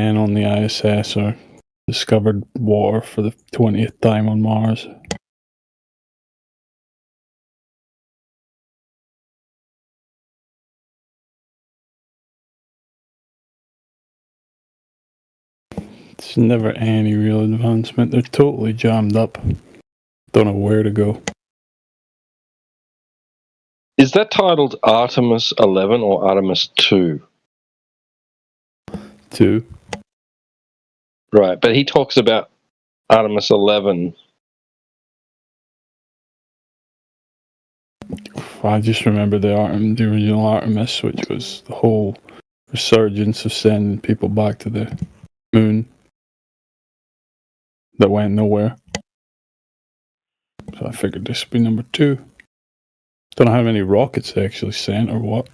men on the ISS or discovered water for the 20th time on Mars. It's never any real advancement. They're totally jammed up. Don't know where to go. Is that titled Artemis 11 or Artemis 2? 2. Right, but he talks about Artemis 11. I just remember the original Artemis, which was the whole resurgence of sending people back to the moon that went nowhere. So I figured this would be number 2. Don't know how many rockets they actually sent or what,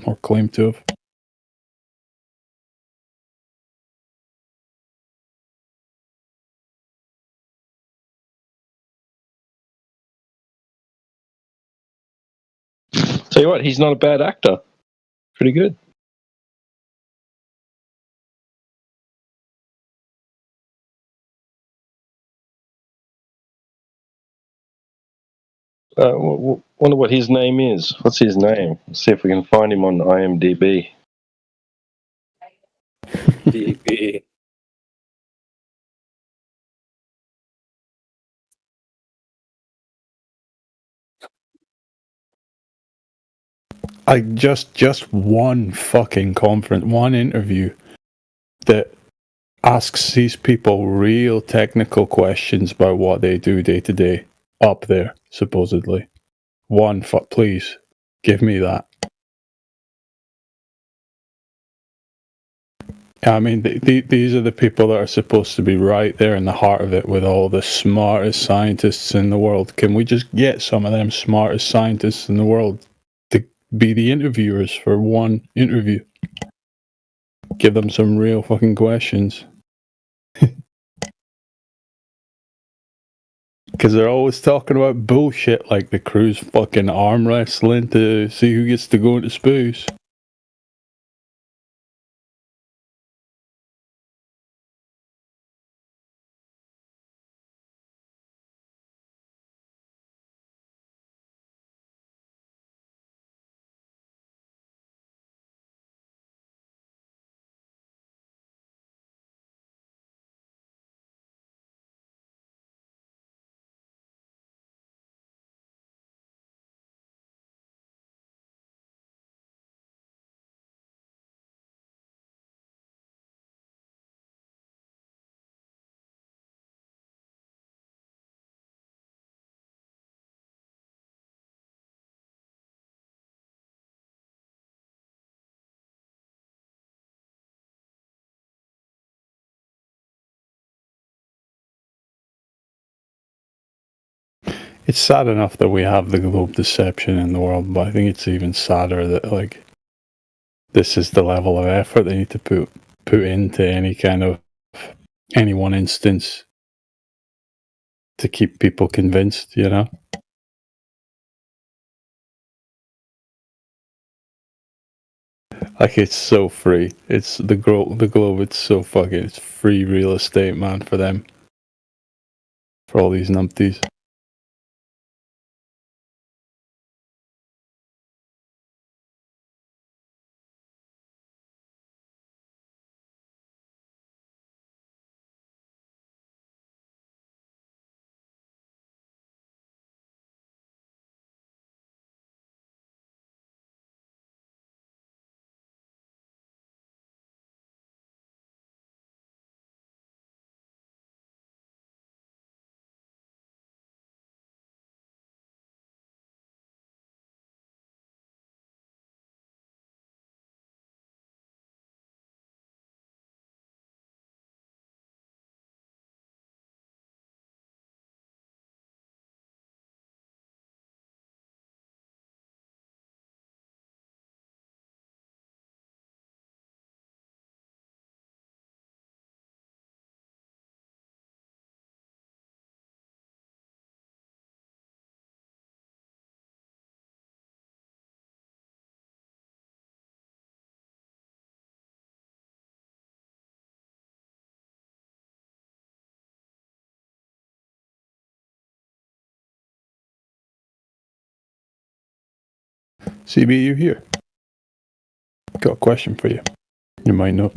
or claim to have. Tell you what, he's not a bad actor. Pretty good. Wonder what his name is. What's his name? Let's see if we can find him on IMDb. DB. I just one fucking conference, one interview that asks these people real technical questions about what they do day to day up there, supposedly. One, please, give me that. I mean, these are the people that are supposed to be right there in the heart of it with all the smartest scientists in the world. Can we just get some of them smartest scientists in the world to be the interviewers for one interview? Give them some real fucking questions. Because they're always talking about bullshit like the crew's fucking arm wrestling to see who gets to go into space. It's sad enough that we have the globe deception in the world, but I think it's even sadder that, like, this is the level of effort they need to put into any one instance to keep people convinced, you know? Like, it's so free. It's the globe, it's so fucking, it's free real estate, man, for them. For all these numpties. CB, you here? Got a question for you. You might know.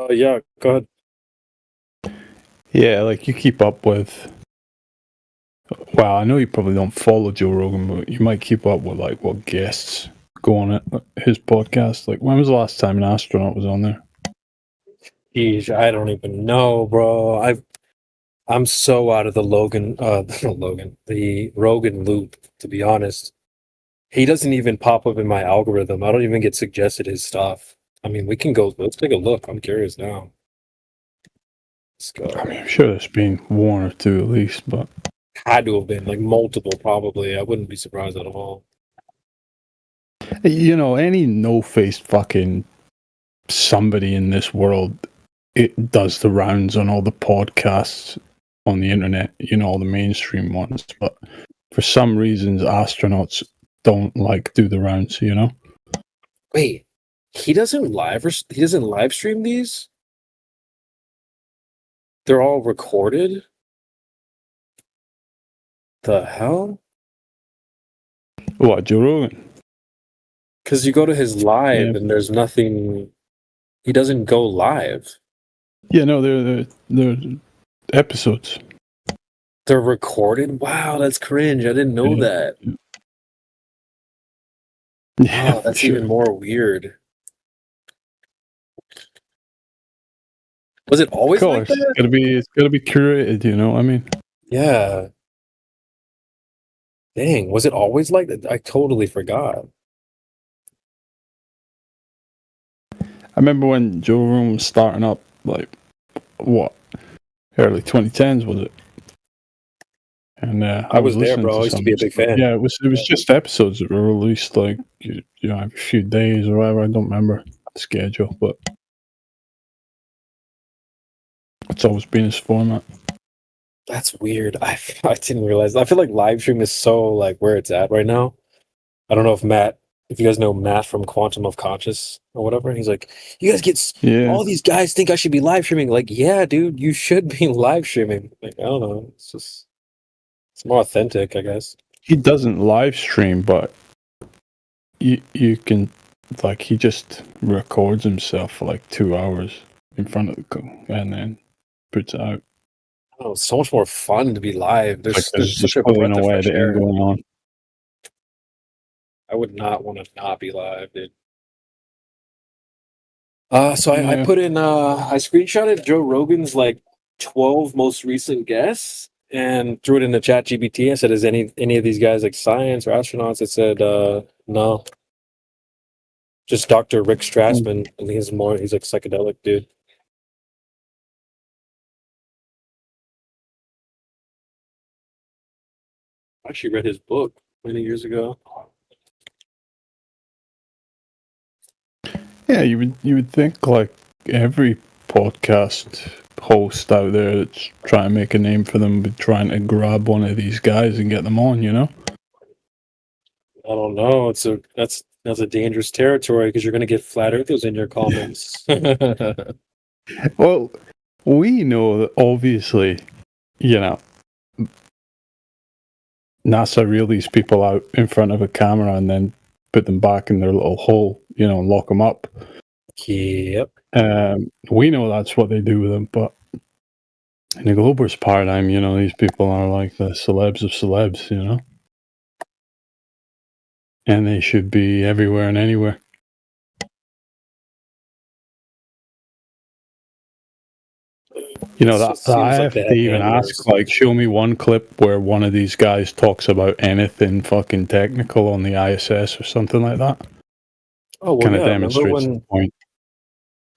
Yeah, go ahead. Yeah, like you keep up with. Well, I know you probably don't follow Joe Rogan, but you might keep up with like what guests go on his podcast. Like, when was the last time an astronaut was on there? Geez, I don't even know, bro. I'm so out of the the Rogan loop, to be honest. He doesn't even pop up in my algorithm. I don't even get suggested his stuff. I mean, let's take a look. I'm curious now. Let's go. I mean, I'm sure there's been one or two at least, but Had to have been like multiple, probably. I wouldn't be surprised at all. you know, any no-faced fucking somebody in this world, it does the rounds on all the podcasts on the internet, you know, all the mainstream ones. But for some reasons, astronauts don't like do the rounds, you know. Wait, he doesn't live stream these? They're all recorded? The hell? What, Joe Rogan? Because you go to his live Yeah. and there's nothing. He doesn't go live. Yeah, no, they're episodes. They're recorded? Wow, that's cringe. I didn't know Yeah. that. Yeah, Oh, that's sure. even more weird. Was it always Of like course, that? it's gotta be curated, you know what I mean? Yeah. Dang, was it always like that? I totally forgot. I remember when Joe Rogan was starting up, like, what, early 2010s, was it? And I was there, listening bro. I used to some be a of his big fan. Yeah, it was just episodes that were released, like, you know, every few days or whatever. I don't remember the schedule, but it's always been his format. That's weird. I didn't realize. I feel like live stream is so like where it's at right now. I don't know if you guys know Matt from Quantum of Conscious or whatever. He's like, you guys Yeah. all these guys think I should be live streaming. Like, yeah, dude, you should be live streaming. Like, I don't know. It's more authentic, I guess. He doesn't live stream, but you can, like, he just records himself for like 2 hours in front of the and then puts it out. Oh, it's so much more fun to be live. There's such a probably breath no of way fresh that air. going on. I would not want to not be live, dude. So I Yeah. put in I screenshotted Joe Rogan's like 12 most recent guests and threw it in the chat GPT. I said, is any of these guys like science or astronauts? It said no. Just Dr. Rick Strassman. I think he's like psychedelic dude. I actually read his book many years ago. Yeah, you would think like every podcast host out there that's trying to make a name for them would trying to grab one of these guys and get them on, you know? I don't know. That's a dangerous territory because you're gonna get flat earthers in your comments. Well, we know that obviously, you know, NASA reel these people out in front of a camera and then put them back in their little hole, you know, and lock them up. Yep. We know that's what they do with them, but in the globalist paradigm, you know, these people are like the celebs of celebs, you know? And they should be everywhere and anywhere. You know, It that seems I like have they to have even handlers. ask, like, show me one clip where one of these guys talks about anything fucking technical on the ISS or something like that. Oh well, Kind of yeah. Remember demonstrates the point.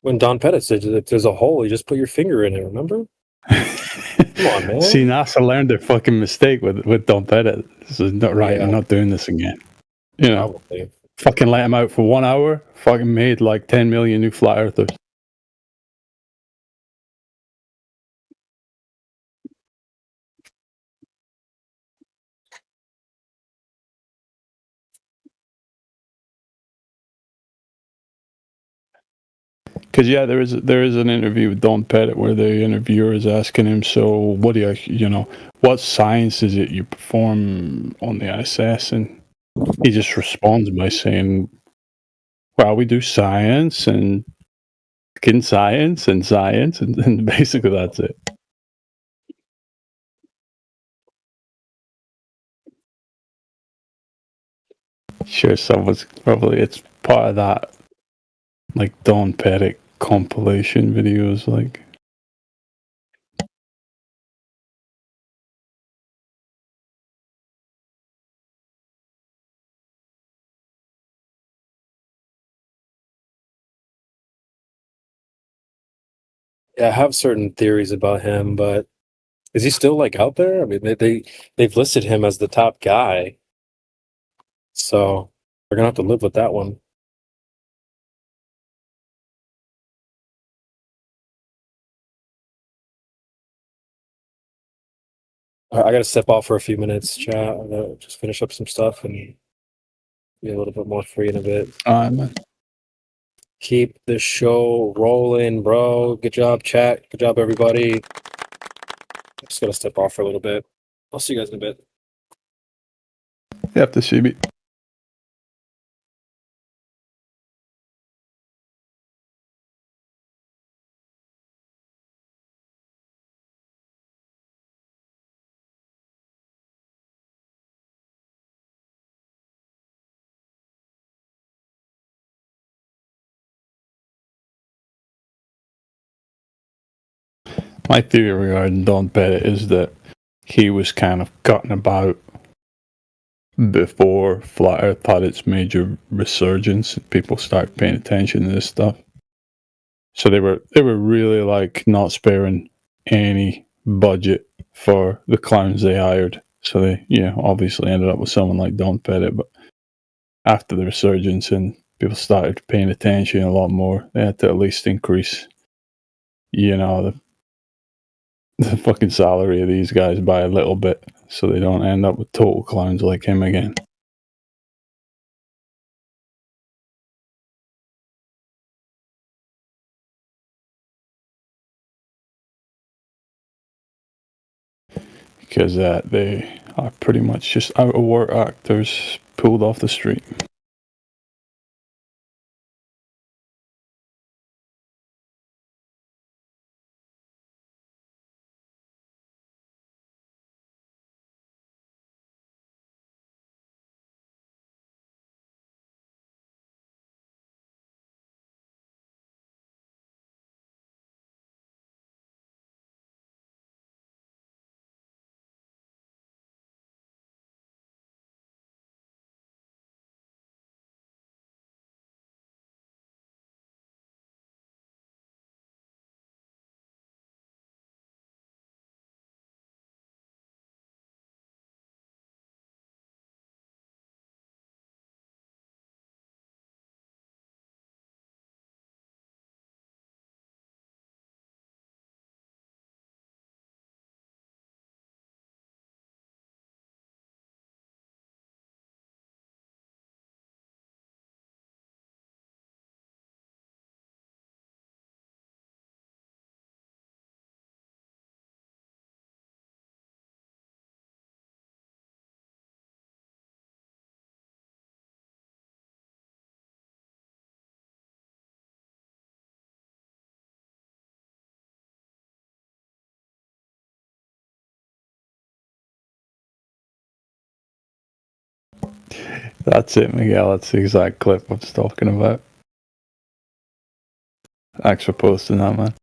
when Don Pettit said if there's a hole, you just put your finger in it. Remember? Come on, man. See, NASA learned their fucking mistake with Don Pettit. This is not right. Yeah. I'm not doing this again. You know, Probably. fucking let him out for 1 hour. Fucking made like 10 million new flat earthers. Because yeah, there is an interview with Don Pettit where the interviewer is asking him, so what do you know, what science is it you perform on the ISS? And He just responds by saying, "Well, we do science and science and science," and basically that's it. Sure, someone's probably it's part of that like Don Perrick compilation videos, like. Yeah, I have certain theories about him, but is he still like out there? I mean, they've listed him as the top guy, so we're gonna have to live with that one. I gotta step off for a few minutes, chat. I gotta just finish up some stuff and be a little bit more free in a bit. Man. Keep the show rolling, bro. Good job, chat. Good job, everybody. Just gotta step off for a little bit. I'll see you guys in a bit. You have to see me. My theory regarding Don Pettit is that he was kind of cutting about before Flat Earth had its major resurgence and people started paying attention to this stuff. So they were really like not sparing any budget for the clowns they hired. So they, obviously ended up with someone like Don Pettit. But after the resurgence and people started paying attention a lot more, they had to at least increase, the fucking salary of these guys by a little bit so they don't end up with total clowns like him again. Because they are pretty much just out of work actors pulled off the street. That's it, Miguel. That's the exact clip I was talking about. Thanks for posting that, man.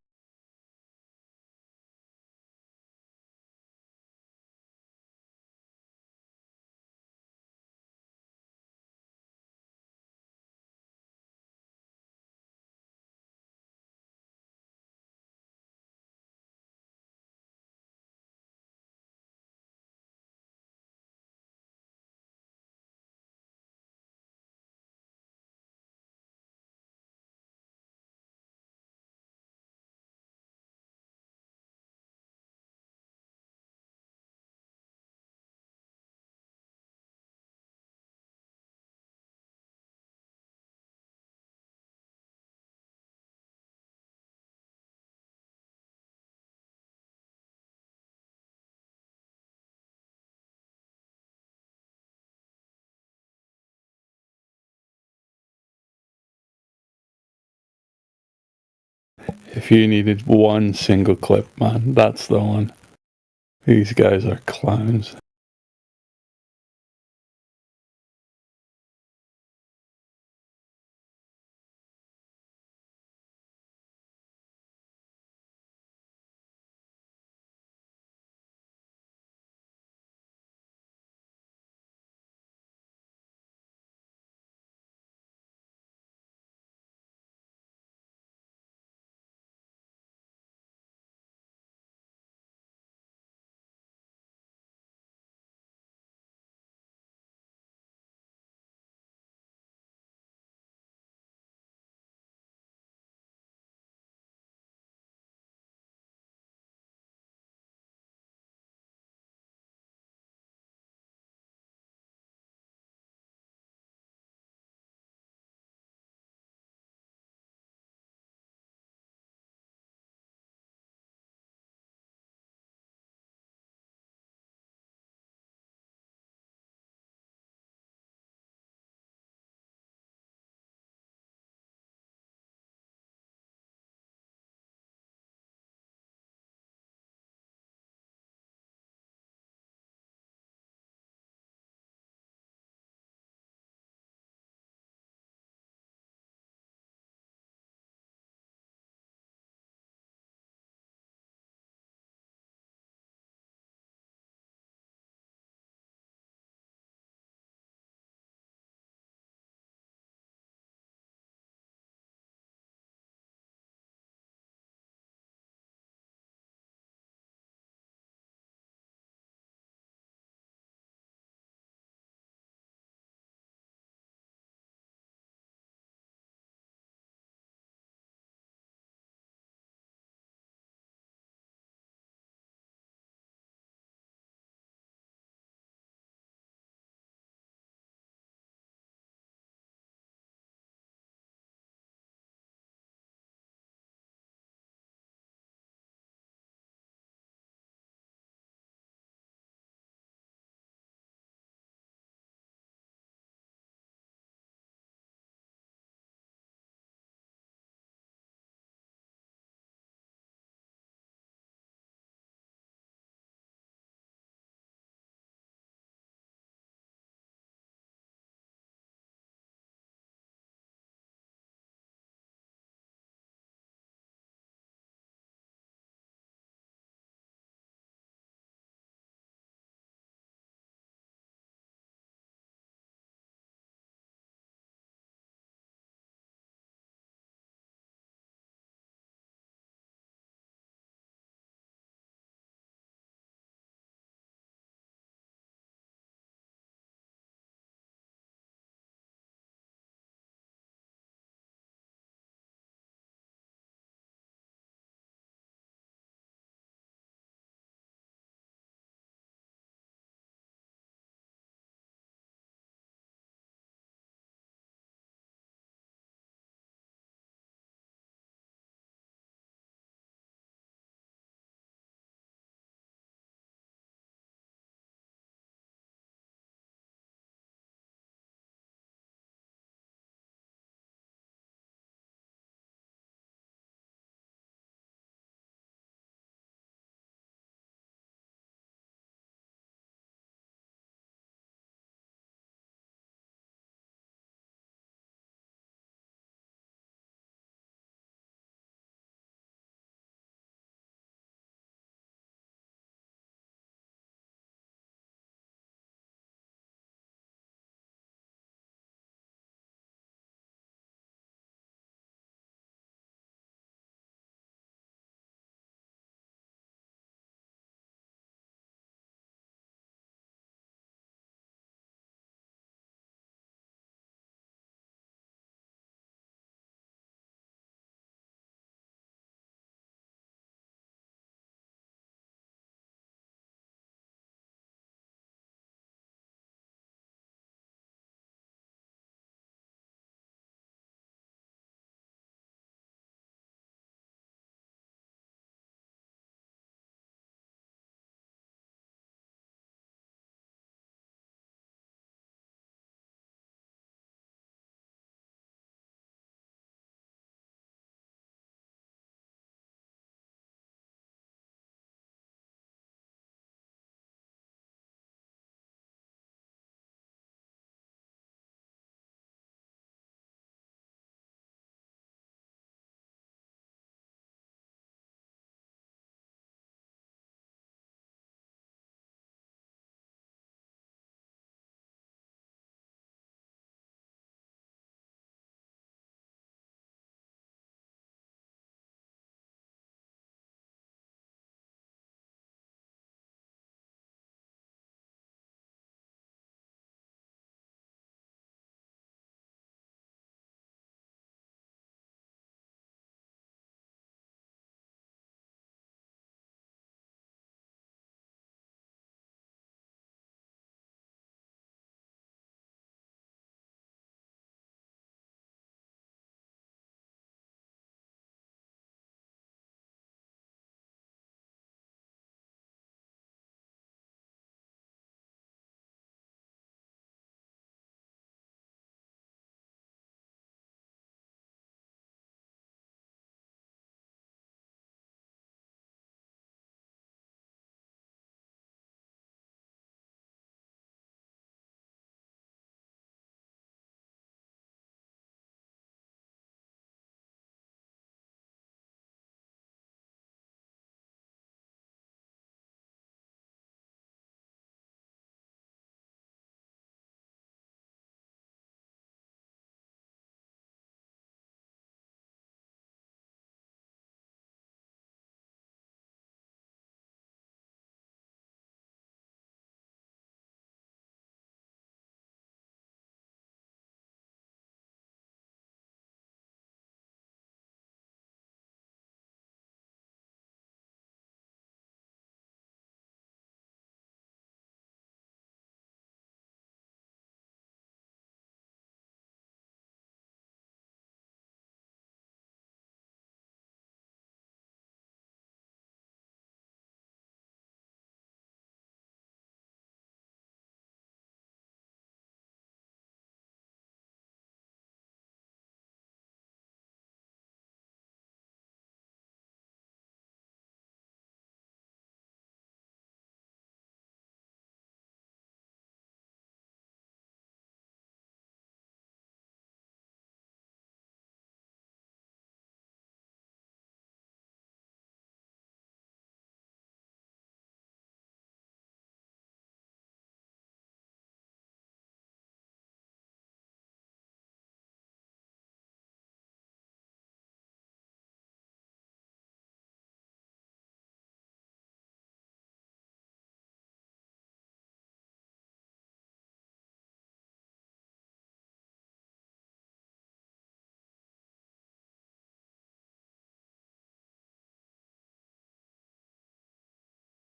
if you needed one single clip, man, that's the one. These guys are clowns.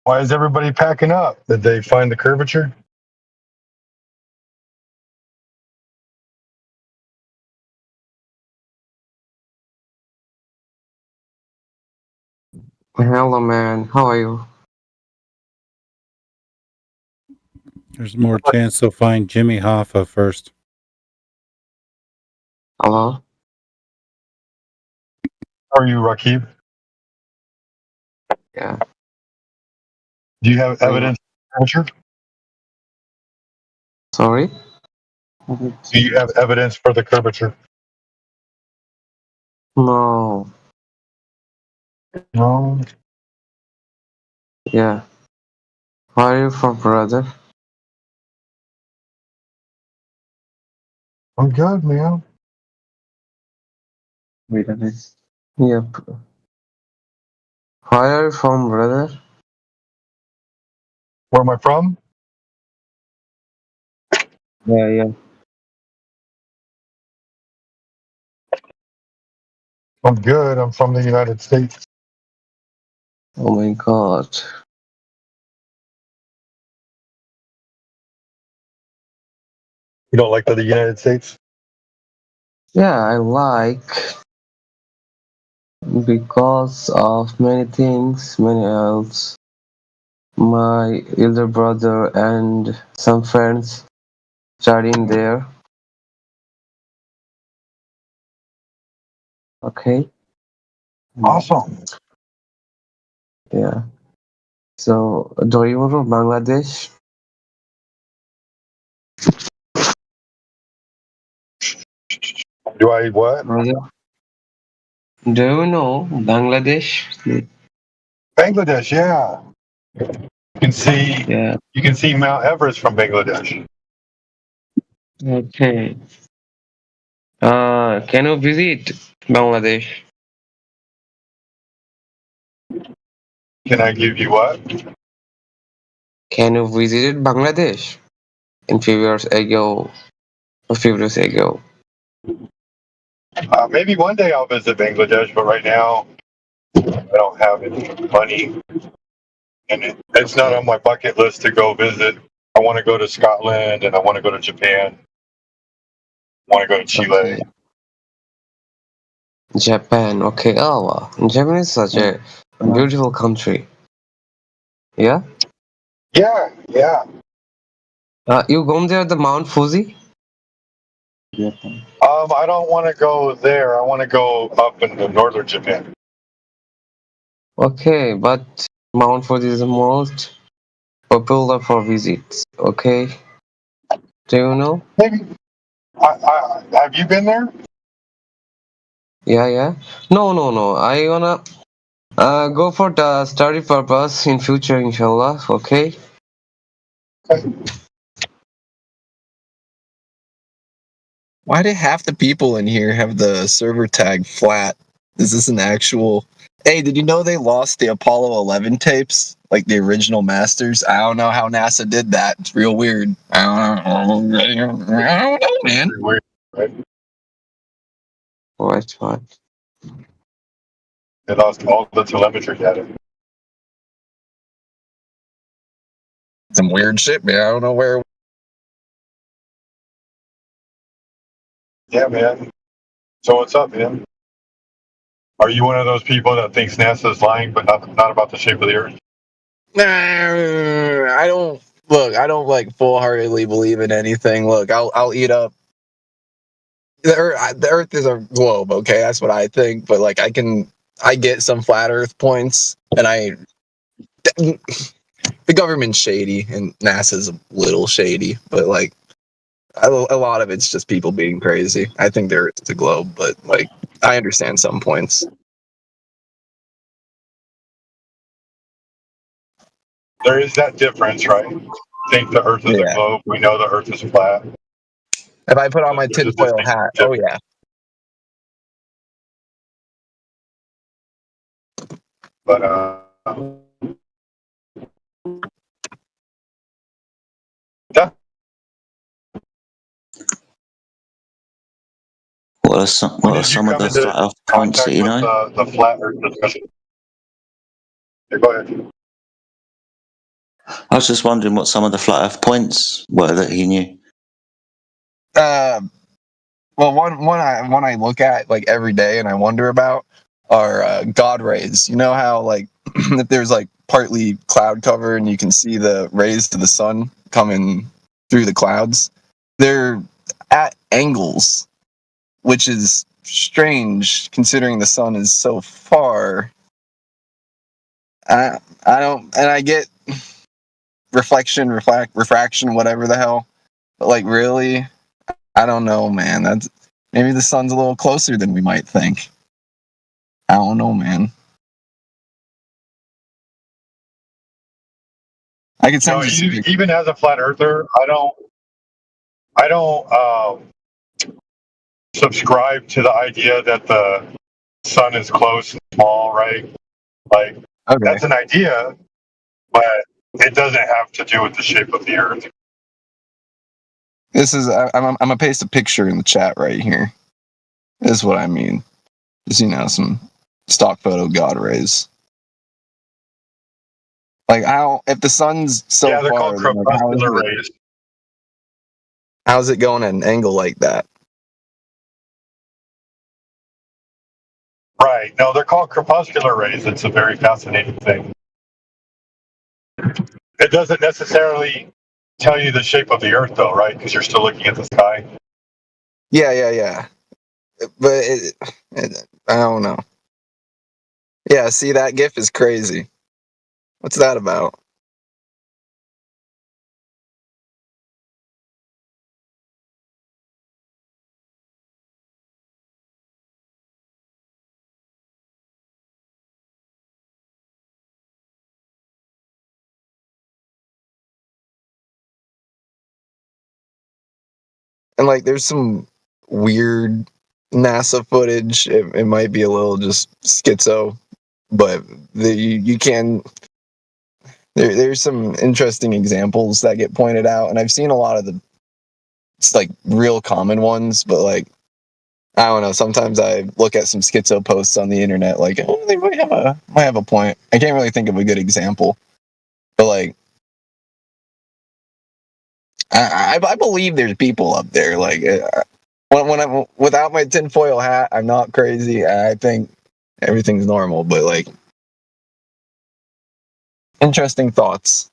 Why is everybody packing up? Did they find the curvature? Hello, man. How are you? There's more chance they'll find Jimmy Hoffa first. Hello? How are you, Rakib? Yeah. Do you have evidence of curvature? Sorry? Do you have evidence for the curvature? No. No. Yeah. Where are you from, brother? I'm good, man. Wait a minute. Yep. Where are you from, brother? Where am I from? Yeah, yeah. I'm good. I'm from the United States. Oh my god. You don't like the United States? Yeah, I like because of many things, many else. My elder brother and some friends studying there. Okay. Awesome. Yeah. So, do you know Bangladesh? Do I what? Brother? Do you know Bangladesh? Bangladesh, yeah. You can see Yeah. Mount Everest from Bangladesh. Okay. Can you visit Bangladesh? Can I give you what? Can you visit Bangladesh in few years ago? A few years ago. Maybe one day I'll visit Bangladesh, but right now I don't have any money, and it's not on my bucket list to go visit. I want to go to Scotland, and I want to go to Japan. I want to go to Chile. Okay. Japan. Okay. Oh, wow. Japan is such a beautiful country. Yeah. Yeah, yeah. You gone there the Mount Fuji? I don't want to go there. I want to go up in the northern Japan. Okay, but Mount Fuji is the most popular for visits. Okay. Do you know? Maybe. Have you been there? Yeah, yeah. No, no, no. I wanna go for the study purpose in future, inshallah. Okay. Why do half the people in here have the server tag flat? Is this an actual? Hey, did you know they lost the Apollo 11 tapes, like the original masters? I don't know how NASA did that. It's real weird. I don't know, man. Pretty weird, right? What? They lost all the telemetry data. Some weird shit, man. I don't know where. Yeah, man. So what's up, man? Are you one of those people that thinks NASA is lying, but not about the shape of the Earth? I don't look. I don't like full-heartedly believe in anything. Look, I'll eat up. The Earth is a globe. Okay, that's what I think. But like, I get some flat Earth points, and the government's shady and NASA's a little shady, but like a lot of it's just people being crazy. I think there is a globe, but like I understand some points. There is that difference, right? Think the Earth is a Yeah. globe. We know the Earth is flat. If I put on my There's a tinfoil distinct hat, oh yeah. But yeah, What are when did you some of come the into flat Earth points that contact you with know? the flat Earth discussion? Yeah, go ahead. I was just wondering what some of the flat Earth points were that he knew. Well, one I look at like every day and I wonder about are God rays. You know how like if there's like partly cloud cover and you can see the rays to the sun coming through the clouds, they're at angles, which is strange considering the sun is so far. I don't, and I get refraction, whatever the hell, but like really, I don't know, man. That's maybe the sun's a little closer than we might think. I don't know, man. I could You know, send you some pictures. even as a flat earther, I don't subscribe to the idea that the sun is close and small, right? Like Okay. that's an idea, but it doesn't have to do with the shape of the earth. This is I'm gonna paste a picture in the chat right here. This is what I mean. Just some stock photo God rays. Like how if the sun's so Yeah, they're far, called then, like, crepuscular rays. how's it going at an angle like that? Right. No, they're called crepuscular rays. It's a very fascinating thing. It doesn't necessarily tell you the shape of the earth, though, right? Because you're still looking at the sky. Yeah. But I don't know. Yeah, see that GIF is crazy. What's that about? And like, there's some weird NASA footage. It might be a little just schizo, but you can. There's some interesting examples that get pointed out, and I've seen a lot of the like real common ones, but like I don't know. Sometimes I look at some schizo posts on the internet, like oh, they might have a point. I can't really think of a good example, but like I believe there's people up there. Like when I'm without my tinfoil hat, I'm not crazy. I think everything's normal, but like interesting thoughts.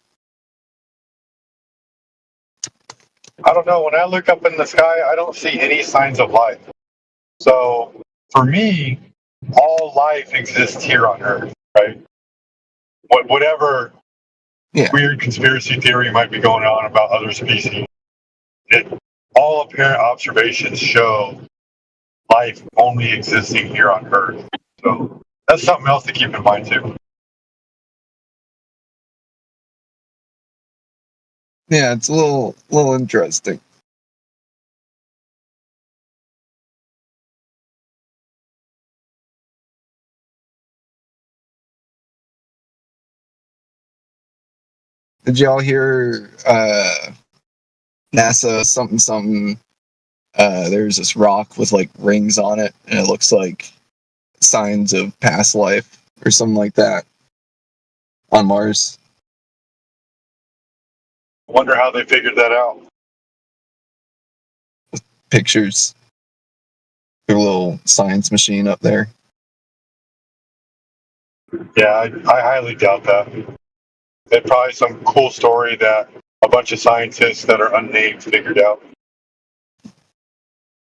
I don't know. When I look up in the sky, I don't see any signs of life. So for me, all life exists here on Earth, right? Whatever weird conspiracy theory might be going on about other species, all apparent observations show life only existing here on Earth. So that's something else to keep in mind too. Yeah, it's a little interesting. Did y'all hear NASA something? There's this rock with like rings on it, and it looks like signs of past life or something like that on Mars. I wonder how they figured that out. Pictures. Their little science machine up there. Yeah, I highly doubt that. It's probably some cool story that a bunch of scientists that are unnamed figured out.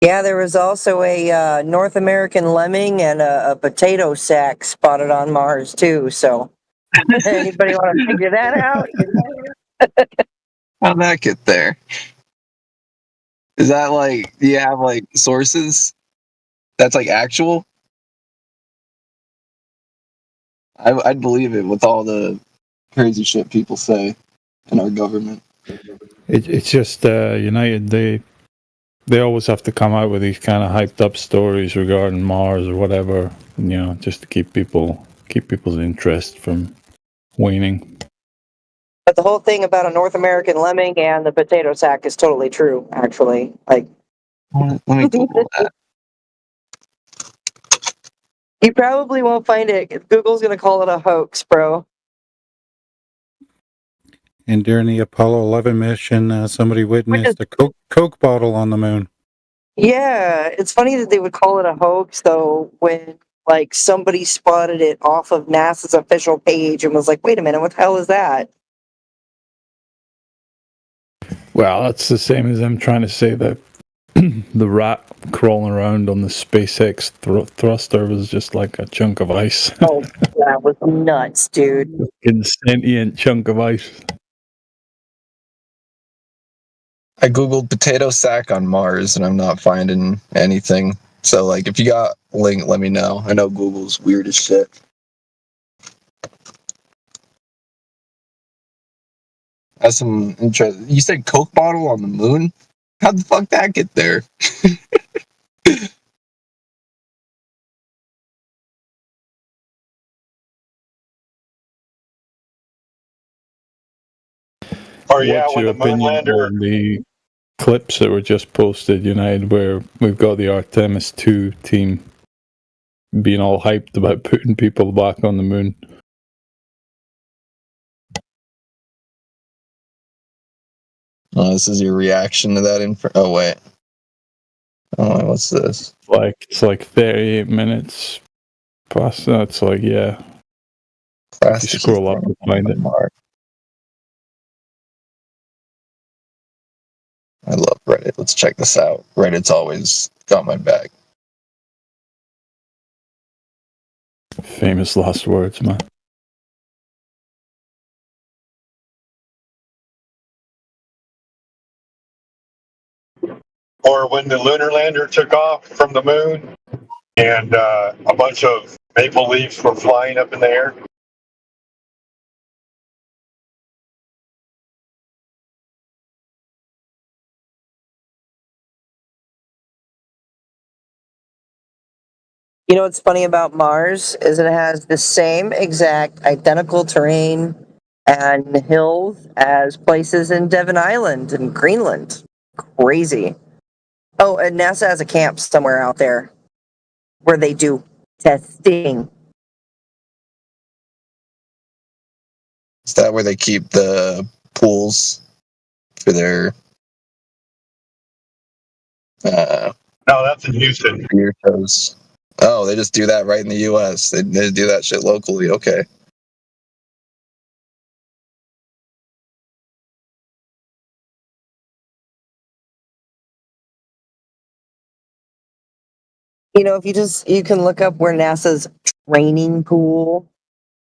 Yeah, there was also a North American lemming and a potato sack spotted on Mars too. So, anybody want to figure that out? How'd that get there? Is that like, do you have like sources that's like actual? I'd believe it with all the crazy shit people say in our government. It's just United. They always have to come out with these kind of hyped up stories regarding Mars or whatever, just to keep people's interest from waning. But the whole thing about a North American lemming and the potato sack is totally true. Actually, like, Let me Google that. you probably won't find it. Google's gonna call it a hoax, bro. And during the Apollo 11 mission, somebody witnessed a Coke bottle on the moon. Yeah, it's funny that they would call it a hoax though when like somebody spotted it off of NASA's official page and was like, "Wait a minute, what the hell is that?" Well, that's the same as them trying to say that the rat crawling around on the SpaceX thruster was just like a chunk of ice. Oh, that was nuts, dude. A sentient chunk of ice. I googled potato sack on Mars and I'm not finding anything. So like, if you got a link, let me know. I know Google's weird as shit. That's some interest. You said Coke bottle on the moon? How'd the fuck that get there? Or yeah, What's when your the moon opinion lander. on the clips that were just posted, United, where we've got the Artemis 2 team being all hyped about putting people back on the moon? Oh, this is your reaction to that info. Oh wait. Oh, what's this? It's like 38 minutes past that. It's like, yeah. Plastic You scroll up and find it. I love Reddit. Let's check this out. Reddit's always got my back. Famous last words, man. Or when the lunar lander took off from the moon and a bunch of maple leaves were flying up in the air. You know what's funny about Mars is it has the same exact identical terrain and hills as places in Devon Island and Greenland. Crazy. Oh, and NASA has a camp somewhere out there where they do testing. Is that where they keep the pools for their No, that's in Houston. beer toes? Oh, they just do that right in the U.S. They do that shit locally. Okay. You know, if you can look up where NASA's training pool,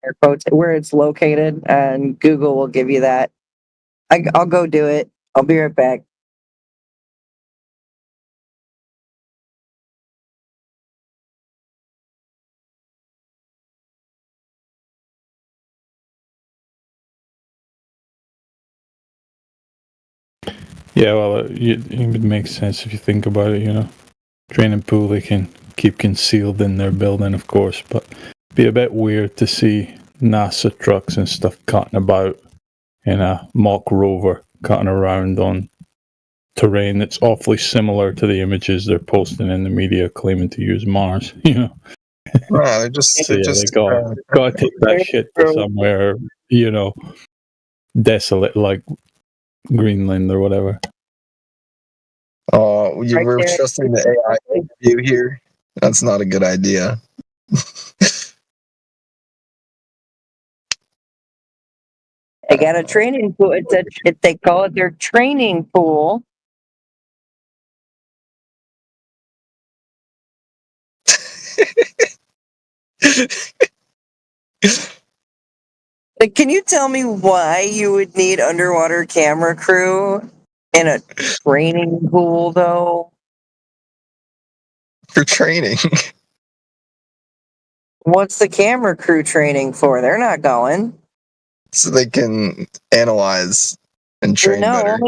air quotes, where it's located, and Google will give you that. I'll go do it. I'll be right back. Yeah, well, it would make sense if you think about it, you know. Training pool they can keep concealed in their building, of course, but it'd be a bit weird to see NASA trucks and stuff cutting about in a mock rover, cutting around on terrain that's awfully similar to the images they're posting in the media claiming to use Mars, you know. Wow, they're just So yeah, they gotta take that shit to somewhere, you know, desolate like Greenland or whatever. Oh, you Right were there. trusting the AI view here. That's not a good idea. They got a training pool. They call it their training pool. Like, can you tell me why you would need underwater camera crew in a training pool, though? For training. What's the camera crew training for? They're not going. So they can analyze and train No, better.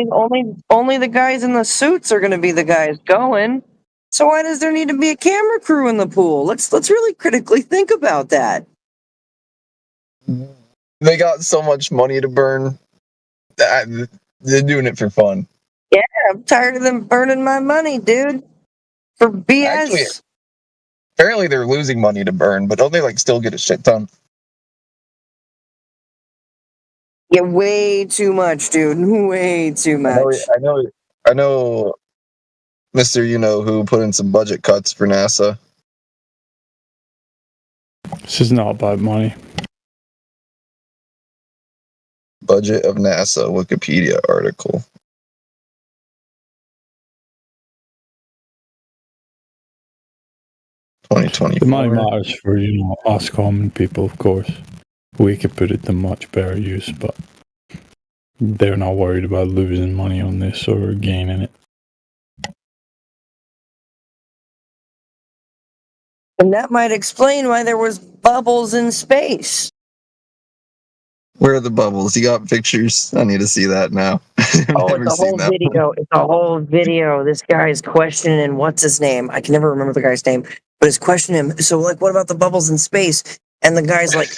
only the guys in the suits are going to be the guys going. So why does there need to be a camera crew in the pool? Let's really critically think about that. They got so much money to burn. They're doing it for fun. Yeah, I'm tired of them burning my money, dude. For BS. Actually, apparently they're losing money to burn, but don't they like still get a shit ton? Yeah, way too much, dude. Way too much. I know. Mr. You know who put in some budget cuts for NASA. This is not about money. Budget of NASA Wikipedia article. The money 2024. matters for, us common people, of course. We could put it to much better use, but they're not worried about losing money on this or gaining it. And that might explain why there was bubbles in space. Where are the bubbles? You got pictures? I need to see that now. I've Oh, never it's a seen whole that. video. It's a whole video. This guy is questioning what's his name? I can never remember the guy's name, but he's questioning him. So, like, what about the bubbles in space? And the guy's like,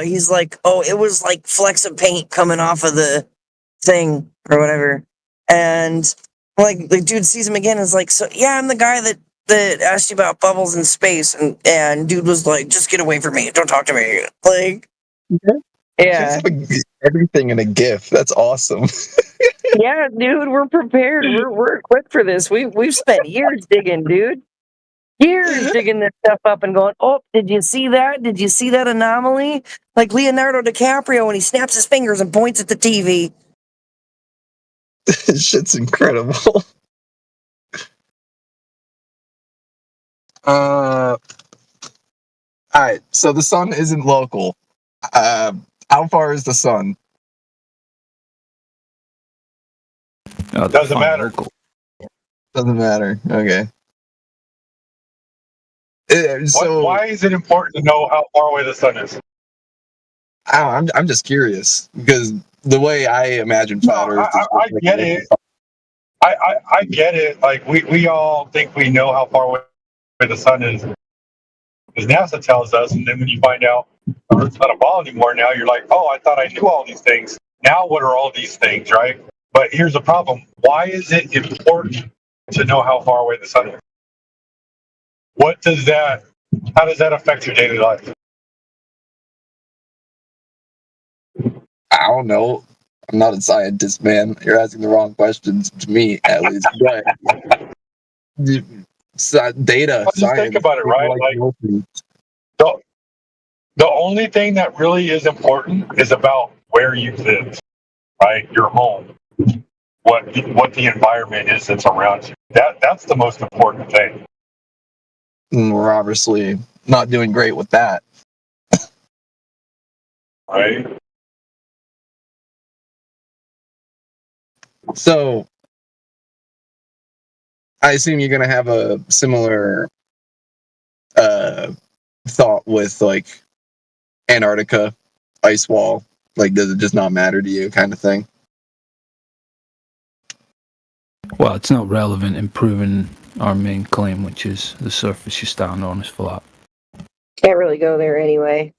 he's like, oh, it was like flecks of paint coming off of the thing or whatever. And like the dude sees him again and is like, so yeah, I'm the guy that asked you about bubbles in space, and dude was like, just get away from me, don't talk to me. Like, yeah. Everything in a GIF. That's awesome. Yeah, dude, we're prepared. We're equipped for this. We've spent years digging, dude. Years digging this stuff up and going, oh, did you see that? Did you see that anomaly? Like Leonardo DiCaprio when he snaps his fingers and points at the TV. Shit's incredible. Alright, so the sun isn't local. How far is the sun? Doesn't matter. Doesn't matter. Okay. So Why is it important to know how far away the sun is? I'm just curious because the way I imagine flat Earth is I get it. I get it. Like we all think we know how far away the sun is, because NASA tells us, and then when you find out Earth's not a ball anymore, now you're like, oh, I thought I knew all these things. Now what are all these things, right? But here's the problem: why is it important to know how far away the sun is? What does that? How does that affect your daily life? I don't know. I'm not a scientist, man. You're asking the wrong questions to me, at least. But data, Just science. think about it, right? The only thing that really is important is about where you live, right? Your home, what the environment is that's around you. That's the most important thing. And we're obviously not doing great with that. Right? So, I assume you're gonna have a similar thought with like Antarctica, ice wall. Like, does it just not matter to you, kind of thing? Well, it's not relevant in proving our main claim, which is the surface you stand on is flat. Can't really go there anyway.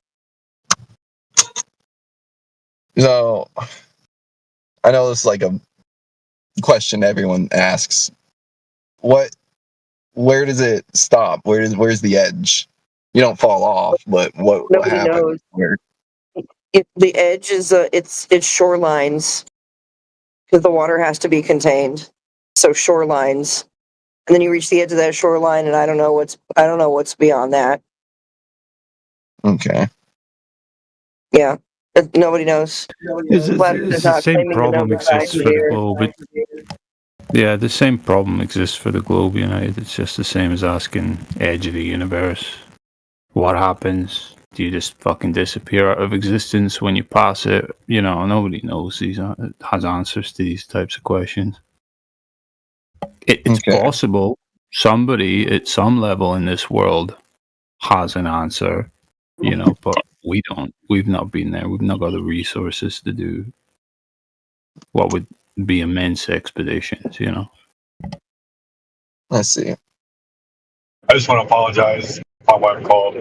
So, I know this is like a question everyone asks. Where does it stop? Where's the edge? You don't fall off, but what Nobody happens? knows. Where? The edge is it's shorelines because the water has to be contained. So shorelines, and then you reach the edge of that shoreline, and I don't know what's beyond that. Okay. Yeah, nobody knows. It's Flat Earth is the not same claiming to know problem the size exists of for the the Earth. globe. Yeah, the same problem exists for the globe, United. It's just the same as asking edge of the universe. What happens? Do you just fucking disappear out of existence when you pass it? Nobody knows has answers to these types of questions. It's Okay. possible somebody at some level in this world has an answer, but we don't. We've not been there. We've not got the resources to do what would be immense expeditions, I see. I just want to apologize. My wife called.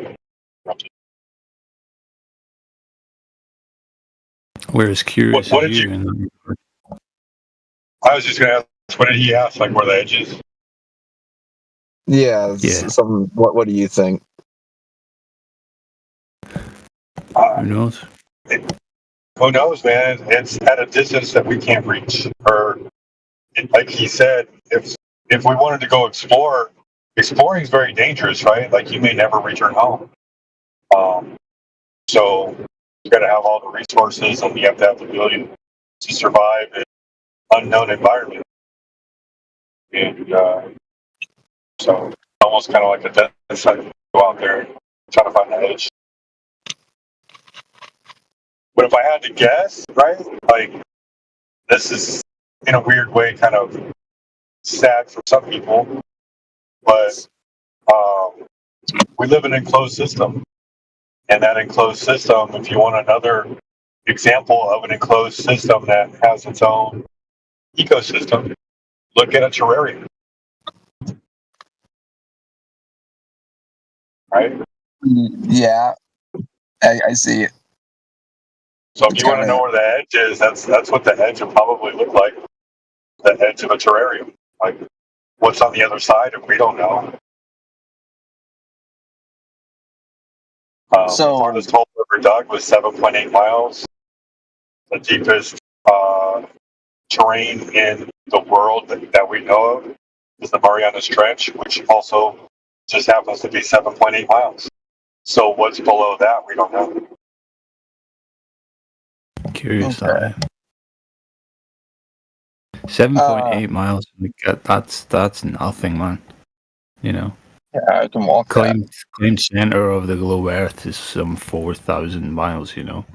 We're as curious What as did you. And I was just going to ask, what did he ask? Like, where the edge is? Yeah. Yeah. What do you think? who knows? who knows, man? It's at a distance that we can't reach. Or, like he said, if we wanted to go explore, exploring is very dangerous, right? Like you may never return home. So you got to have all the resources, and you have to have the ability to survive in unknown environment. And so almost kind of like a death side. Go out there and try to find the edge. But if I had to guess, right, like this is in a weird way kind of sad for some people, but we live in an enclosed system. And that enclosed system, if you want another example of an enclosed system that has its own ecosystem, look at a terrarium. Right? Yeah, I see it. So if you want to know where the edge is, that's what the edge would probably look like. The edge of a terrarium. Like what's on the other side, if we don't know. So the farthest hole ever dug was 7.8 miles. The deepest terrain in the world that we know of is the Marianas Trench, which also just happens to be 7.8 miles. So what's below that, we don't know. Curious that. 7.8 miles. That's nothing, man. You know. Yeah, I can walk that. Claimed center of the globe Earth is some 4,000 miles. You know.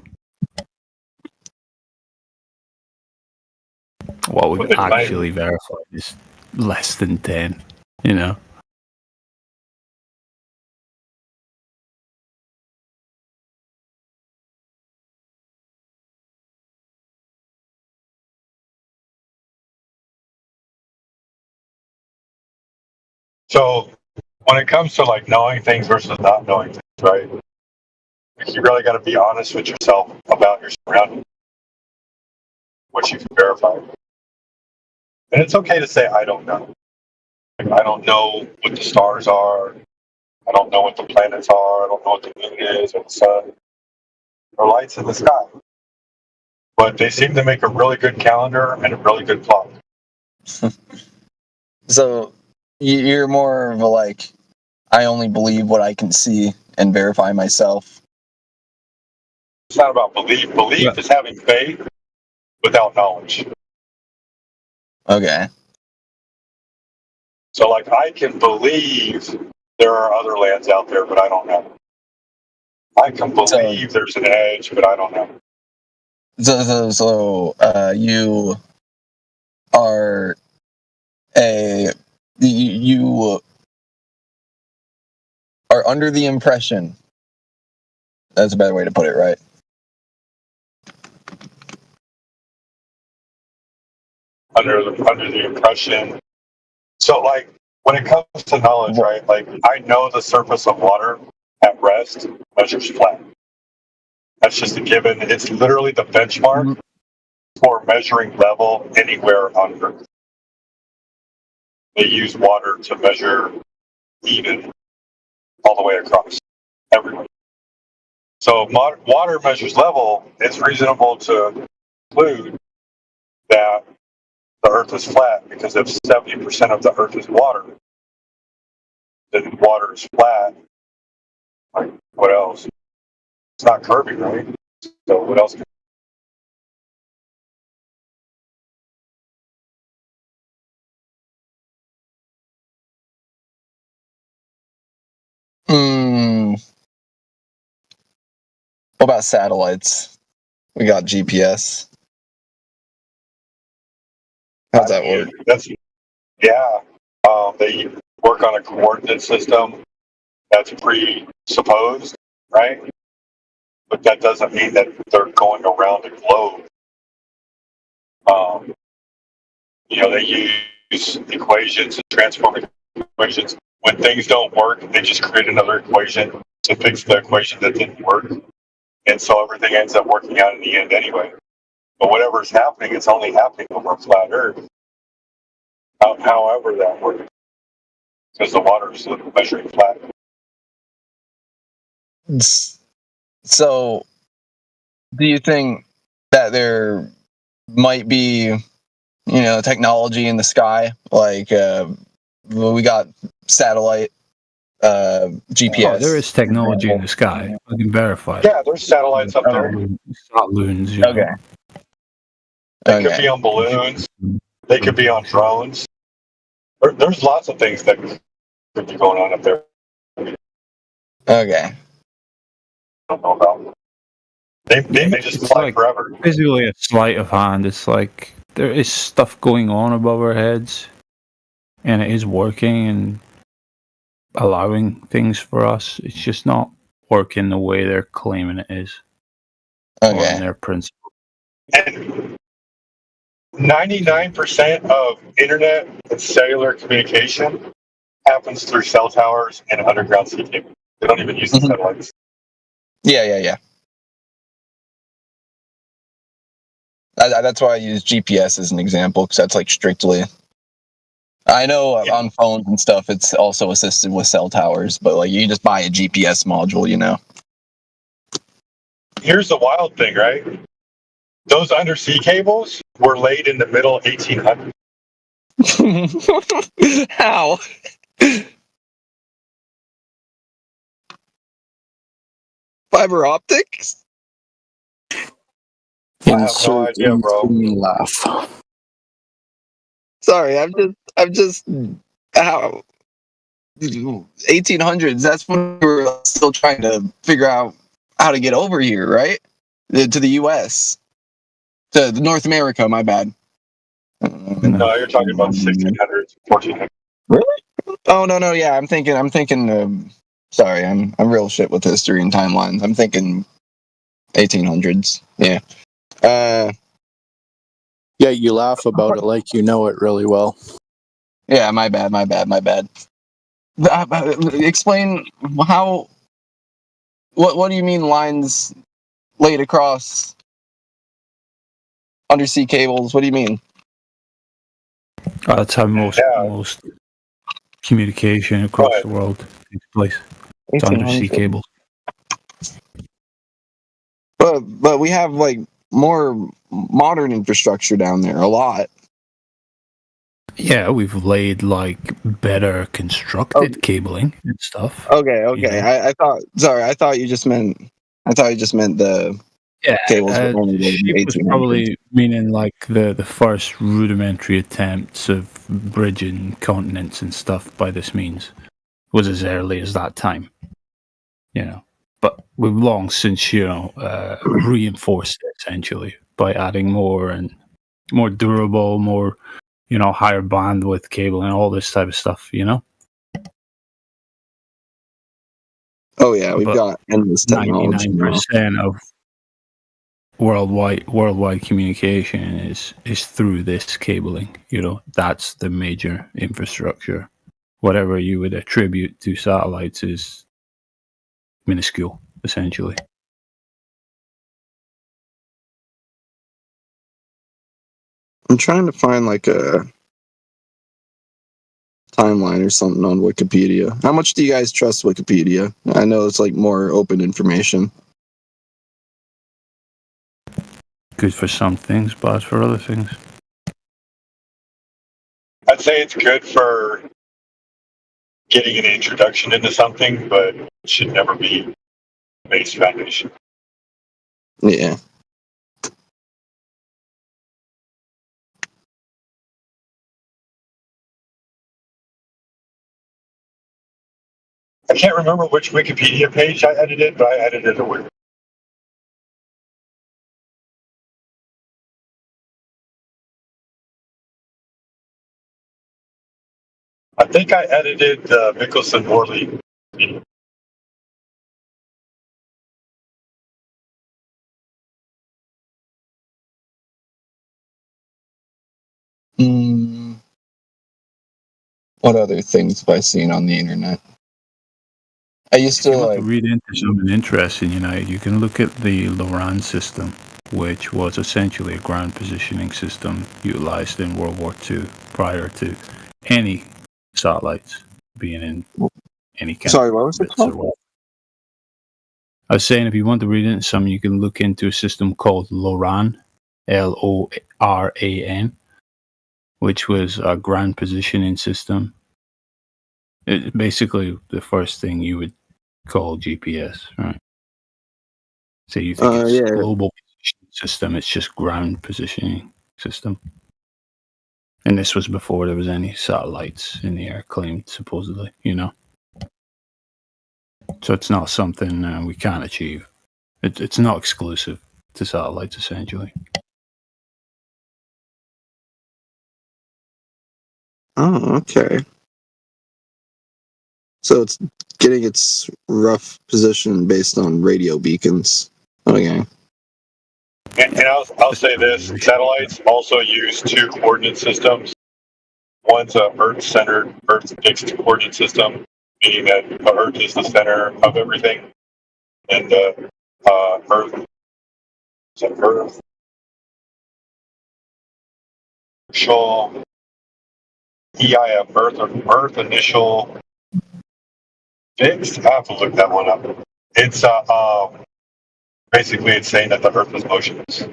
What we've actually verified is less than 10. You know. So when it comes to like knowing things versus not knowing things, right? You really got to be honest with yourself about your surroundings, what you can verify. And it's okay to say, I don't know. Like, I don't know what the stars are. I don't know what the planets are. I don't know what the moon is or the sun or lights in the sky. But they seem to make a really good calendar and a really good clock. So you're more of a like, I only believe what I can see and verify myself. It's not about belief. Belief is having faith without knowledge. Okay. So, like, I can believe there are other lands out there, but I don't know. I can believe there's an edge, but I don't know. So you are you are under the impression. That's a better way to put it, right? Under the impression. So, like, when it comes to knowledge, right? Like, I know the surface of water at rest measures flat. That's just a given. It's literally the benchmark for measuring level anywhere on Earth. They use water to measure even all the way across everywhere. So water measures level. It's reasonable to conclude that the Earth is flat, because if 70% of the Earth is water, then water is flat. Like, what else? It's not curving, right? So what else? What about satellites? We got GPS. How's that work? They work on a coordinate system that's presupposed, right? But that doesn't mean that they're going around the globe. They use equations and transform equations. When things don't work, they just create another equation to fix the equation that didn't work. And so everything ends up working out in the end anyway. But whatever's happening, it's only happening over flat Earth. However that works. Because the water is measuring flat. So, do you think that there might be, technology in the sky, like we got satellite GPS. Oh, there is technology in the sky. I can verify. Yeah, there's satellites up there. Saloons, you know. Okay. They could be on balloons. They could be on drones. There's lots of things that could be going on up there. Okay. I don't know about. They just It's fly like forever. basically a sleight of hand. It's like there is stuff going on above our heads, and it is working and allowing things for us. It's just not working the way they're claiming it is, or in Okay. their principle. And 99% of internet and cellular communication happens through cell towers and underground sea cable. They don't even use the satellites. Yeah. That's why I use GPS as an example, because that's like strictly. I know on phones and stuff, it's also assisted with cell towers, but like you just buy a GPS module, Here's the wild thing, right? Those undersea cables were laid in the middle 1800s. How? Fiber optics? I have no idea, bro. Laugh. Sorry, I'm just how 1800s. That's when we were still trying to figure out how to get over here, right? To the U.S. to North America. My bad. No, you're talking about 1600s, 1400s. Really? Oh no, yeah. I'm thinking. Sorry, I'm real shit with history and timelines. I'm thinking 1800s. Yeah. Yeah, you laugh about it like you know it really well. Yeah, my bad. Explain how. What do you mean lines laid across undersea cables? What do you mean? That's how most communication across the world takes place. It's undersea cables. But we have like more modern infrastructure down there, a lot. Yeah, we've laid like better constructed cabling and stuff. Okay. Yeah. I thought you just meant the cables were only laid in the It was 1800s. probably meaning like the first rudimentary attempts of bridging continents and stuff by this means was as early as that time, But we've long since, reinforced it essentially by adding more and more durable, more, higher bandwidth cable and all this type of stuff, Oh yeah, we've But got endless technology. 99% of worldwide communication is through this cabling. That's the major infrastructure. Whatever you would attribute to satellites is minuscule, essentially. I'm trying to find like a timeline or something on Wikipedia. How much do you guys trust Wikipedia? I know it's like more open information. Good for some things, bad for other things. I'd say it's good for getting an introduction into something, but it should never be base foundation. Yeah. I can't remember which Wikipedia page I edited, but I edited it with. I think I edited the Mickelson-Morley. What other things have I seen on the internet? I used to like read into something interesting, you can look at the Loran system, which was essentially a ground positioning system utilized in World War II prior to any satellites being in any kind Sorry, of what was it orbits or called? I was saying if you want to read into something, you can look into a system called LORAN, LORAN, which was a ground positioning system. It's basically the first thing you would call GPS, right? So you think it's Yeah. global positioning system, it's just ground positioning system. And this was before there was any satellites in the air claimed, supposedly, you know. So it's not something we can't achieve. It's not exclusive to satellites, essentially. Oh, okay. So it's getting its rough position based on radio beacons. Okay. And I'll say this: satellites also use two coordinate systems. One's a Earth-centered, Earth-fixed coordinate system, meaning that the Earth is the center of everything, and the Earth is an Earth initial EIF, Earth initial fixed. I have to look that one up. It's basically it's saying that the Earth is motionless.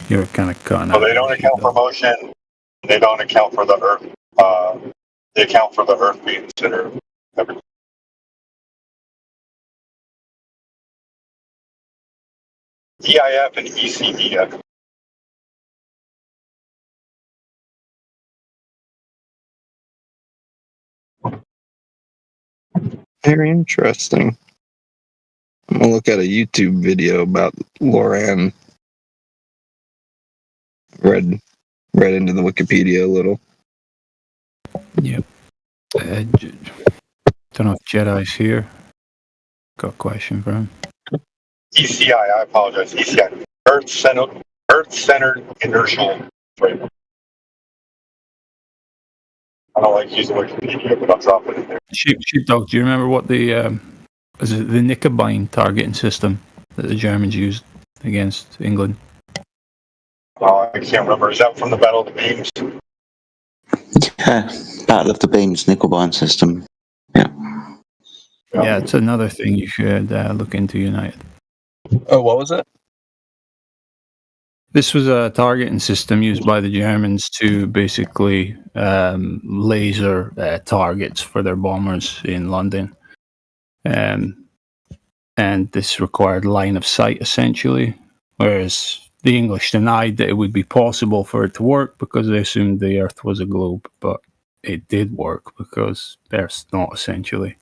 You're kind of cutting So out. they don't account for motion. They don't account for the Earth. They account for the Earth being the center of everything. EIF and ECEF. Very interesting. I'm gonna look at a YouTube video about Loran. Read into the Wikipedia a little. Yep. Don't know if Jedi's here. Got a question for him. ECI, I apologize. ECI, Earth-centered inertial framework. I don't like using Wikipedia, but I'll drop it in there. Sheepdog, do you remember what the is it the Knickerbein targeting system that the Germans used against England? I can't remember. Is that from the Battle of the Beams? Yeah, Battle of the Beams, Nickelbein system. Yeah. Yeah, it's another thing you should look into, United. Oh, what was it? This was a targeting system used by the Germans to basically laser targets for their bombers in London. And this required line of sight, essentially, whereas the English denied that it would be possible for it to work because they assumed the Earth was a globe, but it did work because Earth's not, essentially.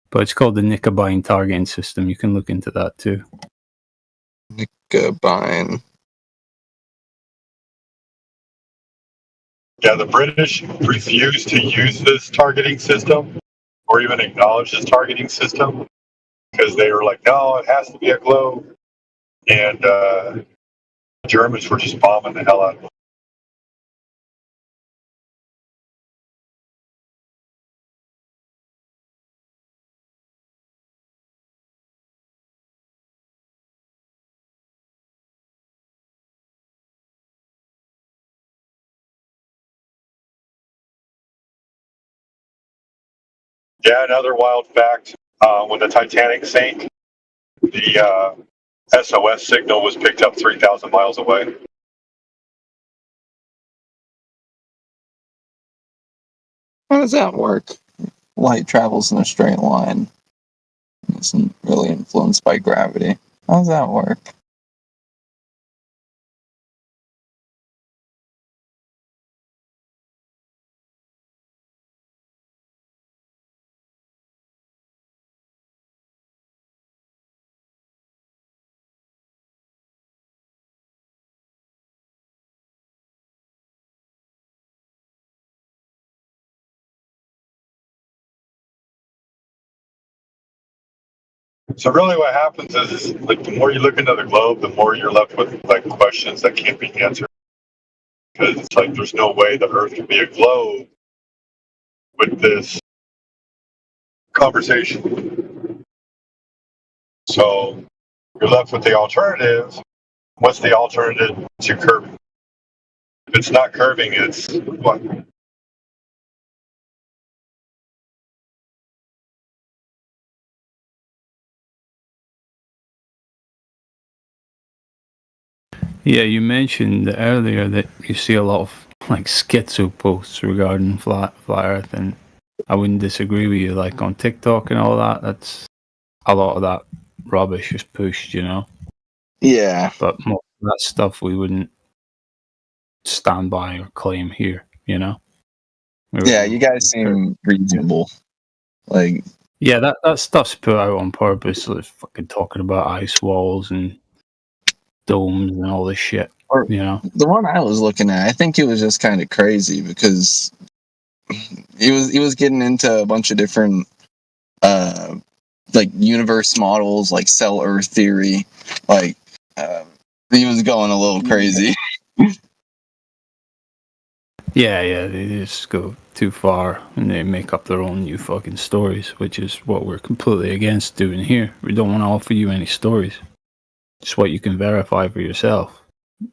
But it's called the Knickerbein targeting system. You can look into that too. Knickerbein. Yeah, the British refused to use this targeting system or even acknowledge this targeting system because they were like, no, it has to be a globe. And the Germans were just bombing the hell out of it. Yeah, another wild fact, when the Titanic sank, the SOS signal was picked up 3,000 miles away. How does that work? Light travels in a straight line. It isn't really influenced by gravity. How does that work? So really what happens is like the more you look into the globe, the more you're left with like questions that can't be answered. Because it's like there's no way the Earth can be a globe with this conversation. So you're left with the alternative. What's the alternative to curving? If it's not curving, it's what? Yeah, you mentioned earlier that you see a lot of like schizo posts regarding flat Earth, and I wouldn't disagree with you. Like on TikTok and all that, that's a lot of that rubbish is pushed, you know. Yeah. But most of that stuff we wouldn't stand by or claim here, you know. Yeah, you guys seem reasonable. Like, Yeah, that stuff's put out on purpose. Like fucking talking about ice walls and domes and all this shit, or you know. the one I was looking at, I think it was just kind of crazy because he was getting into a bunch of different like universe models, like cell Earth theory. Like, he was going a little crazy. Yeah, they just go too far and they make up their own new fucking stories, which is what we're completely against doing here. We don't want to offer you any stories. Just what you can verify for yourself.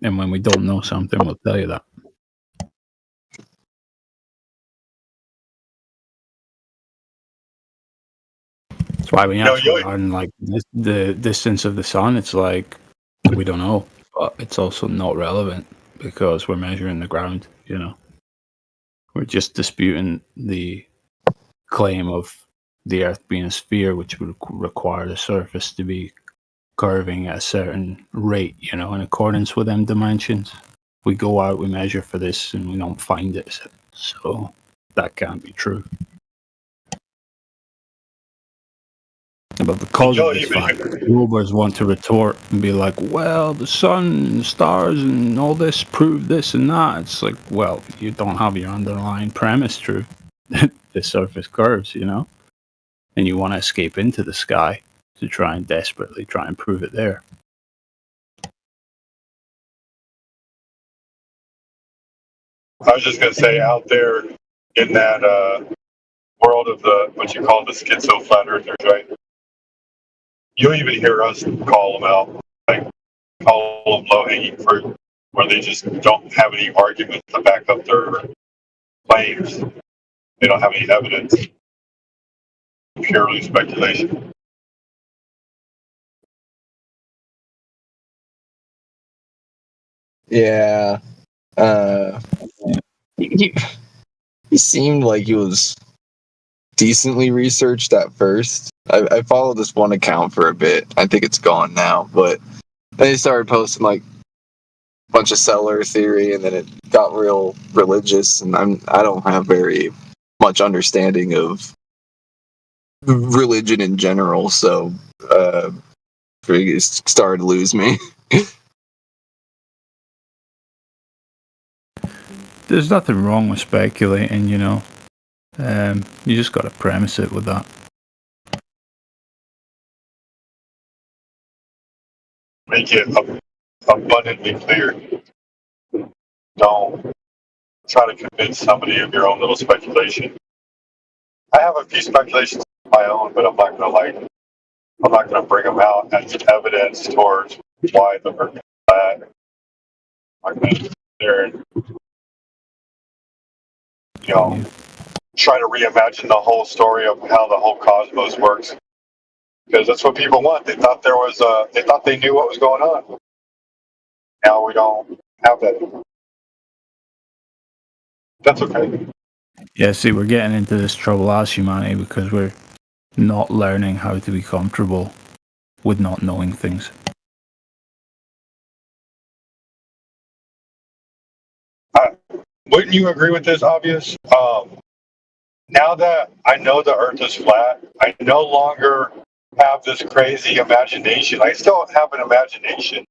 And when we don't know something, we'll tell you that. That's why we No, ask regarding like the distance of the sun. It's like we don't know, but it's also not relevant because we're measuring the ground. You know, we're just disputing the claim of the Earth being a sphere, which would require the surface to be curving at a certain rate. You know, in accordance with them dimensions. We go out, we measure for this, and we don't find it. So that can't be true. But because of this fact, Globers want to retort and be like, well, the sun and stars and all this prove this and that. It's like, well, you don't have your underlying premise true. The surface curves, you know? And you want to escape into the sky to try and desperately try and prove it there. I was just gonna say, out there in that world of the what you call the schizo flat earthers, right? You'll even hear us call them out, like call them low hanging fruit, where they just don't have any argument to back up their claims. They don't have any evidence. Purely speculation. Yeah. He seemed like he was decently researched at first. I followed this one account for a bit. I think it's gone now, but then he started posting like a bunch of seller theory, and then it got real religious. And I don't have very much understanding of religion in general, so it started to lose me. There's nothing wrong with speculating, you know. You just got to premise it with that. Make it abundantly clear. Don't try to convince somebody of your own little speculation. I have a few speculations of my own, but I'm not gonna bring them out as evidence towards why the Earth is flat. I'm gonna sit there and, you know, try to reimagine the whole story of how the whole cosmos works, because that's what people want. They thought they thought they knew what was going on. Now we don't have that anymore. That's okay. Yeah, see, we're getting into this trouble as humanity because we're not learning how to be comfortable with not knowing things. Wouldn't you agree with this, Obvious? Now that I know the Earth is flat, I no longer have this crazy imagination. I still have an imagination.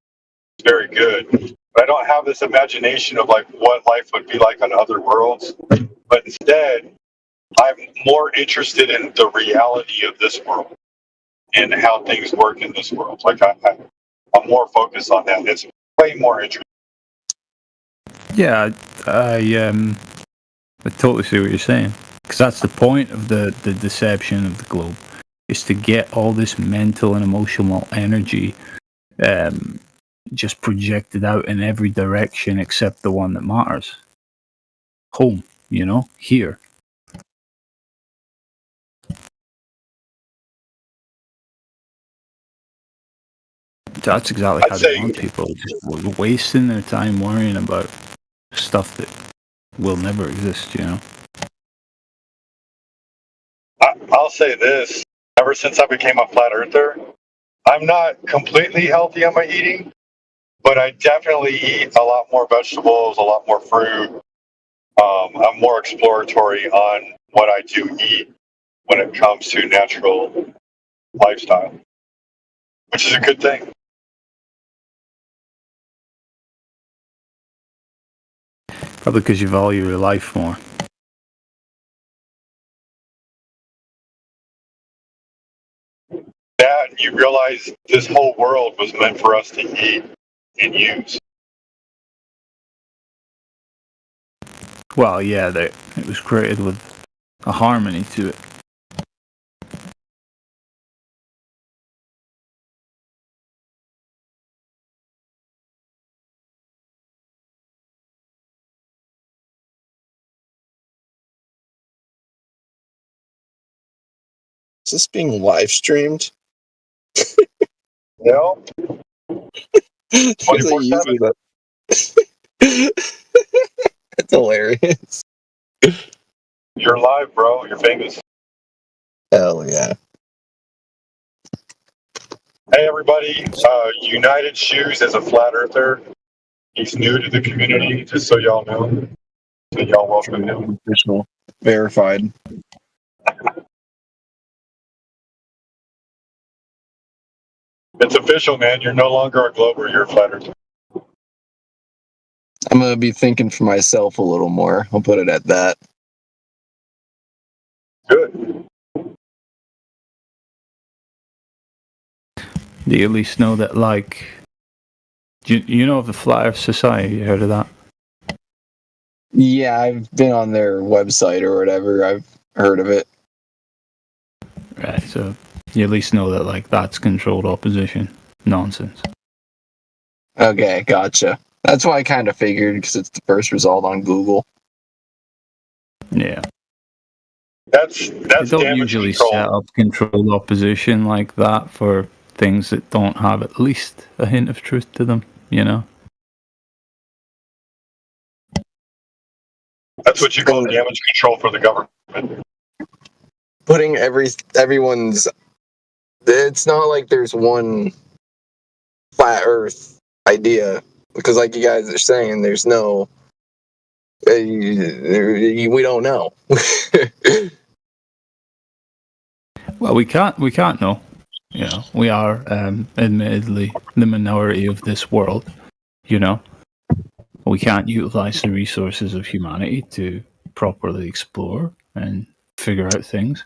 It's very good. But I don't have this imagination of like what life would be like on other worlds. But instead, I'm more interested in the reality of this world and how things work in this world. Like I'm more focused on that. It's way more interesting. Yeah, I totally see what you're saying. Because that's the point of the deception of the globe, is to get all this mental and emotional energy just projected out in every direction except the one that matters. Home, you know, here. That's exactly I'd how they say- want people. Just wasting their time worrying about stuff that will never exist, you know? I'll say this. Ever since I became a flat earther, I'm not completely healthy on my eating, but I definitely eat a lot more vegetables, a lot more fruit. I'm more exploratory on what I do eat when it comes to natural lifestyle, which is a good thing. Probably because you value your life more. That and you realize this whole world was meant for us to eat and use. Well, yeah, it was created with a harmony to it. Is this being live streamed? You know? Because I usually that. It's hilarious. You're live, bro. You're famous. Hell yeah. Hey, everybody. United Shoes is a flat earther. He's new to the community, just so y'all know. So y'all welcome him. Official. Verified. It's official, man. You're no longer a Glober. You're a flat earther. I'm gonna be thinking for myself a little more. I'll put it at that. Good. Do you at least know that, like, you know of the Flat Earth Society? You heard of that? Yeah, I've been on their website or whatever. I've heard of it. Right, so you at least know that, like, that's controlled opposition nonsense. Okay, gotcha. That's why I kind of figured, because it's the first result on Google. Yeah. That's They don't damage usually control. set up controlled opposition like that for things that don't have at least a hint of truth to them, you know? That's what you call damage control for the government. Putting everyone's. It's not like there's one flat Earth idea, because, like you guys are saying, there's no. We don't know. Well, we can't know. You know, we are admittedly the minority of this world. You know, we can't utilize the resources of humanity to properly explore and figure out things.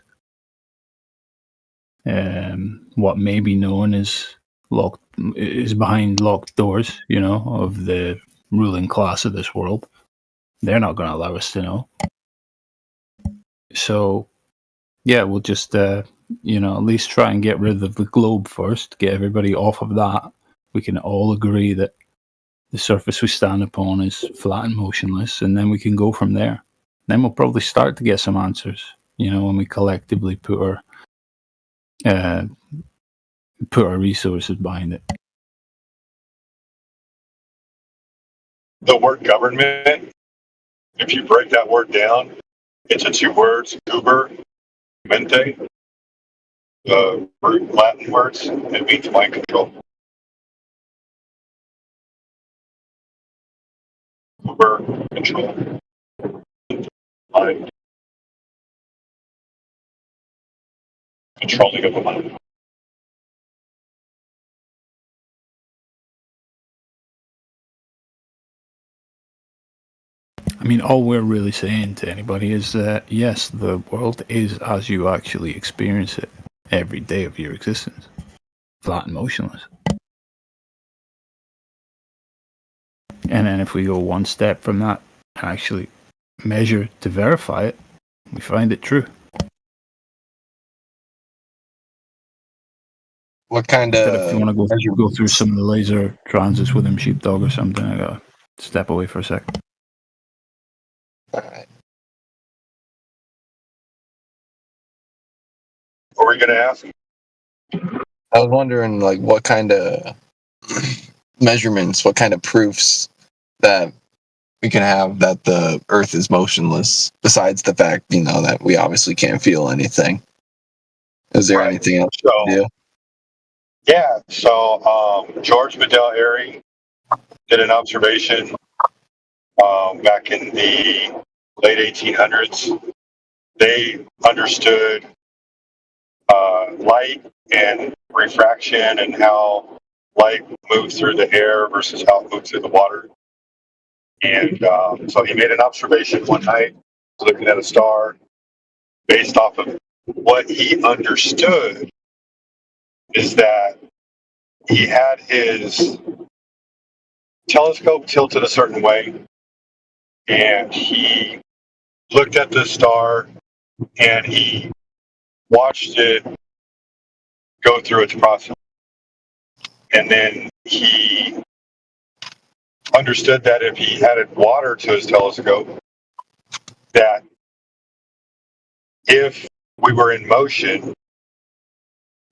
What may be known as behind locked doors. You know, of the ruling class of this world. They're not going to allow us to know. So, yeah, we'll just at least try and get rid of the globe first, get everybody off of that. We can all agree that the surface we stand upon is flat and motionless, and then we can go from there. Then we'll probably start to get some answers, you know, when we collectively put our resources behind it. The word government, if you break that word down into two words, uber, mente, the root Latin words, it means mind control. Uber, control, mind. Controlling of the mind. I mean, all we're really saying to anybody is that, yes, the world is as you actually experience it every day of your existence. Flat and motionless. And then if we go one step from that and actually measure to verify it, we find it true. What kind But if you of? want to go through some of the laser transits with him, sheepdog or something, I gotta step away for a sec. Alright. What were we going to ask? I was wondering, like, what kind of measurements, what kind of proofs that we can have that the Earth is motionless, besides the fact, that we obviously can't feel anything. Is there Right. anything else? So, Yeah. yeah. So George Bedell Airy did an observation back in the late 1800s. They understood light and refraction and how light moves through the air versus how it moves through the water. And so he made an observation one night, looking at a star, based off of what he understood is that he had his telescope tilted a certain way, and he looked at the star and he watched it go through its process. And then he understood that if he added water to his telescope, that if we were in motion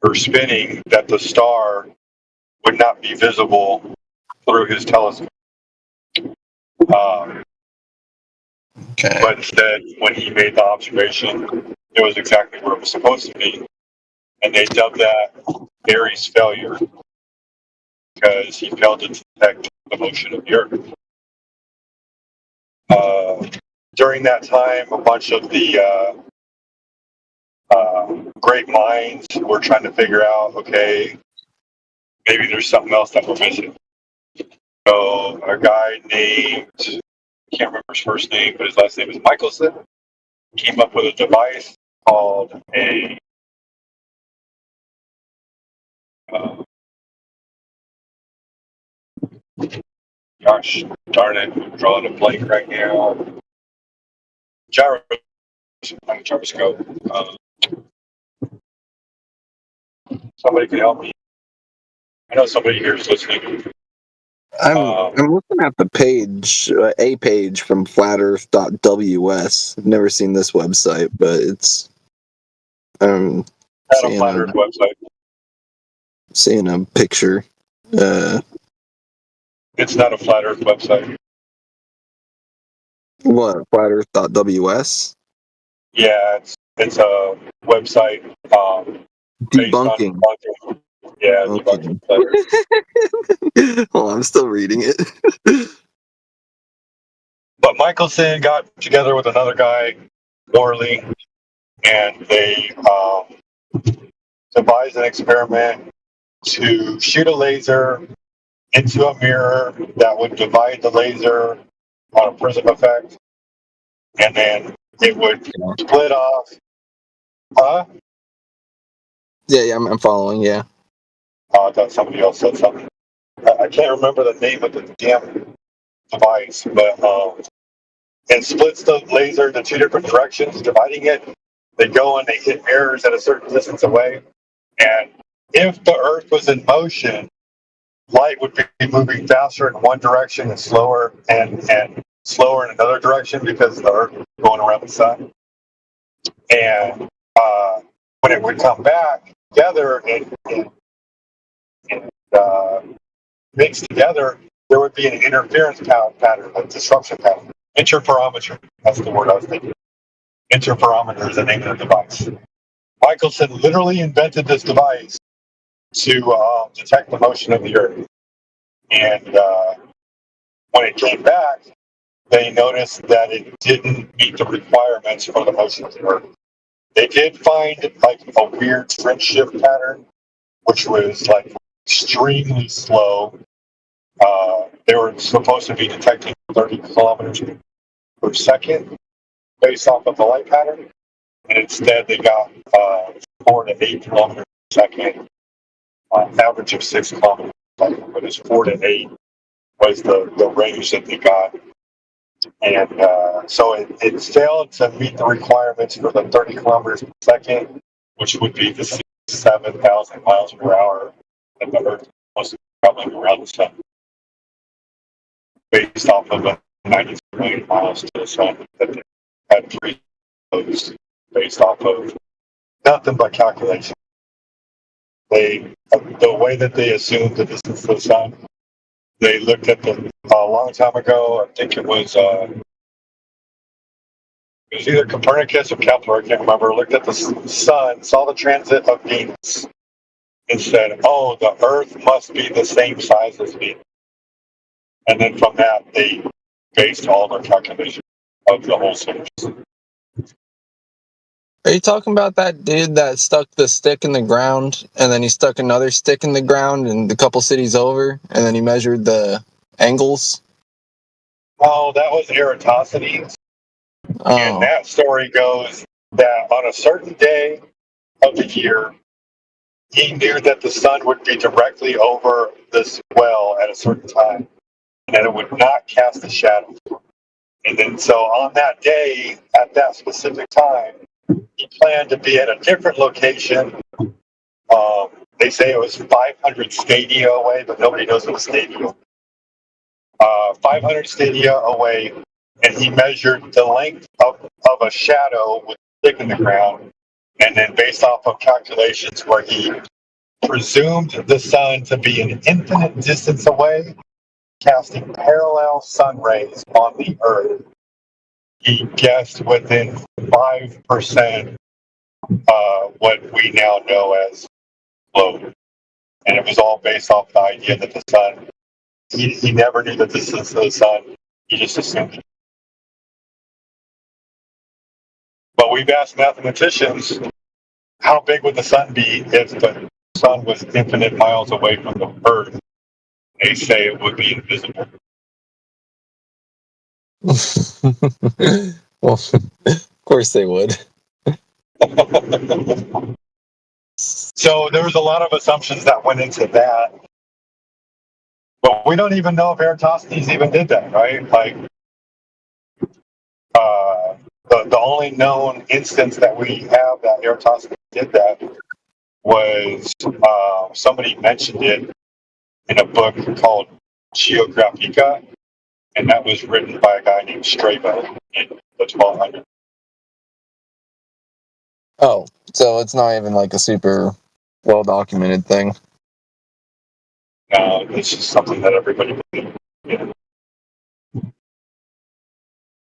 or spinning, that the star would not be visible through his telescope. Okay. But instead, when he made the observation, it was exactly where it was supposed to be. And they dubbed that Airy's failure because he failed to detect the motion of the Earth. During that time, a bunch of the great minds were trying to figure out, okay, maybe there's something else that we're missing. So a guy named, I can't remember his first name, but his last name is Michelson, came up with a device called a gosh darn it, I'm drawing a blank right now. Gyroscope. Somebody can help me. I know somebody here is listening. I'm looking at the page, a page from flatearth.ws. I've never seen this website, but it's Not a flat Earth website. seeing a picture. It's not a flat Earth website. What, flatearth.ws? Yeah, it's a website based on Debunking. debunking. Yeah, Okay. debunking flat Earth. Well, I'm still reading it. But Michelson got together with another guy, Morley, and they devised an experiment to shoot a laser into a mirror that would divide the laser on a prism effect, and then it would split off. Huh? Yeah, I'm following, yeah. I thought somebody else said something. I can't remember the name of the damn device, but and splits the laser into two different directions, dividing it. They go and they hit mirrors at a certain distance away, and if the Earth was in motion, light would be moving faster in one direction and slower slower in another direction because the Earth is going around the sun. And when it would come back together and mix together, there would be an interference pattern, a disruption pattern. Interferometry, that's the word I was thinking. Interferometer is the name of the device. Michelson literally invented this device to detect the motion of the Earth. And when it came back, they noticed that it didn't meet the requirements for the motion of the Earth. They did find like a weird fringe shift pattern, which was like extremely slow. They were supposed to be detecting 30 kilometers per second based off of the light pattern, and instead they got 4 to 8 kilometers per second, average of 6 kilometers per second, but it's 4 to 8 was the range that they got. And so it failed to meet the requirements for the 30 kilometers per second, which would be the 7,000 miles per hour that the Earth was traveling around the sun, based off of a 93 million miles to the sun that they had 3 those based off of nothing but calculation. They the way that they assumed the distance to the sun, they looked at the a long time ago. I think it was either Copernicus or Kepler. I can't remember. Looked at the sun, saw the transit of Venus, and said, "Oh, the Earth must be the same size as Venus." And then from that, they based all their calculations of the whole solar system. Are you talking about that dude that stuck the stick in the ground and then he stuck another stick in the ground and a couple cities over and then he measured the angles? Oh, that was Eratosthenes. And Oh, that story goes that on a certain day of the year, he knew that the sun would be directly over this well at a certain time, and that it would not cast a shadow. And then, so on that day, at that specific time, he planned to be at a different location. They say it was 500 stadia away, but nobody knows what a stadia. 500 stadia away, and he measured the length of a shadow with a stick in the ground, and then based off of calculations where he presumed the sun to be an infinite distance away, casting parallel sun rays on the Earth, he guessed within 5% what we now know as globe. And it was all based off the idea that the sun, he never knew the distance of the sun, he just assumed it. But we've asked mathematicians, how big would the sun be if the sun was infinite miles away from the Earth? They say it would be invisible. well, of course they would. So there was a lot of assumptions that went into that. But we don't even know if Eratosthenes even did that, right? Like, the only known instance that we have that Eratosthenes did that was somebody mentioned it in a book called Geographica, and that was written by a guy named Strabo in the 1200s. Oh, so it's not even like a super well documented thing. No, it's just something that everybody believes. Yeah.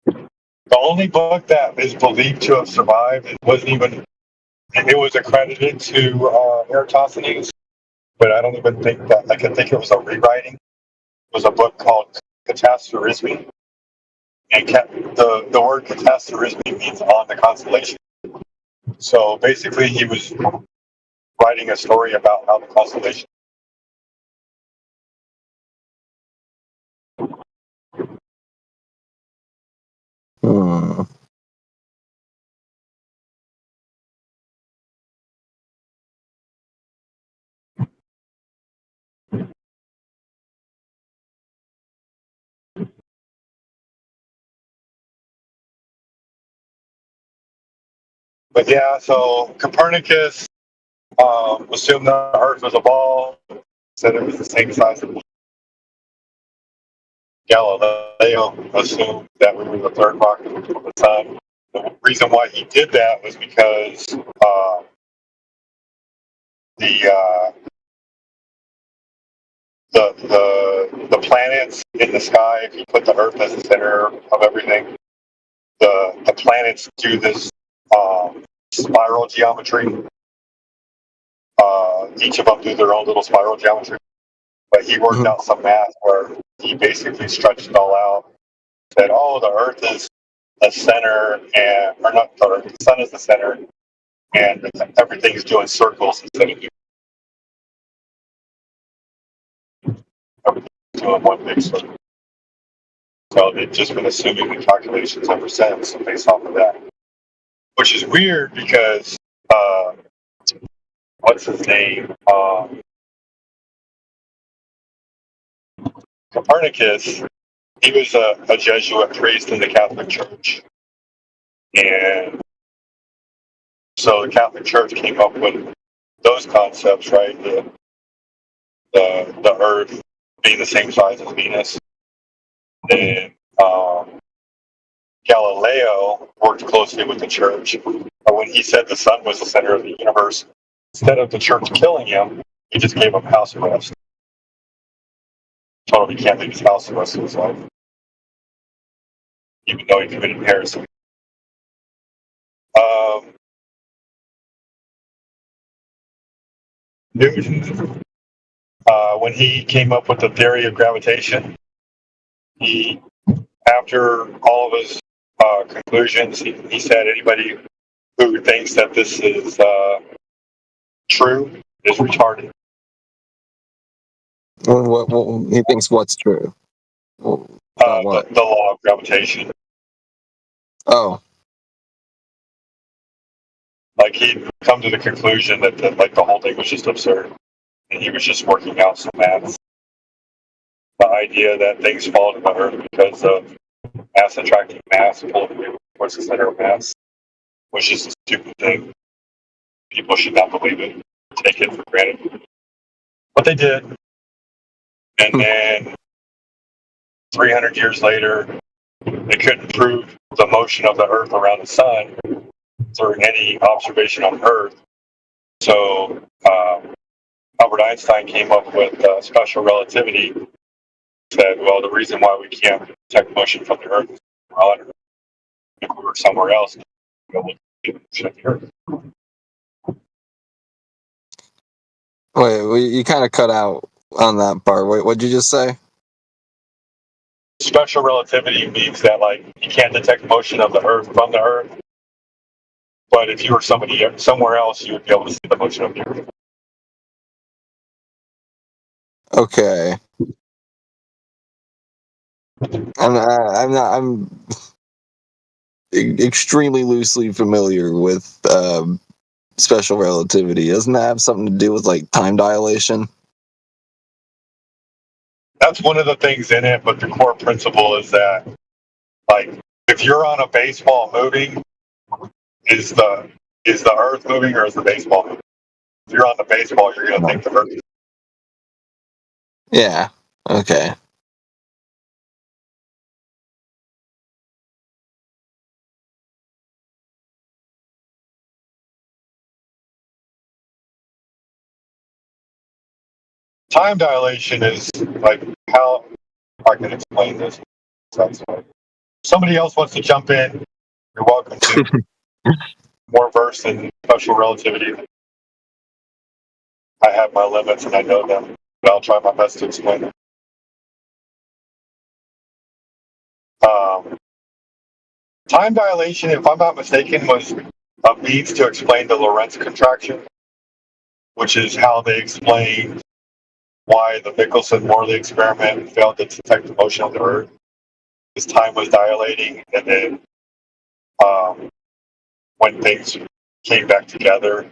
The only book that is believed to have survived, it was accredited to Eratosthenes, but I don't even think that, I can think it was a rewriting. It was a book called Catastrophismi. And the word Catastrophismi means on the constellation. So basically he was writing a story about how the constellation. Hmm. But yeah, so Copernicus assumed the Earth was a ball, said it was the same size as Galileo assumed that we were the third rocket from the sun. The reason why he did that was because the planets in the sky, if you put the Earth as the center of everything, the planets do this spiral geometry. Each of them do their own little spiral geometry. But he worked out some math where he basically stretched it all out. Said, "Oh, the Earth is the center, or not the Earth, the Sun is the center, and everything's doing circles instead of doing one big circle." So they've just been assuming the calculations ever since based off of that, which is weird because what's his name? Copernicus, he was a Jesuit priest in the Catholic Church. And so the Catholic Church came up with those concepts, right? The Earth being the same size as Venus. Then Galileo worked closely with the Church. But when he said the sun was the center of the universe, instead of the Church killing him, He just gave up house arrest. Told him he can't leave his house the rest of his life, even though he committed heresy. Newton, when he came up with the theory of gravitation, he, after all of his conclusions, he said anybody who thinks that this is true is retarded. What he thinks what's true? What? The law of gravitation. Oh, Like he'd come to the conclusion that the whole thing was just absurd, and he was just working out some maths. The idea that things fall to the earth because of mass attracting mass, pulling away towards the center of mass, was just a stupid thing. People should not believe it, take it for granted. But they did. And then 300 years later, they couldn't prove the motion of the earth around the sun through any observation on Earth. So Albert Einstein came up with special relativity. Said, well, the reason why we can't detect motion from the Earth is we're on Earth. If we were somewhere else, we'd be able to motion of the Earth. wait, you kind of cut out on that part. What'd you just say? Special relativity means that like you can't detect motion of the Earth from the Earth. But if you were somewhere else, you would be able to see the motion of the Earth. Okay. I'm extremely loosely familiar with special relativity. Doesn't that have something to do with like time dilation? That's one of the things in it, but the core principle is that, like, if you're on a baseball moving, is the Earth moving or is the baseball moving? If you're on the baseball, you're going to think the Earth is. Yeah. Okay. Time dilation is like how I can explain this. Somebody else wants to jump in, you're welcome to. More versed in special relativity. I have my limits and I know them, but I'll try my best to explain them. Time dilation, if I'm not mistaken, was a means to explain the Lorentz contraction, which is how they explained why the Michelson-Morley experiment failed to detect the motion of the Earth. Because time was dilating, and then when things came back together,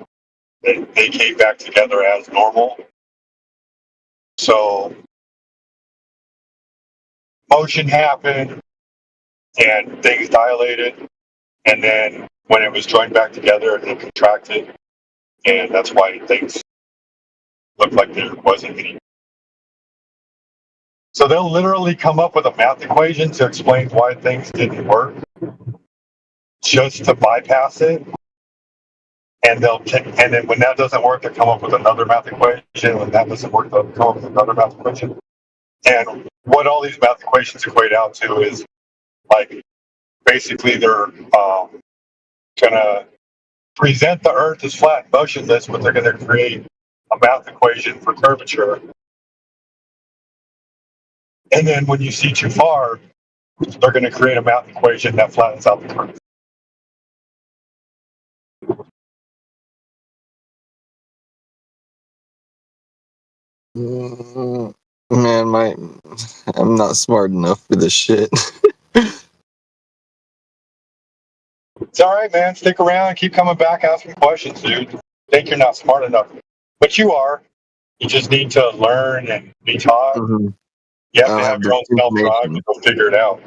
they came back together as normal. So motion happened, and things dilated, and then when it was joined back together, it contracted, and that's why things looked like there wasn't any. So they'll literally come up with a math equation to explain why things didn't work, just to bypass it. And and then when that doesn't work, they'll come up with another math equation. When that doesn't work, they'll come up with another math equation. And what all these math equations equate out to is, like, basically they're gonna present the Earth as flat and motionless, but they're gonna create a math equation for curvature. And then when you see too far, they're going to create a math equation that flattens out the curve. Man, I'm not smart enough for this shit. It's all right, man. Stick around and keep coming back asking questions, dude. Think you're not smart enough, but you are. You just need to learn and be taught. Mm-hmm. You have to have your own self-drive to go figure it out.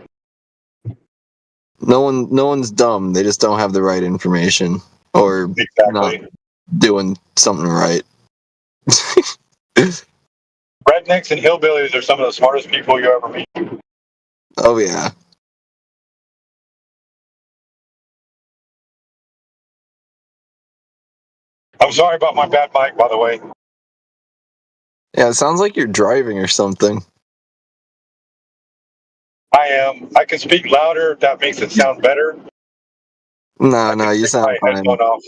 No one's dumb. They just don't have the right information or not doing something right. Rednecks and hillbillies are some of the smartest people you ever meet. Oh yeah. I'm sorry about my bad mic, by the way. Yeah, it sounds like you're driving or something. I am. I can speak louder if that makes it sound better. No, you Take sound my fine. headphone off.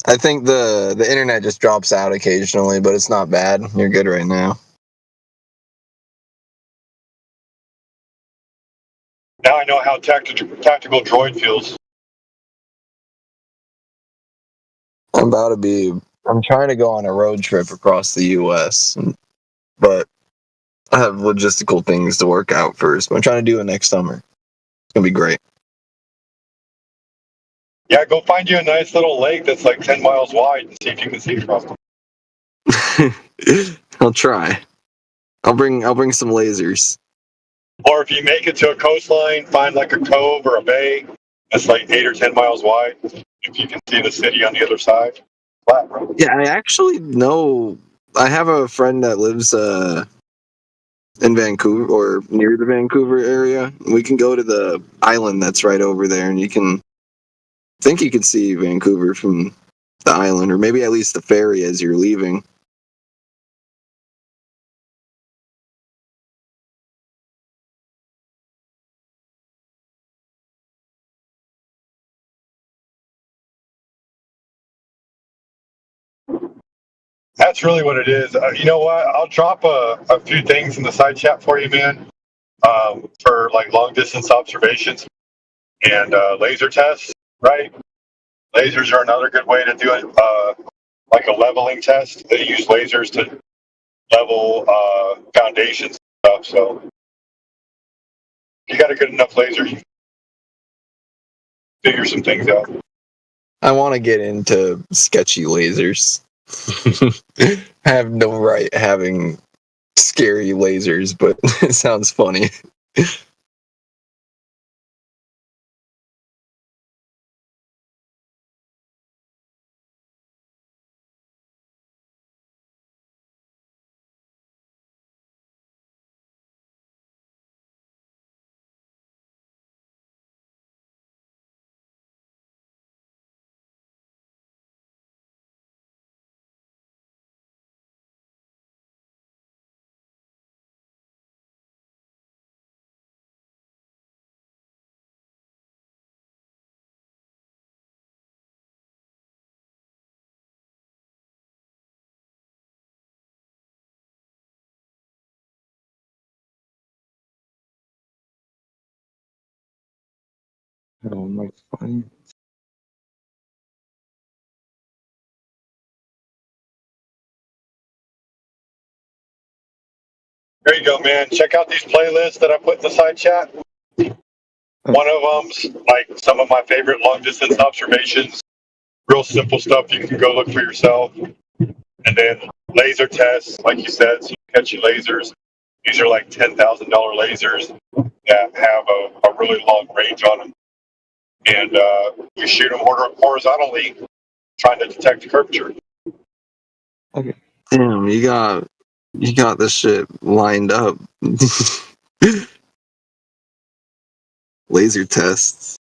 I think the internet just drops out occasionally, but it's not bad. You're good right now. Now I know how tactical droid feels. I'm trying to go on a road trip across the U.S., but I have logistical things to work out first. But I'm trying to do it next summer. It's gonna be great. Yeah, go find you a nice little lake that's like 10 miles wide and see if you can see across it. I'll try. I'll bring some lasers. Or if you make it to a coastline, find like a cove or a bay that's like 8 or 10 miles wide. If you can see the city on the other side. Flat, bro. Yeah, I actually know. I have a friend that lives in Vancouver or near the Vancouver area. We can go to the island that's right over there, and you can think you can see Vancouver from the island, or maybe at least the ferry as you're leaving. That's really what it is. You know what? I'll drop a few things in the side chat for you, man, for like long distance observations and laser tests, right? Lasers are another good way to do it, like a leveling test. They use lasers to level foundations and stuff. So if you got a good enough laser, you can figure some things out. I want to get into sketchy lasers. I have no right having scary lasers, but it sounds funny. Oh my funny. There you go, man. Check out these playlists that I put in the side chat. One of them's like some of my favorite long distance observations. Real simple stuff you can go look for yourself. And then laser tests, like you said, so catchy lasers. These are like $10,000 lasers that have a really long range on them. And we shoot them horizontally, trying to detect curvature. Okay. Damn, you got this shit lined up. Laser tests.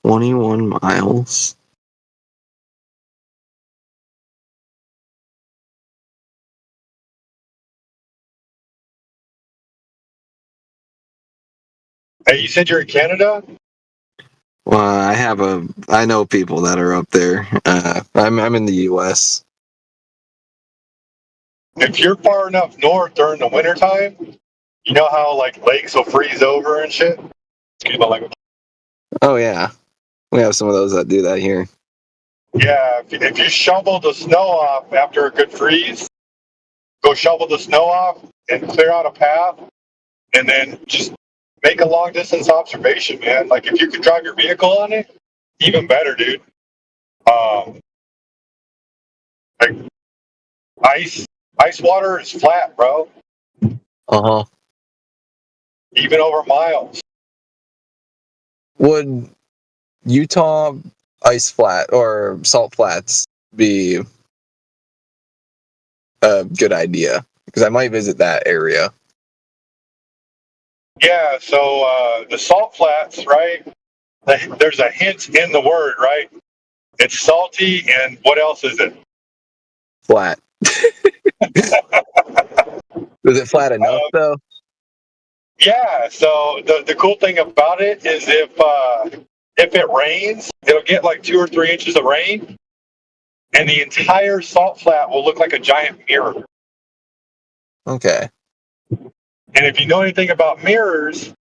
"21 miles." Hey, you said you're in Canada? Well, I know people that are up there. I'm in the U.S. If you're far enough north during the wintertime, you know how like lakes will freeze over and shit? Excuse my language. Oh yeah, we have some of those that do that here. Yeah, if you shovel the snow off after a good freeze, go shovel the snow off and clear out a path, and then just make a long distance observation, man. Like if you could drive your vehicle on it, even better, dude. Like ice water is flat, bro. Uh-huh. Even over miles. Would Utah ice flat or salt flats be a good idea? Because I might visit that area. Yeah, so the salt flats, right? there's a hint in the word, right? It's salty, and what else is it? Flat. Is it flat enough though? Yeah. So the cool thing about it is if it rains, it'll get like 2 or 3 inches of rain, and the entire salt flat will look like a giant mirror. Okay. And if you know anything about mirrors,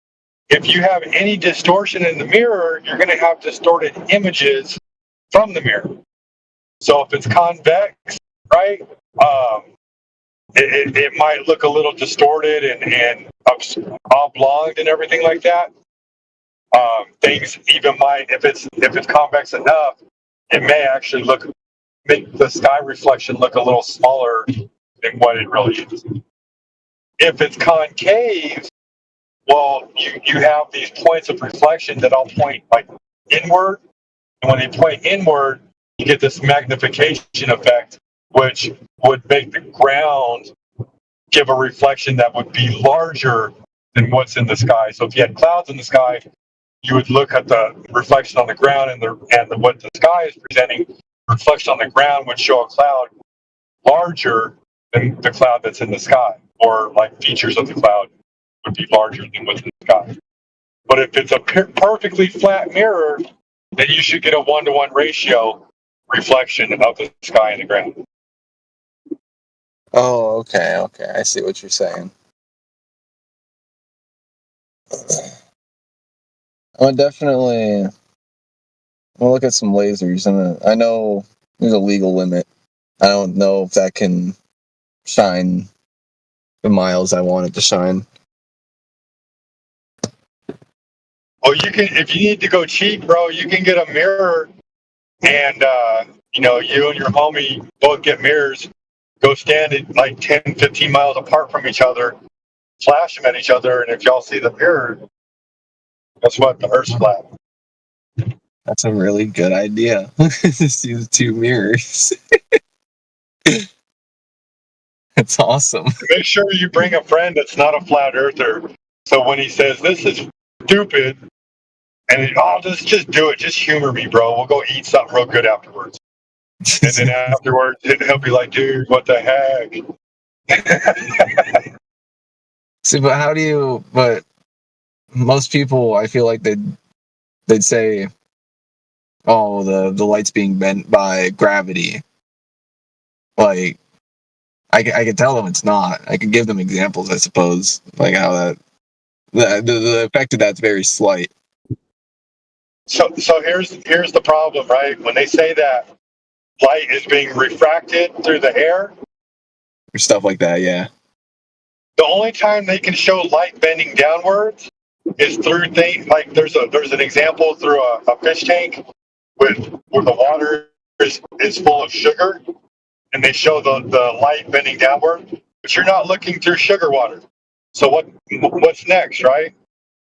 if you have any distortion in the mirror, you're going to have distorted images from the mirror. So if it's convex, right, it might look a little distorted and oblonged and everything like that. Things even might, if it's convex enough, it may actually make the sky reflection look a little smaller than what it really is. If it's concave, well, you have these points of reflection that all point like inward, and when they point inward, you get this magnification effect, which would make the ground give a reflection that would be larger than what's in the sky. So if you had clouds in the sky, you would look at the reflection on the ground, and what the sky is presenting. Reflection on the ground would show a cloud larger than the cloud that's in the sky, or like features of the cloud would be larger than what's in the sky. But if it's a perfectly flat mirror, then you should get a 1-to-1 ratio reflection of the sky and the ground. Oh, okay, okay. I see what you're saying. I'm definitely. I'll look at some lasers, and I know there's a legal limit. I don't know if that can shine the miles I want it to shine. Oh, you can, if you need to go cheap, bro, you can get a mirror, and you and your homie both get mirrors. Go stand at like 10, 15 miles apart from each other, flash them at each other, and if y'all see the mirror, guess what? The Earth's flat. That's a really good idea. Just use 2 mirrors. That's awesome. Make sure you bring a friend that's not a flat earther. So when he says this is stupid, and just do it. Just humor me, bro. We'll go eat something real good afterwards. And then afterwards, he'll be like, dude, what the heck? See, but most people, I feel like they'd say, oh, the light's being bent by gravity. Like, I can tell them it's not. I can give them examples, I suppose, like how the effect of that's very slight. So here's the problem, right? When they say that light is being refracted through the air, Or stuff like that, yeah. the only time they can show light bending downwards is through things like there's an example through a fish tank where the water is full of sugar, and they show the light bending downward, but you're not looking through sugar water. So what's next, right?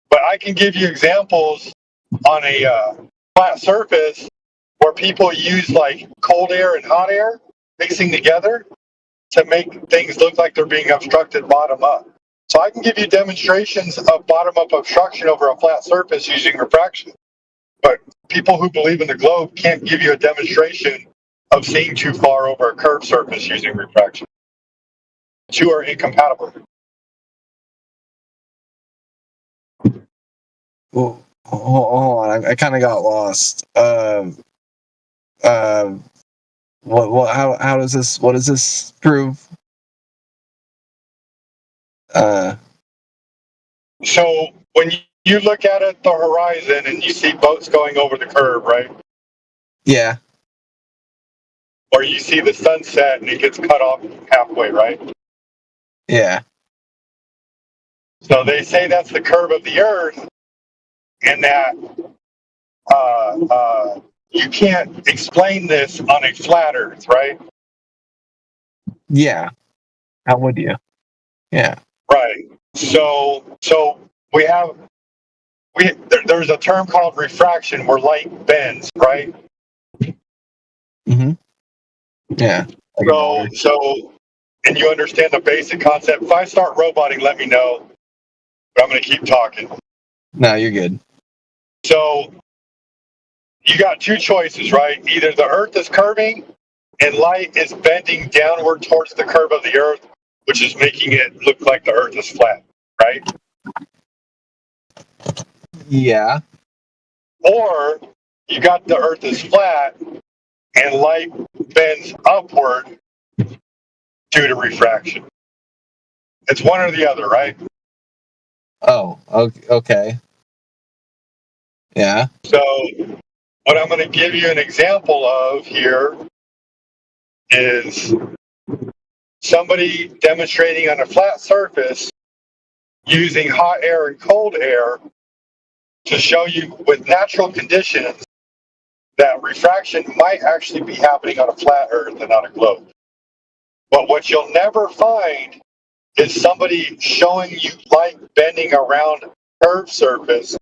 But I can give you examples on a flat surface where people use like cold air and hot air mixing together to make things look like they're being obstructed bottom up. So I can give you demonstrations of bottom up obstruction over a flat surface using refraction. But people who believe in the globe can't give you a demonstration of seeing too far over a curved surface using refraction. The two are incompatible. Well, hold on, I kind of got lost. How does this? What does this prove? So when you look out at the horizon and you see boats going over the curve, right? Yeah. Or you see the sunset and it gets cut off halfway, right? Yeah. So they say that's the curve of the Earth, and that you can't explain this on a flat Earth, right? Yeah. How would you? Yeah. Right. So there's a term called refraction where light bends, right? Mm-hmm. Yeah. So, and you understand the basic concept. If I start roboting, let me know. But I'm going to keep talking. No, you're good. So you got two choices, right? Either the Earth is curving and light is bending downward towards the curve of the Earth, which is making it look like the Earth is flat, right? Yeah. Or you got the Earth is flat and light bends upward due to refraction. It's one or the other, right? Oh, okay. Yeah. So what I'm going to give you an example of here is somebody demonstrating on a flat surface using hot air and cold air to show you with natural conditions that refraction might actually be happening on a flat Earth and not a globe. But what you'll never find is somebody showing you light bending around a curved surface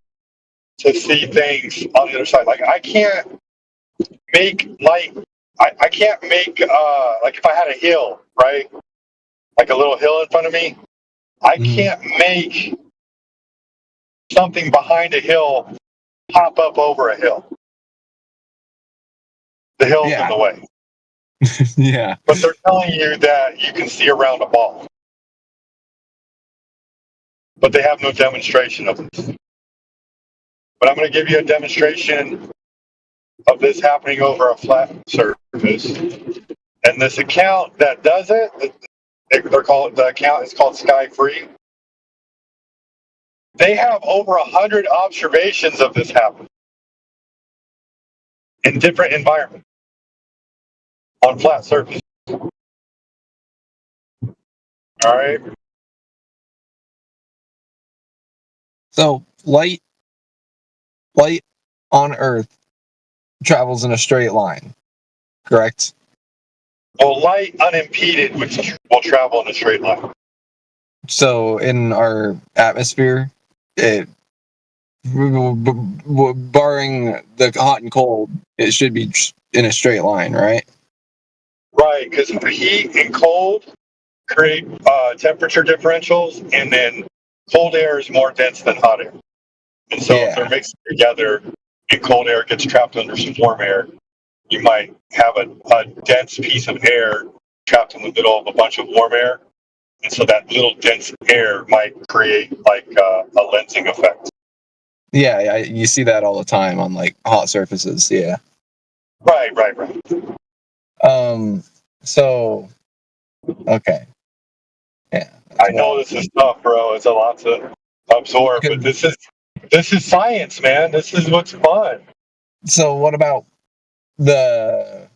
to see things on the other side. Like I can't make light. I can't make like if I had a hill, right? Like a little hill in front of me. I can't make something behind a hill pop up over a hill. The hill's in the way. Yeah. But they're telling you that you can see around a ball. But they have no demonstration of this. But I'm going to give you a demonstration of this happening over a flat surface. And this account that does it, the account is called Sky Free. They have over 100 observations of this happening in different environments on flat surfaces. All right. So light on Earth travels in a straight line, correct? Well, light unimpeded will travel in a straight line. So in our atmosphere, it barring the hot and cold, it should be in a straight line, right? Right, because heat and cold create temperature differentials, and then cold air is more dense than hot air. And so if they're mixed together and cold air gets trapped under some warm air, you might have a dense piece of air trapped in the middle of a bunch of warm air. And so that little dense air might create like a lensing effect. Yeah, you see that all the time on like hot surfaces. Yeah. Right. So, okay. Yeah. I know this is tough, bro. It's a lot to absorb, but this is science, man. This is what's fun. So what about the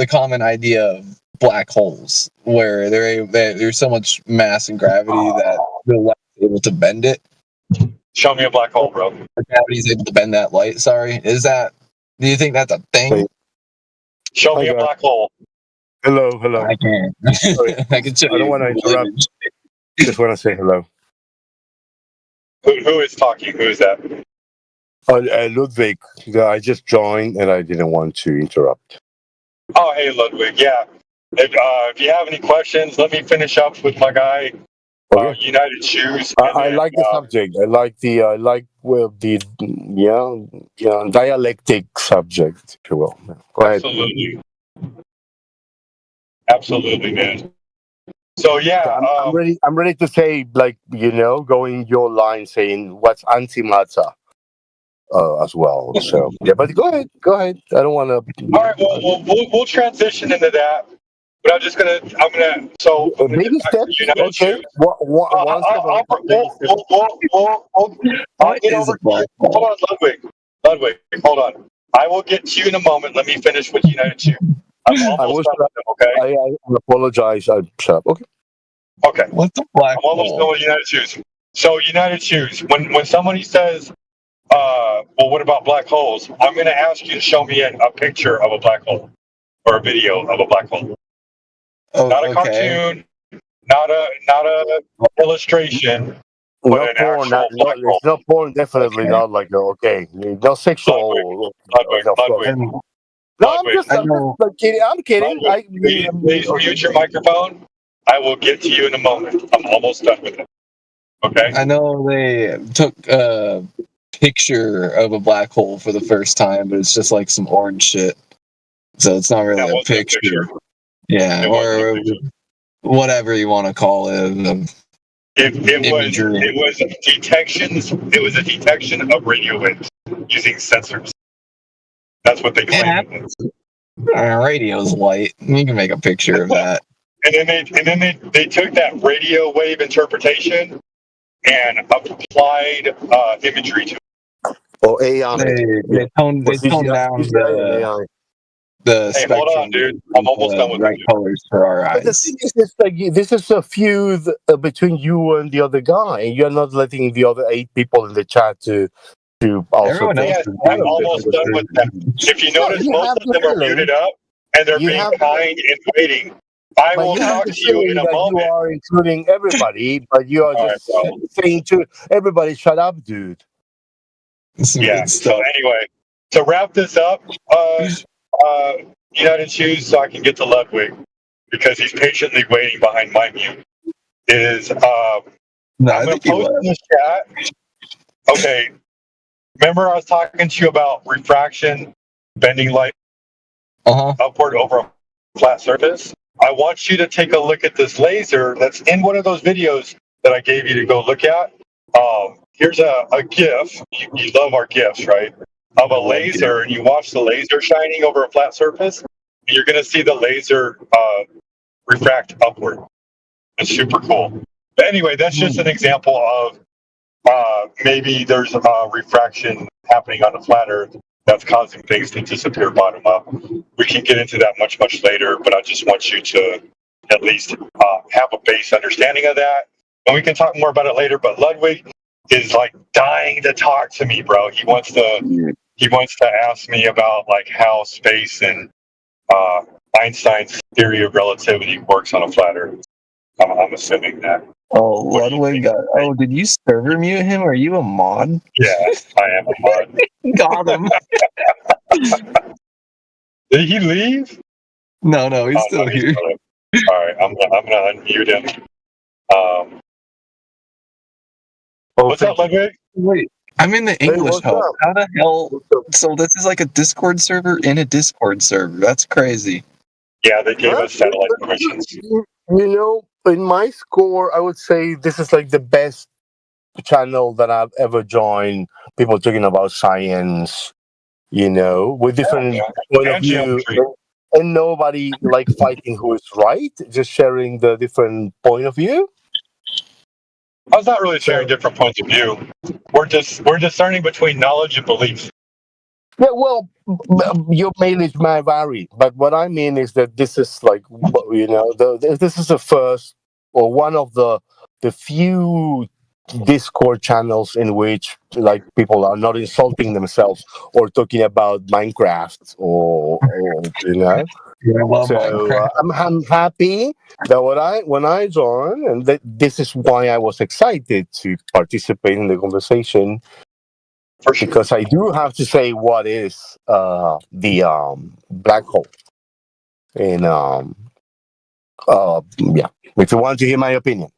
common idea of black holes, where there's so much mass and gravity that the light is able to bend it? Show me a black hole, bro. Gravity is able to bend that light. Sorry, do you think that's a thing? Show me a black hole. Hello. I can. I can show I don't want to interrupt. Just want to say hello. Who is talking? Who is that? Ludwig. I just joined and I didn't want to interrupt. Oh, hey, Ludwig. Yeah. If you have any questions, let me finish up with my guy, United Shoes. I like the subject. I like the dialectic subject, if you will. Go ahead. Absolutely, man. So yeah, I'm ready to say, going your line, saying what's antimatter as well. So yeah, but go ahead. I don't want to. All right, well, we'll transition into that. But I'm gonna. So baby steps. Okay. I'll get over to you. Hold on, Ludwig, hold on. I will get to you in a moment. Let me finish with United Shoes. I'm almost done with them, okay? I apologize. I'm shut up. Okay. What the black I'm almost done with United Shoes. So United Shoes, when somebody says, well, what about black holes? I'm going to ask you to show me a picture of a black hole or a video of a black hole. Not a cartoon, not a illustration. No porn, it's not porn, definitely not like, no sexual. I'm kidding. Please mute your microphone. I will get to you in a moment. I'm almost done with it. Okay. I know they took picture of a black hole for the first time, but it's just like some orange shit. So it's not really That a wasn't a picture. picture. Yeah, It wasn't a or picture. whatever you want to call it. Imagery. It was a detection of radio waves using sensors. That's what they claimed it was. Radio's light. You can make a picture of that. And then they took that radio wave interpretation and applied imagery to it. Or AI. They toned down the Hey, spectrum. hold on, dude. I'm almost done with right it. colors for our But the eyes. thing is, it's like this is a feud between you and the other guy. You're not letting the other 8 people in the chat to also. Everyone else Yes, I'm almost done with that. If you notice, you most have of the them are feeling- muted up and they're you being have- kind and waiting. I But will you have talk the to you feeling in a that moment. you are including everybody, but you are All just right, bro. saying to everybody, "Shut up, dude." Some Yeah. good So stuff. anyway, to wrap this up, United Choose, so I can get to Ludwig because he's patiently waiting behind my mute. I'm I going think to he post was. in the chat. Okay. Remember, I was talking to you about refraction, bending light upward over a flat surface. I want you to take a look at this laser that's in one of those videos that I gave you to go look at. Here's a GIF. You love our GIFs, right? Of a laser, and you watch the laser shining over a flat surface, and you're going to see the laser refract upward. It's super cool. But anyway, that's just an example of maybe there's refraction happening on the flat Earth that's causing things to disappear bottom up. We can get into that much later, but I just want you to at least have a base understanding of that. And we can talk more about it later, but Ludwig is like dying to talk to me, bro. He wants to ask me about like how space and Einstein's theory of relativity works on a flat Earth. I'm assuming that. Oh, Ludwig. Did you server mute him? Are you a mod? Yeah, I am a mod. Got him. Did he leave? No, he's still here. All right, I'm gonna unmute him. What's up, Ludwig? Wait, I'm in the English what's hub. up? How the hell? So this is like a Discord server in a Discord server. That's crazy. Yeah, they gave us satellite permissions. You know, in my score, I would say this is like the best channel that I've ever joined. People talking about science, with different point of And view, geometry. and nobody like fighting who is right, just sharing the different point of view. I was not really sharing different points of view. We're discerning between knowledge and belief. Yeah, well, your mileage may vary, but what I mean is that this is like, this is the first or one of the few Discord channels in which like people are not insulting themselves or talking about Minecraft or Yeah, I love So Minecraft. I'm happy that when I joined, and this is why I was excited to participate in the conversation. Because I do have to say what is the black hole, and if you want to hear my opinion.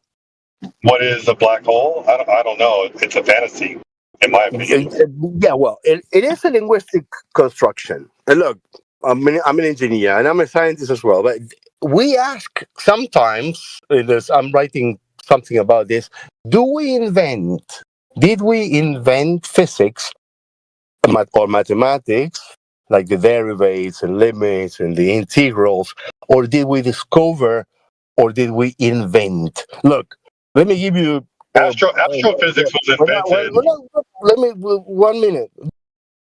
What is a black hole? I don't know. It's a fantasy, in my opinion. It is a linguistic construction. And look, I'm an engineer and I'm a scientist as well. But we ask sometimes, I'm writing something about this, did we invent physics or mathematics, like the derivatives and limits and the integrals, or did we discover or did we invent? Look, let me give you... Astrophysics was invented. Let me... 1 minute.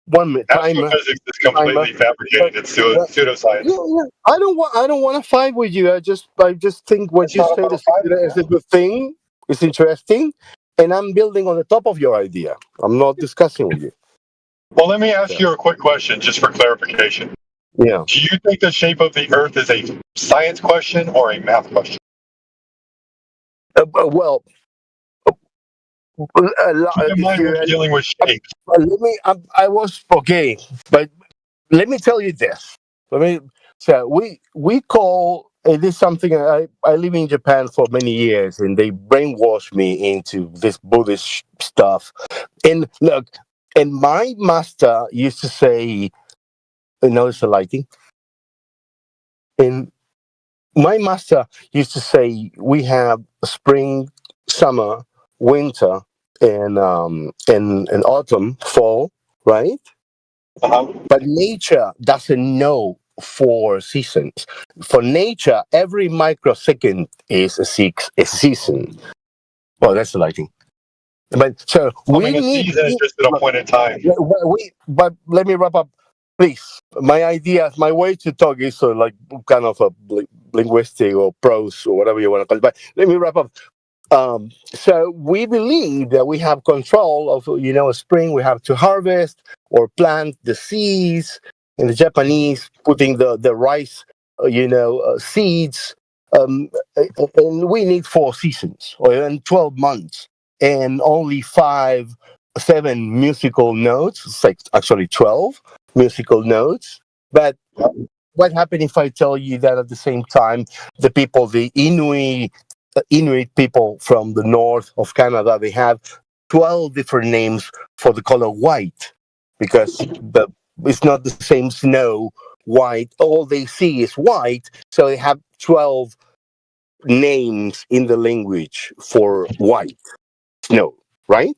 1 minute. Astrophysics is completely fabricated. It's pseudoscience. Yeah. I don't want to fight with you. I just think what you said is a good thing. It's interesting, and I'm building on the top of your idea. I'm not discussing with you. Well, let me ask you a quick question, just for clarification. Yeah. Do you think the shape of the Earth is a science question or a math question? Well, keep in mind we're dealing with shapes. I was okay, but let me tell you this. We call it is something. I live in Japan for many years, and they brainwashed me into this Buddhist stuff. And look, And my master used to say, notice the lighting. And my master used to say, we have spring, summer, winter, and autumn, fall, right? But nature doesn't know 4 seasons. For nature, every microsecond is a season. Well, that's the lighting. But so we a need. season is just at a point in time. But let me wrap up, please. My idea, my way to talk is like kind of a linguistic or prose or whatever you want to call it. But let me wrap up. So we believe that we have control of, spring. We have to harvest or plant the seeds. In the Japanese, putting the rice, seeds. And we need 4 seasons or even 12 months and only 7 musical notes. It's like actually 12 musical notes. But what happens if I tell you that at the same time, the Inuit people from the north of Canada, they have 12 different names for the color white because it's not the same snow white. All they see is white, so they have 12 names in the language for white snow, right?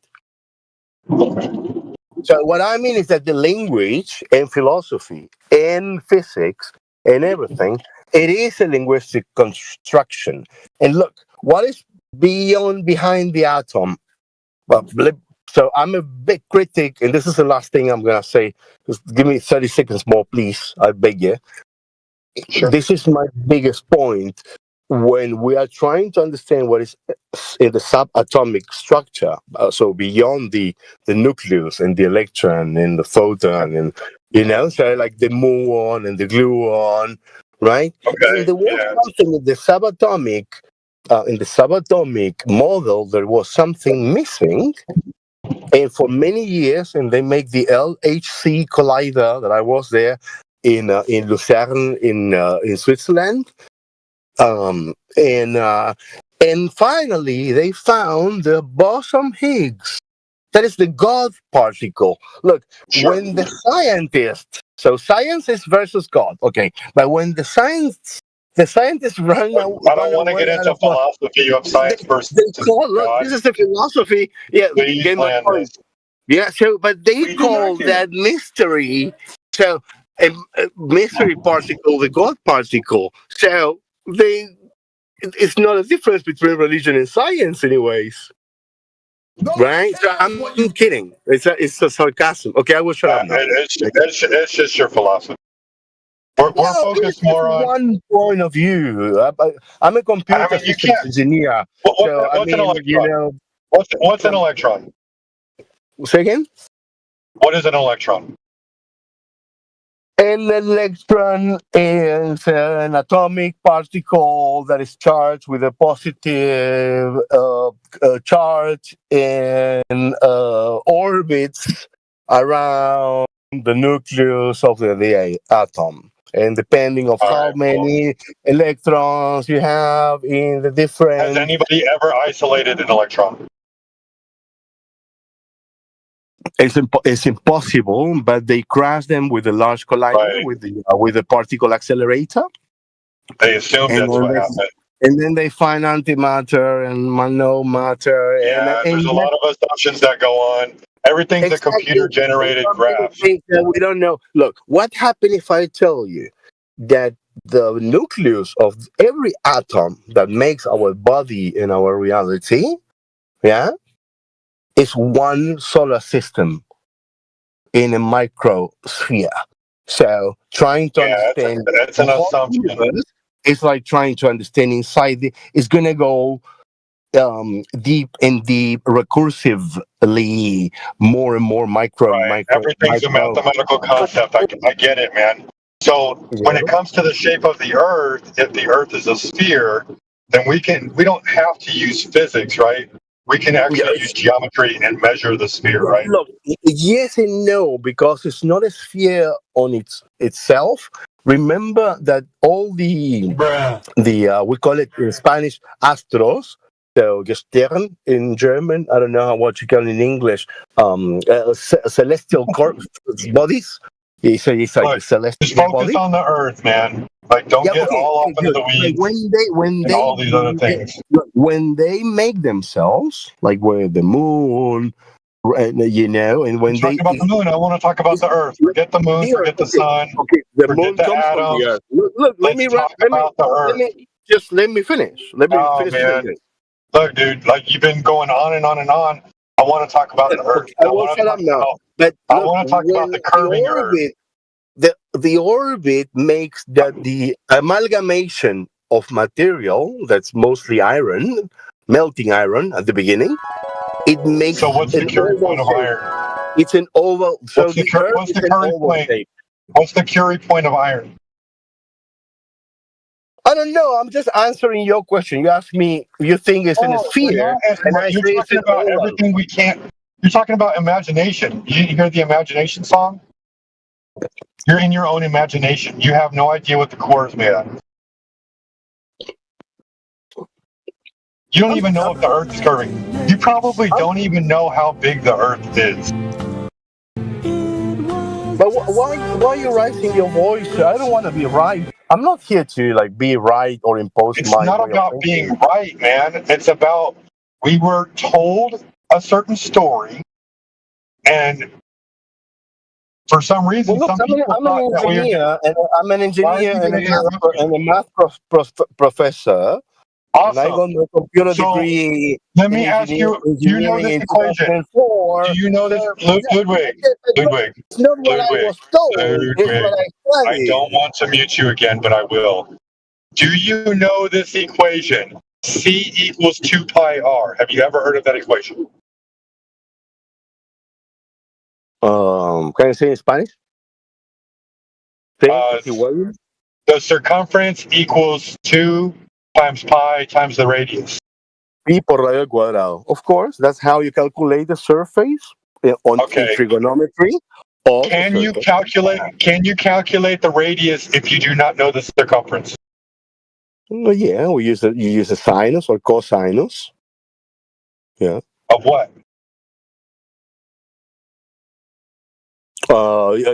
So what I mean is that the language and philosophy and physics and everything, it is a linguistic construction. And look, what is behind the atom? Well, so I'm a big critic, and this is the last thing I'm going to say. Just give me 30 seconds more, please. I beg you. Sure. This is my biggest point. When we are trying to understand what is in the subatomic structure, so beyond the nucleus and the electron and the photon, and so like the muon and the gluon, right? Okay. And there was something in the subatomic model. There was something missing, and for many years, and they make the LHC collider that I was there in Lucerne in Switzerland. And finally they found the boson Higgs. That is the God particle. Look, when the scientists, so science is versus God, okay, but when the scientists run out. I don't want to get into philosophy of science versus look, this is the philosophy. Yeah, get my point. Yeah, so but they call that mystery. So a mystery particle, the God particle. So it's not a difference between religion and science, anyways. Right? So I'm kidding. It's a sarcasm. Okay, I will shut up now. It's just your philosophy. We're focused more on one point of view. I'm a computer systems engineer. What's an electron? What's an electron? Say again? What is an electron? An electron is an atomic particle that is charged with a positive charge and orbits around the nucleus of the atom. And depending on how many electrons you have in the different... Has anybody ever isolated an electron? It's impossible, but they crash them with a large collider, with the particle accelerator. They assume that's what happened. And then they find antimatter and no matter. Yeah, there's a lot of assumptions that go on. Everything's a computer-generated graph. We don't know. Look, what happened if I tell you that the nucleus of every atom that makes our body and our reality, is one solar system in a microsphere. So trying to understand that's an assumption. It's like trying to understand inside it's gonna go deep and deep, recursively, more and more micro. Everything's a mathematical concept. I get it, man. So when it comes to the shape of the Earth, if the Earth is a sphere, then we don't have to use physics, right? We can actually use geometry and measure the sphere, right? Look, yes and no, because it's not a sphere on itself. Remember that all the we call it in Spanish astros, So Gestern in German. I don't know what you call in English. Celestial bodies. So it's like Look, celestial just focus body. on the Earth, man. Like, don't Yeah, get okay, all okay, off into good. the Like weeds when and all these other things. when they make themselves, like where the moon, you know, and I'm when talking they about the moon. I want to talk about the Earth. Forget the moon. the Earth, Forget the okay, sun. okay, the Forget moon the comes from the atoms. Earth. Look, let Let's me wrap. talk about the Let Earth. me just let me finish. Let me Oh finish the man, sentence. look, dude. Like you've been going on and on and on. I want to talk about the Earth. Okay, I will shut up now. But I look, want to talk about when the curving Earth. orbit, the orbit makes that the amalgamation of material that's mostly iron, melting iron at the beginning, it makes So what's the an Curie oval point of shape. iron? It's an oval. So the Earth What's is the an Curie oval point? shape. What's the Curie point of iron? I don't know. I'm just answering your question. You asked me. You think it's in a Oh, sphere, and I you're say it's talking an about oval. everything we can't. You're talking about imagination. You hear the imagination song? You're in your own imagination. You have no idea what the core is made of. You don't even know if the Earth is curving. You probably don't even know how big the Earth is. But why are you raising your voice? I don't want to be right. I'm not here to like be right or impose It's my not way of about thinking. being right, man. It's about we were told a certain story, and for some reason, Well, look, some people I'm an thought that we were. engineer, and I'm an Why are engineer you and going to interrupt me? a math professor, and I got Awesome. my computer So degree let in me ask you: Do you know engineering this in equation? 2004. Do you know this, So, Ludwig? okay, but look, Ludwig. it's not what I Ludwig. was told. It's Ludwig. what I I don't studied. want to mute you again, but I will. Do you know this equation? C equals 2 pi r. Have you ever heard of that equation? Can you say in Spanish? Uh, the circumference equals 2 times pi times the radius. Pi por radio al cuadrado. Of course, that's how you calculate the surface in trigonometry. Can you calculate the radius if you do not know the circumference? Well, yeah, you use a sinus or cosinus. Yeah. Of what?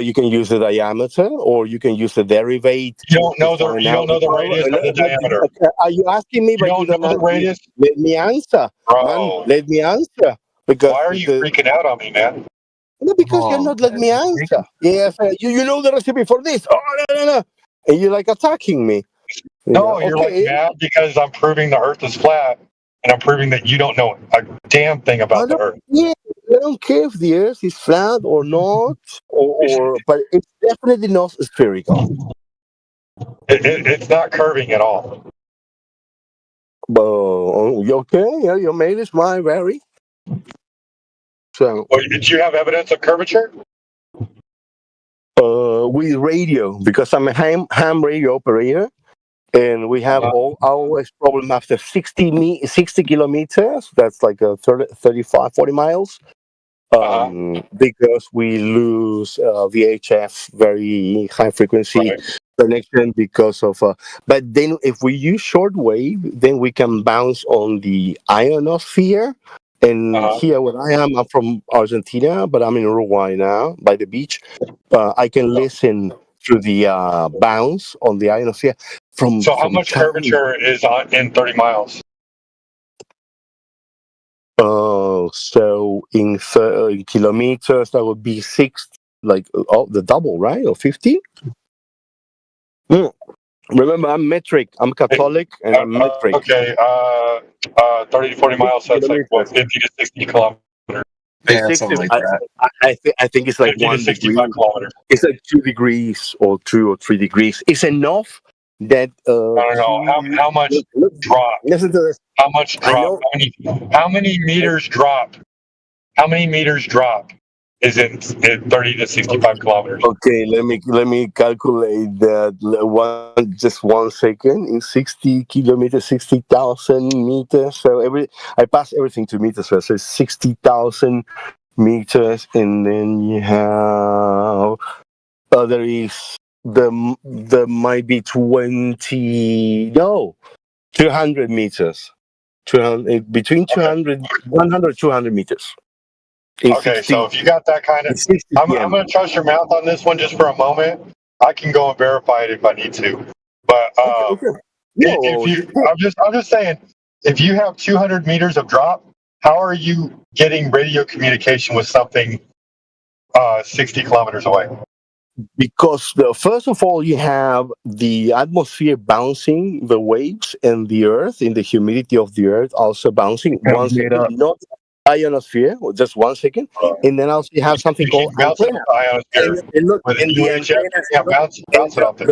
You can use the diameter, or you can use the derivate. You don't know the radius or the diameter. Are you asking me? You But you don't don't know the radius, let me answer, bro. man. Let me answer because Why are you freaking out on me, man? No, because you're not letting me answer. Yes, you know the recipe for this. Oh no, and you're like attacking me. No, you're like mad because I'm proving the Earth is flat, and I'm proving that you don't know a damn thing about the Earth. Yeah, I don't care if the Earth is flat or not, but it's definitely not spherical. It's not curving at all. But okay, yeah, your mail is my very. So, did you have evidence of curvature? With radio, because I'm a ham radio operator, and we have always problem after 60 kilometers. That's like 35, 40 miles. Because we lose VHF, very high frequency connection, because of. But then, if we use shortwave, then we can bounce on the ionosphere. And here, where I am, I'm from Argentina, but I'm in Uruguay now, by the beach. I can listen to the bounce on the ionosphere from. So, how much curvature is in 30 miles? So in kilometers, that would be 6, like the double, right? Or 50? Remember, I'm metric. I'm Catholic, and I'm metric. Okay, 30 to 40 miles, so that's like, what, 50 to 60 kilometers? Yeah, something like that. I think it's like 50 to 1 degree. 65 kilometers. It's like 2 degrees or 2 or 3 degrees. It's enough that. I don't know. How much drop? Listen to this. How much drop? How many meters drop? How many meters drop is in 30 to 65 kilometers? Okay, let me calculate that. Just 1 second. In 60 kilometers, 60,000 meters. So I pass everything to meters. So it's 60,000 meters, and then you have there might be 200 meters. between 200, 100, 200 meters. In Okay, 60 so if you got that kind in of, 60 I'm PM. going to trust your mouth on this one just for a moment. I can go and verify it if I need to. But Okay. No, I'm just saying, if you have 200 meters of drop, how are you getting radio communication with something 60 kilometers away? because first of all, you have the atmosphere bouncing the waves, and the earth, in the humidity of the earth, also bouncing. One second, not ionosphere, just 1 second, and then also you have something You called keep bouncing antenna. off the ionosphere. And look, With in a the UHF, you antennas, can't bounce it off there.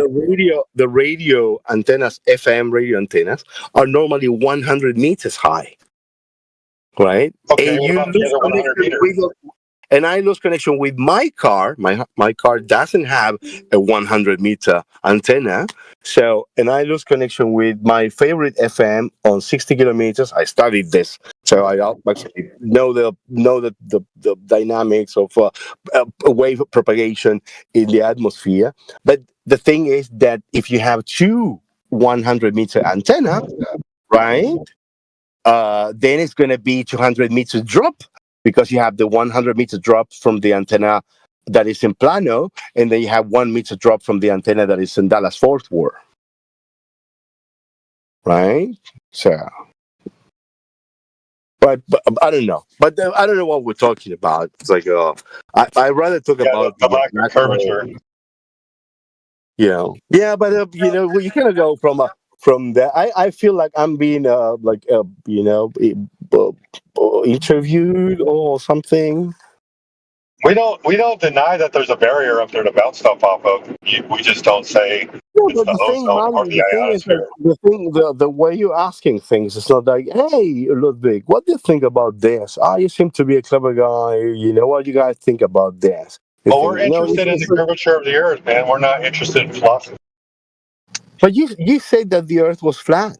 the radio antennas, FM radio antennas, are normally 100 meters high, right? Okay, And what you about the lose other 100 connection meters? with, and I lose connection with my car. My car doesn't have a 100 meter antenna, so, and I lose connection with my favorite FM on 60 kilometers. I studied this, so I actually know the dynamics of wave propagation in the atmosphere. But the thing is that if you have two 100 meter antenna, right, then it's going to be 200 meters drop, because you have the 100 meter drop from the antenna that is in Plano, and then you have 1 meter drop from the antenna that is in Dallas Fort Worth, right? So, but I don't know. But I don't know what we're talking about. It's like I rather talk about the lack of curvature. Yeah, but you kind of go from there. I feel like I'm being interviewed or something. We don't deny that there's a barrier up there to bounce stuff off of. We just don't say No, it's but the the thing, ozone or man, the the thing is ionosphere. that the way you're asking things, it's not like, hey, Ludwig, what do you think about this? You seem to be a clever guy. What do you guys think about this? Well, we're interested in the curvature of the earth, man. We're not interested in fluff. But you said that the Earth was flat.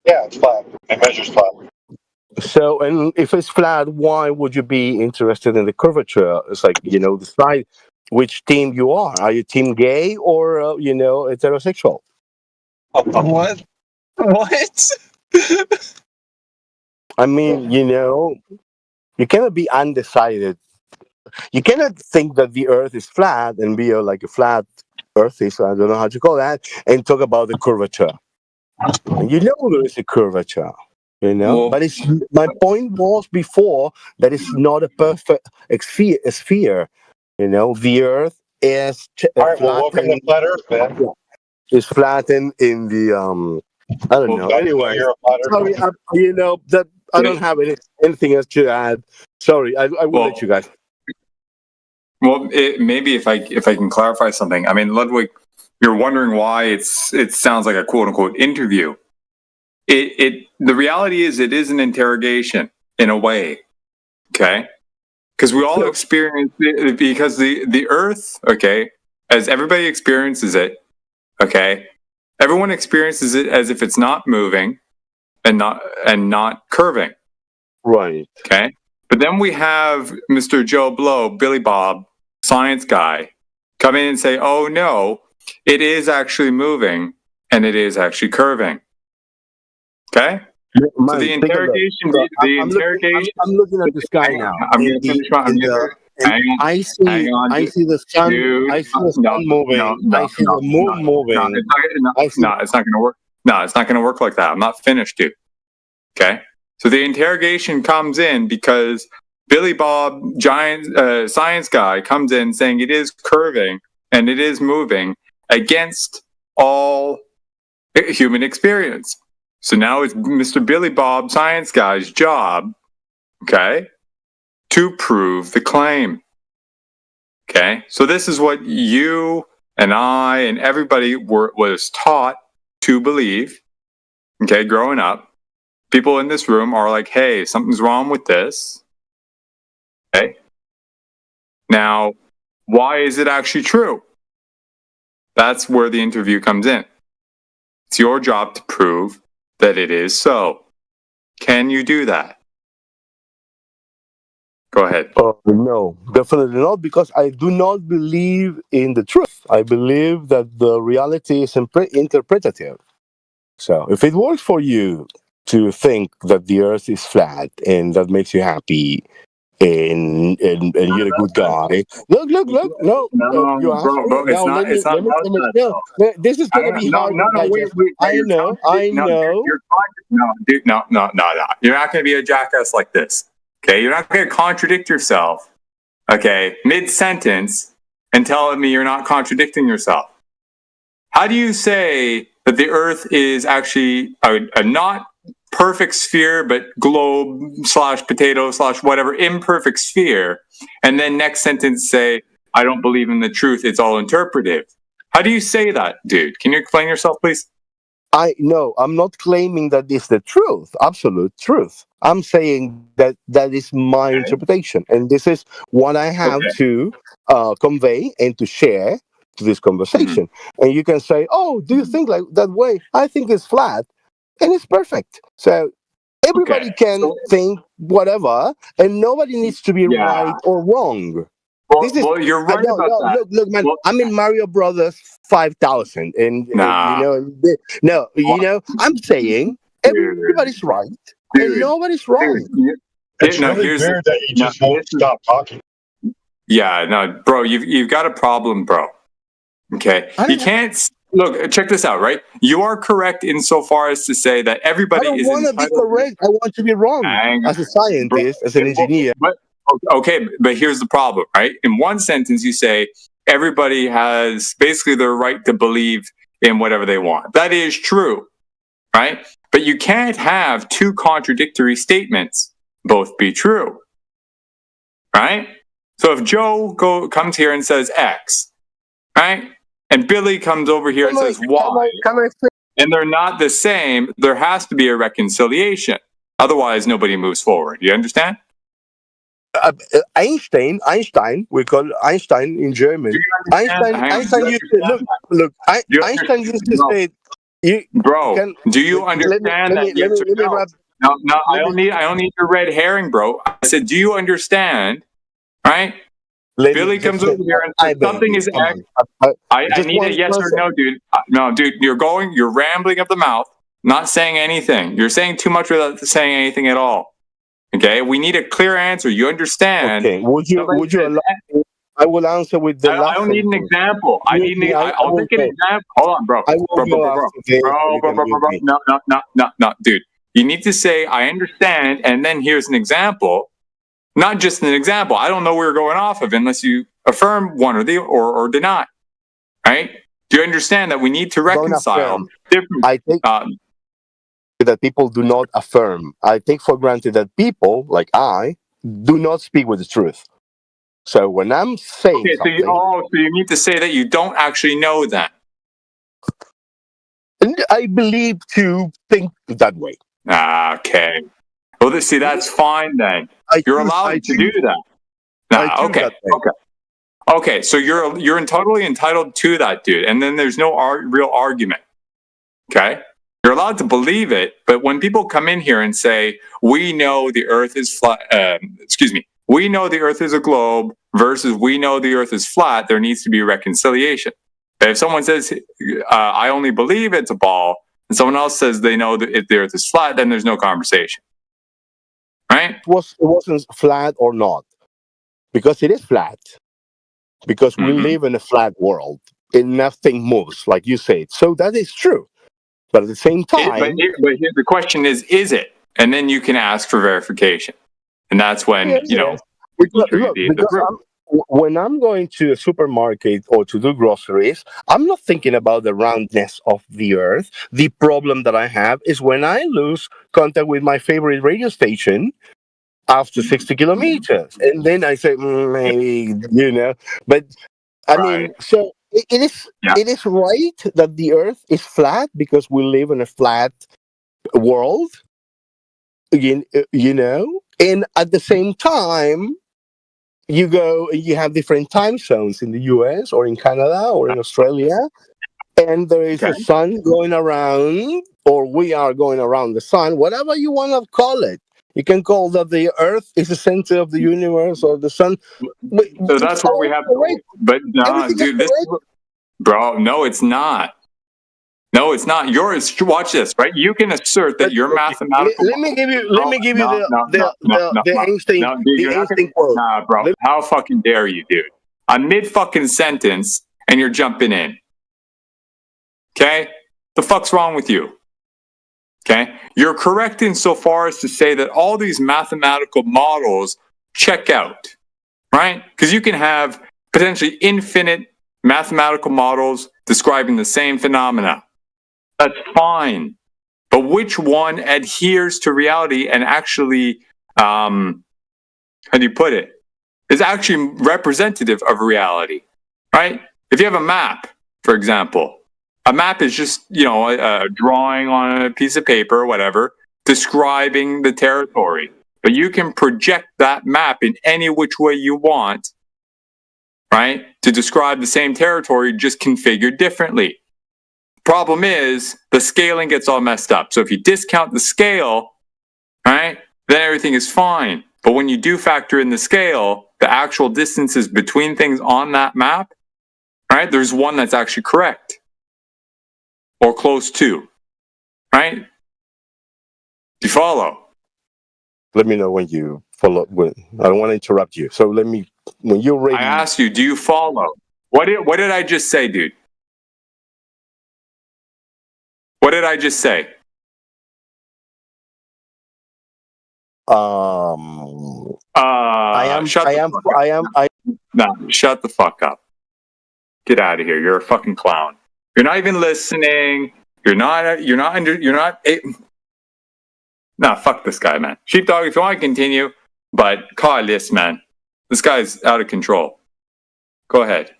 Yeah, it's flat. It measures flat. So, and if it's flat, why would you be interested in the curvature? It's like, decide which team you are. Are you team gay or, heterosexual? What? What? I mean, you cannot be undecided. You cannot think that the Earth is flat and be like a flat Earthist, I don't know how to call that, and talk about the curvature. And there is a curvature. Well, But my point was before that it's not a perfect sphere. The Earth is All right, well, welcome to flat Earth, man. Is flattened in the I don't know. Anyway, you're a flat sorry, earther. that I don't have anything else to add. Sorry, I will let you guys. Well, maybe if I can clarify something. I mean, Ludwig, you're wondering why it sounds like a quote unquote interview. The reality is it is an interrogation in a way, okay? Because we all experience it, because the Earth, okay, as everybody experiences it, okay, everyone experiences it as if it's not moving and not curving, right? Okay, but then we have Mr. Joe Blow, Billy Bob, science guy, come in and say, "Oh no, it is actually moving and it is actually curving." Okay. Man, so the think of that. interrogation, So interrogation. I'm looking at the sky now. I'm going to finish my. I see the sun. I see the sun moving. I see the moon moving. It's not going to work. No, it's not going to work like that. I'm not finished, dude. Okay. So the interrogation comes in because Billy Bob, giant science guy, comes in saying it is curving and it is moving against all human experience. So now it's Mr. Billy Bob, science guy's job, okay, to prove the claim. Okay, so this is what you and I and everybody was taught to believe, okay, growing up. People in this room are like, hey, something's wrong with this. Okay, now, why is it actually true? That's where the interview comes in. It's your job to prove that it is so. Can you do that? Go ahead. No, definitely not, because I do not believe in the truth. I believe that the reality is interpretative. So if it works for you, to think that the Earth is flat and that makes you happy and you're a good guy. Look, no, you asked me. bro, Now it's not about let me that no, though. no, this is gonna be No, hard no, to no, digest. wait, I you're know. no, dude, no. You're not going to be a jackass like this. Okay, you're not going to contradict yourself. Okay, mid sentence, and tell me you're not contradicting yourself. How do you say that the Earth is actually a not perfect sphere, but globe / potato / whatever imperfect sphere, and then next sentence say, "I don't believe in the truth. It's all interpretive." How do you say that, dude? Can you explain yourself, please? I'm not claiming that is the truth, absolute truth. I'm saying that that is my interpretation, and this is what I have to convey and to share to this conversation. And you can say, "Oh, do you think like that way?" I think it's flat, and it's perfect. So everybody can think whatever, and nobody needs to be right or wrong. Well, you're right about that. Look, man. I'm in Mario Brothers 5000, and I'm saying everybody's right and nobody's wrong. It's really weird that you just won't stop talking. Yeah, no, bro, you've got a problem, bro. Okay, you can't look. Check this out, right? You are correct insofar as to say that everybody I don't is want to be correct. I want to be wrong as a scientist, as an engineer. Okay, but here's the problem, right? In one sentence, you say everybody has basically the right to believe in whatever they want. That is true, right? But you can't have two contradictory statements both be true, right? So if Joe comes here and says X, right, and Billy comes over here and says Y, and they're not the same, there has to be a reconciliation. Otherwise, nobody moves forward. You understand? Einstein, we call Einstein in German. Einstein used to look. Einstein used to say, "Bro, do you understand that?" Yes or no? No, I don't need your red herring, bro. I said, do you understand? Right? Billy comes over here and says something is X. I need a yes or no, dude. No, dude, you're rambling up the mouth, not saying anything. You're saying too much without saying anything at all. Okay, we need a clear answer. You understand? Okay, would you allow me? I will answer with the last. I don't need an example. I'll take an example. Hold on, bro. No, dude. You need to say, I understand, and then here's an example. Not just an example. I don't know where you're going off of unless you affirm one or deny. Right? Do you understand that we need to reconcile different... I think that people do not affirm. I take for granted that people, like I, do not speak with the truth. So when I'm saying something... so you need to say that you don't actually know that. I believe to think that way. Okay. Well, that's fine then. You're allowed to do that. Okay. So you're totally entitled to that, dude. And then there's no real argument. Okay. You're allowed to believe it, but when people come in here and say, we know the Earth is flat, we know the Earth is a globe versus we know the Earth is flat, there needs to be reconciliation. But if someone says, I only believe it's a ball, and someone else says they know that the Earth is flat, then there's no conversation. Right? It wasn't flat or not, because it is flat. Because we live in a flat world and nothing moves, like you said. So that is true. But at the same time... But the question is it? And then you can ask for verification. And that's when, when I'm going to a supermarket or to do groceries, I'm not thinking about the roundness of the Earth. The problem that I have is when I lose contact with my favorite radio station after 60 kilometers. And then I say, maybe, But, I mean, so... It is right that the Earth is flat because we live in a flat world, and at the same time, you go and you have different time zones in the US or in Canada or in Australia, and there is a sun going around, or we are going around the sun, whatever you want to call it. You can call that the Earth is the center of the universe or the sun. So that's where we have. But no, dude, bro, no, it's not. No, it's not yours. Watch this, right? You can assert that your mathematical. Let me give you the instinct instinct quote. Nah, bro. How fucking dare you, dude? I'm mid fucking sentence and you're jumping in. Okay? The fuck's wrong with you? Okay? You're correct insofar as to say that all these mathematical models check out, right? Because you can have potentially infinite mathematical models describing the same phenomena. That's fine. But which one adheres to reality and actually, how do you put it, is actually representative of reality, right? If you have a map, for example, a map is just, a drawing on a piece of paper or whatever, describing the territory. But you can project that map in any which way you want, right? To describe the same territory, just configured differently. Problem is, the scaling gets all messed up. So if you discount the scale, right, then everything is fine. But when you do factor in the scale, the actual distances between things on that map, right, there's one that's actually correct. Or close to. Right? Do you follow? Let me know when you follow. I don't want to interrupt you. So when you're ready. I asked you, do you follow? What did I just say, dude? What did I just say? No, shut the fuck up. Get out of here. You're a fucking clown. You're not even listening. Nah, fuck this guy, man. Sheepdog, if you want to continue, but call this, man. This guy's out of control. Go ahead.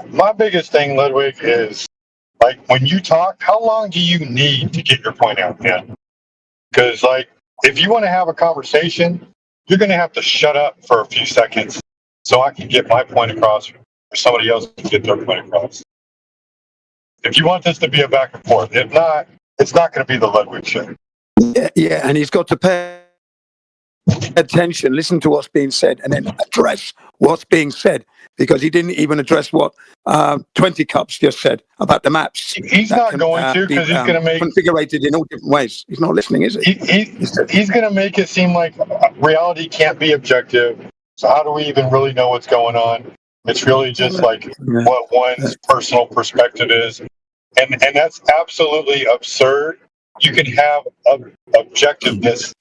My biggest thing, Ludwig, is like when you talk, how long do you need to get your point out, man? Because if you want to have a conversation, you're going to have to shut up for a few seconds so I can get my point across or somebody else can get their point across. If you want this to be a back and forth, if not, it's not going to be the Ludwig show. Yeah, and he's got to pay attention, listen to what's being said, and then address what's being said, because he didn't even address what 20 Cups just said about the maps. He's not going to, because he's going to make configured in all different ways. He's not listening, is he? He's going to make it seem like reality can't be objective. So how do we even really know what's going on? It's really just like what one's personal perspective is, and that's absolutely absurd. You can have objectiveness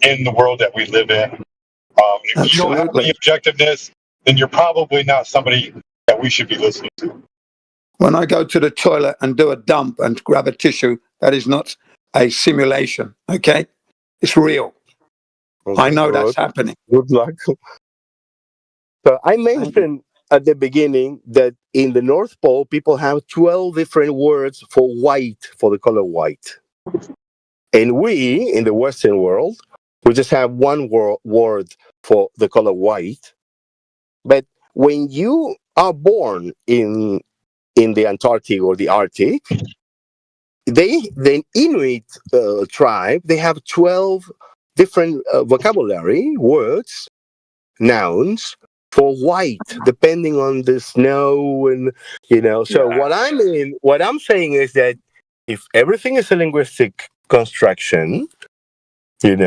in the world that we live in. If you don't have any objectiveness, then you're probably not somebody that we should be listening to. When I go to the toilet and do a dump and grab a tissue, that is not a simulation, okay? It's real. I know that's happening. Good luck. So I mentioned at the beginning that in the North Pole, people have 12 different words for white, for the color white. And we, in the Western world, we just have one word for the color white. But when you are born in the Antarctic or the Arctic, the Inuit tribe, they have 12 different vocabulary words, nouns, for white, depending on the snow and, So what I'm saying is that if everything is a linguistic construction, if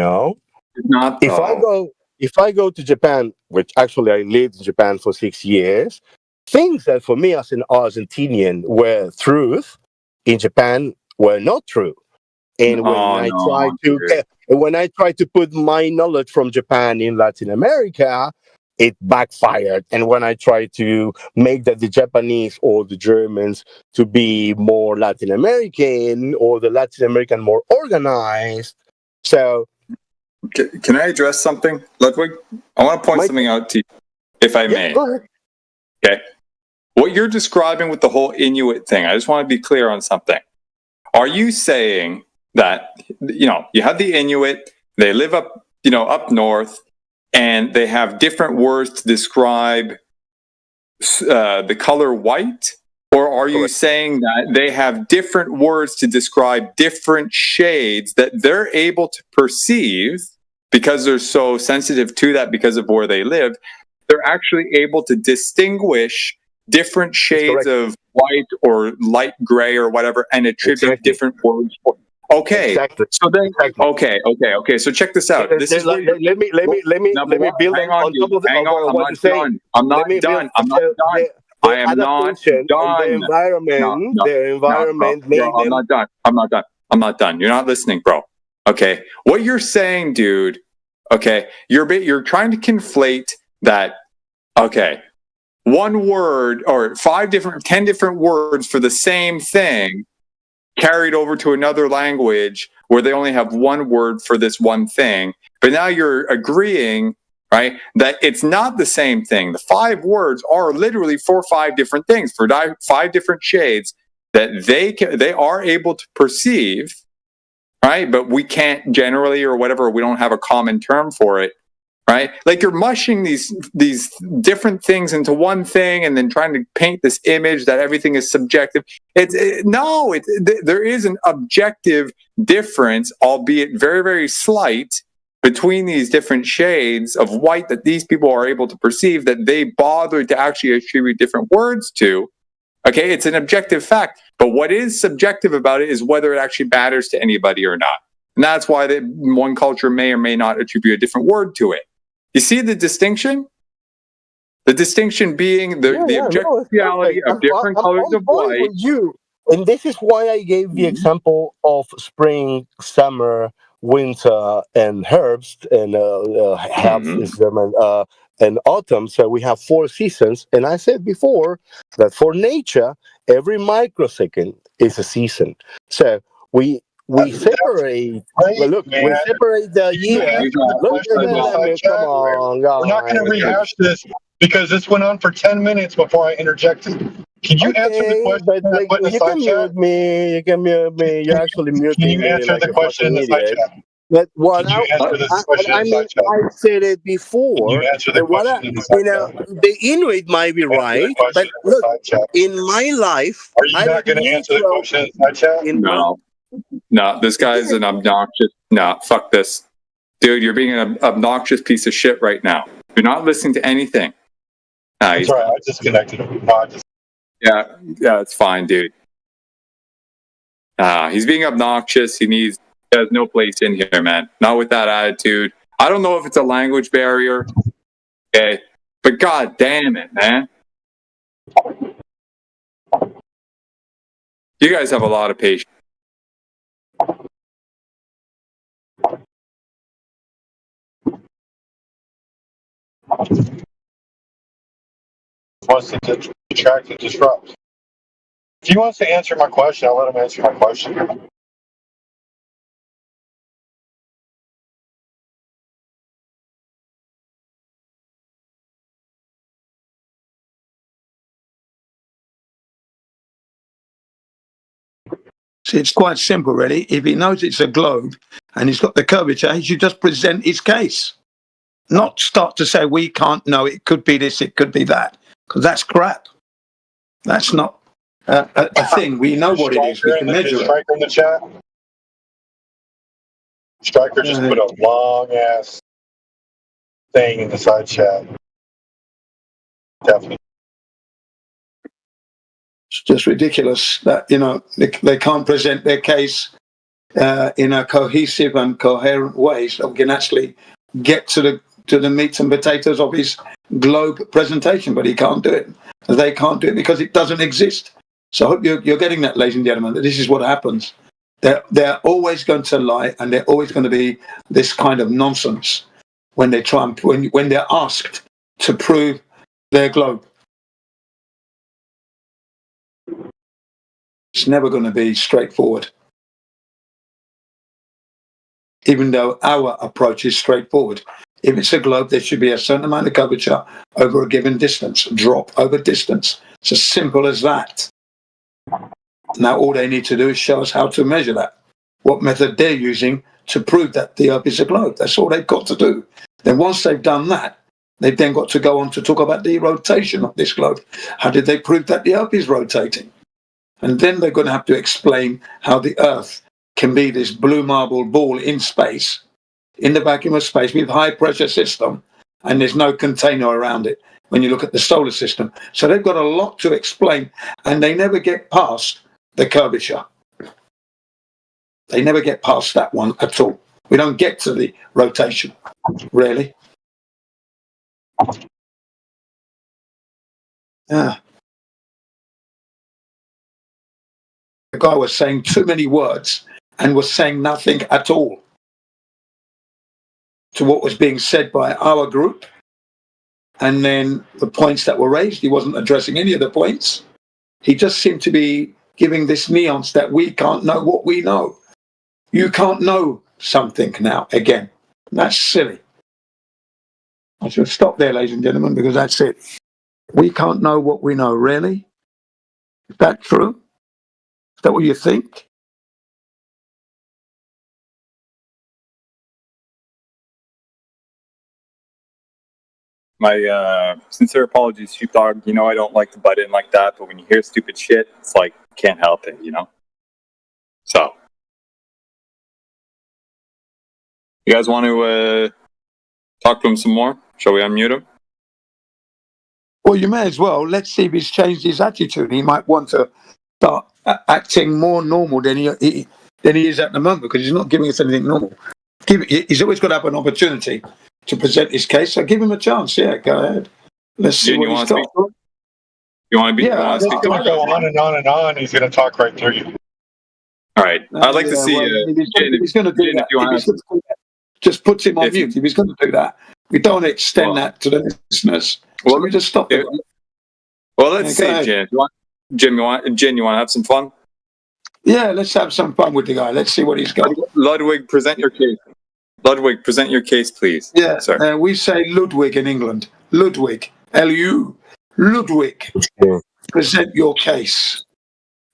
I go to Japan, which actually I lived in Japan for 6 years, things that for me as an Argentinian were truth in Japan were not true. And when I try to put my knowledge from Japan in Latin America, it backfired. And when I try to make that the Japanese or the Germans to be more Latin American or the Latin American more organized. So can I address something, Ludwig? I want to point something out to you, if I may. Go ahead. Okay. What you're describing with the whole Inuit thing, I just want to be clear on something. Are you saying that, you have the Inuit, they live up north, and they have different words to describe the color white? Or are you saying that they have different words to describe different shades that they're able to perceive because they're so sensitive to that because of where they live? They're actually able to distinguish different shades of white or light gray or whatever and attribute different words for. Okay. Exactly. So then, Exactly. okay. So check this out. This is where let me build hang on, on top of hang on. I'm what not you're saying. done. I'm not done. I'm not done. I am not done. The environment, the environment made bro, I'm them. not done. I'm not done. You're not listening, bro. Okay. What you're saying, dude, okay, you're trying to conflate that, okay, one word or 10 different words for the same thing carried over to another language where they only have one word for this one thing. But now you're agreeing, right, that it's not the same thing. The 5 words are literally for 5 different things, for 5 different shades that they are able to perceive, right? But we can't generally or whatever, we don't have a common term for it, right? Like you're mushing these different things into one thing and then trying to paint this image that everything is subjective. There is an objective difference, albeit very, very slight, between these different shades of white that these people are able to perceive that they bother to actually attribute different words to. Okay, it's an objective fact. But what is subjective about it is whether it actually matters to anybody or not. And that's why one culture may or may not attribute a different word to it. You see the distinction? The distinction being the objective reality of different colors of white. You. And this is why I gave the example of spring, summer, winter, and herbst, and herbst is German, and autumn. So we have 4 seasons. And I said before that for nature, every microsecond is a season. So we separate. We separate the year. Come on, we're not going to rehash this because this went on for 10 minutes before I interjected. Can you answer the question? But you can mute me. You can mute me. You're actually muting me. Can you answer the question in the side chat? But what Can you answer this question in the side chat? I said it before. Can you answer the question in the side chat? The Inuit might be right, but look, in my life, are you not going to answer the question in the side chat? No, this guy's an obnoxious. No, fuck this, dude. You're being an obnoxious piece of shit right now. You're not listening to anything. That's right. I disconnected him. Yeah, it's fine, dude. He's being obnoxious. He has no place in here, man. Not with that attitude. I don't know if it's a language barrier. Okay. But god damn it, man. You guys have a lot of patience. Wants to detract and disrupt. If he wants to answer my question, I'll let him answer my question. See, it's quite simple, really. If he knows it's a globe and he's got the curvature, he should just present his case. Not start to say, we can't know, it could be this, it could be that. Because that's crap. That's not a thing. We know what it is. We can measure it. Striker in the chat. Striker just put a long ass thing in the side chat. Definitely. It's just ridiculous that, they can't present their case in a cohesive and coherent way so we can actually get to the meat and potatoes of his globe presentation, but he can't do it. They can't do it because it doesn't exist. So I hope you're getting that, ladies and gentlemen, that this is what happens. They're always going to lie, and they're always going to be this kind of nonsense when they try and when they're asked to prove their globe. It's never going to be straightforward. Even though our approach is straightforward. If it's a globe, there should be a certain amount of curvature over a given distance, drop over distance. It's as simple as that. Now all they need to do is show us how to measure that, what method they're using to prove that the Earth is a globe. That's all they've got to do. Then once they've done that, they've then got to go on to talk about the rotation of this globe. How did they prove that the Earth is rotating? And then they're going to have to explain how the Earth can be this blue marble ball in space, in the vacuum of space with high pressure system, and there's no container around it. when you look at the solar system. So they've got a lot to explain, and they never get past the curvature. They never get past that one at all. We don't get to the rotation, really. Yeah. The guy was saying too many words and was saying nothing at all to what was being said by our group. And then the points that were raised, he wasn't addressing any of the points. He just seemed to be giving this nuance that we can't know what we know. You can't know something now, again. That's silly. I should stop there, ladies and gentlemen, because that's it. We can't know what we know, really? Is that true? Is that what you think? My sincere apologies, Sheepdog. You know I don't like to butt in like that, but when you hear stupid shit, it's like, can't help it, you know? So. You guys want to talk to him some more? Shall we unmute him? Well, you may as well. Let's see if he's changed his attitude. He might want to start acting more normal than he is at the moment, because he's not giving us anything normal. He's always got to have an opportunity to present his case, so give him a chance. Yeah, go ahead. Let's see what he's got. You want to be? Yeah, He's going to go on and on and on. He's going to talk right through you. All right. I'd like to see. If he's going to do that, just puts him on mute. If he's going to do that, we don't want to extend that to the listeners. So we just stop it. Well, let's see, Jen. You want to have some fun? Yeah, let's have some fun with the guy. Let's see what he's got. Ludwig, present your case. Ludwig, present your case, please. Yeah, sir. We say Ludwig in England. Ludwig, L-U. Ludwig, present your case.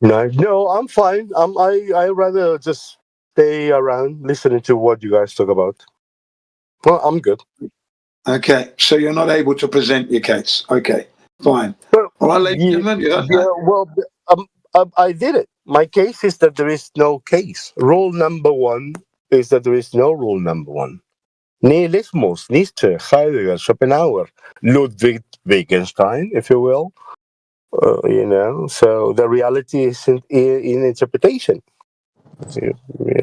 No, I'm fine. I rather just stay around listening to what you guys talk about. Well, I'm good. Okay, so you're not able to present your case. Okay, fine. Well, all right, ladies and gentlemen, you heard that? Well, I did it. My case is that there is no case. Rule number one is that there is no rule number one. Nihilismus, Nietzsche, Heidegger, Schopenhauer, Ludwig Wittgenstein, if you will. So the reality is in interpretation.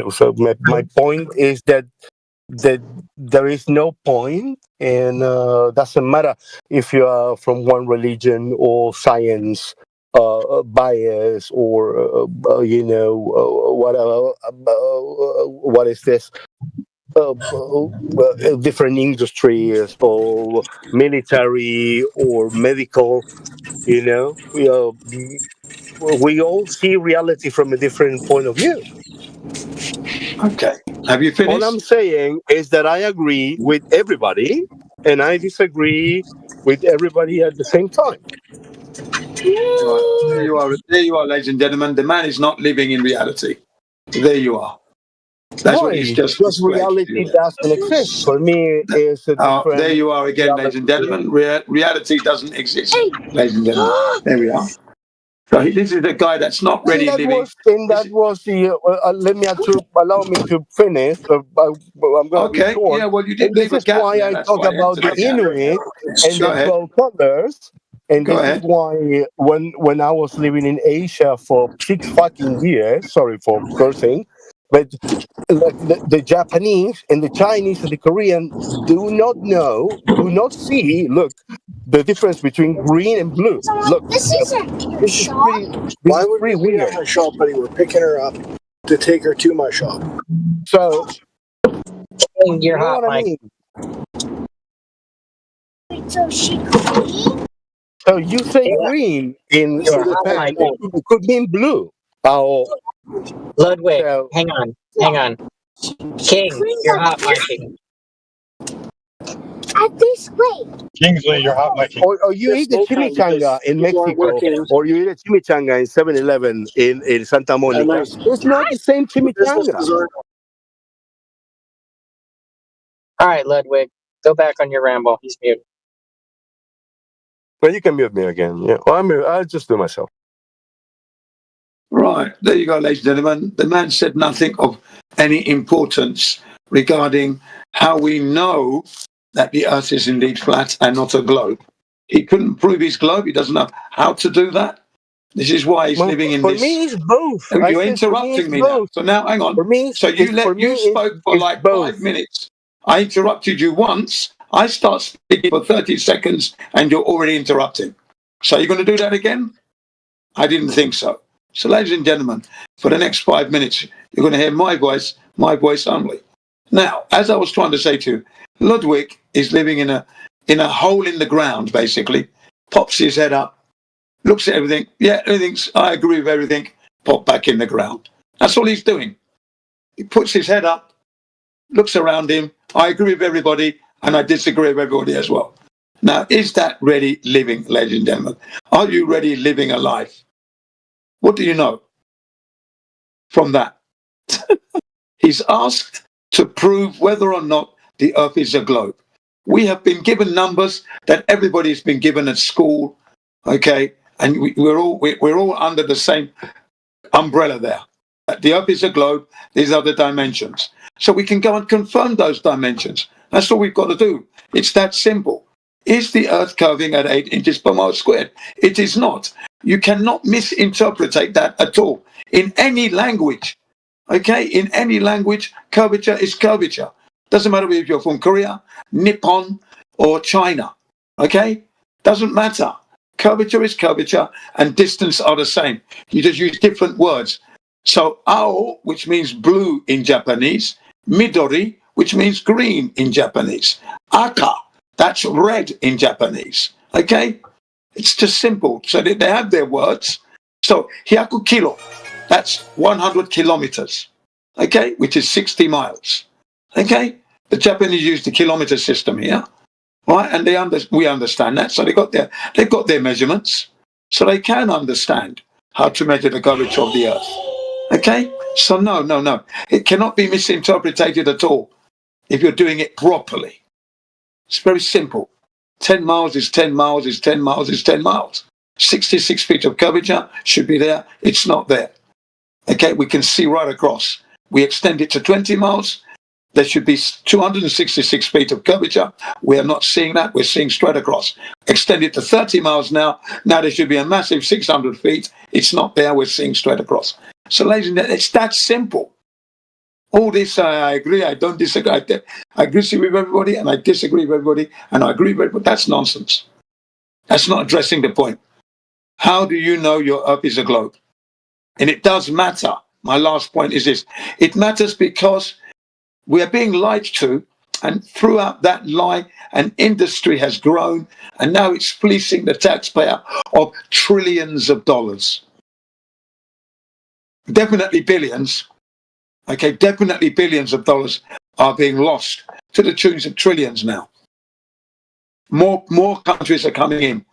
So my point is that there is no point, and doesn't matter if you are from one religion or science bias or whatever. What is this? Different industries or military or medical. We all see reality from a different point of view. Okay. Have you finished? All I'm saying is that I agree with everybody and I disagree with everybody at the same time. Right. There you are, ladies and gentlemen. The man is not living in reality. There you are. That's what he's just because reality doesn't exist. For me, it's a different. There you are again, ladies and gentlemen. Reality doesn't exist, ladies and gentlemen. There we are. So this is the guy that's not really living. That was the. Allow me to finish. I'm going to be short. Yeah. Well, you did. This is why I talk about the Inuit and the 12 colors. And this is why when I was living in Asia for 6 fucking years, sorry for cursing, but the Japanese and the Chinese and the Korean do not see, look, the difference between green and blue. Look, this is a shop. Why would we be at my shop, buddy? We're picking her up to take her to my shop. So, you're hot, Mike. Wait, so she green? So you say green in Japan, it could mean blue. Ludwig, hang on. King, you're hot miking. At this way. Kingsley, you're hot miking. Or you eat the chimichanga in Mexico, or you eat a chimichanga in 7-Eleven in Santa Monica. It's not the same chimichanga. All right, Ludwig, go back on your ramble. He's muted. Well, you can mute me again. Yeah. Well, I'll just do myself. Right. There you go, ladies and gentlemen. The man said nothing of any importance regarding how we know that the Earth is indeed flat and not a globe. He couldn't prove his globe. He doesn't know how to do that. This is why he's Well, living in for this. me, it's both. Oh, I you're said for me, interrupting it's me now. both. So now, hang on. For me, So you spoke for it's like both. 5 minutes. I interrupted you once. I start speaking for 30 seconds, and you're already interrupting. So you're going to do that again? I didn't think so. So, ladies and gentlemen, for the next 5 minutes, you're going to hear my voice only. Now, as I was trying to say to you, Ludwig is living in a hole in the ground, basically. Pops his head up, looks at everything. Yeah, I agree with everything. Pop back in the ground. That's all he's doing. He puts his head up, looks around him. I agree with everybody, and I disagree with everybody as well. Now, is that ready living, ladies and gentlemen? Are you ready living a life? What do you know from that? He's asked to prove whether or not the Earth is a globe. We have been given numbers that everybody's been given at school, okay? And we're all under the same umbrella there. The Earth is a globe. These are the dimensions. So we can go and confirm those dimensions. That's all we've got to do. It's that simple. Is the Earth curving at 8 inches per mile squared? It is not. You cannot misinterpret that at all. In any language, okay? In any language, curvature is curvature. Doesn't matter if you're from Korea, Nippon, or China, okay? Doesn't matter. Curvature is curvature, and distance are the same. You just use different words. So, ao, which means blue in Japanese, midori, which means green in Japanese, aka, that's red in Japanese, okay? It's just simple. So they have their words. So, hyaku kilo, that's 100 kilometers, okay, which is 60 miles, okay? The Japanese use the kilometer system here, right? And we understand that. So they've got their measurements, so they can understand how to measure the curvature of the Earth. Okay? So no. It cannot be misinterpreted at all if you're doing it properly. It's very simple. 10 miles is 10 miles is 10 miles is 10 miles. 66 feet of curvature should be there. It's not there. Okay? We can see right across. We extend it to 20 miles. There should be 266 feet of curvature. We are not seeing that. We're seeing straight across. Extend it to 30 miles now. Now there should be a massive 600 feet. It's not there. We're seeing straight across. So, ladies and gentlemen, it's that simple. All this, I agree, I don't disagree. I agree with everybody, and I disagree with everybody, and I agree with everybody. That's nonsense. That's not addressing the point. How do you know your Earth is a globe? And it does matter. My last point is this. It matters because we are being lied to, and throughout that lie, an industry has grown, and now it's fleecing the taxpayer of trillions of dollars. Definitely billions. Okay, definitely billions of dollars are being lost to the tunes of trillions now. More countries are coming in.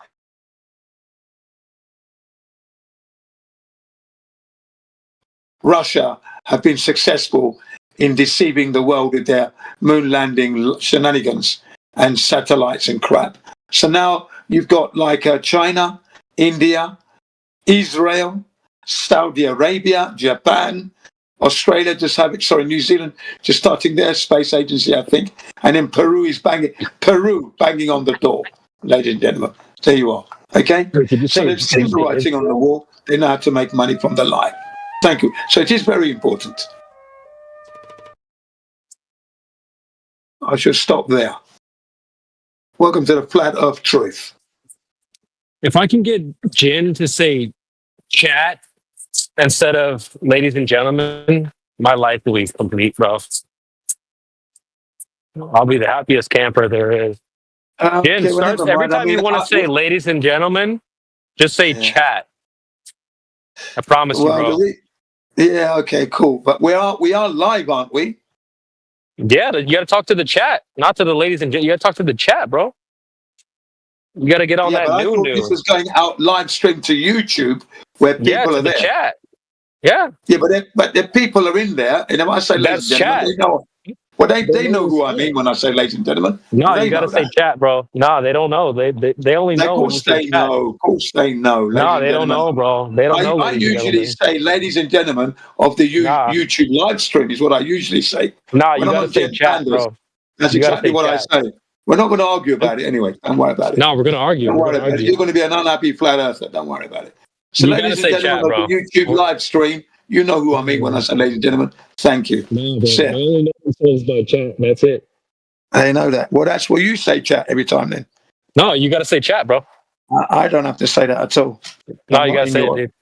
Russia have been successful in deceiving the world with their moon landing shenanigans and satellites and crap. So now you've got like China, India, Israel, Saudi Arabia, Japan, Australia New Zealand just starting their space agency, I think. And then Peru banging on the door, ladies and gentlemen. There you are. Okay? So they've seen the writing on the wall. They know how to make money from the lie. Thank you. So it is very important. I should stop there. Welcome to the Flat Earth Truth. If I can get Jin to say chat instead of ladies and gentlemen, my life will be complete, bro. I'll be the happiest camper there is. Jin, every time you want to say ladies and gentlemen, just say chat. I promise you, bro. Yeah, okay, cool. But we are live, aren't we? Yeah, you got to talk to the chat, not to the ladies and gentlemen. You got to talk to the chat, bro. You got to get on that I thought this was going out live stream to YouTube where people are there. Chat. Yeah. Yeah, but the people are in there, and if I say ladies and gentlemen, they know. Well, they know who I mean when I say ladies and gentlemen. No, you got to say chat, bro. No, they don't know. They only know. Of course they know. Of course they know. No, they don't know, bro. They don't know. I usually say ladies and gentlemen of the YouTube live stream is what I usually say. No, you got to say chat, bro. That's exactly what I say. We're not going to argue about it anyway. Don't worry about it. No, we're gonna argue. Don't We're worry gonna about it. argue. You're going to be an unhappy flat earther. Don't worry about it. So, You gotta ladies say and chat, gentlemen of the YouTube live stream, you know who I mean when I say ladies and gentlemen. Thank you. No, bro. Seth. I only know this by chat. That's it. I know that. Well, that's what you say, chat, every time then. No, you gotta say chat, bro. I don't have to say that at all. No, I'm you not gotta in say your- it, dude.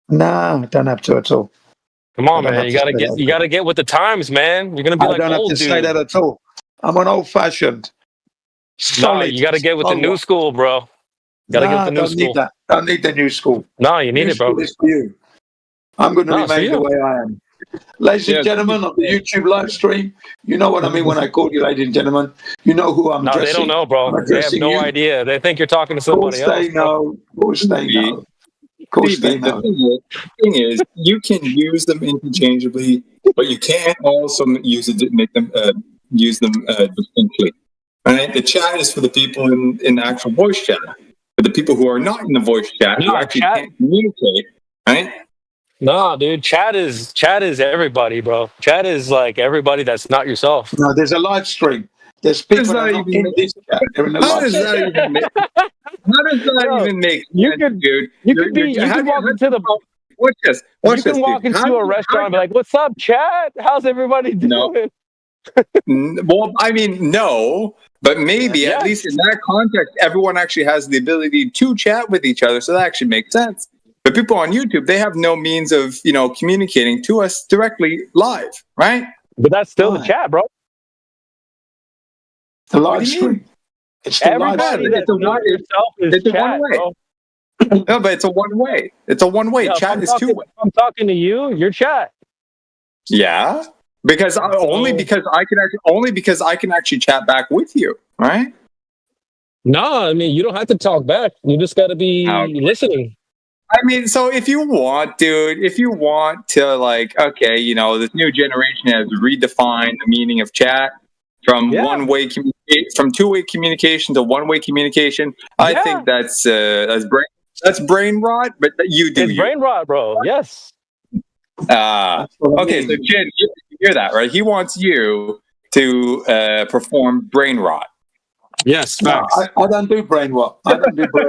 No, I don't have to at all. Come on, I don't man. have You to gotta say get that. you gotta get with the times, man. You're gonna be I like don't have old to dude. say that at all. I'm an old-fashioned. No, Solid. you gotta get with the new school, bro. Gotta get with the new don't school. need that. Don't need the new school. No, you need New it, bro. school is for you. I'm going to No, it's for remain the you. way I am. Ladies and gentlemen of the YouTube live stream, you know what I mean when I call you, ladies and gentlemen. You know who I'm No, addressing. they don't know, bro. I'm They have addressing no you. idea. They think you're talking to Of course somebody else. they know. Of course they know. Of course they The know. thing is, you can use them interchangeably, but you can't also use it, make them use them distinctly. Right? The chat is for the people in the actual voice chat, but the people who are not in the voice chat who No, actually chat- can't communicate, right? No, dude. Chat is everybody, bro. Chat is like everybody that's not yourself. No, there's a live stream. There's people Does that are that not even in this chat. They're in the How live does stream. that even make? How does that Bro, even make you sense, could- dude? You could be. You can walk into the. Watch this. Watch You this, can walk dude. into a restaurant and be like, "What's up, chat? How's everybody doing?" Well, I mean, no, but maybe Yeah. at least in that context, everyone actually has the ability to chat with each other, so that actually makes sense. But people on YouTube, they have no means of communicating to us directly live, right? But that's still the Why? chat, bro. The What live do you mean? stream. It's the live Everybody stream. that's It's a not one- yourself is it's a chat, one-way. bro. No, but it's a one way. It's a one way. Yeah, if Chat I'm is talking- two way. if I'm talking to you. You're chat. Yeah, because only because I can actually chat back with you, right? No, I mean you don't have to talk back. You just got to be listening. I mean, so if you want, dude, if you want to, like, okay, this new generation has redefined the meaning of chat from Yeah. from two-way communication to one-way communication. I Yeah. think that's brain rot, but you do. It's brain rot, bro. Yes. Okay, so Jen, you hear that, right? He wants you to perform brain rot. Yes. No, I don't do brain rot. I don't do brain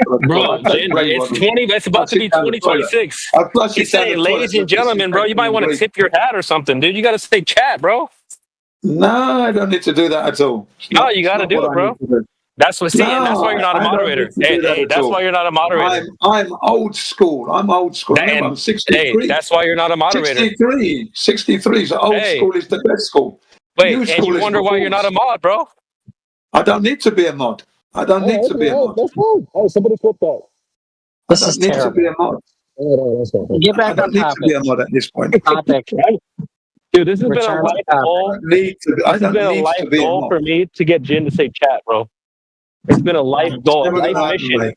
rot. Bro, I take Jen, brain it's rot. 20. It's about to be 2026. I flush He's it down saying, the ladies toilet. and gentlemen, bro, you might want to tip your hat or something, dude. You got to say chat, bro. No, I don't need to do that at all. It's No, not- you it's got to not do what it, I bro. need to do. That's what. See, and that's why you're not a I don't moderator. need to do that Hey, at that's all. why you're not a moderator. I'm old school. I'm old school. Remember, I'm 63. Hey, that's why you're not a moderator. 63. 63. So old Hey. school is the best school. Wait, New and school you is wonder why you're not a mod, bro? I don't need to be a mod. I don't need to be a mod. That's good. Oh, somebody flip that. I don't need to be a mod. Get I don't need to be a mod at this point. Dude, this has been a Return life to topic. goal. I need to be- I This has don't been a need life to be a goal mod. for me to get Jin to say chat, bro. It's been a life goal, a Never life gonna happen, mission. mate.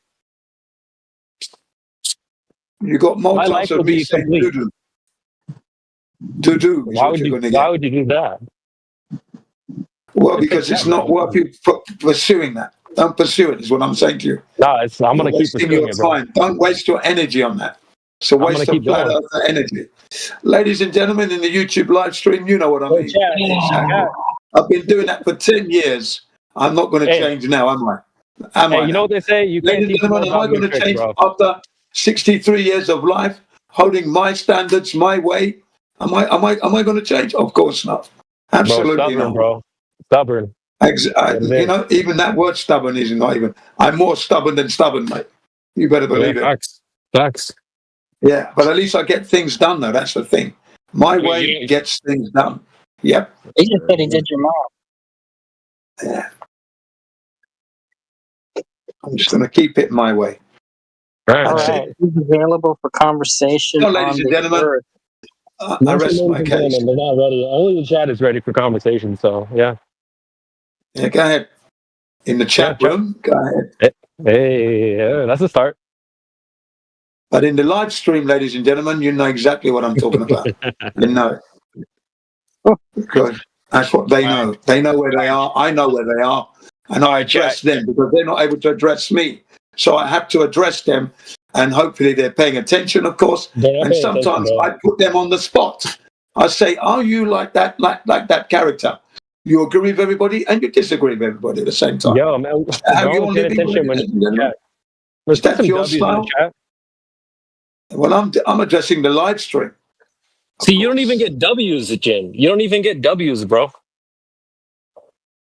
You got more My chance life of will me be saying complete. to do. Why would you? Why would you do that? Well, because it's not worth you pursuing that. Don't pursue it, is what I'm saying to you. No, it's. I'm gonna You're keep wasting pursuing your it, bro. time. Don't waste your energy on that. So I'm waste gonna keep of flat going. earther energy. Ladies and gentlemen, in the YouTube live stream, you know what I mean. Chat. I've been doing that for 10 years. I'm not going to Hey. change now, am I? Am Hey, I you now? know what they say? You can't Ladies and teach more gentlemen, am I about new going to tricks, change bro. after 63 years of life, holding my standards my way? Am I going to change? Of course not. Bro, Absolutely stubborn, not. bro. Stubborn. You know, even that word stubborn is not even. I'm more stubborn than stubborn, mate. You better believe it. Facts. Facts. Yeah, but at least I get things done, though. That's the thing. My Yeah, way yeah. gets things done. Yep. He just said he did your mom. Yeah. I'm just going to keep it my way. All right. He's available for conversation. So, ladies on and the gentlemen, earth. I rest my case. They're not ready. Only the chat is ready for conversation. So yeah. Yeah, go ahead. In the chat room, go ahead. Hey, yeah, that's a start. But in the live stream, ladies and gentlemen, you know exactly what I'm talking about. You know it. Because that's what they know. They know where they are. I know where they are. And I address them because they're not able to address me. So I have to address them. And hopefully they're paying attention, of course. They're And paying attention, sometimes bro. I put them on the spot. I say, are you like that character? You agree with everybody and you disagree with everybody at the same time. Yo, man, How you don't on pay living attention with when it? chat. Let's put That's some your W's in style? the chat. Well, I'm addressing the live stream. See, you don't even get W's, Jim. You don't even get W's, bro.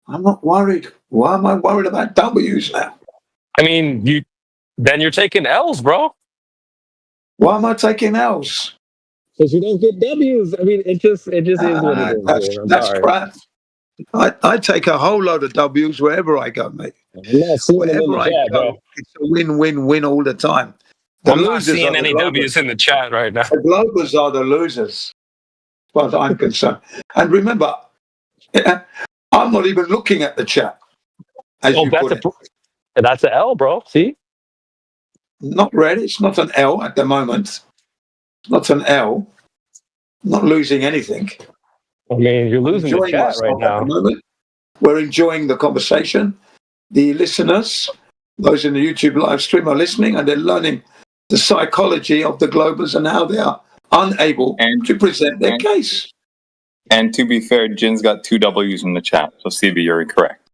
I'm not worried. Why am I worried about W's now? I mean, you're taking L's, bro. Why am I taking L's? Because you don't get W's. I mean, it just is what it is. Dude. I'm That's sorry. crap. I take a whole load of W's wherever I go, mate. I'm not seeing them in Wherever the I chat, go, bro. it's a win-win-win all the time. The I'm not losers seeing are any the W's in the chat right now. The Globers are the losers, as far as I'm concerned. And remember, I'm not even looking at the chat, as you put it. That's an L, bro. See? Not really. It's not an L at the moment. It's not an L. I'm not losing anything. I mean, you're losing the Enjoying chat myself right at now. the moment. We're enjoying the conversation. The listeners, those in the YouTube live stream, are listening and they're learning the psychology of the Globers and how they are unable to present their case. And to be fair, Jin's got 2 W's in the chat, so CB, you're incorrect.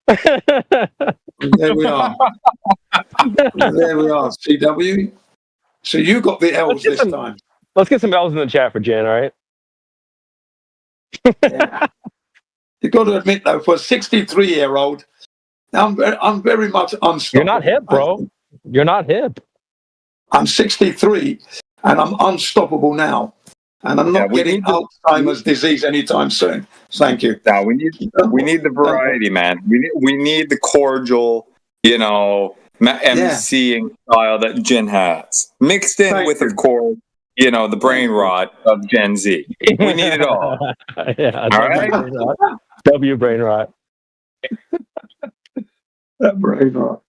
There we are. There we are, CW. So you got the L's this time. Let's get some L's in the chat for Jen, all right? You've got to admit, though, for a 63-year-old, I'm very much unstoppable. You're not hip, bro. You're not hip. I'm 63, and I'm unstoppable now. And I'm not getting Alzheimer's disease anytime soon. Thank you. Now we need the variety, man. We need the cordial, MCing style that Jin has, mixed in with, of course, the brain rot of Gen Z. We need it all. Yeah, all right. W brain rot. That brain rot.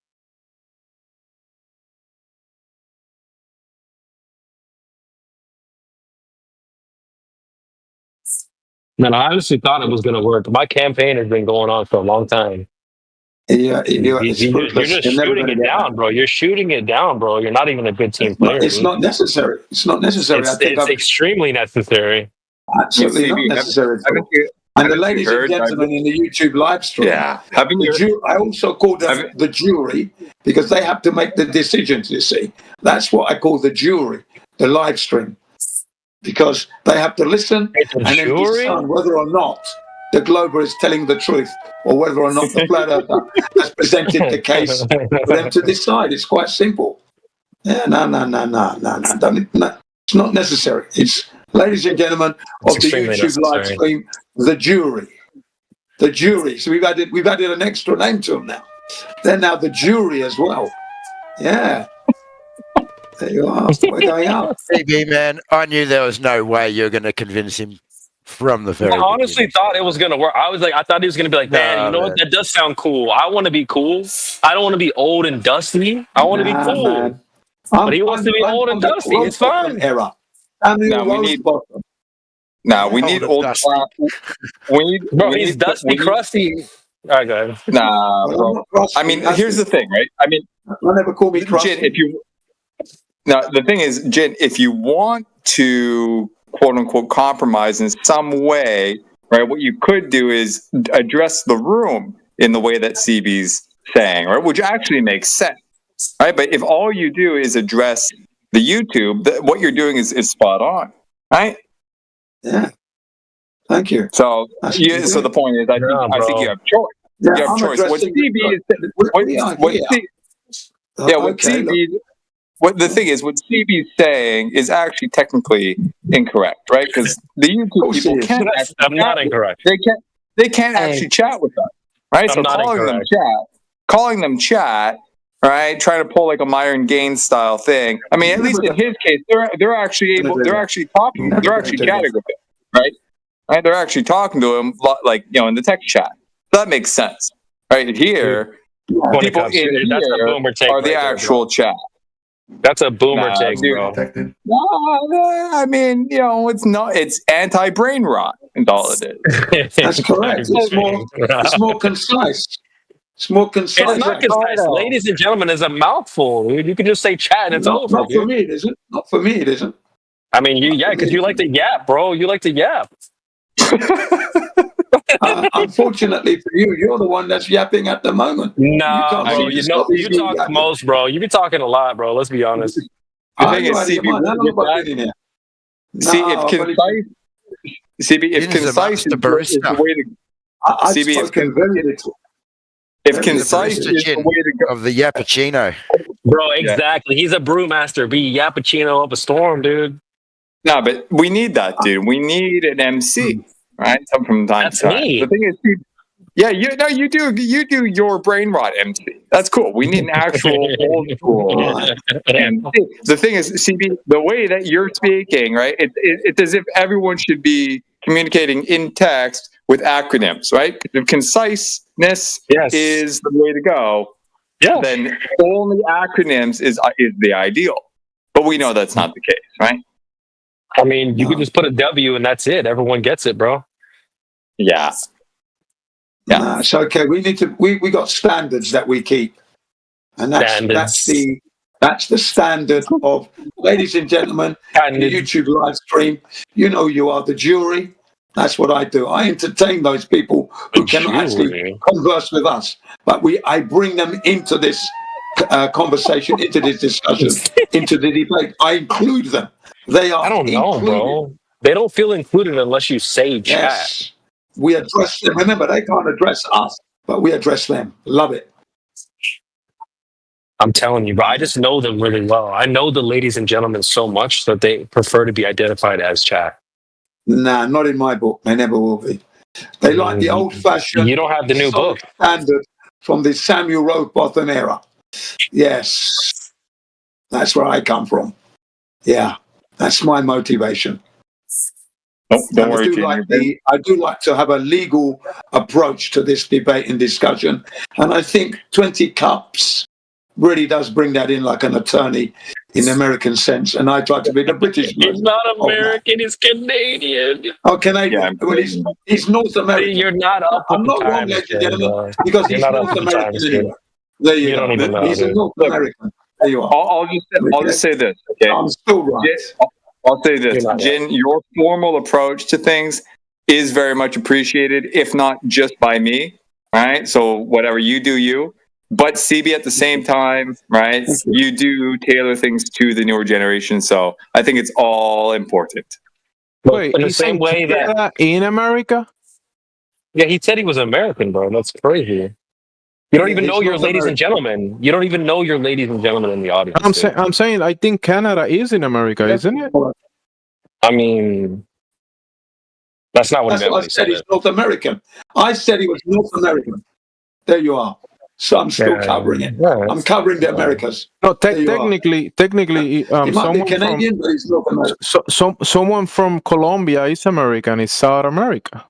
Man, I honestly thought it was going to work. My campaign has been going on for a long time. Yeah, you're just shooting it down, bro. You're shooting it down, bro. You're not even a good team player. It's not necessary. It's not necessary. It's extremely necessary. Absolutely not necessary. And the ladies and gentlemen in the YouTube live stream, I also call them the jury because they have to make the decisions, you see. That's what I call the jury, the live stream. Because they have to listen and then decide whether or not the Glober is telling the truth or whether or not the Flat Earther has presented the case for them to decide. It's quite simple. Yeah, no. It's not necessary. It's, ladies and gentlemen of the YouTube live stream, the jury. The jury. So we've added an extra name to them now. They're now the jury as well. Yeah. There you are. We're going up. CB, man, I knew there was no way you're going to convince him from the very I honestly thought it was going to work. I thought he was going to be like, man, you know what? That does sound cool. I want to be cool. I don't want to be old and dusty. I want to be cool. But he wants to be old and dusty. It's fine. We need old class. Bro, he's dusty, crusty. All right, go ahead. Nah, bro. I mean, here's the thing, right? I mean, don't ever call me crusty. Jin, the thing is, Jin, if you want to quote unquote compromise in some way, right? What you could do is address the room in the way that CB's saying, right? Which actually makes sense, right? But if all you do is address the YouTube, what you're doing is spot on, right? Yeah. Thank you. So, so the point is, I think you have choice. Yeah, you have choice. What CB is, what the thing is, what CB's saying is actually technically incorrect, right? Because the YouTube people can't. I'm not incorrect. They can't actually chat with us, right? I'm so not calling them chat, right? Trying to pull like a Myron Gaines style thing. I mean, at least in his case, they're actually able. They're actually talking. They're actually chatting with him, right? Right? They're actually talking to him, like in the text chat. So that makes sense, right? Here, people in here are the actual chat. That's a boomer take, bro. I mean, it's anti-brain rot. That's all it is. That's correct. It's more concise. It's more concise. It's not concise. Ladies and gentlemen, is a mouthful, dude. You can just say chat and it's over. Not for me, it isn't. Not for me, it isn't. I mean, because you like to yap, bro. You like to yap. Unfortunately for you, you're the one that's yapping at the moment. Nah, bro. seem to You stop know, you being talk the yapping. most, bro. You be talking a lot, bro. Let's be honest. The Are thing you is, out of your CB, mind? How long have I been in here? see if No, I've only concise, CB, if Jin's a concise master is the barista. way to I've CB, spoken very little. if Very concise The little. barista is the Jin way to go, of the Yappuccino. Bro, yeah. exactly. He's a brewmaster. Be Yappuccino up a storm, dude. No, but we need that, dude. We need an MC, right? From time That's to time. me. The thing is, yeah, you do your brain rot MC. That's cool. We need an actual old school MC. The thing is, CB, the way that you're speaking, right? It's as if everyone should be communicating in text with acronyms, right? If conciseness Yes. is the way to go, Yeah. then only acronyms is the ideal. But we know that's not the case, right? I mean, you could just put a W and that's it. Everyone gets it, bro. Yeah. Nah, it's okay. We need to. We got standards that we keep, and that's the standard of, ladies and gentlemen, the YouTube live stream. You know, you are the jury. That's what I do. I entertain those people who cannot actually converse with us, but I bring them into this conversation, into this discussion, into the debate. I include them. They are. I don't know, bro. They don't feel included unless you say chat. Yes. We address them. Remember, they can't address us, but we address them. Love it. I'm telling you, bro. I just know them really well. I know the ladies and gentlemen so much that they prefer to be identified as chat. Nah, not in my book. They never will be. They like the old-fashioned. You don't have the new book. Standard from the Samuel Rowbotham era. Yes, that's where I come from. Yeah, that's my motivation. Don't worry, I do like to have a legal approach to this debate and discussion, and I think 20 Cups really does bring that in like an attorney in the American sense, and I try to be the British version. He's not American, he's Canadian. Oh, Canadian. Well, he's North American. You're not up with I'm not the wrong, times, ladies and gentlemen, bro. because You're he's not up North with the American times, anyway. dude. There you You go. don't even know, He's a dude. North American. There you are. I'll just say this, okay? I'm still right. I'll say this, You're not Jin, your formal approach to things is very much appreciated, if not just by me, right? So whatever you do, you. But CB at the same time, right? You do tailor things to the newer generation, so I think it's all important. Wait, in the he's same way that in America? Yeah, he said he was American, bro. That's crazy. You don't even know your ladies and gentlemen. You don't even know your ladies and gentlemen in the audience. I'm saying I think Canada is in America, isn't it? I mean, that's not what That's he meant what when I he said. said He's it. North American. I said he was North American. There you are. So I'm still covering it. I'm covering the Americas. No, There you are. technically, He might be someone Canadian, but he's North American. someone from Colombia is American. It's South America.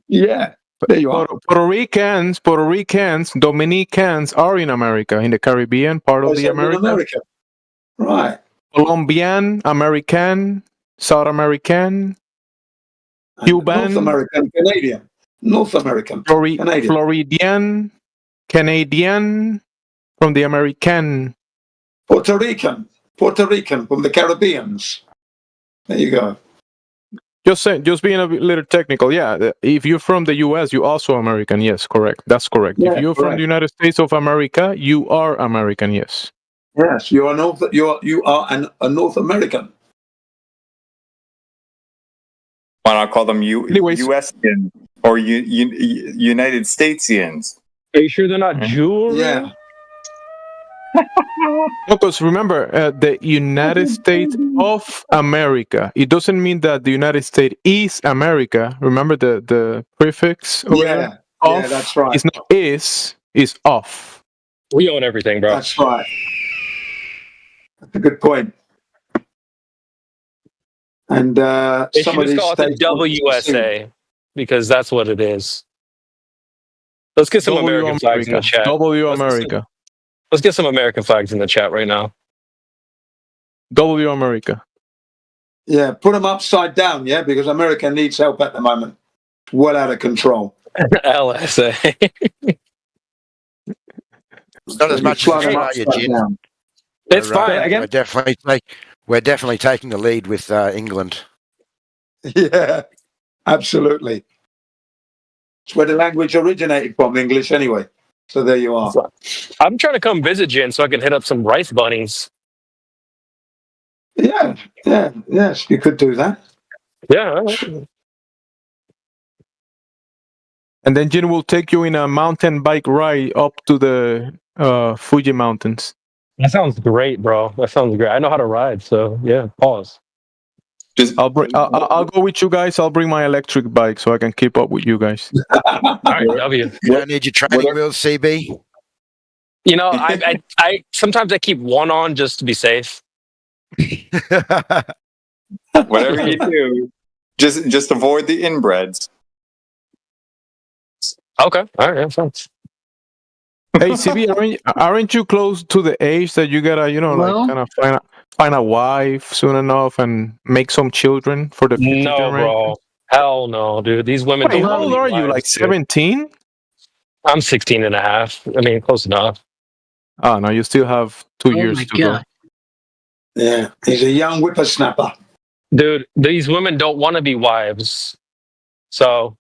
Yeah. There you are. Puerto Ricans, Dominicans are in America, in the Caribbean part of the America. America. Right. Colombian, American, South American, Cuban, North American, Canadian. North American, Canadian. Floridian, Canadian, from the American. Puerto Rican from the Caribbeans. There you go. Just being a little technical, yeah. If you're from the U.S., you're also American. Yes, correct. That's correct. Yeah, if you're from correct. the United States of America, you are American. Yes. Yes, you are a North American. Why not call them USians or United Statesians? Are you sure they're not Jewish? Yeah. Because remember, the United States of America. It doesn't mean that the United States is America. Remember the prefix over there? Yeah, that's right. It's not is, it's of. We own everything, bro. That's right. That's a good point. And They some should of just these call it the states want to WSA because that's what it is. Let's get some W American flags in the chat. W America. Let's get some American flags in the chat right now. W America. Yeah, put them upside down, yeah, because America needs help at the moment. Well out of control. LSA. Not as much as Australia, Jim. It's fine. Again, We're definitely taking the lead with England. Yeah, absolutely. It's where the language originated from, English, anyway. So there you are. I'm trying to come visit Jen so I can hit up some rice bunnies. Yeah, yes, you could do that. Yeah. And then Jin will take you in a mountain bike ride up to the Fuji Mountains. That sounds great, bro. That sounds great. I know how to ride, so yeah. Pause. I'll go with you guys. I'll bring my electric bike so I can keep up with you guys. All right, W. You don't need your training wheels, CB. You know, I sometimes I keep one on just to be safe. Whatever you do, just avoid the inbreds. Okay. All right. Thanks. Hey, CB, aren't you close to the age that you gotta, like kind of find a wife soon enough and make some children for the future No, generation? bro. Hell no, dude. These women Wait, don't how wanna old be are you? wives, Like dude. 17? I'm 16 and a half. I mean, close enough. Oh, no, you still have 2 years to go. Yeah, he's a young whippersnapper. Dude, these women don't want to be wives. So,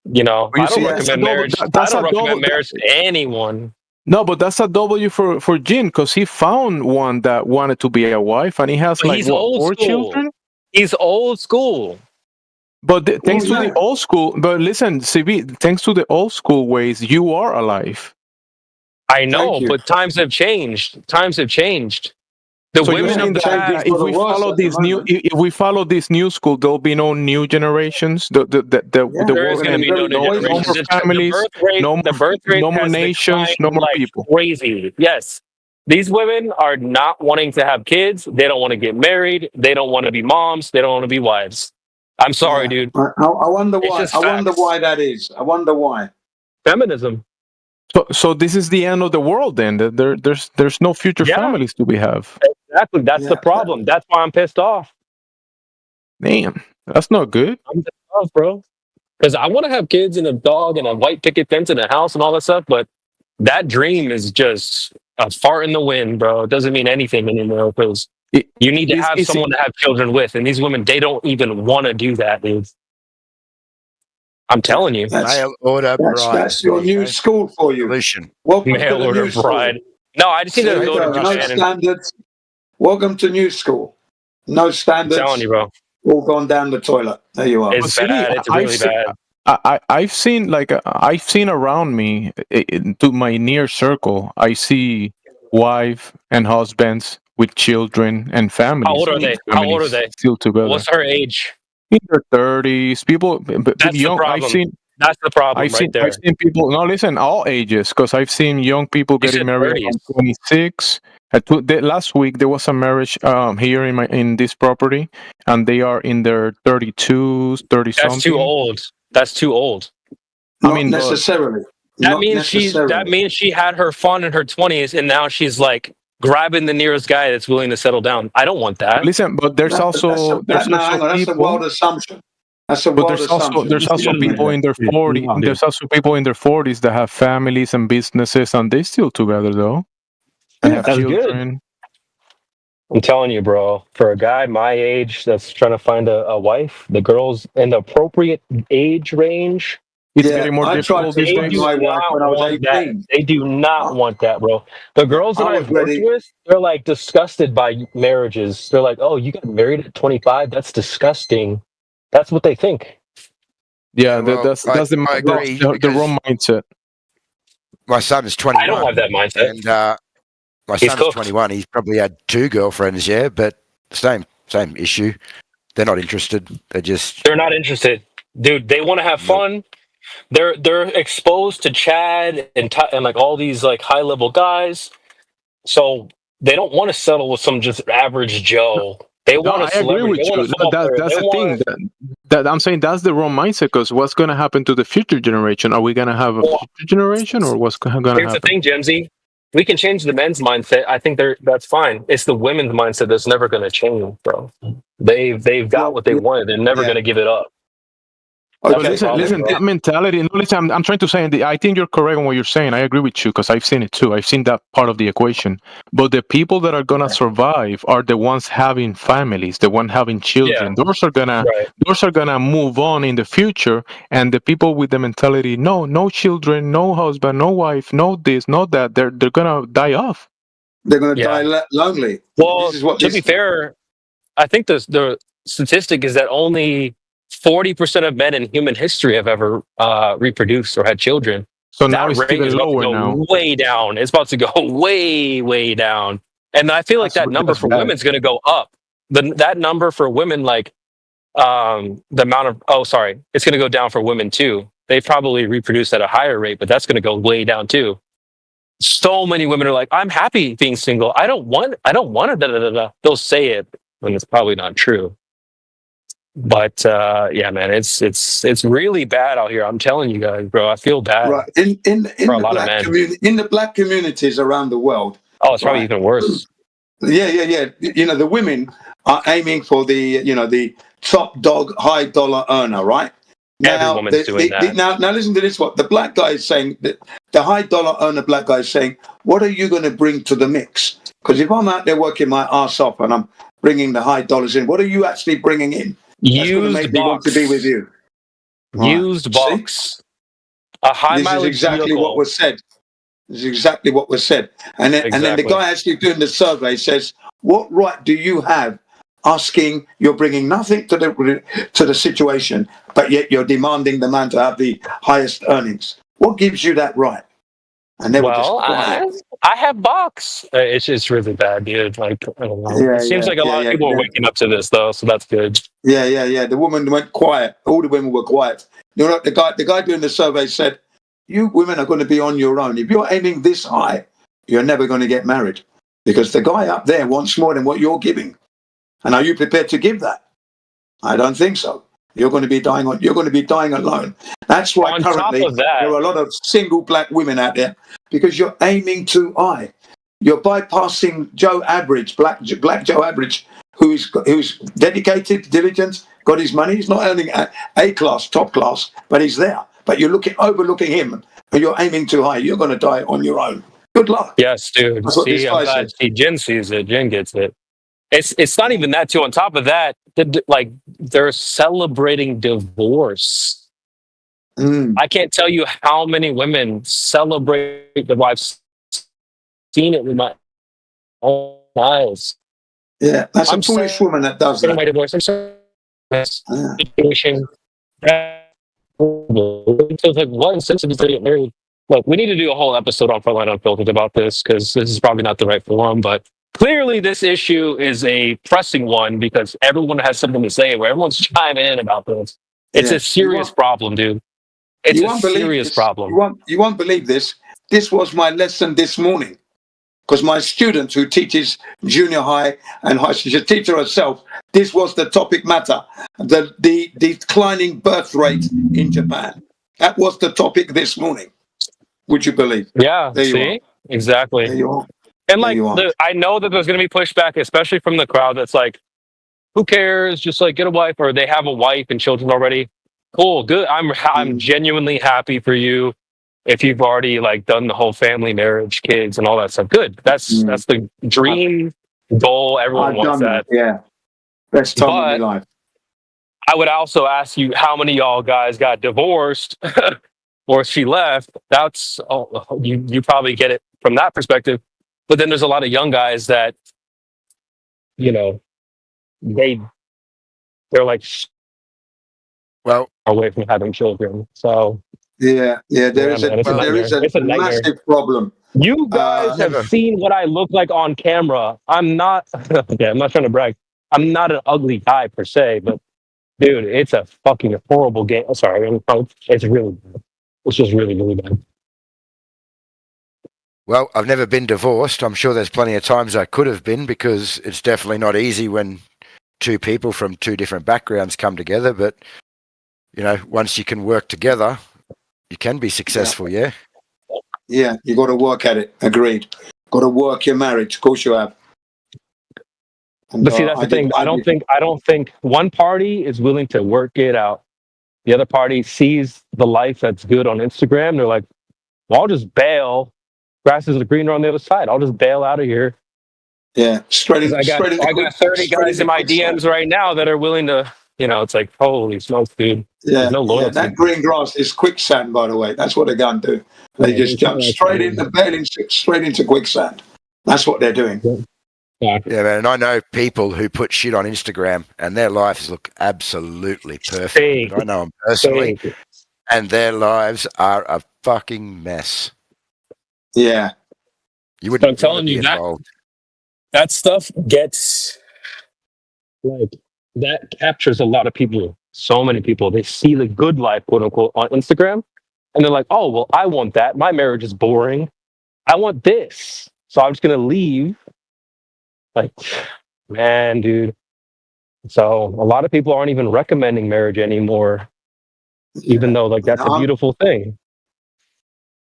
you know, Well, you I don't see, that's recommend a double- marriage. that- I that's don't a double- recommend marriage to anyone. No, but that's a W for Jin because he found one that wanted to be a wife and he has But like he's what, old 4 school. children? He's old school. But thanks to yeah. the old school, but listen, CB, thanks to the old school ways, you are alive. I know, Thank you. but times have changed. Times have changed. The So you're women saying of the that past. if for the we worse follow at the this new, moment. if we follow this new school, there'll be no new generations. The There world is going to be no new no generations. more families, The birth rate no more has nations, declined no more like people. crazy. Yes, these women are not wanting to have kids. They don't want to get married. They don't want to be moms. They don't want to be wives. I'm sorry, Yeah. dude. I wonder It's why. just I wonder facts. why that is. I wonder why. Feminism. So this is the end of the world. Then there's no future Yeah. families to be have. Exactly. That's the problem. That's why I'm pissed off. Damn, that's not good. I'm pissed off, bro. Because I want to have kids and a dog and a white picket fence and a house and all that stuff, but that dream is just a fart in the wind, bro. It doesn't mean anything anymore because you need to have someone to have children with, and these women, they don't even want to do that, dude. I'm telling you. Mail order bride. That's your new school for you. Solution. Welcome to Mail the order new school. bride. No, I just need to There you go to go. No Japan. standards. Welcome to new school. No I'm standards. telling you, bro. All gone down the toilet. There you are. It's bad. It's really bad. I've seen around me to my near circle. I see wife and husbands with children and families. How old are they? How old are they? Still together. What's her age? In their 30s. People, That's young. the problem. I've seen. That's the problem I've right seen. there. I've seen people. No, listen, all ages, because I've seen young people You getting said married 30s. at 26. Last week there was a marriage here in this property, and they are in their 32s, 30 That's something. too old. That's too old. I mean, necessarily. That Not means necessarily. that means she had her fun in her 20s, and now she's like grabbing the nearest guy that's willing to settle down. I don't want that. Listen, but there's also Hang on, that's a wild assumption. That's a But wild assumption. there's also people in their 40s. There's also people in their 40s that have families and businesses, and they're still together though, and have That's good. children. I'm telling you, bro, for a guy my age that's trying to find a wife, the girls in the appropriate age range, It's getting more difficult these they days. do not want that. They do not want that, bro. The girls that I was I've worked ready. with, they're like disgusted by marriages. They're like, "Oh, you got married at 25? That's disgusting." That's what they think. Yeah, well, that's I the agree wrong mindset. My son is 21. I don't have that mindset. And my He's son is cooked. 21. He's probably had 2 girlfriends, yeah, but same issue. They're not interested. They're not interested, dude. They want to have fun. They're exposed to Chad and like all these like high level guys, so they don't want to settle with some just average Joe. They No, want I a agree celebrity. with They want you. a football player. That's They the thing. want That I'm saying that's the wrong mindset. Because what's going to happen to the future generation? Are we going to have a future generation, or what's going to Here's the happen? thing, Jemsy. We can change the men's mindset. I think that's fine. It's the women's mindset that's never going to change, bro. They've got what they wanted. They're never going to give it up. But That's the listen, problem, bro. that mentality. No, listen, I'm trying to say, I think you're correct on what you're saying. I agree with you because I've seen it too. I've seen that part of the equation. But the people that are gonna survive are the ones having families, the one having children. Yeah. Those are gonna move on in the future. And the people with the mentality, no children, no husband, no wife, no this, no that, they're gonna die off. They're going to Yeah. die lonely. Well, This is what to be fair, I think the statistic is that only 40% of men in human history have ever reproduced or had children. So now That it's rate even is about to lower go now. way down. It's about to go way down. And I feel like that number that's for bad. women is going to go up. That number for women, like the amount of it's going to go down for women too. They probably reproduce at a higher rate, but that's going to go way down too. So many women are like, I'm happy being single. I don't want it. Da. They'll say it when it's probably not true. But yeah, man, it's really bad out here. I'm telling you guys, bro. I feel bad right in for a the lot of black men. community, in the black communities around the world. Oh, it's probably right? even worse. Yeah. You know, the women are aiming for the top dog, high dollar earner, right? Every woman's doing that. Now listen to this. What the black guy is saying, that the high dollar earner black guy is saying, what are you going to bring to the mix? Because if I'm out there working my ass off and I'm bringing the high dollars in, what are you actually bringing in? That's going to make me want to be with you. Used box. A high This is mileage exactly vehicle. what was said. This is exactly what was said. And then the Exactly. guy actually doing the survey says, what right do you have asking, you're bringing nothing to the situation, but yet you're demanding the man to have the highest earnings? What gives you that right? And they were just quiet. I have box. It's just really bad, dude. Like, I don't know. Yeah, It seems yeah, like a lot yeah, of people are yeah. waking up to this, though, so that's good. Yeah. The woman went quiet. All the women were quiet. You know what the guy doing the survey said? You women are going to be on your own. If you're aiming this high, you're never going to get married, because the guy up there wants more than what you're giving. And are you prepared to give that? I don't think so. You're going to be dying alone. That's why On top currently of that- there are a lot of single black women out there, because you're aiming too high. You're bypassing Joe Average, black Joe Average, who's dedicated, diligent, got his money. He's not earning A class, top class, but he's there. But you're overlooking him, and you're aiming too high. You're going to die on your own. Good luck. Yes, dude. That's what this See, guy I'm glad. said. See, Jen sees it. Jen gets it. It's not even that too. On top of that, like they're celebrating divorce. I can't tell you how many women celebrate divorce. I've seen it with my own eyes. Yeah, that's I'm a foolish woman that does getting that. my divorce. I'm sorry. Situation. So it's like, what incentive is to get married? Look, we need to do a whole episode on Frontline Unfiltered about this, because this is probably not the right forum, but clearly this issue is a pressing one because everyone has something to say, where everyone's chiming in about this. It's Yeah. a serious problem, dude. It's You a won't believe serious this. problem. You won't believe this. This was my lesson this morning, because my student who teaches junior high and high, she's a teacher herself. This was the topic matter: the declining birth rate in Japan. That was the topic this morning. Would you believe? Yeah, There you see? Exactly. There you are. And like, you are. I know that there's going to be pushback, especially from the crowd that's like, who cares? Just like get a wife, or they have a wife and children already. Cool, good. I'm genuinely happy for you if you've already like done the whole family, marriage, kids, and all that stuff. Good. That's the dream goal. Everyone I've wants done that. Yeah, best time of my But life. I would also ask you, how many of y'all guys got divorced or she left? That's you probably get it from that perspective. But then there's a lot of young guys that, you know, they're like away from having children. So Yeah, there is man, it's a nightmare. It's a nightmare. massive problem. You guys have seen what I look like on camera. I'm not okay, I'm not trying to brag. I'm not an ugly guy per se, but dude, it's a fucking horrible game. Oh, sorry, it's really bad. It's just really, really bad. Well, I've never been divorced. I'm sure there's plenty of times I could have been, because it's definitely not easy when two people from two different backgrounds come together. But, you know, once you can work together, you can be successful, yeah? Yeah, you got to work at it. Agreed. Got to work your marriage. Of course you have. And, But see, that's the thing. I don't think one party is willing to work it out. The other party sees the life that's good on Instagram. They're like, well, I'll just bail. Grass is greener on the other side. I'll just bail out of here. Yeah, straight in. I got 30 guys in my DMs right now that are willing to, it's like, holy smokes, dude. Yeah, There's no loyalty. that green grass is quicksand, by the way. That's what they're going to do. They just jump straight into quicksand. That's what they're doing. Yeah, man. And I know people who put shit on Instagram and their lives look absolutely perfect. I know them personally, and their lives are a fucking mess. Yeah. You wouldn't I'm telling you that stuff gets that captures a lot of people. So many people, they see the good life, quote unquote, on Instagram, and they're like, oh, well, I want that. My marriage is boring. I want this. So I'm just going to leave. Like, man, dude. So a lot of people aren't even recommending marriage anymore, even though that's a beautiful thing.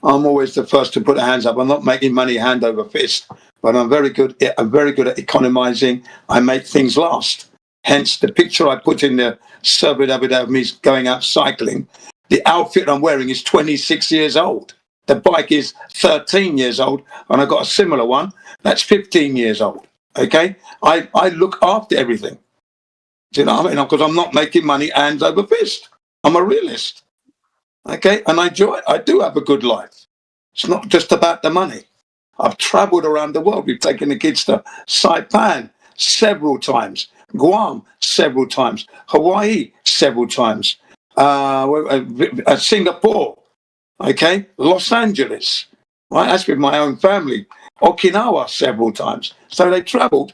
I'm always the first to put hands up. I'm not making money hand over fist, but I'm very good at economizing. I make things last. Hence the picture I put in the survey of me going out cycling. The outfit I'm wearing is 26 years old. The bike is 13 years old, and I got a similar one that's 15 years old. Okay, I look after everything. Do you know what I mean? Because I'm not making money hands over fist. I'm a realist. Okay, and I enjoy it. I do have a good life. It's not just about the money. I've traveled around the world. We've taken the kids to Saipan several times, Guam several times, Hawaii several times, Singapore, okay, Los Angeles. Right, that's with my own family. Okinawa several times. So they traveled.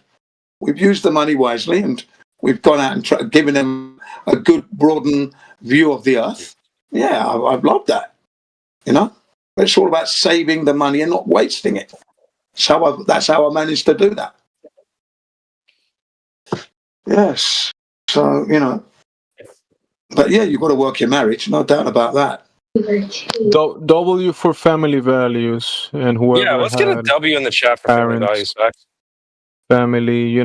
We've used the money wisely, and we've gone out and given them a good, broadened view of the earth. Yeah, I've loved that. But it's all about saving the money and not wasting it. That's how I managed to do that. Yes. So, but yeah, you've got to work your marriage, no doubt about that. W for family values, and whoever Yeah, let's get a had W in the chat for family values. Facts. family,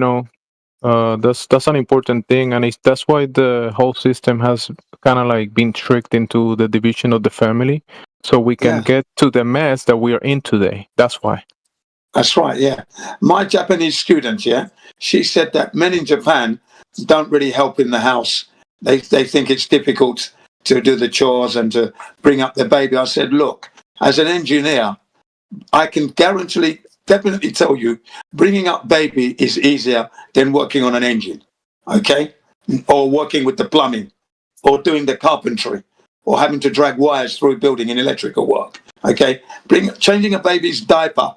that's an important thing, and that's why the whole system has kind of been tricked into the division of the family, so we can get to the mess that we are in today. That's why. That's right. Yeah, my Japanese student, she said that men in Japan don't really help in the house. They think it's difficult to do the chores and to bring up their baby. I said, look, as an engineer, I can definitely tell you, bringing up baby is easier than working on an engine, okay? Or working with the plumbing, or doing the carpentry, or having to drag wires through building in electrical work, okay? Changing a baby's diaper,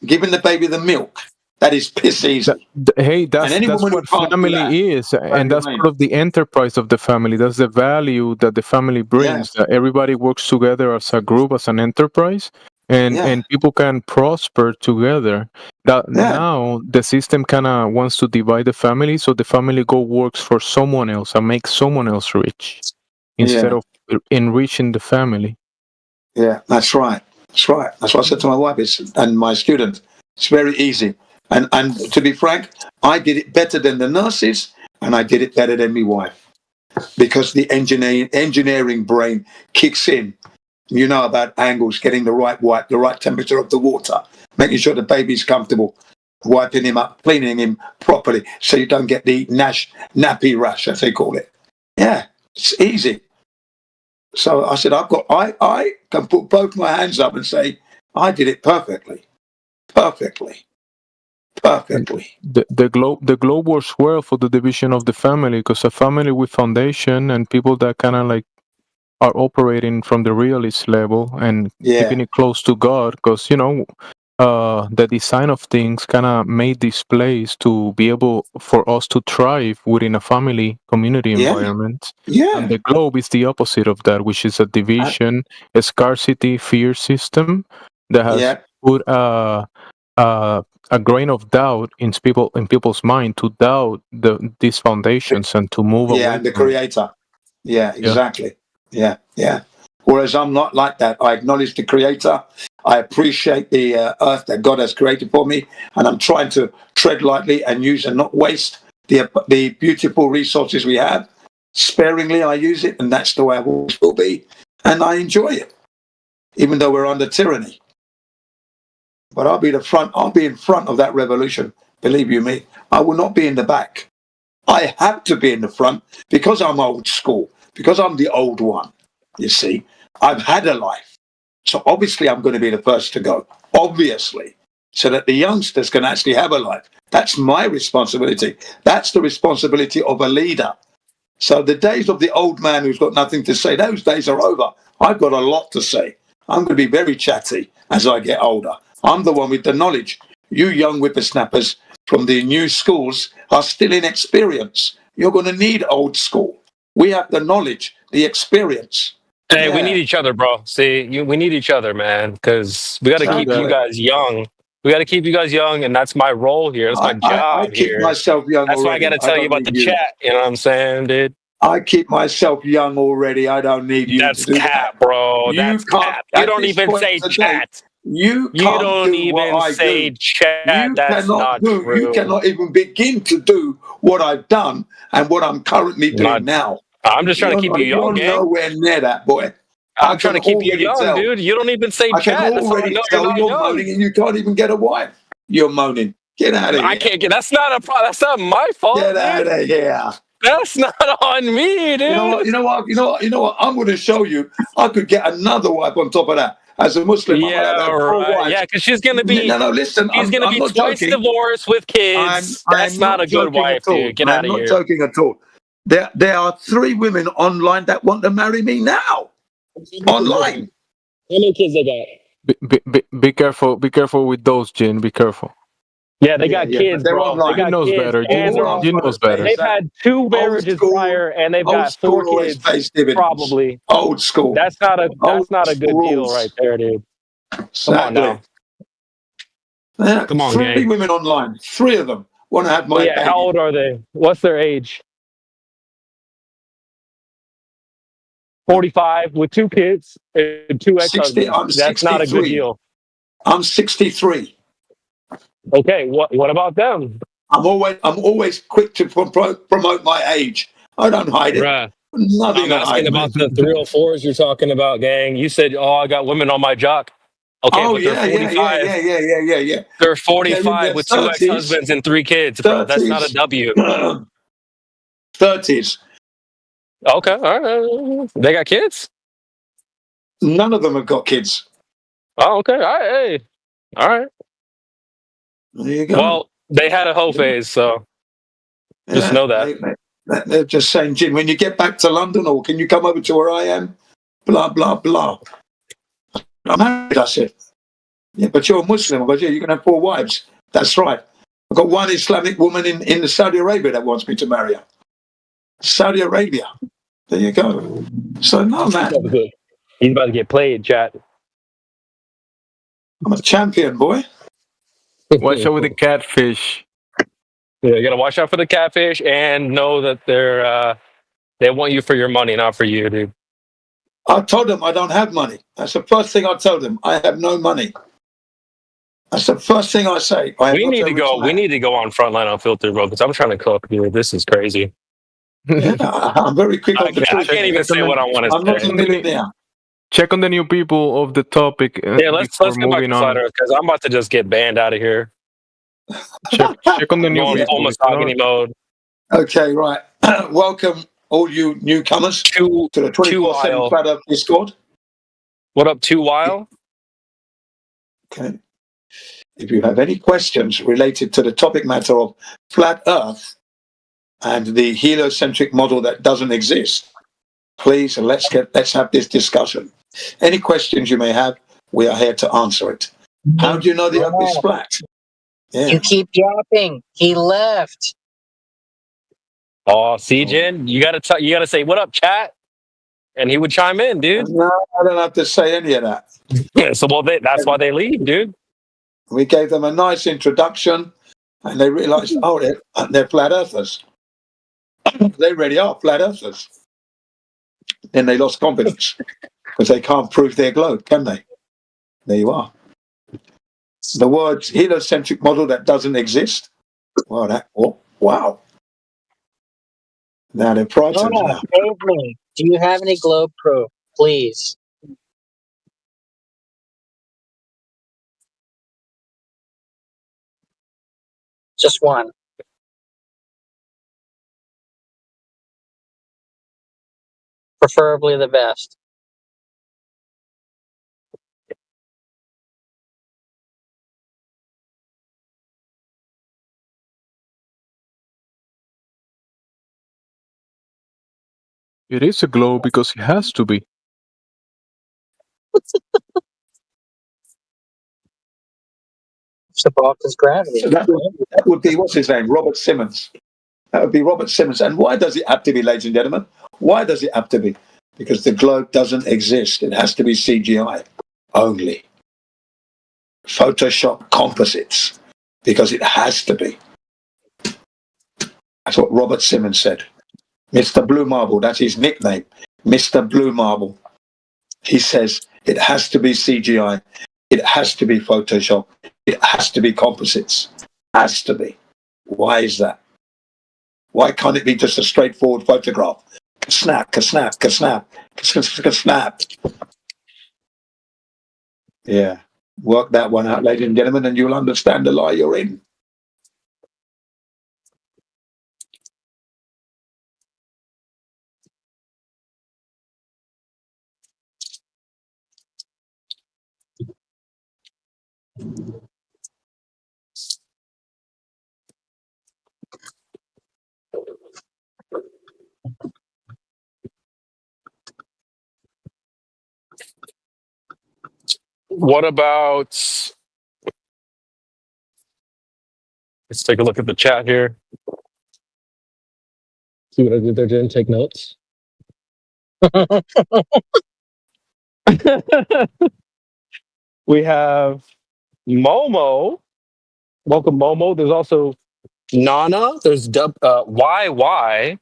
giving the baby the milk, that is piss easy. That's what family is, and that's part of the enterprise of the family. That's the value that the family brings, that everybody works together as a group, as an enterprise. And people can prosper together. Now the system kind of wants to divide the family, so the family works for someone else and makes someone else rich instead of enriching the family. Yeah, that's right. That's right. That's what I said to my wife and my student. It's very easy. And to be frank, I did it better than the nurses, and I did it better than my wife, because the engineering brain kicks in. About angles, getting the right wipe, the right temperature of the water, making sure the baby's comfortable, wiping him up, cleaning him properly, so you don't get the nappy rash, as they call it. Yeah, it's easy. So I said, I can put both my hands up and say, I did it perfectly. Perfectly. The globe works well for the division of the family, because a family with foundation and people that kind of are operating from the realist level and keeping it close to God, because the design of things kind of made this place to be able for us to thrive within a family community environment. And the globe is the opposite of that, which is a division, a scarcity, fear system that has put a grain of doubt in people's mind to doubt these foundations and to move away. And the Creator. Yeah, exactly. Yeah. Whereas I'm not like that. I acknowledge the Creator. I appreciate the earth that God has created for me, and I'm trying to tread lightly and use and not waste the beautiful resources we have. Sparingly, I use it, and that's the way I always will be. And I enjoy it, even though we're under tyranny. But I'll be in front of that revolution. Believe you me, I will not be in the back. I have to be in the front because I'm old school, because I'm the old one. You see, I've had a life. So obviously I'm going to be the first to go, obviously, so that the youngsters can actually have a life. That's my responsibility. That's the responsibility of a leader. So the days of the old man who's got nothing to say, those days are over. I've got a lot to say. I'm going to be very chatty as I get older. I'm the one with the knowledge. You young whippersnappers from the new schools are still inexperienced. You're going to need old school. We have the knowledge, the experience. Hey, we need each other, bro. See, we need each other, man, because we got to keep you guys young. We got to keep you guys young, and that's my role here. That's my job I keep here. myself young That's why I already. got to tell don't you about the need chat. You know what I'm saying, dude? I keep myself young already. I don't need you That's to do cap, that. bro. You That's can't- cap. You at don't this even point say today, chat. You You can't don't do what even I say do. chat. You That's cannot not do. true. You cannot even begin to do what I've done and what I'm currently doing Not- now. I'm just trying to keep you young, You're gang. nowhere near that, boy. I'm I trying to can keep you already young, tell. dude. You don't even say I can chat. That's how I already know you're tell not you're young. moaning and you can't even get a wife. You're moaning. Get out of here. I can't get. That's not a problem. That's not my fault, Get dude. out of here. That's not on me, dude. You know what? I'm going to show you. I could get another wife on top of that. As a Muslim, I'm allowed to have 4 right. wives. Yeah, because she's gonna be. No, listen. She's gonna I'm be not twice joking. divorced with kids. That's I'm not a good joking wife, at all. dude. Get I'm out of not here. joking at all. There are 3 women online that want to marry me now. Online. How many kids they got? Be careful. Be careful with those, Jin. Be careful. Yeah, they got but kids, they're bro. They online. got Jin knows kids, better. and they're All I'm Jin trying to knows say better. is they've that had 2 old marriages school, prior, and they've old got school 4 always kids. pays dividends. Probably. Old school. That's not a good deal rules. right there, dude. Come on Exactly. now. Yeah, Come on, 3 gang. women online. 3 of them want to have my Yeah, baby. how old are they? What's their age? 45 with 2 kids and 2 ex-husbands. I'm That's not a good 63. deal. I'm 63. Okay, what about them? I'm always quick to promote my age. I don't hide it. Bruh. Nothing I'm to hide, asking man. about the 304s you're talking about, gang. You said, "Oh, I got women on my jock." Okay, Oh but they're yeah, 45. yeah. They're Okay, in 45 their with 2 30s, ex-husbands and 3 kids, bro. That's not a W. 30s. Okay, all right. They got kids? None of them have got kids. Oh, okay. All right. Hey. All right. There you go. Well, they had a hoe phase, so just know that. They're just saying, Jim, when you get back to London, or can you come over to where I am? Blah blah blah. I'm married, I said. Yeah, but you're a Muslim. I go, yeah, you can have 4 wives. That's right. I've got one Islamic woman in Saudi Arabia that wants me to marry her. Saudi Arabia. There you go. So no, man. He's about to get played, chat. I'm a champion, boy. Watch out with the catfish. Yeah, you gotta watch out for the catfish and know that they want you for your money, not for you, dude. I told them I don't have money. That's the first thing I told them. I have no money. That's the first thing I say. We need to go. We need to go on Frontline Unfiltered, bro, because I'm trying to cook, dude. This is crazy. Yeah, I'm very quick on the I can't even say what I want I'm to not say. a millionaire. Check on the new people of the topic. Yeah, let's before get back to moving Flat on. Earth because I'm about to just get banned out of here. Check on the new Going full people. If you misogyny mode. Okay, right. Welcome, all you newcomers, to the 24/7 Flat Earth Discord. What up, 2Wild? Okay. If you have any questions related to the topic matter of Flat Earth and the heliocentric model that doesn't exist, please let's have this discussion. Any questions you may have, we are here to answer it. How do you know the Earth is flat? Yeah. You keep dropping. He left. Oh, see, Jen, you gotta say, "What up, chat?" And he would chime in, dude. No, I don't have to say any of that. Yeah, so that's why they leave, dude. We gave them a nice introduction, and they realised, oh, they're flat earthers. They really are flat earthers. Then they lost confidence because they can't prove their globe, can they? There you are. The words heliocentric model that doesn't exist. Wow. Now they're protons Jonah, now. save me. Do you have any globe proof? Please. Just one. Preferably the best. It is a globe because it has to be. The bulk is gravity. So that would be, what's his name? Robert Simmons. That would be Robert Simmons. And why does it have to be, ladies and gentlemen? Why does it have to be? Because the globe doesn't exist. It has to be CGI only. Photoshop composites. Because it has to be. That's what Robert Simmons said. Mr. Blue Marble, that's his nickname. Mr. Blue Marble. He says it has to be CGI. It has to be Photoshop. It has to be composites. Has to be. Why is that? Why can't it be just a straightforward photograph? Snap, snap, snap, snap. Yeah. Work that one out, ladies and gentlemen, and you'll understand the lie you're in. What about? Let's take a look at the chat here. See what I did there, Jen? Take notes. We have Momo. Welcome, Momo. There's also Nana. There's YY.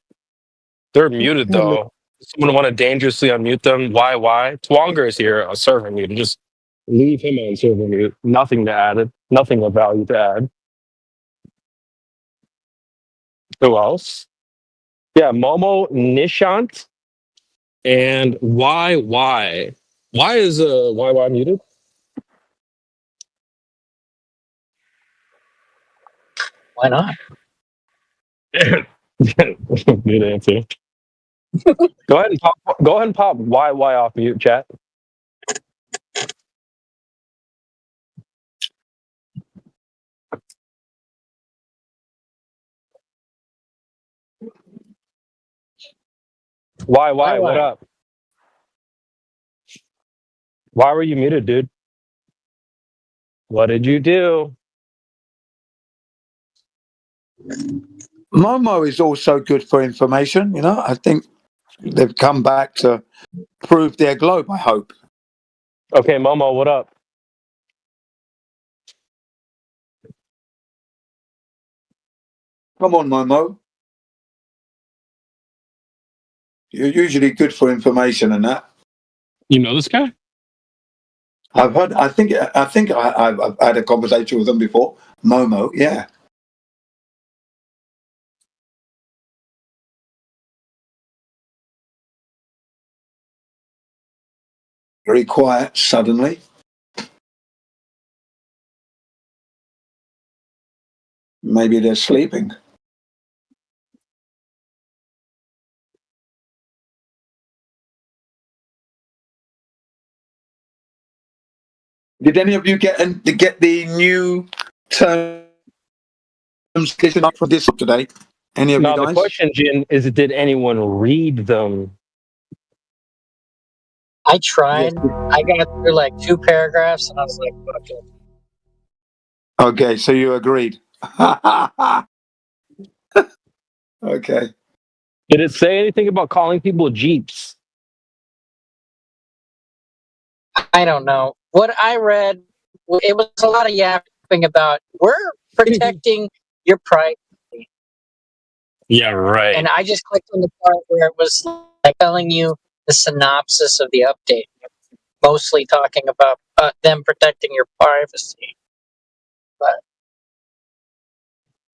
They're muted though. Someone want to dangerously unmute them? YY. Twanger is here, a server mute. Just leave him on server mute. Nothing to add. Nothing of value to add. Who else? Yeah, Momo, Nishant, and YY. Why is YY muted? Why not? Good answer. Go ahead and pop YY off mute, chat. YY, what up? Why were you muted, dude? What did you do? Momo is also good for information, you know. I think they've come back to prove their globe, I hope. Okay, Momo, what up? Come on, Momo. You're usually good for information and that. You know this guy? I've heard. I think I've had a conversation with them before. Momo, yeah. Very quiet suddenly. Maybe they're sleeping. Did any of you get the new terms for this today? Any of No, you the guys? question, Jin, is did anyone read them? I tried. I got through like 2 paragraphs and I was like, fuck it. Okay, so you agreed. Okay. Did it say anything about calling people Jeeps? I don't know. What I read, it was a lot of yapping about we're protecting your privacy. Yeah, right. And I just clicked on the part where it was like telling you the synopsis of the update, mostly talking about them protecting your privacy. But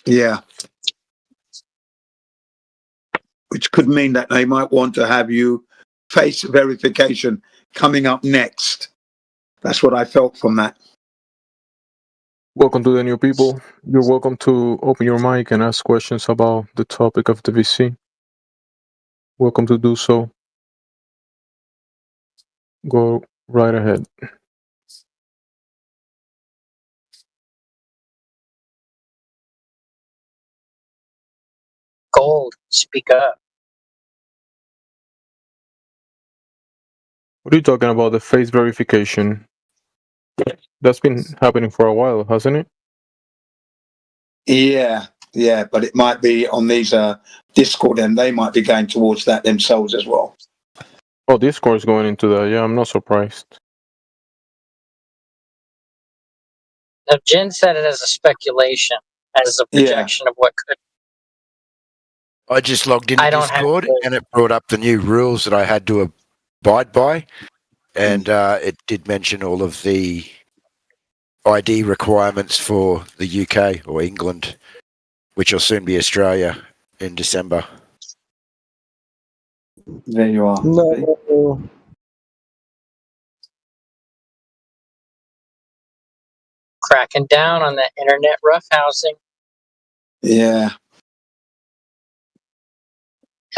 Yeah. which could mean that they might want to have you face verification coming up next. That's what I felt from that. Welcome to the new people. You're welcome to open your mic and ask questions about the topic of the VC. Welcome to do so. Go right ahead. Gold, speak up. What are you talking about? The face verification? That's been happening for a while, hasn't it? Yeah, but it might be on these Discord, and they might be going towards that themselves as well. Oh, Discord's going into that. Yeah, I'm not surprised. Now, Jen said it as a speculation, as a projection of what could. I just logged into I don't have Discord and it brought up the new rules that I had to abide by, and it did mention all of the ID requirements for the UK or England, which will soon be Australia in December. There you are. No. Cracking down on that internet roughhousing. Yeah.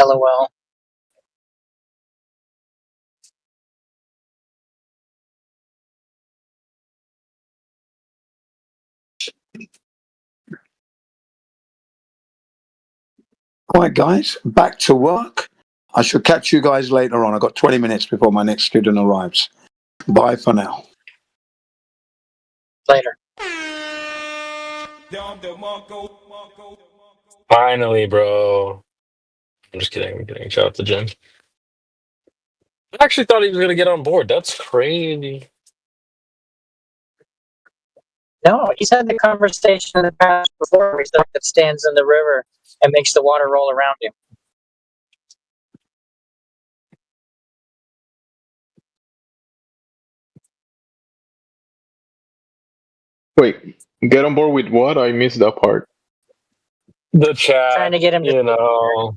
LOL. All right, guys, back to work. I shall catch you guys later on. I've got 20 minutes before my next student arrives. Bye for now. Later. Finally, bro. I'm just kidding. I'm kidding. Shout out to Jen. I actually thought he was going to get on board. That's crazy. No, he's had the conversation in the past before where he's like that stands in the river and makes the water roll around him. Wait, get on board with what? I missed that part. The chat. Trying to get him to you know.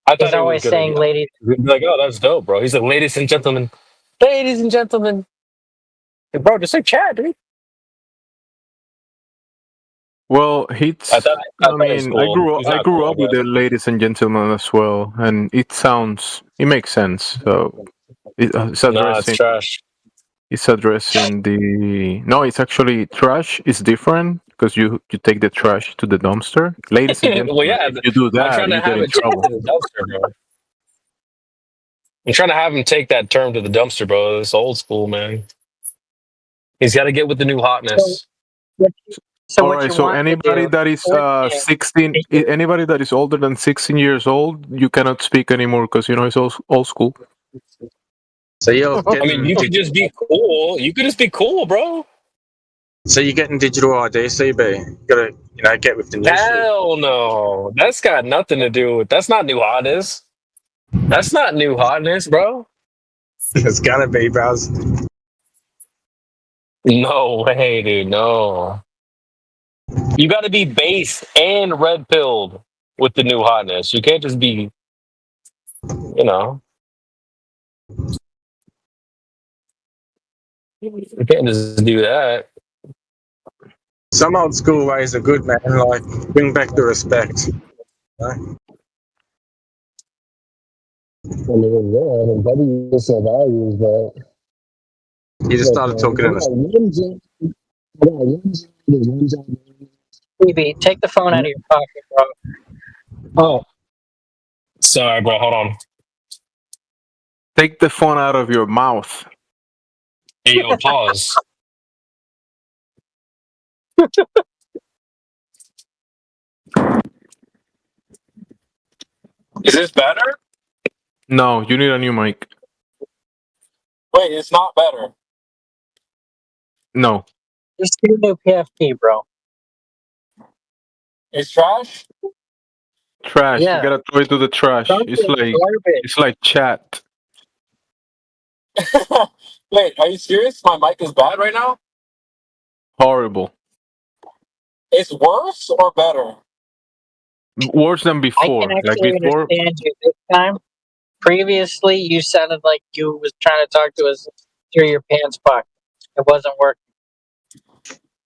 I thought he's always saying ladies. Like, oh, that's dope, bro. He's like, ladies and gentlemen. Ladies and gentlemen. Hey, bro, just say chat, dude. Well, it's. I mean, I grew up with the ladies and gentlemen as well, and it makes sense. So it's addressing. Nah, it's trash. It's addressing the. No, it's actually trash. It's different because you take the trash to the dumpster. Ladies and gentlemen, Well, yeah, if you do I'm that, trying to you have get in it take trouble. it to the dumpster, bro. I'm trying to have him take that term to the dumpster, bro. It's old school, man. He's got to get with the new hotness. So All right. So anybody that is 16, anybody that is older than 16 years old, you cannot speak anymore because it's old school. So you're I mean, you could just be cool. You could just be cool, bro. So you're getting digital ID, CB. Gotta, get with the new shit. Hell no. That's got nothing to do with. That's not new hotness. That's not new hotness, bro. It's gonna be, bros. No way, dude. No. You got to be base and red pilled with the new hotness. You can't just be, You can't just do that. Some old school ways are good, man. Like, bring back the respect. You just started talking in BB, take the phone out of your pocket, bro. Oh. Sorry, bro. Hold on. Take the phone out of your mouth. Hey, yo, pause. Is this better? No, you need a new mic. Wait, it's not better. No. Just get a new PFP, bro. It's trash? Trash. Yeah. You gotta throw it to the trash. It's like chat. Wait, are you serious? My mic is bad right now? Horrible. It's worse or better? Worse than I before. can Like actually before, understand you this time. Previously, you sounded like you was trying to talk to us through your pants pocket. It wasn't working.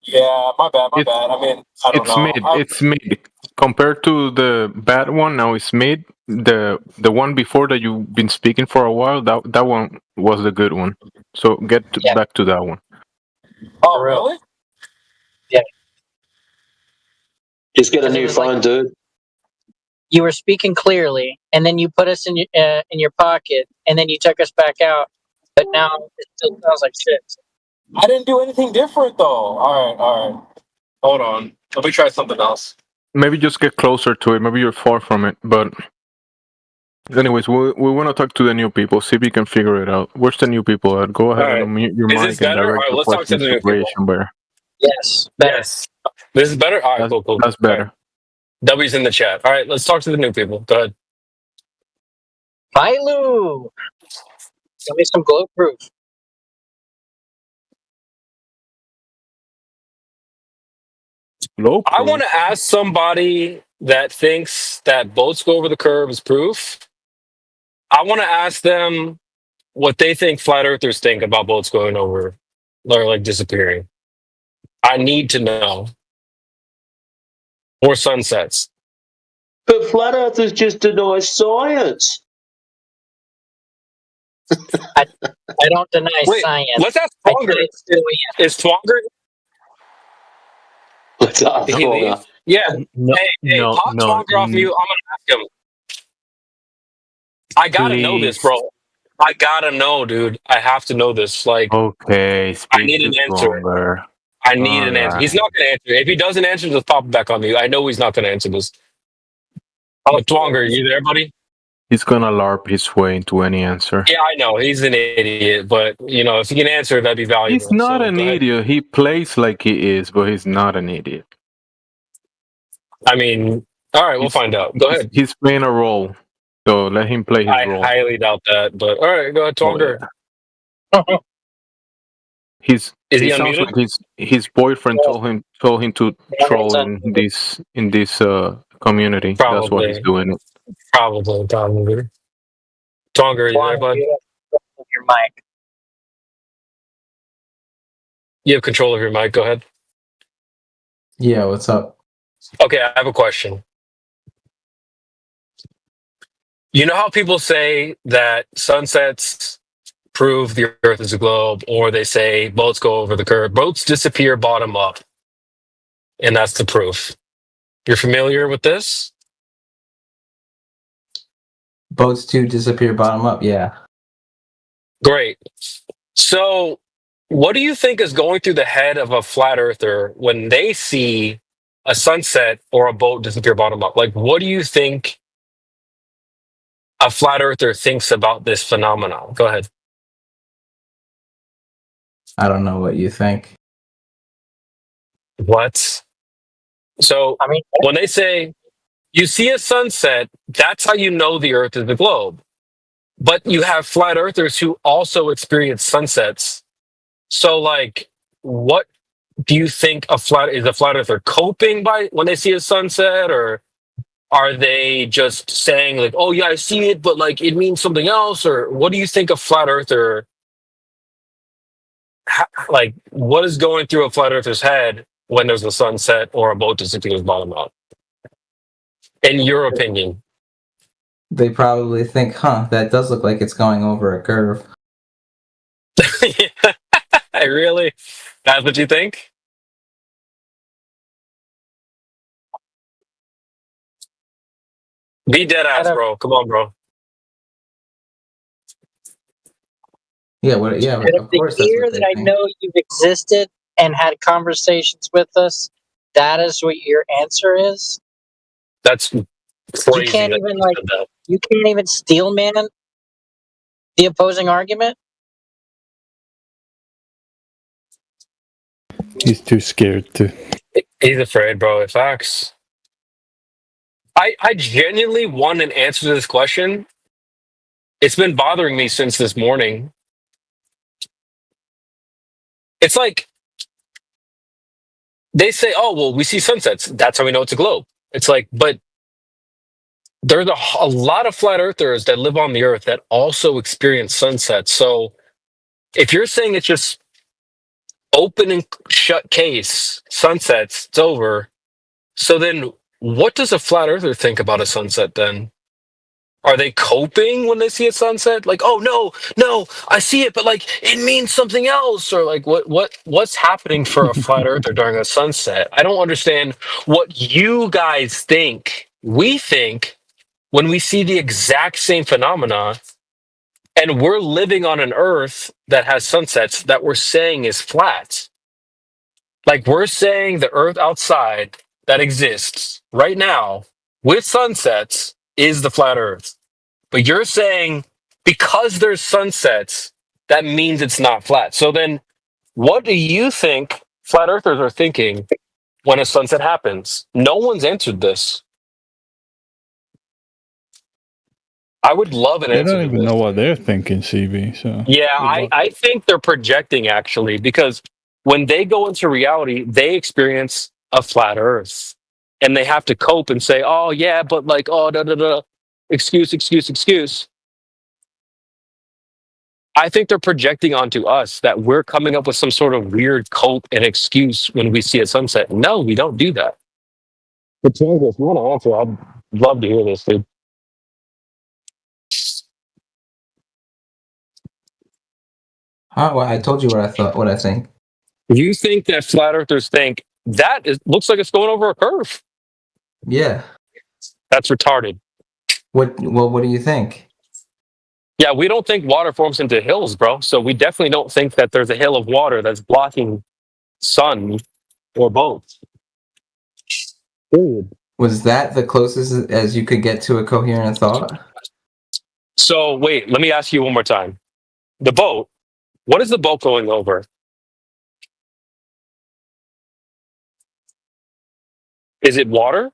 Yeah, my bad, my it's bad. I mean, I don't it's know. mid. It's mid compared to the bad one. Now it's mid. The one before that you've been speaking for a while. That one was the good one. So back to that one. Oh, really? Yeah. Just get a 'Cause it new was like- phone, dude. You were speaking clearly, and then you put us in your pocket, and then you took us back out. But now it still sounds like shit. I didn't do anything different, though. All right. Hold on. Let me try something else. Maybe just get closer to it. Maybe you're far from it. But anyways, we want to talk to the new people. See if we can figure it out. Where's the new people at? Go ahead All right. and unmute your Is mic this and better? All direct right, your let's talk to questions the to new people. Creation Bear. Yes. Better. Yes. This is better? All right, cool. That's better. W's in the chat. All right, let's talk to the new people. Go ahead. Mailu! Give me some glow proof. I want to ask somebody that thinks that boats go over the curve is proof. I want to ask them what they think flat earthers think about boats going over or like disappearing. I need to know. Or sunsets. But flat earthers just deny science. I don't deny Wait, science. let's ask I Twonger. deny science. Is Twonger? Let's ask Did he leave? Twonger. Yeah. No, Hey, pop Twonger off mute. I'm gonna ask him. I gotta know this, bro. I gotta know, dude. I have to know this. Like, Okay, I need an answer. Twonger. I need an answer. Alright. He's not gonna answer. If he doesn't answer, just pop it back on mute. I know he's not gonna answer this. Oh, Twonger, you there, buddy? He's gonna LARP his way into any answer. Yeah, I know he's an idiot, but you know, if he can answer, that'd be valuable. He's not So, an go ahead. idiot. He plays like he is, but he's not an idiot. I mean, all right, we'll find out. Go ahead. He's playing a role, so let him play his I role. highly doubt that, but all right, go ahead, Twonger. He Is he sounds unmuted? like his boyfriend told him to troll in this community. That's why he's Probably. doing it. Probably. Twonger, are you there, bud? Your mic. You have control of your mic. Go ahead. Yeah, what's up? Okay, I have a question. You know how people say that sunsets prove the Earth is a globe, or they say boats go over the curve, boats disappear bottom up, and that's the proof. You're familiar with this? Boats to disappear bottom up, yeah. Great. So, what do you think is going through the head of a flat earther when they see a sunset or a boat disappear bottom up? Like, what do you think a flat earther thinks about this phenomenon? Go ahead. I don't know what you think. What? So, I mean, when they say you see a sunset, that's how you know the Earth is a globe. But you have flat earthers who also experience sunsets. So, like, what do you think is a flat earther coping by when they see a sunset, or are they just saying like, "Oh yeah, I see it, but like it means something else"? Or what do you think a flat earther like? What is going through a flat earther's head when there's a sunset or a boat disappears bottom up? In your opinion? They probably think, that does look like it's going over a curve. Really? That's what you think? Be dead ass, bro. Come on, bro. Yeah, Out of the year that I know you've existed and had conversations with us, that is what your answer is. That's crazy. You can't that even you like said that. you can't even steel man the opposing argument. He's too scared to. He's afraid, bro. Facts. I genuinely want an answer to this question. It's been bothering me since this morning. It's like they say, "Oh, well, we see sunsets. That's how we know it's a globe." It's like, but there's a lot of flat earthers that live on the earth that also experience sunsets. So if you're saying it's just open and shut case, sunsets, it's over. So then what does a flat earther think about a sunset then? Are they coping when they see a sunset? Like, oh no, I see it, but like it means something else, or like what's happening for a flat earther during a sunset? I don't understand what you guys think. We think when we see the exact same phenomena, and we're living on an Earth that has sunsets that we're saying is flat. Like we're saying the Earth outside that exists right now with sunsets is the flat Earth. But you're saying because there's sunsets, that means it's not flat. So then what do you think flat earthers are thinking when a sunset happens? No one's answered this. I would love an They answer don't to even this. know what they're thinking, CB. So Yeah, good luck. I think they're projecting actually, because when they go into reality, they experience a flat earth and they have to cope and say, oh, yeah, but like, oh, da, da, da, excuse. I think they're projecting onto us that we're coming up with some sort of weird cope and excuse when we see a sunset. No, we don't do that. But Tango, if you want to answer, I'd love to hear this, dude. Well, I told you what I thought, what I think. You think that flat earthers think that looks like it's going over a curve? Yeah. That's retarded. What do you think? Yeah, we don't think water forms into hills, bro. So we definitely don't think that there's a hill of water that's blocking sun or both. Period. Was that the closest as you could get to a coherent thought? So wait, let me ask you one more time. The boat, what is the boat going over? Is it water?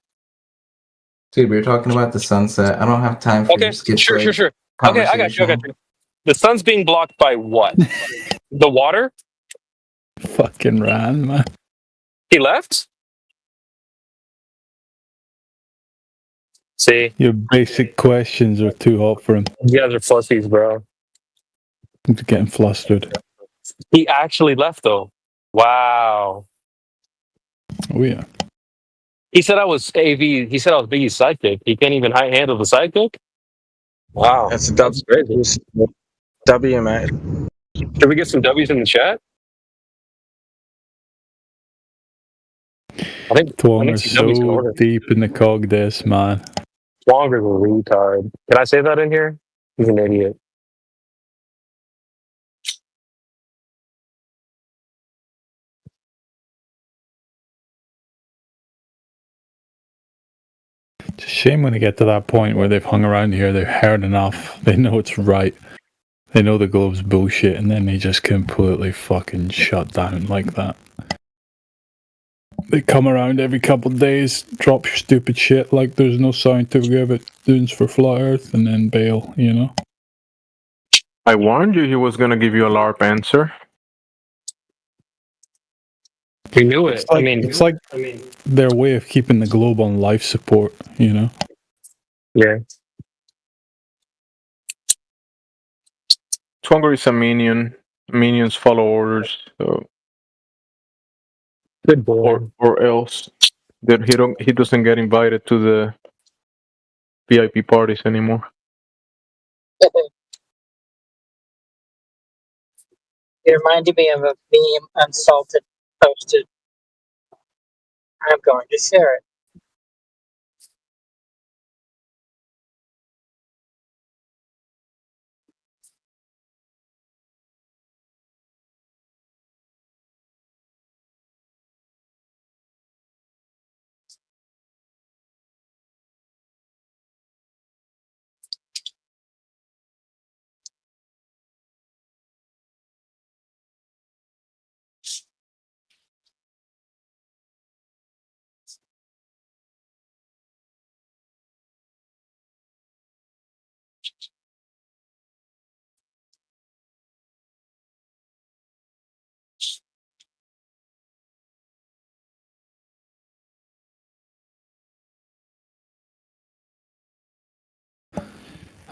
Dude, we were talking about the sunset. I don't have time for your Okay, sure. schizoid Okay, I got you. The sun's being blocked by what? The water? Fucking ran, man. He left? See? Your basic questions are too hot for him. You guys are fussies, bro. He's getting flustered. He actually left, though. Wow. Oh, yeah. He said I was AV. He said I was Biggie's sidekick. He can't even handle the sidekick? Wow. That's a That's crazy. W, mate. Can we get some W's in the chat? I think Twonger's some W's can so order. deep in the cog this, man. Twonger's a retard. Can I say that in here? He's an idiot. It's a shame when they get to that point where they've hung around here, they've heard enough, they know it's right, they know the globe's bullshit, and then they just completely fucking shut down like that. They come around every couple of days, drop your stupid shit like there's no scientific evidence for flat Earth, and then bail, you know? I warned you he was going to give you a LARP answer. We knew it. It's like their way of keeping the globe on life support, you know? Yeah. Twonger is a minion. Minions follow orders. So. Good boy. Or else that he doesn't get invited to the VIP parties anymore. It reminded me of a meme Unsalted posted. I'm going to share it.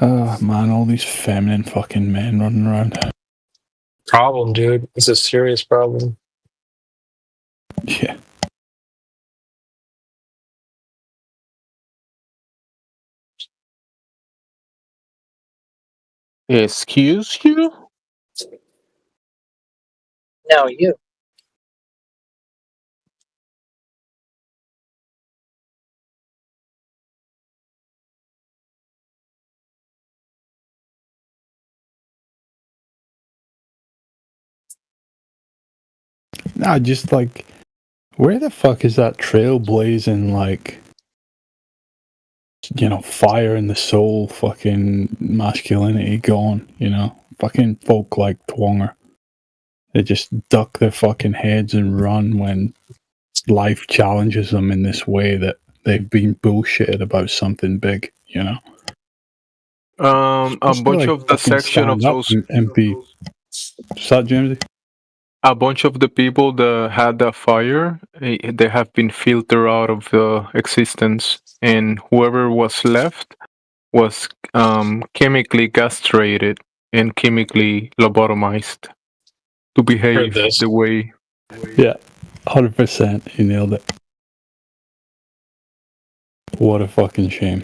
Oh man, all these feminine fucking men running around. Problem, dude. It's a serious problem. Yeah. Excuse you? No, you. Nah, just like, where the fuck is that trailblazing, like, you know, fire in the soul fucking masculinity gone, you know? Fucking folk like Twonger. They just duck their fucking heads and run when life challenges them in this way that they've been bullshitted about something big, you know? A Just bunch like of the fucking section of stand up those, and be... What's that, Jamesy? a bunch of the people that had that fire, they have been filtered out of existence, and whoever was left was chemically castrated and chemically lobotomized to Heard behave this. the way. Yeah, 100%. You nailed it. What a fucking shame.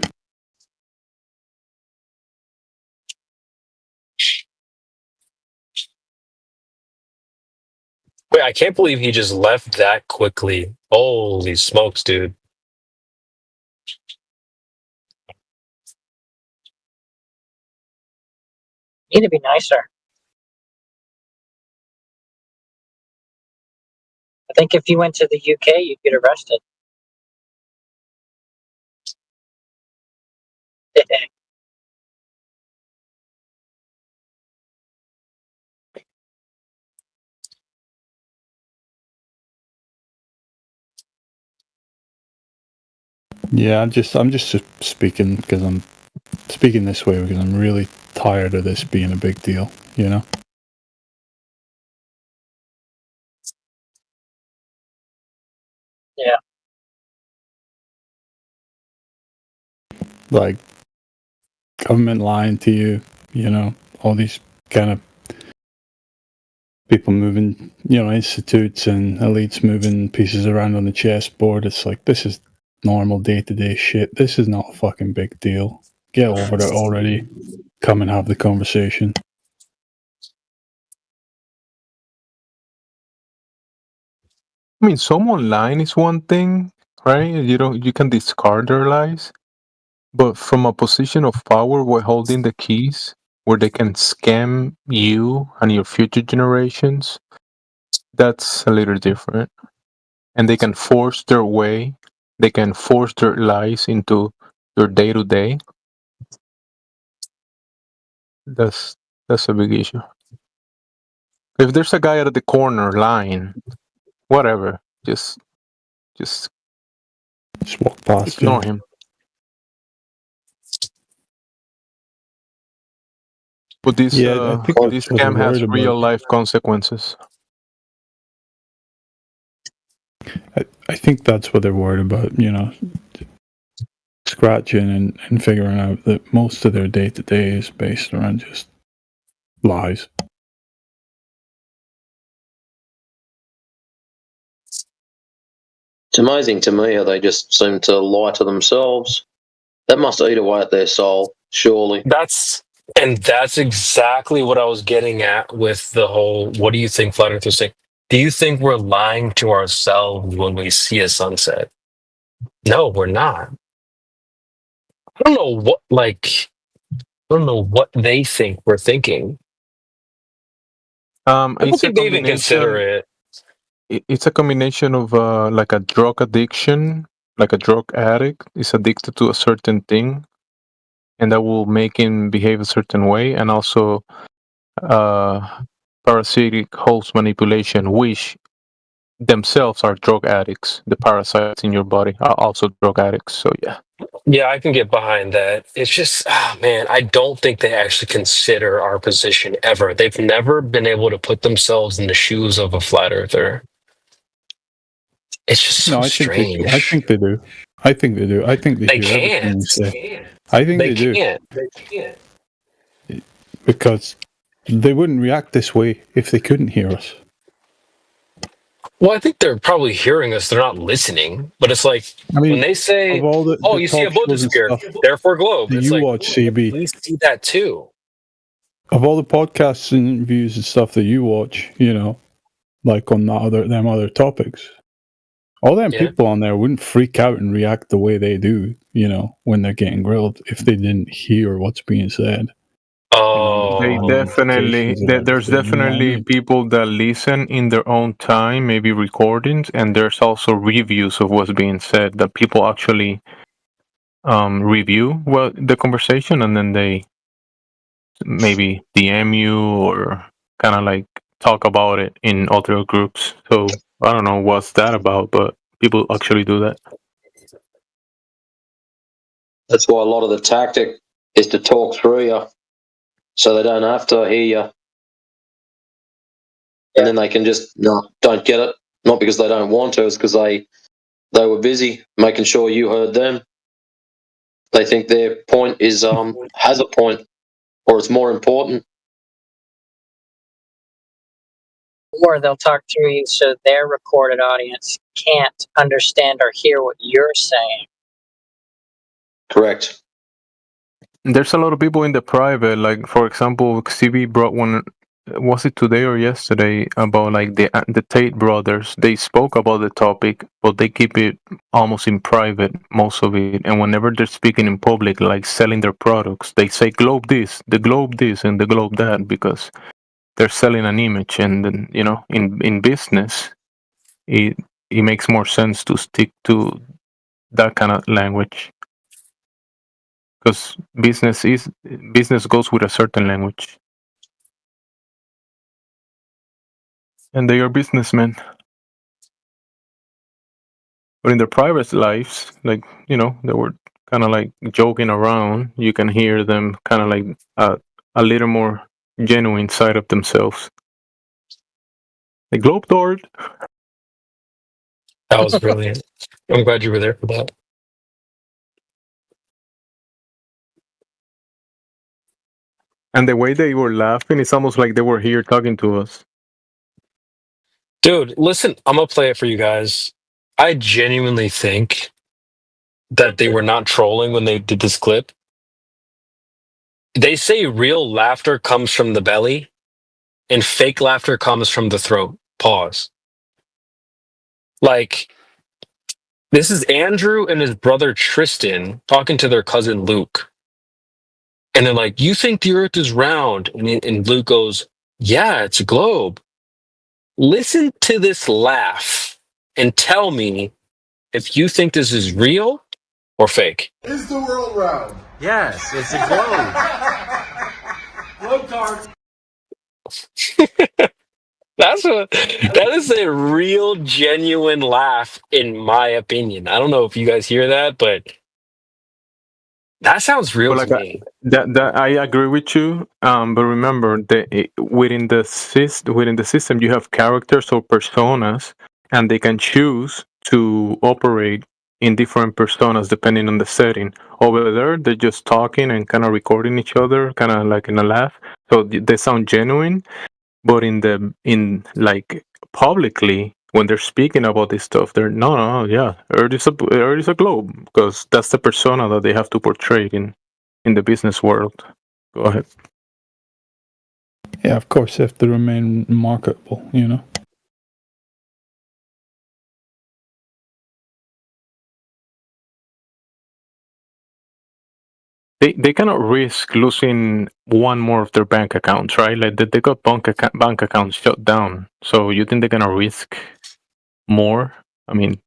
Wait, I can't believe he just left that quickly. Holy smokes, dude. Need to be nicer. I think if you went to the UK, you'd get arrested. Yeah, I'm just speaking because I'm speaking this way because I'm really tired of this being a big deal, you know? Yeah. Like, government lying to you, you know, all these kind of people moving, you know, institutes and elites moving pieces around on the chessboard. It's like, this is normal day-to-day shit. This is not a fucking big deal. Get over it already. Come and have the conversation. I mean, someone lying is one thing, right? You can discard their lies, but from a position of power, while holding the keys, where they can scam you and your future generations, that's a little different. And they can force their way, they can force their lies into your day to day. That's a big issue. If there's a guy at the corner lying, whatever, just walk past ignore him. But this Yeah, I think that's this what they're scam has worried about. real life consequences. I think that's what they're worried about, you know, scratching and figuring out that most of their day-to-day is based around just lies. It's amazing to me how they just seem to lie to themselves. That must eat away at their soul, surely. That's exactly what I was getting at with the whole what do you think flat earthers think? Do you think we're lying to ourselves when we see a sunset? No, we're not. I don't know what they think we're thinking. I don't It's a think they even consider it. It's a combination of like a drug addiction, like a drug addict is addicted to a certain thing, and that will make him behave a certain way, and also parasitic host manipulation, which themselves are drug addicts. The parasites in your body are also drug addicts. So yeah. Yeah, I can get behind that. It's just, man, I don't think they actually consider our position ever. They've never been able to put themselves in the shoes of a flat earther. It's just so No, I think they strange. do. I think they do. I think they do. I think they, They hear everything can't. we say. I think they, do. They can't. Because they wouldn't react this way if they couldn't hear us. Well, I think they're probably hearing us. They're not listening. But it's like I mean, when they say, of all the "Oh, you see a talk boat shows and disappear," stuff therefore globe. that It's you like, watch, CB, we see that too. of all the podcasts and interviews and stuff that you watch, you know, like on them other topics, all them Yeah. people on there wouldn't freak out and react the way they do, you know, when they're getting grilled if they didn't hear what's being said. Oh, They definitely, notifications and there's everything, you know what I definitely mean? people that listen in their own time, maybe recordings, and there's also reviews of what's being said that people actually review the conversation, and then they maybe DM you or kind of like talk about it in other groups. So I don't know what's that about, but people actually do that. That's why a lot of the tactic is to talk through you, so they don't have to hear you, and then they can just don't get it. Not because they don't want to, it's because they were busy making sure you heard them. They think their point is has a point, or it's more important. Or they'll talk through you so their recorded audience can't understand or hear what you're saying. Correct. There's a lot of people in the private, like for example, CB brought one. Was it today or yesterday about like the Tate brothers? They spoke about the topic, but they keep it almost in private, most of it. And whenever they're speaking in public, like selling their products, they say globe this, the globe this, and the globe that, because they're selling an image. And then, you know, in business, it makes more sense to stick to that kind of language. Because business goes with a certain language, and they are businessmen. But in their private lives, like you know, they were kind of like joking around. You can hear them kind of like a little more genuine side of themselves. The globe dord. That was brilliant. I'm glad you were there for that. And the way they were laughing, it's almost like they were here talking to us. Dude, listen, I'm gonna play it for you guys. I genuinely think that they were not trolling when they did this clip. They say real laughter comes from the belly and fake laughter comes from the throat. Pause. Like, this is Andrew and his brother Tristan talking to their cousin Luke. And they're like, "You think the earth is round?" And Luke goes, "Yeah, it's a globe." Listen to this laugh and tell me if you think this is real or fake. Is the world round? Yes, it's a globe. Globe card. That is a real genuine laugh in my opinion. I don't know if you guys hear that, but that sounds real But to like me. that I agree with you. But remember, within the system, you have characters or personas, and they can choose to operate in different personas depending on the setting. Over there, they're just talking and kind of recording each other, kind of like in a laugh. So they sound genuine. But in like publicly, when they're speaking about this stuff, they're yeah, Earth is a globe, because that's the persona that they have to portray in the business world. Go ahead. Yeah, of course, they have to remain marketable, you know. They cannot risk losing one more of their bank accounts, right? Like they got bank accounts shut down. So you think they're gonna risk more? I mean,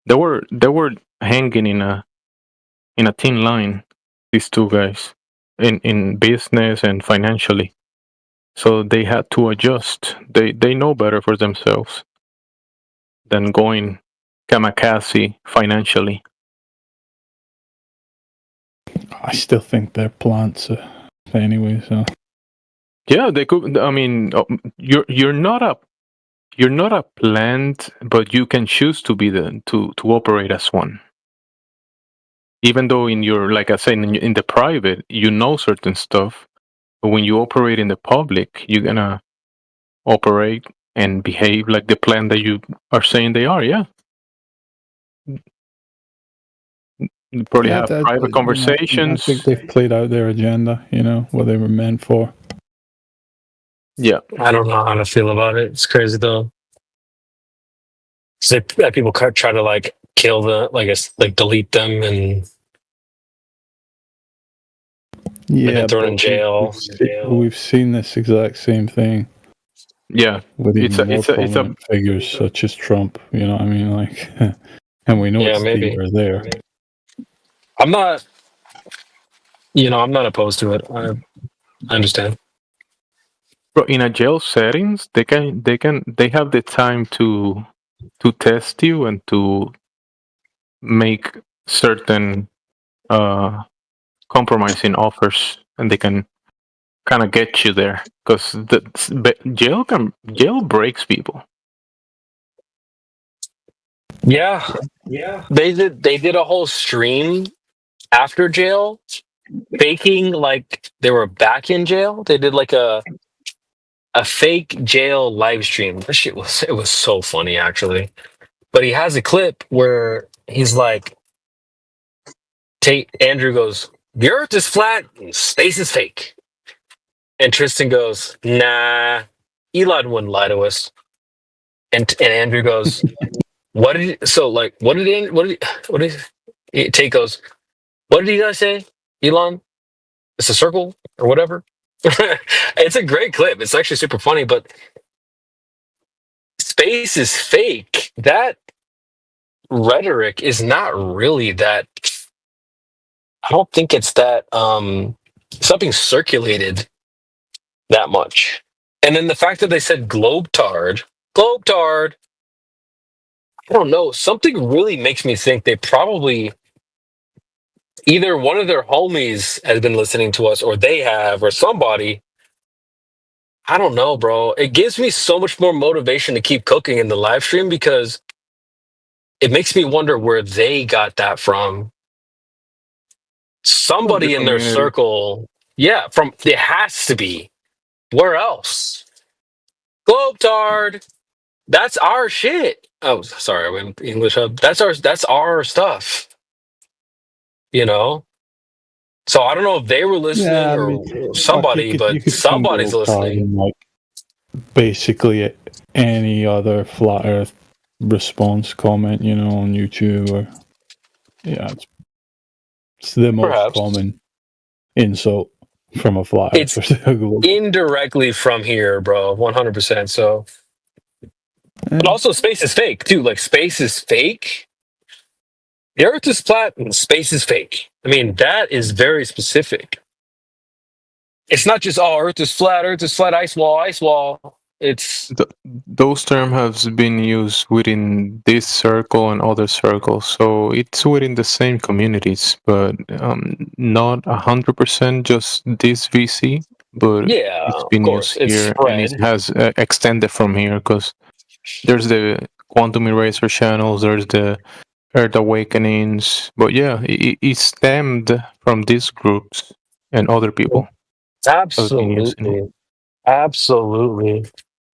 they were hanging in a thin line, these two guys, in business and financially. So they had to adjust. They know better for themselves than going kamikaze financially. I still think they're plants anyway, so. Yeah, they could. I mean, you're not you're not a plant, but you can choose to be to operate as one. Even though in your, like I said, in the private, you know certain stuff, but when you operate in the public, you're gonna operate and behave like the plant that you are saying they are. Yeah. You probably have private conversations. I think they've played out their agenda, what they were meant for. Yeah. I don't know how to feel about it. It's crazy though. So people try to like kill delete them and then thrown in jail. We've seen this exact same thing. Yeah, with even more prominent figures such as Trump. You know what I mean? Like, and we know it's deeper there. I'm not. I'm not opposed to it. I understand. But in a jail settings, they have the time to test you and to make certain compromising offers, and they can kind of get you there because jail breaks people. Yeah. They did a whole stream after jail, faking like they were back in jail. They did like a fake jail live stream. That shit was so funny actually. But he has a clip where he's like, Andrew goes, "The Earth is flat and space is fake," and Tristan goes, "Nah, Elon wouldn't lie to us." And Andrew goes, "What did Tate goes, what did you guys say, Elon? It's a circle or whatever." It's a great clip. It's actually super funny, but space is fake. That rhetoric is not really that. I don't think it's that something circulated that much. And then the fact that they said globetard, I don't know. Something really makes me think they probably either one of their homies has been listening to us, or they have, or somebody. I don't know, bro. It gives me so much more motivation to keep cooking in the live stream because it makes me wonder where they got that from. Somebody in their circle. Yeah, it has to be. Where else? Globetard. That's our shit. Oh, sorry, I went English Hub. That's our stuff. So I don't know if they were listening or somebody, but somebody's listening. Like basically any other flat Earth response comment, on YouTube or it's the most common insult from a flat It's indirectly from here, bro. 100%. So, but also space is fake too. Like space is fake. The Earth is flat and space is fake. I mean, that is very specific. It's not just Earth is flat, ice wall. It's those terms have been used within this circle and other circles, so it's within the same communities, but not 100% just this VC. But it's been used here, and it has extended from here because there's the Quantum Eraser channels, there's the Earth Awakenings, but it stemmed from these groups and other people. Absolutely.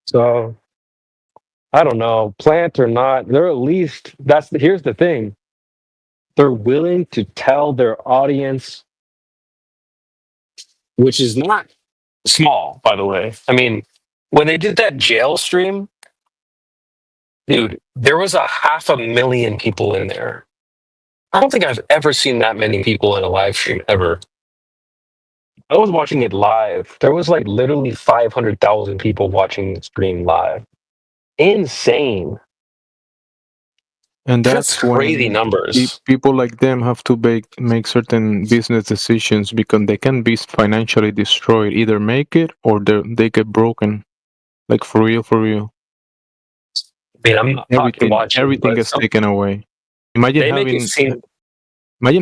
So I don't know, plant or not, they're at least here's the thing. They're willing to tell their audience, which is not small, by the way. I mean, when they did that jail stream, dude, there was 500,000 people in there. I don't think I've ever seen that many people in a live stream ever. I was watching it live. There was like literally 500,000 people watching the stream live. Insane. And that's crazy when numbers. People like them have to make certain business decisions because they can be financially destroyed. Either make it or they get broken. Like for real. I mean, I'm not everything gets taken away. Imagine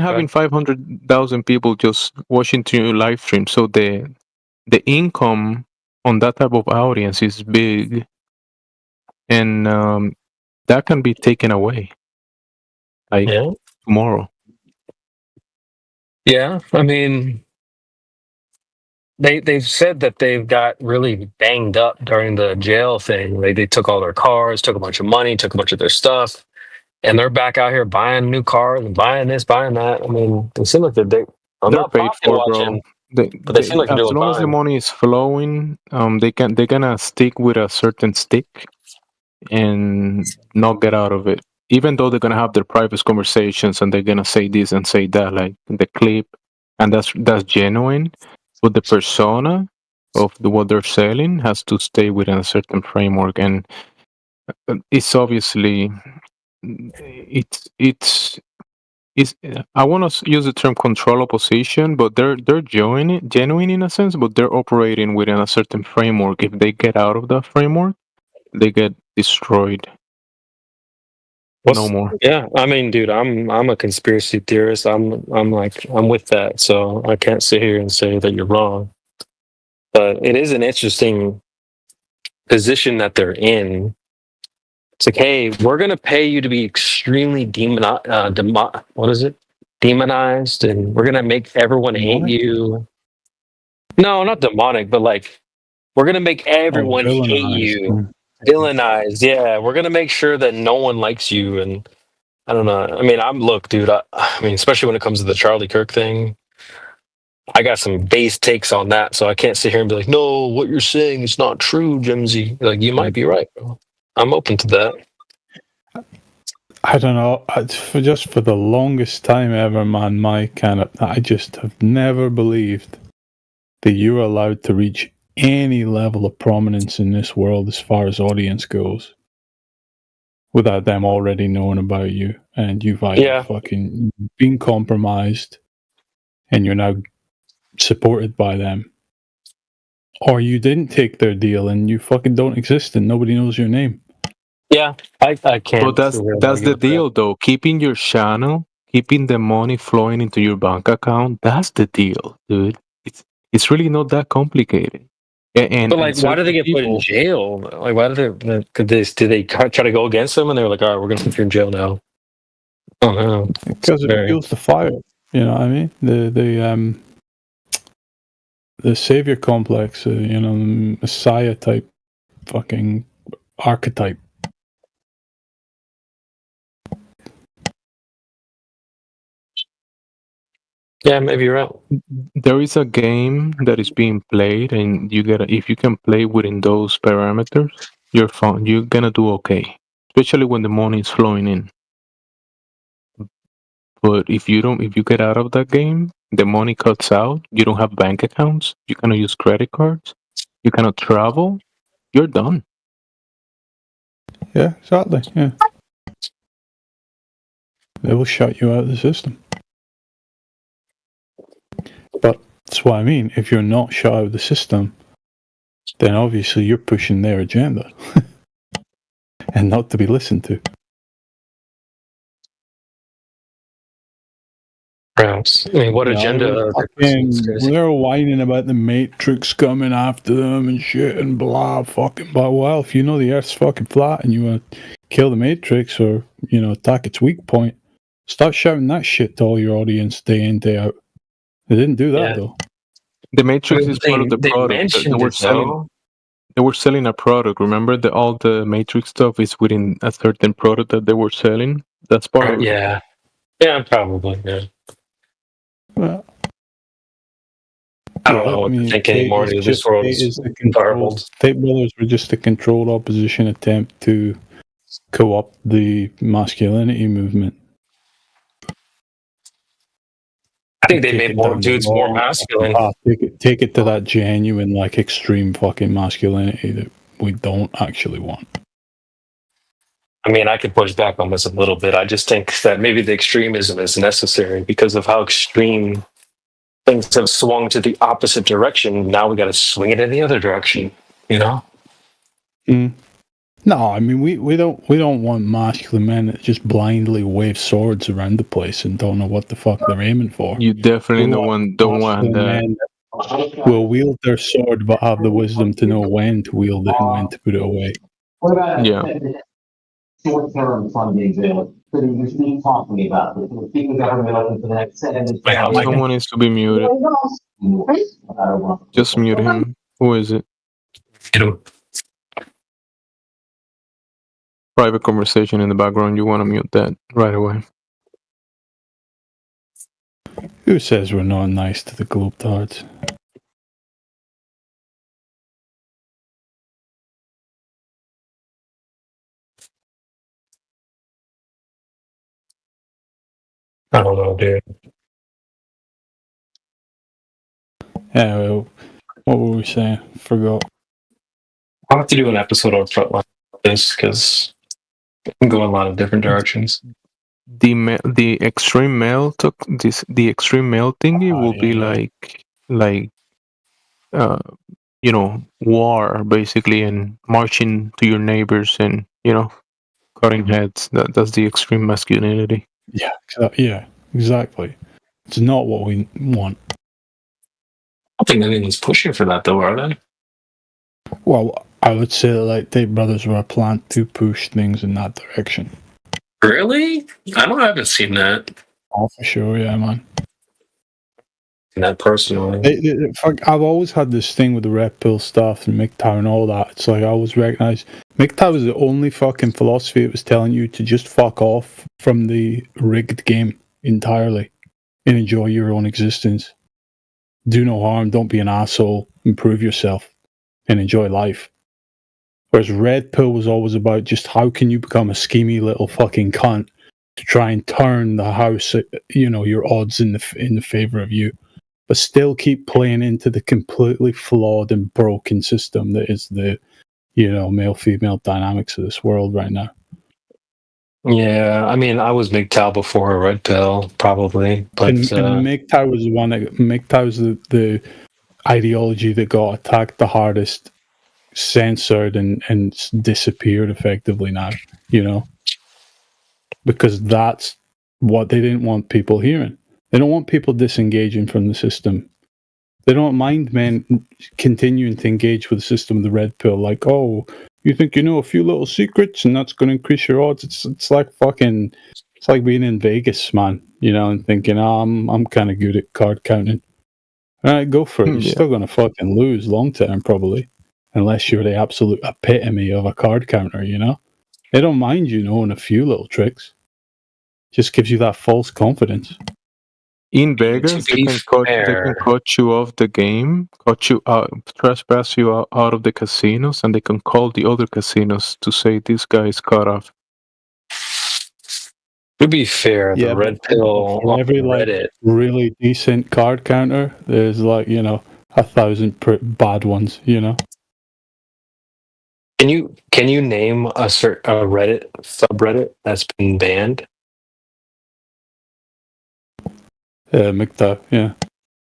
having 500,000 people just watching to your live stream. So the income on that type of audience is big. and that can be taken away like tomorrow. Yeah, I mean, they've said that they've got really banged up during the jail thing. They took all their cars, took a bunch of money, took a bunch of their stuff, and they're back out here buying new cars and buying this, buying that. I mean, they seem like they're I'm They're not paid pocket for, bro. watching, but they seem like they're As doing long as the fine. money is flowing, they're gonna stick with a certain stick and not get out of it. Even though they're gonna have their private conversations and they're gonna say this and say that, like the clip, and that's genuine. But the persona of what they're selling has to stay within a certain framework, and it's obviously it's I want to use the term control opposition, but they're genuine in a sense, but they're operating within a certain framework. If they get out of that framework, they get destroyed. No more. Yeah, I mean, dude, I'm a conspiracy theorist. I'm with that, so I can't sit here and say that you're wrong. But it is an interesting position that they're in. It's like, hey, we're gonna pay you to be extremely demonized, and we're gonna make everyone hate you. No, not demonic, but like we're gonna make everyone hate you. Villainized, yeah. We're gonna make sure that no one likes you, and I don't know. I mean, look, dude. I mean, especially when it comes to the Charlie Kirk thing, I got some base takes on that, so I can't sit here and be like, "No, what you're saying is not true, Jimsy." Like, you might be right, bro. I'm open to that. I don't know. For the longest time ever, man, I just have never believed that you're allowed to reach any level of prominence in this world as far as audience goes without them already knowing about you, and you've either fucking been compromised and you're now supported by them, or you didn't take their deal and you fucking don't exist and nobody knows your name. Yeah, I can't. But that's the deal, though. Keeping your channel, keeping the money flowing into your bank account, that's the deal, dude. It's really not that complicated. But like, why do they get put in jail? Like, why do they try to go against them? And they were like, all right, we're gonna put you in jail now. Oh no, because it fuels the fire. You know what I mean? The savior complex, messiah type, fucking archetype. Yeah, maybe you're right. There is a game that is being played, and if you can play within those parameters, you're fine. You're gonna do okay, especially when the money is flowing in. But if you get out of that game, the money cuts out. You don't have bank accounts. You cannot use credit cards. You cannot travel. You're done. Yeah, exactly. Yeah, they will shut you out of the system. But that's what I mean. If you're not shut out of the system, then obviously you're pushing their agenda and not to be listened to. Perhaps. I mean, what agenda? They're whining about the Matrix coming after them and shit and blah, fucking blah. Well, if you know the Earth's fucking flat and you want to kill the Matrix or, attack its weak point, start shouting that shit to all your audience day in, day out. They didn't do that, though. The Matrix is part of the product. They were selling a product. Remember that all the Matrix stuff is within a certain product that they were selling? That's part of it. Yeah. Yeah, probably. Yeah. Well, I don't know what to think anymore. This world is garbled. State Brothers were just a controlled opposition attempt to co-opt the masculinity movement. I think they made more dudes more masculine. Take it to that genuine, like, extreme fucking masculinity that we don't actually want. I mean, I could push back on this a little bit. I just think that maybe the extremism is necessary because of how extreme things have swung to the opposite direction. Now we got to swing it in the other direction, No, I mean we don't want masculine men that just blindly wave swords around the place and don't know what the fuck they're aiming for. You definitely don't want that. Will wield their sword but have the wisdom to know when to wield it and when to put it away. What about Yeah. short-term funding bill? So you should be talking about this. We're keeping government open for the next 7 to 10 years. Someone needs to be muted. Just mute him. Who is it? Private conversation in the background. You want to mute that right away. Who says we're not nice to the Globetards? I don't know, dude. Yeah, well, what were we saying? Forgot. I'll have to do an episode on Frontline of this because it can go in a lot of different directions. The extreme male took this. The extreme male thingy will be like war basically, and marching to your neighbors and cutting heads. That's the extreme masculinity. Yeah, exactly. It's not what we want. I don't think anyone's pushing for that though, are they? Well, I would say like Tate Brothers were a plant to push things in that direction. Really? I haven't seen that. Oh, for sure, yeah, man. That personally. I've always had this thing with the Red Pill stuff and MGTOW and all that. It's like I always recognize MGTOW was the only fucking philosophy that was telling you to just fuck off from the rigged game entirely and enjoy your own existence. Do no harm, don't be an asshole, improve yourself, and enjoy life. Whereas Red Pill was always about just how can you become a schemy little fucking cunt to try and turn the house, your odds in the favor of you, but still keep playing into the completely flawed and broken system that is the, male-female dynamics of this world right now. Yeah, I mean, I was MGTOW before Red Pill, probably, but And MGTOW was MGTOW was the ideology that got attacked the hardest, censored and disappeared effectively now, because that's what they didn't want people hearing. They don't want people disengaging from the system. They don't mind men continuing to engage with the system of the Red Pill, like, oh, you think you know a few little secrets and that's going to increase your odds. It's like it's like being in Vegas, man, and thinking, I'm kind of good at card counting. All right, go for it. You're still going to fucking lose long term, probably, unless you're the absolute epitome of a card counter, They don't mind you knowing a few little tricks. Just gives you that false confidence. In Vegas, they can cut you off the game, trespass you out of the casinos, and they can call the other casinos to say this guy is cut off. To be fair, the Red Pill For every Reddit. really decent card counter, there's 1,000 bad ones. Can you name a Reddit subreddit that's been banned? MGTOW, yeah.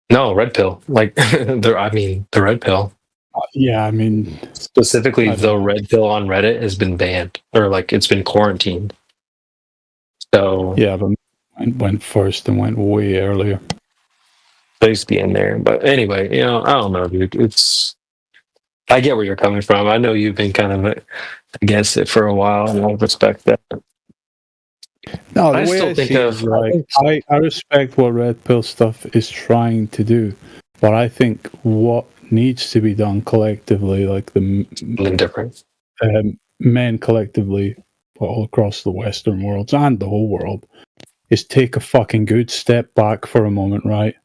No, Red Pill. The Red Pill. Yeah, I mean, specifically the Red Pill on Reddit has been banned, or it's been quarantined. So yeah, but it went first and went way earlier. They used to be in there, but anyway, I don't know, dude. I get where you're coming from. I know you've been kind of against it for a while, and I respect that. No, the way I see it is I respect what Red Pill stuff is trying to do, but I think what needs to be done collectively, like different men collectively all across the Western world and the whole world, is take a fucking good step back for a moment, right?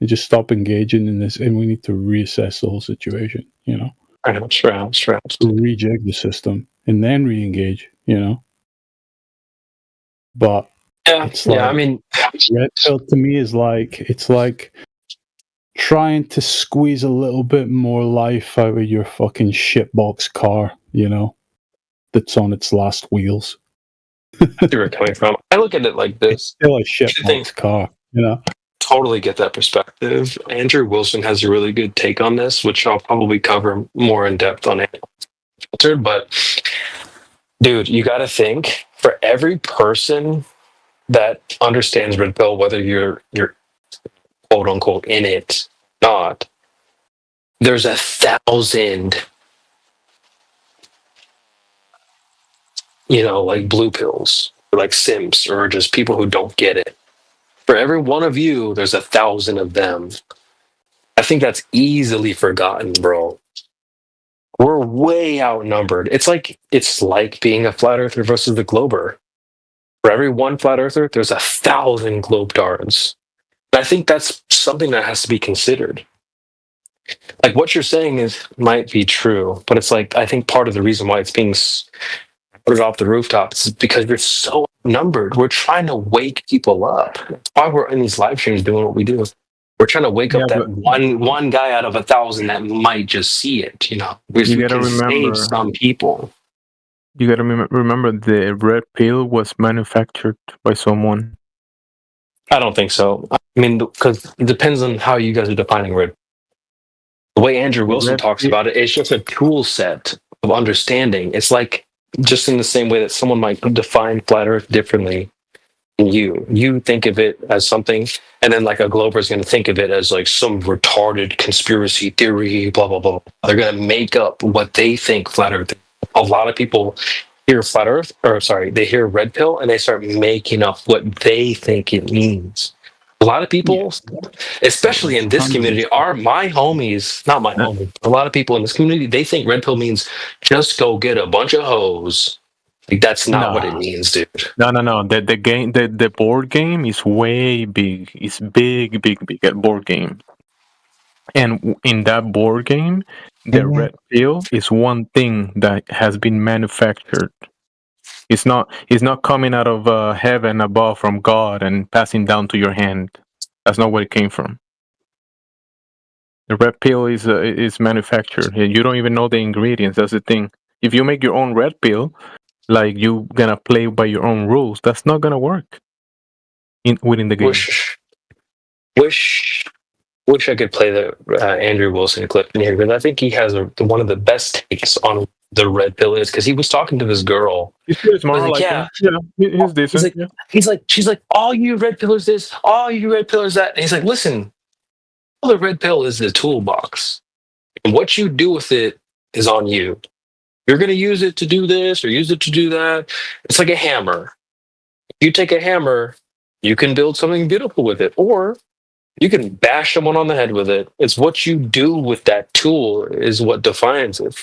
And just stop engaging in this, and we need to reassess the whole situation, Sure. Rejig the system and then re-engage, But I mean, Red Pill to me is it's like trying to squeeze a little bit more life out of your fucking shitbox car, that's on its last wheels. where you're coming from. I look at it like this. It's still a shitbox car, Totally get that perspective. Andrew Wilson has a really good take on this, which I'll probably cover more in depth on it. But dude, you got to think, for every person that understands Red Pill, whether you're quote unquote in it, not, there's 1,000 like blue pills, or like simps, or just people who don't get it. For every one of you, there's 1,000 of them. I think that's easily forgotten, bro. We're way outnumbered. It's like being a flat earther versus the glober. For every one flat earther, there's 1,000 globe dards. And I think that's something that has to be considered. Like what you're saying might be true, but it's like I think part of the reason why it's being put off the rooftops is because you're so outnumbered. We're trying to wake people up. That's why we're in these live streams doing what we do. We're trying to wake Yeah, up that but one guy out of 1,000 that might just see it. Because you we gotta can save remember. some people. You gotta remember the red pill was manufactured by someone. I don't think so. I mean, because it depends on how you guys are defining red. The way Andrew The Wilson red talks pill. about it, it's just a tool set of understanding. It's like just in the same way that someone might define flat Earth differently than you. You think of it as something, and then like a glober is going to think of it as like some retarded conspiracy theory, blah blah blah. They're going to make up what they think flat Earth is. A lot of people hear flat Earth, or sorry, they hear red pill, and they start making up what they think it means. A lot of people, especially in this community, are my homies, not my homies. A lot of people in this community, they think red pill means just go get a bunch of hoes. Like that's not what it No, means, dude. no. The game, the board game is way big. It's big board game. And in that board game, the red pill is one thing that has been manufactured. It's not coming out of heaven above from God and passing down to your hand. That's not where it came from. The red pill is manufactured. You don't even know the ingredients. That's the thing. If you make your own red pill, like you gonna play by your own rules, that's not gonna work within the game. Wish I could play the Andrew Wilson clip in here because I think he has one of the best takes on the red pill is because he was talking to this girl. He's pretty smart. Like, Like yeah, him. Yeah, he's decent. she's like, all you red pillars this, all you red pillars that. And he's like, listen, all the red pill is the toolbox. And what you do with it is on you. You're going to use it to do this or use it to do that. It's like a hammer. If you take a hammer, you can build something beautiful with it, or you can bash someone on the head with it. It's what you do with that tool is what defines it.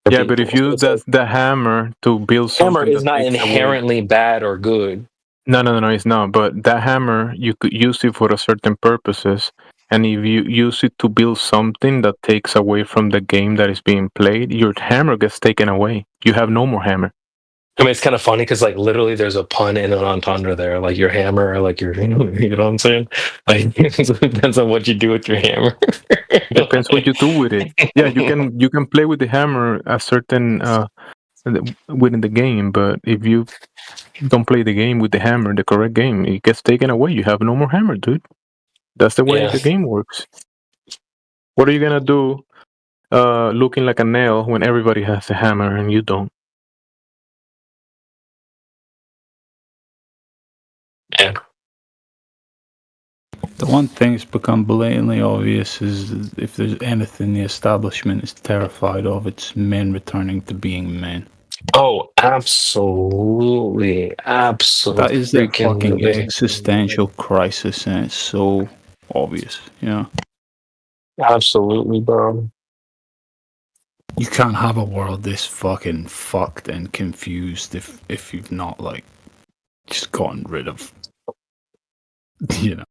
Yeah, but if you use the hammer to build Hammer something is that not takes away. inherently bad or good. No, it's not. But that hammer, you could use it for a certain purposes. And if you use it to build something that takes away from the game that is being played, your hammer gets taken away. You have no more hammer. I mean, it's kind of funny because, like, literally, there's a pun and an entendre there. Like your hammer, or like your, you know what I'm saying? Like, it depends on what you do with your hammer. Depends what you do with it. Yeah, you can play with the hammer a certain within the game, but if you don't play the game with the hammer, the correct game, it gets taken away. You have no more hammer, dude. That's the way Yeah. the game works. What are you gonna do looking like a nail when everybody has a hammer and you don't? Yeah. The one thing that's become blatantly obvious is if there's anything the establishment is terrified of, it's men returning to being men. Oh, absolutely. Absolutely. That is their Freaking fucking amazing. existential crisis, and it's so obvious, you know? Absolutely, bro. You can't have a world this fucking fucked and confused if you've not, like, just gotten rid of, you know.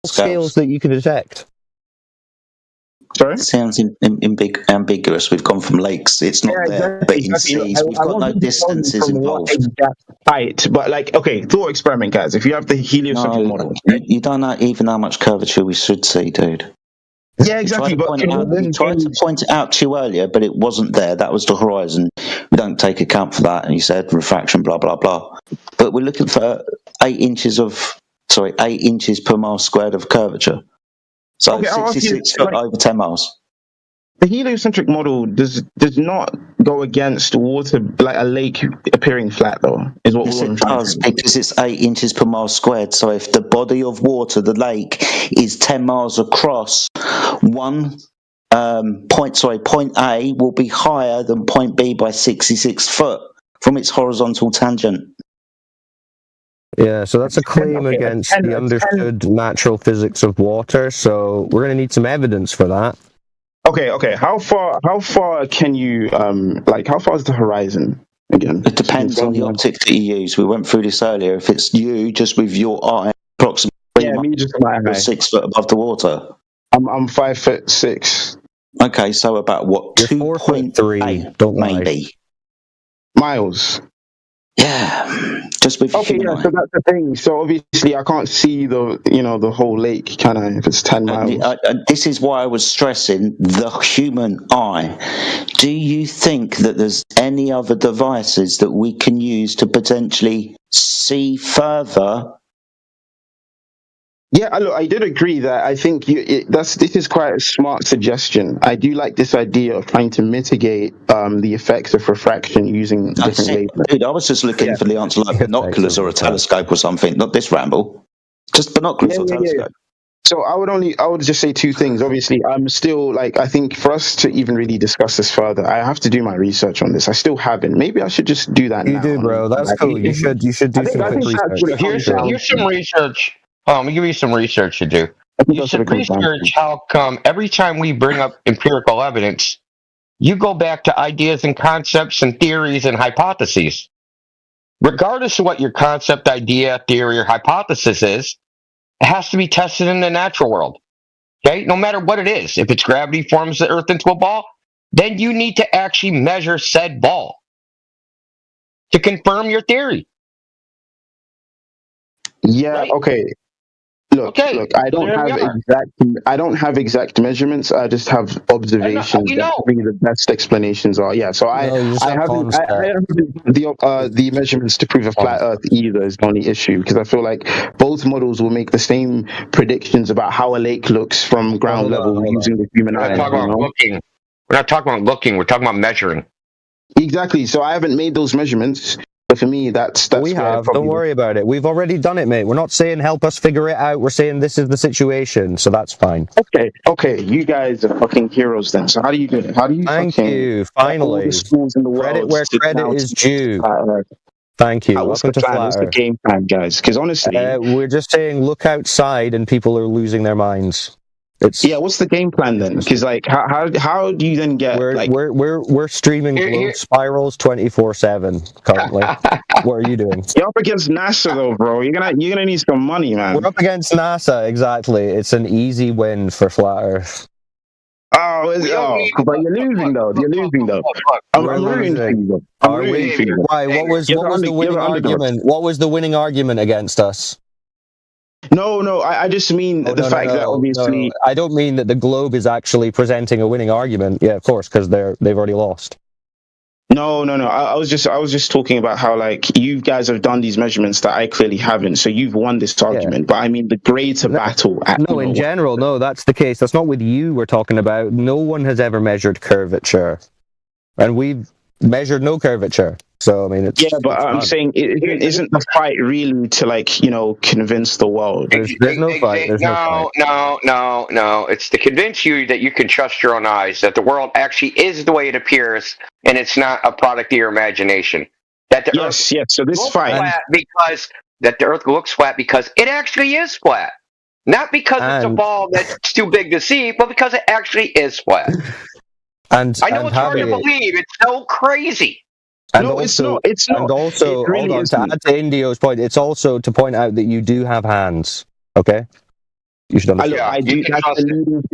scales that you can detect. Sorry? Sounds ambiguous. We've gone from lakes. It's not there. But in seas, we've got no distances involved. Exact height, but like, okay, thought experiment, guys. If you have the heliocentric model, you don't know even how much curvature we should see, dude. Yeah, exactly. But we tried to point it out to you earlier, but it wasn't there. That was the horizon. We don't take account for that. And you said refraction, blah blah blah. But we're looking for 8 inches per mile squared of curvature. So Okay, I'll ask you, 66 foot like- over 10 miles. the heliocentric model does not go against water, like a lake appearing flat, though. Is what Yes, we're it does, because it's 8 inches per mile squared. So if the body of water, the lake, is 10 miles across, point A will be higher than point B by 66 foot from its horizontal tangent. Yeah, so that's a claim against the understood natural physics of water. So we're going to need some evidence for that. Okay. How far can you how far is the horizon again? It depends on the optic that you use. We went through this earlier. If it's you just with your eye, approximately me just my eye. 6 foot above the water. I'm 5'6". Okay, so about what, 2.3 maybe miles. Yeah, just with okay. Yeah, so that's the thing. So obviously, I can't see the whole lake, can I? If it's 10 miles. This is why I was stressing the human eye. Do you think that there's any other devices that we can use to potentially see further? Yeah, look, I did agree that I think this is quite a smart suggestion. I do like this idea of trying to mitigate the effects of refraction using different wavelengths. Dude, I was just looking for the answer, like binoculars or a telescope or something. Not this ramble, just binoculars or telescope. So I would just say two things. Obviously, I'm still I think for us to even really discuss this further, I have to do my research on this. I still haven't. Maybe I should just do that now. You do, bro. That's cool. You should do some research. Here's some research. Let me give you some research to do. You should research how come every time we bring up empirical evidence, you go back to ideas and concepts and theories and hypotheses. Regardless of what your concept, idea, theory, or hypothesis is, it has to be tested in the natural world. Okay? No matter what it is. If it's gravity forms the Earth into a ball, then you need to actually measure said ball to confirm your theory. Yeah, right? Okay. Look, I don't have exact measurements. I just have observations that bring the best explanations are. Yeah, so I haven't the measurements to prove a flat Earth either is the only issue, because I feel like both models will make the same predictions about how a lake looks from ground level using the human eye. We're not talking about looking. We're talking about measuring. Exactly. So I haven't made those measurements. But for me, that's we have. Don't worry about it. We've already done it, mate. We're not saying help us figure it out. We're saying this is the situation, so that's fine. Okay. You guys are fucking heroes then. So how do you do it? How do you? Thank you. Finally, all the schools in the world credit where credit is due. Thank you. What's the plan? What's the game plan, guys? Because honestly, we're just saying look outside, and people are losing their minds. What's the game plan then? Because how do you then get we're streaming Globe Spirals 24/7 currently. What are you doing? You're up against NASA though, bro. You're gonna need some money, man. We're up against NASA, exactly. It's an easy win for Flat Earth. But you're losing though. I'm rooting for you. Why? What was the winning argument? What was the winning argument against us? No, I just mean the fact that obviously... I don't mean that the Globe is actually presenting a winning argument. Yeah, of course, because they've already lost. No. I was just talking about how you guys have done these measurements that I clearly haven't. So you've won this argument. Yeah. But I mean the greater battle. In general, no, that's the case. That's not with you we're talking about. No one has ever measured curvature, and we've measured no curvature. So I mean, I'm saying it isn't the fight really to convince the world. There's no fight. No. It's to convince you that you can trust your own eyes, that the world actually is the way it appears, and it's not a product of your imagination. That the Earth So this fight that the Earth looks flat because it actually is flat, not because it's a ball that's too big to see, but because it actually is flat. And I know it's hard to believe. It's so crazy. It's not. And also, hold on, to add to Indio's point, it's also to point out that you do have hands. Okay. You should understand. I do.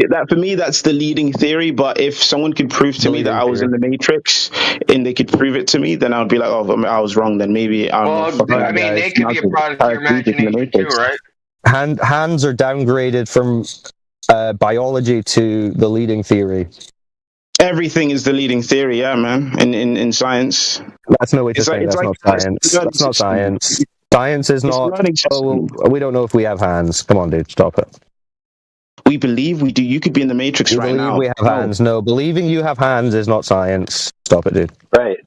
That for me, that's the leading theory. But if someone could prove to me that I was in the Matrix and they could prove it to me, then I would be like, oh, I was wrong. Then maybe I'm. Well, I mean, they could be a product of your imagination too, right? Hands are downgraded from biology to the leading theory. Everything is the leading theory, yeah, man. In science, that's no way to say that's not science. That's not science. Science is not. Oh, we don't know if we have hands. Come on, dude, stop it. We believe we do. You could be in the Matrix right now. We have hands. No, believing you have hands is not science. Stop it, dude. Right.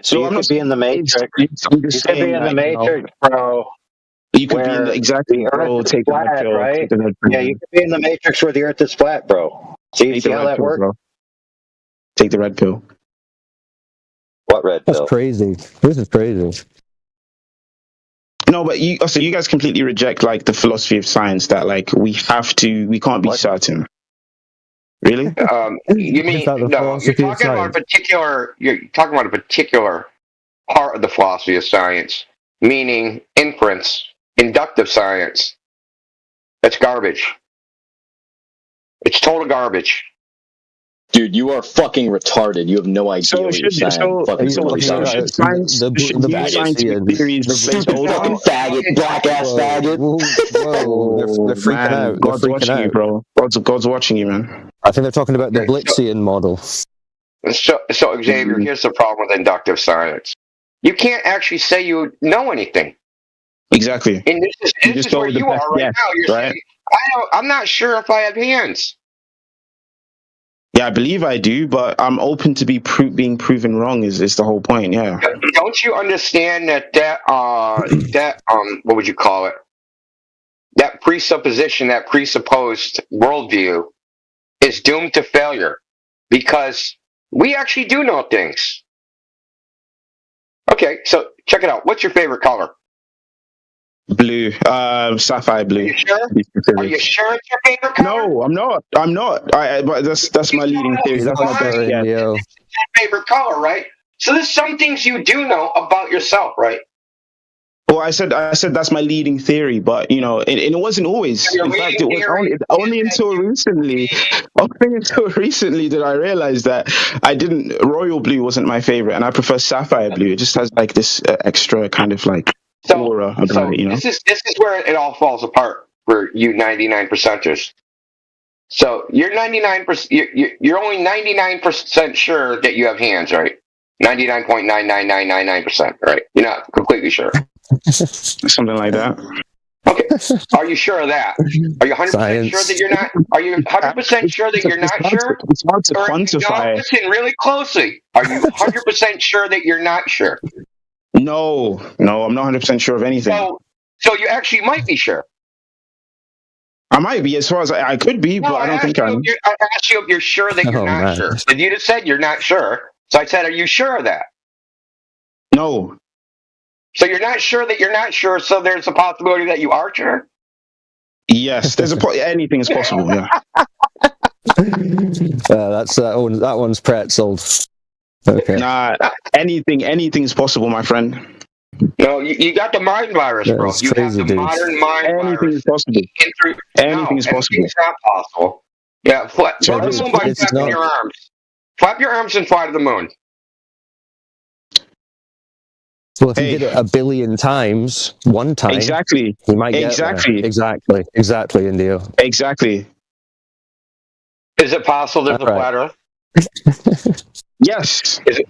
So you could be in the Matrix. You could be in the Matrix, bro. You could be in the exactly, bro. Take the red pill, right? Yeah, you could be in the Matrix where the Earth is flat, bro. See how that works? Take the red pill. What red pill? That's crazy. This is crazy. No, but you guys completely reject like the philosophy of science that like we can't be certain. Really? You mean no? You're talking about a particular. You're talking about a particular part of the philosophy of science, meaning inference, inductive science. That's garbage. It's total garbage. Dude, you are fucking retarded. You have no idea what you're saying. Fucking faggot, black ass faggot. Whoa, they're freaking out. God's watching you, bro. God's watching you, man. I think they're talking about the Blitzian model. So Xavier, here's the problem with inductive science. You can't actually say you know anything. Exactly. And this is where you are right now. You're saying, I'm not sure if I have hands. Yeah, I believe I do, but I'm open to being proven wrong. Is the whole point? Yeah. Don't you understand that what would you call it? That presupposition, that presupposed worldview, is doomed to failure because we actually do know things. Okay, so check it out. What's your favorite color? Blue, sapphire blue. Are you sure? Are you sure it's your favorite color? No, I'm not. But that's my leading theory. That's my best guess. It's your favorite color, right? So there's some things you do know about yourself, right? Well, I said that's my leading theory, but and it wasn't always. In fact, it was only until recently. Only until recently did I realize that royal blue wasn't my favorite, and I prefer sapphire blue. It just has like this extra kind of like aura about it, This is where it all falls apart for you 99%ers. So you're 99%. You're only 99% sure that you have hands, right? 99.99999%, right? You're not completely sure. Something like that. Okay. Are you sure of that? Are you 100% sure that you're not? Are you 100% sure that you're not sure? It's hard to quantify. No, listen really closely. Are you 100% sure that you're not sure? No, I'm not 100% sure of anything. So you actually might be sure. I might be, as far as I could be, but I don't think I am. I asked you if you're sure that you're not sure. And you just said you're not sure. So I said, are you sure of that? No. So you're not sure that you're not sure, so there's a possibility that you are sure? Yes, there's anything is possible, yeah. That one's pretzeled. Okay. Nah, anything's possible, my friend. No, you got the mind virus, bro. That's You crazy, have the dude. modern mind Anything virus. is possible. Anything is possible. It's not possible. Yeah, flap the moon by flapping your arms. Flap your arms and fly to the moon. Well, if you did it a billion times, one time, exactly, you might get there. Exactly, Indio. Exactly. Is it possible there's a flat Earth? Yes. Is it?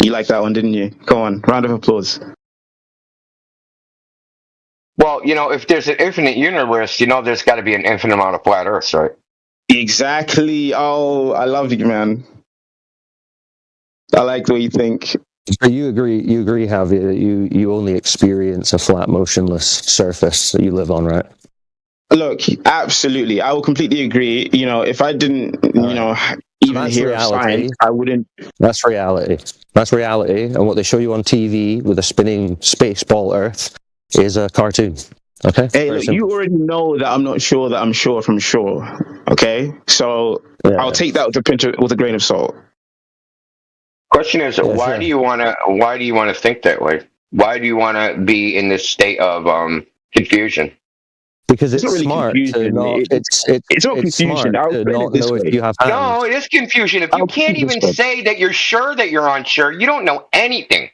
You like that one, didn't you? Go on, round of applause. Well, if there's an infinite universe, there's got to be an infinite amount of flat Earths, right? Exactly. Oh, I love you, man. I like the way you think. So you agree, Javi, that you only experience a flat, motionless surface that you live on, right? Look, absolutely. I will completely agree. If I didn't, even hear of science, I wouldn't. That's reality. That's reality. And what they show you on TV with a spinning space ball Earth is a cartoon. Okay? Hey, look, you already know that I'm not sure that I'm sure from sure. Okay? So I'll take that with a grain of salt. Question is, why do you want to think that way? Why do you want to be in this state of confusion? Because It's it's not really smart to confusion. not. It's not it's confusion. smart I'll to explain not it this know if way. you have hands. No, it is confusion. If you I'll can't put it this even way. say that you're sure that you're unsure, you don't know anything.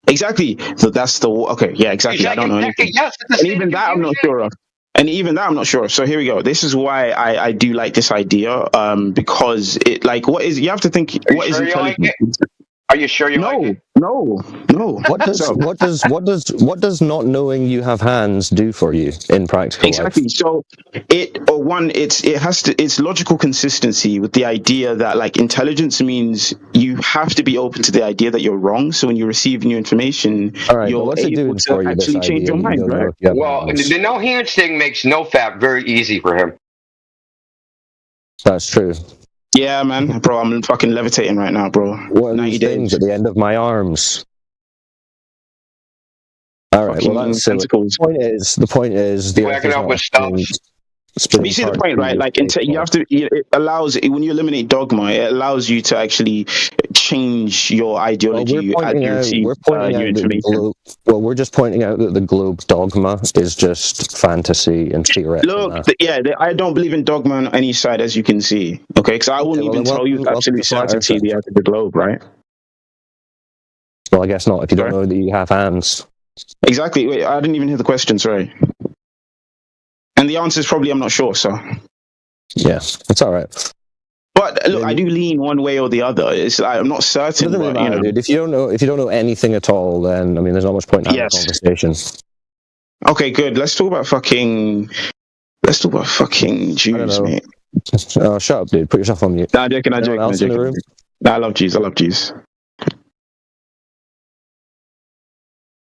Exactly. So that's the okay. Yeah, exactly. I don't know anything. Yes, And even that, I'm not sure of. And even that, I'm not sure of. So here we go. This is why I do like this idea. Because it like what is you have to think what is sure you like intelligence? Are you sure you like it? No. What does not knowing you have hands do for you in practical Exactly. life? So it's logical consistency with the idea that like intelligence means you have to be open to the idea that you're wrong. So when you receive new information, you're what's it able doing to for you, this actually change idea your that you mind, don't know right? if you have Well, hands? the no hands thing makes NoFap very easy for him. That's true. Yeah, man, bro, I'm fucking levitating right now, bro. What are 90 these days. things at the end of my arms? All right. Well, Fucking that's silly. tentacles. The point is, the Earth Whacking is up not with stuffs. But you see the point, right? Like, you have to. It allows when you eliminate dogma, it allows you to actually change your ideology as you receive we're pointing new out that the information. globe. Well, we're just pointing out that the globe dogma is just fantasy and theoretical. Look, I don't believe in dogma on any side, as you can see. Okay, because I wouldn't even tell you with absolute certainty the earth is the globe, right? Well, I guess not if you don't know that you have hands. Exactly. Wait, I didn't even hear the question. Sorry. And the answer is probably I'm not sure. So. Yeah, it's all right. But look, I do lean one way or the other. I'm not certain. It doesn't really but, matter, dude. If you don't know anything at all, then I mean, there's not much point in having a conversation. Okay, good. Let's talk about fucking Jews, mate. Oh, shut up, dude. Put yourself on mute. Nah, I'm joking. I'm joking. Nah, I love Jews. I love Jews.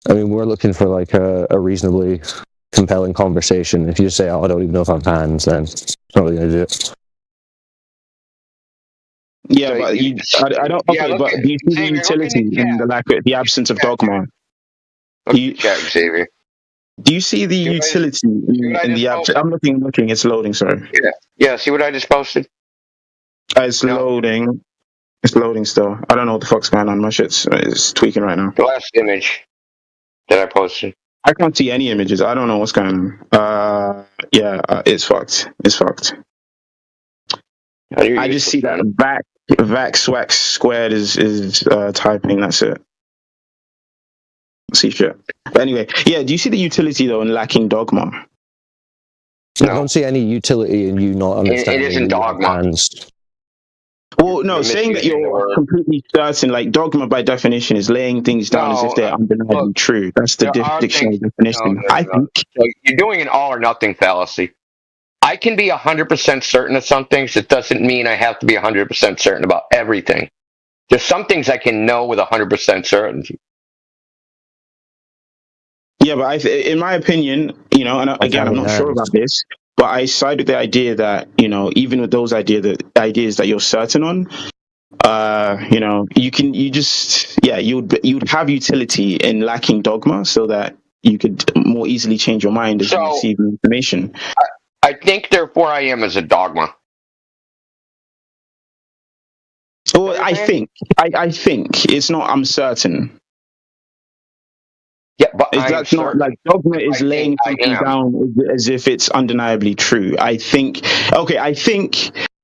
I mean, we're looking for like a reasonably compelling conversation. If you just say, "Oh, I don't even know if I have hands," then it's not really going to do it. Yeah, but I don't. Okay, but do you see the utility in the absence of dogma? Do you see the utility in the absence? I'm looking. It's loading. Sorry. Yeah. See what I just posted? It's loading. It's loading still. I don't know what the fuck's going on. My shit's tweaking right now. The last image that I posted. I can't see any images. I don't know what's going on. It's fucked. It's fucked. I just see that Vax squared is typing. That's it. See shit. But anyway, yeah. Do you see the utility though in lacking dogma? I don't see any utility in you not understanding. It isn't dogma. Well, no, saying that you're completely certain, like dogma by definition, is laying things down as if they're undeniably true. That's the dictionary definition. I think you're doing an all or nothing fallacy. I can be 100% certain of some things. It doesn't mean I have to be 100% certain about everything. There's some things I can know with 100% certainty. Yeah, but in my opinion, and again, I'm not sure about this, but I side with the idea that, even with those ideas that you're certain on, you'd have utility in lacking dogma so that you could more easily change your mind as you receive information. I think, therefore, I am as a dogma. Well, I think it's not. I'm certain. Yeah, but that's not like dogma is laying something down as if it's undeniably true. I think.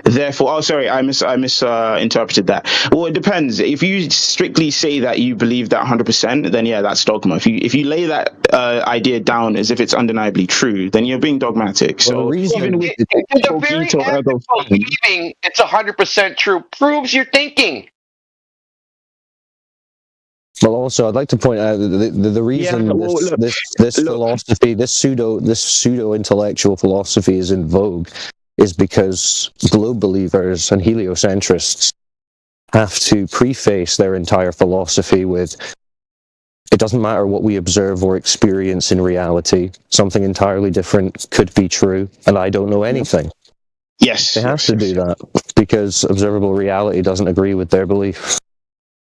Therefore, I misinterpreted that. Well, it depends. If you strictly say that you believe that 100%, then yeah, that's dogma. If you lay that idea down as if it's undeniably true, then you're being dogmatic. So even with the very act of believing it's 100% true proves your thinking. Well, also, I'd like to point out that the reason this philosophy, this pseudo intellectual philosophy is in vogue, is because globe believers and heliocentrists have to preface their entire philosophy with, it doesn't matter what we observe or experience in reality, something entirely different could be true, and I don't know anything. Yes. They have to do that because observable reality doesn't agree with their belief.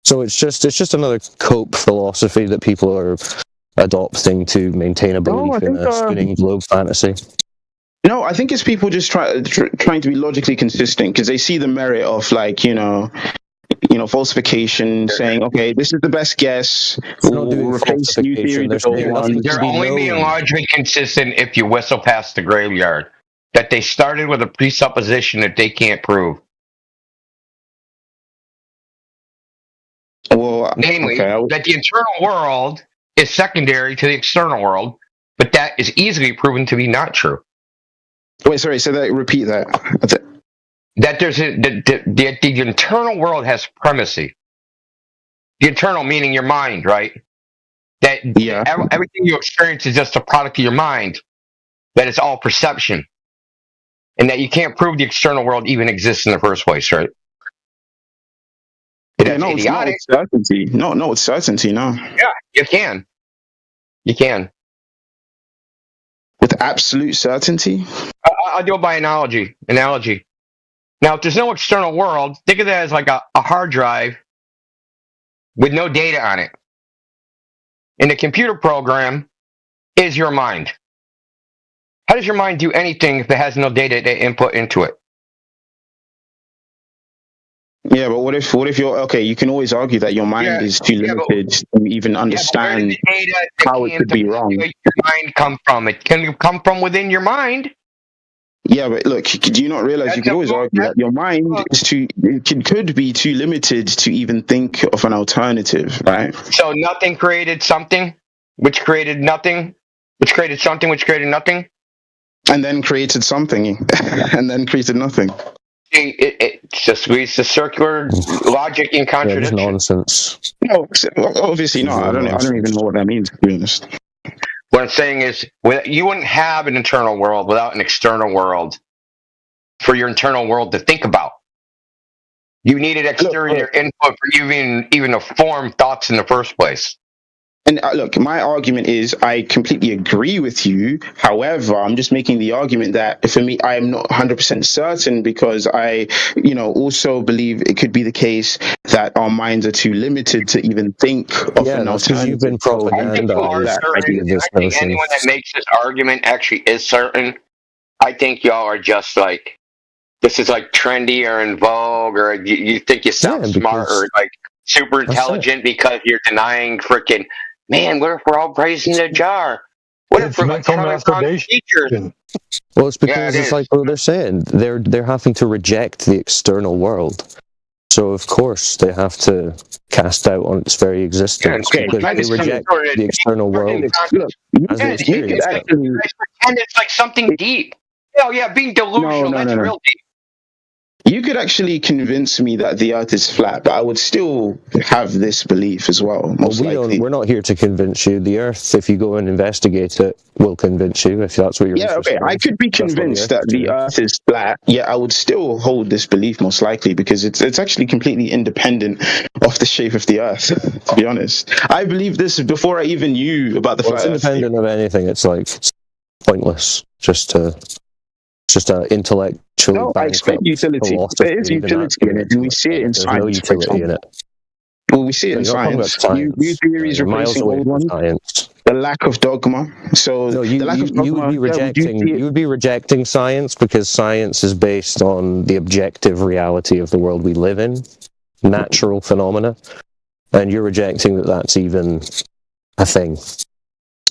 So it's just another cope philosophy that people are adopting to maintain a belief in a spinning globe fantasy. No, I think it's people just trying to be logically consistent because they see the merit of falsification, saying, okay, this is the best guess. We'll replace new theory with old one. They're only being largely consistent if you whistle past the graveyard. That they started with a presupposition that they can't prove. Well, namely, that the internal world is secondary to the external world, but that is easily proven to be not true. Wait, sorry, so repeat that. That the internal world has primacy. The internal meaning your mind, right? That everything you experience is just a product of your mind. That it's all perception, and that you can't prove the external world even exists in the first place, right? No, it's not with certainty. No, it's certainty. No. Yeah, you can. You can. With absolute certainty? I'll do it by analogy. Now, if there's no external world, think of that as like a hard drive with no data on it. And the computer program is your mind. How does your mind do anything if it has no data to input into it? Yeah, but what if you're okay? You can always argue that your mind is too limited to even understand how it could be wrong. Where your mind come from? It can come from within your mind. Yeah, but look, do you not realize you can always argue that your mind could be too limited to even think of an alternative, right? So nothing created something, which created nothing, which created something, which created nothing, and then created something, and then created nothing. It's just the circular logic in contradiction. Nonsense. No, obviously not. I don't even know what that means, to be honest. What I'm saying is, you wouldn't have an internal world without an external world for your internal world to think about. You needed exterior input for even to form thoughts in the first place. And look, my argument is I completely agree with you. However, I'm just making the argument that for me, I am not 100% certain because I, also believe it could be the case that our minds are too limited to even think of an alternative. You've been propagandized. I think anyone that makes this argument actually is certain. I think y'all are just like, this is like trendy or in vogue, or you think you sound smart or like super intelligent because you're denying freaking. Man, what if we're all praising the jar? What if we're teachers? Well, it's because it's like what they're saying. They're having to reject the external world. So of course they have to cast doubt on its very existence because they reject the external world as they experience it. Pretend it's like something deep. Oh yeah, being delusional, that's real deep. You could actually convince me that the earth is flat, but I would still have this belief as well, most likely. We're not here to convince you. The earth, if you go and investigate it, will convince you, if that's what you're interested in. I could be convinced that the earth is flat, yet I would still hold this belief most likely because it's actually completely independent of the shape of the earth, to be honest. I believe this before I even knew about the flat earth. It's independent of anything. It's like pointless just an intellectually. No, I expect utility. There is utility in it, and we see it in science. There's no utility in it. Well, we see it in science. New theories replacing old ones. The lack of dogma. So no, the lack of dogma. You would be rejecting science because science is based on the objective reality of the world we live in, natural phenomena, and you're rejecting that that's even a thing.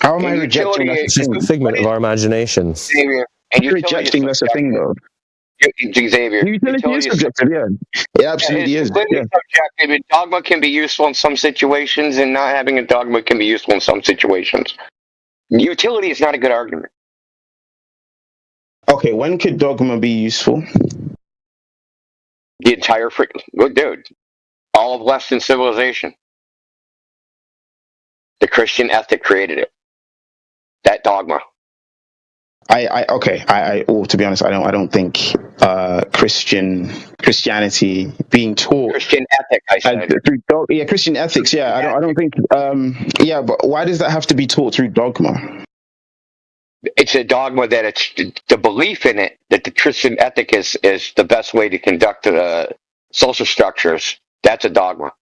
How am I rejecting that? It's just a figment of our imagination. And you're rejecting that's a thing, though. Xavier, utility is subjective, It absolutely is. Subjective, and dogma can be useful in some situations, and not having a dogma can be useful in some situations. Utility is not a good argument. Okay, when could dogma be useful? The entire dude, all of Western civilization. The Christian ethic created it. That dogma. To be honest, I don't think Christianity being taught Christian ethic. I said Christian ethics. Yeah, I don't think. But why does that have to be taught through dogma? It's a dogma that it's the belief in it that the Christian ethic is the best way to conduct social structures. That's a dogma.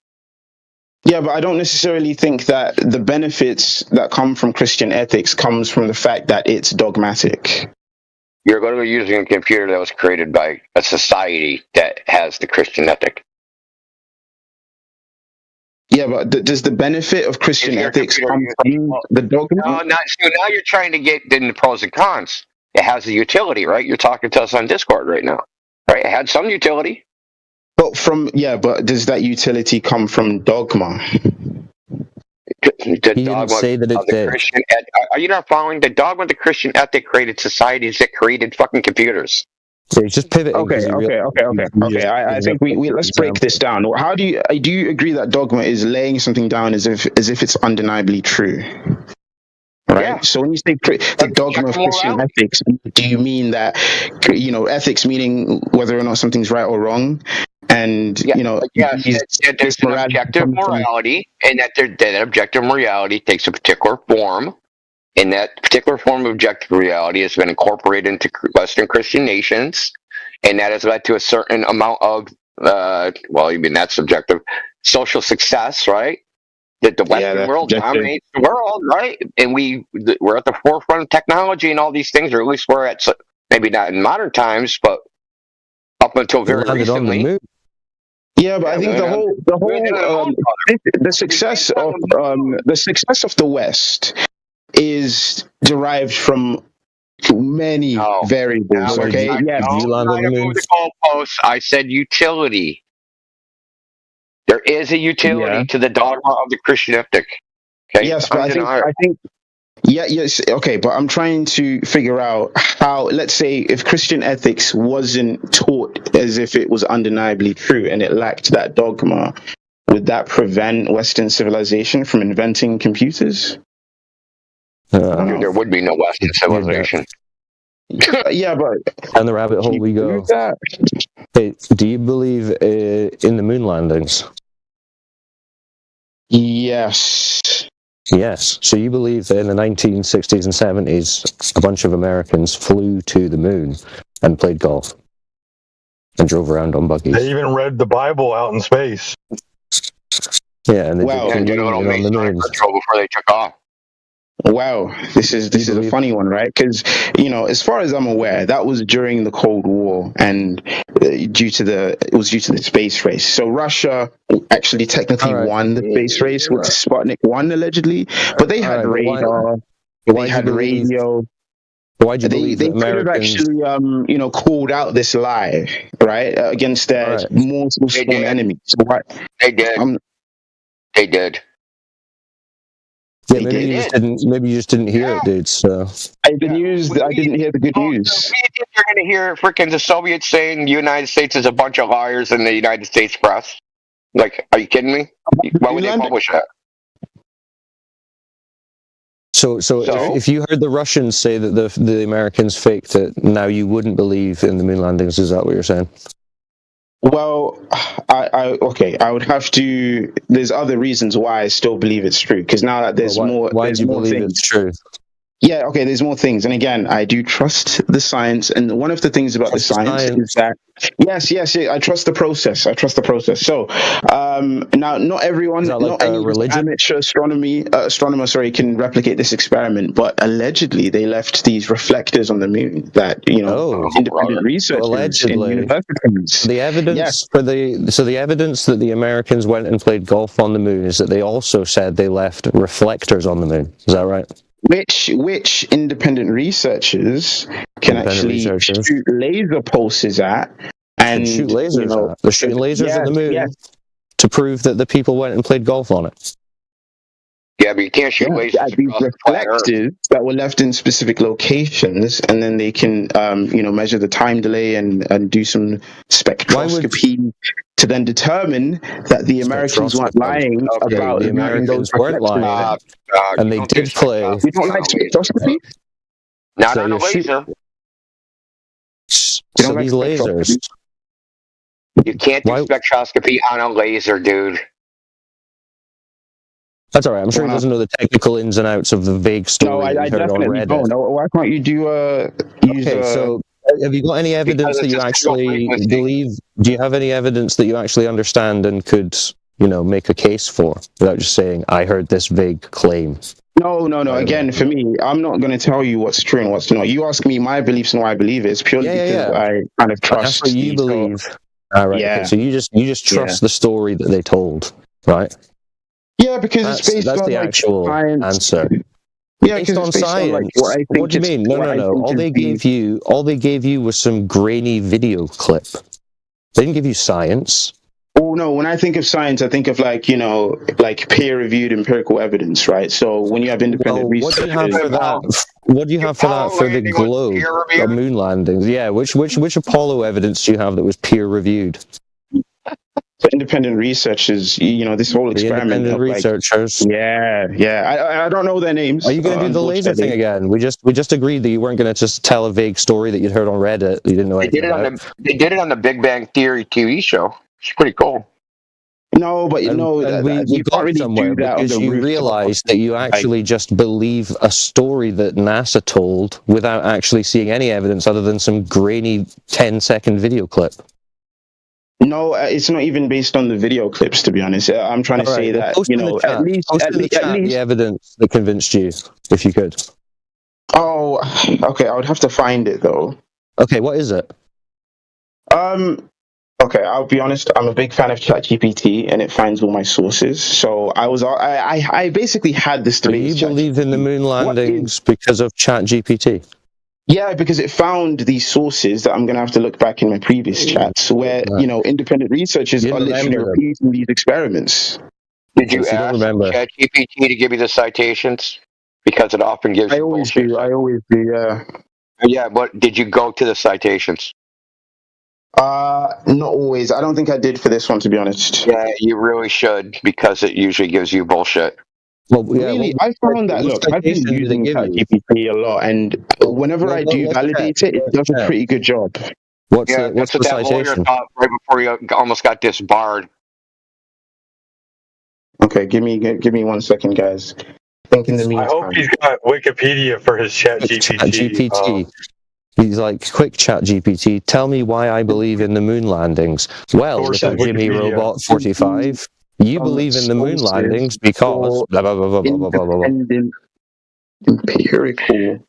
Yeah, but I don't necessarily think that the benefits that come from Christian ethics comes from the fact that it's dogmatic. You're going to be using a computer that was created by a society that has the Christian ethic. Yeah, but does the benefit of Christian ethics come from the dogma? No, now you're trying to get in the pros and cons. It has a utility, right? You're talking to us on Discord right now, right? It had some utility. But does that utility come from dogma? The dogma say that it of the did. Christian are you not following? The dogma of the Christian ethic created societies that created fucking computers. So he's just pivoting. Okay. I think we let's break this down. How do you agree that dogma is laying something down as if it's undeniably true? Right. Yeah. So when you say the dogma of Christian ethics, do you mean that ethics meaning whether or not something's right or wrong? And there's an objective morality, and that objective morality takes a particular form, and that particular form of objective reality has been incorporated into Western Christian nations, and that has led to a certain amount of that's subjective social success, right? That the Western world dominates the world, right? And we're at the forefront of technology and all these things, or at least we're at, maybe not in modern times, but up until very recently. Yeah, but I think the success of the West is derived from many variables. Okay, I said utility. There is a utility to the dogma of the Christian ethic. Okay? Yes, but I think. Yes, okay, but I'm trying to figure out how, let's say, if Christian ethics wasn't taught as if it was undeniably true and it lacked that dogma, would that prevent Western civilization from inventing computers? There would be no Western civilization. Yeah, but down the rabbit hole we go. Hey, do you believe in the moon landings? Yes. Yes. So you believe that in the 1960s and 70s, a bunch of Americans flew to the moon and played golf and drove around on buggies. They even read the Bible out in space. Yeah, and they did a little on the moon before they took off. Wow, this is a funny one, right? Because as far as I'm aware, that was during the Cold War, and due to the space race. So Russia actually technically won the space race with Sputnik 1 allegedly, but they had radar, they had radio. Why'd you believe they that could have actually called out this lie, right, against their more sworn enemies. So why? They did. They did. Yeah, maybe you just didn't hear it, dude. So I didn't hear the good news. You're going to hear freaking the Soviets saying the United States is a bunch of liars in the United States press. Like, are you kidding me? Why would they publish that? So if you heard the Russians say that the Americans faked it, now you wouldn't believe in the moon landings. Is that what you're saying? Well, I would have to. There's other reasons why I still believe it's true. Because now that there's more, why do you believe it's true? Yeah, okay, there's more things. And again, I do trust the science. And one of the things about the science is that, yes, I trust the process. So, now, not everyone, not any amateur astronomer, can replicate this experiment. But allegedly, they left these reflectors on the moon that, independent researchers in universities. The evidence the evidence that the Americans went and played golf on the moon is that they also said they left reflectors on the moon. Is that right? Which independent researchers can actually shoot laser pulses at and shoot lasers at. They're shooting lasers at the moon to prove that the people went and played golf on it. Yeah, but you can't shoot lasers at these reflectors that were left in specific locations, and then they can measure the time delay and do some spectroscopy to then determine that the Americans weren't lying about the Americans weren't lying, and they did play. You don't like spectroscopy? Not on a laser. So these lasers. You can't do spectroscopy on a laser, dude. That's all right. I'm sure he doesn't know the technical ins and outs of the vague story I definitely don't. Why can't you do so have you got any evidence that you actually believe? Do you have any evidence that you actually understand and could, make a case for, without just saying, I heard this vague claim? No. Again, for me, I'm not going to tell you what's true and what's not. You ask me my beliefs and why I believe it. It's purely because I kind of trust. That's what you believe. All right. Yeah. Okay, so you just trust the story that they told, right? Yeah, because it's based that's on the like actual science. answer. Yeah, Based because on it's based science. on like what I think. What do you mean? No. All they gave you was some grainy video clip. They didn't give you science. Oh no, when I think of science, I think of like, you know, like peer-reviewed empirical evidence, right? So when you have independent research, what do you have for that? What do you have for that for the globe or moon landings? Yeah, which Apollo evidence do you have that was peer-reviewed? So independent research is, you know, this whole experiment independent of researchers. Like, yeah. I don't know their names. Are you going to do the laser thing again? We just agreed that you weren't going to just tell a vague story that you'd heard on Reddit. You didn't know anything about. They did it on the Big Bang Theory TV show. It's pretty cool. No, but you know, we got really somewhere because you realized that you actually just believe a story that NASA told without actually seeing any evidence other than some grainy 10-second video clip. No, it's not even based on the video clips, to be honest. I'm trying to say that, you know, at least the evidence that convinced you, if you could. Oh, okay. I would have to find it though. Okay, what is it? Okay, I'll be honest. I'm a big fan of ChatGPT, and it finds all my sources. So I basically had this debate. So you believe in the moon landings because of ChatGPT? Yeah, because it found these sources that I'm going to have to look back in my previous chats where, you know, independent researchers are literally repeating these experiments. Did you ask ChatGPT to give you the citations? Because it often gives you bullshit. I always do, yeah. Yeah, but did you go to the citations? Not always. I don't think I did for this one, to be honest. Yeah, you really should, because it usually gives you bullshit. Well, yeah, really, I found that, look, I've been using ChatGPT a lot, and whenever I do validate it, it does a pretty good job. What's that's the what that citation? lawyer thought right before you almost got disbarred. Okay, give me 1 second, guys. I think in the meantime. I hope he's got Wikipedia for his ChatGPT. He's like, quick ChatGPT, tell me why I believe in the moon landings. Well, little Jimmy Robot 45, you believe in the moon landings because blah, blah, blah, blah, blah, blah, blah, blah. Empirical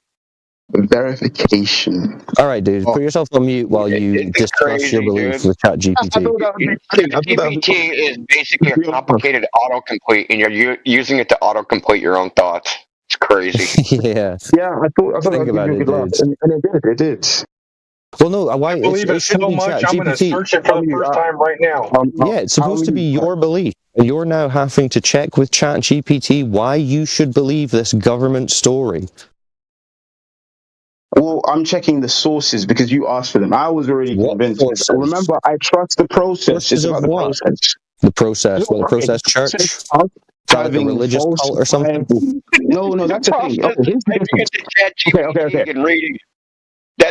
verification. All right, dude, put yourself on mute while you discuss your belief with ChatGPT. GPT is basically a complicated autocomplete, and you're using it to autocomplete your own thoughts. It's crazy. Yeah, I thought think about it, dude. And it did. Well, no, why? I believe it so much, I'm going to search it for the first time right now. Yeah, it's supposed to be your belief. You're now having to check with ChatGPT why you should believe this government story. Well, I'm checking the sources because you asked for them. I was already convinced. Remember, I trust the process. It's about the process. The process. Well, the process church? Like a religious cult or something? No, that's the thing.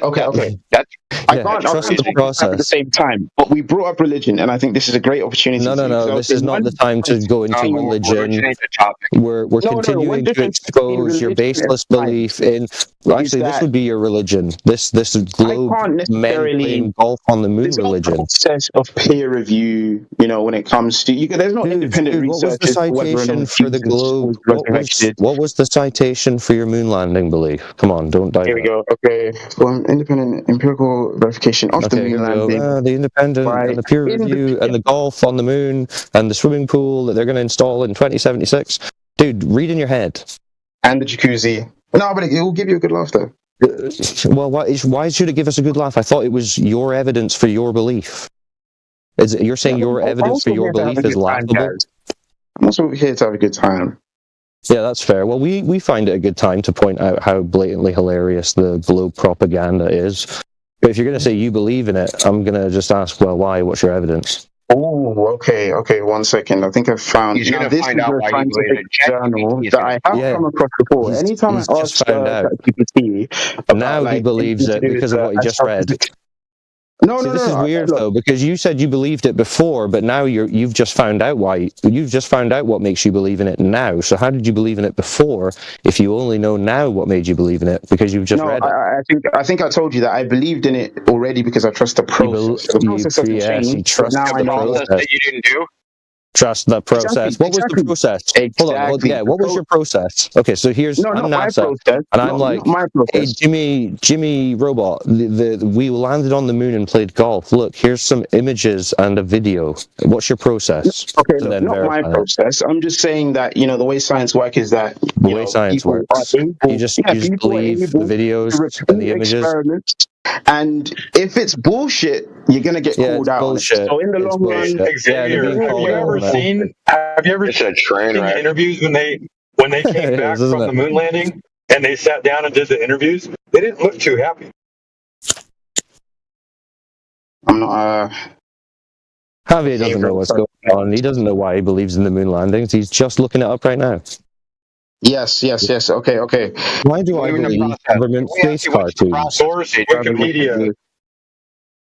Okay. Okay. I can't trust the process at the same time. But we brought up religion, and I think this is a great opportunity. No. This is not the time to go into religion. We're continuing to expose your baseless belief in. Actually, this would be your religion. This globe men playing golf on the moon religion. Process of peer review. You know, when it comes to there's no independent research. What was the citation for the globe? What was the citation for your moon landing belief? Come on, don't die. Here we go. Okay. Independent empirical verification of the moon landing. The independent and the peer review and the golf on the moon and the swimming pool that they're going to install in 2076. Dude, read in your head. And the jacuzzi. No, but it will give you a good laugh though. Well, why should it give us a good laugh? I thought it was your evidence for your belief. You're saying your evidence for your belief is laughable? I'm also here to have a good time. Yeah, that's fair. Well, we find it a good time to point out how blatantly hilarious the globe propaganda is. But if you're going to say you believe in it, I'm going to just ask, well, why? What's your evidence? Oh, okay. 1 second. I think I found. He's going to find out why you believe in journal that I have come across before. Anytime I ask ChatGPT, now he believes it because of what he just read. No, this is weird though, because you said you believed it before, but now you've just found out why. You've just found out what makes you believe in it now. So how did you believe in it before if you only know now what made you believe in it because you've just read it? I think I told you that I believed in it already because I trust the process. The process hasn't changed. Trust the process that you didn't do. trust the process. What was the process? Hold on. What was your process? Okay, so here's I'm NASA, and I'm like, hey, Jimmy Robot, we landed on the moon and played golf. Look, here's some images and a video. What's your process? Okay, look, not my process. I'm just saying that the way science works is that the way science works. You just believe the videos and the images. Experiments. And if it's bullshit, you're gonna get called out. Bullshit. So in the long run, Xavier, have you ever seen the interviews when they came back from the moon landing and they sat down and did the interviews? They didn't look too happy. I'm not. Javier doesn't know what's going on. He doesn't know why he believes in the moon landings. He's just looking it up right now. Yes. Okay. Why do I believe government space cartoons? Source Wikipedia.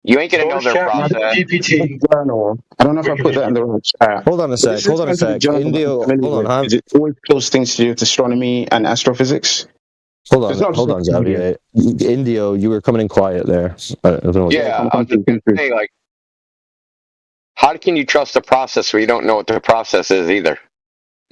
You ain't gonna know their process. GPT. I don't know if I put that in the right chat. Hold on a sec. Indio, hold on. It always close things to do with astronomy and astrophysics. Hold on, Xavier. Indio, you were coming in quiet there. I don't know. Yeah, I was just gonna say, like, how can you trust the process where you don't know what the process is either?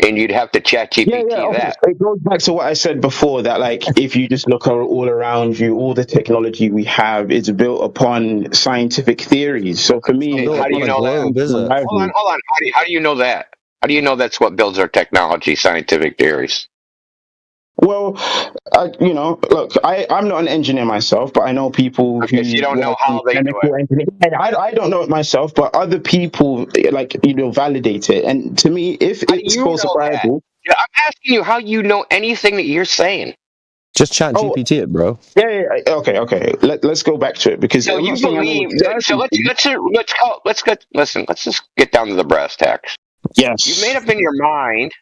And you'd have to chat GPT that. It goes back to what I said before, that like if you just look all around you, all the technology we have is built upon scientific theories. So for me, how do you know that? Hold on. How do you know that? How do you know that's what builds our technology, scientific theories? Well, look, I'm not an engineer myself, but I know people who... So you don't know how they do it. I don't know it myself, but other people, validate it. And to me, if it's falsifiable... Yeah, I'm asking you how you know anything that you're saying. Just chat GPT it, bro. Yeah. Okay. Let's go back to it, because... So you believe... So let's just get down to the brass tacks. Yes. You made up in your mind...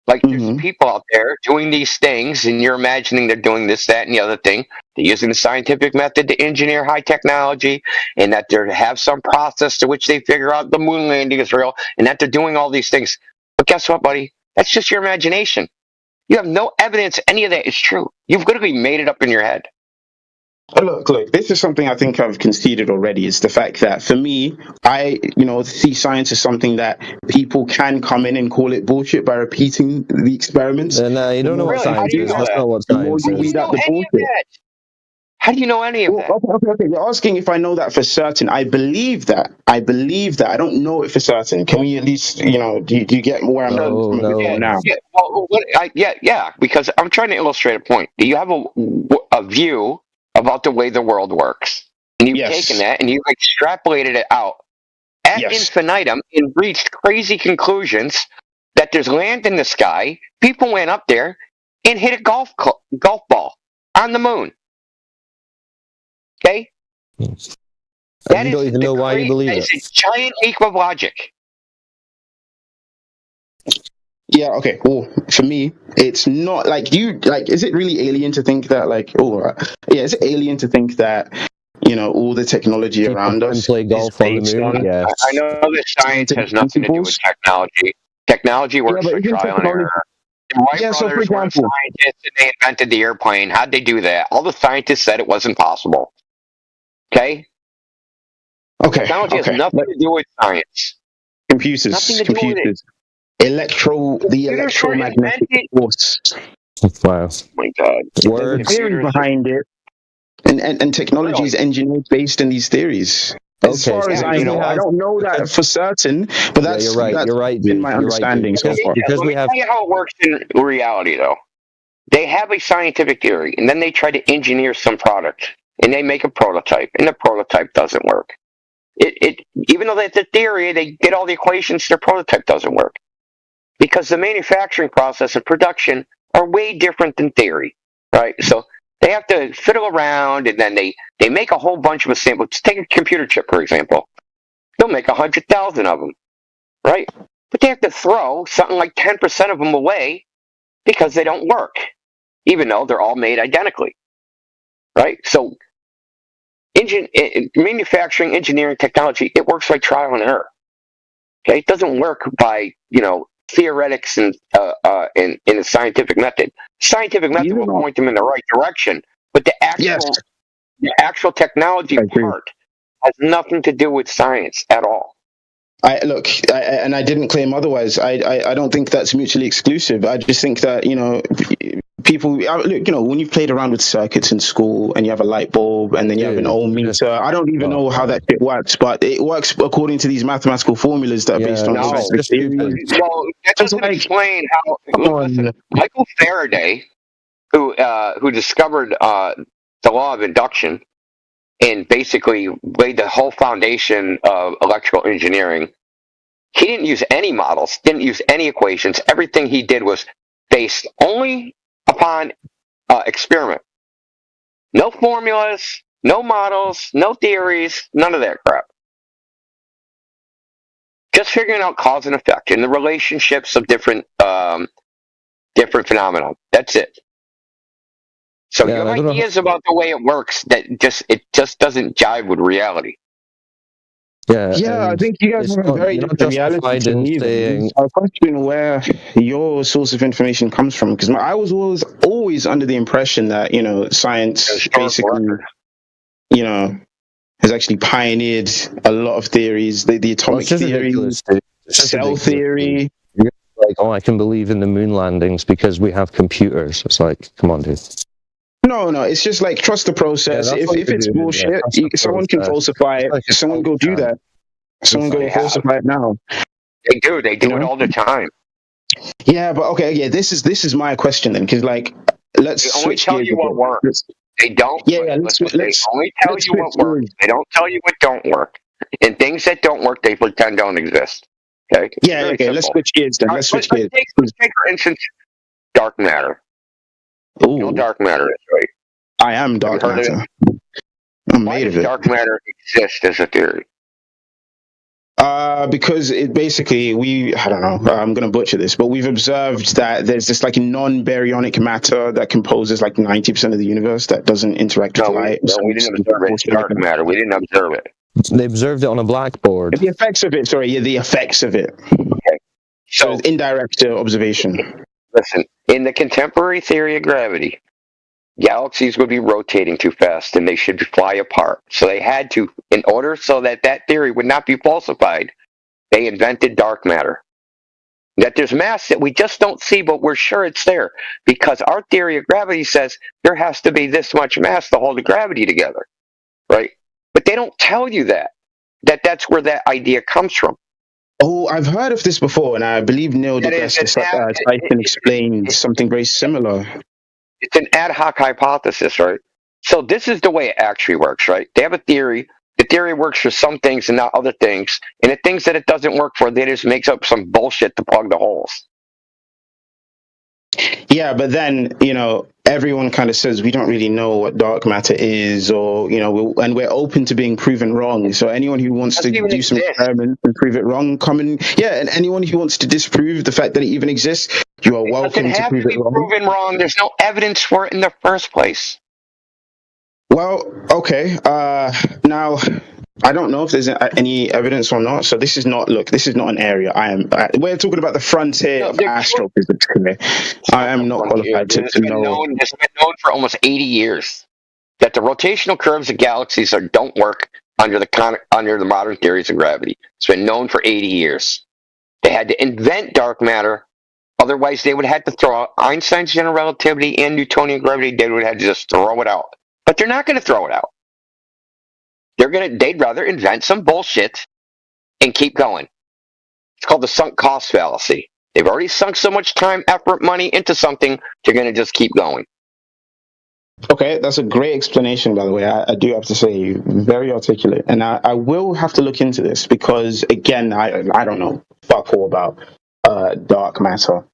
Like, there's people out there doing these things, and you're imagining they're doing this, that, and the other thing. They're using the scientific method to engineer high technology, and that they have some process to which they figure out the moon landing is real, and that they're doing all these things. But guess what, buddy? That's just your imagination. You have no evidence any of that is true. You've literally made it up in your head. Look, this is something I think I've conceded already. It's the fact that for me, I see science as something that people can come in and call it bullshit by repeating the experiments. And you don't know what science is. That's not what science is. How do you know any of that? Okay. You're asking if I know that for certain. I believe that. I don't know it for certain. Can we at least, do you get where I'm coming from now? Yeah, because I'm trying to illustrate a point. Do you have a view about the way the world works? And you've taken that and you've extrapolated it out ad infinitum and reached crazy conclusions that there's land in the sky. People went up there and hit a golf ball on the moon. Okay? That you don't even know why you believe it. It's a giant leap of logic. Yeah, okay. Well, for me, it's not is it really alien to think that is it alien to think that, all the technology around us play golf on the moon? Yeah. I know that science has nothing to do with technology. Technology works for trial and error. The Wright brothers were scientists and they invented the airplane. How'd they do that? All the scientists said it wasn't possible. Okay? Technology has nothing to do with science. Computers. The electromagnetic force. Wow. Oh my God. There's a theory behind it. And technology is engineered based in these theories. As far as I know, I don't know that for certain, but that's you're right. Been my understanding so far. Let me tell you how it works in reality, though. They have a scientific theory, and then they try to engineer some product, and they make a prototype, and the prototype doesn't work. Even though that's a theory, they get all the equations, their prototype doesn't work. Because the manufacturing process and production are way different than theory, right? So they have to fiddle around, and then they make a whole bunch of assemblies. Just take a computer chip, for example. They'll make 100,000 of them, right? But they have to throw something like 10% of them away because they don't work, even though they're all made identically, right? So manufacturing, engineering, technology, it works by trial and error. Okay, it doesn't work by theoretics and in a scientific method. Scientific method will point them in the right direction, but the actual technology part has nothing to do with science at all. and I didn't claim otherwise. I don't think that's mutually exclusive. I just think that, people look, when you've played around with circuits in school and you have a light bulb and then you have an ohm meter, I don't even know how that shit works, but it works according to these mathematical formulas that are based on scientific theory. Well, that doesn't explain how. Listen, Michael Faraday, who discovered the law of induction and basically laid the whole foundation of electrical engineering, he didn't use any models, didn't use any equations. Everything he did was based only upon experiment. No formulas, no models, no theories, none of that crap. Just figuring out cause and effect and the relationships of different phenomena. That's it. So your ideas about the way it works, it just doesn't jive with reality. Yeah, I think you guys have a very different reality to me. I question where your source of information comes from, because I was always under the impression that science basically, has actually pioneered a lot of theories. The atomic theory, cell theory. Like, oh, I can believe in the moon landings because we have computers. It's like, come on, dude. No, it's just like trust the process. If it's bullshit, someone can falsify it. Someone go do that. Someone go falsify it now. They do it all the time. Yeah, but okay, this is my question then, because let's they only tell you what works. They don't. Yeah, they only tell you what works. They don't tell you what don't work. And things that don't work, they pretend don't exist. Okay. Yeah. Okay. Simple. Let's switch gears then. Let's switch gears. Let's take for instance, dark matter. Ooh. You know what dark matter is, right? I am dark matter. I'm made of it. Dark matter exists as a theory? Because it basically, I don't know, I'm going to butcher this, but we've observed that there's this non-baryonic matter that composes 90% of the universe that doesn't interact with light. No, we didn't observe it. It's dark matter. We didn't observe it. They observed it on a blackboard. The effects of it, the effects of it. Okay. So indirect observation. Listen, in the contemporary theory of gravity, galaxies would be rotating too fast and they should fly apart. So they had to, in order so that theory would not be falsified, they invented dark matter. That there's mass that we just don't see, but we're sure it's there. Because our theory of gravity says there has to be this much mass to hold the gravity together. Right? But they don't tell you that's where that idea comes from. Oh, I've heard of this before, and I believe Neil deGrasse Tyson explained something very similar. It's an ad hoc hypothesis, right? So this is the way it actually works, right? They have a theory. The theory works for some things and not other things. And the things that it doesn't work for, they just makes up some bullshit to plug the holes. Yeah, but then, everyone kind of says we don't really know what dark matter is, or, and we're open to being proven wrong. So anyone who wants to do some experiments and prove it wrong, and anyone who wants to disprove the fact that it even exists, you are welcome to prove it wrong. Proven wrong. There's no evidence for it in the first place. Well, okay. Now, I don't know if there's any evidence or not. So this is not an area. We're talking about the frontier of astrophysics today. I am not qualified to know. It's been known for almost 80 years that the rotational curves of galaxies don't work under the modern theories of gravity. It's been known for 80 years. They had to invent dark matter. Otherwise, they would have to throw out Einstein's general relativity and Newtonian gravity. They would have to just throw it out. But they're not going to throw it out. They'd rather invent some bullshit and keep going. It's called the sunk cost fallacy. They've already sunk so much time, effort, money into something, they're going to just keep going. Okay, that's a great explanation, by the way. I do have to say, very articulate. And I will have to look into this because, again, I don't know fuck all about dark matter,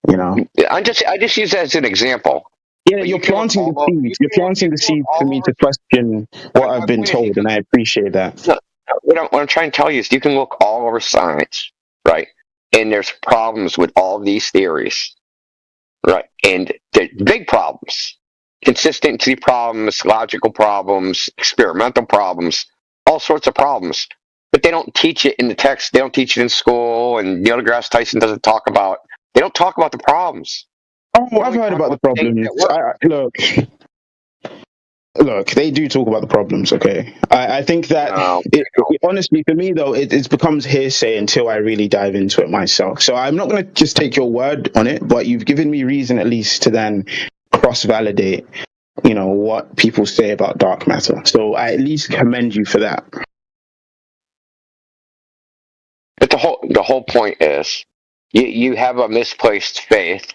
I just use that as an example. Yeah, you're planting the seed. You're planting the seed for me to question what I've been told, and I appreciate that. No, what I'm trying to tell you is you can look all over science, right? And there's problems with all these theories, right? And the big problems, consistency problems, logical problems, experimental problems, all sorts of problems. But they don't teach it in the text. They don't teach it in school, and Neil deGrasse Tyson doesn't talk about. They don't talk about the problems. Oh, I've heard about the problems. look, they do talk about the problems. Okay, I think that honestly, for me though, it becomes hearsay until I really dive into it myself. So I'm not going to just take your word on it, but you've given me reason at least to then cross-validate, what people say about dark matter. So I at least commend you for that. But the whole point is, you have a misplaced faith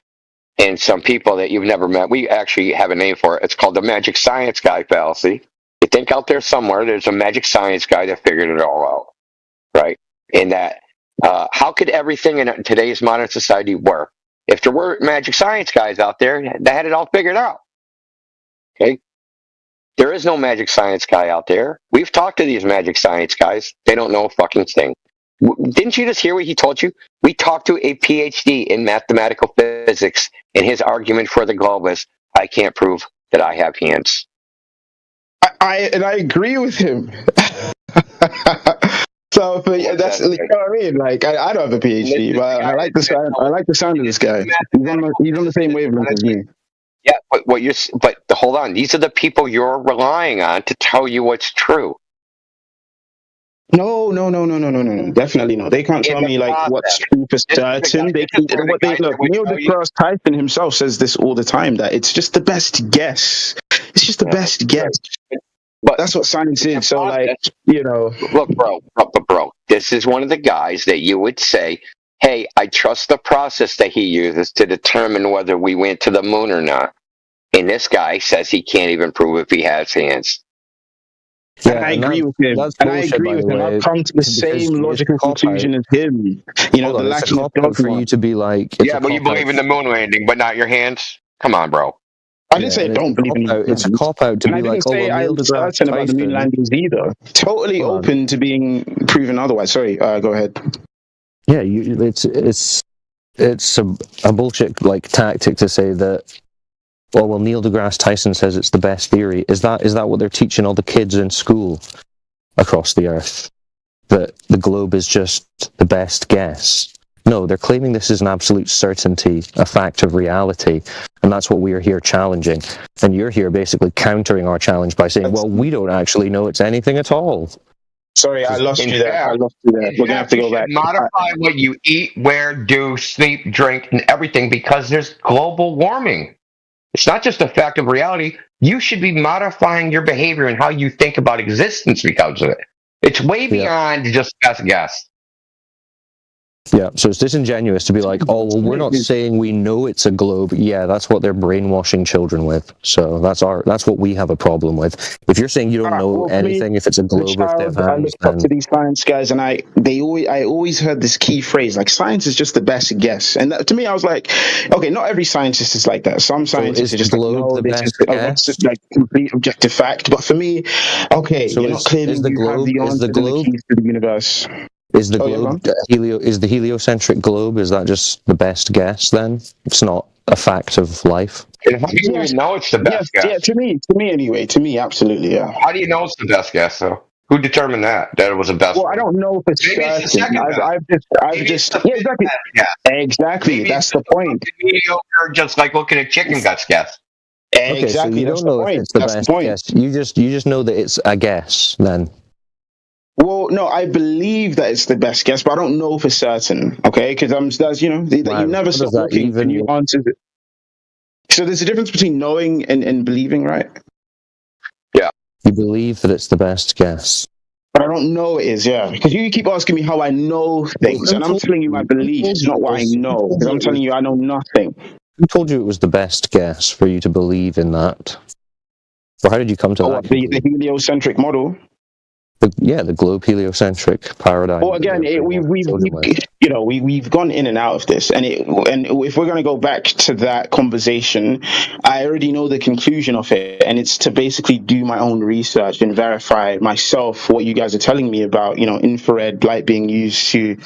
in some people that you've never met. We actually have a name for it. It's called the magic science guy fallacy. You think out there somewhere there's a magic science guy that figured it all out, right? In that, how could everything in today's modern society work if there were magic science guys out there that had it all figured out? Okay, there is no magic science guy out there. We've talked to these magic science guys. They don't know a fucking thing. Didn't you just hear what he told you? We talked to a PhD in mathematical physics, and his argument for the globe is, I can't prove that I have hands. I agree with him. So that's, you know what I mean? Like, I don't have a PhD, but I like the sound of this guy. He's on the same wavelength as me. Yeah, but hold on. These are the people you're relying on to tell you what's true. No. Definitely no. They can't tell me like what's true for certain. Neil deGrasse Tyson himself says this all the time, that it's just the best guess. It's just the best guess. But that's what science is. So Look, bro, this is one of the guys that you would say, hey, I trust the process that he uses to determine whether we went to the moon or not. And this guy says he can't even prove if he has hands. Yeah, and I agree with him. I've come to the same logical conclusion as him. The lack of dogma for you to be like. Yeah, but you believe in the moon landing, but not your hands. Come on, bro. I didn't say I don't believe in it. It's a cop out to be like, I didn't say I'm certain about the moon landings either. Totally open to being proven otherwise. Sorry, go ahead. Yeah, it's a bullshit like tactic to say that. Well, Neil deGrasse Tyson says it's the best theory. Is that what they're teaching all the kids in school across the earth? That the globe is just the best guess? No, they're claiming this is an absolute certainty, a fact of reality, and that's what we are here challenging. And you're here basically countering our challenge by saying, well, we don't actually know it's anything at all. Sorry, I lost you there. We're going to have to go back. Modify what you eat, wear, do, sleep, drink, and everything because there's global warming. It's not just a fact of reality. You should be modifying your behavior and how you think about existence because of it. It's way beyond just best guess. Yeah, so it's disingenuous to be like, oh, well, we're not saying we know it's a globe. Yeah, that's what they're brainwashing children with. So that's what we have a problem with. If you're saying you don't know anything, if it's a globe, if they have hands, I looked up to these science guys, and I always heard this key phrase, like, science is just the best guess. And to me, I was like, okay, not every scientist is like that. Some scientists are just like, no, this is like complete objective fact. But for me, okay, so you're not claiming you have the answer to the keys to the universe. Is the globe is the heliocentric globe? Is that just the best guess? Then it's not a fact of life. And how do you even know it's the best guess? Yeah, to me anyway. To me, absolutely, yeah. How do you know it's the best guess, though? Who determined that it was the best? Well, I don't know if it's certain. I've just exactly. Yeah, exactly. Maybe that's the point. Mediocre, just like looking at chicken guts guess. Exactly. So you don't know if it's the best guess. You just know that it's a guess then. Well, no, I believe that it's the best guess, but I don't know for certain. Okay, because you never stop looking for new answers. So there's a difference between knowing and believing, right? Yeah. You believe that it's the best guess, but I don't know it is. Yeah, because you keep asking me how I know things, and I'm telling you my beliefs, not what I know. Because I'm telling you I know nothing. Who told you it was the best guess for you to believe in that? Or how did you come to that? The heliocentric model. The globe heliocentric paradigm. Well, again, we've gone in and out of this, and if we're going to go back to that conversation, I already know the conclusion of it, and it's to basically do my own research and verify myself what you guys are telling me about, infrared light being used to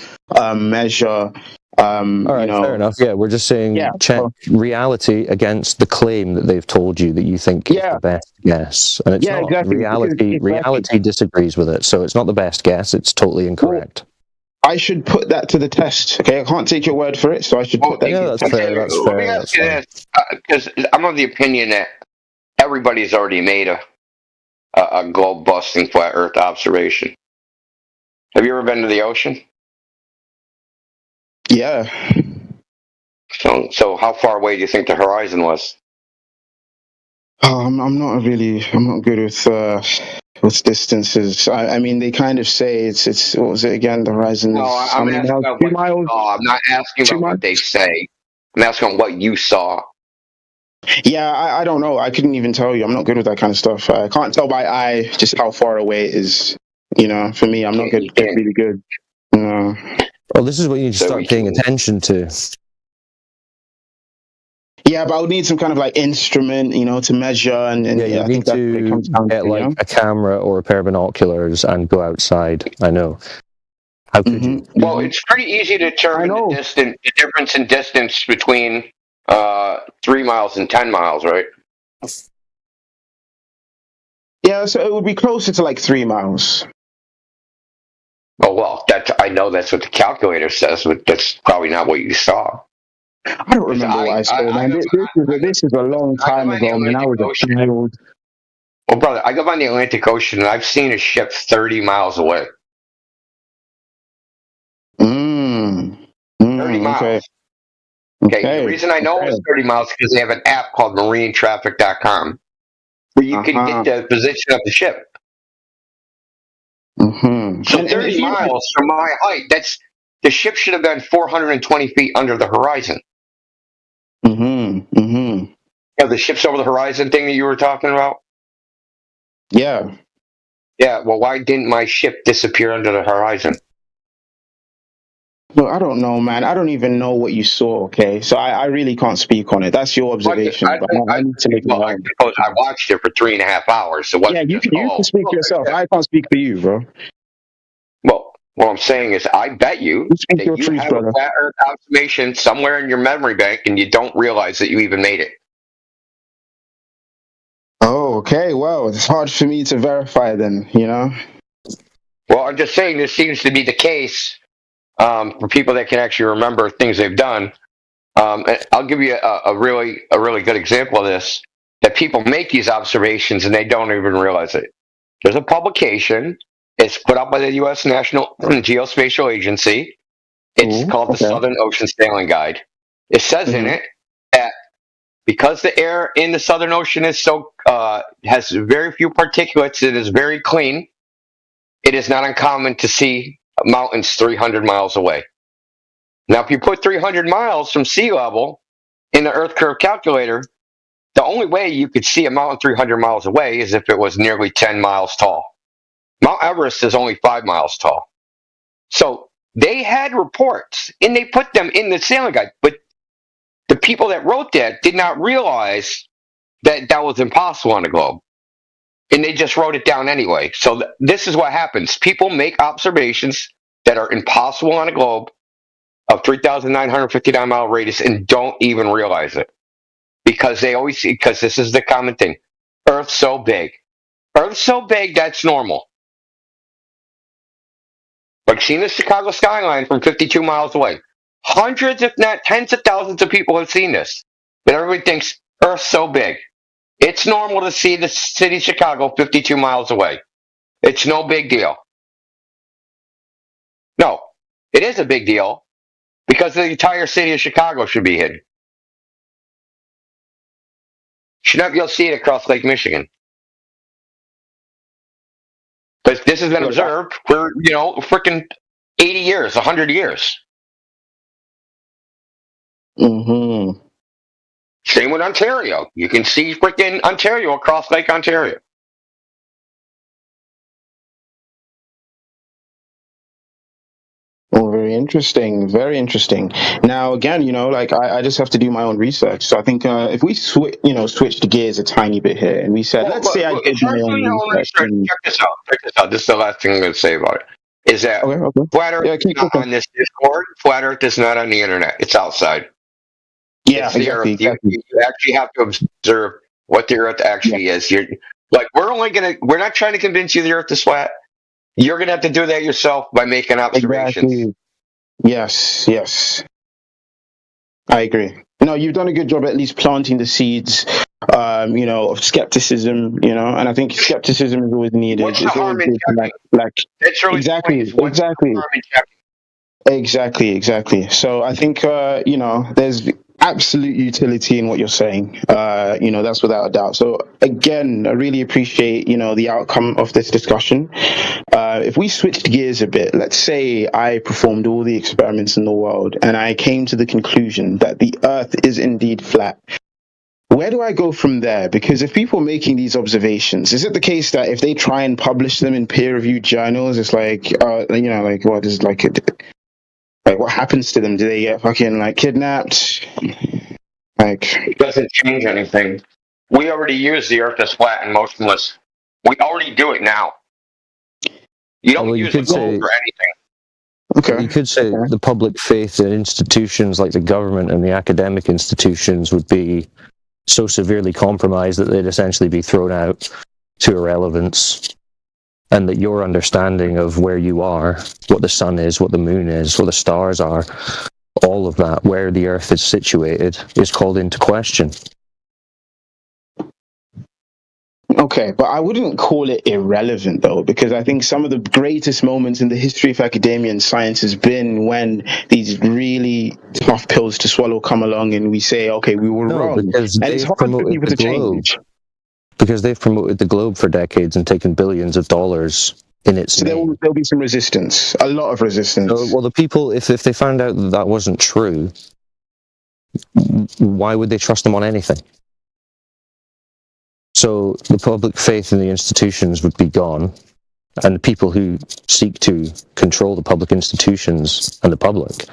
measure. All right, fair enough. Yeah, we're just saying check reality against the claim that they've told you that you think is the best guess, and it's not. Exactly. Reality disagrees with it, so it's not the best guess. It's totally incorrect. Well, I should put that to the test. Okay, I can't take your word for it, so I should put that. Yeah, that's fair. That's fair. Because I'm of the opinion that everybody's already made a a globe busting flat Earth observation. Have you ever been to the ocean? Yeah. So how far away do you think the horizon was? I'm not good with distances. I mean, they kind of say it's what was it again? The horizon is No, I'm asking about what you saw. I'm not asking about what they say. I'm asking what you saw. Yeah, I don't know. I couldn't even tell you. I'm not good with that kind of stuff. I can't tell by eye just how far away it is. You know, for me, I'm not good. Really good. No. Well, this is what you need to start paying attention to. Yeah, but I would need some kind of like instrument, you know, to measure and you I need think that's what it to comes down get to, like you know? a camera or a pair of binoculars and go outside. I know. How could you? Well, it's pretty easy to determine the difference in distance between 3 miles and 10 miles, right? Yeah, so it would be closer to like 3 miles. Oh well, I know that's what the calculator says, but that's probably not what you saw. I don't remember what I saw, man. This is a long time ago, man. I was a child. Well, brother, I go on the Atlantic Ocean and I've seen a ship 30 miles away. 30 miles. Okay. The reason I know it was 30 miles is because they have an app called marinetraffic.com where you can get the position of the ship. So 30 miles from my height, the ship should have been 420 feet under the horizon. You know, the ships over the horizon thing that you were talking about? Yeah. Yeah, well, why didn't my ship disappear under the horizon? Well, I don't know, man. I don't even know what you saw, okay? So I really can't speak on it. That's your observation. I need to make I suppose I watched it for 3.5 hours. So yeah, you can speak for yourself. I can't speak for you, bro. Well, what I'm saying is I bet you that you have a flat Earth observation somewhere in your memory bank and you don't realize that you even made it. Oh, okay. Well, it's hard for me to verify then, you know? Well, I'm just saying this seems to be the case for people that can actually remember things they've done. And I'll give you a really good example of this, that people make these observations and they don't even realize it. There's a publication. It's put out by the U.S. National Geospatial Agency. It's called the Southern Ocean Sailing Guide. It says in it that because the air in the Southern Ocean is has very few particulates, it is very clean. It is not uncommon to see mountains 300 miles away. Now, if you put 300 miles from sea level in the Earth curve calculator, the only way you could see a mountain 300 miles away is if it was nearly 10 miles tall. Mount Everest is only 5 miles tall. So they had reports and they put them in the sailing guide, but the people that wrote that did not realize that that was impossible on the globe. And they just wrote it down anyway. So this is what happens. People make observations that are impossible on a globe of 3,959 mile radius and don't even realize it. Because this is the common thing. Earth's so big. Earth's so big, that's normal. Like seeing the Chicago skyline from 52 miles away. Hundreds, if not tens of thousands of people have seen this. But everybody thinks Earth's so big. It's normal to see the city of Chicago 52 miles away. It's no big deal. No, it is a big deal because the entire city of Chicago should be hidden. Should not be able to see it across Lake Michigan. But this has been observed for, freaking 80 years, 100 years. Same with Ontario. You can see freaking Ontario across Lake Ontario. Oh, very interesting. Very interesting. Now, again, I just have to do my own research. So I think if we switch the gears a tiny bit here, and we said, let's say I did my own research. Check this out. This is the last thing I'm going to say about it. Is that Flat Earth is not on this Discord. Flat Earth is not on the internet. It's outside. Yeah, it's the Earth. You actually have to observe what the Earth actually is. You're like, we're not trying to convince you the Earth is flat. You're going to have to do that yourself by making observations. Exactly. Yes. I agree. No, you've done a good job at least planting the seeds of skepticism, and I think skepticism is always needed. What's the It's always harm in good to checking? That's really the point, is what's the harm in checking? Exactly. So I think there's absolute utility in what you're saying. That's without a doubt. So again, I really appreciate the outcome of this discussion. If we switched gears a bit, let's say I performed all the experiments in the world and I came to the conclusion that the Earth is indeed flat. Where do I go from there? Because if people are making these observations, is it the case that if they try and publish them in peer-reviewed journals, it's like, what is what happens to them? Do they get fucking kidnapped? It doesn't change anything. We already use the Earth as flat and motionless. We already do it now. You don't use the globe for anything. Okay. You could say the public faith in institutions like the government and the academic institutions would be so severely compromised that they'd essentially be thrown out to irrelevance, and that your understanding of where you are, what the sun is, what the moon is, what the stars are, all of that, where the Earth is situated, is called into question. Okay, but I wouldn't call it irrelevant, though, because I think some of the greatest moments in the history of academia and science has been when these really tough pills to swallow come along and we say, okay, we were wrong. Because and it's hard for people to change. Because they've promoted the globe for decades and taken billions of dollars in its name. There'll be some resistance, a lot of resistance. Well, the people, if they found out that wasn't true, why would they trust them on anything? So the public faith in the institutions would be gone, and the people who seek to control the public institutions and the public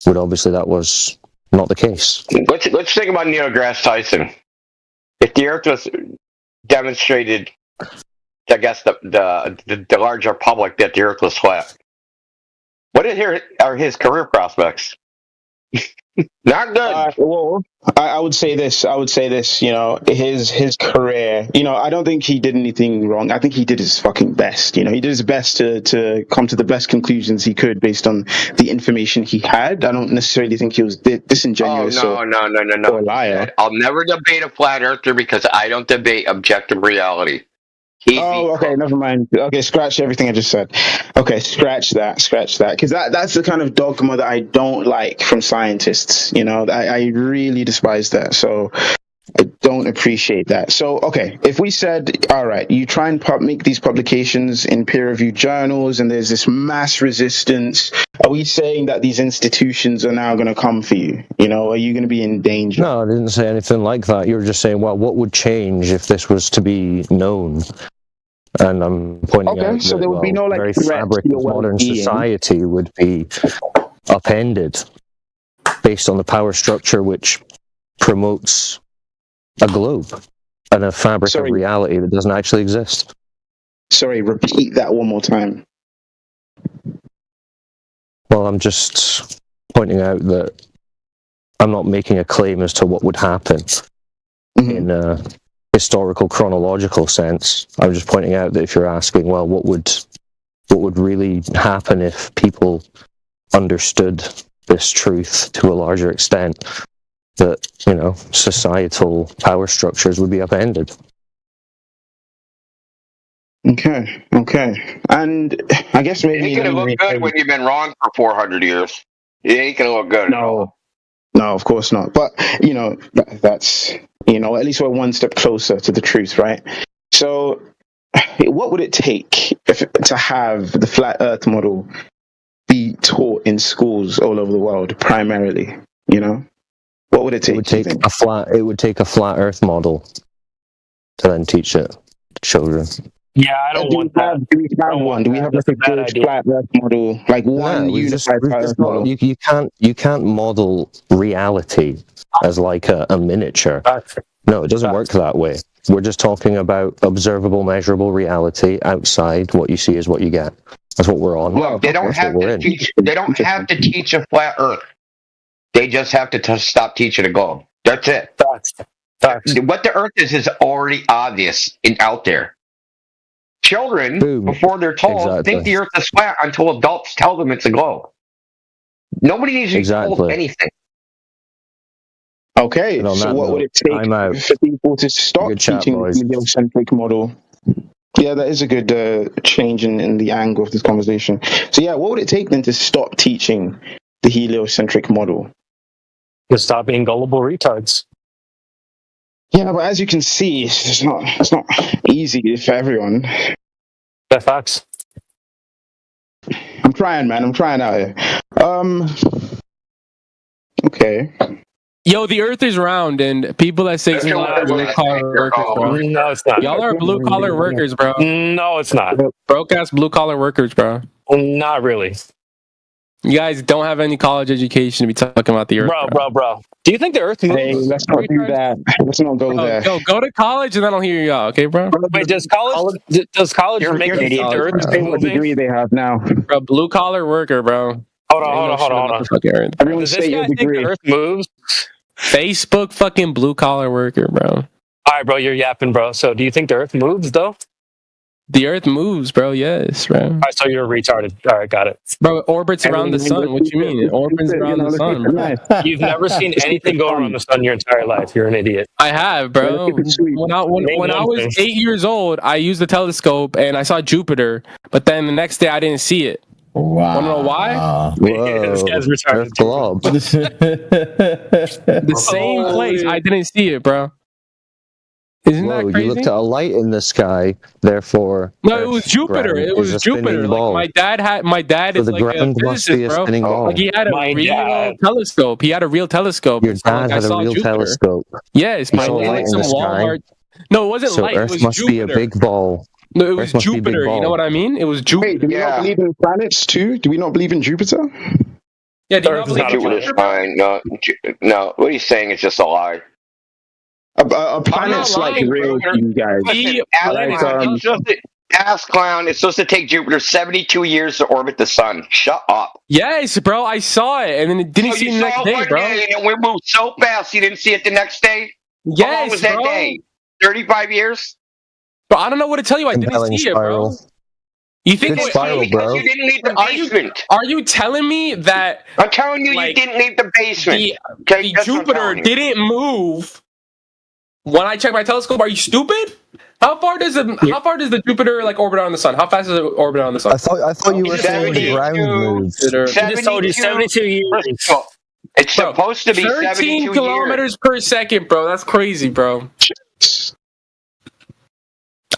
would obviously, that was not the case. Let's think about Neil deGrasse Tyson. If the Earth was demonstrated, I guess the larger public that the Earth was flat, what are his career prospects? Not good. Well, I would say this. His career. I don't think he did anything wrong. I think he did his fucking best. He did his best to come to the best conclusions he could based on the information he had. I don't necessarily think he was disingenuous. No. Or a liar. I'll never debate a flat earther because I don't debate objective reality. Okay, never mind. Okay, scratch everything I just said. Okay, scratch that, because that's the kind of dogma that I don't like from scientists. I really despise that. So I don't appreciate that. So, okay, if we said, all right, you try and make these publications in peer-reviewed journals and there's this mass resistance, are we saying that these institutions are now going to come for you? Are you going to be in danger? No, I didn't say anything like that. You were just saying, well, what would change if this was to be known? And I'm pointing out so that there would be no the very fabric of modern society would be upended based on the power structure which promotes a globe and a fabric of reality that doesn't actually exist. Sorry, repeat that one more time. Well, I'm just pointing out that I'm not making a claim as to what would happen in a historical chronological sense. I'm just pointing out that if you're asking, well, what would really happen if people understood this truth to a larger extent, that societal power structures would be upended. Okay, and I guess maybe it ain't gonna look good when you've been wrong for 400 years. It ain't gonna look good. No, of course not. But that's at least we're one step closer to the truth, right? So, what would it take to have the flat Earth model be taught in schools all over the world, primarily? What would it take? It would take a flat Earth model to then teach it to children. Yeah, I don't want that. Do we have one? Do we have a good flat Earth model, like one unified flat Earth model? You can't model reality as like a miniature. No, it doesn't work that way. We're just talking about observable, measurable reality outside. What you see is what you get. That's what we're on. Look, they don't have to teach. They don't have to teach a flat Earth. They just have to stop teaching a globe. That's it. What the Earth is already obvious and out there. Children, before they're told, think the Earth is flat until adults tell them it's a globe. Nobody needs to be told anything. Okay, And on so that what would note, it take I'm out. for people to stop Good chat, teaching boys. the heliocentric model? Yeah, that is a good change in the angle of this conversation. So yeah, what would it take then to stop teaching the heliocentric model? To stop being gullible retards. Yeah, but as you can see, it's not easy for everyone. That facts. I'm trying, man. I'm trying out here. Okay. Yo, the Earth is round, and people that say it's flat are blue collar workers, bro. No, it's not. Y'all are blue collar workers, bro. No, it's not. Broke ass blue collar workers, bro. Not really. You guys don't have any college education to be talking about the Earth, bro. Do you think the Earth moves? Hey, let's not do that. Let's not go there. Yo, go to college, and then I'll hear you out, okay, bro? Wait, does college make you think the Earth is What moving? degree they have now? Bro, blue collar worker, bro. Hold on. Everyone Does say this your guy think degree. the Earth moves? Facebook fucking blue collar worker, bro. All right, bro, you're yapping, bro. So, do you think the Earth moves, though? The Earth moves, bro. Yes, bro. All right, so you're retarded. All right, got it. Bro, it orbits around the sun. What you mean? It orbits around the sun, bro. You've never seen anything go around the sun your entire life. You're an idiot. I have, bro. When I was 8 years old, I used the telescope and I saw Jupiter, but then the next day I didn't see it. Wow. Wanna know why? This guy's retarded. The same place, I didn't see it, bro. Isn't that crazy? You looked at a light in the sky, therefore. No, it was Jupiter. It was Jupiter. Like my dad is the like a ground must be physicist, a bro. spinning ball. Like he had a real telescope. He had a real telescope. Your So, dad like, I had a saw real Jupiter. telescope. Yes, You my saw a dad light like in some the sky. Walmart. No, it wasn't So light. It Earth was must be a Jupiter. big ball. No, it was Earth must be a big Jupiter. You ball. know what I mean? It was Jupiter. Wait, do we not believe in planets too? Do we not believe in Jupiter? Yeah, do you not believe in Jupiter's Jupiter? fine. No. What he's saying is just a lie. A planet's like lying, real bro. to you guys. Ass clown. It's supposed to take Jupiter 72 years to orbit the sun. Shut up. Yes, bro. I saw it, and then it didn't see it the next day, one bro. day, and we moved so fast you didn't see it the next day. How long Yes, was that bro. day? 35 years. But I don't know what to tell you. I didn't see it, bro. You think Good spiral, bro. You didn't leave the basement. Are you telling me that? I'm telling you, you didn't leave the basement. The Jupiter didn't move when I checked my telescope. Are you stupid? How far does the Jupiter like orbit around the sun? How fast does it orbit around the sun? I thought you were saying the ground moves. I just told you 72 years. It's supposed to be 13 kilometers per second, bro. That's crazy, bro.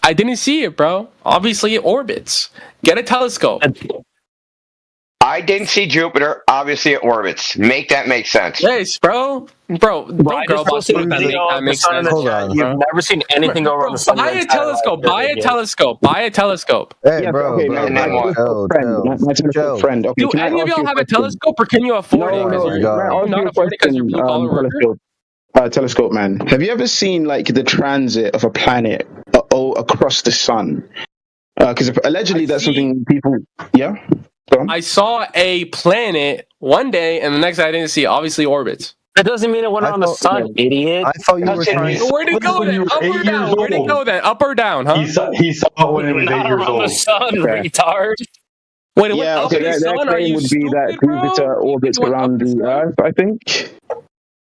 I didn't see it, bro. Obviously, it orbits. Get a telescope. I didn't see Jupiter. Obviously, it orbits. Make that make sense. Yes, bro. Bro, don't girl boss me. That makes sense. You've never seen anything go around the sun. Buy a telescope. Buy a telescope. Buy a telescope. Hey, bro. Friend. Okay, Do any of y'all have a telescope, or can you afford it? You're not afford it because you're blue collar worker. Telescope man. Have you ever seen like the transit of a planet across the sun? Because allegedly that's something people. Yeah. I saw a planet one day, and the next day I didn't see it. Obviously, orbits. That doesn't mean it went around the sun, idiot. I thought you were trying. Where'd it go then? Up or down? Where'd it go then? Up or down? Huh? He saw it when he was 8 years old. The sun, retard. Wait, yeah, okay, their claim would be that Jupiter orbits around the Earth, I think.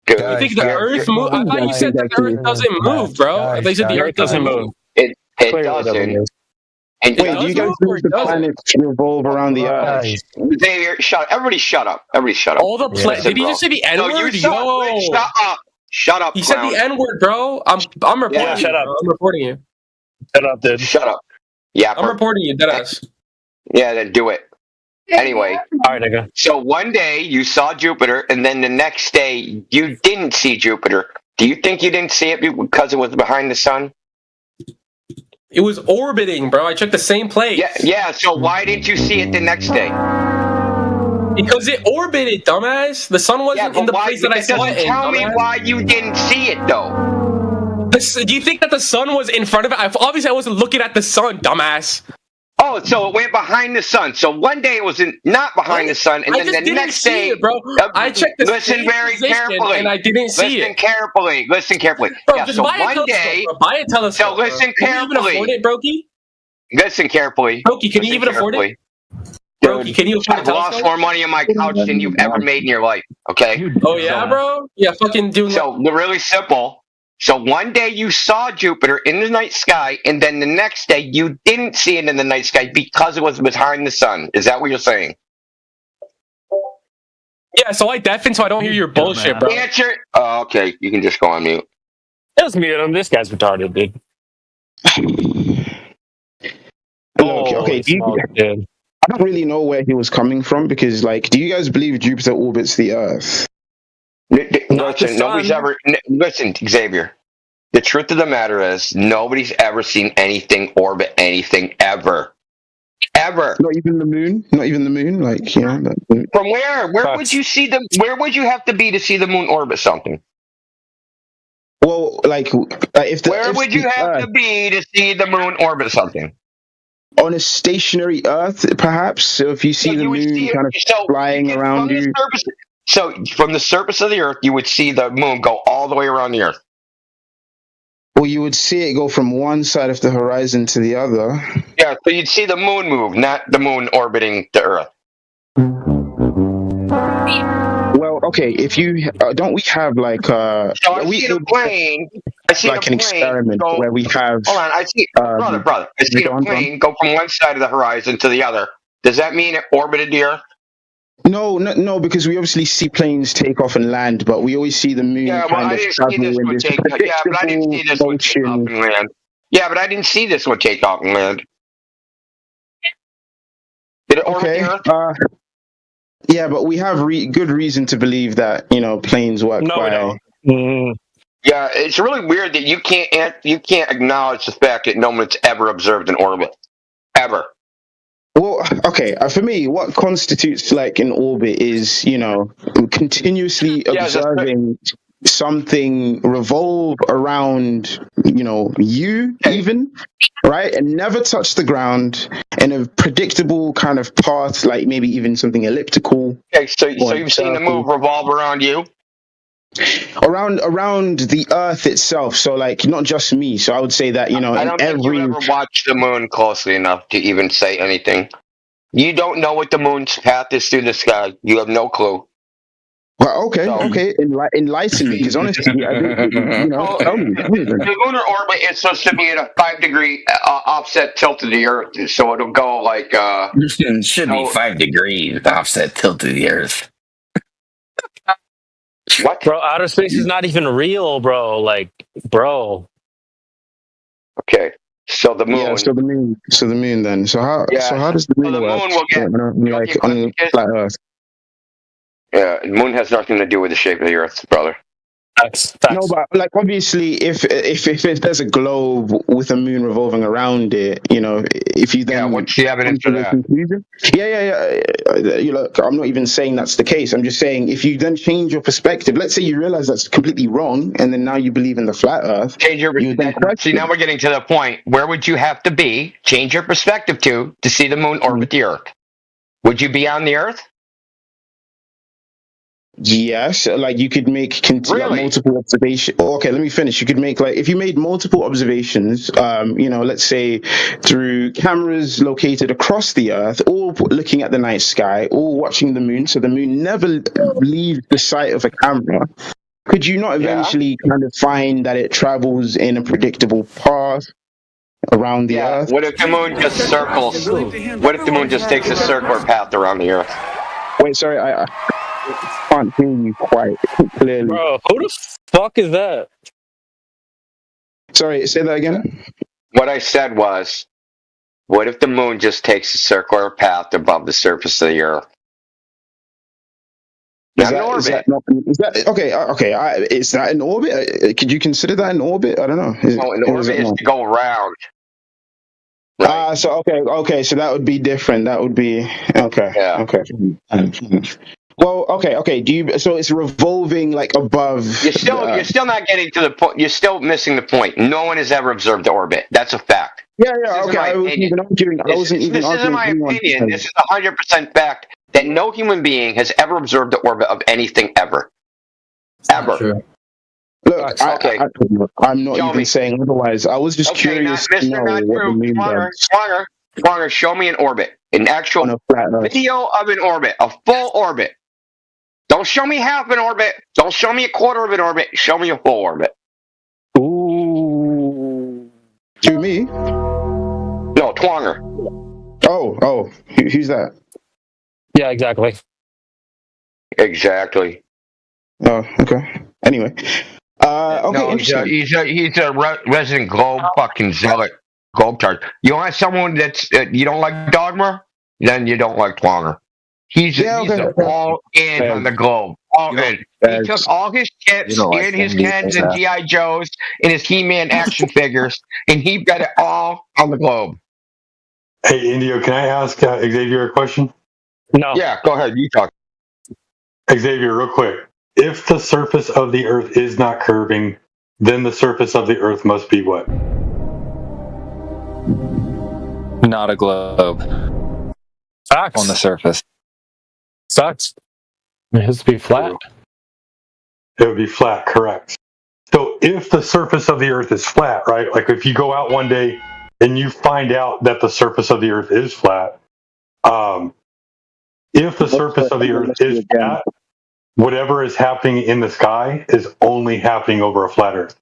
You think the Earth moves? I thought you said that the Earth doesn't move, bro. I thought you said the Earth doesn't move. It doesn't. Wait, do you guys think the planets revolve around the Earth? Xavier, shut up. Everybody shut up. All the planets. Did he just say the N-word? No, shut up. Shut up, He said the N-word, bro. I'm reporting you. Shut up. Bro. I'm reporting you. Shut up, dude. Shut up. Yeah. I'm reporting you, deadass. Yeah, then do it. Anyway. All right, nigga. So one day you saw Jupiter, and then the next day you didn't see Jupiter. Do you think you didn't see it because it was behind the sun? It was orbiting, bro. I checked the same place. Yeah. So why didn't you see it the next day? Because it orbited, dumbass. The sun wasn't in the place that I saw it in. Tell me why you didn't see it, though. Do you think that the sun was in front of it? Obviously, I wasn't looking at the sun, dumbass. Oh, so it went behind the sun. So one day it was not behind the sun, and then the next day, bro. I checked the listen same very position carefully, and I didn't see it. Listen carefully. Bro, yeah. just So buy a one telescope, day, bro. Buy a telescope. So listen carefully. Can you even afford it, Brokey? Listen carefully. Brokey, can you even afford it? Brokey, can you afford a I've lost telescope? more money on my couch than you've ever made in your life. Okay. Oh yeah, bro. Yeah, fucking doing. So really simple. So one day you saw Jupiter in the night sky, and then the next day you didn't see it in the night sky because it was behind the sun. Is that what you're saying? Yeah, so I deafen so I don't hear your bullshit, bro. Answer. Oh, okay. You can just go on mute. Just mute him. This guy's retarded, dude. Okay, I don't really know where he was coming from because, like, do you guys believe Jupiter orbits the Earth? Listen, nobody's ever. Listen, Xavier. The truth of the matter is, nobody's ever seen anything orbit anything ever. Ever. Not even the moon. Not even the moon. Like, you know. From where? Where would you see them? Where would you have to be to see the moon orbit something? Well, like, if the where would you have to be to see the moon orbit something? On a stationary Earth, perhaps. So if you see the moon kind of flying around you. So from the surface of the Earth, you would see the moon go all the way around the Earth. Well, you would see it go from one side of the horizon to the other. Yeah, so you'd see the moon move, not the moon orbiting the Earth. Well, okay, if you don't, we have like so I see a plane. I see like an experiment where we have. Hold on, I see, brother. I see a plane go from one side of the horizon to the other. Does that mean it orbited the Earth? No, because we obviously see planes take off and land, but we always see the moon kind of travel in this predictable motion. Land. Yeah, but I didn't see this one take off and land. Did it orbit the Earth? Yeah, but we have good reason to believe that, you know, planes work by... Yeah, it's really weird that you can't acknowledge the fact that no one's ever observed an orbit. Ever. Well, okay, for me, what constitutes like an orbit is, you know, continuously observing something revolve around, you know, you even, right? And never touch the ground in a predictable kind of path, like maybe even something elliptical. Okay, so you've seen the moon revolve around you? Around the Earth itself, so like not just me. So I would say that, you know, I don't think you ever watched the moon closely enough to even say anything. You don't know what the moon's path is through the sky. You have no clue. Well, okay, enlighten me, because honestly, I think, you know, tell me. The lunar orbit is supposed to be at a 5-degree offset tilt to the Earth, so it'll go like. It should be 5 degrees offset tilt to the Earth. What? Bro, outer space is not even real, bro. Like, bro. Okay. So the moon. Yeah, so the moon then. So how does the moon work? Will get on flat Earth. Yeah, the moon has nothing to do with the shape of the Earth, brother. Facts. No, but like obviously, if there's a globe with a moon revolving around it, you know, if you then what's the evidence for that? You look, I'm not even saying that's the case. I'm just saying if you then change your perspective, let's say you realize that's completely wrong, and then now you believe in the flat Earth. Change your perspective. See, now we're getting to the point. Where would you have to be? Change your perspective to see the moon orbit the Earth. Would you be on the Earth? Yes, like you could make multiple observations. Okay, let me finish. You could make if you made multiple observations, you know, let's say through cameras located across the Earth, all looking at the night sky, all watching the moon, so the moon never leaves the sight of a camera. Could you not eventually kind of find that it travels in a predictable path around the Earth? What if the moon just circles? What if the moon just takes a circular path around the Earth? Wait, sorry, I can't hear you quite clearly. Bro, who the fuck is that? Sorry, say that again. What I said was, what if the moon just takes a circular path above the surface of the Earth? Is that an orbit? Could you consider that an orbit? I don't know. An orbit is to go around. Right. So so that would be different. That would be okay. Yeah. Okay. Well, okay. So it's revolving like above. You're still not getting to the point. You're still missing the point. No one has ever observed the orbit. That's a fact. Yeah. Okay. I wasn't even arguing. This isn't my opinion. This is 100% fact that no human being has ever observed the orbit of anything ever. Ever. Look, I'm not even saying otherwise. I was just curious to know what the moon does. Swanger, show me an orbit. An actual video of an orbit, a full orbit. Don't show me half an orbit. Don't show me a quarter of an orbit. Show me a full orbit. Ooh. To me? No, Twonger. Oh, who's that? Yeah, exactly. Exactly. Oh, okay. Anyway, okay. No, he's a resident globe fucking zealot, globe tart. You want someone that's you don't like Dogma, then you don't like Twonger. He's all in on the globe. All in. He took all his chips and his Kens and GI Joes and his He-Man action figures, and he got it all on the globe. Hey, Indio, can I ask Xavier a question? No. Yeah, go ahead. You talk. Xavier, real quick. If the surface of the Earth is not curving, then the surface of the Earth must be what? Not a globe. Facts. On the surface. Sucks. It has to be flat. It would be flat, correct. So if the surface of the Earth is flat, right? Like if you go out one day and you find out that the surface of the Earth is flat, if the surface of the Earth is flat, whatever is happening in the sky is only happening over a flat Earth.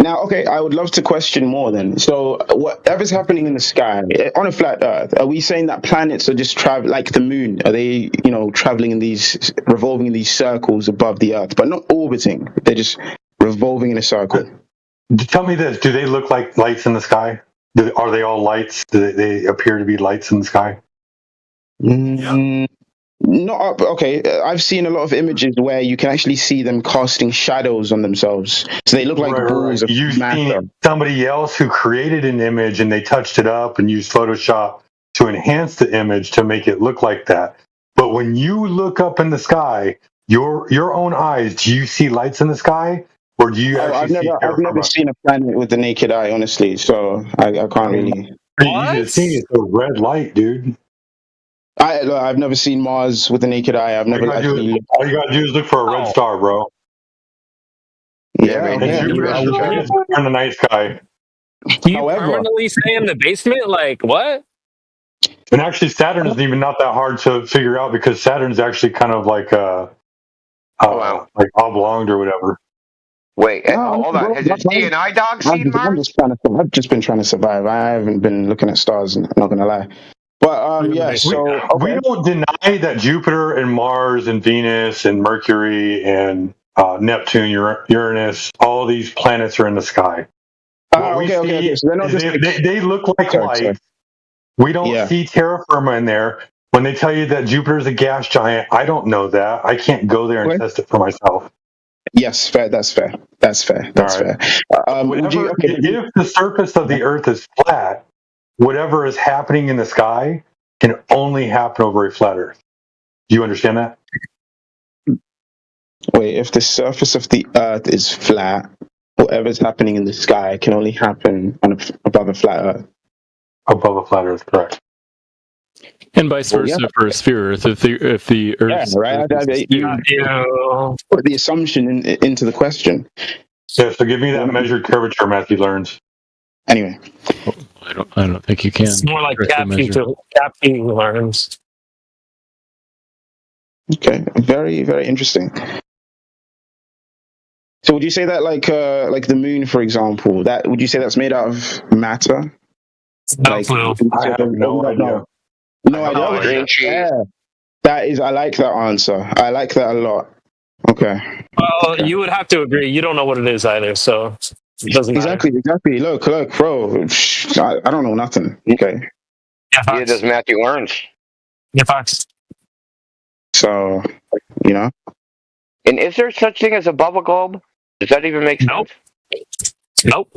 Now, okay, I would love to question more then. So, whatever's happening in the sky on a flat Earth, are we saying that planets are just traveling like the moon? Are they, traveling in these, revolving in these circles above the Earth, but not orbiting? They're just revolving in a circle. Tell me this: do they look like lights in the sky? Are they all lights? Do they appear to be lights in the sky? Not up. Okay, I've seen a lot of images where you can actually see them casting shadows on themselves, so they look like balls of You've matter. seen somebody else who created an image and they touched it up and used Photoshop to enhance the image to make it look like that. But when you look up in the sky, your own eyes, do you see lights in the sky, or do you actually I've never seen a planet with the naked eye, honestly. So I can't really. You should see it's a red light, dude. I've never seen Mars with the naked eye. I've never actually. All you gotta do is look for a red star, bro. Yeah, Jupiter's in the night sky. You permanently stay in the basement? Like what? And actually, Saturn isn't even not that hard to figure out because Saturn's actually kind of like like oblonged or whatever. Wait, hold on. Has your DNI dog seen Mars? I've just been trying to survive. I haven't been looking at stars. I'm not gonna lie. But we don't deny that Jupiter and Mars and Venus and Mercury and Neptune, Uranus, all these planets are in the sky. Okay. So they look like lights. We don't see terra firma in there. When they tell you that Jupiter is a gas giant, I don't know that. I can't go there and test it for myself. Yes, fair. That's fair. Fair. If the surface of the Earth is flat, whatever is happening in the sky can only happen over a flat Earth. Do you understand that? Wait, if the surface of the Earth is flat, whatever's happening in the sky can only happen above a flat Earth. Above a flat Earth, correct. And vice versa for a sphere Earth. If the Earth, you put the assumption into the question. Yeah, so give me that measured curvature, Matthew Learns. Anyway, I don't think you can. It's more like Captain Learns. Okay, very, very interesting. So, would you say that like the moon, for example, would you say that's made out of matter? No clue. I have no idea. No idea. Yeah. That is, I like that answer. I like that a lot. Okay. Well, you would have to agree. You don't know what it is either, so it doesn't matter. Exactly. Look, bro. I don't know nothing. Okay. Neither does Matthew Learns. Yeah, Fox. So, And is there such thing as above a globe? Does that even make sense? Nope.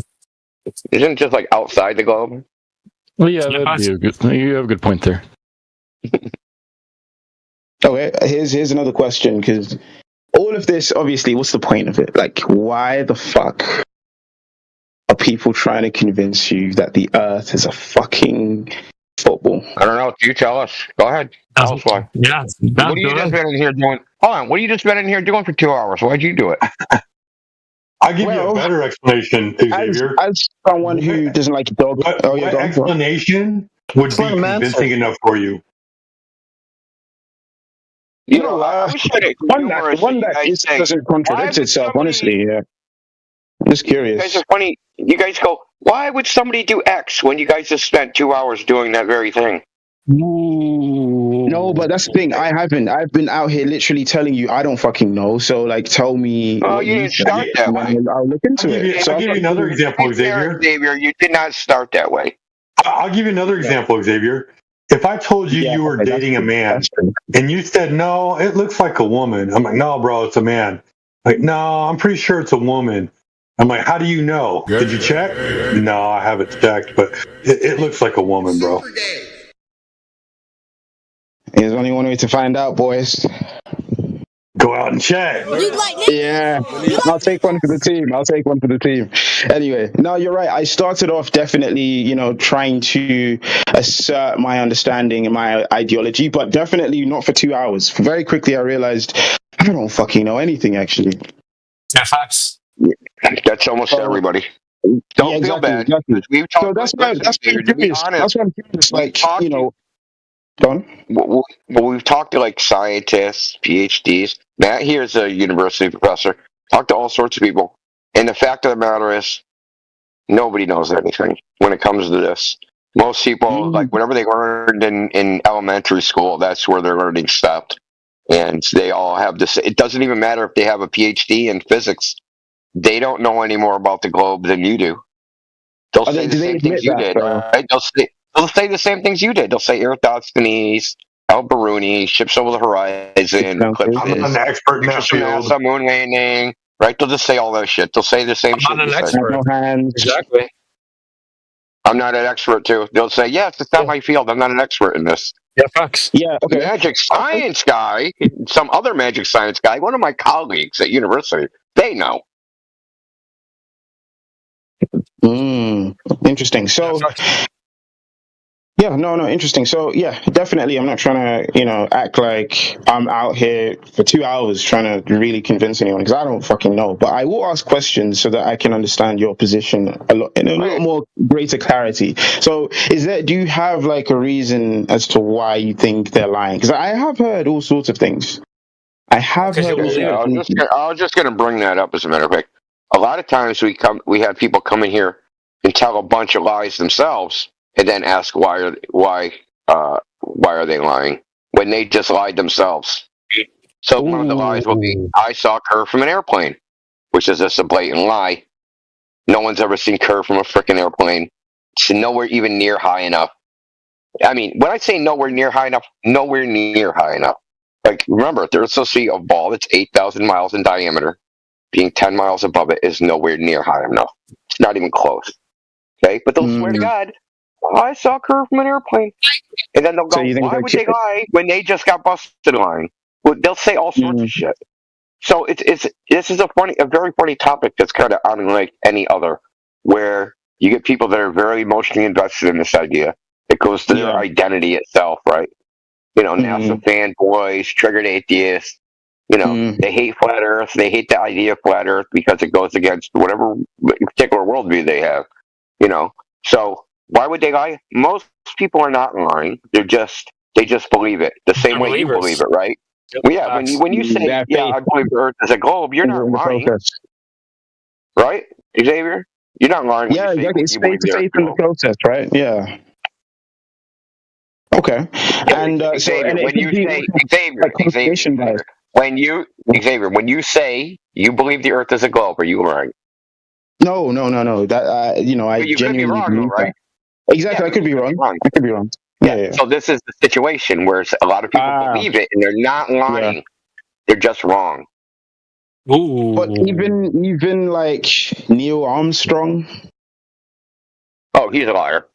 Isn't it just like outside the globe? Well, yeah, you have a good point there. Okay, here's another question, because all of this, obviously, what's the point of it? Like, why the fuck are people trying to convince you that the Earth is a fucking football? I don't know. You tell us. Go ahead. Tell us why. Yeah. What are you just been in here doing? Hold on. What are you just been in here doing for 2 hours? Why'd you do it? I give you a better explanation, Xavier. As someone who doesn't like dog, what explanation would be convincing enough for you? You know, I was trying to one that doesn't contradict itself, honestly. Yeah. I'm just curious. You guys are funny. You guys go, why would somebody do X when you guys just spent 2 hours doing that very thing? No, but that's the thing. I haven't. I've been out here literally telling you I don't fucking know. So, like, tell me. Oh, you didn't start that way. I'll look into it. I'll give you another example, Xavier. Xavier, you did not start that way. I'll give you another example, Xavier. If I told you you were dating a man and you said, no, it looks like a woman. I'm like, no, bro, it's a man. Like, no, I'm pretty sure it's a woman. I'm like, how do you know? Did you check? No, I haven't checked, but it looks like a woman, bro. There's only one way to find out, boys. Go out and check. Yeah, I'll take one for the team. Anyway, no, you're right. I started off definitely, trying to assert my understanding and my ideology, but definitely not for 2 hours. Very quickly, I realized I don't fucking know anything, actually. Yeah, facts. That's almost everybody. Don't feel bad. We've talked that's why I'm curious. Like, Don? Well, we've talked to like scientists, PhDs. Matt here is a university professor. Talked to all sorts of people. And the fact of the matter is, nobody knows anything when it comes to this. Most people, like whatever they learned in elementary school, that's where their learning stopped. And they all have this. It doesn't even matter if they have a PhD in physics. They don't know any more about the globe than you do. They'll say the same things you did. Right? They'll say the same things you did. They'll say Eratosthenes, Al-Biruni, ships over the horizon, eclipses, I'm an expert in that field. moon landing. Right? They'll just say all that shit. They'll say the same shit. I'm not an expert. Exactly. I'm not an expert too. They'll say, yes, it's not my field. I'm not an expert in this. Yeah, facts. Yeah, okay. Magic science guy, some other magic science guy, one of my colleagues at university, they know. Interesting. So, interesting. So, definitely. I'm not trying to, act like I'm out here for 2 hours trying to really convince anyone because I don't fucking know. But I will ask questions so that I can understand your position a lot more greater clarity. So, do you have like a reason as to why you think they're lying? Because I have heard all sorts of things. I have heard. I was just going to bring that up as a matter of fact. A lot of times we have people come in here and tell a bunch of lies themselves, and then ask why are they lying when they just lied themselves. So one of the lies will be, I saw Kerr from an airplane, which is just a blatant lie. No one's ever seen Kerr from a freaking airplane. It's nowhere even near high enough. I mean, when I say nowhere near high enough, nowhere near high enough. Like, remember, there's supposed to be a ball that's 8,000 miles in diameter. Being 10 miles above it is nowhere near high enough. It's not even close. Okay? But they'll swear to God, I saw Kerr from an airplane. And then they'll go, why would they lie when they just got busted lying? Well, they'll say all sorts of shit. So this is a very funny topic that's kind of unlike any other, where you get people that are very emotionally invested in this idea. It goes to their identity itself, right? NASA fanboys, triggered atheists. They hate flat Earth. They hate the idea of flat Earth because it goes against whatever particular worldview they have. So why would they lie? Most people are not lying. They just believe it the same way you believe it, right? Well, yeah. When you say, I believe Earth is a globe, you're not lying, right, Xavier? You're not lying. Yeah, exactly. It's faith in the process, right? Yeah. Okay. And Xavier, when you say you believe the Earth is a globe, are you lying? No. That I you genuinely could be wrong, believe right? That. Exactly. I could be wrong. I could be wrong. Yeah. So this is the situation where a lot of people believe it and they're not lying. Yeah. They're just wrong. Ooh. But even like Neil Armstrong. Oh, he's a liar.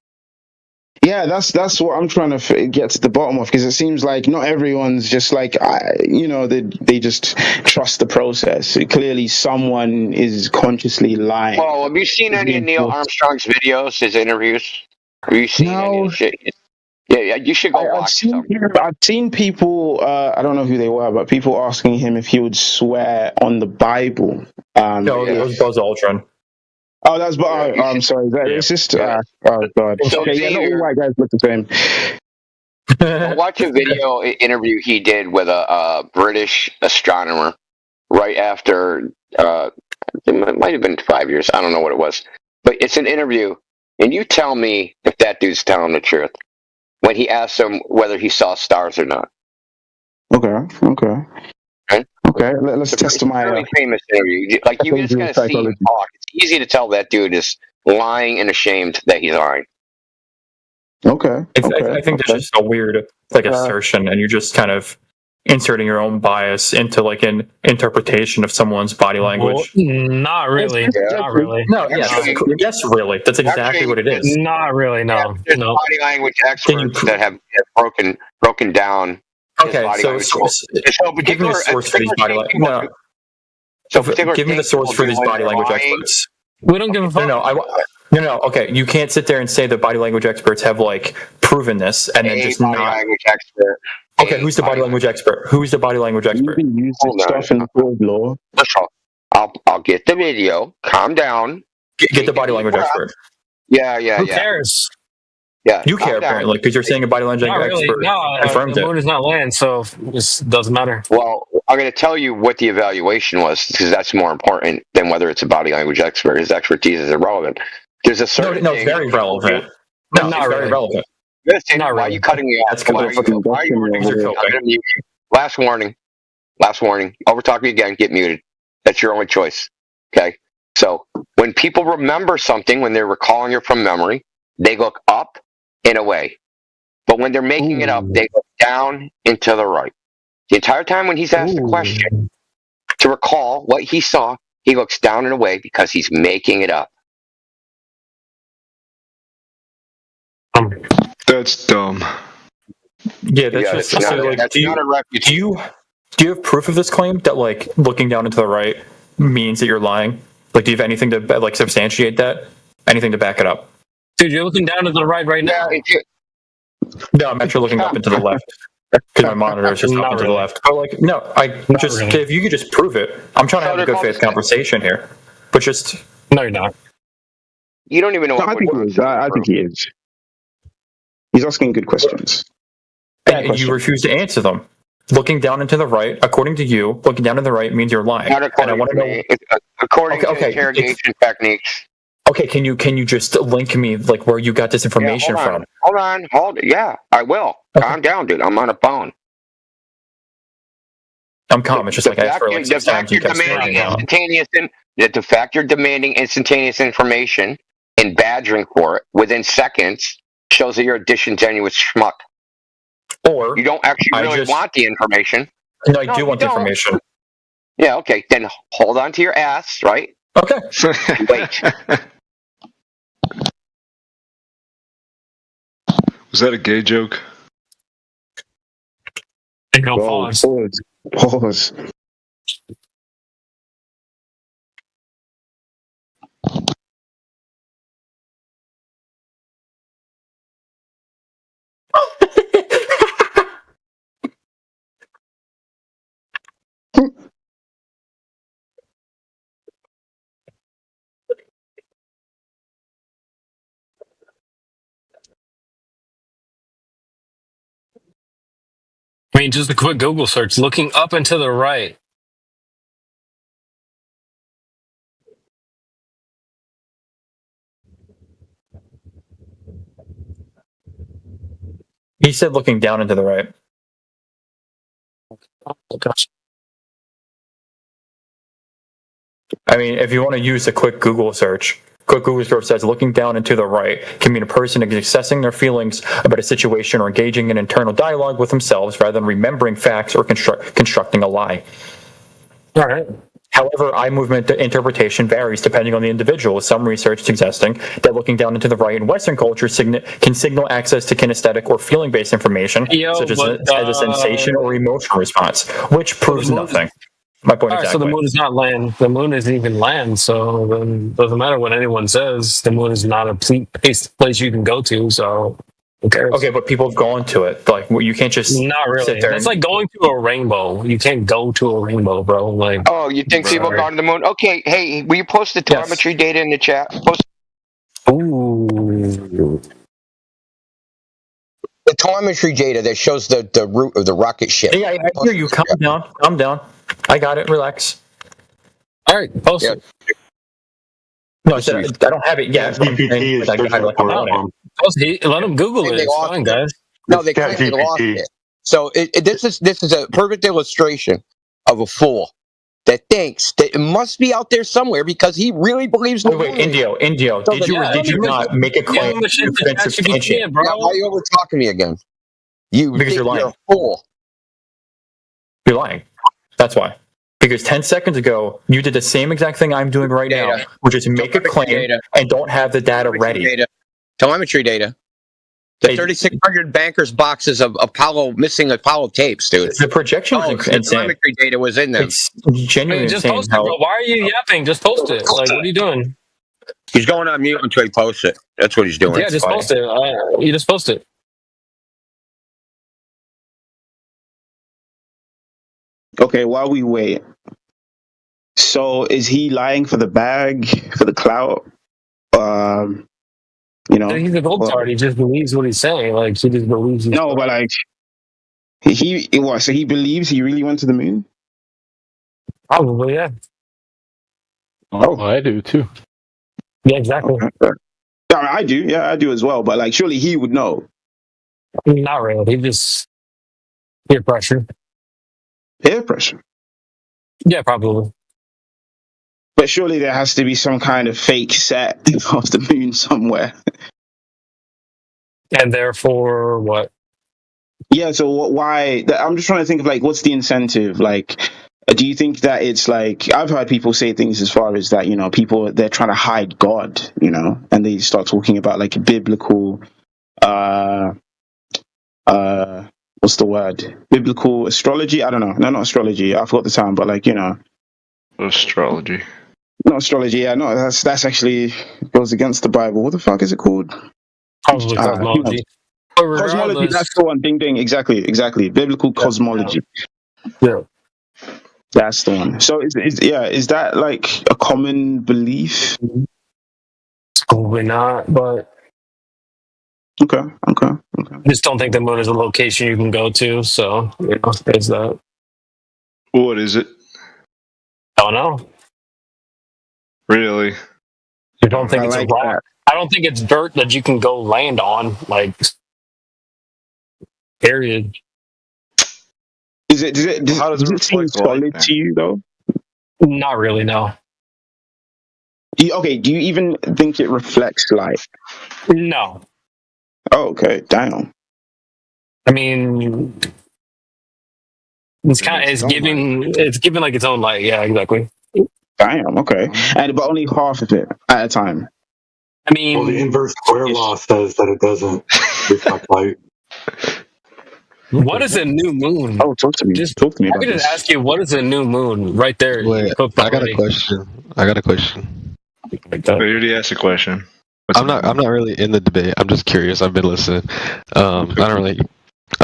Yeah, that's what I'm trying to get to the bottom of, because it seems like not everyone's just like, they just trust the process. Clearly, someone is consciously lying. Well, have you seen any of Neil Armstrong's videos, his interviews? Have you seen any of the shit? Yeah, you should go watch some. I've seen people. I don't know who they were, but people asking him if he would swear on the Bible. No, it was Buzz Aldrin. Oh, that's. I'm sorry. Is that racist? Oh God. So Okay, not all white guys look the same. Watch a video interview he did with a British astronomer right after. It might have been 5 years. I don't know what it was, but it's an interview, and you tell me if that dude's telling the truth when he asked him whether he saw stars or not. Okay. Let's test my. Really famous interview. Like you just gotta see him talk. It's easy to tell that dude is lying and ashamed that he's lying. Okay. I think that's just a weird assertion, and you're just kind of inserting your own bias into like an interpretation of someone's body language. Well, not really. Not really. No, yes, really. That's exactly what it is. Not really. No. There's body language experts that have broken down. Okay, so give me the source for these body language. No. Give me the source for these body language experts. We don't give a fuck. No. Okay, you can't sit there and say that body language experts have like proven this and then just not. Language expert. Okay, who's the body language expert? Who's the body language expert? You can use this stuff in the court of law. I'll get the video. Calm down. Get the body language expert. Yeah. Who cares? Yeah, you care apparently because you're saying a body language expert confirmed the moon is not land, so it doesn't matter. Well, I'm going to tell you what the evaluation was because that's more important than whether it's a body language expert. His expertise is irrelevant. There's a certain it's very relevant. No, it's very relevant. Why are you cutting me off? Last warning. Over talk me again. Get muted. That's your only choice. Okay. So when people remember something, when they're recalling it from memory, they look up and away. But when they're making it up, they look down and to the right. The entire time when he's asked the question to recall what he saw, he looks down and away because he's making it up. That's dumb. Yeah, that's just not, like, that's not a refutation. Do you have proof of this claim that like looking down and to the right means that you're lying? Like, do you have anything to like substantiate that? Anything to back it up? Dude, you're looking down to the right now. No, I'm actually looking up and to the left because my monitor is just up and to the left. But like, no, if you could just prove it. I'm trying to have a good faith conversation here, but just no, you're not. You don't even know. I think he is. He's asking good questions. And you refuse to answer them. Looking down and to the right, according to you, looking down to the right means you're lying. Not according to me. According to interrogation techniques. Okay, can you just link me like where you got this information from? Hold on. Yeah, I will. Okay. Calm down, dude. I'm on a phone. I'm calm. It's just like I asked for like 6 times. The fact you're demanding instantaneous information and badgering for it within seconds shows that you're a disingenuous schmuck. Or you don't actually really want the information. No, I do want the information. Yeah, okay. Then hold on to your ass, right? Okay. Wait. Was that a gay joke? Pause. I mean, just a quick Google search. Looking up and to the right. He said looking down and to the right. Oh, gosh. I mean, if you want to use a quick Google search says looking down and to the right can mean a person is assessing their feelings about a situation or engaging in internal dialogue with themselves rather than remembering facts or constructing a lie. All right. However, eye movement interpretation varies depending on the individual, with some research suggesting that looking down into the right in Western culture can signal access to kinesthetic or feeling-based information, such as a sensation or emotional response, which proves nothing. My point exactly. So the moon is not land. The moon isn't even land, so then it doesn't matter what anyone says. The moon is not a place you can go to, so Okay, but people have gone to it. Like, you can't just not really. sit there. That's like going to a rainbow. You can't go to a rainbow, bro. Like, oh, you think people have gone to the moon? Okay, hey, will you post the telemetry data in the chat? Post. Ooh. The telemetry data that shows the route of the rocket ship. Yeah, I hear you. Calm down. I got it. Relax. All right, post it. No, I said I don't have it yet. GPT is searching for it. Let them Google it. They It's lost fine, it. guys. No, they kind of lost it. So this is a perfect illustration of a fool that thinks that it must be out there somewhere because he really believes. Wait, Indio, did you not make a claim you've been substantiated? Now, why are you over talking me again? Because you're lying. You're a fool. You're lying. That's why. Because 10 seconds ago, you did the same exact thing I'm doing right now, which is make a claim and don't have the data ready. Telemetry data. The 3,600 bankers boxes of missing Apollo tapes, dude. The projection is insane. The telemetry data was in them. It's genuinely Just insane. post it, bro. Why are you yapping? Just post it. Like, what are you doing? He's going on mute until he posts it. That's what he's doing. Yeah, just post it. You just post it. Okay, while we wait. So is he lying for the bag, for the clout? He's a gold card. He just believes what he's saying. Like, he just believes. No, but like, so he believes he really went to the moon? Probably, yeah. Oh, I do too. Yeah, exactly. Okay. I do. Yeah, I do as well. But like, surely he would know. Not really. He just peer pressure. Peer pressure. Yeah, probably. But surely there has to be some kind of fake set of the moon somewhere. And therefore, what? Yeah, so why? I'm just trying to think of like, what's the incentive? Like, do you think that it's like, I've heard people say things as far as that, people, they're trying to hide God, and they start talking about like biblical, what's the word? Biblical astrology? I don't know. No, not astrology. I forgot the term, but like, Astrology. Not astrology, yeah, no, that's actually goes against the Bible. What the fuck is it called? Probably cosmology. Cosmology, that's the one. Ding ding, exactly. Biblical cosmology. Yeah. That's the one. So is that like a common belief? Probably not, but Okay. I just don't think the moon is a location you can go to, so there's that. What is it? I don't know. Really? I don't think it's a rock. I don't think it's dirt that you can go land on, like, period. Does it seem solid to you though? Not really, no. Do you even think it reflects light? No. Oh, okay, damn. I mean, it's giving like its own light. Yeah, exactly. Damn. Okay, but only half of it at a time. I mean, well, the inverse square law says that it doesn't reflect light. What is a new moon? Oh, talk to me. Talk to me I about could just this. ask you, what is a new moon? Right there. Wait, I got a question. Like that. I already asked a question. I'm not really in the debate. I'm just curious. I've been listening. I'm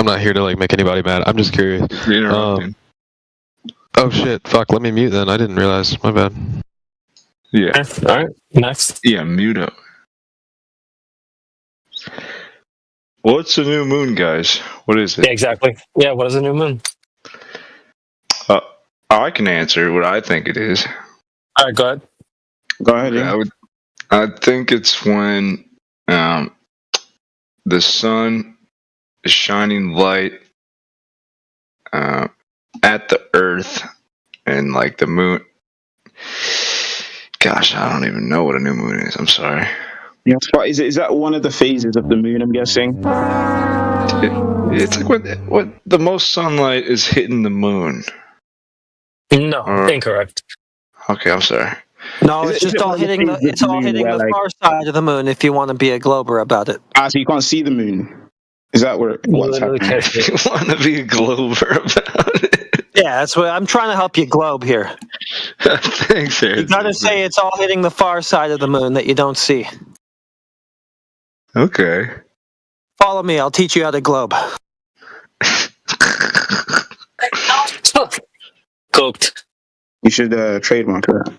not here to like make anybody mad. I'm just curious. Oh shit! Fuck. Let me mute then. I didn't realize. My bad. Yeah. All right. Next. Yeah, mute up. What's a new moon, guys? What is it? Yeah, exactly. Yeah, what is a new moon? I can answer what I think it is. All right, go ahead. Go ahead. Yeah. I think it's when the sun is shining light at the earth and like the moon. Gosh, I don't even know what a new moon is. I'm sorry. Yeah, is that one of the phases of the moon? I'm guessing. It's like when the most sunlight is hitting the moon. No, incorrect. Okay, I'm sorry. No, it's just all hitting the far side of the moon if you want to be a glober about it. So you can't see the moon. Is that what's happening? You want to be a glober about it? Yeah, that's what I'm trying to help you globe here. Thanks, sir. You gotta say it's all hitting the far side of the moon that you don't see. Okay. Follow me. I'll teach you how to globe. Cooked. You should trademark that.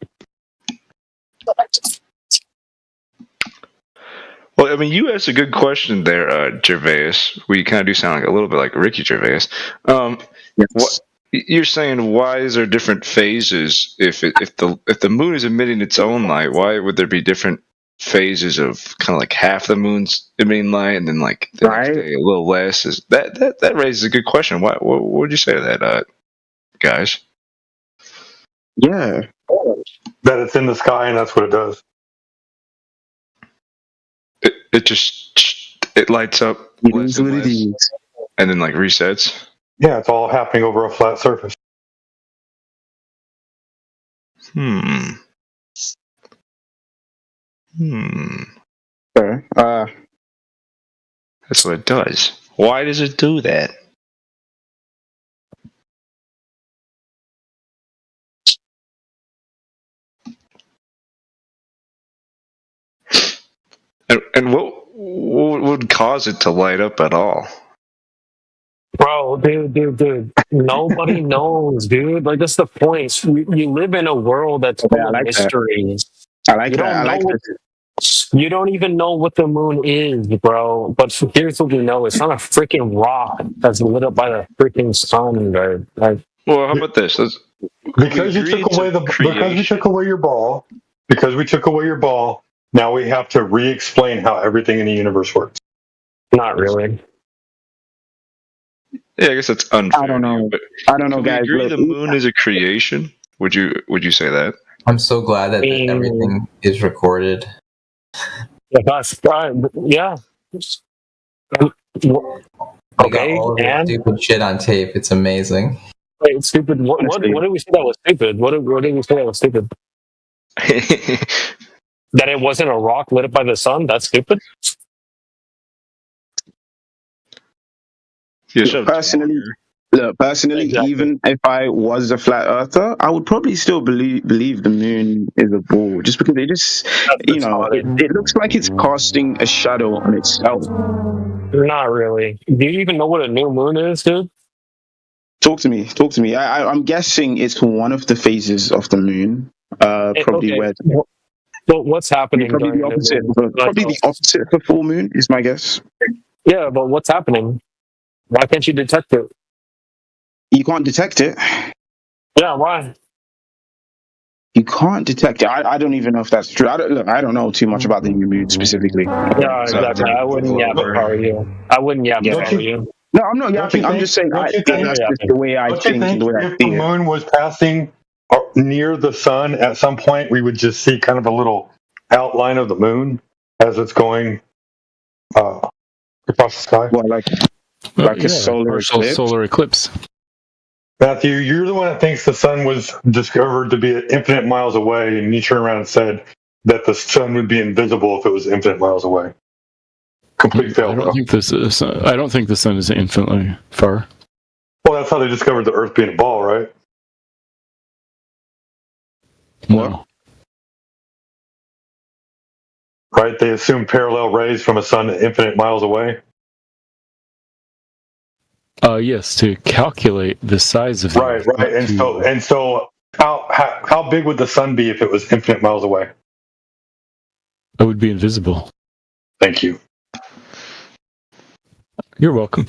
Well, I mean, you asked a good question there, Gervais. We kind of do sound like a little bit like Ricky Gervais. What you're saying? Why is there different phases? If the moon is emitting its own light, why would there be different phases of kind of like half the moon's emitting light and then like the next day a little less? Is that raises a good question? What would you say to that, guys? Yeah, that it's in the sky and that's what it does. It lights up less and less, and then like resets. Yeah, it's all happening over a flat surface. Okay. That's what it does. Why does it do that? And what would cause it to light up at all? Bro, dude. Nobody knows, dude. Like, that's the point. You live in a world that's full of mysteries. I like that. You don't even know what the moon is, bro. But here's what we know: it's not a freaking rock that's lit up by the freaking sun, bro. Like, well, how about this? Because we took away your ball. Because we took away your ball. Now we have to re-explain how everything in the universe works. Not really. Yeah, I guess that's unfair. I don't know, guys. Agree the moon is a creation? Would you say that? I'm so glad that everything is recorded. That's fine. Yeah. Okay, all of the stupid shit on tape. It's amazing. Wait, stupid. What did we say that was stupid? What did we say that was stupid? That it wasn't a rock lit up by the sun? That's stupid? Personally, even if I was a flat earther, I would probably still believe the moon is a ball, just because it looks like it's casting a shadow on itself. Not really. Do you even know what a new moon is, dude? Talk to me. I'm guessing it's one of the phases of the moon. Probably where. So what's happening? Probably the opposite. Probably the opposite of a full moon is my guess. Yeah, but what's happening? Why can't you detect it? You can't detect it. Yeah, why? You can't detect it. I don't even know if that's true. I don't know too much about the new moon specifically. Yeah, exactly. I wouldn't yap if I were you. No, I'm not yapping. I'm just saying that's just the way I think and the way I if the moon was passing near the sun at some point, we would just see kind of a little outline of the moon as it's going across the sky. Well, like a solar eclipse. Matthew, you're the one that thinks the sun was discovered to be infinite miles away, and you turn around and said that the sun would be invisible if it was infinite miles away. Complete fail. I don't think the sun is infinitely far. Well, that's how they discovered the Earth being a ball, right? No. Right? They assumed parallel rays from a sun infinite miles away. Yes, to calculate the size of the Earth. Right. And so how big would the sun be if it was infinite miles away? It would be invisible. Thank you. You're welcome.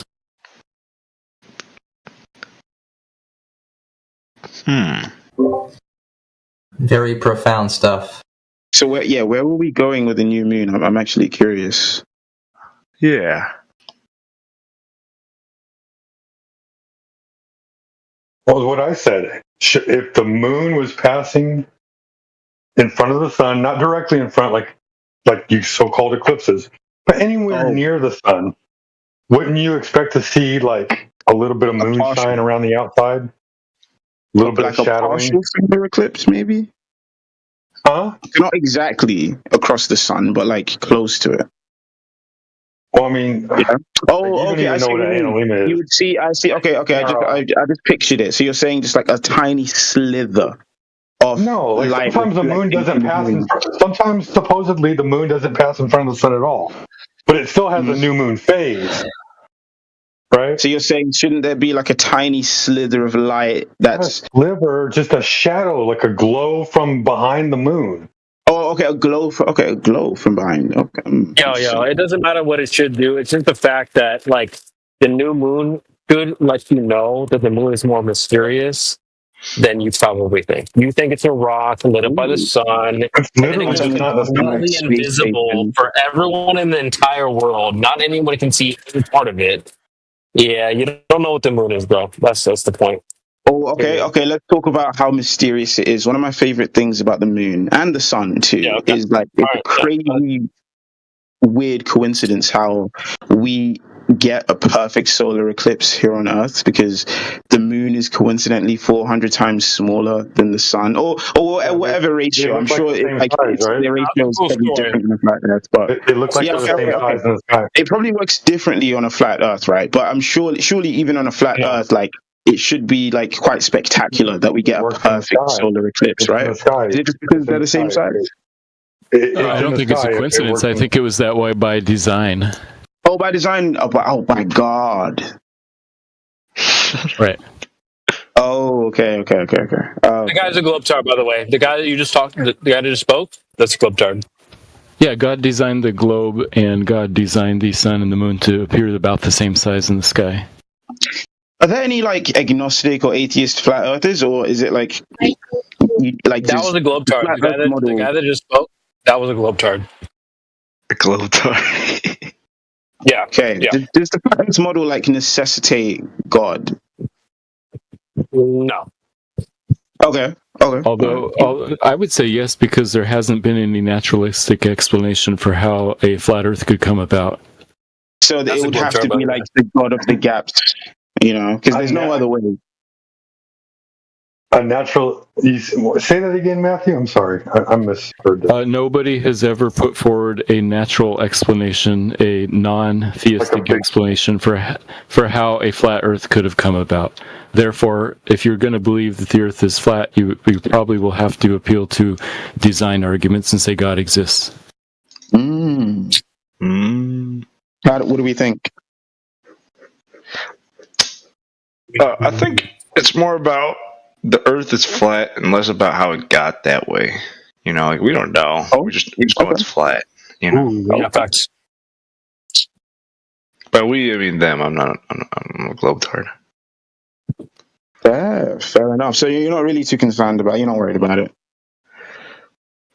Very profound stuff. So where were we going with the new moon? I'm actually curious. Yeah. Well, what I said, if the moon was passing in front of the sun, not directly in front, like you so-called eclipses, but anywhere near the sun, wouldn't you expect to see like a little bit of moonshine around the outside? A little bit of shadowing? Like a partial solar eclipse, maybe? Huh? Not exactly across the sun, but like close to it. Well, I mean, yeah. Okay. I see what an annulima is. You would see. I see. Okay. I just pictured it. So you're saying just like a tiny slither of light. Sometimes the moon doesn't pass. Sometimes supposedly the moon doesn't pass in front of the sun at all. but it still has a new moon phase. Right. So you're saying shouldn't there be like a tiny slither of light that's not a sliver, just a shadow, like a glow from behind the moon? Oh, okay, a glow from behind. Okay. Yo, it doesn't matter what it should do. It's just the fact that like the new moon should let you know that the moon is more mysterious than you probably think. You think it's a rock lit up by the sun, and it's completely invisible for everyone in the entire world. Not anyone can see any part of it. Yeah, you don't know what the moon is, bro. That's the point. Oh, okay. Let's talk about how mysterious it is. One of my favorite things about the moon and the sun too is like it's a crazy, weird coincidence how we get a perfect solar eclipse here on Earth because the moon is coincidentally 400 times smaller than the sun, or whatever ratio. I'm sure the ratio is probably different in a flat Earth, but it looks like the same size in the sky. It probably works differently on a flat Earth, right? But I'm surely even on a flat Earth, like it should be like quite spectacular that we get a perfect solar eclipse, right? Is it just because they're the same size? I don't think it's a coincidence. I think it was that way by design. Oh, by design. Oh my God. Right. Oh, okay. The guy's a globetard, by the way. The guy that you just talked, the guy that just spoke, that's a globetard. Yeah, God designed the globe, and God designed the sun and the moon to appear about the same size in the sky. Are there any like agnostic or atheist flat earthers, or is it like that was a globetard? The guy that just spoke, that was a globetard. A globetard. Yeah. Okay. Yeah. Does the flat earth model like necessitate God? No. Okay. Although I would say yes, because there hasn't been any naturalistic explanation for how a flat Earth could come about. So it would have to be like the God of the gaps, because there's no other way. A natural. Say that again, Matthew. I'm sorry, I misheard that. Nobody has ever put forward a natural explanation, a non-theistic explanation for how a flat Earth could have come about. Therefore, if you're going to believe that the Earth is flat, you probably will have to appeal to design arguments and say God exists. What do we think? I think it's more about the Earth is flat and less about how it got that way. Like we don't know. We just know it's flat. Yeah, facts. By we, I mean them. I'm a globetard. Fair enough. So you're not really too concerned about. You're not worried about it.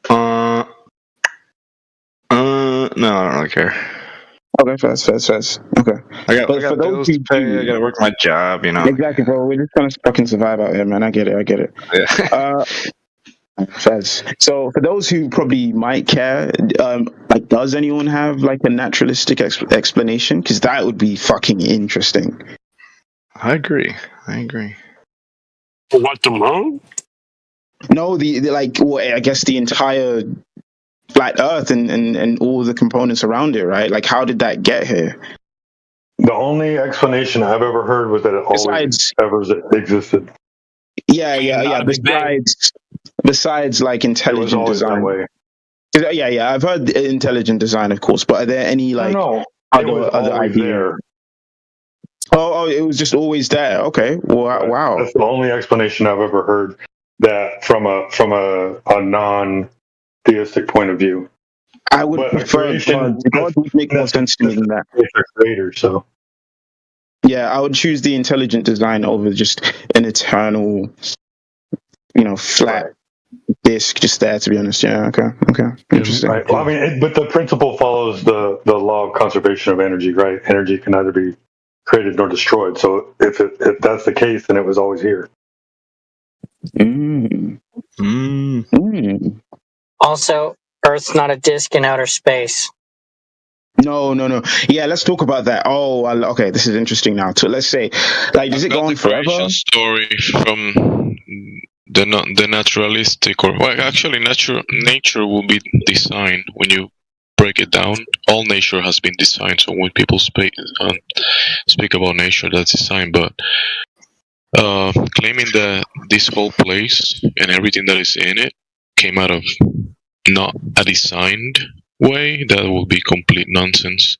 No, I don't really care. Okay, fast. Okay. I got bills to pay. I got to work my job. Exactly, bro. We're just trying to fucking survive out here, man. I get it. Yeah. Fez. So for those who probably might care, does anyone have like a naturalistic explanation? Because that would be fucking interesting. I agree. What, the moon? No, I guess the entire flat Earth and all the components around it, right? Like, how did that get here? The only explanation I've ever heard was that it always ever existed. Yeah. Besides like intelligent design. Yeah. I've heard intelligent design, of course, but are there any like other ideas? Oh, it was just always there. Okay. Wow. That's the only explanation I've ever heard that from a non-theistic point of view. I would prefer God would make more sense to me than that. Creator, so. Yeah, I would choose the intelligent design over just an eternal, flat disk just there. To be honest, yeah. Okay. Interesting. Right. Well, I mean, but the principle follows the law of conservation of energy, right? Energy can neither be created nor destroyed. So if that's the case, then it was always here. Also, Earth's not a disk in outer space. No. Yeah, let's talk about that. Oh, okay. This is interesting now. So let's say, does it go on forever? Story from the naturalistic, actually, nature will be designed when you break it down. All nature has been designed. So when people speak about nature, that's design. But claiming that this whole place and everything that is in it came out of not a designed way, that will be complete nonsense.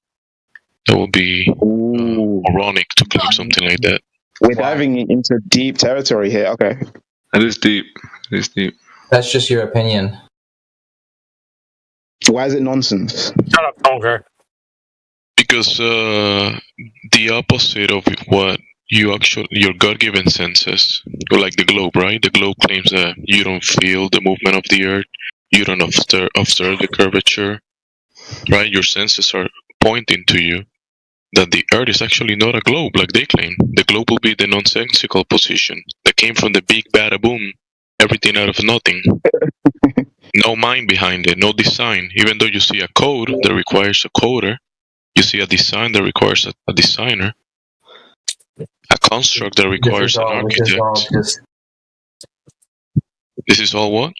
That would be moronic to claim something like that. We're diving into deep territory here. Okay. It is deep. It is deep. That's just your opinion. Why is it nonsense? Shut up, Tonker. Because the opposite of what your God-given senses, like the globe, right? The globe claims that you don't feel the movement of the earth, you don't observe the curvature, right? Your senses are pointing to you that the earth is actually not a globe like they claim. The globe will be the nonsensical position that came from the big bada boom, everything out of nothing. No mind behind it, no design. Even though you see a code that requires a coder, you see a design that requires a designer, a construct that requires an architect. This is all what?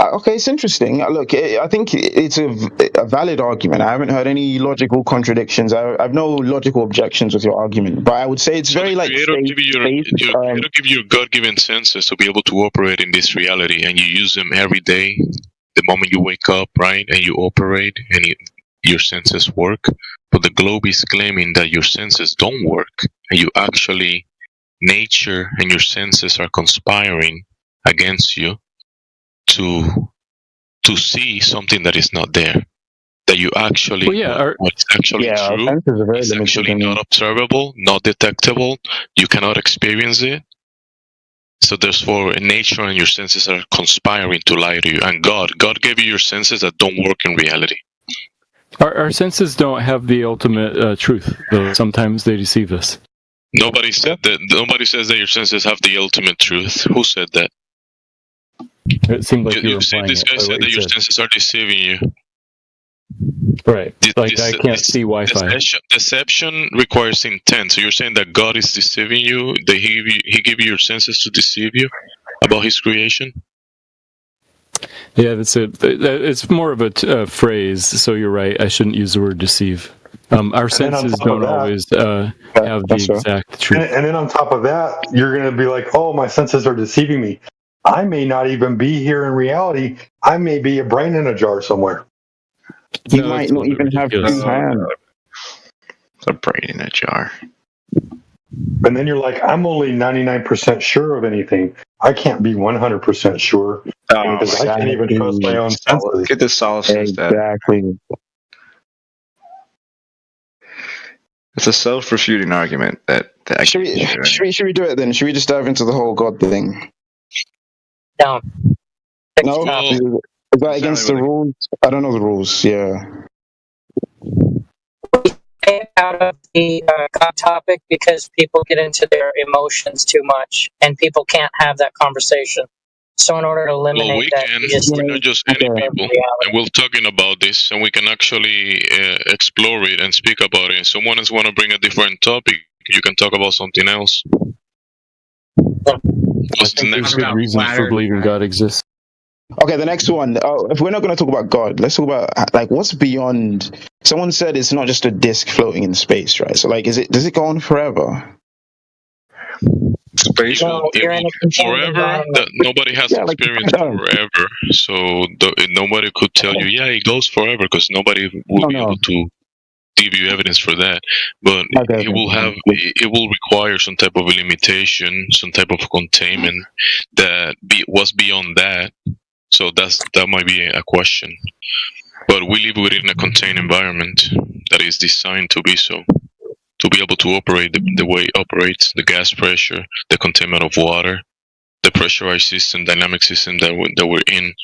Okay, it's interesting. Look, I think it's a valid argument. I haven't heard any logical contradictions. I have no logical objections with your argument, but I would say it's very like Creator give you your God-given senses to be able to operate in this reality, and you use them every day. The moment you wake up, right, and you operate, and your senses work. But the globe is claiming that your senses don't work, and you actually, nature and your senses are conspiring against you to see something that is not there. That you actually, what's actually true is actually not observable, not detectable. You cannot experience it. So therefore, nature and your senses are conspiring to lie to you. And God gave you your senses that don't work in reality. Our senses don't have the ultimate truth, though sometimes they deceive us. Nobody said that. Nobody says that your senses have the ultimate truth. Who said that? It seemed like you said this guy said that your senses are deceiving you. Right. I can't see Wi-Fi. Deception requires intent. So you're saying that God is deceiving you? That He gave you your senses to deceive you about His creation? Yeah, that's it. It's more of a phrase. So you're right. I shouldn't use the word deceive. Our senses don't always have the exact truth. And then on top of that, you're going to be like, "Oh, my senses are deceiving me. I may not even be here in reality. I may be a brain in a jar somewhere." You might not even have two hands. A brain in a jar. And then you're like, I'm only 99% sure of anything. I can't be 100% sure because I can't even trust my own senses. Get the solace exactly. It's a self-refuting argument that should we do it then? Should we just dive into the whole God thing? No. No? Is that against the rules? I don't know the rules, yeah. Stay out of the God topic because people get into their emotions too much and people can't have that conversation. So in order to eliminate we're not just any people, and we're talking about this, and we can actually explore it and speak about it. If someone else want to bring a different topic, you can talk about something else. What's the next good reason for believing God exists? Okay, the next one. If we're not going to talk about God, let's talk about like what's beyond. Someone said it's not just a disk floating in space, right? So like, does it go on forever? Space forever. Nobody has experienced forever, so nobody could tell you, yeah, it goes forever, because nobody will be able to give you evidence for that. But it will require some type of limitation, some type of containment that was beyond that. So that might be a question. But we live within a contained environment that is designed to be so. To be able to operate the way it operates, the gas pressure, the containment of water, the pressurized system, dynamic system that we're in,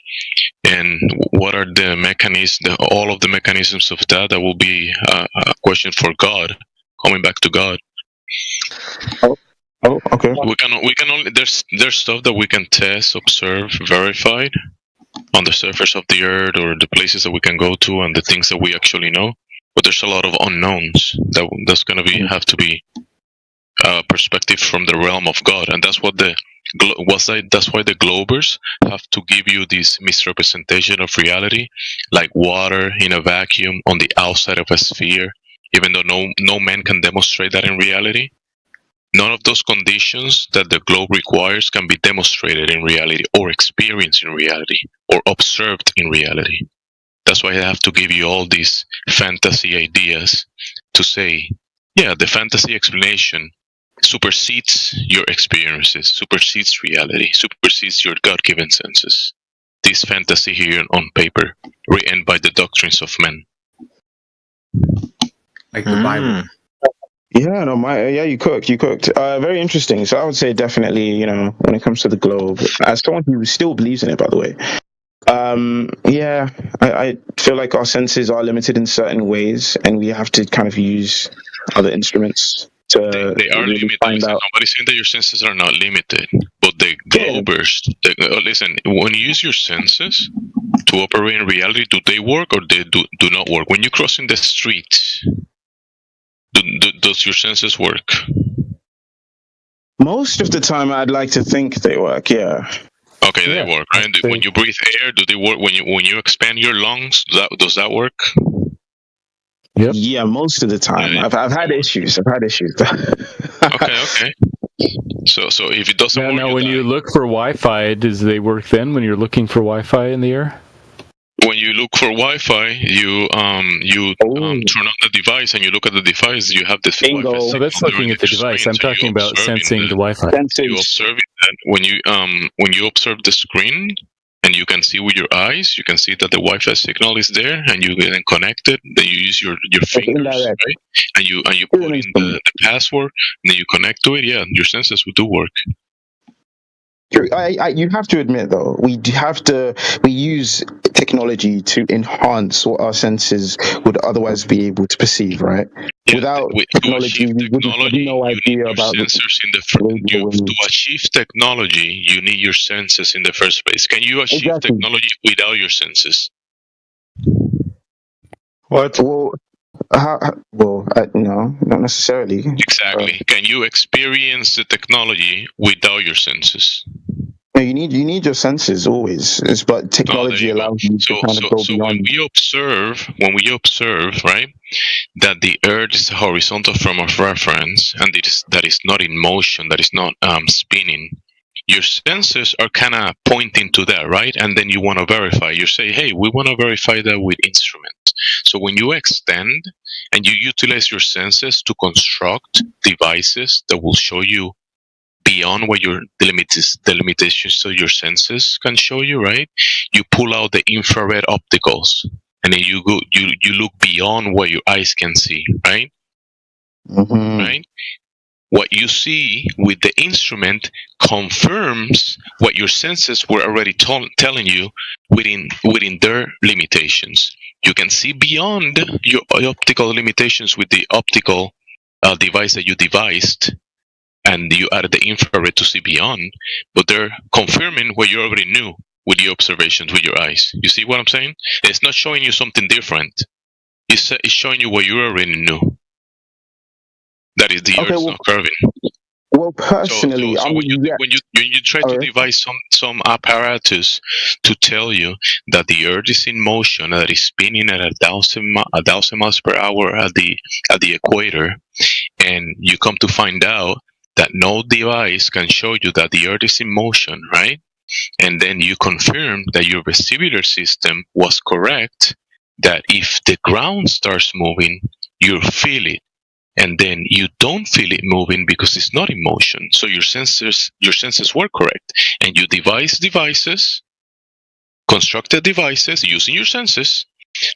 and what are the mechanisms, all of the mechanisms of that will be a question for God, coming back to God. Oh, okay. We can only there's stuff that we can test, observe, verify on the surface of the earth or the places that we can go to and the things that we actually know. But there's a lot of unknowns that's going to have to be perspective from the realm of God, and that's what that's why the Globers have to give you this misrepresentation of reality, like water in a vacuum on the outside of a sphere, even though no man can demonstrate that in reality. None of those conditions that the globe requires can be demonstrated in reality, or experienced in reality, or observed in reality. That's why I have to give you all these fantasy ideas to say, yeah, the fantasy explanation supersedes your experiences, supersedes reality, supersedes your God-given senses. This fantasy here on paper, written by the doctrines of men. Like the Bible. Yeah, no, you cooked. Very interesting. So I would say definitely, when it comes to the globe, as someone who still believes in it, by the way, I feel like our senses are limited in certain ways, and we have to kind of use other instruments to they are really limited. find Listen, out. nobody's saying that your senses are not limited, but the globers, listen, when you use your senses to operate in reality, do they work or they do not work? When you cross in the street, does your senses work? Most of the time, I'd like to think they work. Yeah. Okay, they work, right? When you breathe air, do they work? When you expand your lungs, does that work? Yep. Yeah, most of the time. I've had issues. Okay. So if it doesn't work, now when you look for Wi-Fi, does they work then? When you're looking for Wi-Fi in the air? When you look for Wi-Fi, you turn on the device and you look at the device. You have this Wi-Fi So that's looking at the device. I'm talking about sensing the Wi-Fi. You observe that when you observe the screen and you can see with your eyes, you can see that the Wi-Fi signal is there, and you then connect it. Then you use your fingers, right? And you put in the password, and then you connect to it. Yeah, your senses do work. You have to admit, though, we use technology to enhance what our senses would otherwise be able to perceive, right? Yeah, Without technology, we would have no idea about sensors to achieve technology. You need your senses in the first place. Can you achieve technology without your senses? What? No, not necessarily. Exactly. Can you experience the technology without your senses? No, you need your senses always. But technology allows you to kind of go beyond. When we observe, right, that the Earth is a horizontal frame of reference, and that is not in motion, that is not spinning. Your senses are kind of pointing to that, right? And then you want to verify. You say, hey, we want to verify that with instruments. So when you extend and you utilize your senses to construct devices that will show you beyond what the limitations of your senses can show you, right? You pull out the infrared opticals, and then you look beyond what your eyes can see, right? Mm-hmm. Right? What you see with the instrument confirms what your senses were already telling you within their limitations. You can see beyond your optical limitations with the optical device that you devised, and you added the infrared to see beyond, but they're confirming what you already knew with the observations with your eyes. You see what I'm saying? It's not showing you something different. It's showing you what you already knew. That is the Earth's not curving. Well, personally, so when you try to devise some apparatus to tell you that the Earth is in motion, that is spinning at 1,000 miles per hour at the equator, and you come to find out that no device can show you that the Earth is in motion, right? And then you confirm that your vestibular system was correct, that if the ground starts moving, you feel it. And then you don't feel it moving because it's not in motion. So your senses were correct. And you constructed devices using your senses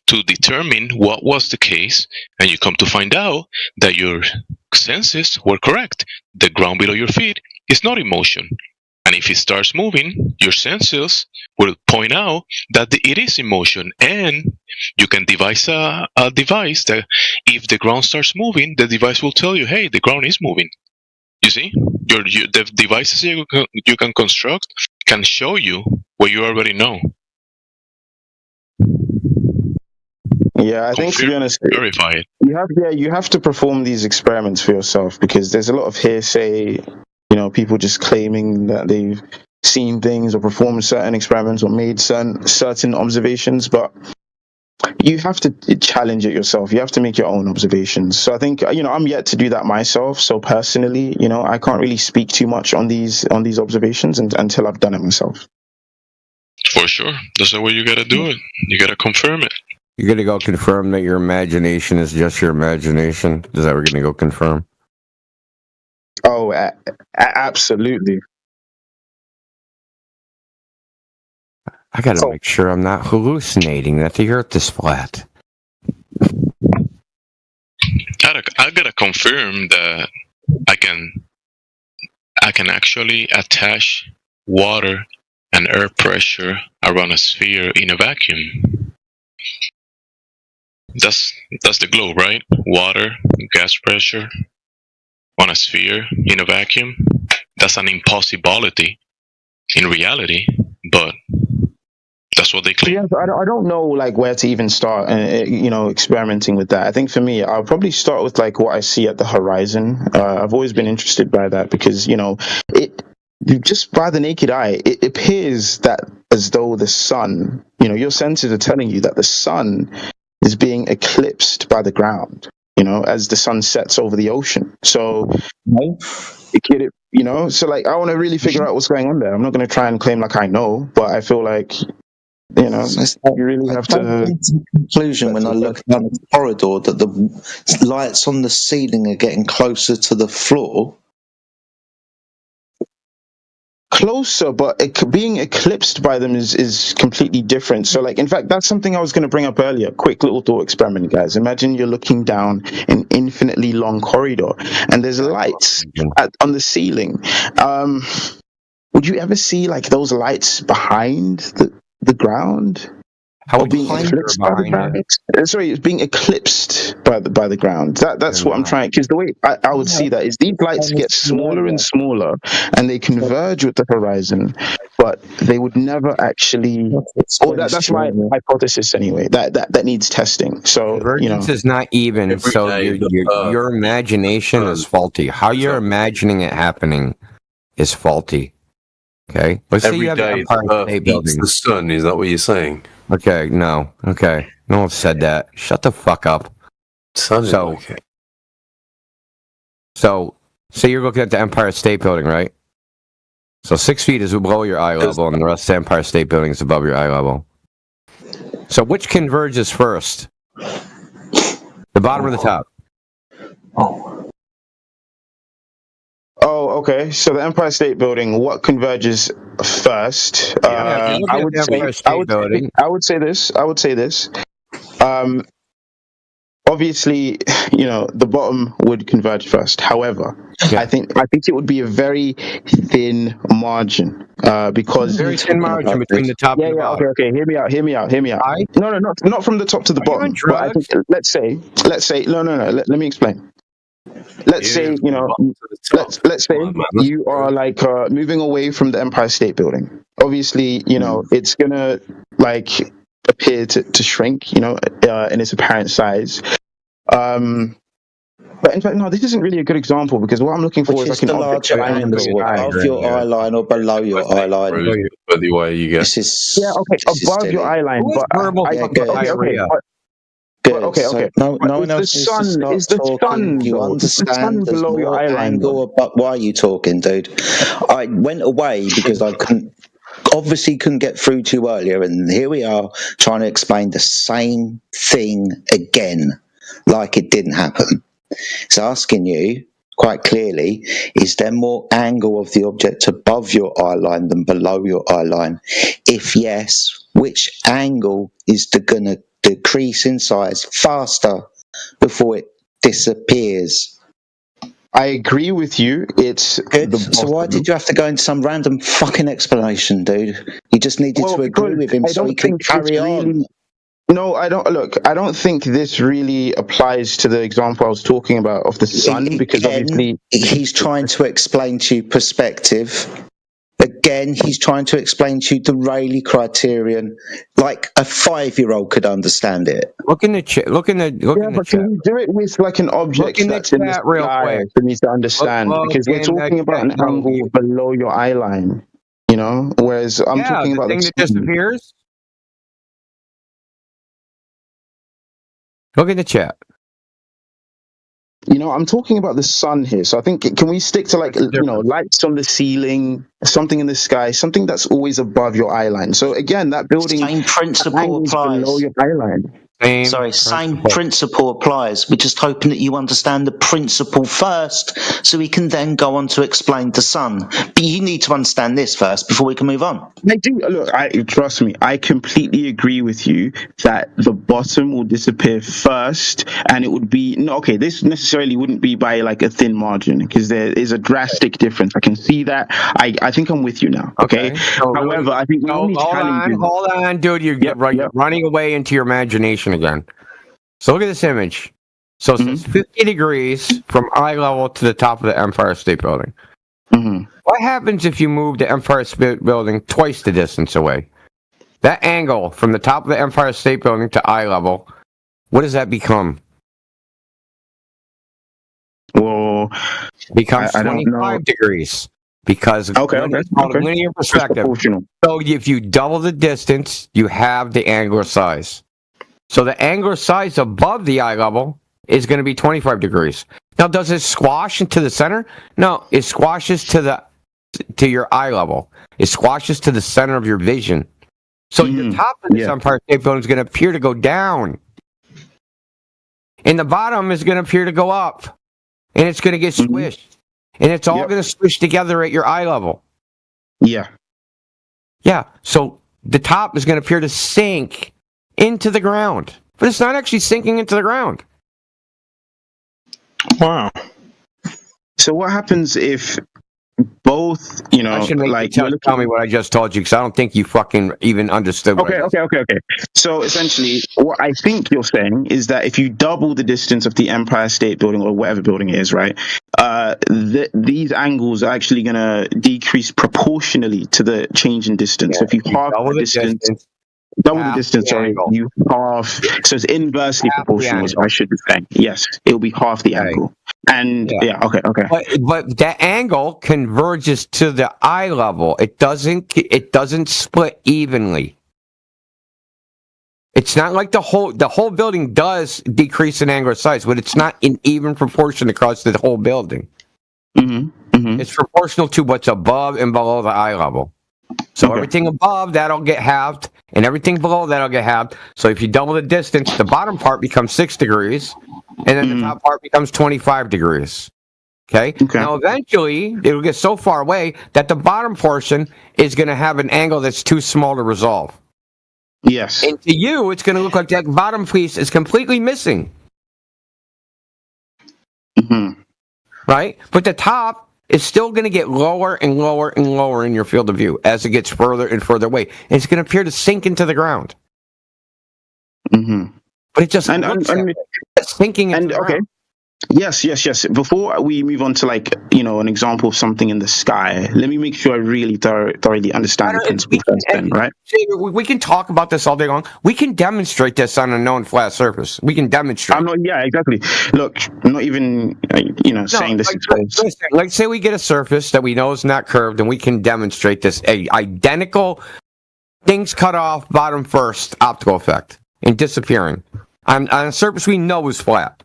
to determine what was the case, and you come to find out that your senses were correct. The ground below your feet is not in motion. And if it starts moving, your senses will point out that it is in motion, and you can devise a device that if the ground starts moving, the device will tell you, hey, the ground is moving. You see? The devices you can construct can show you what you already know. Yeah, I think, to be honest, verify it. You have to perform these experiments for yourself, because there's a lot of hearsay, people just claiming that they've seen things or performed certain experiments or made certain observations, but you have to challenge it yourself. You have to make your own observations. So I think, I'm yet to do that myself. So personally, I can't really speak too much on these observations until I've done it myself. For sure. That's the way you gotta do it. You gotta confirm it. You're gonna go confirm that your imagination is just your imagination. Is that what we're gonna go confirm? Oh, absolutely. I gotta make sure I'm not hallucinating that the Earth is flat. I gotta confirm that I can actually attach water and air pressure around a sphere in a vacuum. That's the globe, right? Water, gas pressure on a sphere in a vacuum. That's an impossibility in reality, but that's what they claim. Yes, I don't know like where to even start, experimenting with that. I think for me, I'll probably start with like what I see at the horizon. I've always been interested by that because it just by the naked eye, it appears that as though the sun, your senses are telling you that the sun is being eclipsed by the ground. As the sun sets over the ocean. So, so like I want to really figure out what's going on there. I'm not going to try and claim like I know, but I feel like. You really have to. I came to the conclusion when I look down the corridor that the lights on the ceiling are getting closer to the floor. Closer, but being eclipsed by them is completely different. So, like, in fact, that's something I was going to bring up earlier. Quick little thought experiment, guys. Imagine you're looking down an infinitely long corridor, and there's lights on the ceiling. Would you ever see like those lights behind the ground? How being eclipsed by the ground? Sorry, it's being eclipsed by the ground. That's what I'm trying. Because the way I would see that is these lights get smaller and smaller, and they converge with the horizon, but they would never actually. That's my hypothesis anyway. That needs testing. So Convergence is not even. So your imagination is faulty. How you're imagining it happening is faulty. Okay. Let's say you have the Empire State Building. The sun. Is that what you're saying? Okay. No. Okay. No one said that. Shut the fuck up. Sun is okay. So, say you're looking at the Empire State Building, right? So 6 feet is below your eye level, and the rest of the Empire State Building is above your eye level. So, which converges first? The bottom or the top? Oh, okay. So the Empire State Building, what converges first? I would say this. Obviously, the bottom would converge first. However, I think it would be a very thin margin because very thin margin between the top and the bottom. Okay. Hear me out. No, not from the top to the bottom. But I think, let's say. No. Let me explain. Let's say you are like moving away from the Empire State Building. Obviously, it's gonna like appear to shrink, in its apparent size. But in fact, no, this isn't really a good example because what I'm looking for is like an object above your eye line or below your eye line. The way you get. Above your eye line. Okay. No one else is the sun. You understand there's more angle, but why are you talking, dude? I went away because I couldn't get through to you earlier, and here we are trying to explain the same thing again, like it didn't happen. So asking you quite clearly, is there more angle of the object above your eye line than below your eye line? If yes, which angle is going to decrease in size faster before it disappears? I agree with you. It's good. So why did you have to go into some random fucking explanation, dude? You just needed to agree with him so he could carry on. No, I don't. Look, I don't think this really applies to the example I was talking about of the sun because obviously he's trying to explain to you perspective. Again, he's trying to explain to you the Rayleigh criterion, like a 5-year-old could understand it. But can you do it with like an object that's in the sky for me to understand? Because we're talking about an angle below your eye line, whereas I'm talking about the thing that disappears. Look in the chat. I'm talking about the sun here. So I think, can we stick to lights on the ceiling, something in the sky, something that's always above your eye line. So again, that building same principle applies below your eye line. Same principle applies. We're just hoping that you understand the principle first, so we can then go on to explain the sun. But you need to understand this first before we can move on. I do. Look, trust me. I completely agree with you that the bottom will disappear first, and it would be this necessarily wouldn't be by like a thin margin, because there is a drastic difference. I can see that. I think I'm with you now. Okay. However, I think hold on, dude. You're running away into your imagination again. So look at this image. So it's 50 degrees from eye level to the top of the Empire State Building. What happens if you move the Empire State Building twice the distance away? That angle from the top of the Empire State Building to eye level, what does that become? Well, becomes 25 degrees. Because it's called a linear perspective. So if you double the distance, you have the angular size. So the angular size above the eye level is going to be 25 degrees. Now, does it squash into the center? No, it squashes to your eye level. It squashes to the center of your vision. So the top of this Empire State Building is going to appear to go down. And the bottom is going to appear to go up. And it's going to get squished. And it's all going to squish together at your eye level. Yeah. Yeah. So the top is going to appear to sink into the ground. But it's not actually sinking into the ground. Wow. So what happens if both, I shouldn't make you tell me what I just told you, because I don't think you fucking even understood what Okay. So essentially, what I think you're saying is that if you double the distance of the Empire State Building, or whatever building it is, right, these angles are actually going to decrease proportionally to the change in distance. So if you halve the distance, double the distance, you half. So it's inversely proportional, I should be saying. Yes, it will be half the angle. And okay. But that angle converges to the eye level. It doesn't split evenly. It's not like the whole building does decrease in angular size, but it's not in even proportion across the whole building. It's proportional to what's above and below the eye level. So everything above, that'll get halved, and everything below, that'll get halved. So if you double the distance, the bottom part becomes 6 degrees, and then the top part becomes 25 degrees. Okay? Now, eventually, it'll get so far away that the bottom portion is going to have an angle that's too small to resolve. Yes. And to you, it's going to look like that bottom piece is completely missing. Right? But the top is still going to get lower and lower and lower in your field of view as it gets further and further away. And it's going to appear to sink into the ground. But it just looks sinking into the ground. Yes. Before we move on to an example of something in the sky, let me make sure I really thoroughly understand the principle first then, right? We can talk about this all day long. We can demonstrate this on a known flat surface. We can demonstrate. Exactly. Look, I'm not even, saying this. Like, say we get a surface that we know is not curved, and we can demonstrate this identical things cut off bottom first optical effect and disappearing on a surface we know is flat.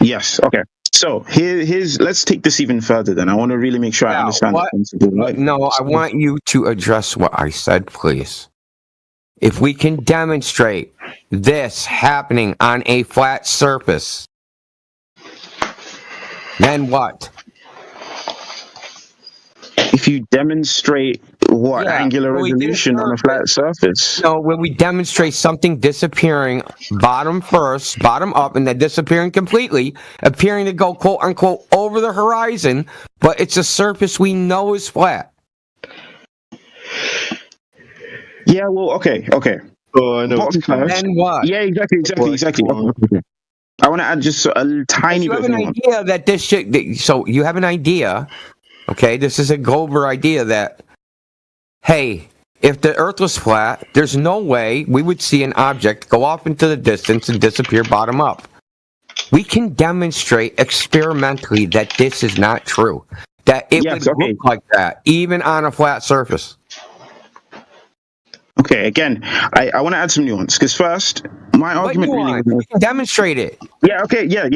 Yes. Okay. So let's take this even further. Then I want to really make sure I understand the principle. Right? No, I want you to address what I said, please. If we can demonstrate this happening on a flat surface, then what? If you demonstrate what angular resolution on a flat surface? No, when we demonstrate something disappearing bottom first, bottom up, and then disappearing completely, appearing to go quote unquote over the horizon, but it's a surface we know is flat. Yeah, well, okay. Oh, I know. And what? Yeah, exactly. Okay. I want to add just a tiny bit. You have an idea that this shit. So you have an idea. Okay, this is a Goldberg idea that, hey, if the Earth was flat, there's no way we would see an object go off into the distance and disappear bottom up. We can demonstrate experimentally that this is not true. That it would look like that, even on a flat surface. Okay, again, I want to add some nuance, because first, my argument really we can demonstrate it. Yeah, okay, yeah.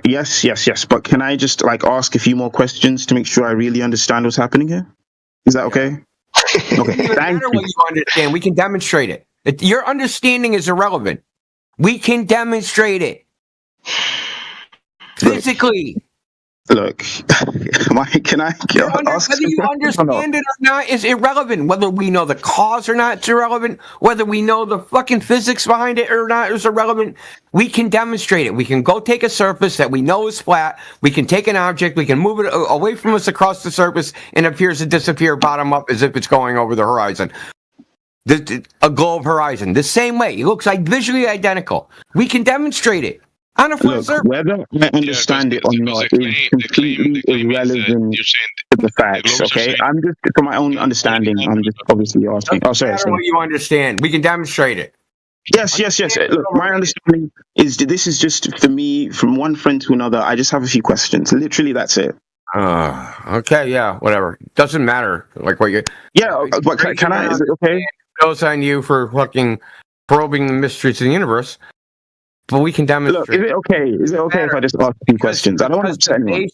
Yes. But can I just like ask a few more questions to make sure I really understand what's happening here? Is that okay? Okay, It doesn't matter what you understand. We can demonstrate it. Your understanding is irrelevant. We can demonstrate it physically. Look, can I ask whether you understand it or not is irrelevant. Whether we know the cause or not is irrelevant. Whether we know the fucking physics behind it or not is irrelevant. We can demonstrate it. We can go take a surface that we know is flat. We can take an object. We can move it away from us across the surface and it appears to disappear bottom up as if it's going over the horizon. A globe horizon. The same way. It looks like visually identical. We can demonstrate it. On a flat surface. Whether I understand it or not is completely irrelevant to the facts, okay? I'm just, for my own understanding, I'm just obviously asking. Oh, sorry. No matter what you understand, we can demonstrate it. Yes. Look, my understanding is that this is just, for me, from one friend to another, I just have a few questions. Literally, that's it. Okay, yeah, whatever. Doesn't matter. Like what you... Yeah, but can I, is it okay? Goes on you for fucking probing the mysteries of the universe. But we can demonstrate. Look, is it okay if I just ask a few questions? I don't want to upset anyone.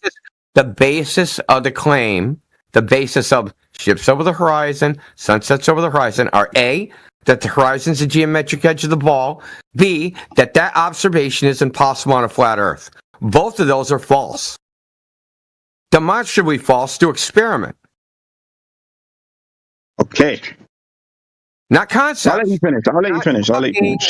The basis of the claim, the basis of ships over the horizon, sunsets over the horizon, are A, that the horizon is the geometric edge of the ball, B, that observation is impossible on a flat Earth. Both of those are false. Demonstrably false to experiment. Okay. Not concepts. I'll let you finish.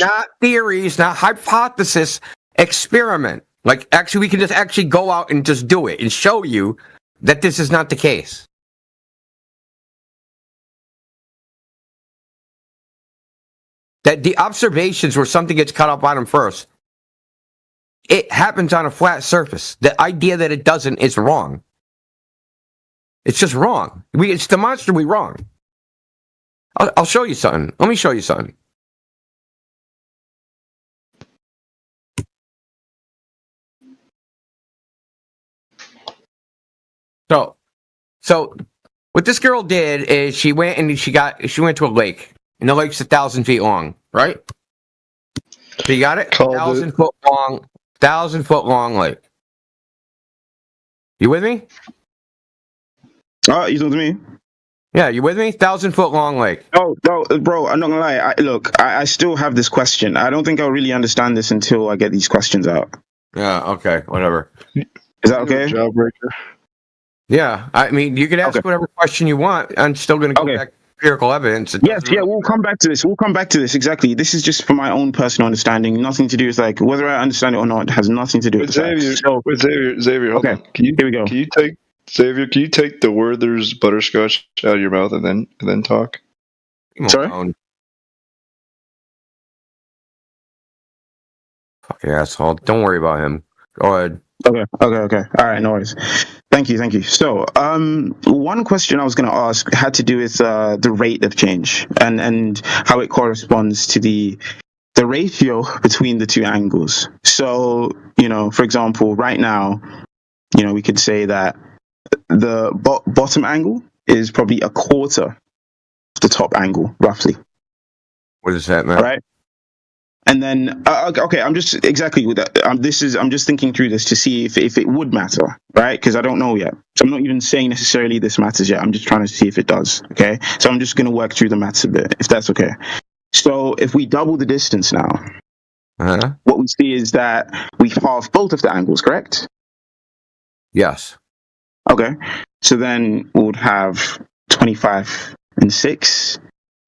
Not theories, not hypothesis, experiment. Like, actually, we can just actually go out and just do it and show you that this is not the case. That the observations where something gets cut up on them first, it happens on a flat surface. The idea that it doesn't is wrong. It's just wrong. It's demonstrably wrong. I'll show you something. Let me show you something. So what this girl did is she went to a lake, and the lake's 1,000 feet long, right? So you got it? 1,000 foot long lake. You with me? You with me? Yeah, you with me? 1,000 foot long lake. No, bro, I'm not gonna lie. I still have this question. I don't think I'll really understand this until I get these questions out. Yeah, okay, whatever. Is that okay? Jawbreaker. Yeah, I mean, you can ask whatever question you want. I'm still gonna go back to empirical evidence. We'll come back to this. Exactly. This is just for my own personal understanding. Nothing to do with like whether I understand it or not. It has nothing to do with Xavier. Xavier, hold on. Here we go. Xavier, can you take the Werther's butterscotch out of your mouth and then talk? Sorry? Fucking asshole. Don't worry about him. Go ahead. Okay. All right, no worries. Thank you. So, one question I was going to ask had to do with the rate of change and how it corresponds to the ratio between the two angles. So, for example, right now, we could say that the bottom angle is probably a quarter of the top angle, roughly. What does that mean? All right. And then, okay, I'm just exactly with that. I'm just thinking through this to see if it would matter, right? Because I don't know yet. So I'm not even saying necessarily this matters yet. I'm just trying to see if it does. Okay. So I'm just going to work through the maths a bit, if that's okay. So if we double the distance now, what we see is that we halve both of the angles, correct? Yes. Okay. So then we would have 25 and 6.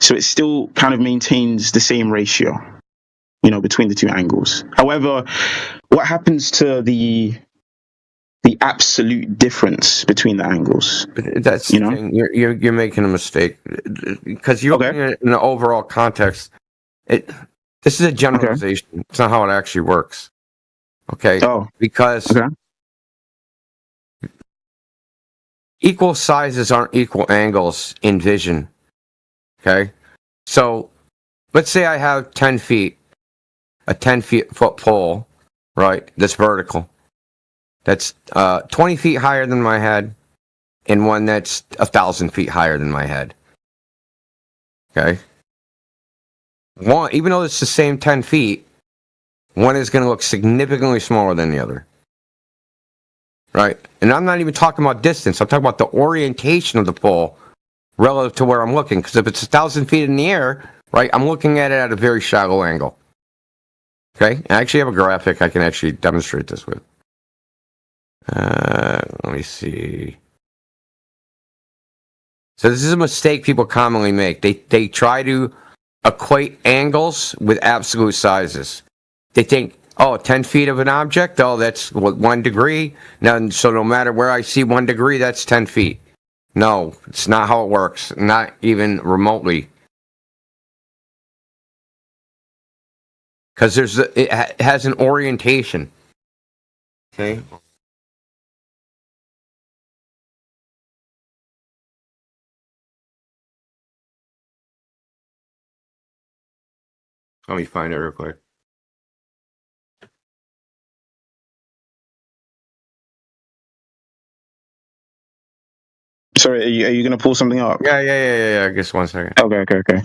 So it still kind of maintains the same ratio, between the two angles. However, what happens to the absolute difference between the angles? That's the thing. You're making a mistake because you're looking at it in the overall context. This is a generalization. Okay. It's not how it actually works. Okay. Because equal sizes aren't equal angles in vision. Okay. So let's say I have 10 feet. A 10-foot pole, right? That's vertical. That's 20 feet higher than my head, and one that's 1,000 feet higher than my head. Okay. Even though it's the same 10 feet, one is going to look significantly smaller than the other. Right? And I'm not even talking about distance. I'm talking about the orientation of the pole relative to where I'm looking. Because if it's 1,000 feet in the air, right, I'm looking at it at a very shallow angle. Okay? I actually have a graphic I can actually demonstrate this with. Let me see. So this is a mistake people commonly make. They try to equate angles with absolute sizes. They think, oh, 10 feet of an object, oh, that's 1 degree. Now, so no matter where I see 1 degree, that's 10 feet. No, it's not how it works. Not even remotely. Because it has an orientation. Okay. Let me find it real quick. Sorry, are you going to pull something up? Yeah. Just 1 second. Okay.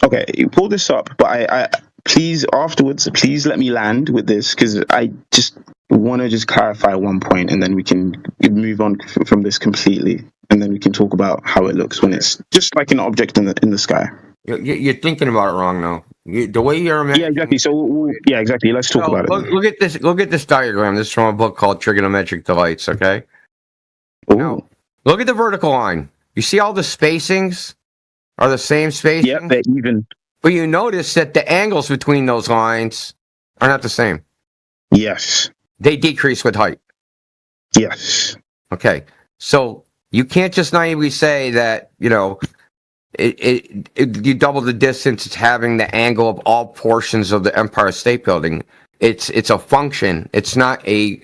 Okay, you pull this up, but I please afterwards, please let me land with this because I just want to just clarify one point, and then we can move on from this completely, and then we can talk about how it looks when it's just like an object in the sky. You're thinking about it wrong, though. The way you're imagining. Yeah, exactly. So yeah, exactly. Let's talk about it. Look at this. Look at this diagram. This is from a book called Trigonometric Delights. Okay. Now, look at the vertical line. You see all the spacings are the same spacing. Yeah, they're even. But you notice that the angles between those lines are not the same. Yes. They decrease with height. Yes. Okay. So you can't just naively say that, you double the distance, it's having the angle of all portions of the Empire State Building. It's a function. It's not a.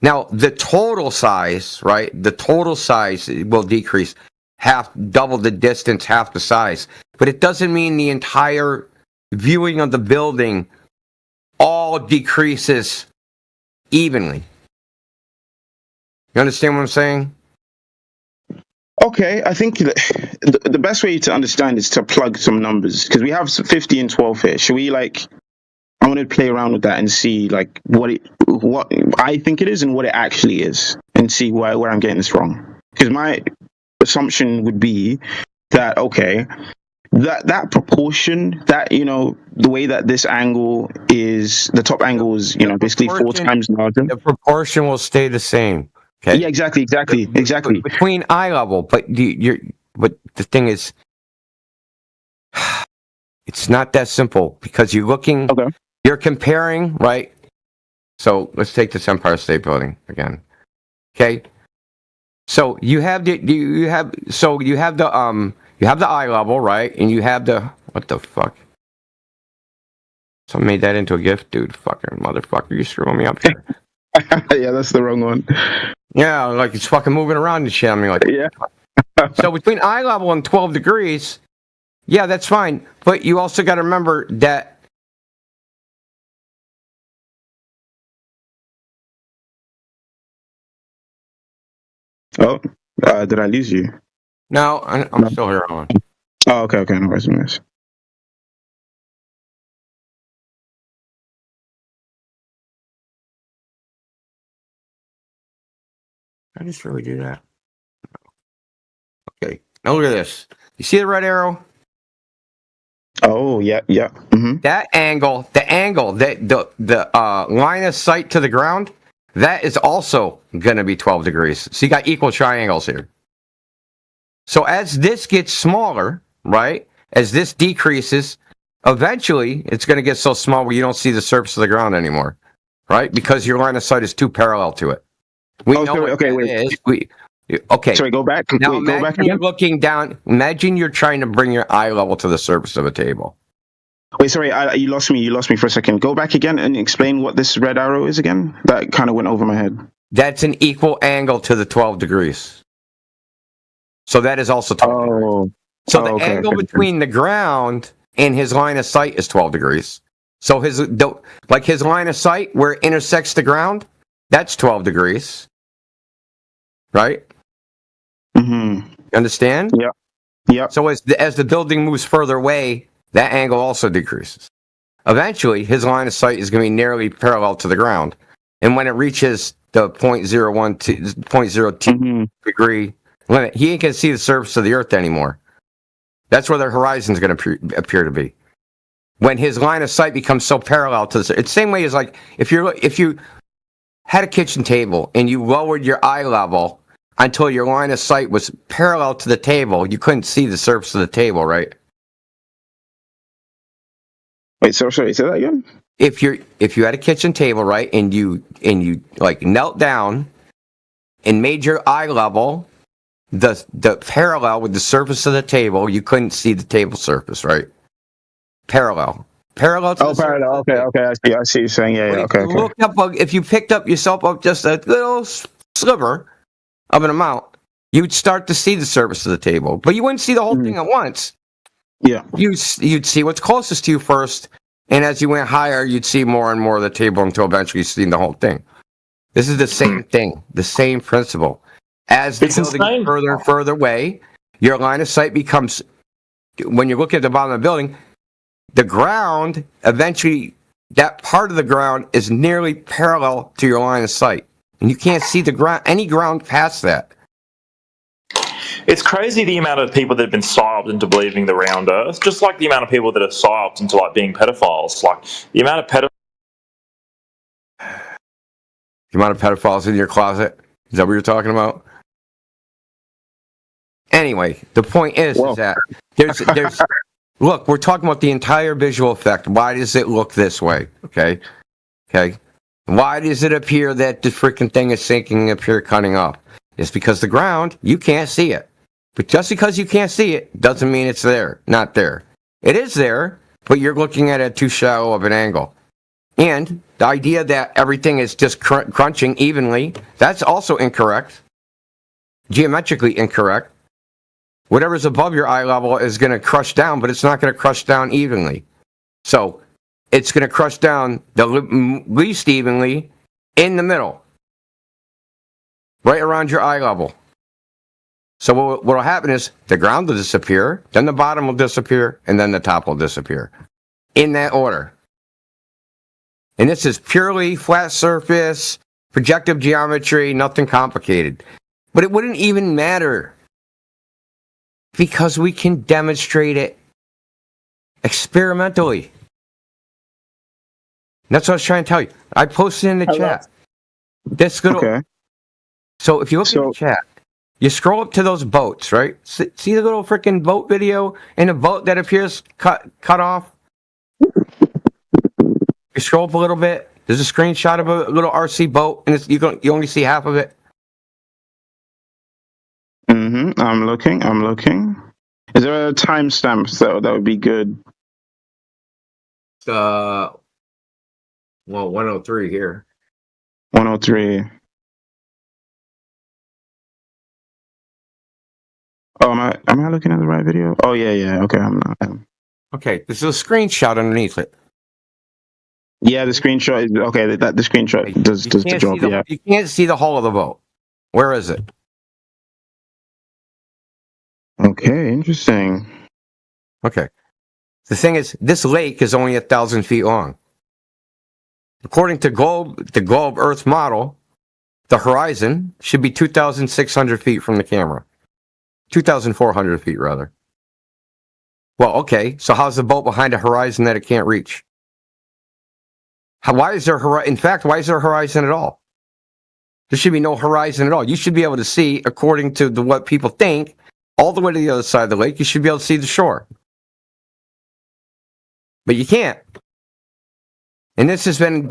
Now, the total size, right? The total size will decrease. Double the distance, half the size. But it doesn't mean the entire viewing of the building all decreases evenly. You understand what I'm saying? Okay, I think the best way to understand is to plug some numbers because we have 50 and 12 here. Should we I want to play around with that and see what I think it is and what it actually is, and see where I'm getting this wrong. Because my assumption would be that that proportion, that the way that this angle is, the top angle is basically 4 times larger. The proportion will stay the same. Okay. Yeah, exactly. Between eye level, but but the thing is, it's not that simple because you're comparing, right? So let's take this Empire State Building again. Okay. So you have the eye level, right? And you have what the fuck? Someone made that into a GIF, dude. Fucking motherfucker, you screwing me up here. Yeah, that's the wrong one. Yeah, like it's fucking moving around and shit. I mean, yeah. So between eye level and 12 degrees, yeah, that's fine. But you also got to remember that. Oh, did I lose you? No, I'm still here. On. Oh, okay. No worries. I just really do that. Okay, now look at this. You see the red arrow? Oh, yeah. Mm-hmm. That angle, the line of sight to the ground, that is also going to be 12 degrees. So you got equal triangles here. So as this gets smaller, right, as this decreases, eventually it's going to get so small where you don't see the surface of the ground anymore, right? Because your line of sight is too parallel to it. Wait. Okay. Sorry, go back. Now go imagine back you're looking down. Imagine you're trying to bring your eye level to the surface of a table. Wait, sorry, you lost me. You lost me for a second. Go back again and explain what this red arrow is again. That kind of went over my head. That's an equal angle to the 12 degrees. So that is also 12 degrees. So the angle between the ground and his line of sight is 12 degrees. So his line of sight where it intersects the ground, that's 12 degrees. Right? Mm-hmm. Understand? Yeah. So as the building moves further away, that angle also decreases. Eventually, his line of sight is going to be nearly parallel to the ground. And when it reaches the 0.01 to 0.02 degree limit, he ain't going to see the surface of the Earth anymore. That's where the horizon is going to appear to be. When his line of sight becomes so parallel to the, it's the same way as like if you had a kitchen table and you lowered your eye level until your line of sight was parallel to the table, you couldn't see the surface of the table, right? Wait, sorry, say that again? If you had a kitchen table, right, and you like knelt down and made your eye level the parallel with the surface of the table, you couldn't see the table surface, right? Parallel to the parallel. Okay. I see what you're saying. Yeah. Okay. Look up, if you picked up yourself up just a little sliver of an amount, you'd start to see the surface of the table, but you wouldn't see the whole thing at once. Yeah. You'd see what's closest to you first, and as you went higher, you'd see more and more of the table until eventually you see the whole thing. This is the same thing, the same principle. As the building is further and further away, your line of sight becomes, when you're looking at the bottom of the building, the ground, eventually, that part of the ground is nearly parallel to your line of sight. And you can't see the ground, any ground past that. It's crazy the amount of people that have been psyoped into believing the round earth, just like the amount of people that are psyoped into like being pedophiles. Like the amount of pedophiles in your closet. Is that what you're talking about? Anyway, the point is that there's look, we're talking about the entire visual effect. Why does it look this way? Okay. Why does it appear that the freaking thing is sinking and appear cutting off? It's because the ground, you can't see it. But just because you can't see it doesn't mean it's there. Not there. It is there, but you're looking at it too shallow of an angle. And the idea that everything is just crunching evenly, that's also incorrect. Geometrically incorrect. Whatever's above your eye level is going to crush down, but it's not going to crush down evenly. So it's going to crush down the least evenly in the middle, right around your eye level. So what will happen is the ground will disappear, then the bottom will disappear, and then the top will disappear. In that order. And this is purely flat surface, projective geometry, nothing complicated. But it wouldn't even matter because we can demonstrate it experimentally. That's what I was trying to tell you. I posted in the chat. This little. So if you look in the chat, you scroll up to those boats, right? See the little freaking boat video and a boat that appears cut off? You scroll up a little bit. There's a screenshot of a little RC boat, and you only see half of it. I'm looking. Is there a timestamp that would be good? 103 here. 103. Oh, am I looking at the right video? Oh yeah. Okay, I'm not. Okay, there's a screenshot underneath it. Yeah, the screenshot is okay. The screenshot does the job. Yeah. You can't see the hull of the boat. Where is it? Okay, interesting. Okay. The thing is, this lake is only 1,000 feet long. According to the Globe Earth model, the horizon should be 2,600 feet from the camera. 2,400 feet, rather. Well, okay, so how's the boat behind a horizon that it can't reach? Why is there in fact, why is there a horizon at all? There should be no horizon at all. You should be able to see, according to what people think, all the way to the other side of the lake, you should be able to see the shore. But you can't. And this has been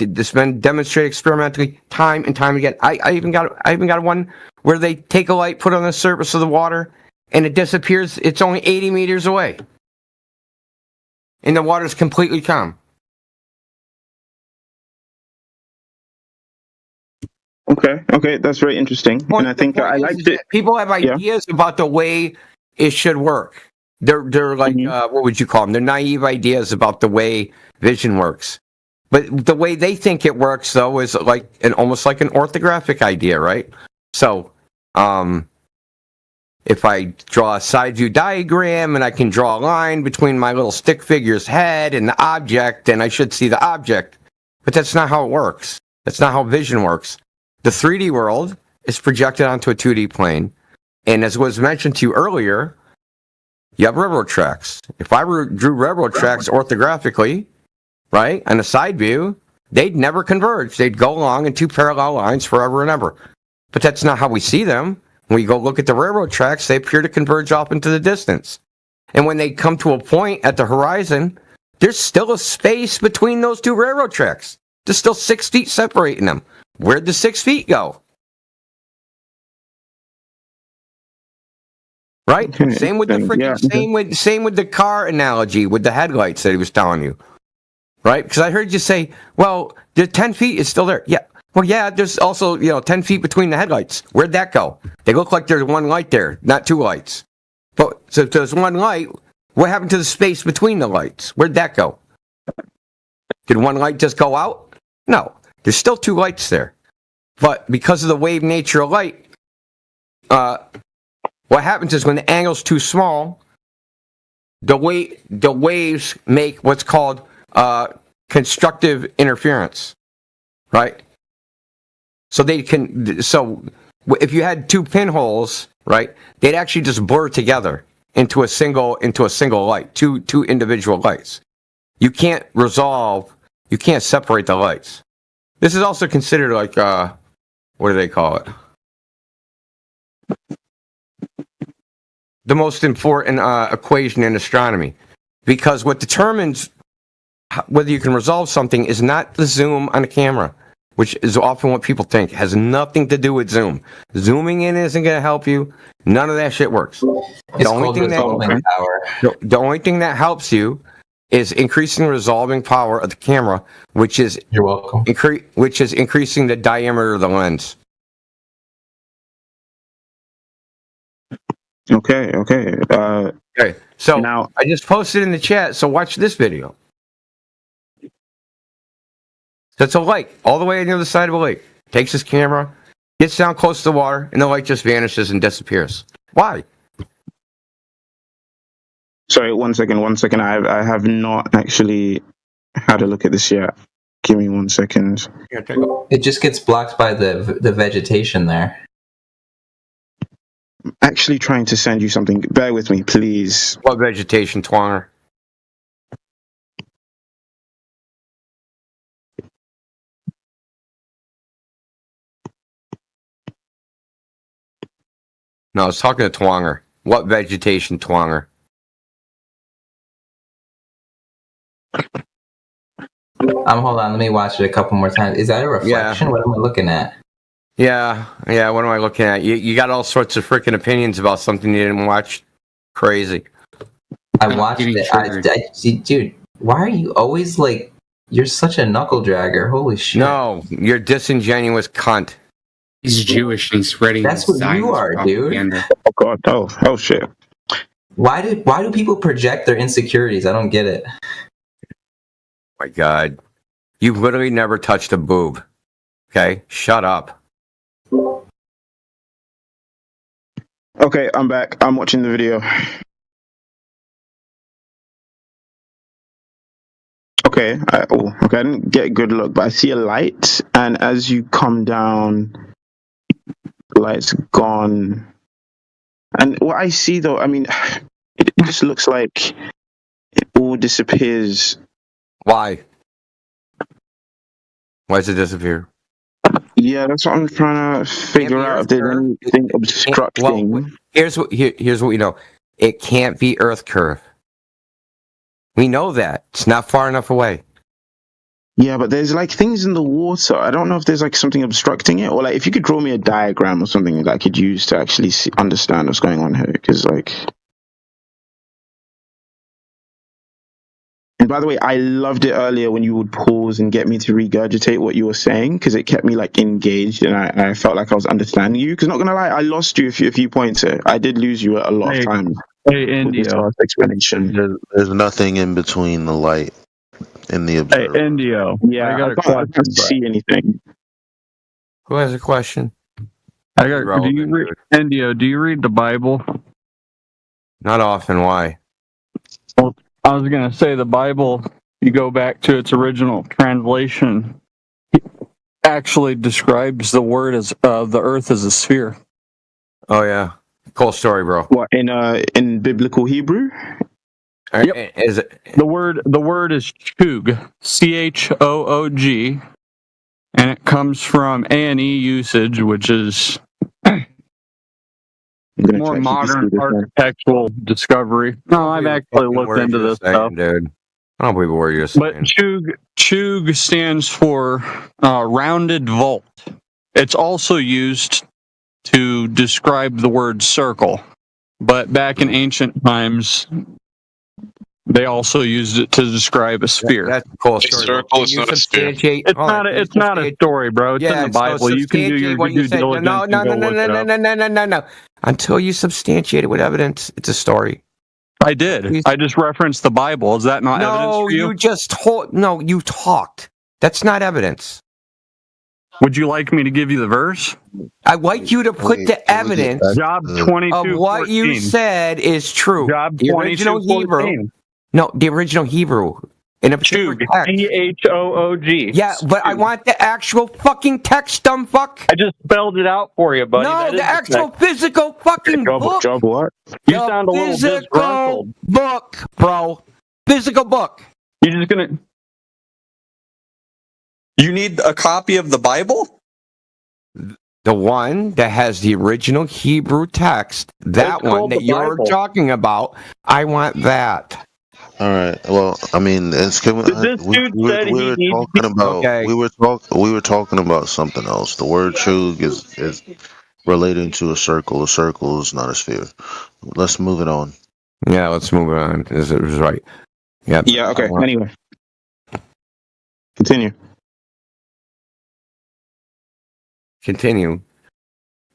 demonstrated experimentally time and time again. I even got one where they take a light, put it on the surface of the water, and it disappears. It's only 80 meters away. And the water's completely calm. Okay, that's very interesting. And I think I liked it. People have ideas about the way it should work. They're like, what would you call them? They're naive ideas about the way vision works. But the way they think it works, though, is like almost like an orthographic idea, right? So, if I draw a side view diagram and I can draw a line between my little stick figure's head and the object, then I should see the object. But that's not how it works. That's not how vision works. The 3D world is projected onto a 2D plane. And as was mentioned to you earlier, you have railroad tracks. If I drew railroad tracks orthographically, right, on a side view, they'd never converge. They'd go along in two parallel lines forever and ever. But that's not how we see them. When you go look at the railroad tracks, they appear to converge off into the distance. And when they come to a point at the horizon, there's still a space between those two railroad tracks. There's still 6 feet separating them. Where'd the 6 feet go? Right? Same with the freaking, same with the car analogy with the headlights that he was telling you. Right? Because I heard you say, well, the 10 feet is still there. Yeah. Well, yeah, there's also, 10 feet between the headlights. Where'd that go? They look like there's one light there, not two lights. But so if there's one light, what happened to the space between the lights? Where'd that go? Did one light just go out? No. There's still two lights there. But because of the wave nature of light, what happens is when the angle's too small, the waves make what's called constructive interference, right? So if you had two pinholes, right, they'd actually just blur together into a single light, two individual lights. You can't separate the lights. This is also considered like what do they call it? The most important equation in astronomy, because what determines whether you can resolve something is not the zoom on a camera, which is often what people think. It has nothing to do with zoom. Zooming in isn't going to help you. None of that shit works. The only thing that helps you is increasing the resolving power of the camera, which is which is increasing the diameter of the lens. Okay. Okay. So now I just posted in the chat. So watch this video. That's a lake, all the way on the other side of a lake. Takes his camera, gets down close to the water, and the light just vanishes and disappears. Why? Sorry, one second. I have not actually had a look at this yet. Give me 1 second. It just gets blocked by the vegetation there. I'm actually trying to send you something. Bear with me, please. What vegetation, Twanger? No, I was talking to Twanger. What vegetation, Twanger? Hold on, let me watch it a couple more times. Is that a reflection? Yeah. What am I looking at? Yeah, what am I looking at? You got all sorts of freaking opinions about something you didn't watch. Crazy. I watched it. Dude, why are you always like, you're such a knuckle dragger. Holy shit. No, you're disingenuous cunt. He's Jewish and he's spreading. That's what you are, dude. Oh god! Oh shit! Why do people project their insecurities? I don't get it. My God, you've literally never touched a boob. Okay, shut up. Okay, I'm back. I'm watching the video. Okay, I didn't get a good look, but I see a light, and as you come down, the light's gone. And what I see, though, I mean, it just looks like it all disappears. Why? Why does it disappear? Yeah, that's what I'm trying to figure out. If there's anything obstructing. Well, here's what we know. It can't be Earth curve. We know that. It's not far enough away. Yeah, but there's like things in the water. I don't know if there's like something obstructing it, or like if you could draw me a diagram or something that I could use to actually understand what's going on here. Because like, and by the way, I loved it earlier when you would pause and get me to regurgitate what you were saying, because it kept me like engaged, and I felt like I was understanding you. Because not gonna lie, I lost you a few points here. I did lose you a lot of times. Hey, Indio. Explanation. There's nothing in between the light and the observer. Hey, Indio. Yeah, I can't see anything. Who has a question? Do you read, Indio? Do you read the Bible? Not often. Why? Well, I was gonna say the Bible. You go back to its original translation. Actually describes the word as the Earth as a sphere. Oh yeah, cool story, bro. What in biblical Hebrew? Yep. Is it the word is choog, CHOOG, and it comes from A&E usage, which is more modern architectural discovery. No, I've actually looked into this stuff, dude. I don't believe a word you're saying. But choog stands for rounded vault. It's also used to describe the word circle, but back in ancient times, they also used it to describe a sphere. That's a cool A story. circle is not a sphere. It's not a story, bro. It's in the Bible. You can do your due diligence. No. Until you substantiate it with evidence, it's a story. I did. I just referenced the Bible. Is that not evidence for you? You talked. That's not evidence. Would you like me to give you the verse? I'd like you to put the evidence Job 22, of what you said is true. Job the original 22, Hebrew. 14. No, the original Hebrew. In a particular text. CHOOG. Yeah, but I want the actual fucking text, dumb fuck. I just spelled it out for you, buddy. No, the actual physical fucking book. Job what? You sound a little disgruntled. Book, bro. Physical book. You're just gonna... You need a copy of the Bible? The one that has the original Hebrew text, that one that you're talking about, I want that. All right. Well, I mean, we were talking about something else. The word chug is relating to a circle. A circle is not a sphere. Let's move it on. Yeah, let's move it on. It was right. Yeah. Yeah. Okay. Anyway, continue.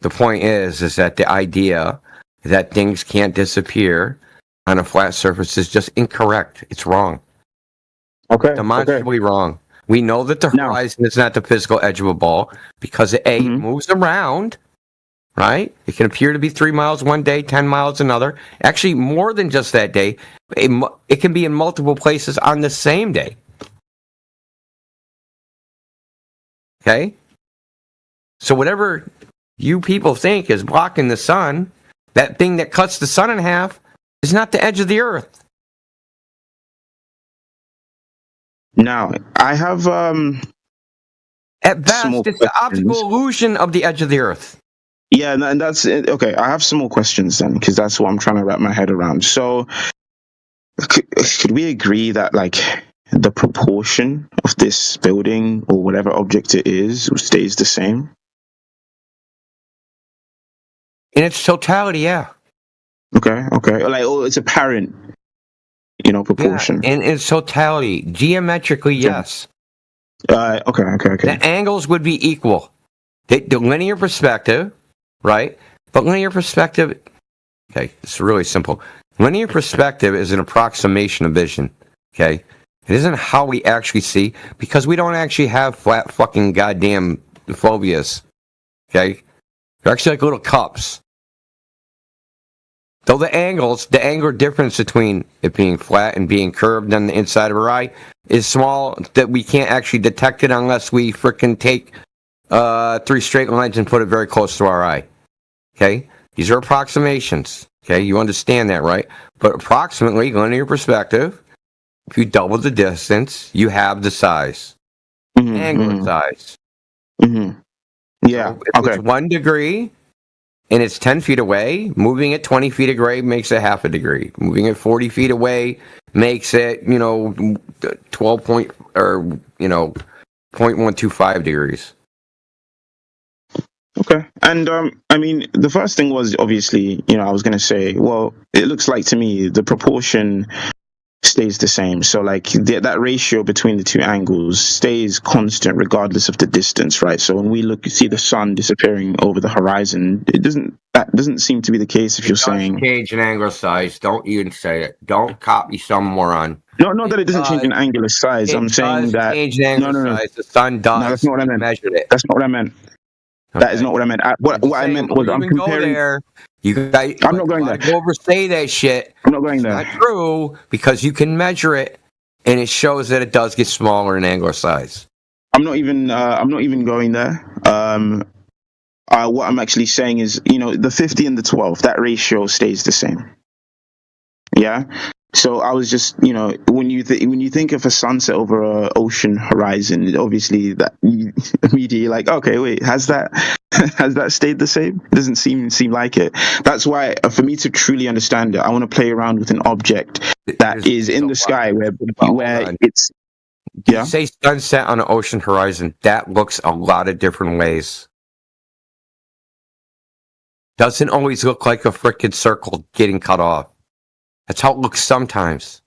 The point is that the idea that things can't disappear on a flat surface is just incorrect. It's wrong. Okay. Demonstrably wrong. We know that the horizon is not the physical edge of a ball because it moves around, right? It can appear to be 3 miles one day, 10 miles another. Actually, more than just that day. It can be in multiple places on the same day. Okay? So whatever you people think is blocking the sun, that thing that cuts the sun in half, is not the edge of the earth. Now, I have at best it's the optical illusion of the edge of the earth. Yeah, and that's it. Okay. I have some more questions then, because that's what I'm trying to wrap my head around. So, could we agree that like the proportion of this building or whatever object it is stays the same? In its totality, yeah. Okay. Like, it's apparent, proportion. Yeah, in its totality, geometrically, yes. Okay. The angles would be equal. The linear perspective, right? But linear perspective, okay, it's really simple. Linear perspective is an approximation of vision, okay? It isn't how we actually see, because we don't actually have flat fucking goddamn phobias, okay? They're actually like little cups. Though the angular difference between it being flat and being curved on the inside of our eye is small, that we can't actually detect it unless we frickin' take 3 straight lines and put it very close to our eye. Okay? These are approximations. Okay? You understand that, right? But approximately, linear perspective, if you double the distance, you have the size. Angular size. Yeah. So if it's 1 degree and it's 10 feet away, moving it 20 feet away makes it half a degree. Moving it 40 feet away makes it, 0.125 degrees. Okay. And I mean, the first thing was obviously, I was going to say, well, it looks like to me the proportion stays the same. So like that ratio between the two angles stays constant regardless of the distance, right? So when we see the sun disappearing over the horizon, that doesn't seem to be the case if you're saying change in angular size. Don't even say it. Don't copy some moron. No, not that it doesn't change in angular size. I'm saying that change in angular size. The sun does. No, that's not what I meant. Measured it. That's not what I meant. That is not what I meant. What I meant was I'm comparing. There. You guys, I'm not going there. Go overstate that shit. I'm not going there. It's not true because you can measure it, and it shows that it does get smaller in angular size. I'm not even going there. What I'm actually saying is, the 50 and the 12, that ratio stays the same. Yeah. So I was just, when you think of a sunset over an ocean horizon, obviously that you immediately like, okay, wait, has that stayed the same? It doesn't seem like it. That's why, for me to truly understand it, I want to play around with an object that is in the sky where it's. Yeah. You say sunset on an ocean horizon. That looks a lot of different ways. Doesn't always look like a frickin' circle getting cut off. That's how it looks sometimes.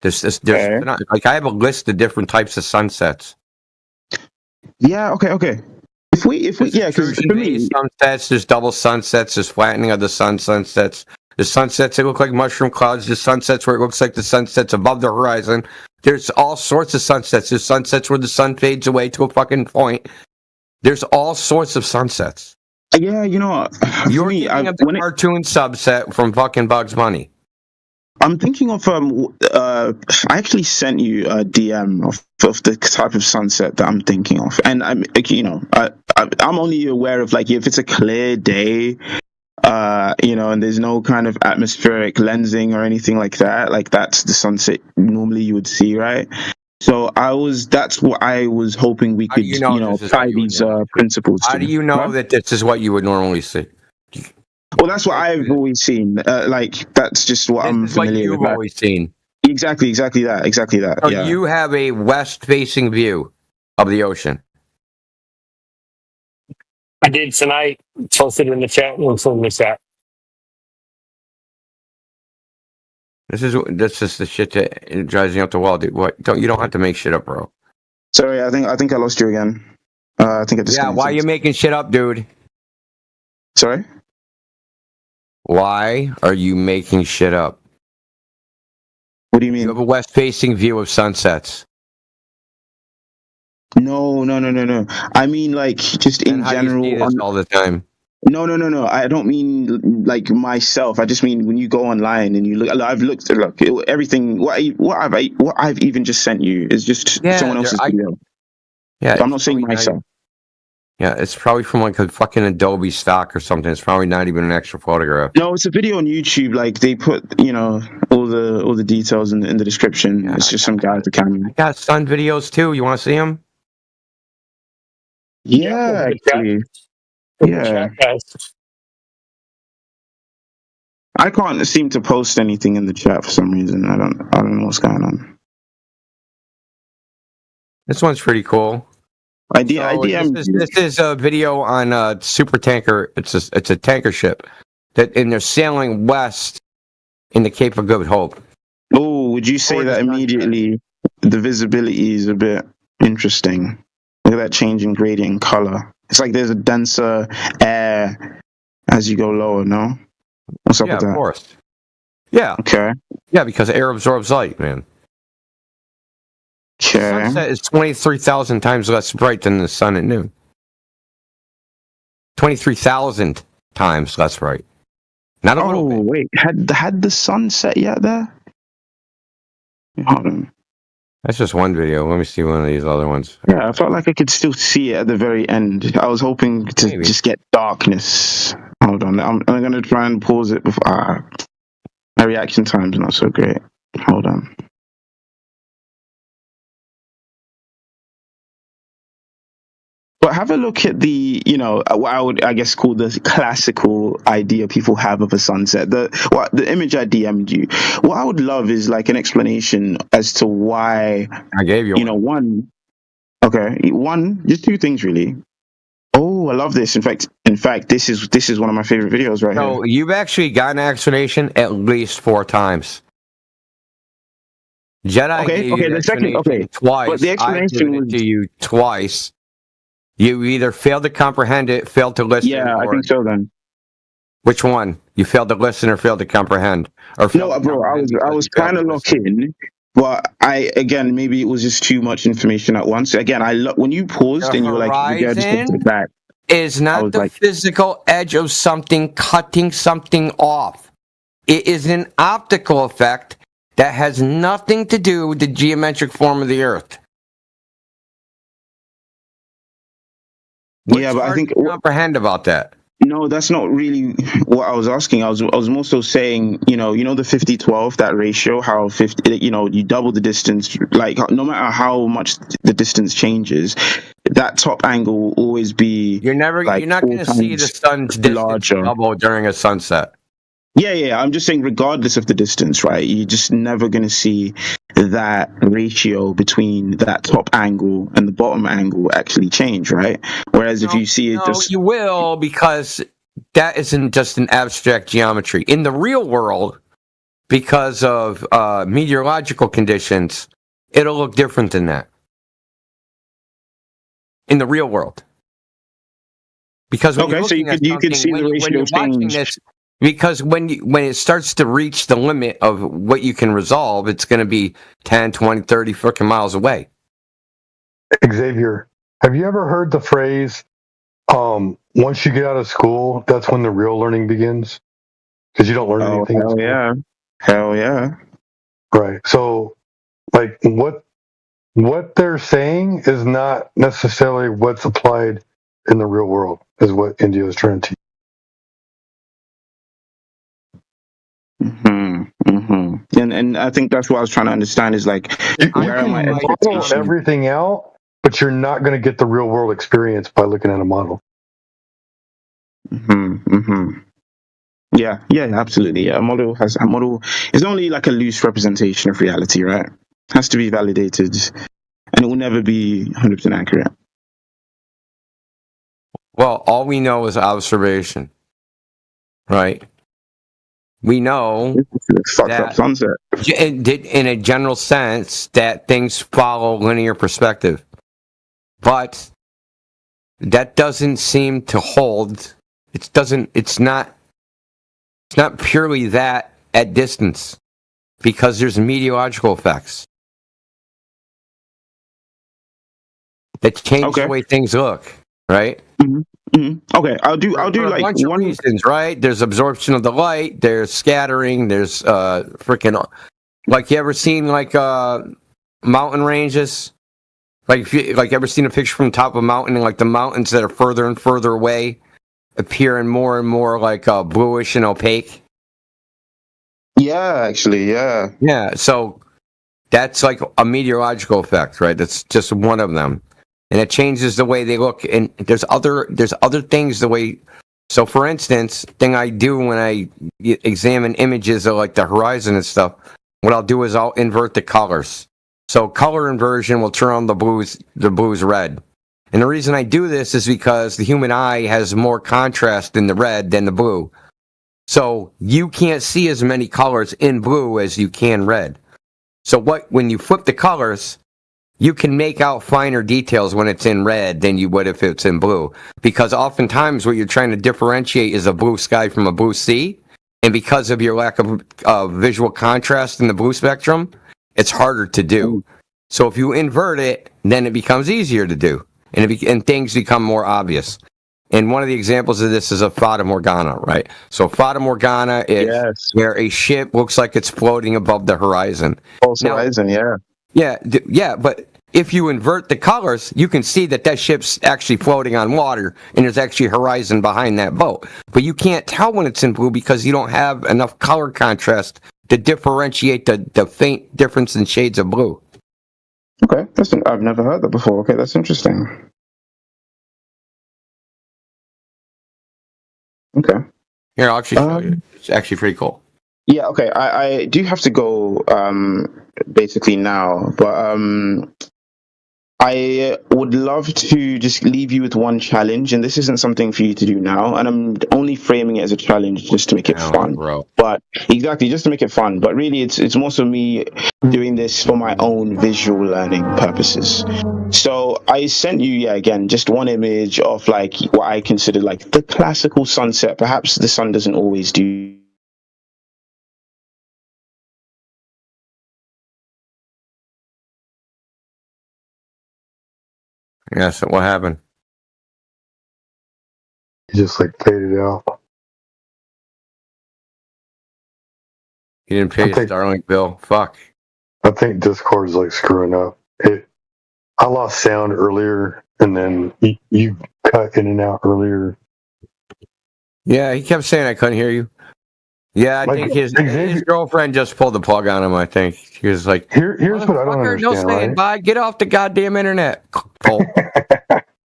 There's like I have a list of different types of sunsets. Yeah. Okay. If we because for me, sunsets, there's double sunsets, there's flattening of the sun sunsets. There's sunsets that look like mushroom clouds. There's sunsets where it looks like the sunset's above the horizon. There's all sorts of sunsets. There's sunsets where the sun fades away to a fucking point. There's all sorts of sunsets. Yeah, you're thinking of the cartoon subset from fucking Bugs Bunny. I'm thinking of I actually sent you a DM of the type of sunset that I'm thinking of, and I'm only aware of like if it's a clear day, and there's no kind of atmospheric lensing or anything like that. Like that's the sunset normally you would see, right? So that's what I was hoping we could, tie these principles to. How do you know that this is what you would normally see? Well, that's what I've always seen. That's just what I'm familiar with. You've always seen. Exactly that. So yeah. You have a west-facing view of the ocean. I did tonight. Posted in the chat. We'll send this out. This is the shit that drives me up the wall, dude. You don't have to make shit up, bro. Sorry, I think I lost you again. I think I just. Yeah, why are you making shit up, dude? Sorry? Why are you making shit up? What do you mean? You have a west-facing view of sunsets. No. I mean, like, just in general. You see this all the time. No. I don't mean like myself. I just mean when you go online and you look. I've looked. Look, everything. What I've even just sent you is just someone else's video. Yeah, so I'm not saying myself. Yeah, it's probably from like a fucking Adobe stock or something. It's probably not even an extra photograph. No, it's a video on YouTube. Like they put, all the details in the description. Yeah, it's just some guy with the camera. I got sun videos too. You want to see them? Yeah, actually. Yeah. I can't seem to post anything in the chat for some reason. I don't know what's going on. This one's pretty cool. This is a video on a super tanker. It's a tanker ship and they're sailing west in the Cape of Good Hope. Oh, would you say that immediately? The visibility is a bit interesting. Look at that change in gradient color. It's like there's a denser air as you go lower, no? What's up with that? Yeah, of course. Yeah. Okay. Yeah, because air absorbs light, man. Okay. The sunset is 23,000 times less bright than the sun at noon. 23,000 times less bright. Not a little bit. Wait. Had the sun set yet there? Hold on. That's just one video. Let me see one of these other ones. Yeah, I felt like I could still see it at the very end. I was hoping to just get darkness. Hold on. I'm going to try and pause it before. My reaction time's not so great. Hold on. But have a look at the, what I would, I guess, call the classical idea people have of a sunset. The image I DM'd you. What I would love is like an explanation as to why. I gave you one. Okay, just two things really. Oh, I love this. In fact, this is one of my favorite videos right here. So you've actually gotten an explanation at least 4 times. Jedi gave you the second twice. But the explanation was to you twice. You either failed to comprehend it, failed to listen. Yeah, I think so then. Which one? You failed to listen or failed to comprehend? Or no, bro, I was trying to lock in But again, maybe it was just too much information at once. Again, when you paused and you were like, "Yeah, just take it back," is not the physical edge of something cutting something off. It is an optical effect that has nothing to do with the geometric form of the Earth. Yeah, but I think comprehend about that. No, that's not really what I was asking. I was more so saying, you know, the 50-12, that ratio, how 50, you double the distance, like no matter how much the distance changes, that top angle will always be. You're not going to see the sun's distance double during a sunset. Yeah. I'm just saying, regardless of the distance, right? You're just never going to see that ratio between that top angle and the bottom angle actually change, right? Whereas if you see it, you will, because that isn't just an abstract geometry. In the real world, because of meteorological conditions, it'll look different than that. In the real world, because when you can see the ratio change. Because when it starts to reach the limit of what you can resolve, it's going to be 10, 20, 30 freaking miles away. Xavier, have you ever heard the phrase, once you get out of school, that's when the real learning begins? Because you don't learn anything. Hell yeah. Hell yeah. Right. So, like, what they're saying is not necessarily what's applied in the real world, is what India is trying to teach. And I think that's what I was trying to understand is like, where am I? Model everything out, but you're not going to get the real world experience by looking at a model. Yeah, absolutely. Yeah, a model is only like a loose representation of reality, right? Has to be validated, and it will never be 100% accurate. Well, all we know is observation, right? We know that, in a general sense, that things follow linear perspective, but that doesn't seem to hold. It's not purely that at distance, because there's meteorological effects that change the way things look, right? Okay, I'll do like bunch of reasons, right? There's absorption of the light, there's scattering, there's freaking, like, you ever seen like mountain ranges? Like, if you ever seen a picture from the top of a mountain, and like the mountains that are further and further away appear in more and more like bluish and opaque. Yeah, actually, yeah. Yeah, so that's like a meteorological effect, right? That's just one of them. And it changes the way they look. And there's other things the way. So, for instance, thing I do when I examine images of like the horizon and stuff, what I'll do is I'll invert the colors. So, color inversion will turn on the blues red. And the reason I do this is because the human eye has more contrast in the red than the blue. So you can't see as many colors in blue as you can red. So when you flip the colors, you can make out finer details when it's in red than you would if it's in blue. Because oftentimes what you're trying to differentiate is a blue sky from a blue sea. And because of your lack of visual contrast in the blue spectrum, it's harder to do. So if you invert it, then it becomes easier to do. And things become more obvious. And one of the examples of this is a Fata Morgana, right? So Fata Morgana is where a ship looks like it's floating above the horizon. Horizon, yeah. Yeah, but if you invert the colors, you can see that ship's actually floating on water, and there's actually a horizon behind that boat. But you can't tell when it's in blue because you don't have enough color contrast to differentiate the faint difference in shades of blue. Okay, I've never heard that before. Okay, that's interesting. Okay. Here, I'll actually show you. It's actually pretty cool. Yeah, okay. I do have to go basically now, but I would love to just leave you with one challenge, and this isn't something for you to do now, and I'm only framing it as a challenge just to make it fun. Bro. But exactly, just to make it fun. But really, it's more so me doing this for my own visual learning purposes. So I sent you, again, just one image of like what I consider like the classical sunset. Perhaps the sun doesn't always do Yeah, so what happened? He just like faded out. You didn't pay the Starlink bill. Fuck. I think Discord's like screwing up. I lost sound earlier, and then you cut in and out earlier. Yeah, he kept saying I couldn't hear you. Yeah, I think his girlfriend just pulled the plug on him, I think. He was like, here's what I don't understand, no saying right? bye. Get off the goddamn internet. Here's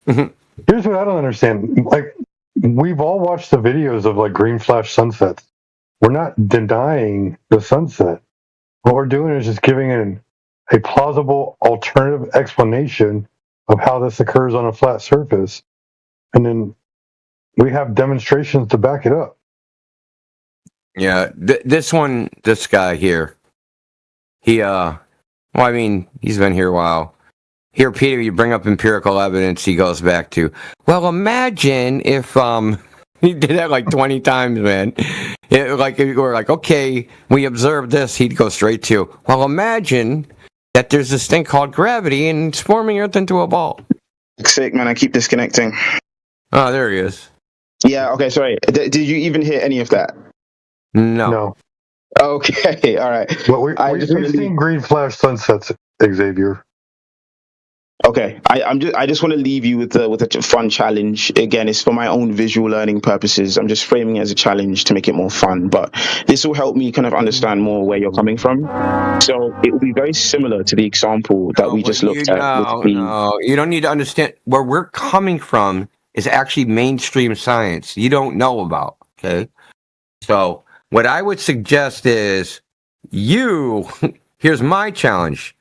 what I don't understand. Like, we've all watched the videos of like green flash sunsets. We're not denying the sunset. What we're doing is just giving a plausible alternative explanation of how this occurs on a flat surface. And then we have demonstrations to back it up. Yeah, this guy here, he's been here a while. Here, Peter, you bring up empirical evidence, he goes back to, well, imagine if, he did that like 20 times, man. We're like, okay, we observed this, he'd go straight to, well, imagine that there's this thing called gravity and it's forming Earth into a ball. Sick, man, I keep disconnecting. Oh, there he is. Yeah, okay, sorry. Did you even hear any of that? No. Okay, all right. Well, we've seen green flash sunsets, Xavier. Okay, I just want to leave you with a fun challenge. Again, it's for my own visual learning purposes. I'm just framing it as a challenge to make it more fun, but this will help me kind of understand more where you're coming from. So it will be very similar to the example that we just looked at. No, you don't need to understand where we're coming from is actually mainstream science you don't know about, okay? So what I would suggest is here's my challenge.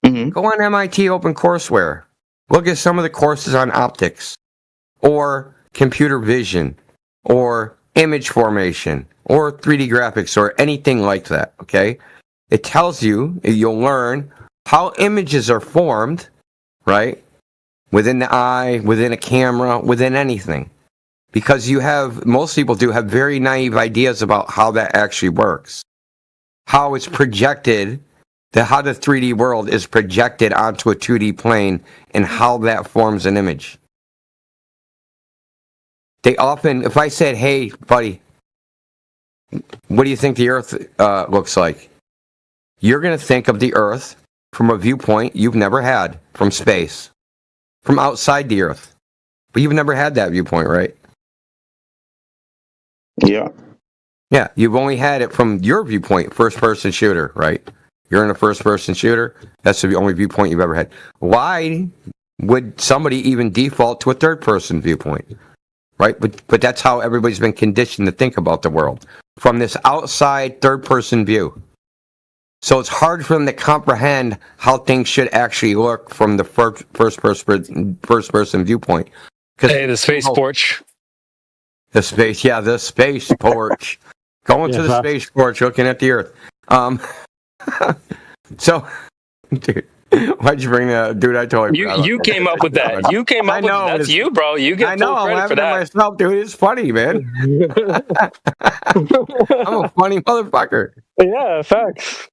Go on MIT OpenCourseWare. Look at some of the courses on optics or computer vision or image formation or 3D graphics or anything like that, okay? It tells you'll learn how images are formed, right? Within the eye, within a camera, within anything. Because most people do have very naive ideas about how that actually works. How it's projected, how the 3D world is projected onto a 2D plane and how that forms an image. They often, if I said, hey, buddy, what do you think the Earth looks like? You're going to think of the Earth from a viewpoint you've never had from space, from outside the Earth. But you've never had that viewpoint, right? Yeah. Yeah, you've only had it from your viewpoint, first-person shooter, right? You're in a first-person shooter. That's the only viewpoint you've ever had. Why would somebody even default to a third-person viewpoint, right? But that's how everybody's been conditioned to think about the world, from this outside third-person view. So it's hard for them to comprehend how things should actually look from the first-person viewpoint. Hey, the space porch. The space porch. Going to the space porch, looking at the Earth. So, dude, why'd you bring that? Dude, I totally you came up with that. You came up with that. That's you, bro. You get full credit for that. Myself, dude. It's funny, man. I'm a funny motherfucker. Yeah, facts.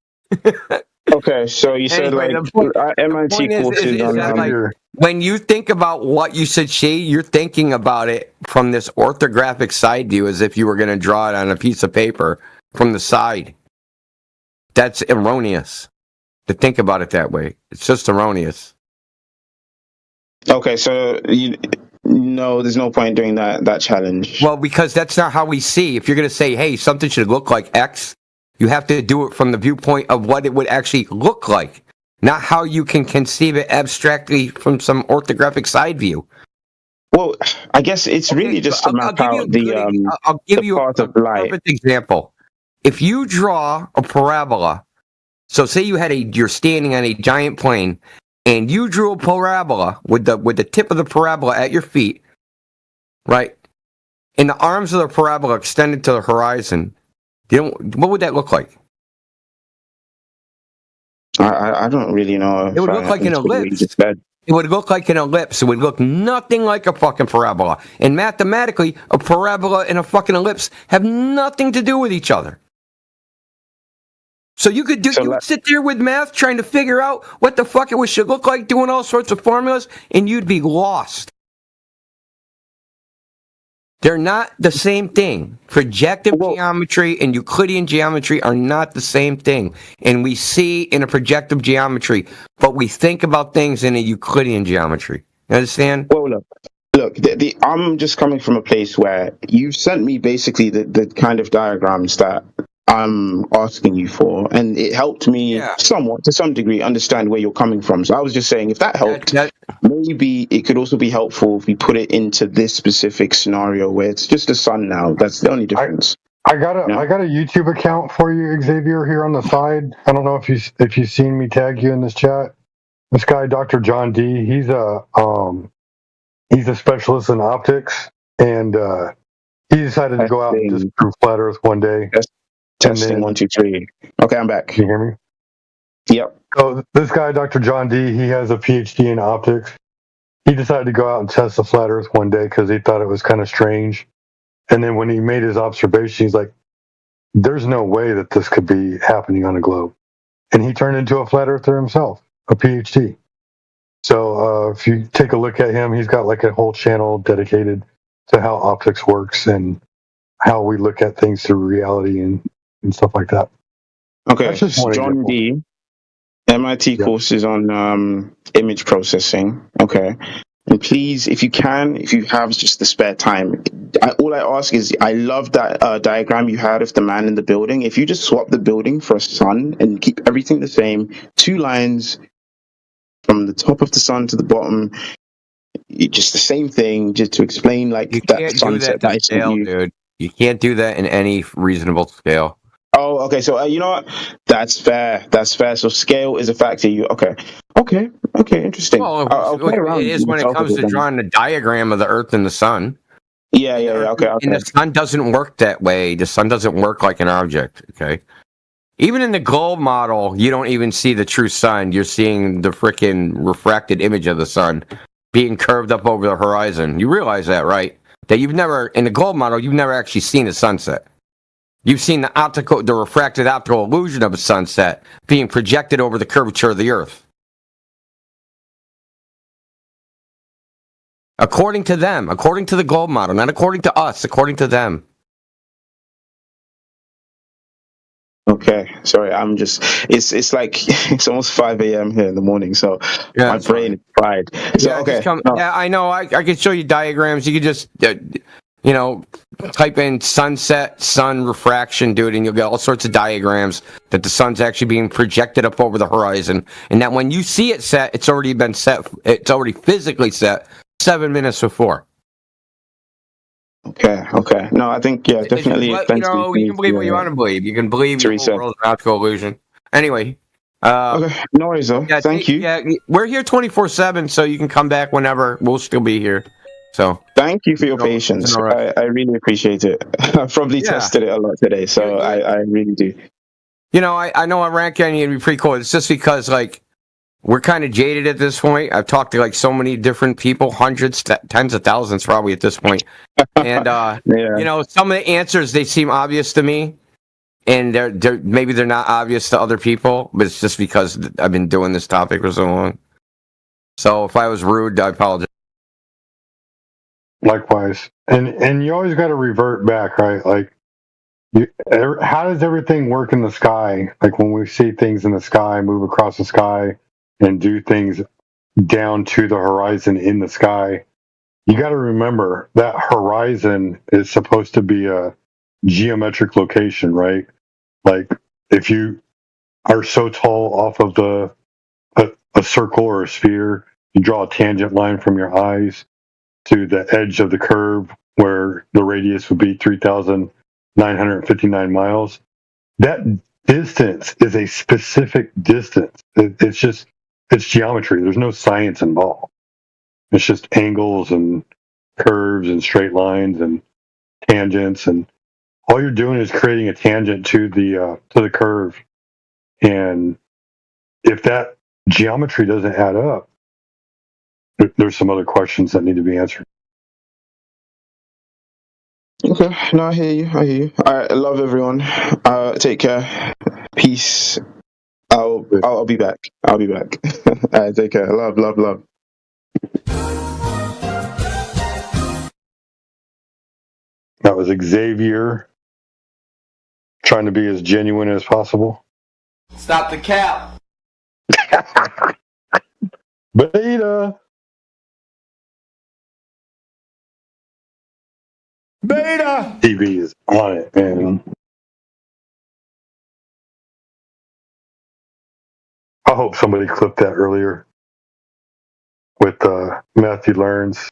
Okay, so you said MIT courses on when you think about what you should see, you're thinking about it from this orthographic side view as if you were going to draw it on a piece of paper from the side. That's erroneous to think about it that way. It's just erroneous. Okay, so there's no point doing that challenge. Well, because that's not how we see. If you're going to say, hey, something should look like X, you have to do it from the viewpoint of what it would actually look like, not how you can conceive it abstractly from some orthographic side view. Well, I guess it's really just to map out I'll give you path of light. Perfect example. If you draw a parabola, so say you're standing on a giant plane, and you drew a parabola with the tip of the parabola at your feet, right? And the arms of the parabola extended to the horizon. What would that look like? I don't really know. It would look like an ellipse. It would look like an ellipse. It would look nothing like a fucking parabola. And mathematically, a parabola and a fucking ellipse have nothing to do with each other. So you could you would sit there with math trying to figure out what the fuck it should look like, doing all sorts of formulas, and you'd be lost. They're not the same thing. Projective geometry and Euclidean geometry are not the same thing. And we see in a projective geometry, but we think about things in a Euclidean geometry. You understand? Well, look. I'm just coming from a place where you've sent me basically the kind of diagrams that I'm asking you for, and it helped me somewhat, to some degree, understand where you're coming from. So I was just saying, if that helped, maybe it could also be helpful if we put it into this specific scenario where it's just the sun now. That's the only difference. I got a YouTube account for you, Xavier, here on the side. I don't know if you've seen me tag you in this chat. This guy, Dr. John D. He's a specialist in optics, and he decided to go out and disprove flat Earth one day. Testing 1, 2, 3. Okay, I'm back. Can you hear me? Yep. So this guy, Dr. John D., he has a PhD in optics. He decided to go out and test the flat Earth one day because he thought it was kind of strange. And then when he made his observation, he's like, there's no way that this could be happening on a globe. And he turned into a flat earther himself, a PhD. So if you take a look at him, he's got like a whole channel dedicated to how optics works and how we look at things through reality and stuff like that. Okay, that's just John D. MIT courses on image processing. Okay. And please, if you have just the spare time, all I ask is, I love that diagram you had of the man in the building. If you just swap the building for a sun and keep everything the same, 2 lines from the top of the sun to the bottom, just the same thing, just to explain like that sunset. Dude. You can't do that in any reasonable scale. Oh, okay. So you know what? That's fair. So scale is a factor. Okay. Interesting. Well, it is when it comes to drawing the diagram of the Earth and the Sun. Yeah. Okay. And the Sun doesn't work that way. The Sun doesn't work like an object. Okay. Even in the globe model, you don't even see the true Sun. You're seeing the freaking refracted image of the Sun being curved up over the horizon. You realize that, right? That in the globe model, you've never actually seen a sunset. You've seen the refracted optical illusion of a sunset being projected over the curvature of the Earth. According to them, according to the globe model, not according to us, according to them. Okay, sorry, I'm just, it's like, it's almost 5 a.m. here in the morning, so my brain is fried. So, I know, I can show you diagrams. You could just, type in sunset, sun refraction, dude, and you'll get all sorts of diagrams that the sun's actually being projected up over the horizon, and that when you see it set, it's already been set, it's already physically set 7 minutes before. Okay. No, I think, definitely. You can believe what you want to believe. You can believe the whole world's an optical illusion. Anyway. Okay, no worries, though. Thank you. Yeah, we're here 24/7, so you can come back whenever. We'll still be here. So thank you for your patience. I really appreciate it. I've probably tested it a lot today, so I really do. I know I rank on you, it'd be pretty cool. It's just because, we're kind of jaded at this point. I've talked to so many different people, hundreds, tens of thousands probably at this point. And some of the answers, they seem obvious to me, and maybe they're not obvious to other people, but it's just because I've been doing this topic for so long. So if I was rude, I apologize. Likewise. And you always got to revert back, right? How does everything work in the sky? Like when we see things in the sky, move across the sky, and do things down to the horizon in the sky, you got to remember that horizon is supposed to be a geometric location, right? Like if you are so tall off of a circle or a sphere, you draw a tangent line from your eyes to the edge of the curve where the radius would be 3,959 miles. That distance is a specific distance. It's geometry. There's no science involved. It's just angles and curves and straight lines and tangents, and all you're doing is creating a tangent to the curve. And if that geometry doesn't add up, there's some other questions that need to be answered. Okay, no, I hear you. All right, I love everyone. Take care. Peace. I'll be back. I'll be back. All right, take care. Love, love, love. That was Xavier trying to be as genuine as possible. Stop the cap. Beta. Beta. TV is on it, man. I hope somebody clipped that earlier with Matthew Learns.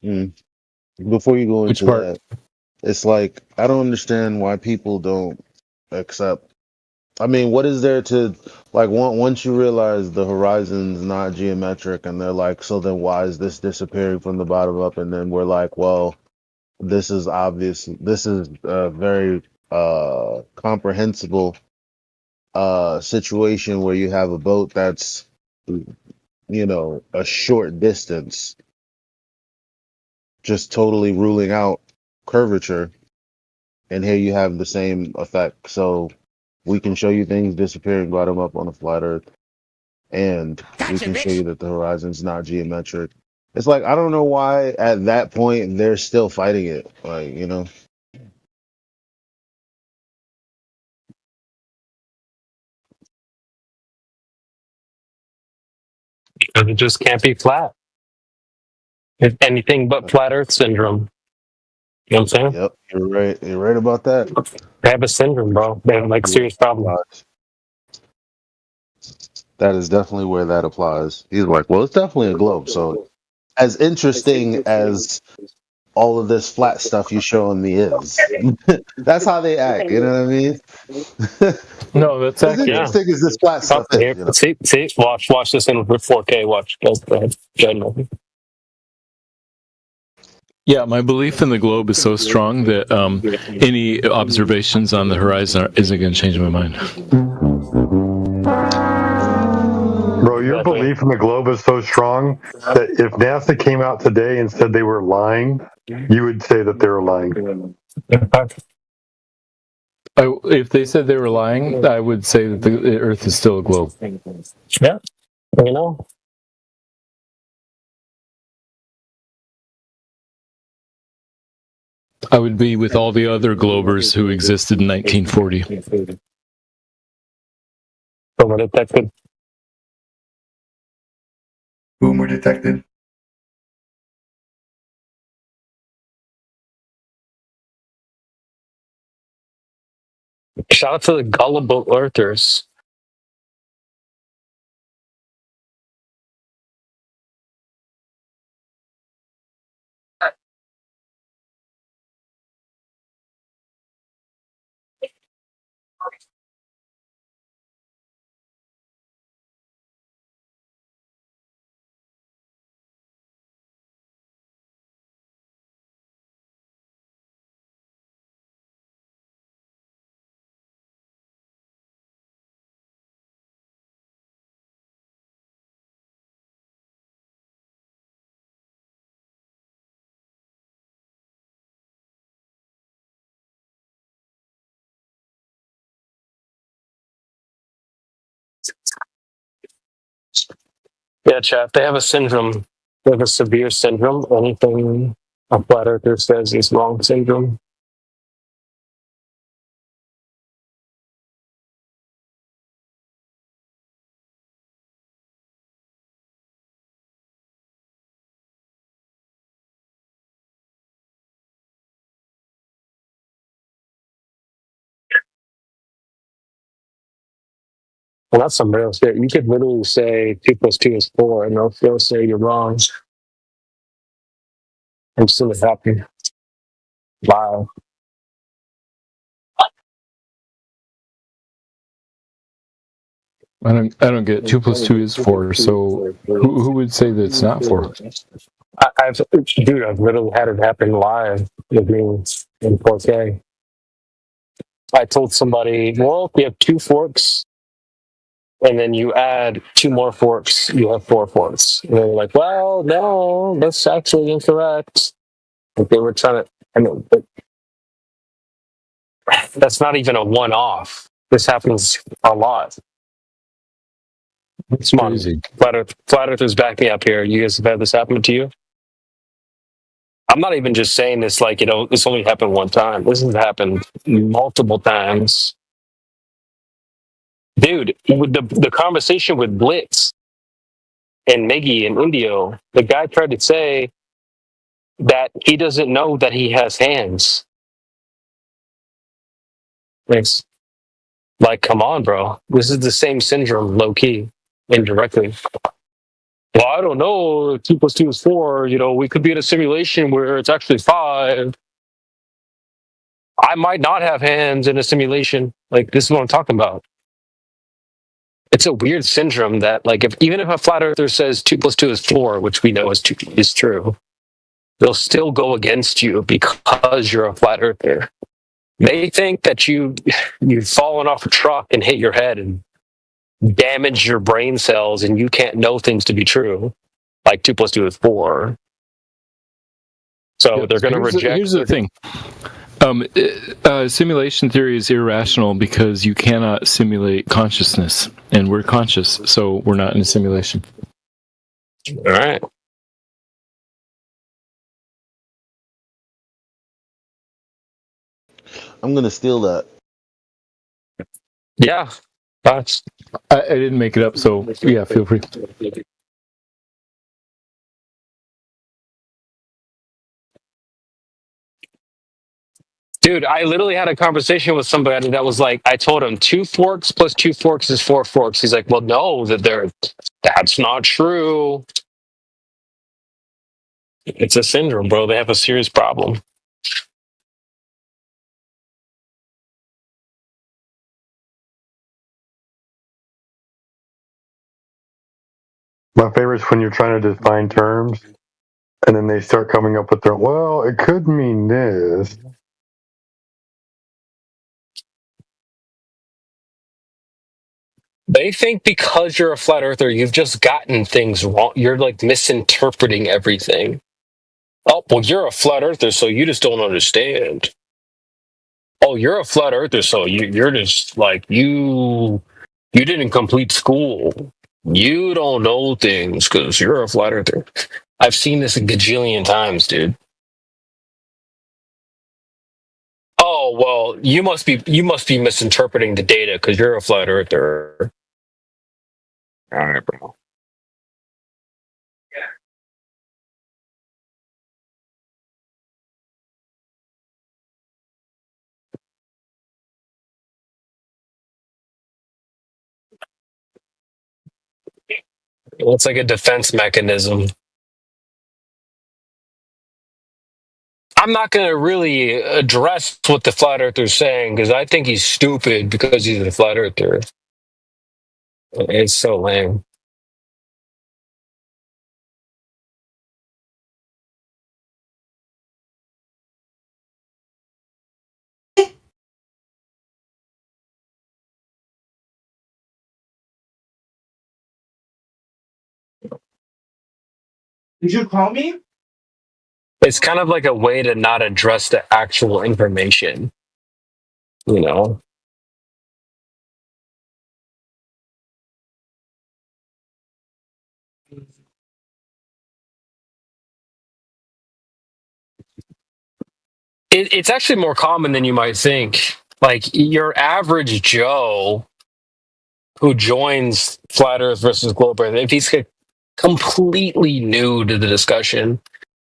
Before you go into that, it's like I don't understand why people don't accept. I mean, what is there to like? Once you realize the horizon's not geometric, and they're like, so then why is this disappearing from the bottom up? And then we're like, well, this is obvious. This is a very comprehensible situation where you have a boat that's, you know, a short distance, just totally ruling out curvature, and here you have the same effect. So we can show you things disappearing bottom up on a flat Earth, and we can show you that the horizon's not geometric. It's like I don't know why at that point they're still fighting it. Like, you know. Because it just can't be flat. If anything but flat Earth syndrome. You know what I'm saying? Yep, you're right. You're right about that. They have a syndrome, bro. They have like serious problems. That is definitely where that applies. He's like, well, it's definitely a globe. So, as interesting as all of this flat stuff you showing me is, that's how they act. You know what I mean? No, that's as interesting as this flat stuff is. Here, You know? see, watch this in 4K. Watch. Go ahead. Yeah, my belief in the globe is so strong that any observations on the horizon isn't going to change my mind. Bro, your belief in the globe is so strong that if NASA came out today and said they were lying, you would say that they were lying. If they said they were lying, I would say that the Earth is still a globe. Yeah, you know. I would be with all the other globers who existed in 1940. Boomer detected. Boomer detected. Shout out to the gullible earthers. Yeah, chat. They have a syndrome. They have a severe syndrome. Anything a flat earther says is wrong syndrome. Well, that's some real shit. You could literally say 2 + 2 is 4, and they'll say you're wrong. I'm still happy. Wow. I don't get 2 + 2 is 4. So who would say that it's not 4? I've literally had it happen live with me in 4K. I told somebody, well, if you have 2 forks and then you add 2 more forks, you have 4 forks. And they were like, well, no, that's actually incorrect. Like they were trying to, I know, but that's not even a one-off. This happens a lot. Come on, flat earthers, back me up here. You guys have had this happen to you? I'm not even just saying this like, this only happened one time. This has happened multiple times. Dude, with the conversation with Blitz and Miggy and Indio, the guy tried to say that he doesn't know that he has hands. It's like, come on, bro. This is the same syndrome, low key, indirectly. Well, I don't know. 2 + 2 is 4. We could be in a simulation where it's actually 5. I might not have hands in a simulation. Like, this is what I'm talking about. It's a weird syndrome that, like, even if a flat earther says 2 + 2 is 4, which we know is true, they'll still go against you because you're a flat earther. They think that you've fallen off a truck and hit your head and damaged your brain cells, and you can't know things to be true, like 2 + 2 is 4. So they're going to reject. Here's the thing. Simulation theory is irrational because you cannot simulate consciousness, and we're conscious, so we're not in a simulation. All right. I'm gonna steal that. Yeah, I didn't make it up, so yeah, feel free. Dude, I literally had a conversation with somebody that was like, I told him 2 forks + 2 forks is 4 forks. He's like, well, no, that's not true. It's a syndrome, bro. They have a serious problem. My favorite is when you're trying to define terms, and then they start coming up with well, it could mean this. They think because you're a flat earther, you've just gotten things wrong. You're like misinterpreting everything. Oh, well, you're a flat earther, so you just don't understand. Oh, you're a flat earther, so you're just like, you didn't complete school. You don't know things because you're a flat earther. I've seen this a gajillion times, dude. Oh, well, you must be misinterpreting the data because you're a flat earther. All right, bro. It's like a defense mechanism. I'm not going to really address what the flat earther's saying because I think he's stupid because he's a flat earther. It's so lame. Did you call me? It's kind of like a way to not address the actual information, you know? It's actually more common than you might think. Like your average Joe who joins Flat Earth versus Globe Earth, if he's completely new to the discussion,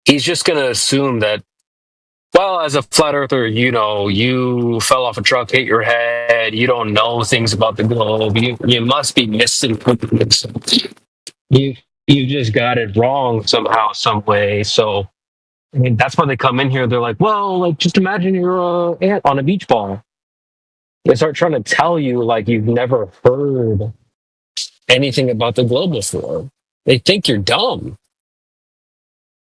he's just going to assume that, well, as a flat earther, you fell off a truck, hit your head, you don't know things about the globe, you must be misinterpreting something. You just got it wrong somehow, some way. So, I mean, that's why they come in here. They're like, well, like, just imagine you're an ant on a beach ball. They start trying to tell you like you've never heard anything about the globe before. They think you're dumb.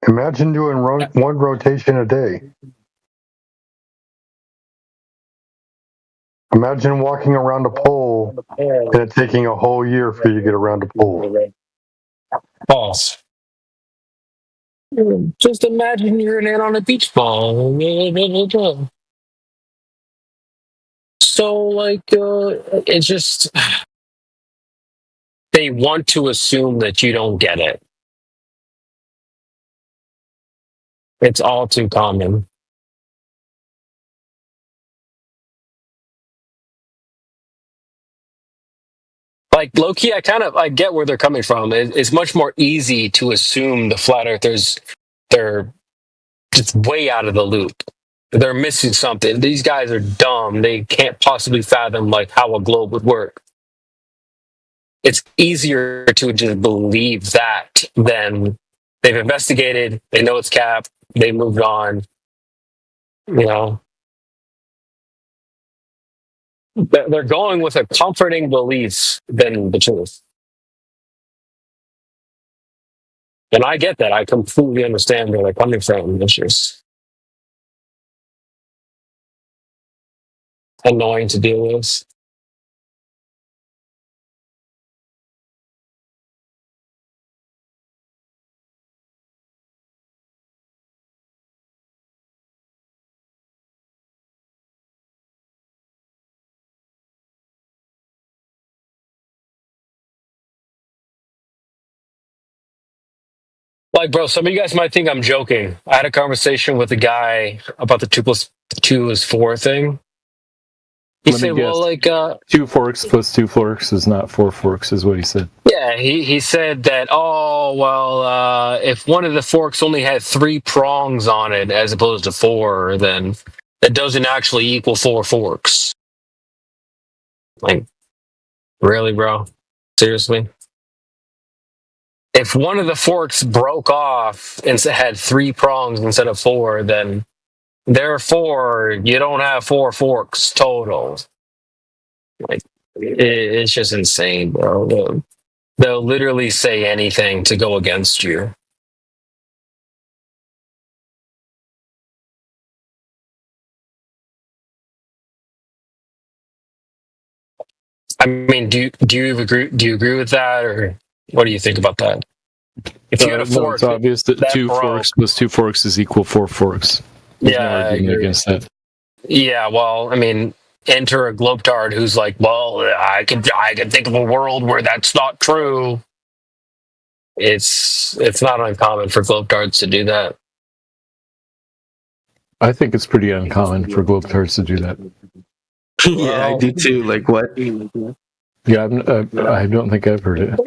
Imagine doing one rotation a day. Imagine walking around a pole and it taking a whole year for you to get around a pole. False. Just imagine you're an ant on a beach ball. So, like, it's just they want to assume that you don't get it. It's all too common. Like low-key, I get where they're coming from. It's much more easy to assume the flat earthers they're just way out of the loop. They're missing something. These guys are dumb. They can't possibly fathom like how a globe would work. It's easier to just believe that than they've investigated, they know it's cap, they moved on. You know, they're going with a comforting beliefs than the truth. And I get that. I completely understand where they're coming from. It's just annoying to deal with. Like, bro, some of you guys might think I'm joking. I had a conversation with a guy about the 2 + 2 is 4 thing. He Let me said, guess. well, like, 2 forks plus 2 forks is not 4 forks, is what he said. yeah, he said that, oh, well, if one of the forks only had 3 prongs on it as opposed to 4, then that doesn't actually equal 4 forks. Like, really, bro? Seriously? If one of the forks broke off and had 3 prongs instead of 4, then therefore you don't have 4 forks total. Like, it's just insane, bro. They'll literally say anything to go against you. I mean, do you agree? Do you agree with that, or what do you think about that? If you had a fork, it's obvious that 2 broke. forks plus 2 forks is equal 4 forks. There's no argument against that. Yeah, well, I mean, enter a globetard who's like, well, I can think of a world where that's not true. It's not uncommon for globetards to do that. I think it's pretty uncommon for globetards to do that. Yeah, I do too. Like what? Yeah, I don't think I've heard it.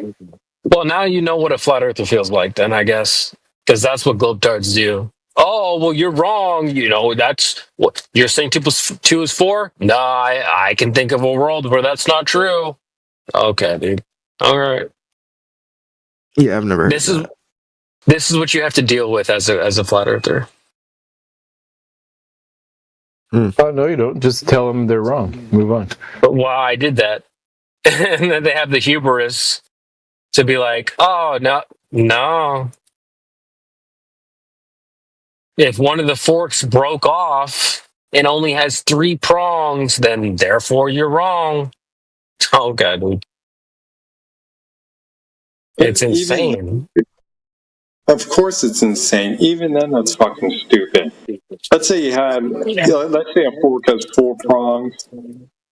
Well, now you know what a flat earther feels like, then, I guess, because that's what globetards do. Oh, well, you're wrong. You know, that's what you're saying. 2 + 2 is 4. No, I can think of a world where that's not true. Okay, dude. All right. Yeah, I've never heard This is what you have to deal with as a flat earther. Oh, no, you don't. Just tell them they're wrong. Move on. But well, I did that, and then they have the hubris to be like, "Oh no." If one of the forks broke off and only has 3 prongs, then therefore you're wrong. Oh god, dude. It's insane. Of course it's insane. Even then, that's fucking stupid. Let's say you had, let's say a fork has 4 prongs,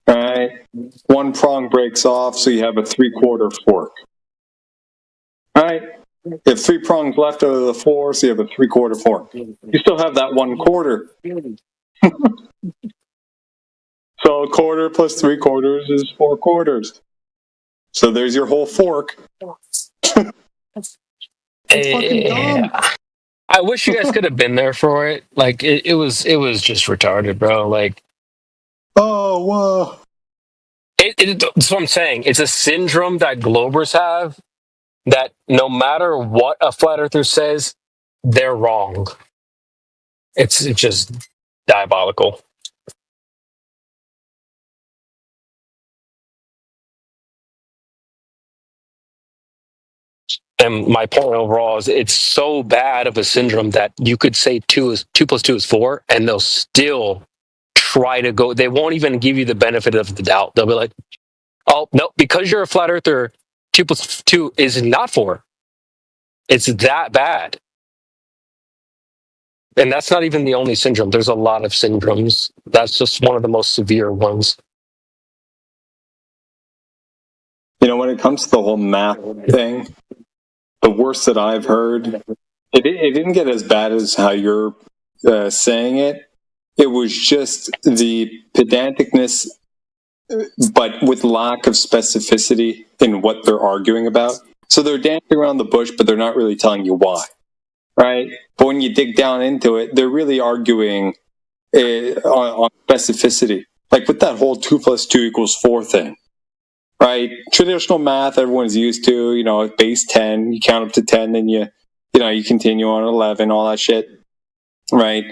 right? 1 prong breaks off, so you have a 3/4 fork. Right? You have 3 prongs left out of the 4, so you have a 3/4 fork. You still have that 1/4. So 1/4 plus 3/4 is 4/4. So there's your whole fork. I wish you guys could have been there for it. Like it was just retarded, bro. Like, oh whoa. That's what I'm saying. It's a syndrome that globers have. That no matter what a flat earther says, they're wrong. It's just diabolical. And my point overall is it's so bad of a syndrome that you could say 2 + 2 is 4, and they'll still try to go. They won't even give you the benefit of the doubt. They'll be like, "Oh no, because you're a flat earther, 2 + 2 is not 4." It's that bad. And that's not even the only syndrome. There's a lot of syndromes. That's just one of the most severe ones. when it comes to the whole math thing, the worst that I've heard, it didn't get as bad as how you're saying it. It was just the pedanticness, but with lack of specificity in what they're arguing about. So they're dancing around the bush, but they're not really telling you why, right? But when you dig down into it, they're really arguing on specificity. Like with that whole 2 + 2 = 4 thing, right? Traditional math, everyone's used to, base 10, you count up to 10, then you continue on 11, all that shit, right?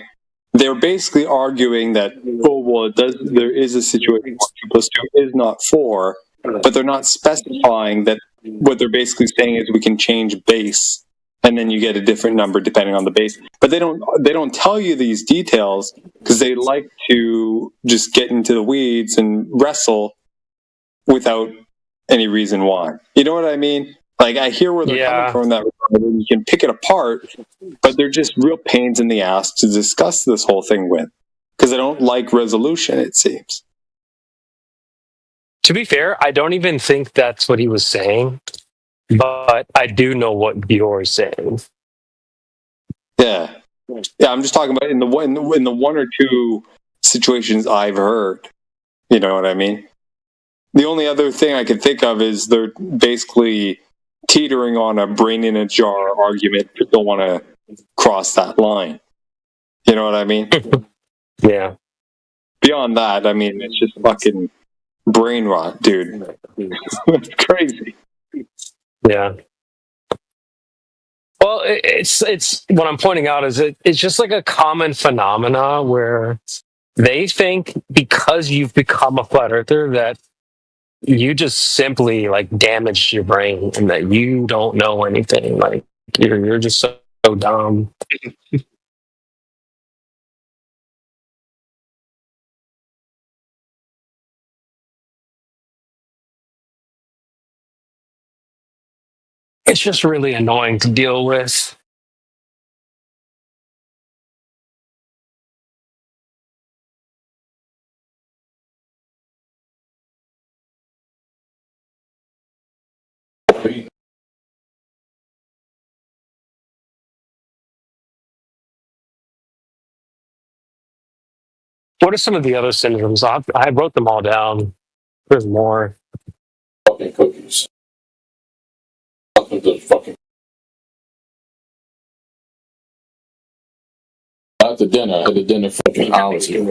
They're basically arguing that, there is a situation where 2 + 2 is not 4, but they're not specifying that. What they're basically saying is we can change base, and then you get a different number depending on the base. But they don't tell you these details because they like to just get into the weeds and wrestle without any reason why. You know what I mean? Like, I hear where they're coming from in that regard, and you can pick it apart, but they're just real pains in the ass to discuss this whole thing with, because they don't like resolution, it seems. To be fair, I don't even think that's what he was saying, but I do know what you're saying. Yeah, I'm just talking about in the 1 or 2 situations I've heard. You know what I mean? The only other thing I could think of is they're basically teetering on a brain in a jar argument, but don't want to cross that line. You know what I mean? Yeah. Beyond that, I mean, it's just fucking brain rot, dude. It's crazy. Yeah. Well, it's what I'm pointing out is it's just like a common phenomena where they think because you've become a flat earther that you just simply like damaged your brain and that you don't know anything. Like you're just so dumb. It's just really annoying to deal with. What are some of the other syndromes? I wrote them all down. There's more. Fucking cookies. Welcome to the fucking. After dinner, I had the dinner fucking hours ago.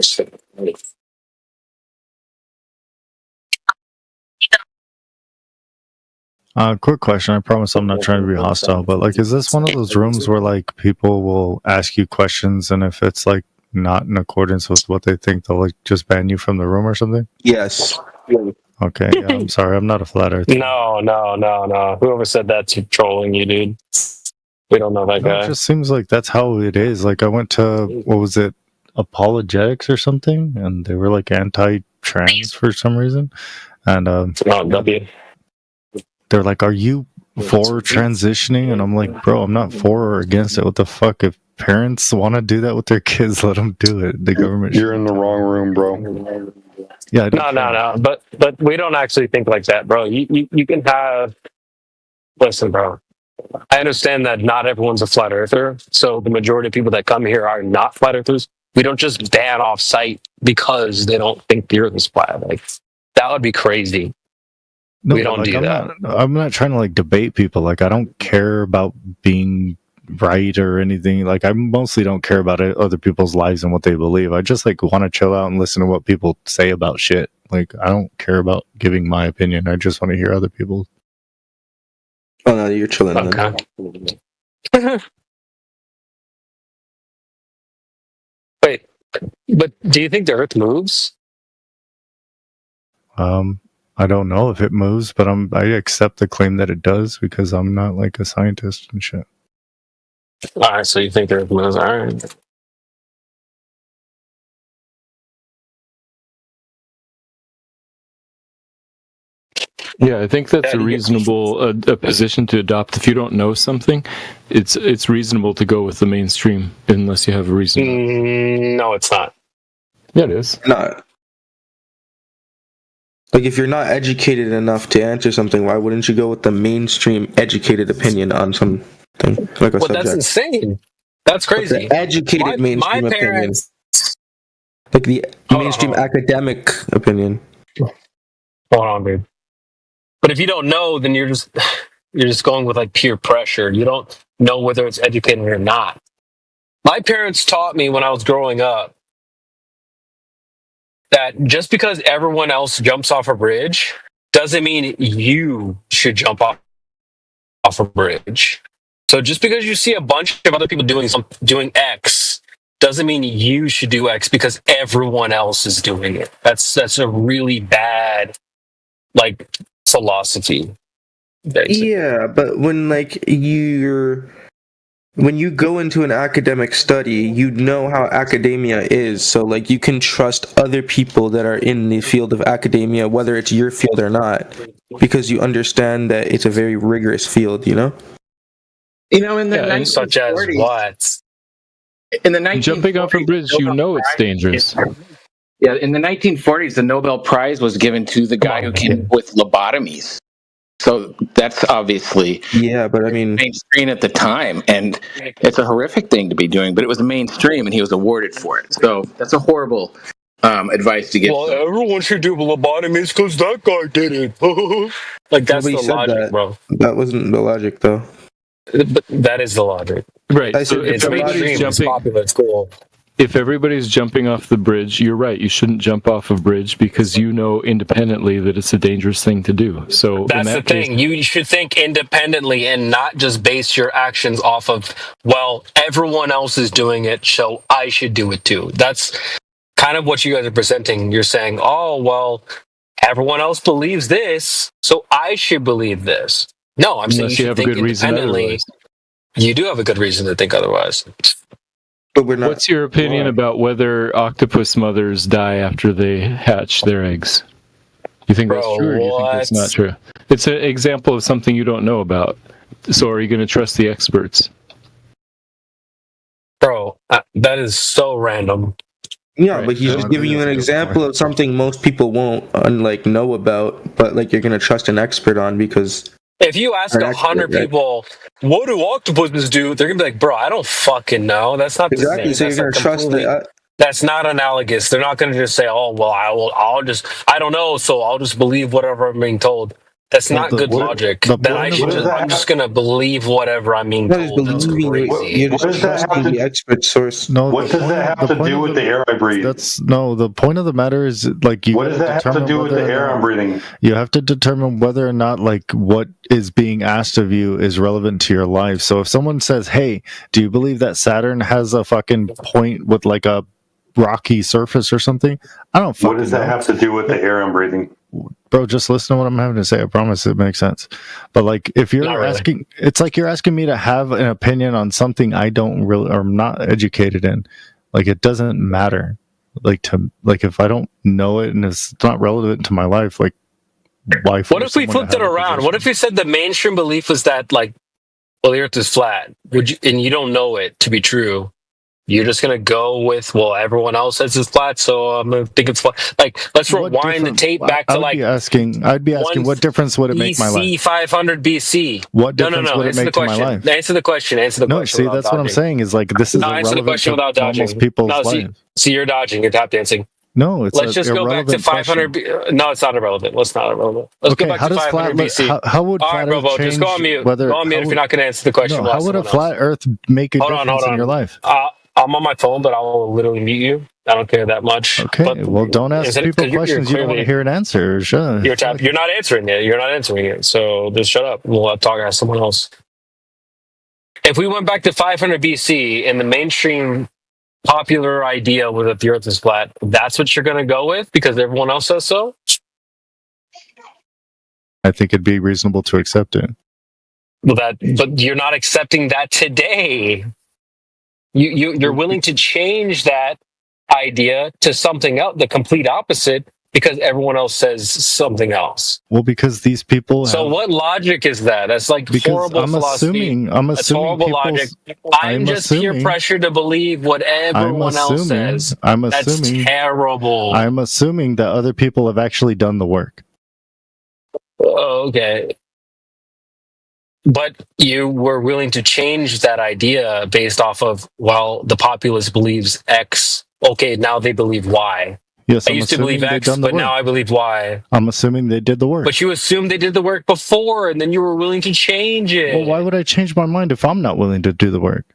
Quick question. I promise I'm not trying to be hostile, but like, is this one of those rooms where like people will ask you questions, and if it's like not in accordance with what they think, they'll like just ban you from the room or something? Yes. Okay. Yeah, I'm sorry. I'm not a flat earther. No. Whoever said that's trolling you, dude. We don't know that guy. It just seems like that's how it is. Like I went to, what was it, Apologetics or something, and they were like anti-trans for some reason, and they're like, "Are you for transitioning?" And I'm like, "Bro, I'm not for or against it. What the fuck? If parents want to do that with their kids, let them do it. The government. You're in the wrong room, bro. Yeah. No. But we don't actually think like that, bro. You can have. Listen, bro. I understand that not everyone's a flat earther, so the majority of people that come here are not flat earthers. We don't just ban off site because they don't think the earth is flat. Like that would be crazy. No, we don't like, do that. I'm not trying to like debate people. Like I don't care about being right or anything. Like I mostly don't care about other people's lives and what they believe. I just like want to chill out and listen to what people say about shit. Like I don't care about giving my opinion. I just want to hear other people's. Oh no, you're chilling. Okay. Wait, but do you think the Earth moves? I don't know if it moves, but I accept the claim that it does because I'm not like a scientist and shit. All right, so you think the Earth moves? All right. Yeah, I think that's a reasonable position to adopt. If you don't know something, it's reasonable to go with the mainstream unless you have a reason. No, it's not. Yeah, it is. No. Like, if you're not educated enough to answer something, why wouldn't you go with the mainstream educated opinion on something, like a Well, that's subject? insane. That's crazy. The educated mainstream my opinion. parents. Like the mainstream academic opinion. Hold on, dude. But if you don't know, then you're just going with like peer pressure. You don't know whether it's educated or not. My parents taught me when I was growing up that just because everyone else jumps off a bridge doesn't mean you should jump off a bridge. So just because you see a bunch of other people doing X doesn't mean you should do X because everyone else is doing it. That's a really bad like philosophy. Basically. Yeah, but when you go into an academic study, you know how academia is. So like you can trust other people that are in the field of academia, whether it's your field or not, because you understand that it's a very rigorous field, you know? You know, in the 1940s, such as what? In the 1940s, jumping off a bridge, you know it's dangerous. Yeah, in the 1940s, the Nobel Prize was given to the guy who came up with lobotomies. So that's obviously but I mean mainstream at the time, and it's a horrific thing to be doing. But it was mainstream, and he was awarded for it. So that's a horrible advice to give. Well, everyone should do lobotomies because that guy did it. Like that's the logic, bro. That wasn't the logic, though. But that is the logic, right? So it's mainstream. It's popular. It's cool. If everybody's jumping off the bridge, you're right. You shouldn't jump off a bridge because you know independently that it's a dangerous thing to do. So that's the thing. You should think independently and not just base your actions off of, well, everyone else is doing it, so I should do it too. That's kind of what you guys are presenting. You're saying, oh, well, everyone else believes this, so I should believe this. No, I'm saying you should think independently. You do have a good reason to think otherwise. What's your opinion about whether octopus mothers die after they hatch their eggs? You think that's true, or do you think that's not true? It's an example of something you don't know about. So are you going to trust the experts? Bro, that is so random. Yeah, but he's just giving you an example of something most people won't know about, but like you're going to trust an expert on because... If you ask 100 people, what do octopuses do? They're gonna be like, bro, I don't fucking know. That's not the same. So you're gonna trust that. That's not analogous. They're not gonna just say, oh, well, I don't know, so I'll just believe whatever I'm being told. That's not good logic. I'm just gonna believe whatever I'm being told. That's crazy. What does that have to the expert source? No, what does that have to do with the air I breathe? The point of the matter is like you. What does that have to do with the air I'm breathing? You have to determine whether or not like what is being asked of you is relevant to your life. So if someone says, "Hey, do you believe that Saturn has a fucking point with like a rocky surface or something?" I don't fucking know. What does that have to do with the air I'm breathing? Bro, just listen to what I'm having to say. I promise it makes sense. But like, if you're asking, it's like you're asking me to have an opinion on something I don't really, or I'm not educated in. Like, it doesn't matter. Like if I don't know it and it's not relevant to my life, like, why? What if we flipped it around? What if we said the mainstream belief was that like, well, the Earth is flat, and you don't know it to be true? You're just gonna go with, well, everyone else says it's flat, so I'm gonna think it's flat. Like, let's rewind the tape back to like. I'd be asking, what difference would it make my life? BC 500 BC. What difference would it make to my life? Answer the question. No, see, that's what I'm saying. Is like this is irrelevant to almost people's lives. See, you're dodging. You're tap dancing. No, it's let's just go back to 500. No, it's not irrelevant. Let's not irrelevant. Let's go back to 500 BC. How would flat Earth change? Just go on mute. Go on mute if you're not going to answer the question. No, how would a flat Earth make a difference in your life? I'm on my phone, but I'll literally mute you. I don't care that much. Okay, well, don't ask people questions you don't want to hear an answer. Shut up. You're not answering it. You're not answering it. So just shut up. We'll talk to someone else. If we went back to 500 BC and the mainstream popular idea was that the Earth is flat, that's what you're going to go with because everyone else says so? I think it'd be reasonable to accept it. But you're not accepting that today. You're willing to change that idea to something else, the complete opposite, because everyone else says something else. Well, because these people. So what logic is that? That's like horrible philosophy. That's horrible logic. I'm just peer pressure to believe what everyone else says. That's terrible. I'm assuming that other people have actually done the work. Oh, okay. But you were willing to change that idea based off of, well, the populace believes X. Okay, now they believe Y. Yes, I used to believe X, but now I believe Y. I'm assuming they did the work. But you assumed they did the work before, and then you were willing to change it. Well, why would I change my mind if I'm not willing to do the work?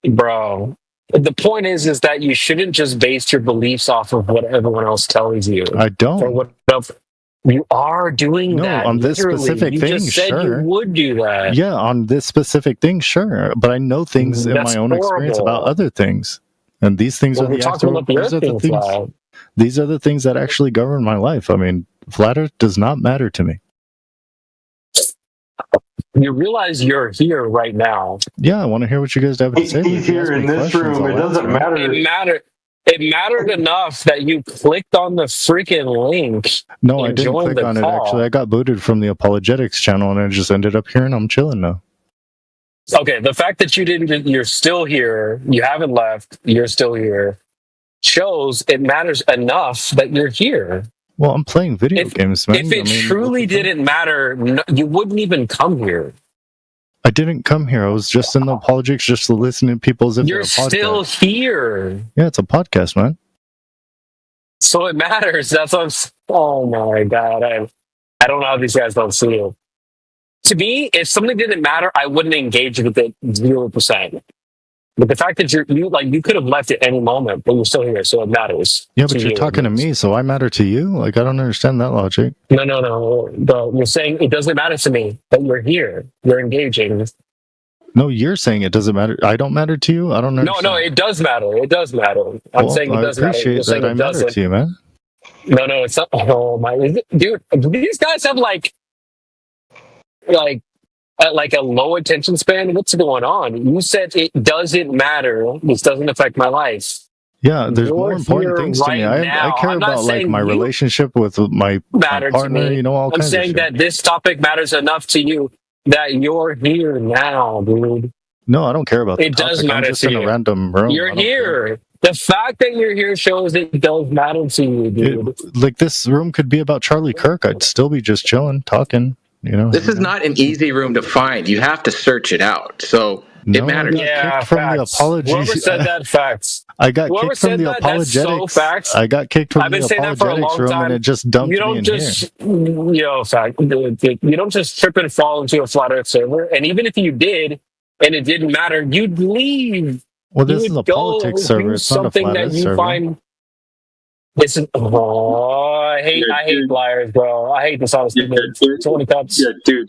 Bro, the point is that you shouldn't just base your beliefs off of what everyone else tells you. I don't. Or what you are doing that. No, on this literally. specific you thing, just said sure. You would do that. Yeah, on this specific thing, sure. But I know things in my own experience about other things. And these things are the actual, these are the things that actually govern my life. I mean, flat Earth does not matter to me. You realize you're here right now. Yeah, I want to hear what you guys have to say. He's here in this room. It doesn't matter. It mattered enough that you clicked on the freaking link. No, I didn't click on it, actually. I got booted from the apologetics channel, and I just ended up here, and I'm chilling now. Okay, the fact that you're still here, you haven't left, you're still here, shows it matters enough that you're here. Well, I'm playing video games, man. If it truly didn't matter, you wouldn't even come here. I didn't come here. I was just in the apologetics just to listen to people as if You're still here. Yeah, it's a podcast, man. So it matters. That's what I'm... Oh my God. I don't know how these guys don't see it. To me, if something didn't matter, I wouldn't engage with it 0%. But the fact that you could have left at any moment, but you're still here, so it matters. Yeah, but you're talking to me, so I matter to you? Like, I don't understand that logic. No. Bro, you're saying it doesn't matter to me, but you're here. You're engaging. No, you're saying it doesn't matter. I don't matter to you? I don't understand. No, it does matter. It does matter. I'm saying it does matter. I appreciate that I matter to you, man. No, it's not. Oh my... Dude, these guys have like a low attention span. What's going on? You said it doesn't matter. This doesn't affect my life. Yeah, there's more important things to me. I care about like my relationship with my partner. You know, all kinds of shit. I'm saying that this topic matters enough to you that you're here now, dude. No, I don't care about it. Does matter I'm just to in you. A random room. You're here. The fact that you're here shows it does matter to you, dude. Like this room could be about Charlie Kirk. I'd still be just chilling, talking. You know, this is not an easy room to find. You have to search it out. So it matters. Yeah, from the apologies. Whoever said that, facts. I got kicked from the apologetics. So facts. I got kicked from I've been the saying that for a apologetics long room, time. and it just dumped you don't me in just, here. Fact. You don't just trip and fall into a flat Earth server. And even if you did, and it didn't matter, you'd leave. Well, this is a politics server. It's not a flat Earth server. I hate liars, bro. I hate dishonesty. So many cups. Yeah, dude,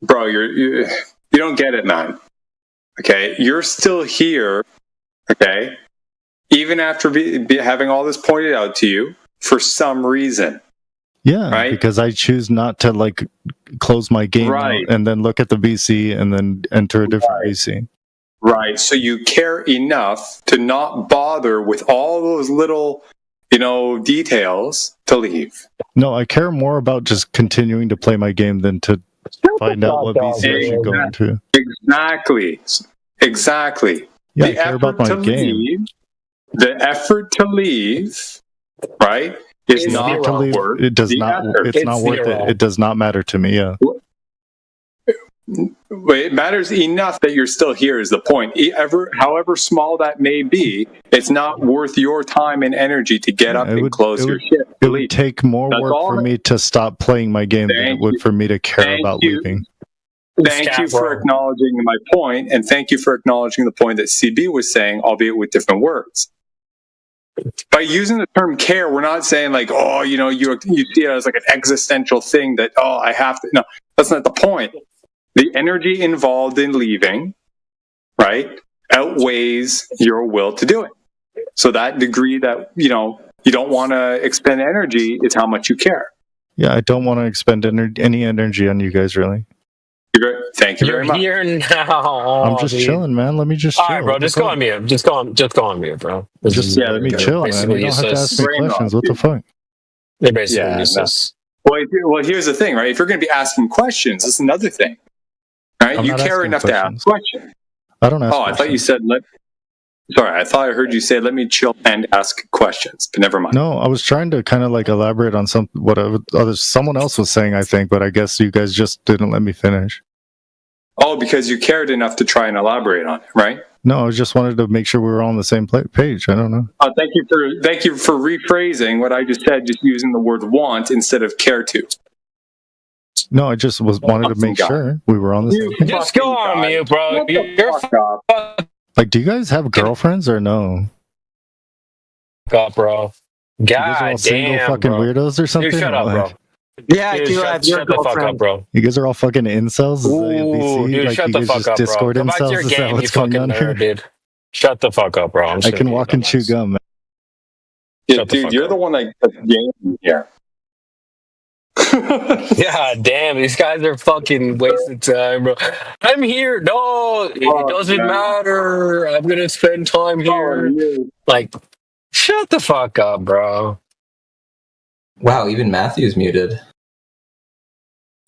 bro, you don't get it, man. Okay, you're still here. Okay, even after having all this pointed out to you for some reason. Yeah, right? Because I choose not to like close my game out and then look at the VC and then enter a different VC. Right. So you care enough to not bother with all those little, details to leave. No, I care more about just continuing to play my game than to find out what VC I should go into. Exactly. Yeah, I care about my game. The effort to leave, right, is not to leave. It does not. It's not worth it. It does not matter to me. Yeah. It matters enough that you're still here is the point. However small that may be, it's not worth your time and energy to get up and close your shit. It would take more work for me to stop playing my game than it would for me to care about leaving. Thank you for acknowledging my point, and thank you for acknowledging the point that CB was saying, albeit with different words. By using the term care, we're not saying like, oh, you see it as like an existential thing that, oh, I have to. No, that's not the point. The energy involved in leaving, right, outweighs your will to do it. So that degree that, you don't want to expend energy is how much you care. Yeah, I don't want to expend any energy on you guys, really. Thank you very much. You're here now. I'm just chilling, man. Let me just chill. All right, bro. Just go on mute. Just go on mute, bro. Just let me chill, man. You don't have to ask me questions. What the fuck? They're basically useless. Well, here's the thing, right? If you're going to be asking questions, that's another thing, right? You care enough to ask questions. I don't ask. Oh, I thought you said Sorry, I thought I heard you say let me chill and ask questions, but never mind. No, I was trying to kind of like elaborate on someone else was saying, I think, but I guess you guys just didn't let me finish. Oh, because you cared enough to try and elaborate on it, right? No, I just wanted to make sure we were all on the same page. I don't know. Thank you for rephrasing what I just said, just using the word want instead of care to. No, I just wanted to make sure we were on the same page. Just go on mute, bro. You're Like, do you guys have girlfriends or no? God, bro. You guys are all single fucking weirdos or something? Dude, shut up, bro. Yeah, dude, shut the fuck up, bro. You guys are all fucking incels? Ooh, dude, like, shut you the guys fuck just up, bro. Discord Go back to incels? your Is that game, you what's going fucking on here? nerd, dude. Shut the fuck up, bro. I can walk and chew gum, man. Yeah, dude, you're the one that gets game here. Yeah, damn, these guys are fucking wasting time, bro. I'm here. No, it doesn't matter. I'm gonna spend time here. Like, shut the fuck up, bro. Wow, even Matthew's muted.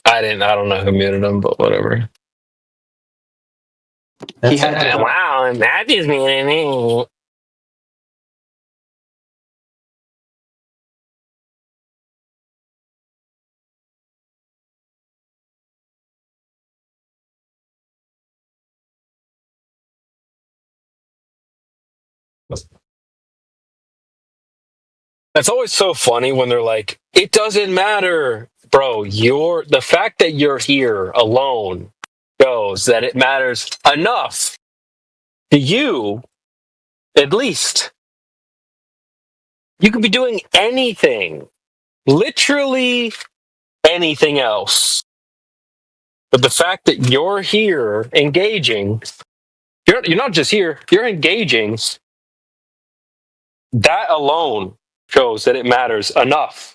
I don't know who muted him, but whatever. Wow, Matthew's muted me. That's always so funny when they're like, it doesn't matter. Bro, the fact that you're here alone shows that it matters enough to you, at least. You could be doing anything, literally anything else. But the fact that you're here engaging, you're not just here, you're engaging, that alone shows that it matters enough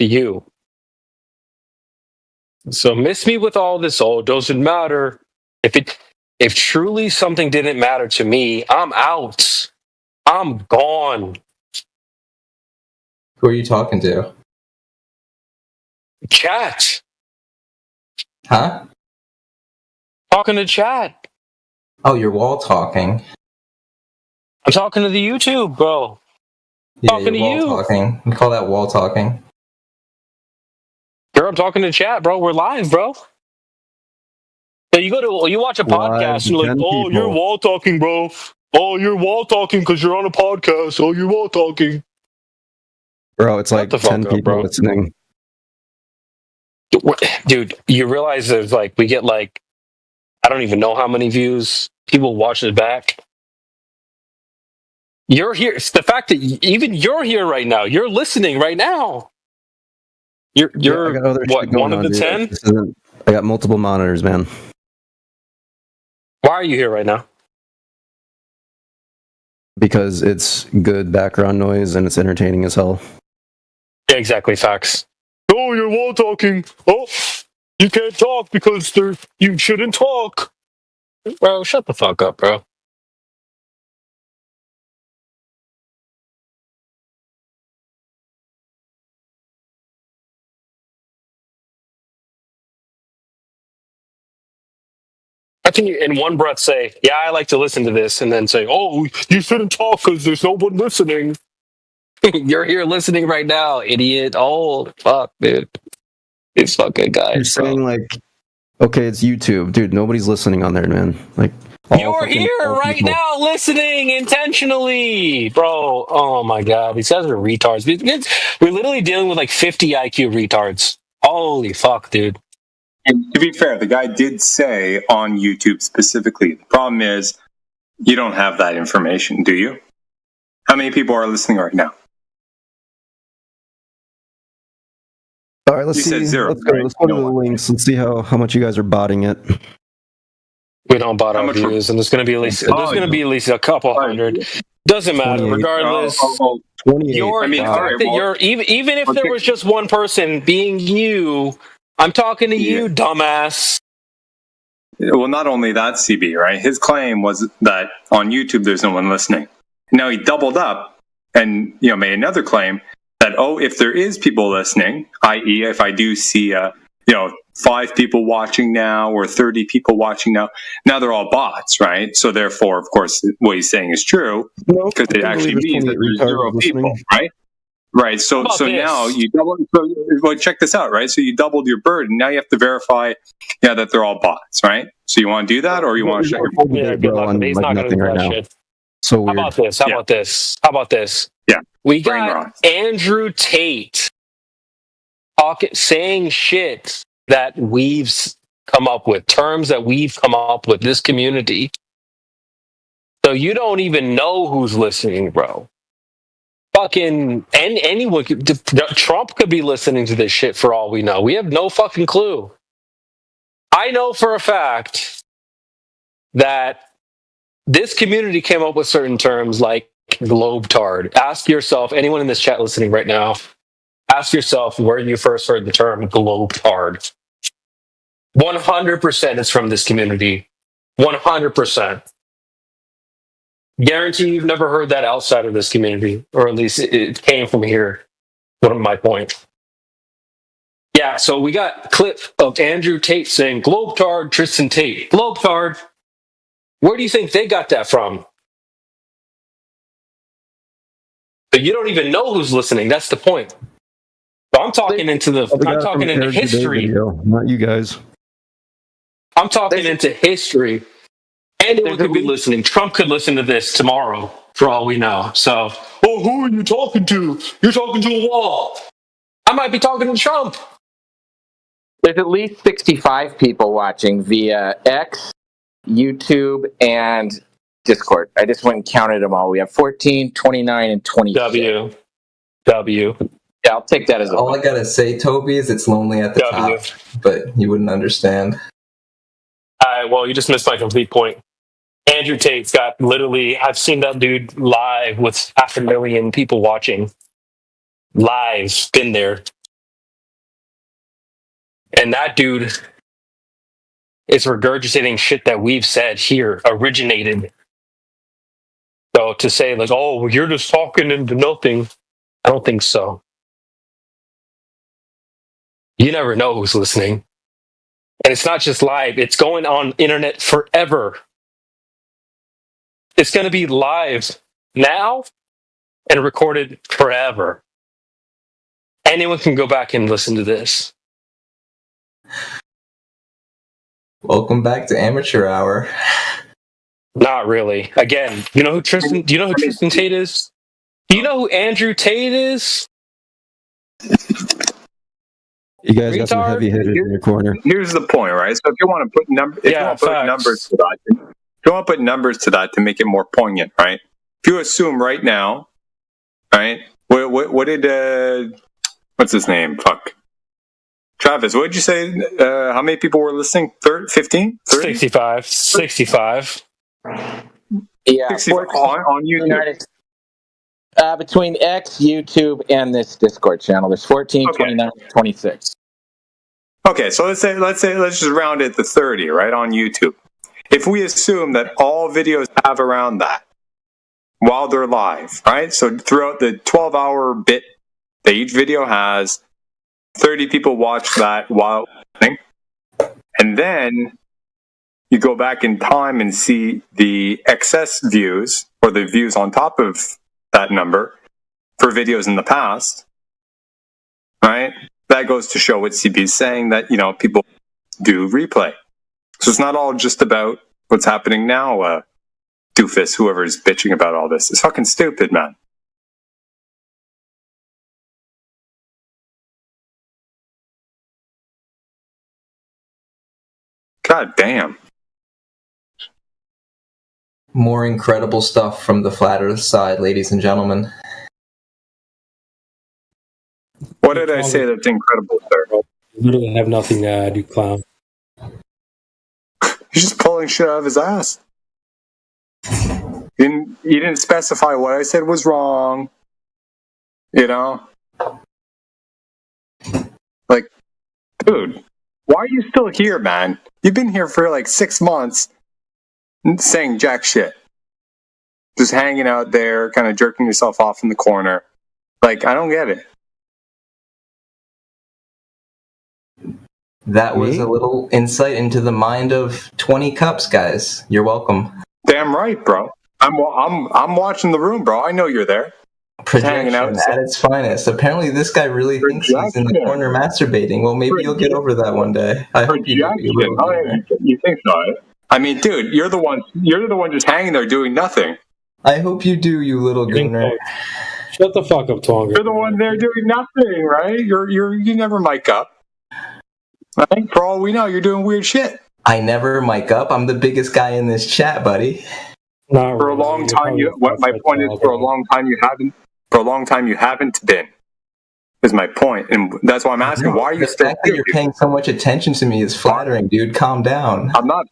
to you. So miss me with all this, oh, it doesn't matter. If truly something didn't matter to me, I'm out. I'm gone. Who are you talking to? Chat. Huh? Talking to chat. Oh, you're wall talking. I'm talking to the YouTube, bro. Yeah, Talking to wall you. Talking. We call that wall talking. Girl, I'm talking to chat, bro. We're live, bro. So you watch a podcast, you're like, oh, you're wall talking, bro. Oh, you're wall talking because you're on a podcast. Oh, you're wall talking. Bro, it's like 10 people listening. Dude, you realize there's like, we get like, I don't even know how many views. People watching it back. You're here. It's the fact that even you're here right now. You're listening right now. You're what, one of the 10? I got multiple monitors, man. Why are you here right now? Because it's good background noise and it's entertaining as hell. Yeah, exactly. Facts. Oh, you're wall talking. Oh, you can't talk because you shouldn't talk. Bro, shut the fuck up, bro. How can you, in one breath, say, yeah, I like to listen to this, and then say, oh, you shouldn't talk because there's no one listening? You're here listening right now, idiot. Oh, fuck, dude. These fucking guys. You're saying, like, okay, it's YouTube. Dude, nobody's listening on there, man. Like, you're here right now listening intentionally, bro. Oh, my God. These guys are retards. We're literally dealing with, like, 50 IQ retards. Holy fuck, dude. And to be fair, the guy did say on YouTube specifically, the problem is you don't have that information, do you? How many people are listening right now? All right, let's see. Let's go to the links and see how much you guys are botting it. We don't bot our views, and there's going to be at least a couple hundred. Doesn't matter, regardless. Even if there was just one person being you, I'm talking to you, dumbass. well, not only that, CB, right? His claim was that on YouTube there's no one listening. Now he doubled up and made another claim that if there is people listening, i.e., if I do see 5 people watching now or 30 people watching now they're all bots, right? So therefore, of course, what he's saying is true because it actually means that there's 0 people, right? Right. So now you double. So well, check this out, right? So you doubled your burden. Now you have to verify, that they're all bots, right? So you want to do that, or you want to check your? Yeah, good luck. He's not going to do that shit. So weird. How about this? Yeah. We got Andrew Tate saying shit that we've come up with, terms that we've come up with, this community. So you don't even know who's listening, bro. Fucking anyone Trump could be listening to this shit for all we know. We have no fucking clue. I know for a fact that this community came up with certain terms like globetard. Ask yourself, anyone in this chat listening right now, ask yourself where you first heard the term globetard. 100% is from this community. 100%. Guarantee you've never heard that outside of this community, or at least it came from here. One of my points. Yeah, so we got a clip of Andrew Tate saying, globetard Tristan Tate. Globetard. Where do you think they got that from? But you don't even know who's listening. That's the point. So I'm talking into history. Video, not you guys. I'm talking into history. Anyone could be listening. Trump could listen to this tomorrow, for all we know. So, who are you talking to? You're talking to a wall. I might be talking to Trump. There's at least 65 people watching via X, YouTube, and Discord. I just went and counted them all. We have 14, 29, and 26. W. Yeah, I'll take that as a all I gotta say, Toby, is it's lonely at the top, but you wouldn't understand. Well, you just missed my complete point. Andrew Tate's got literally, I've seen that dude live with 500,000 people watching. Live, been there. And that dude is regurgitating shit that we've said here, originated. So to say, like, oh, you're just talking into nothing, I don't think so. You never know who's listening. And it's not just live, it's going on internet forever. It's going to be live now and recorded forever. Anyone can go back and listen to this. Welcome back to Amateur Hour. Not really. Again, do you know who Tristan Tate is? Do you know who Andrew Tate is? You guys got some heavy hitters in your corner. Here's the point, right? So if you want to put numbers to that, if you want to put numbers to that to make it more poignant, right? If you assume right now, right? What did what's his name? Fuck. Travis, what did you say? How many people were listening? 15? 30? 65. Yeah, 65 on YouTube. Between X, YouTube, and this Discord channel, there's 14, 29, 26. Okay, so let's just round it to 30, right, on YouTube. If we assume that all videos have around that while they're live, right? So throughout the 12-hour bit that each video has, 30 people watch that while listening, and then you go back in time and see the excess views or the views on top of that number for videos in the past, right? That goes to show what CB is saying, that, people do replay. So it's not all just about what's happening now, doofus, whoever's bitching about all this. It's fucking stupid, man. God damn. More incredible stuff from the flat earth side, ladies and gentlemen. What did I say that's incredible, sir? You literally have nothing to add, you clown. He's just pulling shit out of his ass. You didn't specify what I said was wrong. Like, dude, why are you still here, man? You've been here for like 6 months saying jack shit. Just hanging out there, kind of jerking yourself off in the corner. Like, I don't get it. That was a little insight into the mind of 20 Cups, guys. You're welcome. Damn right, bro. I'm watching the room, bro. I know you're there. Projection at its finest. Apparently, this guy really thinks he's in the corner masturbating. Well, maybe you'll get over that one day. I hope you do. You think so? I mean, dude, you're the one just hanging there doing nothing. I hope you do, you little gooner. Shut the fuck up, Tonga. You're the one there doing nothing, right? You never mic up. Right? For all we know, you're doing weird shit. I never mic up. I'm the biggest guy in this chat, buddy. Not for a long time, my point is, for a long time you haven't. For a long time, you haven't been. Is my point, and that's why I'm asking. Why are you the still fact that you're paying so much attention to me is flattering, dude. Calm down. I'm not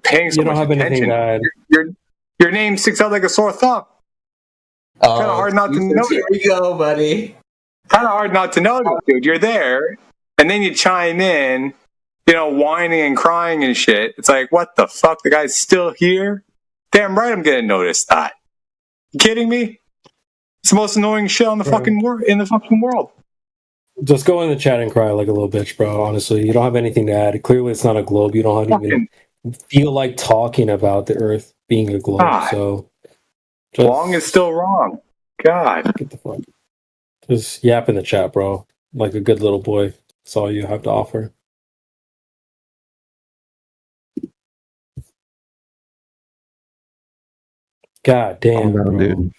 paying so much attention. Your name sticks out like a sore thumb. Oh, kind of hard not to know. Here we go, buddy. Kind of hard not to know, dude. You're there, and then you chime in, whining and crying and shit. It's like, what the fuck? The guy's still here. Damn right, I'm gonna notice that. You kidding me? It's the most annoying shit on the fucking world. Just go in the chat and cry like a little bitch, bro. Honestly, you don't have anything to add. Clearly, it's not a globe. You don't even feel like talking about the Earth being a globe. God. So, wrong is still wrong. God, get the fuck. Just yap in the chat, bro. Like a good little boy. That's all you have to offer. God damn, bro. Dude.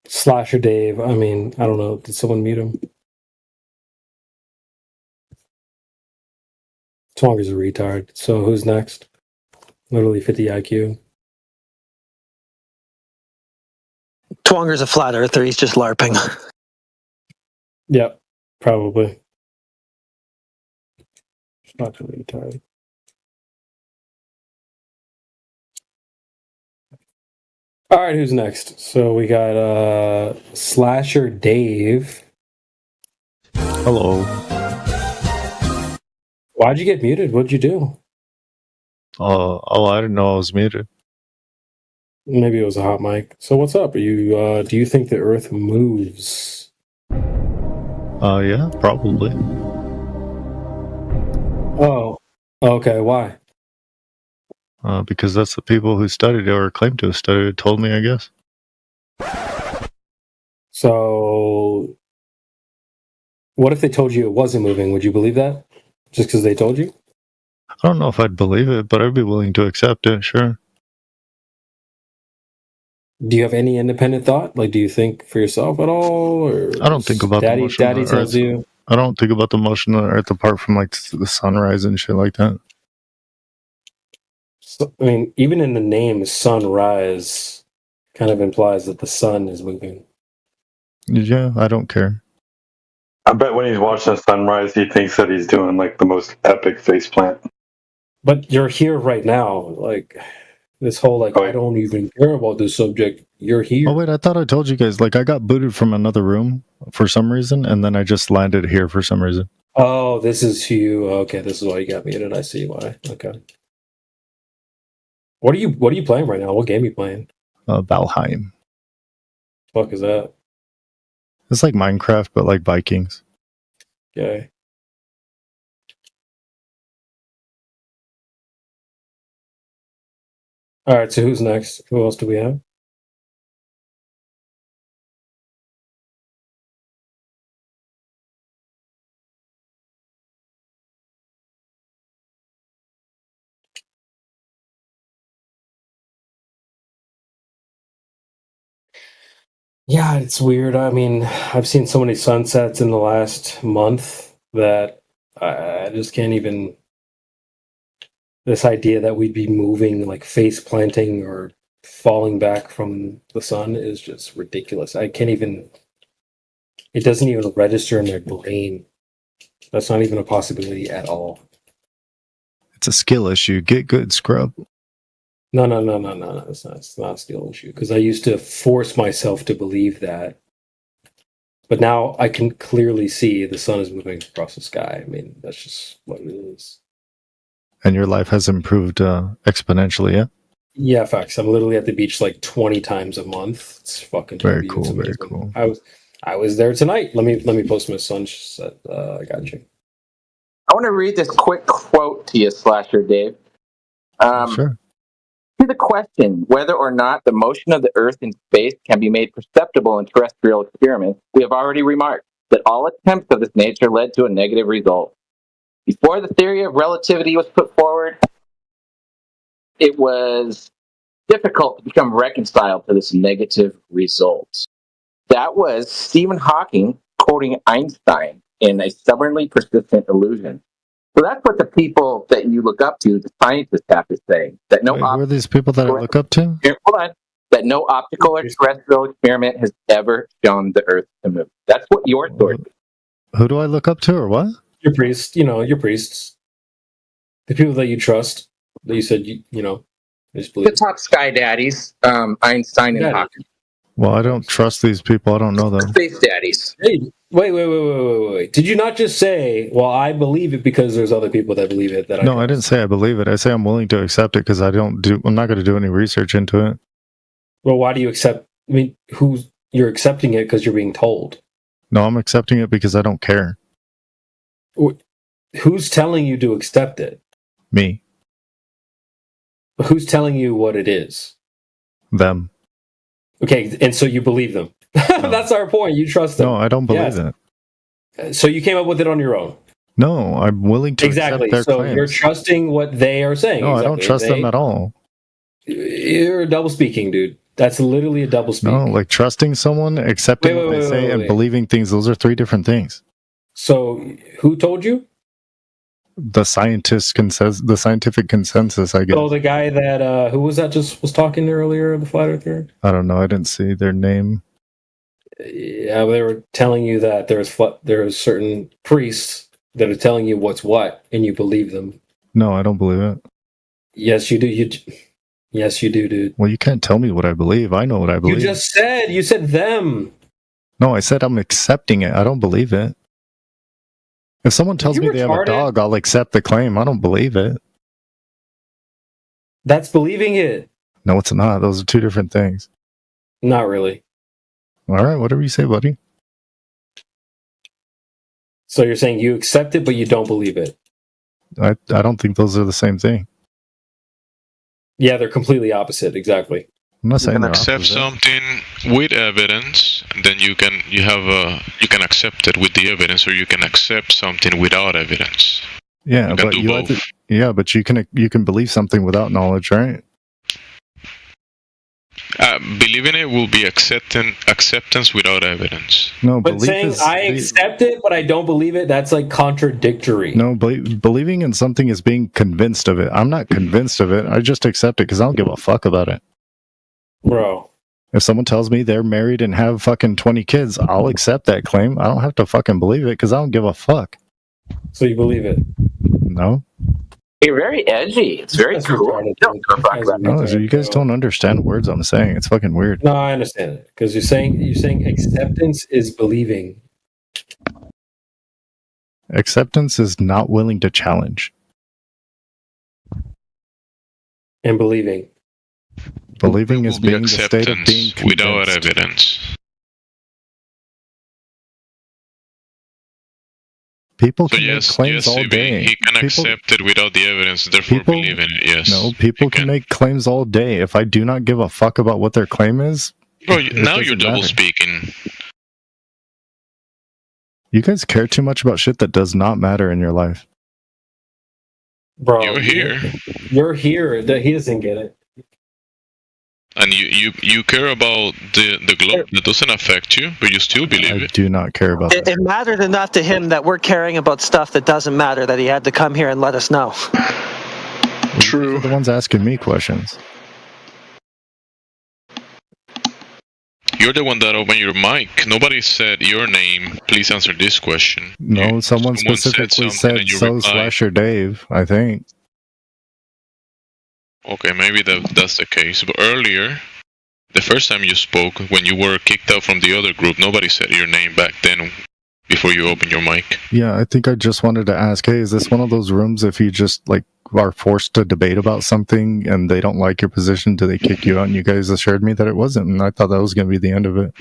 Slasher Dave. I mean, I don't know. Did someone mute him? Tonga's a retard. So who's next? Literally 50 IQ. Twonger's a flat earther. He's just LARPing. Yep, probably. It's not too retarded. All right, who's next? So we got Slasher Dave. Hello. Why'd you get muted? What'd you do? I didn't know I was muted. Maybe it was a hot mic. So what's up? Are you do you think the Earth moves? Yeah, probably. Oh, okay. Why? Because that's the people who studied it or claim to have studied it told me, I guess. So, what if they told you it wasn't moving? Would you believe that? Just because they told you? I don't know if I'd believe it, but I'd be willing to accept it, sure. Do you have any independent thought? Like, do you think for yourself at all? Or I don't think about the motion Daddy of the tells Earth. you. I don't think about the motion of the Earth apart from like the sunrise and shit like that. So, I mean, even in the name sunrise kind of implies that the sun is moving. Yeah, I don't care. I bet when he's watching the sunrise, he thinks that he's doing like the most epic faceplant. But you're here right now. Like, this whole, like, I don't even care about this subject. You're here. Oh, wait, I thought I told you guys, like, I got booted from another room for some reason, and then I just landed here for some reason. Oh, this is you. Okay, this is why you got muted. I see why. Okay. What are you playing right now? What game are you playing? Valheim. Fuck is that? It's like Minecraft, but like Vikings. Okay. All right, so who's next? Who else do we have? Yeah, it's weird. I mean, I've seen so many sunsets in the last month that I just can't even. This idea that we'd be moving, like face planting or falling back from the sun, is just ridiculous. I can't even. It doesn't even register in their brain. That's not even a possibility at all. It's a skill issue. Get good, scrub. No. It's not a skill issue. Because I used to force myself to believe that. But now I can clearly see the sun is moving across the sky. I mean, that's just what it is. And your life has improved exponentially, yeah? Yeah, facts. I'm literally at the beach like 20 times a month. It's fucking very heavy. cool. It's Very amazing. cool. I was there tonight. Let me post my son. I got you. I want to read this quick quote to you, Slasher Dave. Sure. To the question whether or not the motion of the Earth in space can be made perceptible in terrestrial experiments, we have already remarked that all attempts of this nature led to a negative result. Before the theory of relativity was put forward, it was difficult to become reconciled to this negative result. That was Stephen Hawking quoting Einstein in A Stubbornly Persistent Illusion. So that's what the people that you look up to, the scientists, have to say. That no Who are these people that I look up to? hold on. That no optical or terrestrial experiment has ever shown the Earth to move. That's what your source is. Who do I look up to, or what? Your priest, your priests. The people that you trust, that you said, just believe. The top sky daddies, Einstein and Hawking. Well, I don't trust these people. I don't know them. Space daddies. Hey, wait. Did you not just say, well, I believe it because there's other people that believe it? No, I didn't say I believe it. I say I'm willing to accept it because I'm not going to do any research into it. Well, why do you accept? I mean, you're accepting it because you're being told? No, I'm accepting it because I don't care. Who's telling you to accept it? Me. But who's telling you what it is? Them. Okay, and so you believe them. No. That's our point. You trust them. No, I don't believe it. So you came up with it on your own. No, I'm willing to accept their claims. You're trusting what they are saying. No, I don't trust them at all. You're double speaking, dude. That's literally a double speak. No, like trusting someone, accepting what they say, and believing things. Those are three different things. So who told you? The scientific consensus, I guess. Oh, the guy that who was that just was talking earlier, the flat earther? I don't know. I didn't see their name. Yeah, they were telling you that there's certain priests that are telling you what's what, and you believe them. No, I don't believe it. Yes, you do. Yes, you do, dude. Well, you can't tell me what I believe. I know what I believe. You said them. No, I said I'm accepting it. I don't believe it. If someone tells me they have a dog, I'll accept the claim. I don't believe it. That's believing it. No, it's not. Those are two different things. Not really. All right, whatever you say, buddy. So you're saying you accept it, but you don't believe it? I don't think those are the same thing. Yeah, they're completely opposite. Exactly. I'm not saying you can accept something with evidence, then you can accept it with the evidence, or you can accept something without evidence. Yeah, but but you can believe something without knowledge, right? Believing it will be acceptance without evidence. No, but saying I accept it, but I don't believe it, that's like contradictory. No, believing in something is being convinced of it. I'm not convinced of it. I just accept it because I don't give a fuck about it. Bro. If someone tells me they're married and have fucking 20 kids, I'll accept that claim. I don't have to fucking believe it because I don't give a fuck. So you believe it? No. You're very edgy. It's very cool. No, you guys don't understand words I'm saying. It's fucking weird. No, I understand it. Because you're saying acceptance is believing. Acceptance is not willing to challenge. And believing. Believing is being the state of being convinced. Without evidence. People can make claims all day. He can accept it without the evidence, therefore believe in it, yes. No, people can make claims all day. If I do not give a fuck about what their claim is... Bro, now you're double speaking. You guys care too much about shit that does not matter in your life. Bro, you're here. You're here. He doesn't get it. And you care about the globe that doesn't affect you, but you still believe it. I do not care about that. It mattered enough to him that we're caring about stuff that doesn't matter, that he had to come here and let us know. True. You're the ones asking me questions. You're the one that opened your mic. Nobody said your name. Please answer this question. No, someone specifically said so Slasher Dave, I think. Okay, maybe that's the case. But earlier, The first time you spoke, when you were kicked out from the other group, nobody said your name back then before you opened your mic. Yeah, I think I just wanted to ask, hey, is this one of those rooms if you just like are forced to debate about something and they don't like your position, do they kick you out? And you guys assured me that it wasn't, and I thought that was going to be the end of it.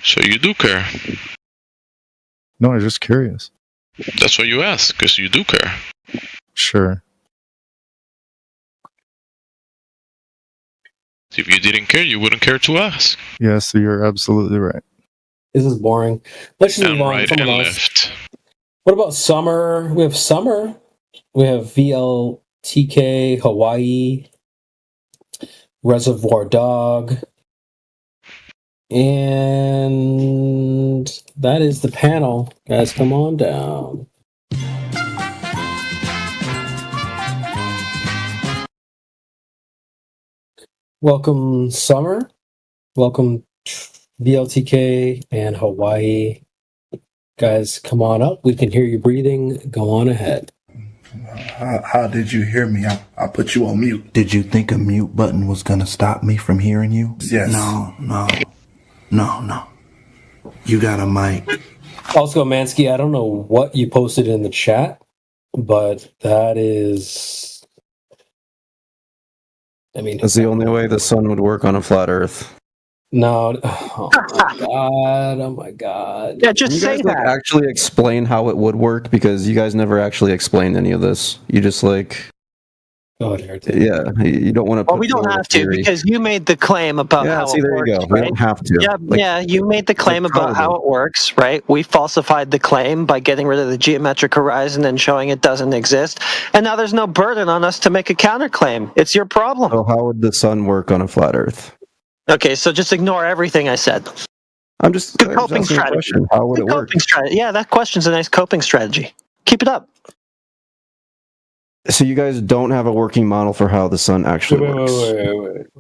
So you do care. No, I'm just curious. That's why you ask, because you do care. Sure. If you didn't care, you wouldn't care to ask. Yes, you're absolutely right. This is boring. Let's just move on. Right Someone and else. left. What about Summer? We have Summer. We have VLTK, Hawaii, Reservoir Dog. And that is the panel. Guys, come on down. Welcome, Summer. Welcome, VLTK and Hawaii. Guys, come on up. We can hear you breathing. Go on ahead. How did you hear me? I put you on mute. Did you think a mute button was going to stop me from hearing you? Yes. No. You got a mic. Also, Mansky, I don't know what you posted in the chat, but that is... I mean... That's the only way the sun would work on a flat Earth. No. Oh my god. Yeah, just you say guys, that. actually explain how it would work, because you guys never actually explained any of this. You just Oh, yeah, you don't want to. Well, we don't have to, because you made the claim about how see, it there works. you go. We don't have to. Yeah, you made the claim about how it works, right? We falsified the claim by getting rid of the geometric horizon and showing it doesn't exist. And now there's no burden on us to make a counterclaim. It's your problem. So how would the sun work on a flat Earth? Okay, so just ignore everything I said. I'm just good coping strategy. How would it work? Yeah, that question's a nice coping strategy. Keep it up. So you guys don't have a working model for how the sun actually works?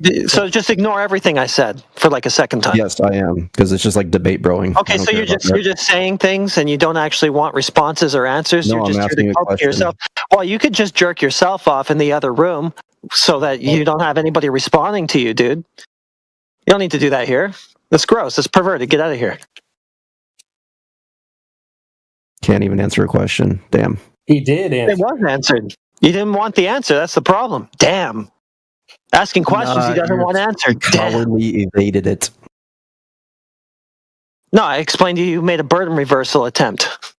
Wait. So just ignore everything I said for like a second time. Yes, I am, because it's just like debate broing. Okay, so you're just saying things and you don't actually want responses or answers. No, You're just I'm here asking to a cope question. yourself. Well, you could just jerk yourself off in the other room so that you don't have anybody responding to you, dude. You don't need to do that here. That's gross. That's perverted. Get out of here. Can't even answer a question. Damn. He did answer. It was answered. You didn't want the answer. That's the problem. Damn. Asking questions he doesn't want answered. Damn. Cowardly evaded it. No, I explained to you you made a burden reversal attempt.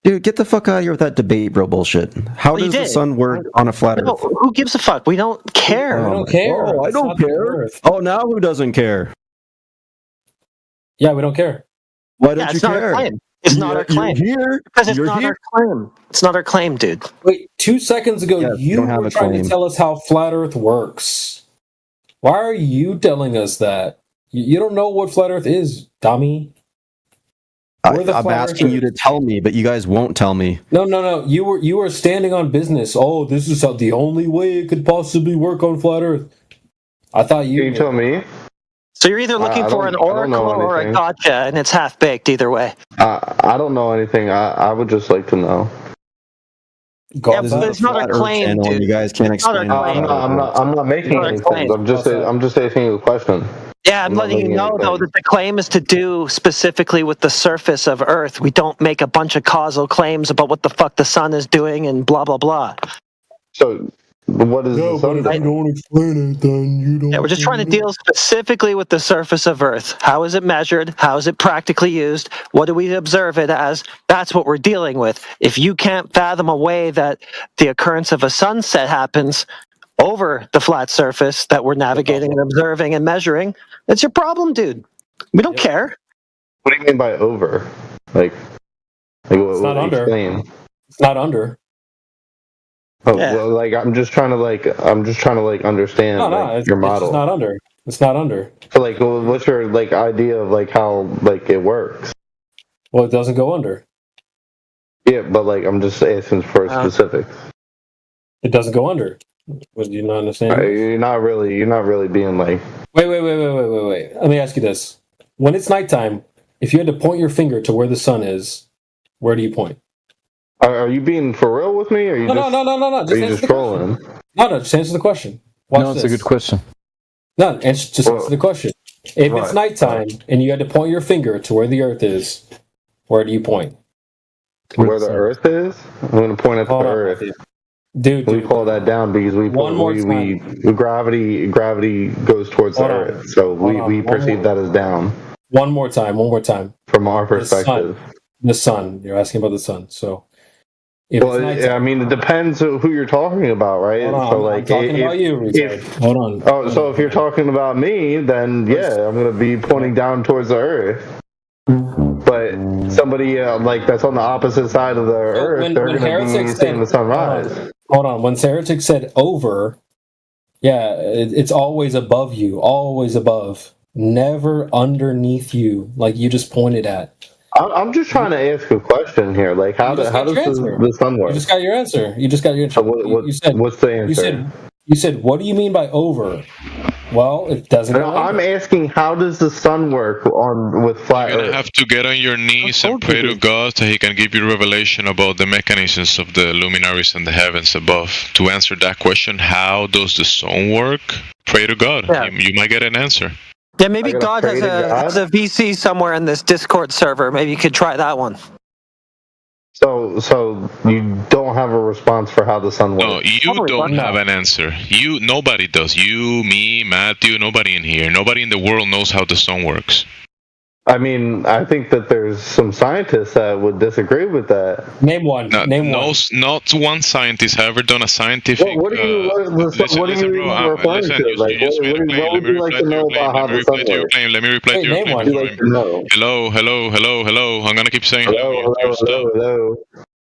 Dude, get the fuck out of here with that debate bro bullshit. How Well, you does the did. sun work on a flat No, Earth? who gives a fuck? We don't care. We don't care. Oh, I It's don't not the care. Earth. Oh, now who doesn't care? Yeah, we don't care. Why don't you it's not care? our claim. It's not our claim. You're here. Because it's You're not here. our claim. It's not our claim, dude. Wait, 2 seconds ago, Yeah, you don't have were a trying claim. to tell us how flat Earth works. Why are you telling us that? You don't know what flat Earth is, dummy. We're the I'm flat asking earthers. you to tell me, but you guys won't tell me. No. You were standing on business. Oh, this is the only way it could possibly work on flat Earth. I thought you. Can you tell me? So you're either looking for an oracle or a gotcha, and it's half baked either way. I don't know anything. I would just like to know. Yeah, but it's not our claim, dude. You guys can't It's not our explain. claim. I'm not making Not a anything. claim. I'm just asking you a question. Yeah, I'm letting you know, though, that the claim is to do specifically with the surface of Earth. We don't make a bunch of causal claims about what the fuck the sun is doing and blah, blah, blah. So, what is the sun doing? don't explain it, then you don't. Yeah, we're just trying to deal specifically with the surface of Earth. How is it measured? How is it practically used? What do we observe it as? That's what we're dealing with. If you can't fathom a way that the occurrence of a sunset happens over the flat surface that we're navigating and observing and measuring, it's your problem, dude. We don't care. What do you mean by over? Like what? It's not under. Explain. It's not under. Oh, Yeah. well, like I'm just trying to understand No, your it's model. just not under. It's not under. So like, what's your idea of how it works? Well, it doesn't go under. Yeah, but I'm just asking for specifics. It doesn't go under. What, do you not understand? You're not really being like. Wait. Let me ask you this. When it's nighttime, if you had to point your finger to where the sun is, where do you point? Are you being for real with me? Or are you No. are you Just just trolling? No, just answer the question. Watch No, it's this. a good question. No, just answer the question. If it's nighttime and you had to point your finger to where the Earth is, where do you point? Where the Earth is? I'm going to point at the Earth. Dude, we pull that down because we gravity goes towards the Earth, so we perceive that as down. One more time. From our perspective. The sun. You're asking about the sun. So, well, I mean, it depends who you're talking about, right? I'm talking about you. Hold on. Oh, so if you're talking about me, then yeah, I'm going to be pointing down towards the Earth. But somebody like that's on the opposite side of the Earth, they're going to be seeing the sunrise. Hold on. When Heretic said over, yeah, it's always above you, always above, never underneath you, like you just pointed at. I'm just trying to ask a question here. Like, how does the sun work? You just got your answer. You just got your answer. You said, what's the answer? You said, what do you mean by over? Well, it doesn't. No, I'm asking, how does the sun work with flat Earth? You're gonna have to get on your knees and pray to God so He can give you revelation about the mechanisms of the luminaries and the heavens above. To answer that question, how does the sun work? Pray to God. Yeah. You might get an answer. Yeah, maybe God has a VC somewhere in this Discord server. Maybe you could try that one. So you don't have a response for how the sun works? No, you don't have an answer. Nobody does. You, me, Matthew, nobody in here. Nobody in the world knows how the sun works. I mean, I think that there's some scientists that would disagree with that. Name one. Name one. Not one scientist has ever done a scientific. What are you referring to? Like, what would you like to know about how the sun works? Let me reply to your claim. Hello. I'm gonna keep saying hello.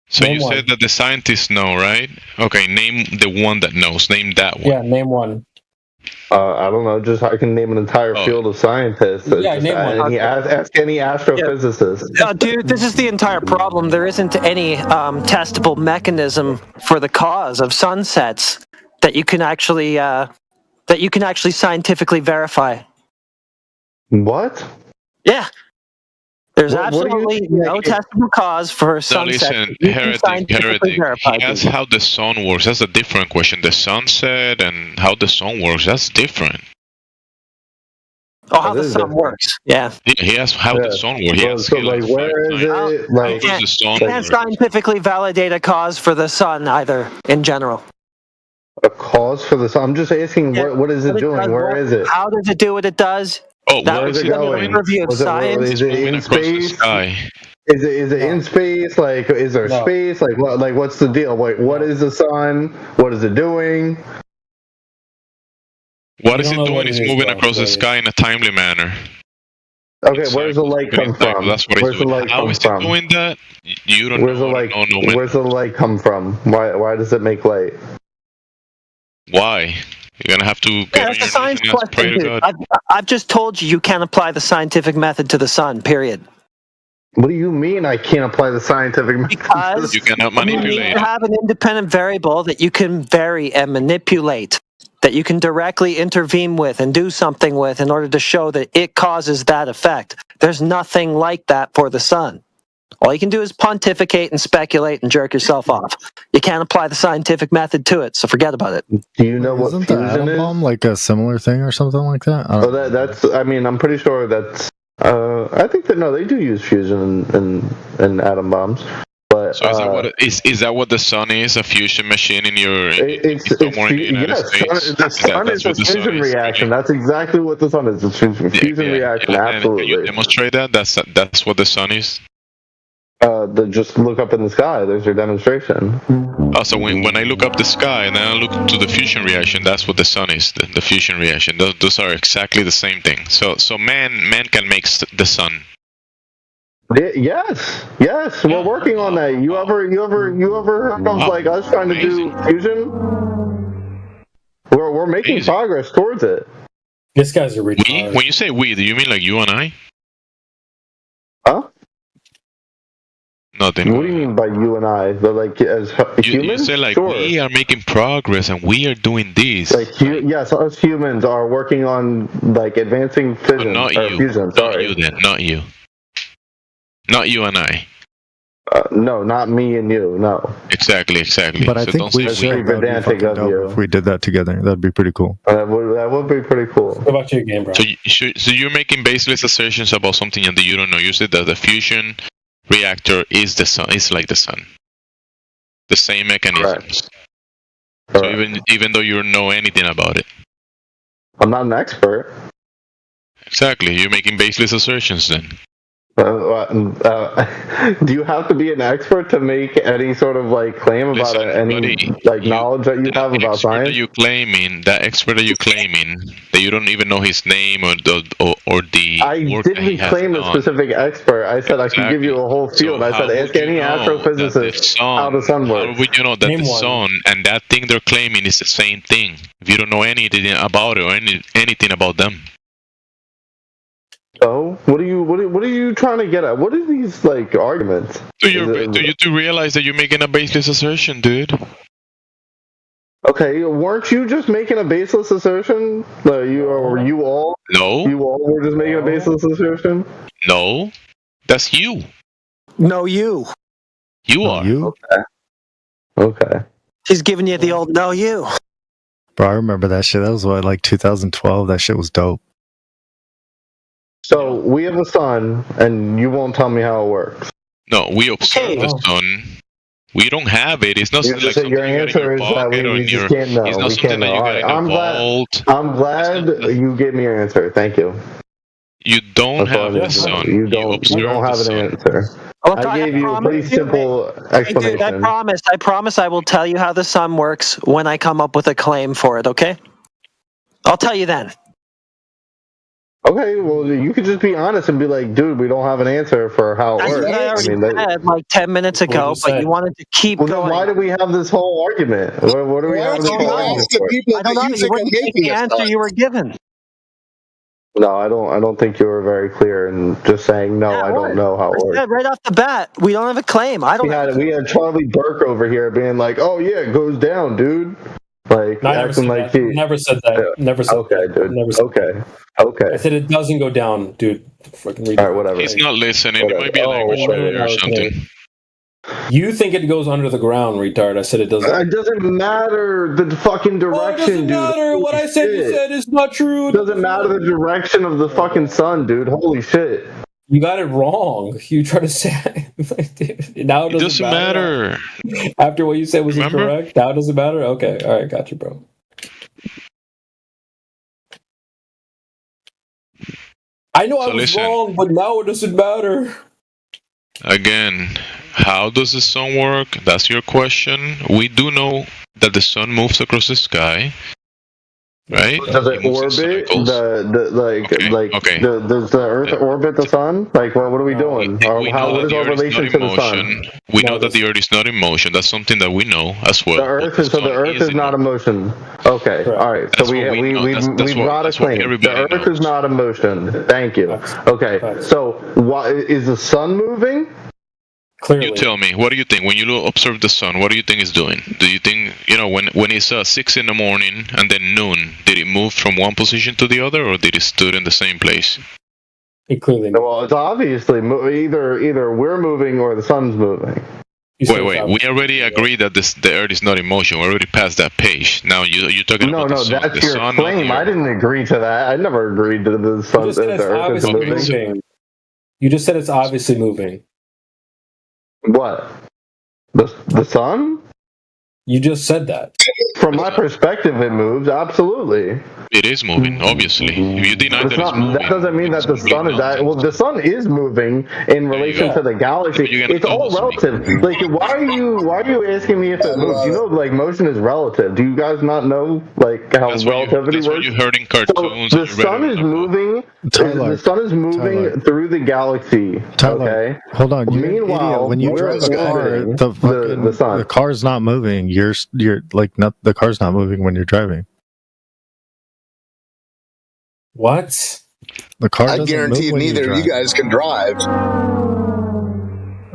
So you said that the scientists know, right? Okay, name the one that knows. Name that one. Yeah, name one. I don't know. Just I can name an entire field of scientists. Yeah, name one. Ask any astrophysicist. Dude, this is the entire problem. There isn't any testable mechanism for the cause of sunsets that you can actually scientifically verify. What? Yeah. There's absolutely no testable cause for sunset. No, listen, heretic. That's how the sun works. That's a different question. The sunset and how the sun works, that's different. Oh, how the sun works. Yeah. He asked how the sun works. Where is it? Like, how does the sun can't scientifically validate a cause for the sun either, in general. A cause for the sun? I'm just asking, what is it doing? Where is it? How does it do what it does? Oh, where is it going? Is it in space? Is it in space? Like, is there space? Like, what's the deal? Like, what is the sun? What is it doing? What is it doing? It's moving across the sky in a timely manner. Okay, where does the light come from? That's what it's doing. How is it doing that? You don't know. Where's the light come from? Why does it make light? Why? You're gonna have to get on your science question, dude. I've just told you can't apply the scientific method to the sun. Period. What do you mean I can't apply the scientific method? Because you cannot manipulate. You have an independent variable that you can vary and manipulate, that you can directly intervene with and do something with in order to show that it causes that effect. There's nothing like that for the sun. All you can do is pontificate and speculate and jerk yourself off. You can't apply the scientific method to it, so forget about it. Do you know what fusion is? Bomb like a similar thing or something like that? That's. I mean, I'm pretty sure that's. I think that they do use fusion in atom bombs. But so is that what the sun is? A fusion machine in your somewhere in the United States? The sun is a fusion reaction. That's exactly what the sun is. It's a fusion reaction. Absolutely. Can you demonstrate that? That's what the sun is. Just look up in the sky. There's your demonstration. Oh, so when I look up the sky and then I look to the fusion reaction, that's what the sun is. The fusion reaction. Those are exactly the same thing. So man can make the sun. Yes. We're working on that. You ever heard of like us trying to do fusion? We're making progress towards it. This guy's a retard. When you say we, do you mean like you and I? Huh? Nothing. What do you mean by you and I? Like as humans? You say like we are making progress and we are doing this. Like yes, us humans are working on like advancing fission. Not you. Fusion. Not you then. Not you. Not you and I. No, not me and you. No. Exactly. But I So think don't we say should. Very That would be pedantic fucking of dope you. if we did that together. That'd be pretty cool. That would be pretty cool. What about your game, bro? So you're making baseless assertions about something that you don't know. You said that the fusion reactor is the sun. It's like the sun. The same mechanisms. So even though you don't know anything about it. I'm not an expert. Exactly. You're making baseless assertions then. Do you have to be an expert to make any sort of like claim about any like knowledge that you have about science? That expert that you're claiming that you don't even know his name or the I work that he didn't has claim a done. specific expert. I said I could give you a whole field. I said ask any astrophysicist how the sun works. How would you know that the sun and that thing they're claiming is the same thing if you don't know anything about it or anything about them? So what are you trying to get at? What are these like arguments? Do you realize that you're making a baseless assertion, dude? Okay, weren't you just making a baseless assertion? You all were just making a baseless assertion? No, that's you. No, you. You are. You? Okay. He's giving you the old no, you. Bro, I remember that shit. That was what, like 2012. That shit was dope. So we have a sun, and you won't tell me how it works. No, we observe the sun. We don't have it. It's not You like just something your you got in answer your is that pocket or we in just your. can't know. It's not We something can't that know. you All got right, in your vault. I'm glad you gave me your answer. Thank you. You don't have the sun. You don't have an answer. I gave you a pretty simple explanation. Dude, I promise I will tell you how the sun works when I come up with a claim for it, okay? I'll tell you then. Okay, well, you could just be honest and be like, dude, we don't have an answer for how it That's works. what I already said like 10 minutes ago, but you wanted to keep Well, going. then why do we have this whole argument? What do we have this whole argument for? I don't know. You wouldn't take the answer you were given. No, I don't think you were very clear in just saying no. I don't know how it works. Right off the bat, we don't have a claim. We had Charlie Burke over here being like, "Oh yeah, it goes down, dude." Like No, I never acting said like that. he Never said that. Never said okay, that. dude. Never said Okay. I said it doesn't go down, dude. Fucking read All right, whatever. He's not listening. It might be a language barrier or something. You think it goes under the ground, retard. I said it doesn't. It doesn't matter the fucking direction, doesn't dude. matter. What I said you said is not true. It doesn't matter the direction of the fucking sun, dude. Holy shit. You got it wrong. You try to say now it doesn't matter. After what you said was incorrect, now it doesn't matter. Okay, all right, got you, bro. I know I was wrong, but now it doesn't matter. Again, how does the sun work? That's your question. We do know that the sun moves across the sky, right? Does it orbit does the Earth orbit the sun? Like, what are we doing? What is our relation to the sun? We know that the Earth is not in motion. That's something that we know as well. The Earth is not in motion. Okay, all right. So we've got a claim. The Earth is not in motion. Thank you. Okay, so what is the sun moving? You tell me. What do you think when you observe the sun? What do you think it's doing? Do you think when it's 6 in the morning and then noon? Did it move from one position to the other, or did it stood in the same place? It clearly. Well, it's obviously either we're moving or the sun's moving. Wait. We already agreed that the Earth is not in motion. We already passed that page. Now you're talking about the sun. That's your claim. I didn't agree to that. I never agreed to the sun. The Earth is moving. You just said it's obviously moving. What? The sun? You just said that. From my perspective, it moves. Absolutely. It is moving, obviously. If you deny that it's moving, that doesn't mean that the sun is. Well, the sun is moving in relation to the galaxy. It's all relative. Like, why are you asking me if it moves? You know, like motion is relative. Do you guys not know like how relativity works? That's what you heard in cartoons. So the sun is moving. The sun is moving through the galaxy. Okay. Hold on. Meanwhile, when you drive a car, the car's not moving. You're like not the car's not moving when you're driving. What? The car. I guarantee neither of you guys can drive.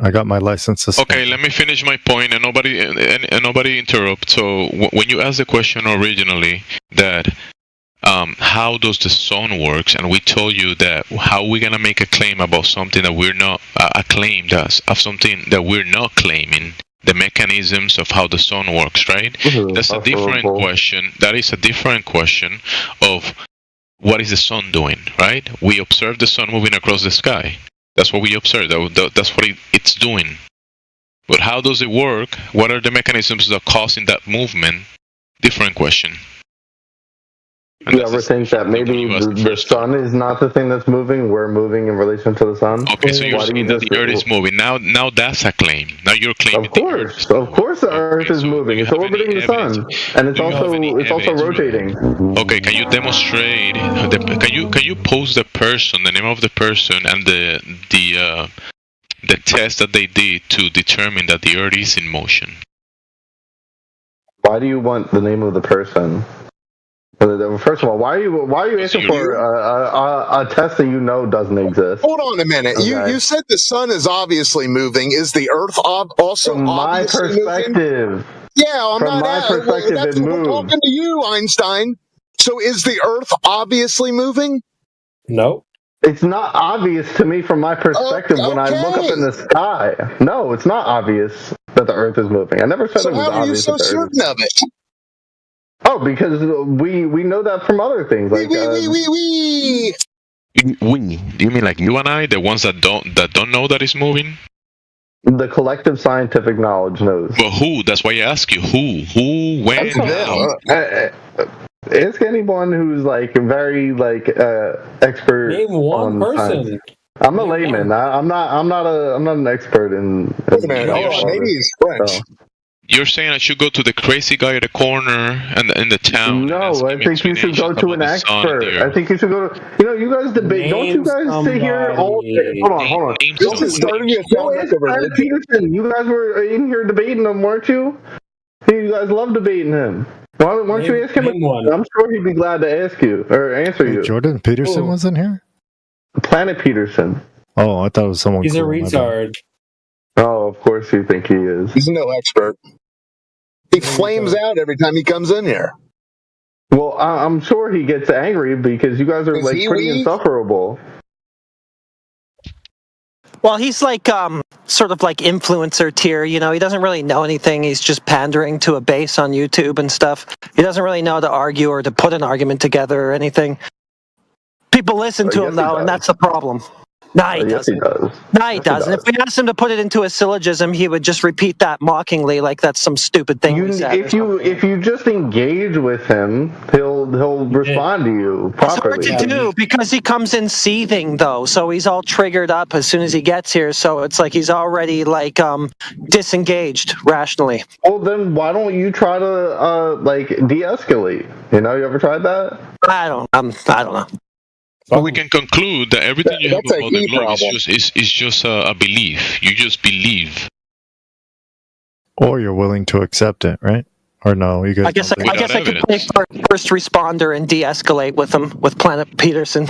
I got my license. Okay, let me finish my point, and nobody interrupt. So when you asked the question originally, that how does the sun works, and we told you that how we're gonna make a claim about something that we're not of something that we're not claiming. The mechanisms of how the sun works, right? That's a different question. That is a different question of what is the sun doing, right? We observe the sun moving across the sky. That's what we observe. That's what it's doing. But how does it work? What are the mechanisms that are causing that movement? Different question. Do you ever think that maybe the sun is not the thing that's moving? We're moving in relation to the sun? Okay, so you're saying that the Earth is moving. Now that's a claim. Now you're claiming Of course the Earth is moving. It's orbiting the sun. And it's also rotating. Okay, can you demonstrate can you post the name of the person and the test that they did to determine that the Earth is in motion? Why do you want the name of the person? First of all, why are you asking for a test that you know doesn't exist? Hold on a minute. Okay. You said the sun is obviously moving. Is the Earth also from my perspective? Moving? Yeah, from my perspective, it moves. I'm talking to you, Einstein. So is the Earth obviously moving? No. It's not obvious to me from my perspective when I look up in the sky. No, it's not obvious that the Earth is moving. I never said it was obvious. So how are you so certain of it? Oh, because we know that from other things. Like We. You mean like you and I, the ones that don't know that it's moving? The collective scientific knowledge knows. But who? That's why I ask you. Who? When? How? Ask anyone who's like very expert. Name one person. Science. I'm a layman. I'm not an expert in. Maybe he's French. So. You're saying I should go to the crazy guy at the corner and in the town? No, I think you should go to an expert. I think you should go to. You guys debate. Don't you guys sit here all day? Hold on. This is starting to sound like a religion. Peterson, you guys were in here debating him, weren't you? You guys love debating him. Why don't you ask him? I'm sure he'd be glad to ask you or answer you. Jordan Peterson was in here? Planet Peterson. Oh, I thought it was someone. He's a retard. Oh, of course you think he is. He's no expert. He flames out every time he comes in here. Well, I'm sure he gets angry because you guys are pretty insufferable. Well, he's like sort of like influencer tier, he doesn't really know anything. He's just pandering to a base on YouTube and stuff. He doesn't really know how to argue or to put an argument together or anything. People listen to him though, and that's the problem. No, he doesn't. No, he doesn't. If we asked him to put it into a syllogism, he would just repeat that mockingly, like that's some stupid thing. If you just engage with him, he'll respond to you properly. It's hard to do because he comes in seething though, so he's all triggered up as soon as he gets here. So it's like he's already disengaged rationally. Well, then why don't you try to de-escalate? You ever tried that? I don't know. Well, we can conclude that everything you have about the globe is just a belief. You just believe. Or you're willing to accept it, right? Or no? You guys I guess I could play first responder and de-escalate with him, with Planet Peterson.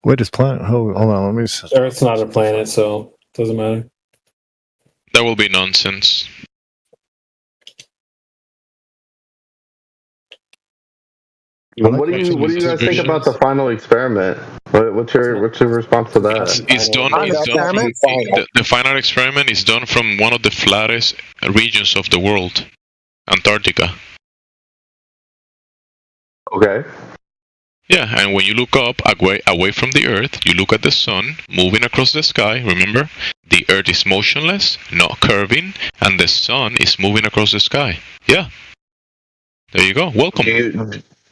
Wait, is Planet... Hold on, let me... Earth's not a planet, so it doesn't matter. That will be nonsense. What do you guys think about the final experiment? What's your response to that? It's done. The final experiment is done from one of the flattest regions of the world, Antarctica. Okay. Yeah, and when you look up away from the Earth, you look at the sun moving across the sky. Remember, the Earth is motionless, not curving, and the sun is moving across the sky. Yeah. There you go. Welcome.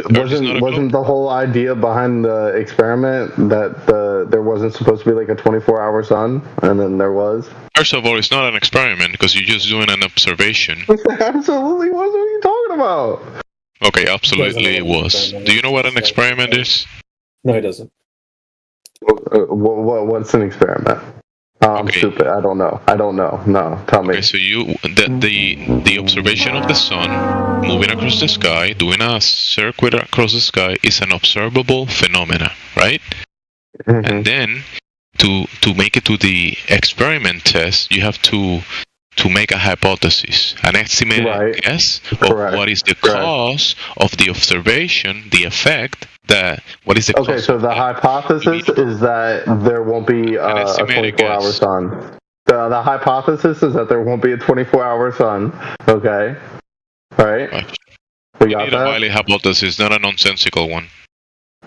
Wasn't the whole idea behind the experiment that there wasn't supposed to be like a 24-hour sun, and then there was? First of all, it's not an experiment because you're just doing an observation. Absolutely was. What are you talking about? Okay, absolutely it was. Do you know what an experiment is? No, he doesn't. What's an experiment? I'm stupid. I don't know. No, tell me. Okay, so the observation of the sun moving across the sky, doing a circuit across the sky, is an observable phenomena, right? Mm-hmm. And then to make it to the experiment test, you have to to make a hypothesis, an estimated guess of what is the cause of the observation, the effect, what is the cause. Okay, so the hypothesis is that there won't be a 24-hour sun. The hypothesis is that there won't be a 24-hour sun. Okay, right? We got need a valid hypothesis, not a nonsensical one.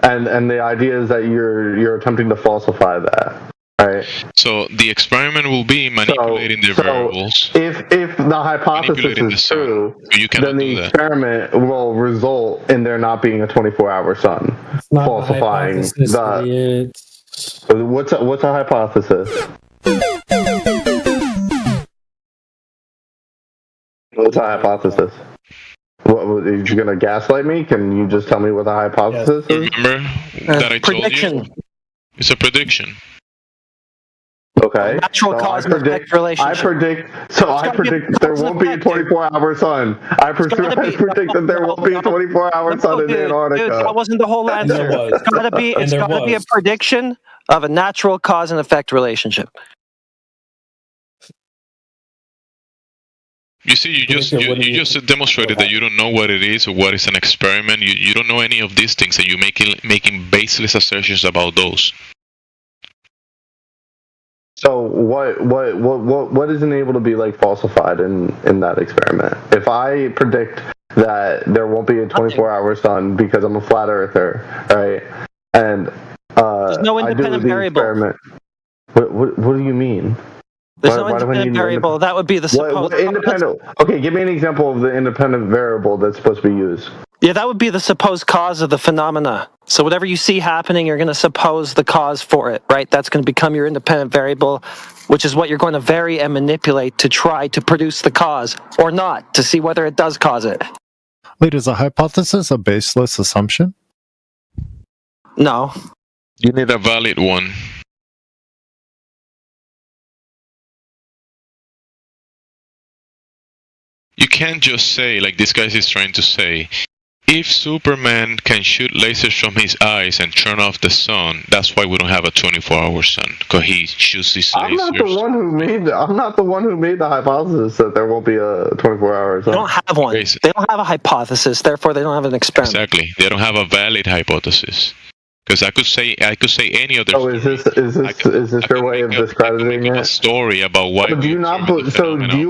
And the idea is that you're attempting to falsify that. Right. So the experiment will be manipulating the variables. If the hypothesis is true, then the experiment will result in there not being a 24-hour sun, falsifying the. What's a hypothesis? What's a hypothesis? What, are you gonna gaslight me? Can you just tell me what the hypothesis is? Remember that I told you? It's a prediction. Okay. Natural cause and effect relationship. I predict there won't be a 24-hour sun. I predict that there won't be a 24-hour sun in Antarctica. Dude, that wasn't the whole answer. It's gotta be a prediction of a natural cause and effect relationship. You see, you just demonstrated that you don't know what it is or what is an experiment. You don't know any of these things, and you're making baseless assertions about those. So what isn't able to be like falsified in that experiment? If I predict that there won't be a 24-hour sun because I'm a flat earther, right? And there's no independent variable. Experiment, what do you mean? There's no independent variable. That would be the supposed independent. Okay, give me an example of the independent variable that's supposed to be used. Yeah, that would be the supposed cause of the phenomena. So whatever you see happening, you're going to suppose the cause for it, right? That's going to become your independent variable, which is what you're going to vary and manipulate to try to produce the cause or not, to see whether it does cause it. Wait, is a hypothesis a baseless assumption? No. You need a valid one. You can't just say, like this guy is trying to say, if Superman can shoot lasers from his eyes and turn off the sun, that's why we don't have a 24-hour sun, because he shoots these lasers. I'm not the one who made the hypothesis that there won't be a 24-hour sun. They don't have one. They don't have a hypothesis, therefore they don't have an experiment. Exactly. They don't have a valid hypothesis. Because I could say any other. Oh, is this your way of discrediting it? A story about why. Do you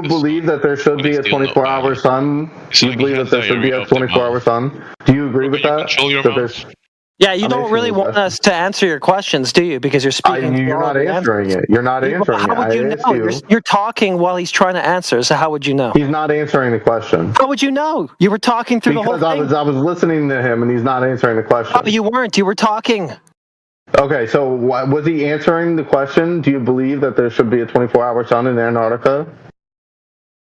believe that there should be a 24-hour sun? Do you believe that there should be a 24-hour sun? Do you agree with that? Yeah, you don't really want us to answer your questions, do you? Because you're speaking. You're not answering it. You're not answering it. How would you know? You're talking while he's trying to answer. So how would you know? He's not answering the question. How would you know? You were talking through the whole thing. Because I was listening to him, and he's not answering the question. Oh, you weren't. You were talking. Okay, so was he answering the question? Do you believe that there should be a 24-hour sun in Antarctica?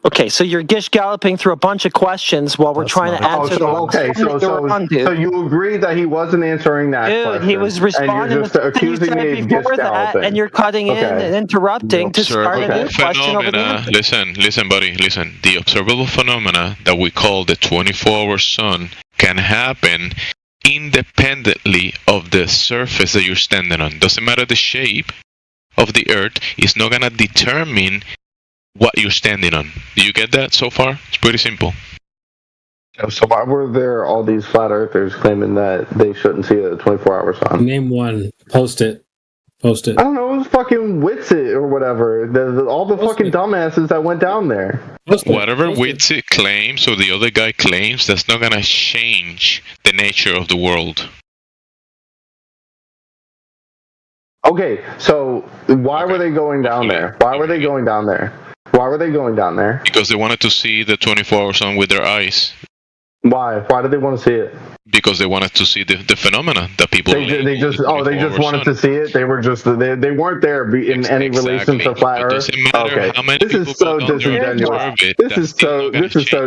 Okay, so you're gish-galloping through a bunch of questions while we're trying to answer the whole so you agree that he wasn't answering that question. Dude, he was responding to the thing you said before that, and you're cutting in and interrupting to start a new question over there. Listen, buddy, listen. The observable phenomena that we call the 24-hour sun can happen independently of the surface that you're standing on. Doesn't matter the shape of the Earth, it's not going to determine what you're standing on. Do you get that so far? It's pretty simple. So why were there all these flat earthers claiming that they shouldn't see a 24-hour sun? Name one. Post it. I don't know. It was fucking Witsit or whatever. All the fucking dumbasses that went down there. Whatever Witsit claims or the other guy claims, that's not going to change the nature of the world. Okay, so why were they going down there? Why were they going down there? Because they wanted to see the 24-hour sun with their eyes. Why? Why did they want to see it? Because they wanted to see the phenomena that people. They just wanted to see it. They were just they weren't there in any relation to flat Earth. Okay, this is so disingenuous. This is so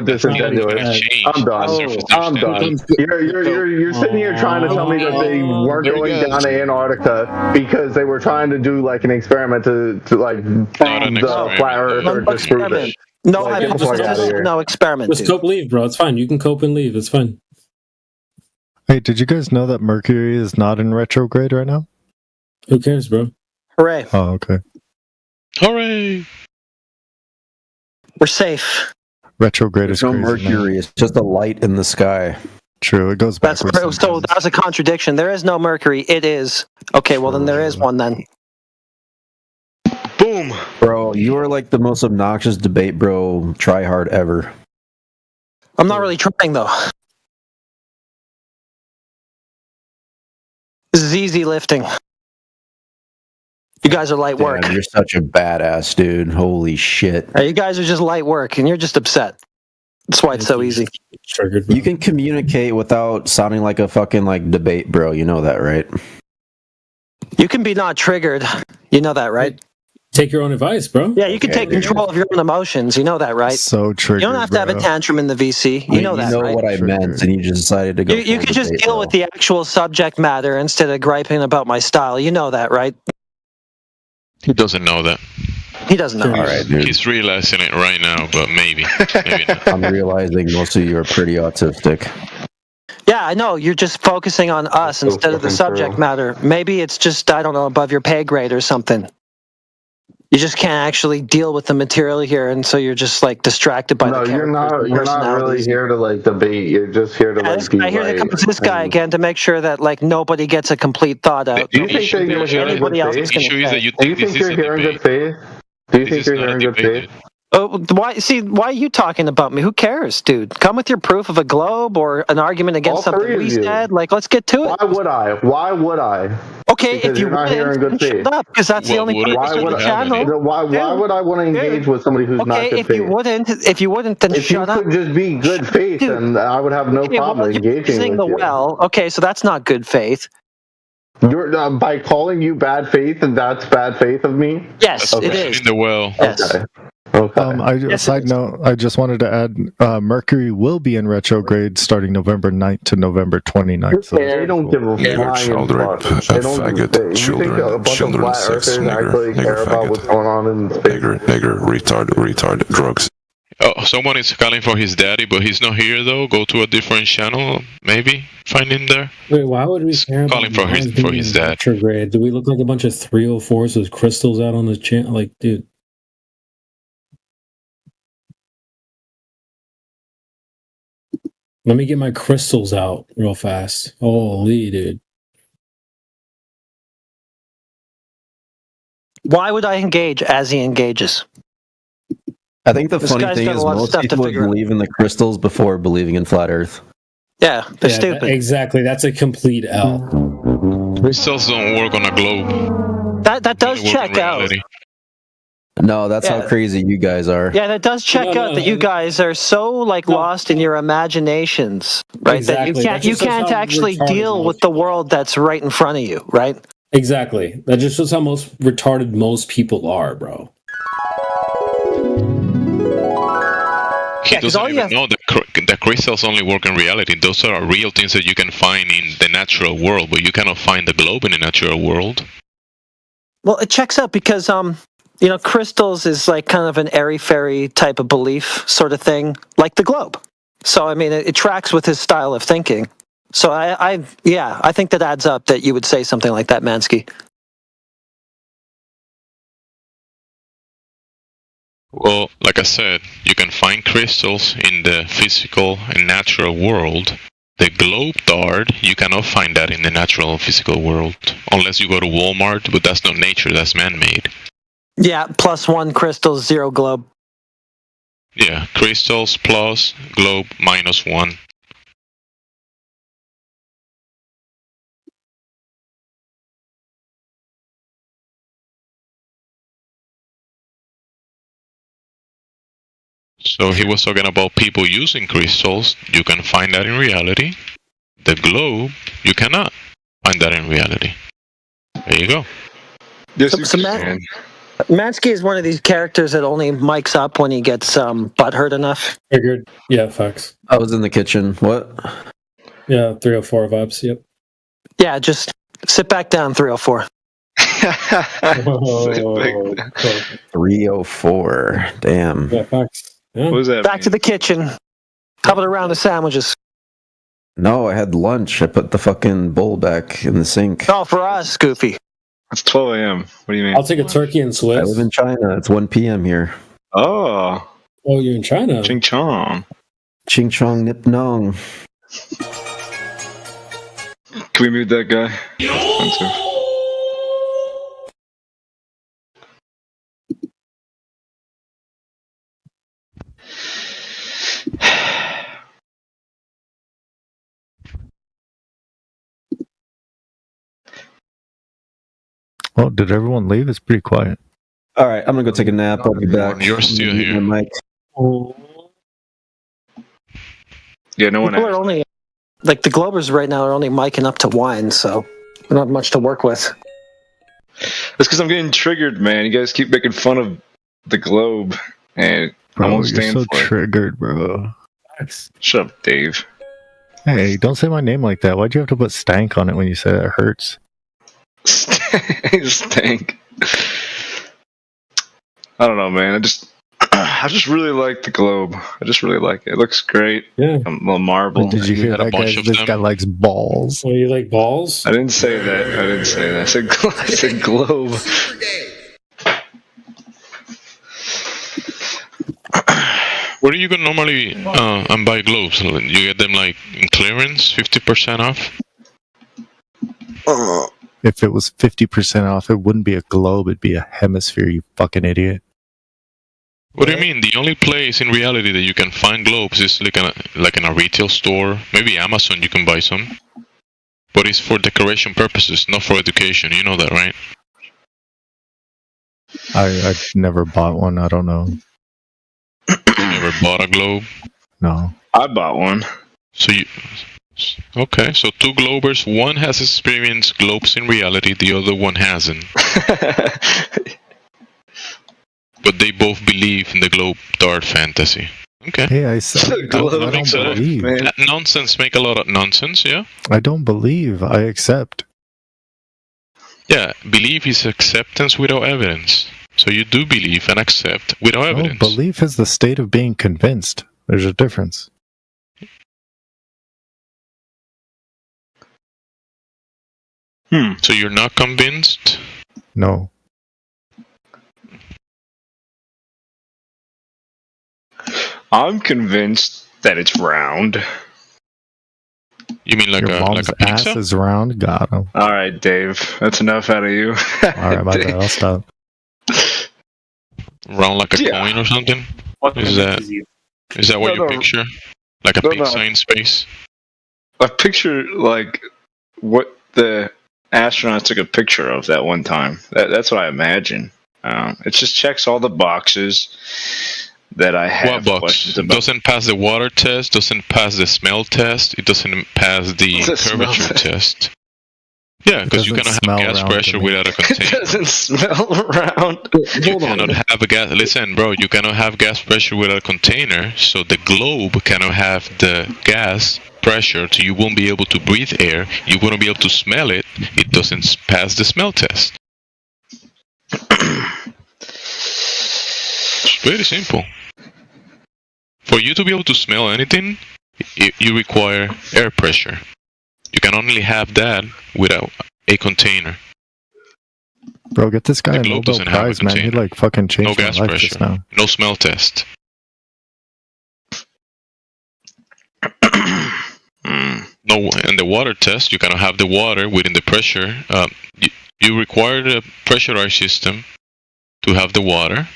disingenuous. I'm done. You're sitting here trying to tell me that they weren't going down to Antarctica because they were trying to do like an experiment to like prove the flat Earth or disprove it. No hypothesis, no experiment. Just cope, leave, bro. It's fine. You can cope and leave. It's fine. Hey, did you guys know that Mercury is not in retrograde right now? Who cares, bro? Hooray. Oh, okay. Hooray! We're safe. Retrograde is There's no crazy, man. Mercury. It's just a light in the sky. True, it goes That's backwards. so that's a contradiction. There is no Mercury. It is. Okay, well then there is one then. Boom. Bro, you are like the most obnoxious debate bro try hard ever. I'm not really trying though. This is easy lifting. You guys are light work. Damn, you're such a badass, dude. Holy shit. You guys are just light work, and you're just upset. That's why it's so easy. You can communicate without sounding like a fucking like debate bro. You know that, right? You can be not triggered. You know that, right? Take your own advice, bro. Yeah, you can take control of your own emotions. You know that, right? So triggered. You don't have to have a tantrum in the VC. You know that, You know right? what I meant, and you just decided to go. You could just deal with the actual subject matter instead of griping about my style. You know that, right? He doesn't know that. He doesn't know. All right, dude. He's realizing it right now, but maybe not. I'm realizing most of you are pretty autistic. Yeah, I know. You're just focusing on us instead of the subject matter. Maybe it's just, I don't know, above your pay grade or something. You just can't actually deal with the material here, and so you're just like distracted by the you're not. characters and You're not really personalities. here to like debate. You're just here to like be I hear right. to come to this guy again to make sure that like nobody gets a complete thought out. Do you think that you're hearing good faith? The issue is that you Do you think think this is you're a hearing debate. good faith? Do you This think is you're not a hearing good debate. faith? Oh, why are you talking about me? Who cares, dude? Come with your proof of a globe or an argument against All three something of we you. said. Like, let's get to it. Why would I? Why would I? Okay, Because if you you're not hearing wouldn't, good then faith. shut up, because that's the only purpose Why of would the channel. Why would I want to engage with somebody who's not Okay, good if you faith? wouldn't, then If shut you up. could just be good faith, then I would have no Okay, problem well, you're engaging using with the you. well. Okay, so that's not good faith. You're by calling you bad faith, and that's bad faith of me. Yes, Okay. it is. In the well. Yes. Okay. Side note, I just wanted to add, Mercury will be in retrograde starting November 9th to November 29th. So They don't give a flying fuck. They don't. You think a bunch of flat earthers actually care about what's going on in space? retard, drugs. Oh, someone is calling for his daddy, but he's not here though. Go to a different channel, maybe find him there. Wait, why would we care about Calling for Mars his being dad. retrograde? Do we look like a bunch of 304s with crystals out on the channel? Like, dude. Let me get my crystals out real fast. Holy, dude. Why would I engage as he engages? I think the This funny guy's thing got a is lot of most stuff to people figure out. believe in the crystals before believing in flat Earth. Yeah, they're Yeah, stupid. exactly. That's a complete L. Crystals don't work on a globe. That does They work in check out. reality. No, that's Yeah. how crazy you guys are. Yeah, that does check out that you guys are so like lost in your imaginations, right? Exactly. That That you just shows can't how actually retarded deal most with the world that's right in front of you, right? Exactly. That just shows how most retarded most people are, bro. He doesn't even know that crystals only work in reality. Those are real things that you can find in the natural world, but you cannot find the globe in the natural world. Well, it checks out because crystals is like kind of an airy-fairy type of belief sort of thing, like the globe. So I mean, it tracks with his style of thinking. So I think that adds up that you would say something like that, Mansky. Well, like I said, you can find crystals in the physical and natural world. The globe dart, you cannot find that in the natural and physical world. Unless you go to Walmart, but that's not nature, that's man-made. Yeah, +1 crystals, 0 globe. Yeah, crystals plus, globe -1. So he was talking about people using crystals. You can find that in reality. The globe, you cannot find that in reality. There you go. Yes, Mansky is one of these characters that only mics up when he gets butthurt enough. Figured. Yeah, facts. I was in the kitchen. What? Yeah, 304 vibes. Yep. Yeah, just sit back down, 304. 304. Damn. Yeah, facts. Yeah. What was that? Back to the kitchen. How about a round of sandwiches? No, I had lunch. I put the fucking bowl back in the sink. Oh, for us, Goofy. It's 12 a.m. What do you mean? I'll take a turkey and Swiss. I live in China. It's 1 p.m. here. Oh. Oh, you're in China. Ching Chong. Ching Chong Nip Nong. Can we mute that guy? Expensive. Oh, did everyone leave? It's pretty quiet. All right, I'm gonna go take a nap. I'll be back. You're still here. Mic. Yeah, no one People are only like the Globers right now are only micing up to wine, so we don't have much to work with. That's because I'm getting triggered, man. You guys keep making fun of the Globe, and I Bro, won't you're stand so for it. triggered, bro. Shut up, Dave. Hey, don't say my name like that. Why'd you have to put stank on it when you say that? It hurts. Stank. I don't know, man. I just really like the Globe. I just really like it. It looks great. Yeah. A little marble. Did you hear that guy? This guy likes balls. Oh, you like balls? I didn't say that. I said Globe. Where do you go normally and buy globes? You get them like in clearance, 50% off? If it was 50% off, it wouldn't be a globe, it'd be a hemisphere, you fucking idiot. What do you mean? The only place in reality that you can find globes is like in a retail store. Maybe Amazon you can buy some. But it's for decoration purposes, not for education. You know that, right? I've never bought one, I don't know. You never bought a globe? No. I bought one. So you... Okay, so two Globers. One has experienced globes in reality, the other one hasn't. But they both believe in the globe dart fantasy. Okay. Hey, I said I don't believe. That nonsense make a lot of nonsense, yeah? I don't believe, I accept. Yeah, belief is acceptance without evidence. So you do believe and accept without evidence. Belief is the state of being convinced. There's a difference. So you're not convinced? No. I'm convinced that it's round. You mean like Your mom's a pizza? ass is round? Got him. All right, Dave. That's enough out of you. Alright, my bad. I'll stop. Round like a coin or something? Is that what you picture? Like a pizza in space? I picture like what the astronauts took a picture of that one time. That's what I imagine. It just checks all the boxes that I have. What box? Doesn't pass the water test, doesn't pass the smell test, it doesn't pass the curvature test. Yeah, because you cannot have gas pressure without a container. It doesn't smell round. You cannot have a gas. Listen, bro, you cannot have gas pressure without a container. So the globe cannot have the gas pressure. So you won't be able to breathe air. You won't be able to smell it. It doesn't pass the smell test. It's very simple. For you to be able to smell anything, you require air pressure. You can only have that without a container. Bro, get this guy a The globe Nobel doesn't have a Prize, man. He container. like fucking changed No gas my life just pressure. now. No smell test. No, and the water test, you cannot have the water within the pressure. You require the pressurized system to have the water.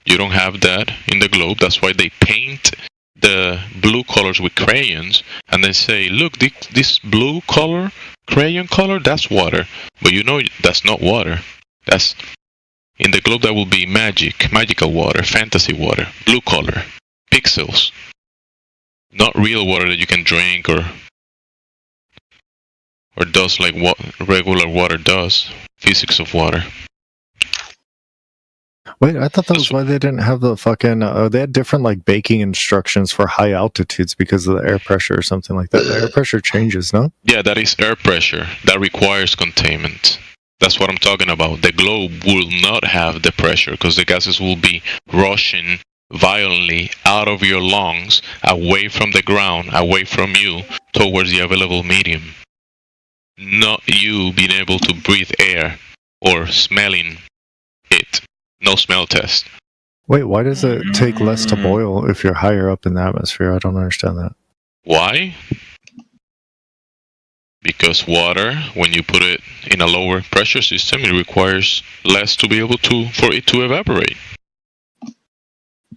You don't have that in the globe. That's why they paint the blue colors with crayons, and they say, look, this blue color, crayon color, that's water. But you know that's not water. That's in the globe. That will be magical water, fantasy water, blue color, pixels. Not real water that you can drink or does like what regular water does. Physics of water. Wait, I thought that was why they didn't have the fucking... they had different like baking instructions for high altitudes because of the air pressure or something like that. The air pressure changes, no? Yeah, that is air pressure. That requires containment. That's what I'm talking about. The globe will not have the pressure because the gases will be rushing violently out of your lungs, away from the ground, away from you, towards the available medium. Not you being able to breathe air or smelling it. No smell test. Wait, why does it take less to boil if you're higher up in the atmosphere? I don't understand that. Why? Because water, when you put it in a lower pressure system, it requires less to be able for it to evaporate.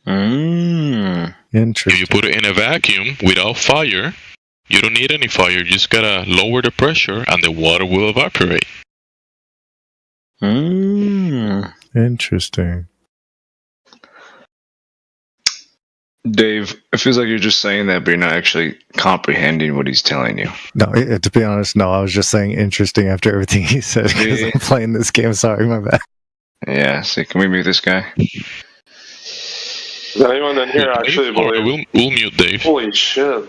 Interesting. If you put it in a vacuum without fire, you don't need any fire. You just gotta lower the pressure, and the water will evaporate. Interesting. Dave, it feels like you're just saying that, but you're not actually comprehending what he's telling you. No, to be honest, no. I was just saying interesting after everything he said because I'm playing this game. Sorry, my bad. Yeah, see, can we mute this guy? Does anyone in here actually believe... We'll mute Dave. Holy shit.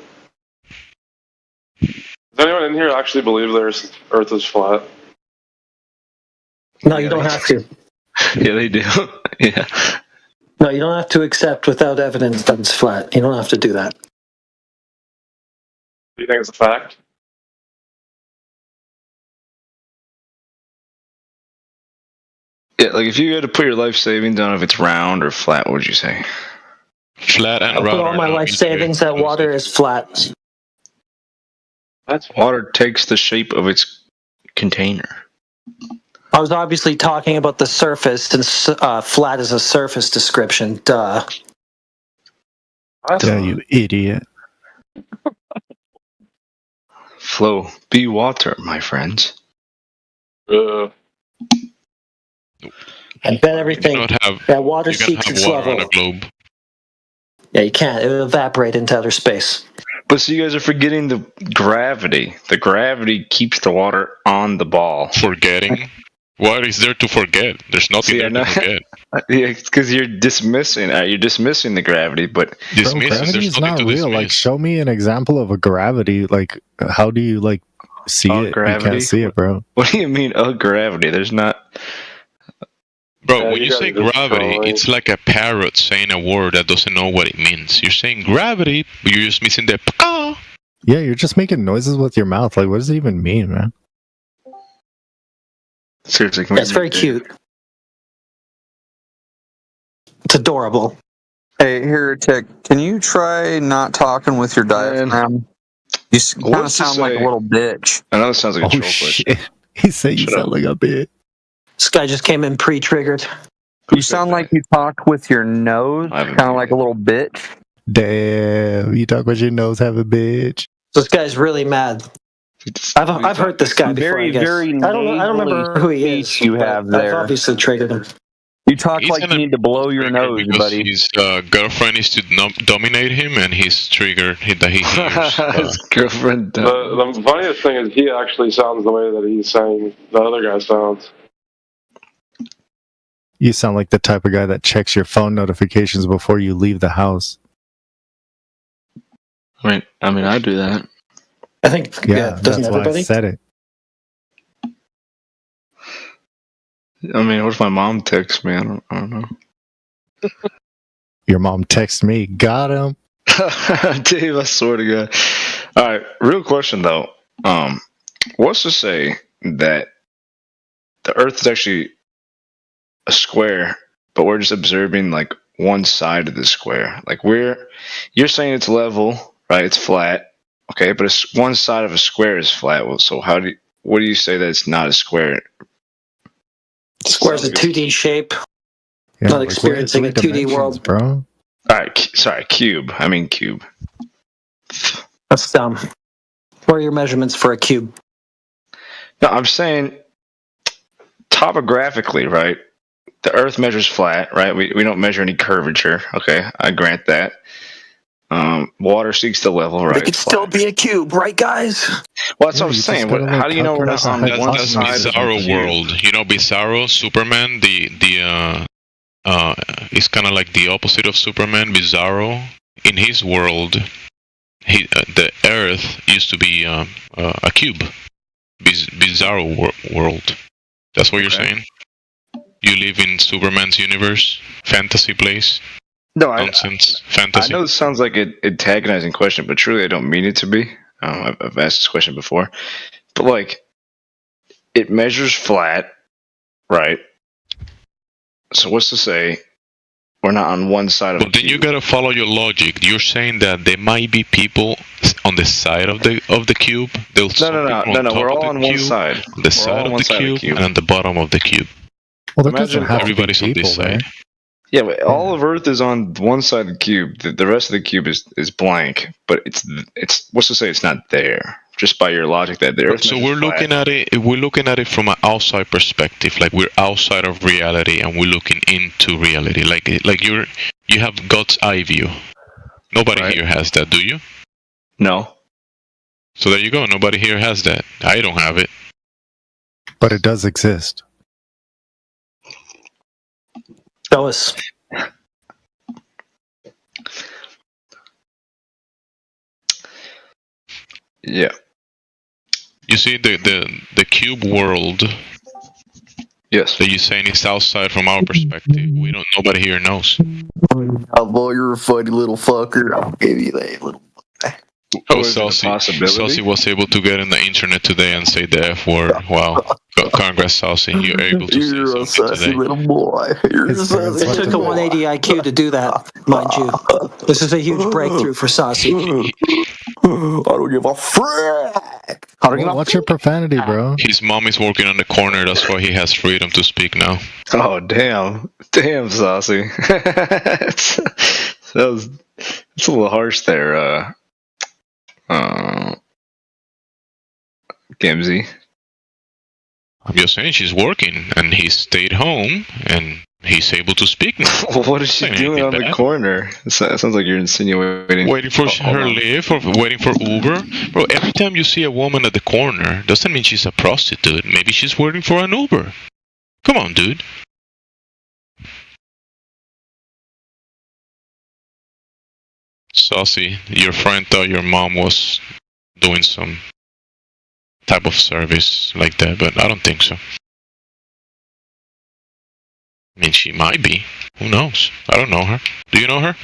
Does anyone in here actually believe the Earth is flat? No, you don't have to. Yeah, they do. Yeah. No, you don't have to accept without evidence that it's flat. You don't have to do that. Do you think it's a fact? Yeah, like if you had to put your life savings on if it's round or flat, what would you say? Flat and I'll round. put all my life savings that water is flat. Water takes the shape of its container. I was obviously talking about the surface, since flat is a surface description. Duh. Yeah, you idiot. Flow, be water, my friends. I bet everything that water seeks its water level. on a globe. Yeah, you can't. It will evaporate into outer space. But so you guys are forgetting the gravity. The gravity keeps the water on the ball. Forgetting? What is there to forget? There's nothing there to forget. Yeah, it's because you're dismissing the gravity, but gravity is not real. Like, show me an example of a gravity. Like, how do you see it? Gravity? You can't see it, bro. What do you mean, gravity? There's not. Bro, when you say gravity, it's like a parrot saying a word that doesn't know what it means. You're saying gravity, but you're just missing the "pa." Yeah, you're just making noises with your mouth. Like, what does it even mean, man? Seriously, That's very cute. It's adorable. Hey, Heretic, can you try not talking with your diaphragm? You kind of sound like a little bitch. I know it sounds like a troll question. He said you sound like a bitch. This guy just came in pre-triggered. You sound like you talk with your nose, kind of like a little bitch. Damn, you talk with your nose, have a bitch. This guy's really mad. I've heard this guy before. I guess. I don't remember who he is. You have there. I've obviously triggered him. You talk like you need to blow your nose, buddy. His girlfriend is to dominate him, and he's triggered that he hears. His girlfriend. The funniest thing is he actually sounds the way that he's saying the other guy sounds. You sound like the type of guy that checks your phone notifications before you leave the house. I mean, I do that. I think, yeah, doesn't that's everybody? why I said it. I mean, what if my mom texts me? I don't know. Your mom texts me. Got him. Dave, I swear to God. All right, real question though. What's to say that the Earth is actually a square, but we're just observing like one side of the square? Like you're saying it's level, right? It's flat, okay, but it's one side of a square is flat. Well, so what do you say that it's not a square? Square's a 2D shape. Yeah, not experiencing a 2D world, bro. All right, sorry, cube. I mean cube. That's dumb. What are your measurements for a cube? No, I'm saying topographically, right? The Earth measures flat, right? We don't measure any curvature. Okay, I grant that. Water seeks the level, right? It could still be a cube, right, guys? Well, that's what I'm saying. How do you know we're not on one That's side? Bizarro World. You know, Bizarro, Superman. It's kind of like the opposite of Superman. Bizarro. In his world, the Earth used to be a cube. Bizarro world. That's what you're saying. You live in Superman's universe, fantasy place. No, nonsense, fantasy. I know this sounds like an antagonizing question, but truly I don't mean it to be. I've asked this question before, but like, it measures flat, right? So what's to say We're not on one side of But then you gotta follow your logic. You're saying that there might be people on the side of the cube. No. We're all on one side. The side of the cube and on the bottom of the cube. Well, that Imagine doesn't have everybody's to be on this people, side. right? Yeah, but all of Earth is on one side of the cube. The rest of the cube is blank. But it's what's to say it's not there? Just by your logic that the Earth. So we're looking at it. We're looking at it from an outside perspective, like we're outside of reality and we're looking into reality. Like you have God's eye view. Nobody here has that, do you? No. So there you go. Nobody here has that. I don't have it. But it does exist. Show us. Yeah. You see the cube world. Yes. That you're saying is outside from our perspective. Nobody here knows. Oh boy, you're a funny little fucker. I'll give you that little. Oh, Saucy was able to get on the internet today and say the F word. Wow. Congrats, Saucy. You're able to say something today. Little boy. It took a 180 IQ to do that, mind you. This is a huge breakthrough for Saucy. I don't give a frick. Watch your profanity, bro. His mom is working on the corner. That's why he has freedom to speak now. Oh, damn, Saucy. It's a little harsh there, Gamzy. I'm just saying she's working, and he stayed home, and he's able to speak now. Well, what is she doing on the corner? It sounds like you're insinuating. Waiting for her lift, or waiting for Uber. Bro, every time you see a woman at the corner, doesn't mean she's a prostitute. Maybe she's waiting for an Uber. Come on, dude. Saucy, your friend thought your mom was doing some type of service like that, but I don't think so. I mean, she might be. Who knows? I don't know her. Do you know her?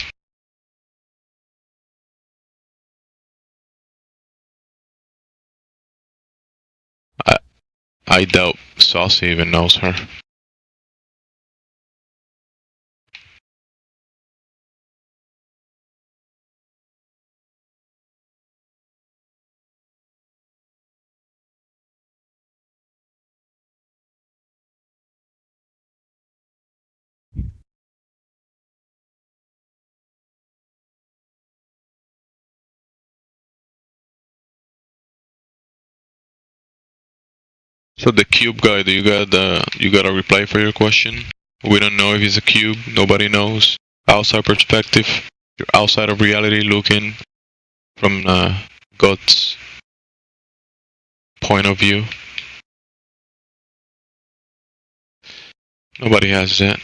I doubt Saucy even knows her. So the cube guy, you got a reply for your question? We don't know if he's a cube. Nobody knows. Outside perspective, you're outside of reality, looking from God's point of view. Nobody has that.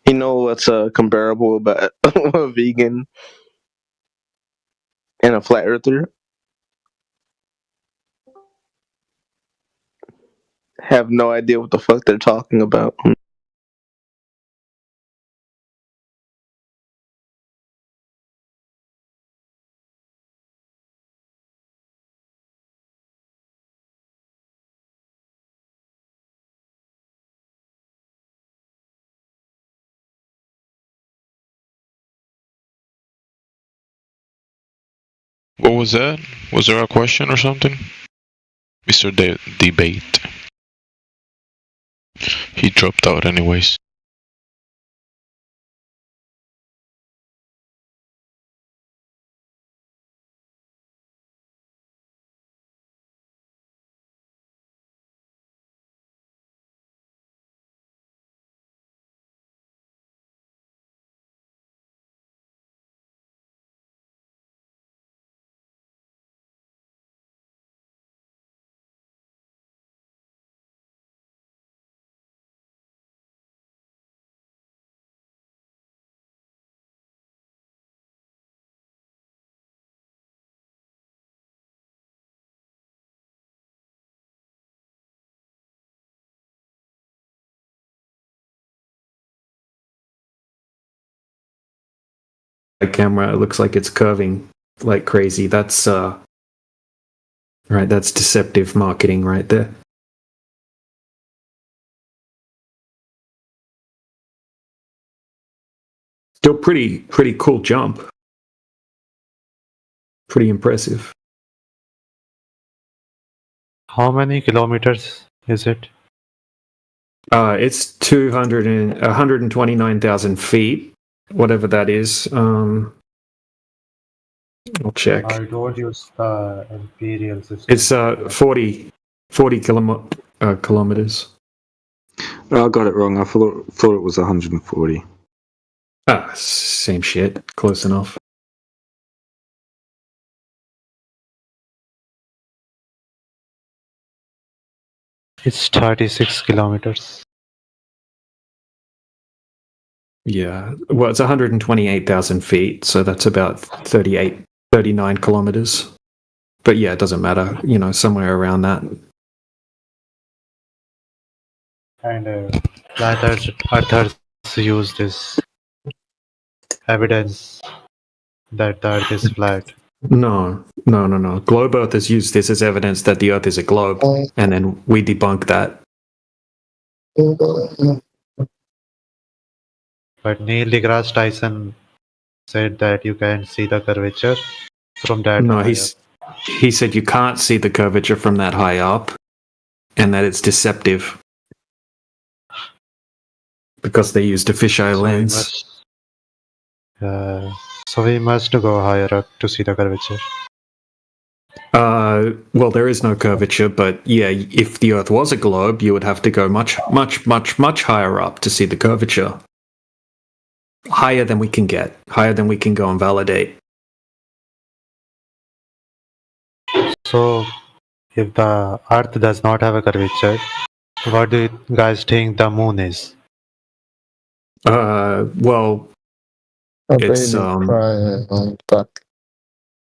You know what's comparable about a vegan and a flat earther? Have no idea what the fuck they're talking about. What was that? Was there a question or something? Mr. Debate. He dropped out anyways. Camera, it looks like it's curving like crazy. That's right, that's deceptive marketing right there. Still pretty cool jump. Pretty impressive. How many kilometers is it? It's 129,000 feet. Whatever that is. I'll check. I don't use the imperial system. It's 40 kilometers. I got it wrong. I thought it was 140. Same shit. Close enough. It's 36 kilometers. Yeah, well, it's 128,000 feet, so that's about 39 kilometers. But yeah, it doesn't matter, somewhere around that. And flat earthers use this evidence that the earth is flat. No. Globe earthers use this as evidence that the earth is a globe, and then we debunk that. But Neil deGrasse Tyson said that you can see the curvature from that. No, he said you can't see the curvature from that high up, and that it's deceptive because they used a fisheye lens. So we must go higher up to see the curvature. Well, there is no curvature, but yeah, if the Earth was a globe, you would have to go much higher up to see the curvature. Higher than we can get. Higher than we can go and validate. So, if the Earth does not have a curvature, what do you guys think the Moon is? Well, it's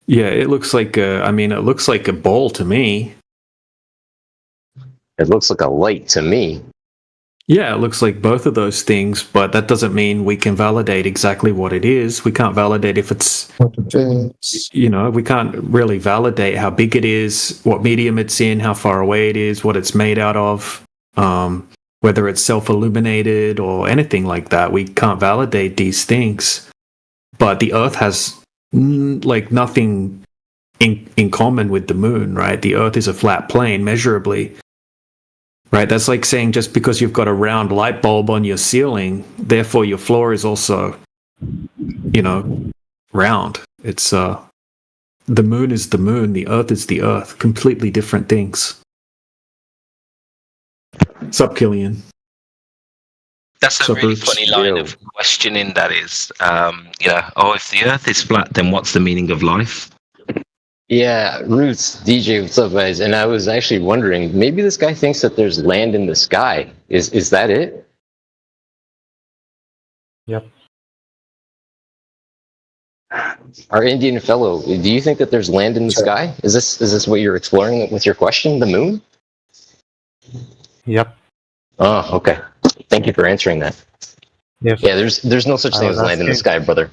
yeah, it looks like it looks like a ball to me. It looks like a light to me. Yeah, it looks like both of those things, but that doesn't mean we can validate exactly what it is. We can't validate if it's, we can't really validate how big it is, what medium it's in, how far away it is, what it's made out of, whether it's self-illuminated or anything like that. We can't validate these things. But the Earth has nothing in common with the Moon, right? The Earth is a flat plane, measurably. Right, that's like saying just because you've got a round light bulb on your ceiling, therefore your floor is also, round. It's the Moon is the Moon, the Earth is the Earth. Completely different things. Sup, Killian? That's a really funny line of questioning. That is, if the Earth is flat, then what's the meaning of life? Yeah, Roots, DJ, what's up, guys? And I was actually wondering, maybe this guy thinks that there's land in the sky. Is that it? Yep. Our Indian fellow, do you think that there's land in the sky? Is this what you're exploring with your question? The moon? Yep. Oh, okay. Thank you for answering that. If Yeah, there's no such thing as land in the sky, brother.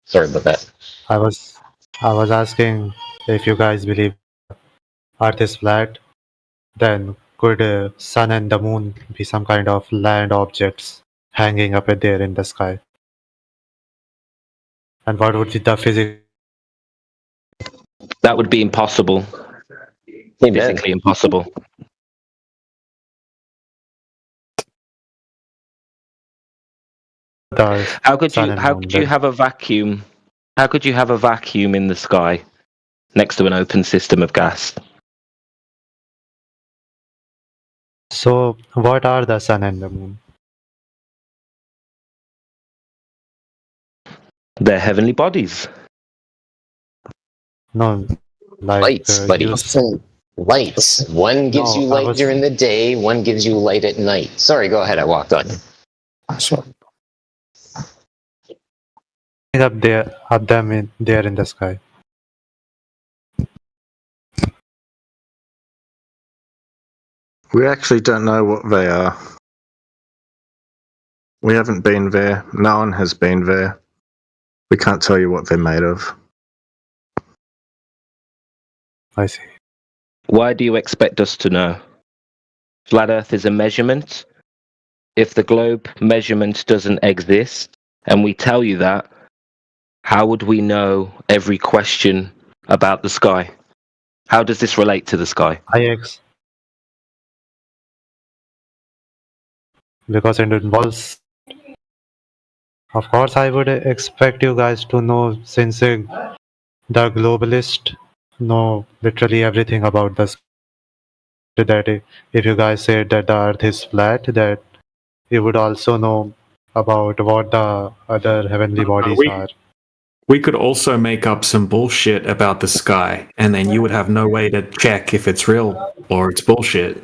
Sorry about that. I was asking if you guys believe Earth is flat, then could sun and the moon be some kind of land objects hanging up there in the sky? And what would be the physics? That would be impossible. Physically impossible. How could you have a vacuum? How could you have a vacuum in the sky next to an open system of gas? So, what are the sun and the moon? They're heavenly bodies. No, like Lights, buddy. Lights. One gives you light during the day, one gives you light at night. Sorry, go ahead. I walked on you. Up them there in the sky. We actually don't know what they are. We haven't been there. No one has been there. We can't tell you what they're made of. I see. Why do you expect us to know? Flat Earth is a measurement. If the globe measurement doesn't exist, and we tell you that, how would we know every question about the sky? How does this relate to the sky? Because it involves. Of course, I would expect you guys to know, since the globalists know literally everything about the sky. That if you guys said that the Earth is flat, that you would also know about what the other heavenly bodies are. We could also make up some bullshit about the sky, and then you would have no way to check if it's real or it's bullshit.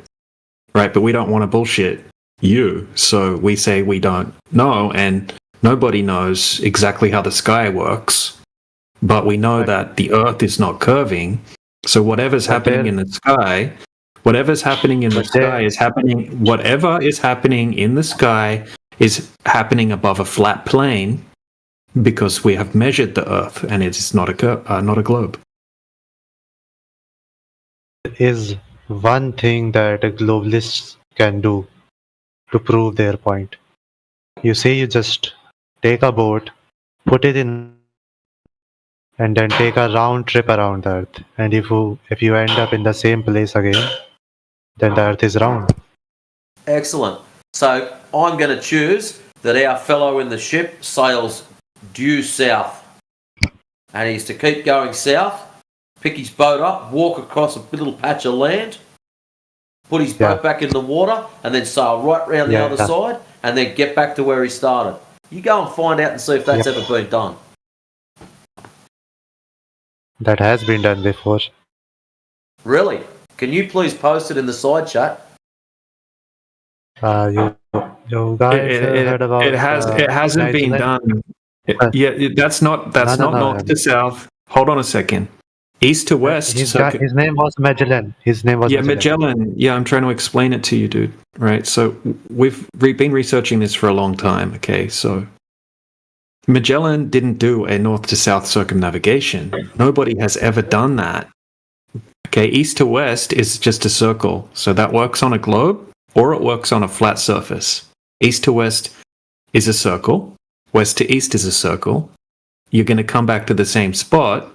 Right? But we don't want to bullshit you, so we say we don't know, and nobody knows exactly how the sky works. But we know that the Earth is not curving, so whatever's happening in the sky, whatever is happening in the sky is happening above a flat plane, because we have measured the Earth, and it's not a globe. Is one thing that globalists can do to prove their point. You say you just take a boat, put it in, and then take a round trip around the Earth. And if you end up in the same place again, then the Earth is round. Excellent. So I'm going to choose that our fellow in the ship sails due south, and he's to keep going south, pick his boat up, walk across a little patch of land, put his boat back in the water, and then sail right round the other side, and then get back to where he started. You go and find out and see if that's ever been done. That has been done before. Really? Can you please post it in the side chat? You guys heard about it hasn't been done. That's not north to south. Hold on a second. East to west. His name was Magellan. Magellan. Yeah, I'm trying to explain it to you, dude. Right. So we've been researching this for a long time. Okay. So Magellan didn't do a north to south circumnavigation. Nobody has ever done that. Okay. East to west is just a circle. So that works on a globe or it works on a flat surface. East to west is a circle. West to east is a circle. You're going to come back to the same spot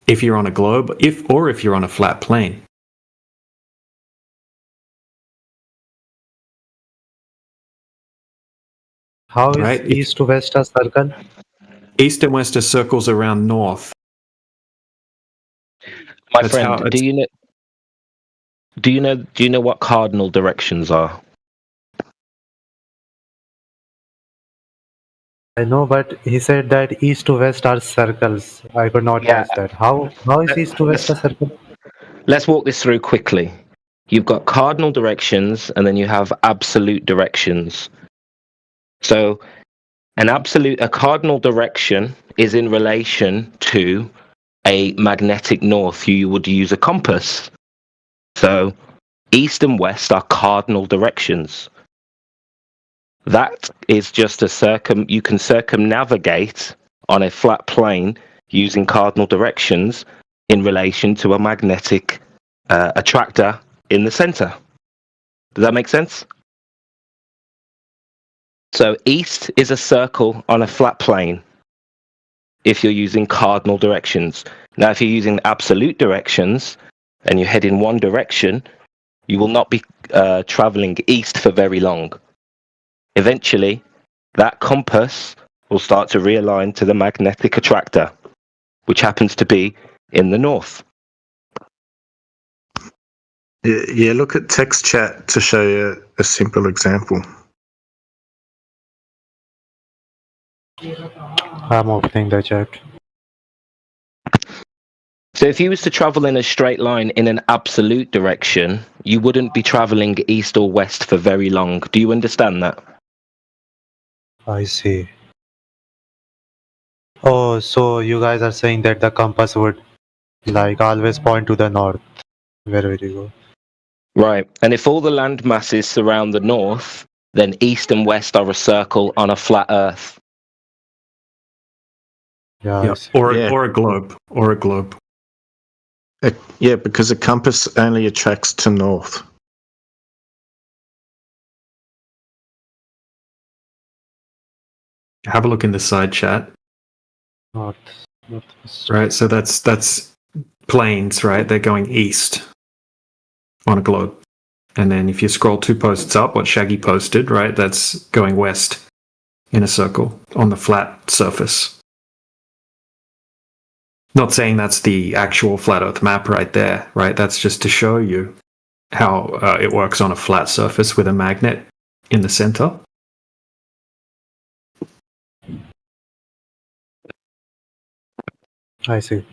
if you're on a globe, if you're on a flat plane. How is east to west a circle? East and west are circles around north. My friend, do you know what cardinal directions are? I know, but he said that east to west are circles. I could not catch that. How is east to west a circle? Let's walk this through quickly. You've got cardinal directions, and then you have absolute directions. So a cardinal direction is in relation to a magnetic north. You would use a compass. So east and west are cardinal directions. That is just you can circumnavigate on a flat plane using cardinal directions in relation to a magnetic attractor in the center. Does that make sense? So east is a circle on a flat plane if you're using cardinal directions. Now, if you're using absolute directions and you head in one direction, you will not be traveling east for very long. Eventually, that compass will start to realign to the magnetic attractor, which happens to be in the north. Yeah, look at text chat to show you a simple example. I'm opening the chat. So if you was to travel in a straight line in an absolute direction, you wouldn't be traveling east or west for very long. Do you understand that? I see. Oh, so you guys are saying that the compass would like always point to the north, wherever you go. Right. And if all the land masses surround the north, then east and west are a circle on a flat earth. Yeah. Or a globe. Or a globe. Yeah, because a compass only attracts to north. Have a look in the side chat. North. Right, so that's planes, right? They're going east on a globe. And then if you scroll 2 posts up, what Shaggy posted, right, that's going west in a circle on the flat surface. Not saying that's the actual flat Earth map right there, right? That's just to show you how it works on a flat surface with a magnet in the center. I see.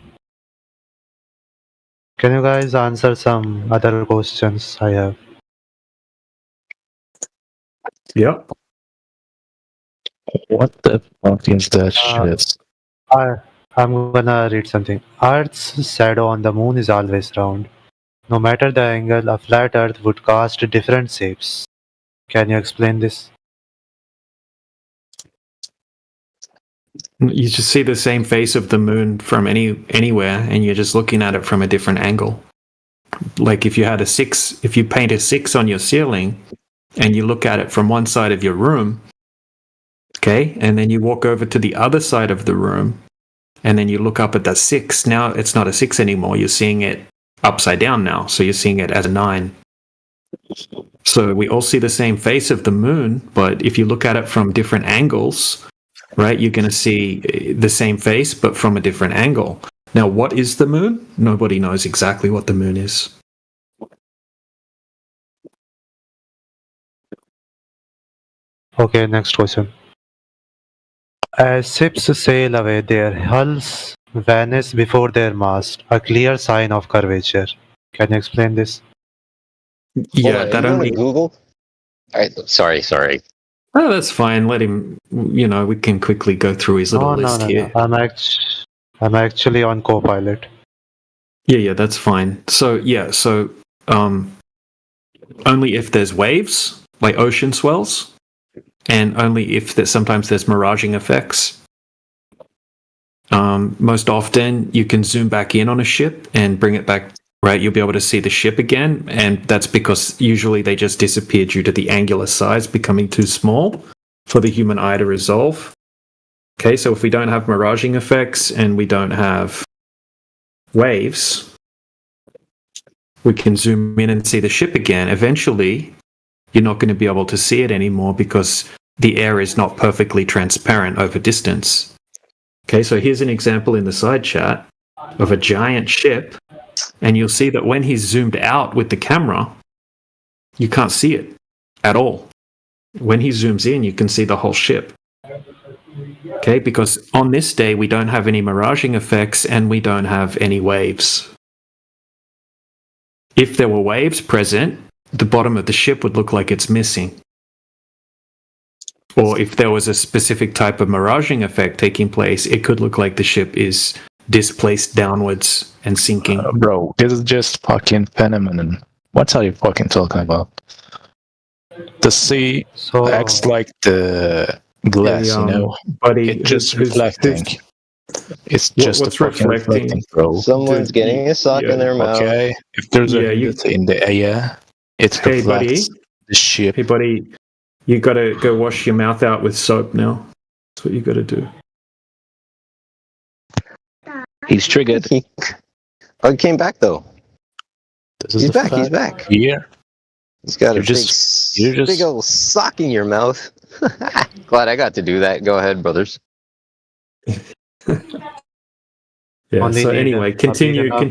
Can you guys answer some other questions I have? Yep. What the fuck is that shit? I'm gonna read something. Earth's shadow on the moon is always round. No matter the angle, a flat Earth would cast different shapes. Can you explain this? You just see the same face of the moon from anywhere, and you're just looking at it from a different angle. Like if you paint a 6 on your ceiling, and you look at it from one side of your room, okay, and then you walk over to the other side of the room, and then you look up at that 6. Now it's not a 6 anymore. You're seeing it upside down now, so you're seeing it as a 9. So we all see the same face of the moon, but if you look at it from different angles, right, you're going to see the same face, but from a different angle. Now, what is the moon? Nobody knows exactly what the moon is. Okay, next question. As ships sail away, their hulls vanish before their mast, a clear sign of curvature. Can you explain this? Yeah, that only Google. Sorry. Oh, that's fine. Let him. We can quickly go through his little list here. I'm actually on Copilot. Yeah, that's fine. So only if there's waves, like ocean swells, and only if sometimes there's miraging effects. Most often, you can zoom back in on a ship and bring it back. Right, you'll be able to see the ship again, and that's because usually they just disappear due to the angular size becoming too small for the human eye to resolve. Okay, so if we don't have miraging effects and we don't have waves, we can zoom in and see the ship again. Eventually, you're not going to be able to see it anymore because the air is not perfectly transparent over distance. Okay, so here's an example in the side chat of a giant ship. And you'll see that when he's zoomed out with the camera, you can't see it at all. When he zooms in, you can see the whole ship. Okay, because on this day, we don't have any miraging effects and we don't have any waves. If there were waves present, the bottom of the ship would look like it's missing. or if there was a specific type of miraging effect taking place, it could look like the ship is displaced downwards and sinking. Bro, this is just fucking phenomenon. What are you fucking talking about? The sea acts like the glass, buddy, it's just reflecting. It's just what's reflecting, bro. Someone's getting a sock in their mouth. Okay, if there's a heat in the air, it reflects the ship. Hey, buddy, you gotta go wash your mouth out with soap now. That's what you gotta do. He's triggered. He came back though. He's back. He's back. Yeah. He's got big old sock in your mouth. Glad I got to do that. Go ahead, brothers. Yeah. So anyway, continue. That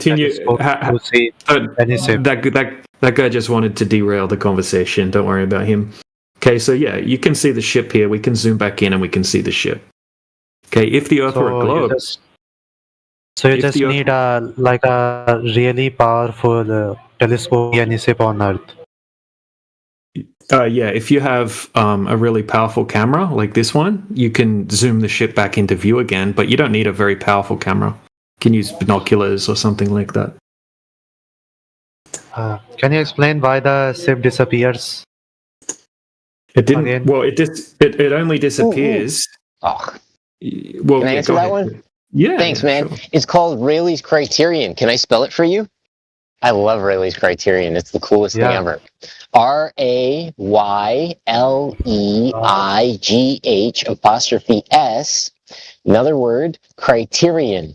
guy just wanted to derail the conversation. Don't worry about him. Okay. So yeah, you can see the ship here. We can zoom back in and we can see the ship. Okay. If the Earth were a globe. So you just need a really powerful telescope ship on Earth. Yeah, if you have a really powerful camera like this one, you can zoom the ship back into view again, but you don't need a very powerful camera. You can use binoculars or something like that. Can you explain why the ship disappears? It didn't. Again? Well, it only disappears. Oh. Well, can I answer that one? Yeah. Thanks, man. Sure. It's called Rayleigh's criterion. Can I spell it for you? I love Rayleigh's criterion. It's the coolest thing ever. RAYLEIGH''S. Another word, criterion. CRITERION.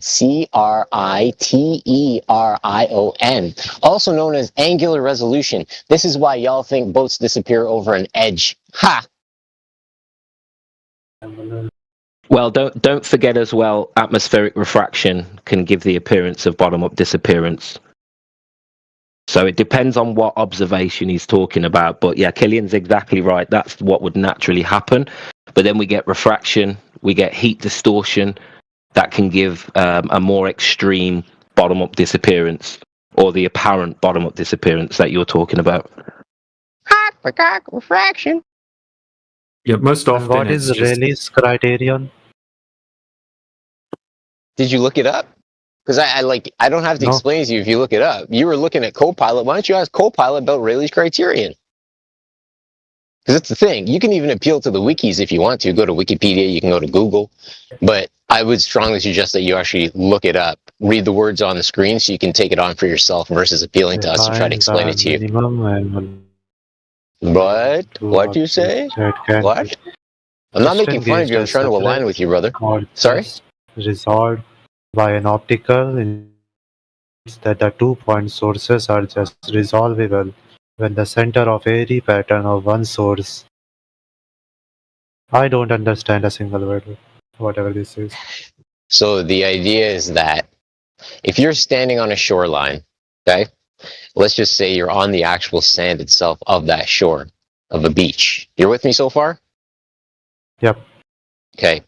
Also known as angular resolution. This is why y'all think boats disappear over an edge. Ha! Well, don't forget as well, atmospheric refraction can give the appearance of bottom-up disappearance. So it depends on what observation he's talking about. But yeah, Killian's exactly right. That's what would naturally happen. But then we get refraction, we get heat distortion that can give a more extreme bottom-up disappearance, or the apparent bottom-up disappearance that you're talking about. Refraction. Yeah, most often. What is Rayleigh's criterion? Did you look it up? Because I don't have to explain to you if you look it up. You were looking at Copilot. Why don't you ask Copilot about Rayleigh's criterion? Because that's the thing. You can even appeal to the wikis if you want to. Go to Wikipedia. You can go to Google. But I would strongly suggest that you actually look it up. Read the words on the screen so you can take it on for yourself versus appealing to us to try to explain it to you. What? What'd you say? What? I'm not making fun of you. I'm trying to align with you, brother. Sorry? Resolved by an optical that the 2-point sources are just resolvable when the center of Airy pattern of one source. I don't understand a single word, whatever this is. So the idea is that if you're standing on a shoreline, okay, let's just say you're on the actual sand itself of that shore, of a beach. You're with me so far? Yep. Okay.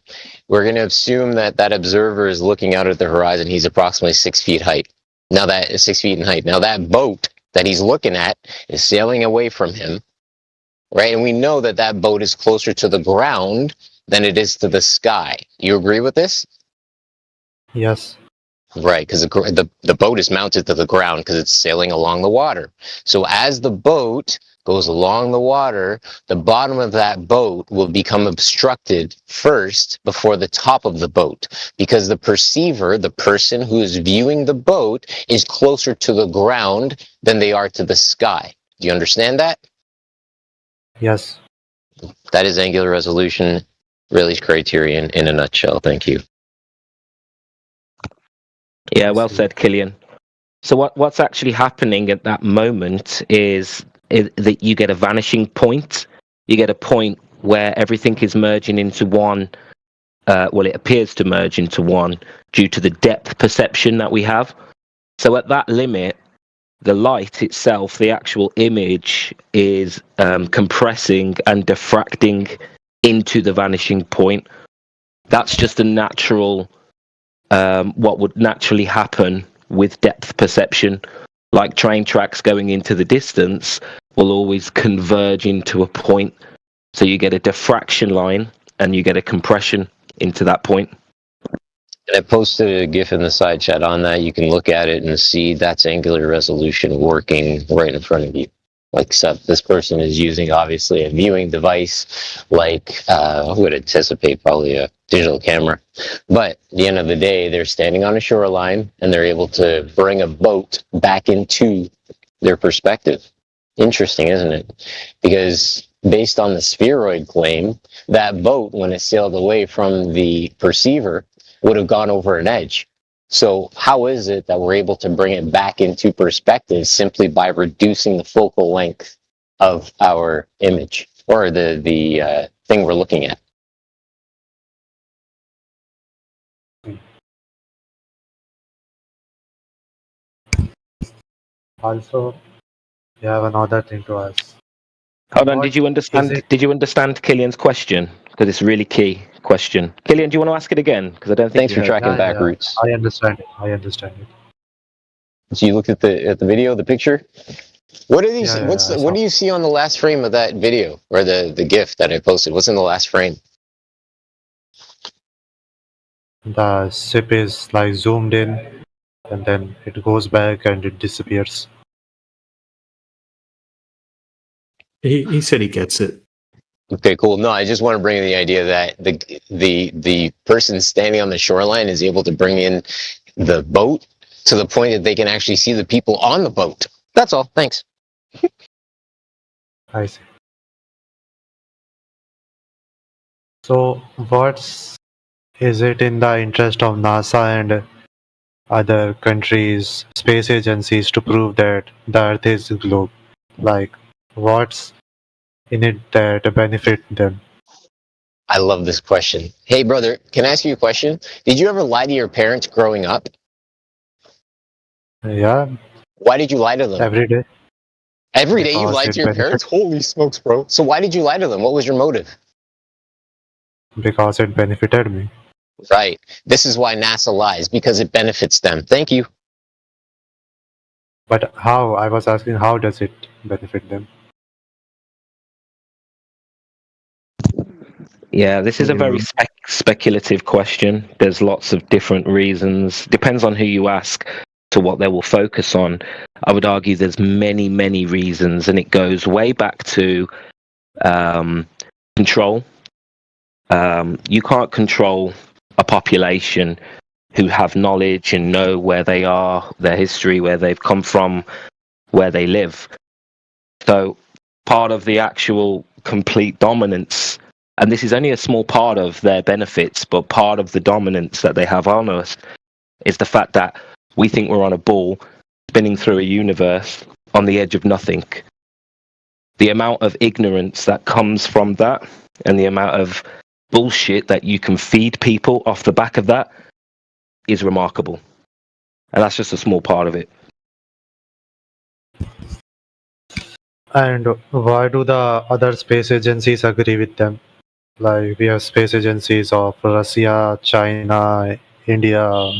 We're going to assume that that observer is looking out at the horizon. He's approximately 6 feet height. Now that is 6 feet in height. Now that boat that he's looking at is sailing away from him, right? And we know that that boat is closer to the ground than it is to the sky. You agree with this? Yes. Right, because the boat is mounted to the ground because it's sailing along the water. So as the boat goes along the water, the bottom of that boat will become obstructed first before the top of the boat, because the perceiver, the person who is viewing the boat, is closer to the ground than they are to the sky. Do you understand that? Yes. That is angular resolution, Rayleigh's criterion in a nutshell. Thank you. Yeah, well said, Killian. So what's actually happening at that moment is that you get a vanishing point. You get a point where everything is merging into one. Well, it appears to merge into one due to the depth perception that we have. So at that limit, the light itself, the actual image, is compressing and diffracting into the vanishing point. That's just a natural... what would naturally happen with depth perception, like train tracks going into the distance, will always converge into a point. So you get a diffraction line and you get a compression into that point. And I posted a GIF in the side chat on that. You can look at it and see that's angular resolution working right in front of you. Except this person is using, obviously, a viewing device like, who would anticipate probably a digital camera. But at the end of the day, they're standing on a shoreline and they're able to bring a boat back into their perspective. Interesting, isn't it? Because based on the spheroid claim, that boat, when it sailed away from the perceiver, would have gone over an edge. So how is it that we're able to bring it back into perspective simply by reducing the focal length of our image or the thing we're looking at? Also, you have another thing to ask. Hold on, did you understand Killian's question? Because it's a really key question. Killian, do you want to ask it again? Because I don't think. Thanks for tracking back roots. I understand it. So you looked at the video, the picture. What are these? What do you see on the last frame of that video or the GIF that I posted? What's in the last frame? The ship is like zoomed in, and then it goes back and it disappears. He said he gets it. Okay, cool. No, I just want to bring in the idea that the person standing on the shoreline is able to bring in the boat to the point that they can actually see the people on the boat. That's all. Thanks. I see. So, is it in the interest of NASA and other countries' space agencies to prove that the Earth is a globe? Like, what's in it that benefit them? I love this question. Hey, brother, can I ask you a question? Did you ever lie to your parents growing up? Yeah. Why did you lie to them? Every day. Every day you lied to your parents? Holy smokes, bro. So why did you lie to them? What was your motive? Because it benefited me. Right. This is why NASA lies, because it benefits them. Thank you. But how? I was asking, how does it benefit them? Yeah, this is a very speculative question. There's lots of different reasons. Depends on who you ask to what they will focus on. I would argue there's many, many reasons, and it goes way back to control. You can't control a population who have knowledge and know where they are, their history, where they've come from, where they live. So part of the actual complete dominance, and this is only a small part of their benefits, but part of the dominance that they have on us is the fact that we think we're on a ball spinning through a universe on the edge of nothing. The amount of ignorance that comes from that and the amount of bullshit that you can feed people off the back of that is remarkable. And that's just a small part of it. And why do the other space agencies agree with them? Like, we have space agencies of Russia, China, India,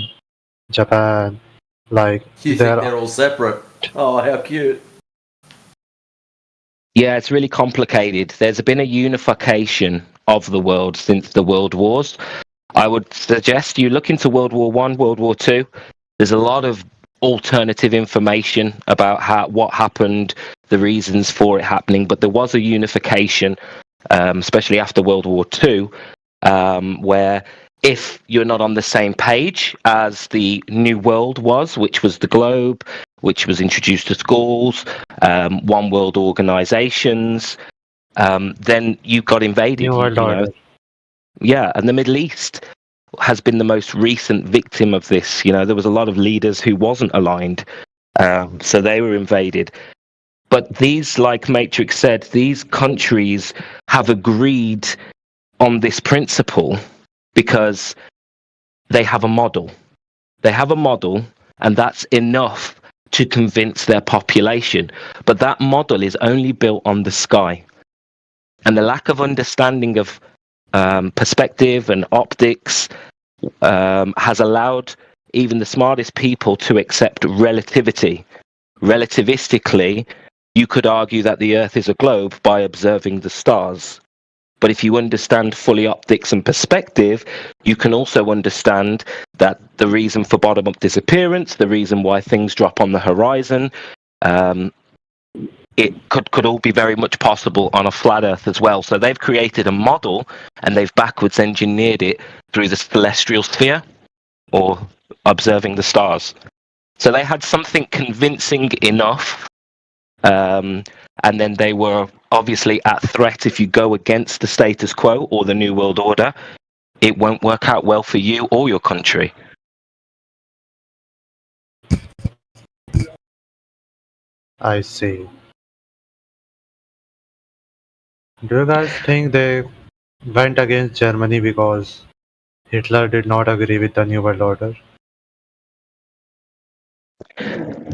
Japan. Like, you think they're all separate? Oh, how cute. Yeah, it's really complicated. There's been a unification of the world since the World Wars. I would suggest you look into World War I, World War II. There's a lot of alternative information about what happened, the reasons for it happening, but there was a unification, especially after World War II, where if you're not on the same page as the New World was, which was the globe, which was introduced to schools, One World organizations, then you got invaded. Yeah, and the Middle East has been the most recent victim of this. There was a lot of leaders who wasn't aligned, so they were invaded. But these, like Matrix said, these countries have agreed on this principle because they have a model. They have a model, and that's enough to convince their population. But that model is only built on the sky. And the lack of understanding of perspective and optics has allowed even the smartest people to accept relativity. Relativistically, you could argue that the Earth is a globe by observing the stars. But if you understand fully optics and perspective, you can also understand that the reason for bottom-up disappearance, the reason why things drop on the horizon, it could all be very much possible on a flat Earth as well. So they've created a model and they've backwards engineered it through the celestial sphere or observing the stars. So they had something convincing enough, and then they were obviously at threat. If you go against the status quo or the New World Order, it won't work out well for you or your country. I see. Do you guys think they went against Germany because Hitler did not agree with the New World Order?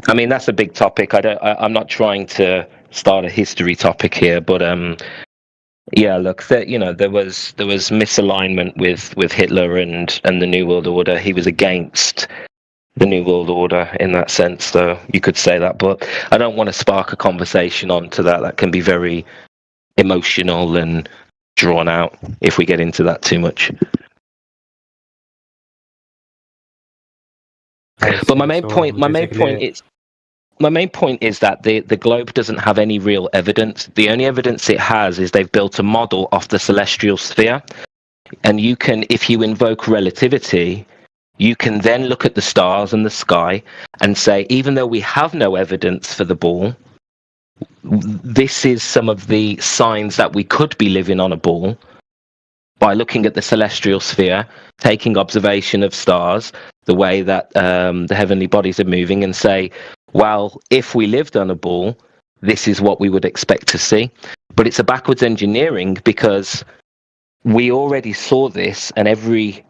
I mean, that's a big topic. I'm not trying to start a history topic here, but yeah, look, there was misalignment with Hitler and the New World Order. He was against the New World Order in that sense, so you could say that. But I don't want to spark a conversation onto that. That can be very emotional and drawn out if we get into that too much. But my main point is that the globe doesn't have any real evidence. The only evidence it has is they've built a model off the celestial sphere, and you can, if you invoke relativity, you can then look at the stars and the sky and say, even though we have no evidence for the ball, this is some of the signs that we could be living on a ball by looking at the celestial sphere, taking observation of stars, the way that the heavenly bodies are moving, and say, well, if we lived on a ball, this is what we would expect to see. But it's a backwards engineering because we already saw this, and every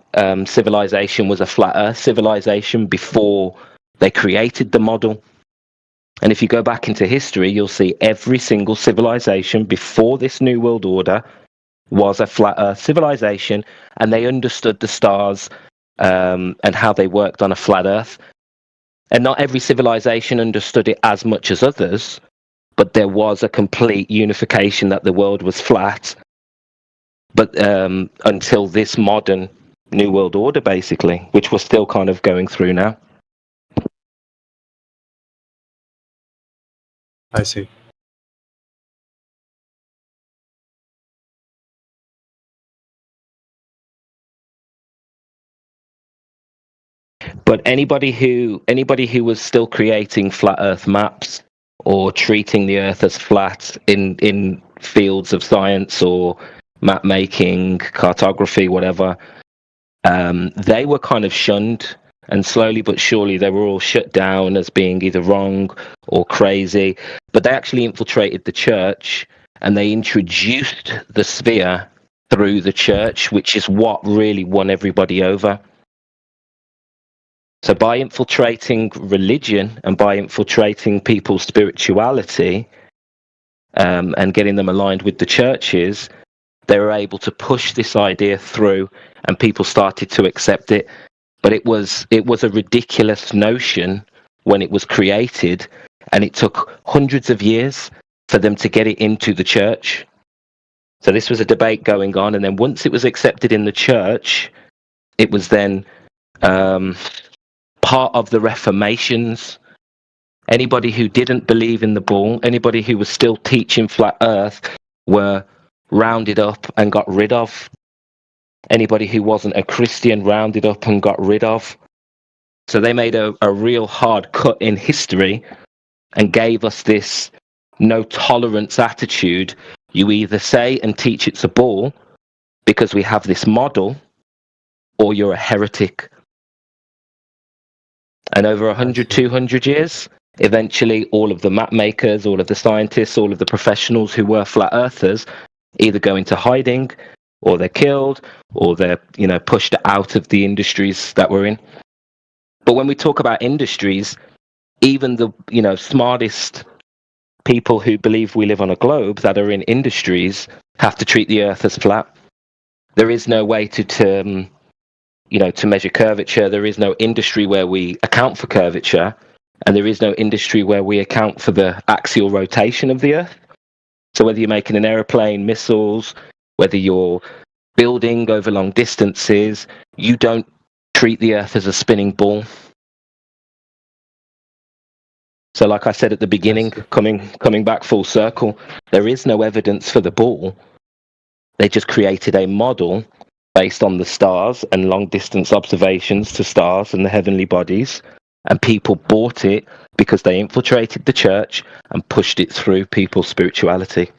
civilization was a flat Earth civilization before they created the model. And if you go back into history, you'll see every single civilization before this New World Order was a flat Earth civilization, and they understood the stars and how they worked on a flat Earth. And not every civilization understood it as much as others, but there was a complete unification that the world was flat. But until this modern New World Order, basically, which we're still kind of going through now. I see. But anybody who was still creating flat Earth maps or treating the Earth as flat in fields of science or map making, cartography, whatever, they were kind of shunned, and slowly but surely they were all shut down as being either wrong or crazy. But they actually infiltrated the church and they introduced the sphere through the church, which is what really won everybody over. So by infiltrating religion and by infiltrating people's spirituality and getting them aligned with the churches, they were able to push this idea through, and people started to accept it. But it was a ridiculous notion when it was created, and it took hundreds of years for them to get it into the church. So this was a debate going on, and then once it was accepted in the church, it was then part of the Reformations. Anybody who didn't believe in the ball, anybody who was still teaching flat Earth, were rounded up and got rid of. Anybody who wasn't a Christian rounded up and got rid of. So they made a real hard cut in history and gave us this no tolerance attitude. You either say and teach it's a ball because we have this model, or you're a heretic. And over 100, 200 years, eventually all of the map makers, all of the scientists, all of the professionals who were flat earthers either go into hiding, or they're killed, or they're pushed out of the industries that we're in. But when we talk about industries, even the smartest people who believe we live on a globe that are in industries have to treat the Earth as flat. There is no way to measure curvature. There is no industry where we account for curvature, and there is no industry where we account for the axial rotation of the Earth. So whether you're making an aeroplane, missiles, whether you're building over long distances, you don't treat the Earth as a spinning ball. So like I said at the beginning, coming back full circle, there is no evidence for the ball. They just created a model based on the stars and long distance observations to stars and the heavenly bodies, and people bought it because they infiltrated the church and pushed it through people's spirituality.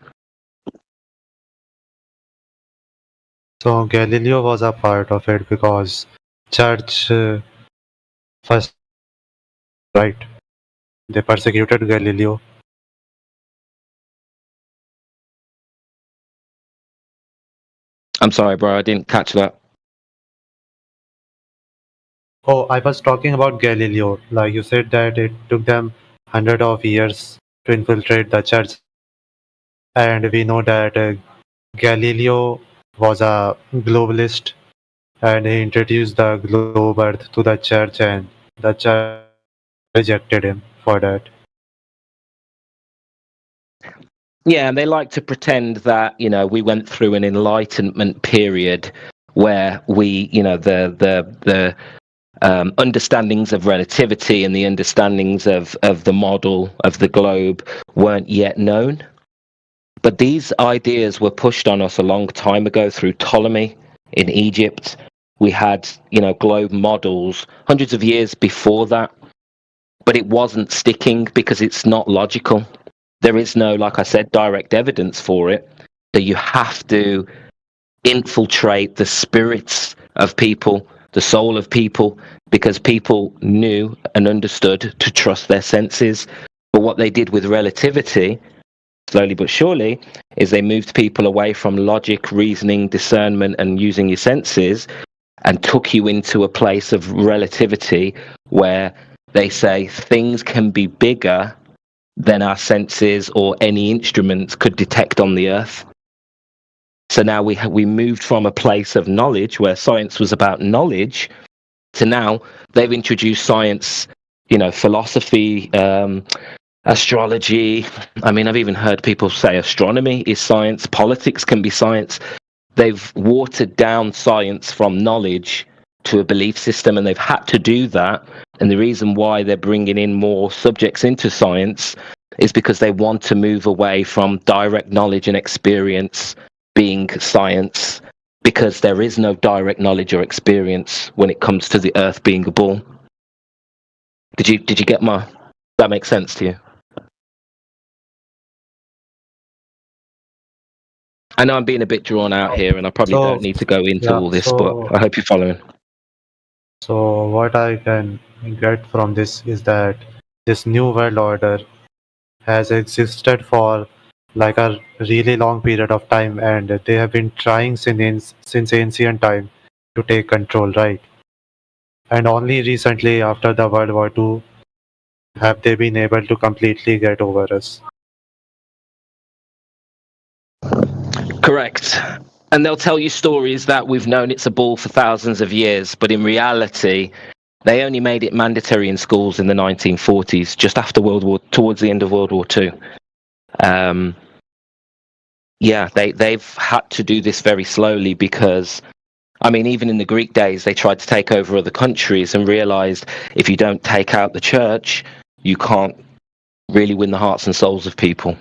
So Galileo was a part of it because church first, right? They persecuted Galileo. I'm sorry, bro, I didn't catch that. Oh, I was talking about Galileo. Like you said that it took them hundreds of years to infiltrate the church. And we know that Galileo was a globalist and he introduced the globe earth to the church, and the church rejected him for that. Yeah, and they like to pretend that, you know, we went through an enlightenment period where we, you know, the understandings of relativity and the understandings of the model of the globe weren't yet known. But these ideas were pushed on us a long time ago through Ptolemy in Egypt. We had, you know, globe models hundreds of years before that, but it wasn't sticking because it's not logical. There is no, like I said, direct evidence for it. That you have to infiltrate the spirits of people, the soul of people, because people knew and understood to trust their senses. But what they did with relativity, slowly but surely, is they moved people away from logic, reasoning, discernment, and using your senses, and took you into a place of relativity where they say things can be bigger than our senses or any instruments could detect on the Earth. So now we moved from a place of knowledge where science was about knowledge to now they've introduced science, you know, philosophy, astrology. I mean, I've even heard people say astronomy is science, politics can be science. They've watered down science from knowledge to a belief system, and they've had to do that. And the reason why they're bringing in more subjects into science is because they want to move away from direct knowledge and experience being science, because there is no direct knowledge or experience when it comes to the Earth being a ball. Did you get that make sense to you? I know I'm being a bit drawn out here, and I probably don't need to go into all this, but I hope you're following. So what I can get from this is that this new world order has existed for like a really long period of time, and they have been trying since ancient time to take control, right? And only recently, after the World War II, have they been able to completely get over us. Correct. And they'll tell you stories that we've known it's a ball for thousands of years, but in reality, they only made it mandatory in schools in the 1940s, just after towards the end of World War II. Yeah, they've had to do this very slowly because, I mean, even in the Greek days, they tried to take over other countries and realized if you don't take out the church, you can't really win the hearts and souls of people.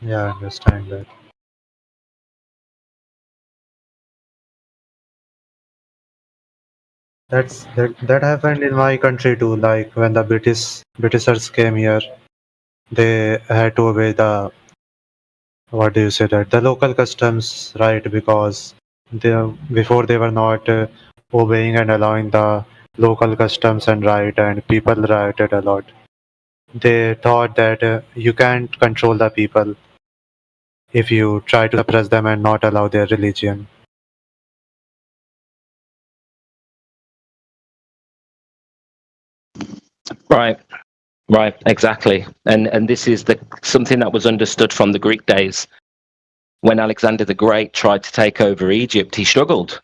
Yeah, I understand that. That happened in my country too. Like when the Britishers came here, they had to obey the the local customs, right? Because before they were not obeying and allowing the local customs and right, and people rioted a lot. They thought that you can't control the people if you try to suppress them and not allow their religion. Right, exactly. And this is something that was understood from the Greek days. When Alexander the Great tried to take over Egypt, he struggled.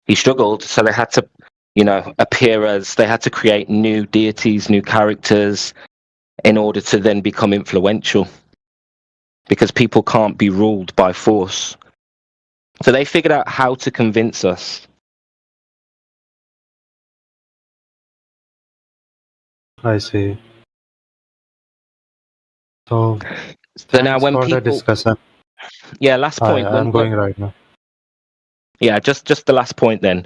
So they had to, they had to create new deities, new characters in order to then become influential. because people can't be ruled by force. So they figured out how to convince us. I see. So now when for the people discussion. last point. I'm going right now. Yeah, just the last point then.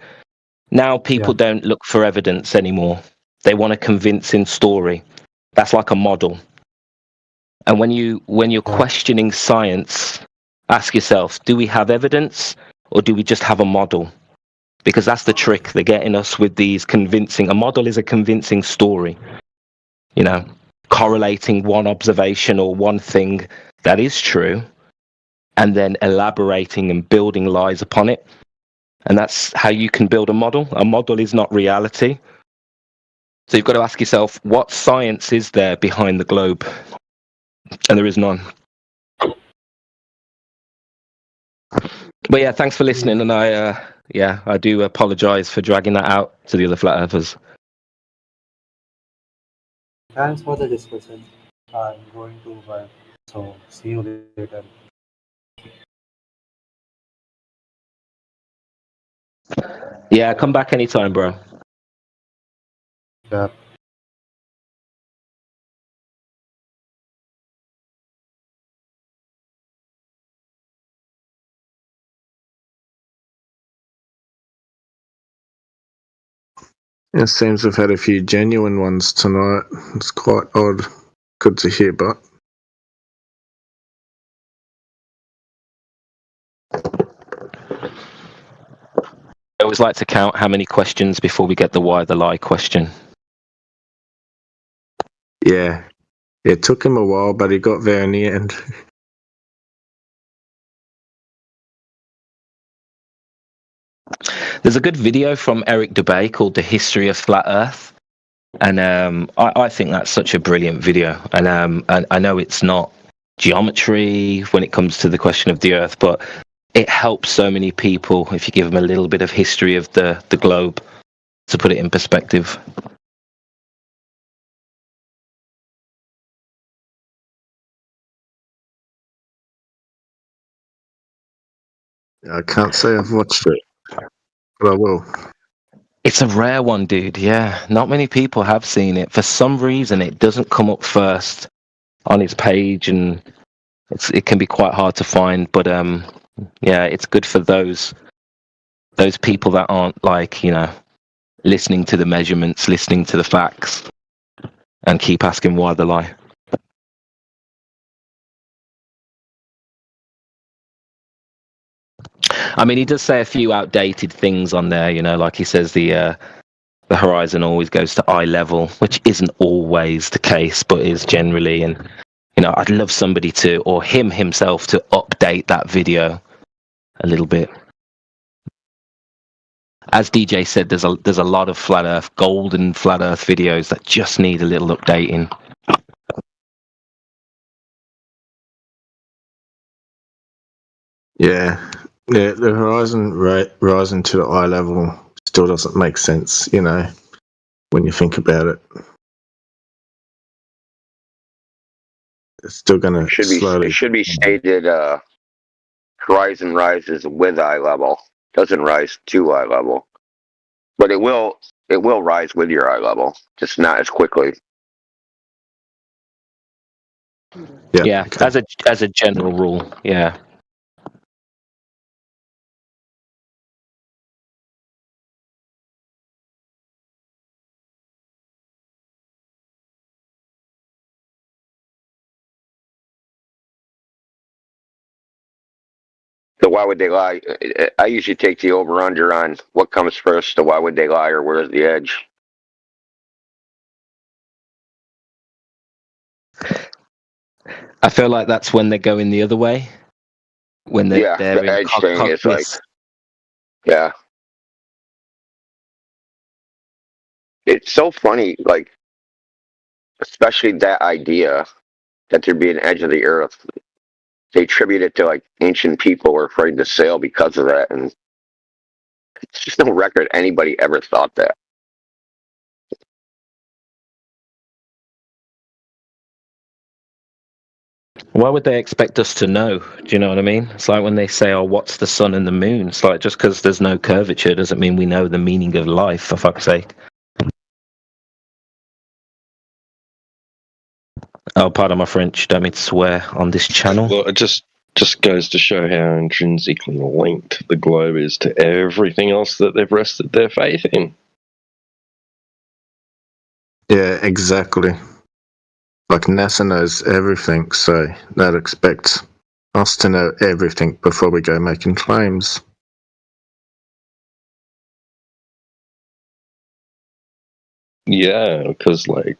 Now people don't look for evidence anymore. They want a convincing story. That's like a model. And when you're questioning science, ask yourself, do we have evidence or do we just have a model? Because that's the trick. They're getting us with these convincing. A model is a convincing story. You know, correlating one observation or one thing that is true and then elaborating and building lies upon it. And that's how you can build a model. A model is not reality. So you've got to ask yourself, what science is there behind the globe? And there is none. But yeah, thanks for listening. And I do apologize for dragging that out to the other flat earthers. Thanks for the discussion. I'm going to work. So see you later. Yeah, come back anytime, bro. Yeah. It seems we've had a few genuine ones tonight. It's quite odd. Good to hear, but I always like to count how many questions before we get the why the lie question. yeah, it took him a while, but he got there in the end. There's a good video from Eric Dubay called The History of Flat Earth. And I think that's such a brilliant video. And I know it's not geometry when it comes to the question of the Earth, but it helps so many people if you give them a little bit of history of the globe to put it in perspective. I can't say I've watched it, but I will. It's a rare one, dude. Yeah, not many people have seen it. For some reason, it doesn't come up first on his page, and it can be quite hard to find. But yeah, it's good for those people that aren't like, you know, listening to the measurements, listening to the facts, and keep asking why the lie. I mean, he does say a few outdated things on there, you know, like he says the horizon always goes to eye level, which isn't always the case, but is generally. And, you know, I'd love somebody to, or him himself, to update that video a little bit. As DJ said, there's a lot of flat earth, golden flat earth videos that just need a little updating. Yeah, the horizon rising to the eye level still doesn't make sense, you know, when you think about it. It's still going to slowly. It should be stated, horizon rises with eye level. Doesn't rise to eye level, but it will rise with your eye level, just not as quickly. Yeah, okay. As a general rule, yeah. So why would they lie? I usually take the over-under on what comes first, the why would they lie or where's the edge. I feel like that's when they're going the other way. When they're the edge thing is like, yeah. It's so funny, like, especially that idea that there'd be an edge of the earth. They attribute it to like ancient people were afraid to sail because of that, and it's just no record anybody ever thought that. Why would they expect us to know? Do you know what I mean? It's like when they say, "Oh, what's the sun and the moon?" It's like just because there's no curvature doesn't mean we know the meaning of life. For fuck's sake. Oh, pardon my French. Don't mean to swear on this channel. Well, it just goes to show how intrinsically linked the globe is to everything else that they've rested their faith in. Yeah, exactly. Like NASA knows everything, so they'd expect us to know everything before we go making claims. Yeah, because like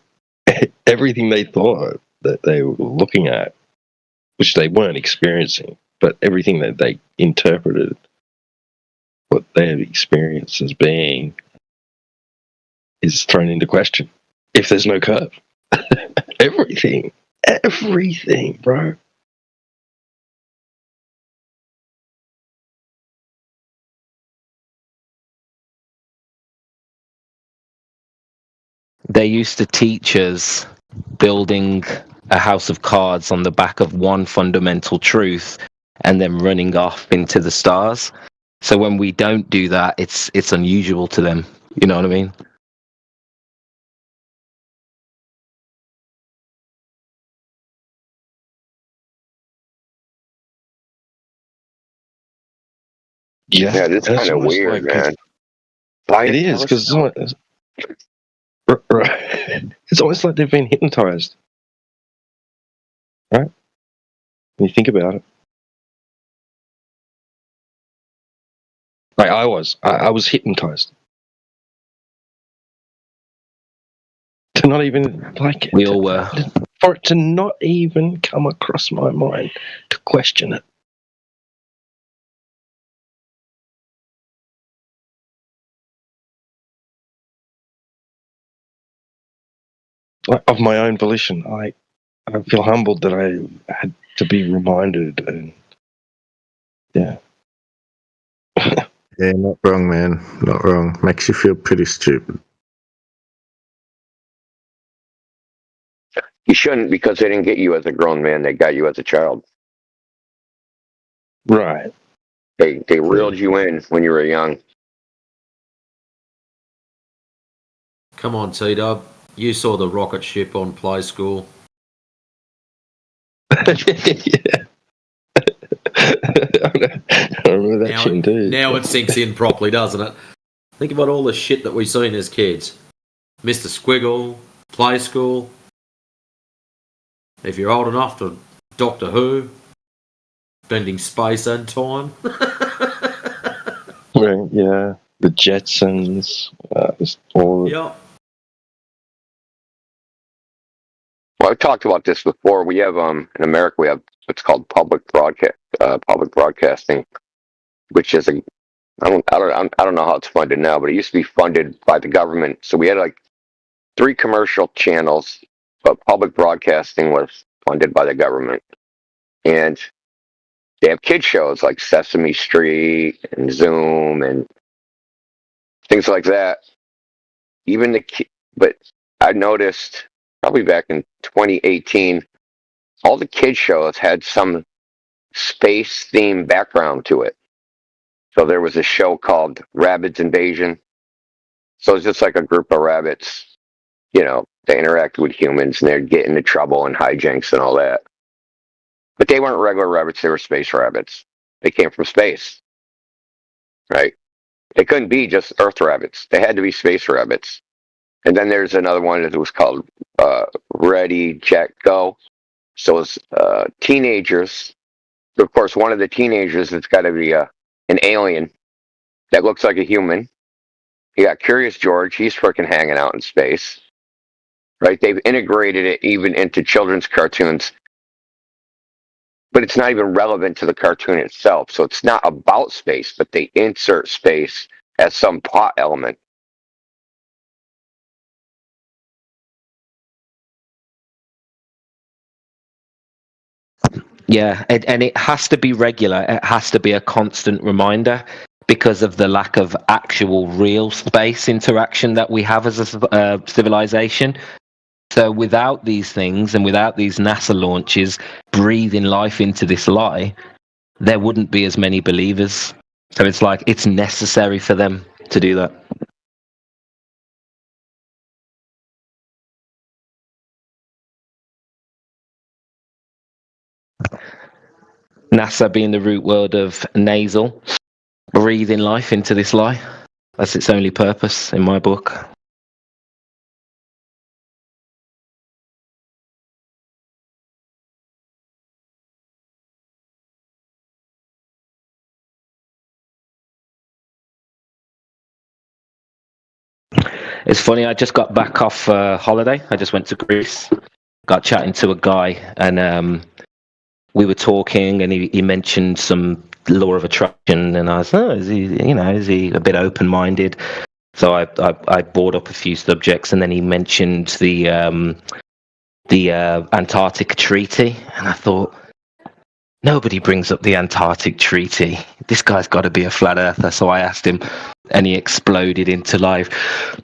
everything they thought that they were looking at, which they weren't experiencing, but everything that they interpreted what they had experienced as being is thrown into question if there's no curve. Everything, bro. They used to teach us building a house of cards on the back of one fundamental truth and then running off into the stars. So when we don't do that, it's unusual to them. You know what I mean? Yeah, it's kind of weird, man. It is, because it's almost like they've been hypnotized. Right? When you think about it. Like I was hypnotized. To not even, like... We all were. For it to not even come across my mind to question it. Of my own volition, I feel humbled that I had to be reminded, and yeah. Yeah, not wrong, man. Not wrong. Makes you feel pretty stupid. You shouldn't, because they didn't get you as a grown man. They got you as a child. Right. They reeled you in when you were young. Come on, T-Dub. You saw the rocket ship on Play School. Yeah. I remember that shit too. Now it sinks in properly, doesn't it? Think about all the shit that we've seen as kids. Mr. Squiggle, Play School. If you're old enough to Doctor Who, bending space and time. Right, yeah. The Jetsons. Just all Yeah. Well, I've talked about this before. We have in America we have what's called public broadcasting, which is I don't know how it's funded now, but it used to be funded by the government. So we had like 3 commercial channels, but public broadcasting was funded by the government, and they have kid shows like Sesame Street and Zoom and things like that. Even but I noticed probably back in 2018, all the kid shows had some space themed background to it. So there was a show called Rabbids Invasion. So it's just like a group of rabbits, they interact with humans and they'd get into trouble and hijinks and all that. But they weren't regular rabbits, they were space rabbits. They came from space. Right? They couldn't be just Earth rabbits. They had to be space rabbits. And then there's another one that was called Ready, Jet, Go. So it's teenagers. Of course, one of the teenagers, it's got to be an alien that looks like a human. You got Curious George. He's freaking hanging out in space. Right? They've integrated it even into children's cartoons. But it's not even relevant to the cartoon itself. So it's not about space, but they insert space as some plot element. Yeah, and it has to be regular. It has to be a constant reminder because of the lack of actual real space interaction that we have as a civilization. So without these things and without these NASA launches breathing life into this lie, there wouldn't be as many believers. So it's like it's necessary for them to do that. NASA being the root word of nasal, breathing life into this lie. That's its only purpose in my book. It's funny, I just got back off holiday. I just went to Greece, got chatting to a guy, and we were talking, and he mentioned some law of attraction, and I was, is he a bit open-minded? So I brought up a few subjects, and then he mentioned the Antarctic Treaty, and I thought, nobody brings up the Antarctic Treaty. This guy's got to be a flat earther. So I asked him, and he exploded into life.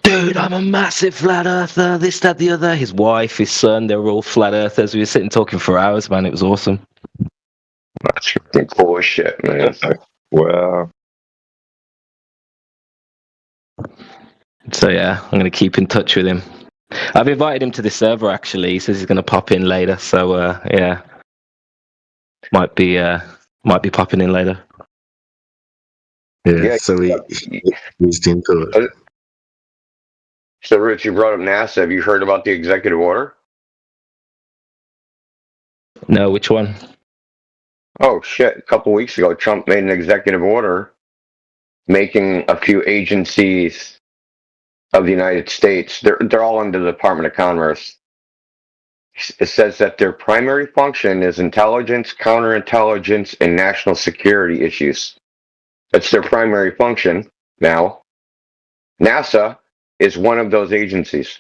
Dude, I'm a massive flat earther. This, that, the other. His wife, his son, they were all flat earthers. We were sitting talking for hours, man. It was awesome. That's freaking cool as shit, man. Wow. So yeah, I'm going to keep in touch with him. I've invited him to the server, actually. He says he's going to pop in later. So yeah, might be popping in later. Yeah, so he's into it. So, Rich, you brought up NASA. Have you heard about the executive order? No, which one? Oh, shit. A couple weeks ago, Trump made an executive order making a few agencies of the United States, they're all under the Department of Commerce. It says that their primary function is intelligence, counterintelligence, and national security issues. That's their primary function now. NASA is one of those agencies.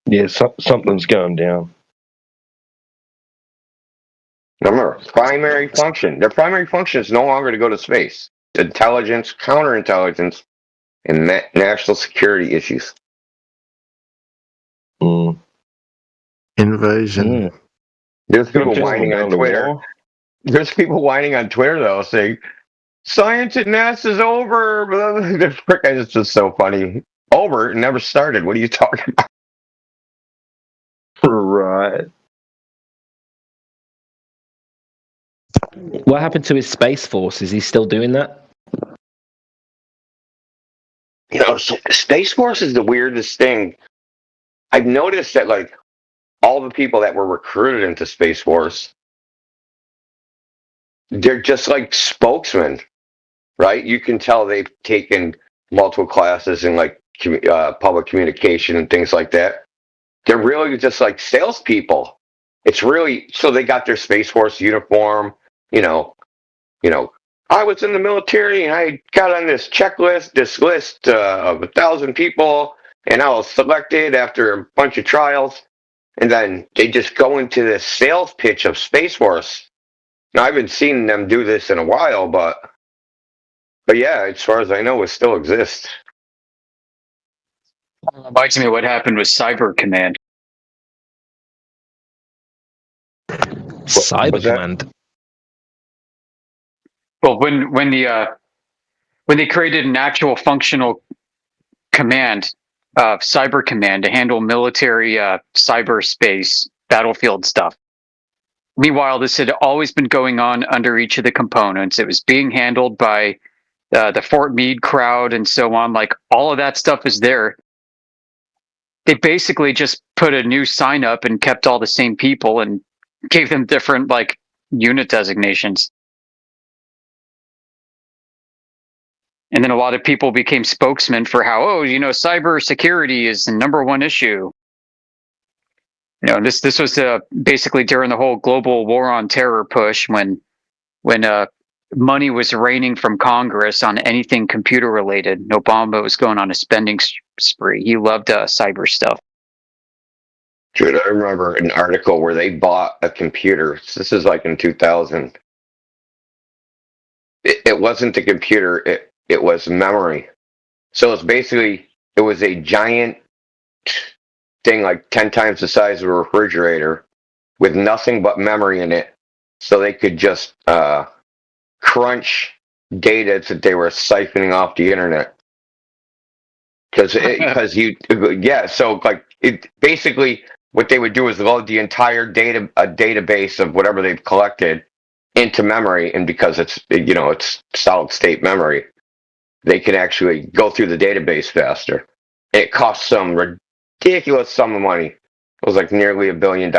Yeah, something's going down. Remember, primary function. Their primary function is no longer to go to space. Intelligence, counterintelligence, and national security issues. Invasion. There's people whining on Twitter. There's people whining on Twitter, though, saying, science at NASA's over. It's just so funny. Over? It never started. What are you talking about? Right. What happened to his Space Force? Is he still doing that? You know, Space Force is the weirdest thing. I've noticed that, like, all the people that were recruited into Space Force, they're just like spokesmen, right? You can tell they've taken multiple classes in, like, public communication and things like that. They're really just like salespeople. It's really, so they got their Space Force uniform, you know, I was in the military and I got on this checklist, this list of 1,000 people, and I was selected after a bunch of trials. And then they just go into this sales pitch of Space Force. Now, I haven't seen them do this in a while, but yeah, as far as I know, it still exists. Reminds me of what happened with Cyber Command. Cyber Command. Well, when they created an actual functional command, Cyber Command, to handle military cyberspace battlefield stuff. Meanwhile, this had always been going on under each of the components. It was being handled by the Fort Meade crowd and so on. Like, all of that stuff is there. They basically just put a new sign up and kept all the same people and gave them different, like, unit designations. And then a lot of people became spokesmen for how, cyber security is the #1 issue. This was basically during the whole global war on terror push when money was raining from Congress on anything computer related. Obama was going on a spending spree. He loved cyber stuff. Dude, I remember an article where they bought a computer. This is like in 2000. It wasn't a computer. It was memory. So it's basically, it was a giant thing like 10 times the size of a refrigerator with nothing but memory in it, so they could just crunch data that they were siphoning off the internet. So like it basically what they would do is load the entire database of whatever they've collected into memory, and because it's solid state memory, they can actually go through the database faster. It costs some ridiculous sum of money. It was like nearly $1 billion.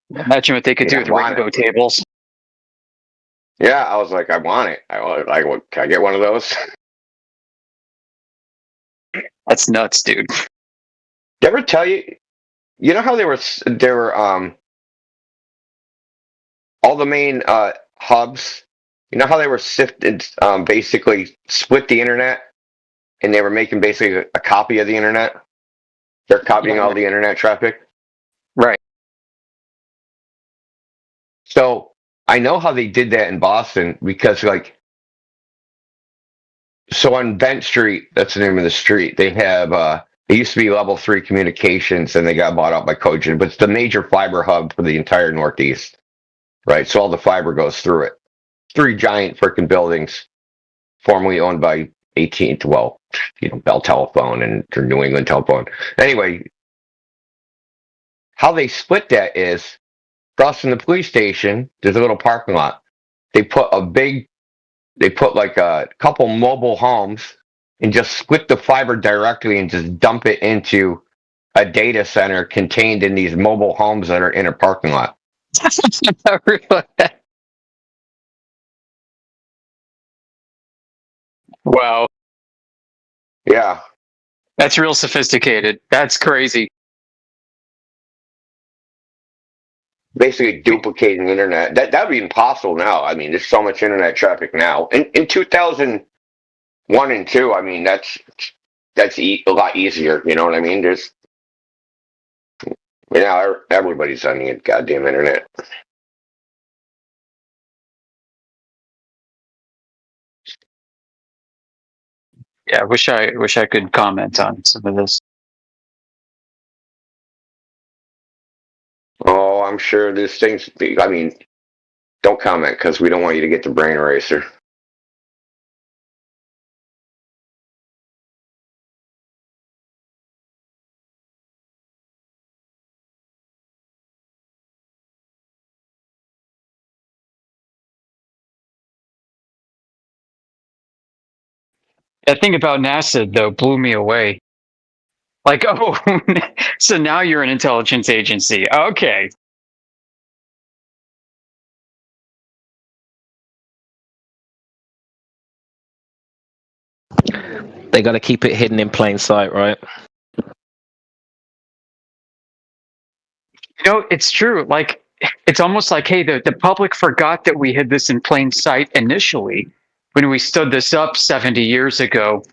Imagine what they could do with rainbow tables. Yeah, I was like, I want it. Can I get one of those? That's nuts, dude. Did I ever tell you? You know how there were all the main hubs. You know how they were sifted, basically split the internet, and they were making basically a copy of the internet. They're copying all the internet traffic. Right. So I know how they did that in Boston because, so on Bent Street, that's the name of the street, they have, it used to be Level 3 Communications, and they got bought out by Cogent, but it's the major fiber hub for the entire Northeast, right? So all the fiber goes through it. 3 giant freaking buildings, formerly owned by AT&T, Bell Telephone and New England Telephone. Anyway, how they split that is, across from the police station, there's a little parking lot. They put like a couple mobile homes and just split the fiber directly and just dump it into a data center contained in these mobile homes that are in a parking lot. Wow. Yeah. That's real sophisticated. That's crazy. Basically duplicating the internet. That would be impossible now. I mean, there's so much internet traffic now. In 2001 and 2, I mean, that's a lot easier. You know what I mean? Everybody's on the goddamn internet. Yeah, I wish I could comment on some of this. Oh, I'm sure there's things. I mean, don't comment because we don't want you to get the brain eraser. That thing about NASA, though, blew me away. Like, oh, so now you're an intelligence agency. Okay. They got to keep it hidden in plain sight, right? It's true. Like, it's almost like, hey, the public forgot that we hid this in plain sight initially when we stood this up 70 years ago.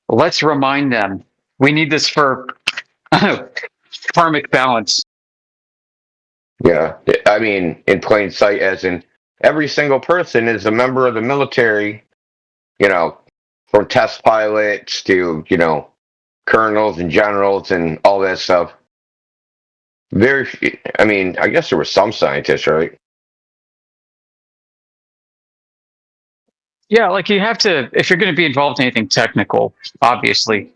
Let's remind them. We need this for karmic balance. Yeah. I mean, in plain sight, as in every single person is a member of the military, from test pilots to, colonels and generals and all that stuff. I guess there were some scientists, right? Yeah, like you have to, if you're going to be involved in anything technical, obviously,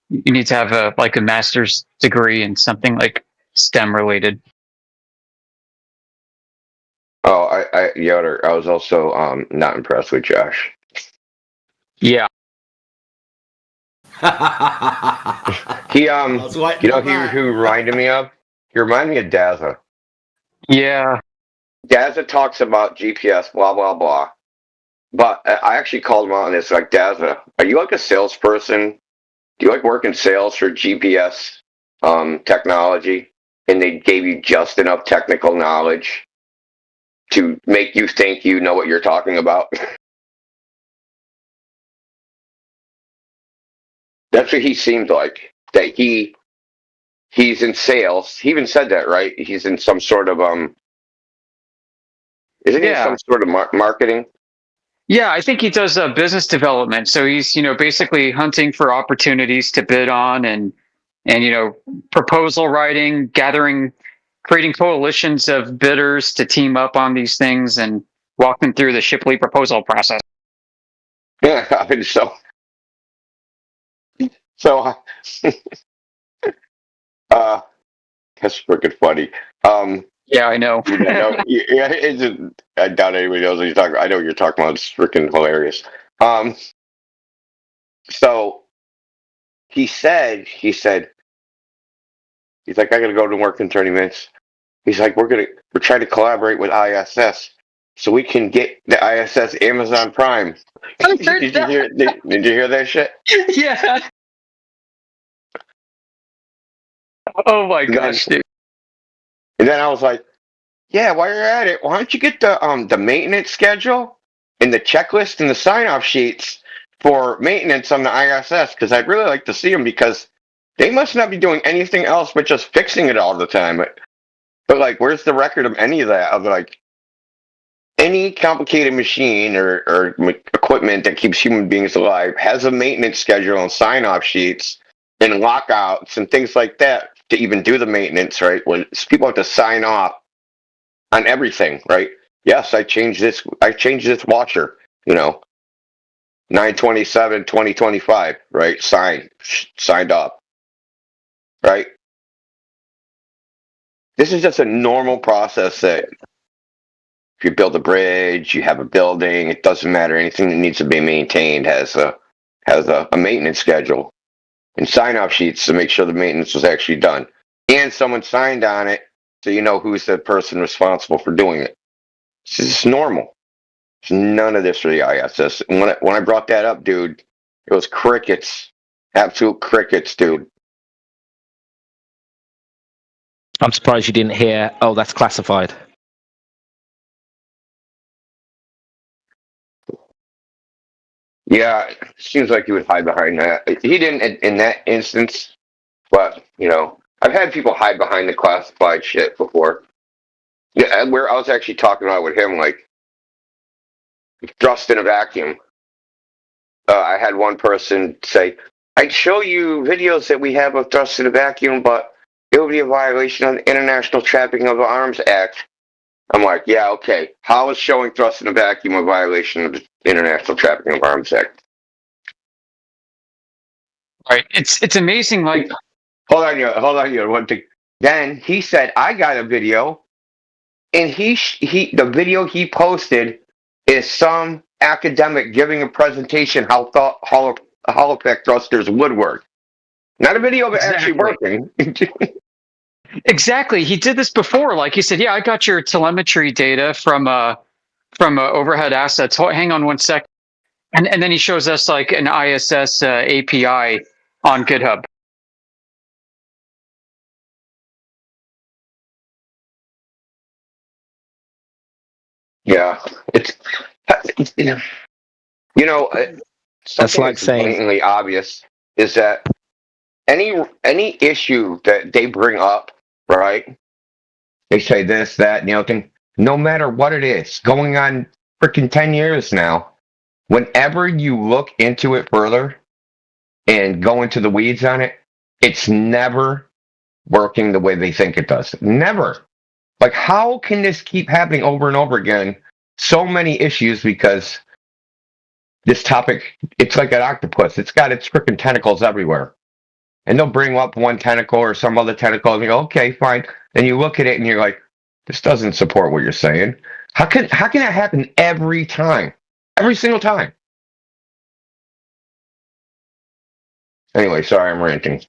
you need to have a master's degree in something like STEM related. Oh, Yoder, I was also not impressed with Josh. Yeah. He who reminded me of? He reminded me of Daza. Yeah. Daza talks about GPS, blah blah blah. But I actually called him out on this, like, Daza, are you like a salesperson? Do you like work in sales for GPS technology? And they gave you just enough technical knowledge to make you think you know what you're talking about? That's what he seemed like. That he's in sales. He even said that, right? He's in some sort of isn't he in some sort of marketing? Yeah, I think he does business development. So he's, basically hunting for opportunities to bid on and proposal writing, creating coalitions of bidders to team up on these things and walk them through the Shipley proposal process. Yeah, I mean, so that's freaking funny. Yeah, I know. Yeah, it's just, I doubt anybody knows what you're talking about. I know what you're talking about. It's freaking hilarious. So he said, he's like, I gotta go to work in 30 minutes. He's like, we're trying to collaborate with ISS so we can get the ISS Amazon Prime. Did you hear that shit? Yeah. Oh my gosh, dude. And then I was like, yeah, while you're at it, why don't you get the maintenance schedule and the checklist and the sign-off sheets for maintenance on the ISS? Because I'd really like to see them, because they must not be doing anything else but just fixing it all the time. But like, where's the record of any of that? Of like any complicated machine or equipment that keeps human beings alive has a maintenance schedule and sign-off sheets and lockouts and things like that to even do the maintenance, right? When people have to sign off on everything, right? Yes, I changed this washer, 9/27/2025, right? Signed up, right? This is just a normal process that if you build a bridge, you have a building, it doesn't matter. Anything that needs to be maintained has a maintenance schedule and sign-off sheets to make sure the maintenance was actually done. And someone signed on it, so you know who's the person responsible for doing it. This is normal. There's none of this for the ISS. And when I brought that up, dude, it was crickets. Absolute crickets, dude. I'm surprised you didn't hear, oh, that's classified. Yeah, it seems like he would hide behind that. He didn't in that instance, but, I've had people hide behind the classified shit before. Yeah, where I was actually talking about with him, like, thrust in a vacuum. I had one person say, I'd show you videos that we have of thrust in a vacuum, but it would be a violation of the International Trafficking of Arms Act. I'm like, yeah, okay. How is showing thrust in a vacuum a violation of the International Trafficking of Arms Act? Right. It's amazing. Like, hold on, you one thing. Then he said, I got a video, and the video he posted is some academic giving a presentation how holopack thrusters would work. Not a video of it actually working. Exactly. He did this before. Like he said, yeah, I got your telemetry data from overhead assets. Hang on one sec. And then he shows us like an ISS API on GitHub. Yeah, that's like saying blatantly obvious is that any issue that they bring up, right? They say this, that, and the other thing. No matter what it is, going on freaking 10 years now, whenever you look into it further and go into the weeds on it, it's never working the way they think it does. Never. Like, how can this keep happening over and over again? So many issues, because this topic, it's like an octopus. It's got its freaking tentacles everywhere. And they'll bring up one tentacle or some other tentacle, and you go, okay, fine. And you look at it and you're like, this doesn't support what you're saying. How can that happen every time? Every single time? Anyway, sorry, I'm ranting.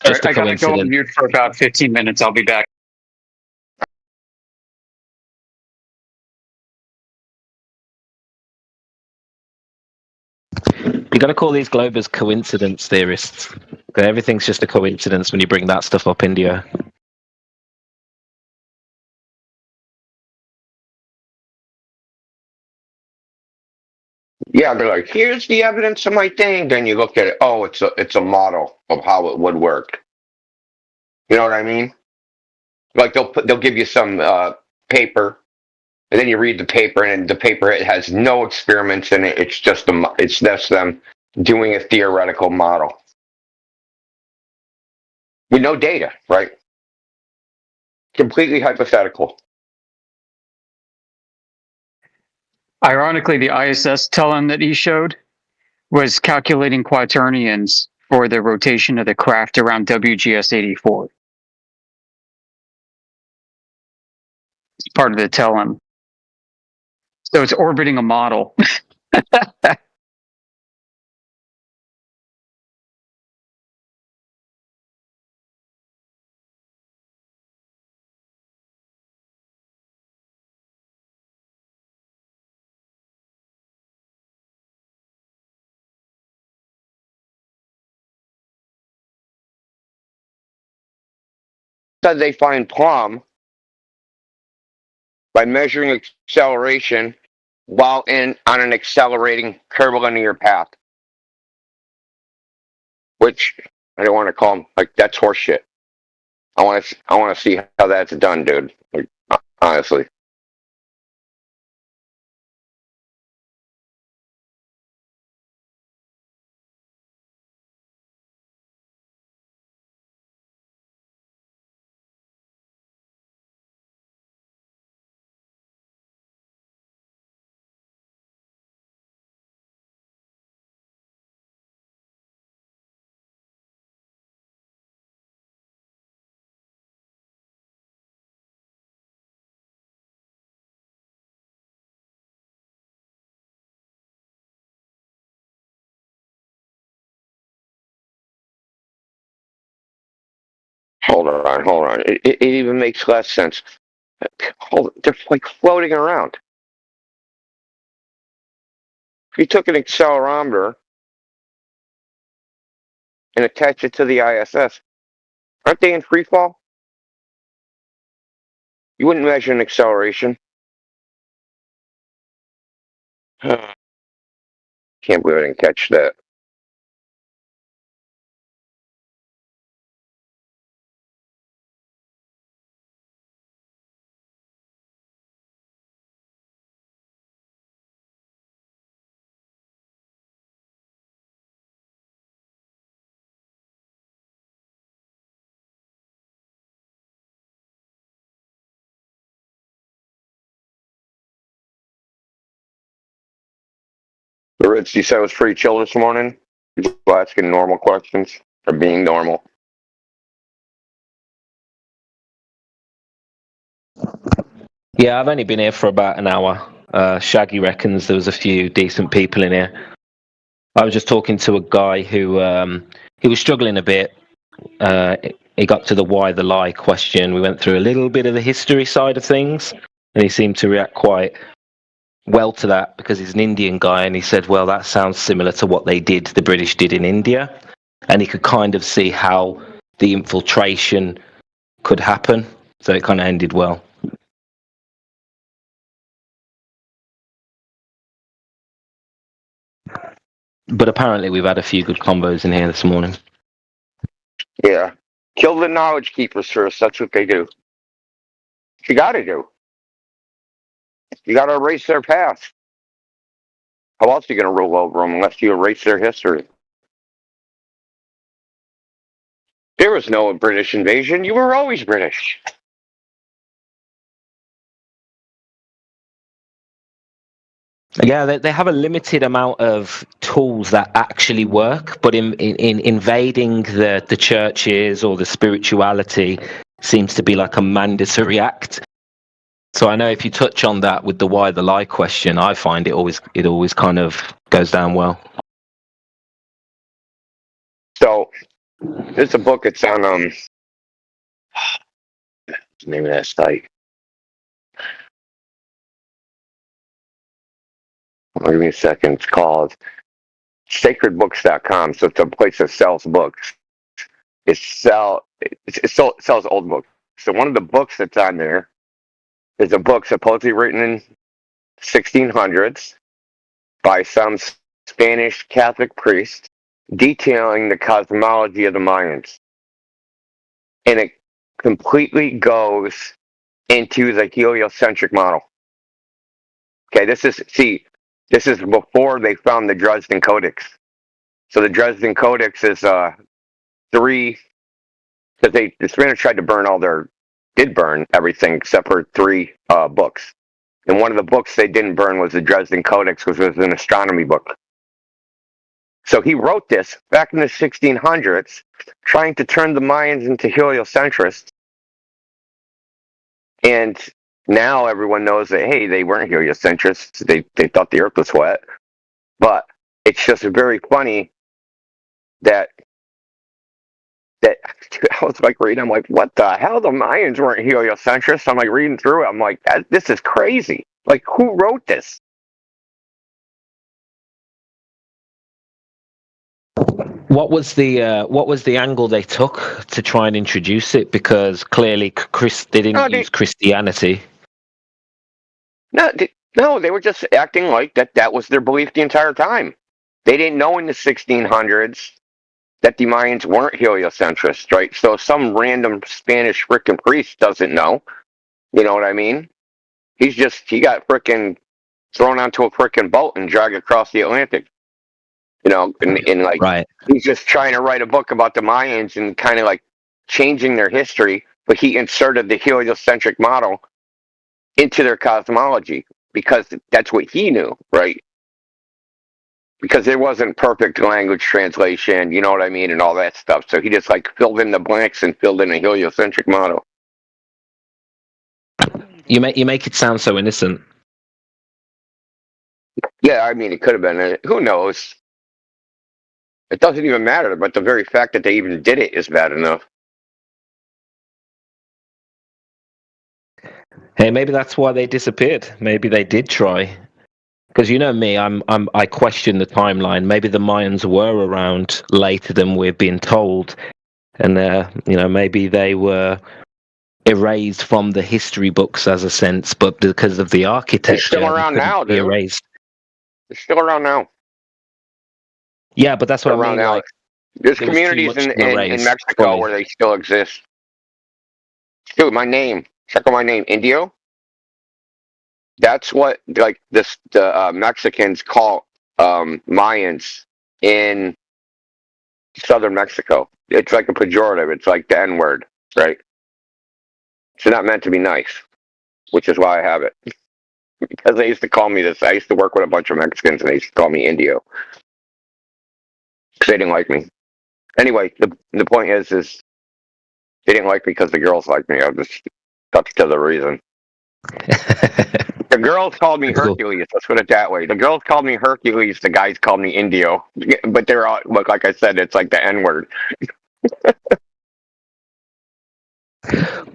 Right, I gotta go on mute for about 15 minutes. I'll be back. You got to call these globers coincidence theorists. Everything's just a coincidence when you bring that stuff up, India. Yeah, they're like, here's the evidence of my thing. Then you look at it, oh, it's a model of how it would work. You know what I mean? Like they'll give you some paper And then you read the paper, and the paper it has no experiments in it. It's just them doing a theoretical model with no data, right? Completely hypothetical. Ironically, the ISS telling that he showed was calculating quaternions for the rotation of the craft around WGS 84. It's part of the telling. So it's orbiting a model. Said they find Plum by measuring acceleration while on an accelerating curvilinear path, which I don't want to call them like that's horseshit. I want to see how that's done, dude. Like, honestly. Hold on. It even makes less sense. They're like floating around. If you took an accelerometer and attached it to the ISS, aren't they in free fall? You wouldn't measure an acceleration. Can't believe I didn't catch that. The Ritz, you said it was pretty chill this morning. People asking normal questions or being normal. Yeah, I've only been here for about an hour. Shaggy reckons there was a few decent people in here. I was just talking to a guy who he was struggling a bit. He got to the why the lie question. We went through a little bit of the history side of things, and he seemed to react quite well to that because he's an Indian guy, and he said, well, that sounds similar to what the British did in India, and he could kind of see how the infiltration could happen, so it kind of ended well. But apparently we've had a few good combos in here this morning. Yeah. Kill the knowledge keepers first. That's what they do. You gotta do. You gotta erase their past. How else are you gonna rule over them unless you erase their history? There was no British invasion. You were always British. Yeah, they have a limited amount of tools that actually work, but in invading the churches or the spirituality seems to be like a mandatory act. So I know if you touch on that with the why the lie question, I find it always kind of goes down well. So there's a book. It's on what's the name of that site? Give me a second. It's called sacredbooks.com. So it's a place that sells books. It sells old books. So one of the books that's on there is a book supposedly written in 1600s by some Spanish Catholic priest detailing the cosmology of the Mayans. And it completely goes into the heliocentric model. Okay, this is before they found the Dresden Codex. So the Dresden Codex is three, because the Spanish tried to did burn everything except for three books. And one of the books they didn't burn was the Dresden Codex, which was an astronomy book. So he wrote this back in the 1600s, trying to turn the Mayans into heliocentrists. And now everyone knows that, hey, they weren't heliocentrists. They thought the Earth was flat. But it's just very funny that I was like reading, I'm like, what the hell? The Mayans weren't heliocentrists. I'm like reading through it. I'm like, this is crazy. Like, who wrote this? What was the angle they took to try and introduce it? Because clearly, they didn't use Christianity. No, they were just acting like that was their belief the entire time. They didn't know in the 1600s that the Mayans weren't heliocentrists, right? So some random Spanish frickin' priest doesn't know. You know what I mean? He got frickin' thrown onto a frickin' boat and dragged across the Atlantic. You know, and like, right. He's just trying to write a book about the Mayans and kind of like changing their history, but he inserted the heliocentric model into their cosmology because that's what he knew, right? Because there wasn't perfect language translation, you know what I mean, and all that stuff. So he just like filled in the blanks and filled in a heliocentric model. You make it sound so innocent. Yeah, I mean, it could have been. Who knows? It doesn't even matter, but the very fact that they even did it is bad enough. Hey, maybe that's why they disappeared. Maybe they did try. Because you know me, I question the timeline. Maybe the Mayans were around later than we're being told, and maybe they were erased from the history books as a sense, but because of the architecture, they're still around now, dude. Erased. They're still around now. Yeah, but that's what I mean. Now. Like, there's communities in Mexico where they still exist. Dude, my name. Check out my name, Indio. That's what the Mexicans call Mayans in southern Mexico. It's like a pejorative. It's like the N-word, right? It's not meant to be nice, which is why I have it. Because they used to call me this. I used to work with a bunch of Mexicans, and they used to call me Indio. Because they didn't like me. Anyway, the point is they didn't like me because the girls liked me. I'll just cut to the reason. The girls called me Hercules. Let's put it that way. The girls called me Hercules. The guys called me Indio. But they're all, like I said, it's like the N-word.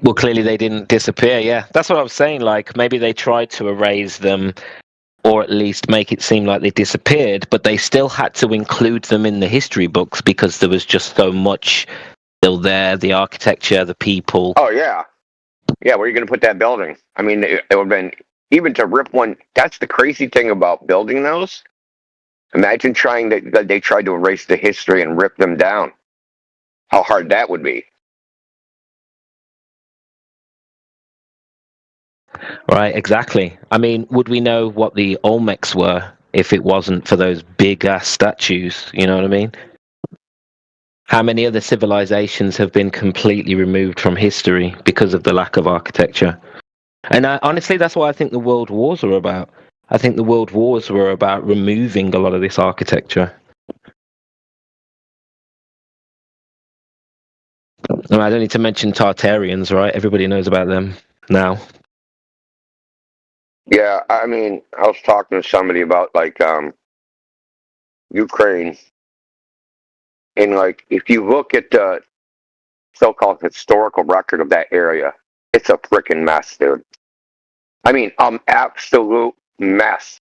Well, clearly they didn't disappear. Yeah, that's what I was saying. Like, maybe they tried to erase them, or at least make it seem like they disappeared, but they still had to include them in the history books because there was just so much still there, the architecture, the people. Oh, yeah. Yeah, where are you going to put that building? I mean, it would have been, even to rip one, that's the crazy thing about building those. Imagine that they tried to erase the history and rip them down. How hard that would be. Right, exactly. I mean, would we know what the Olmecs were if it wasn't for those big-ass statues? You know what I mean? How many other civilizations have been completely removed from history because of the lack of architecture? And honestly, that's what I think the world wars are about. I think the world wars were about removing a lot of this architecture. And I don't need to mention Tartarians, right? Everybody knows about them now. Yeah, I mean, I was talking to somebody about Ukraine, and if you look at the so-called historical record of that area, it's a freaking mess, dude. I mean, absolute mess.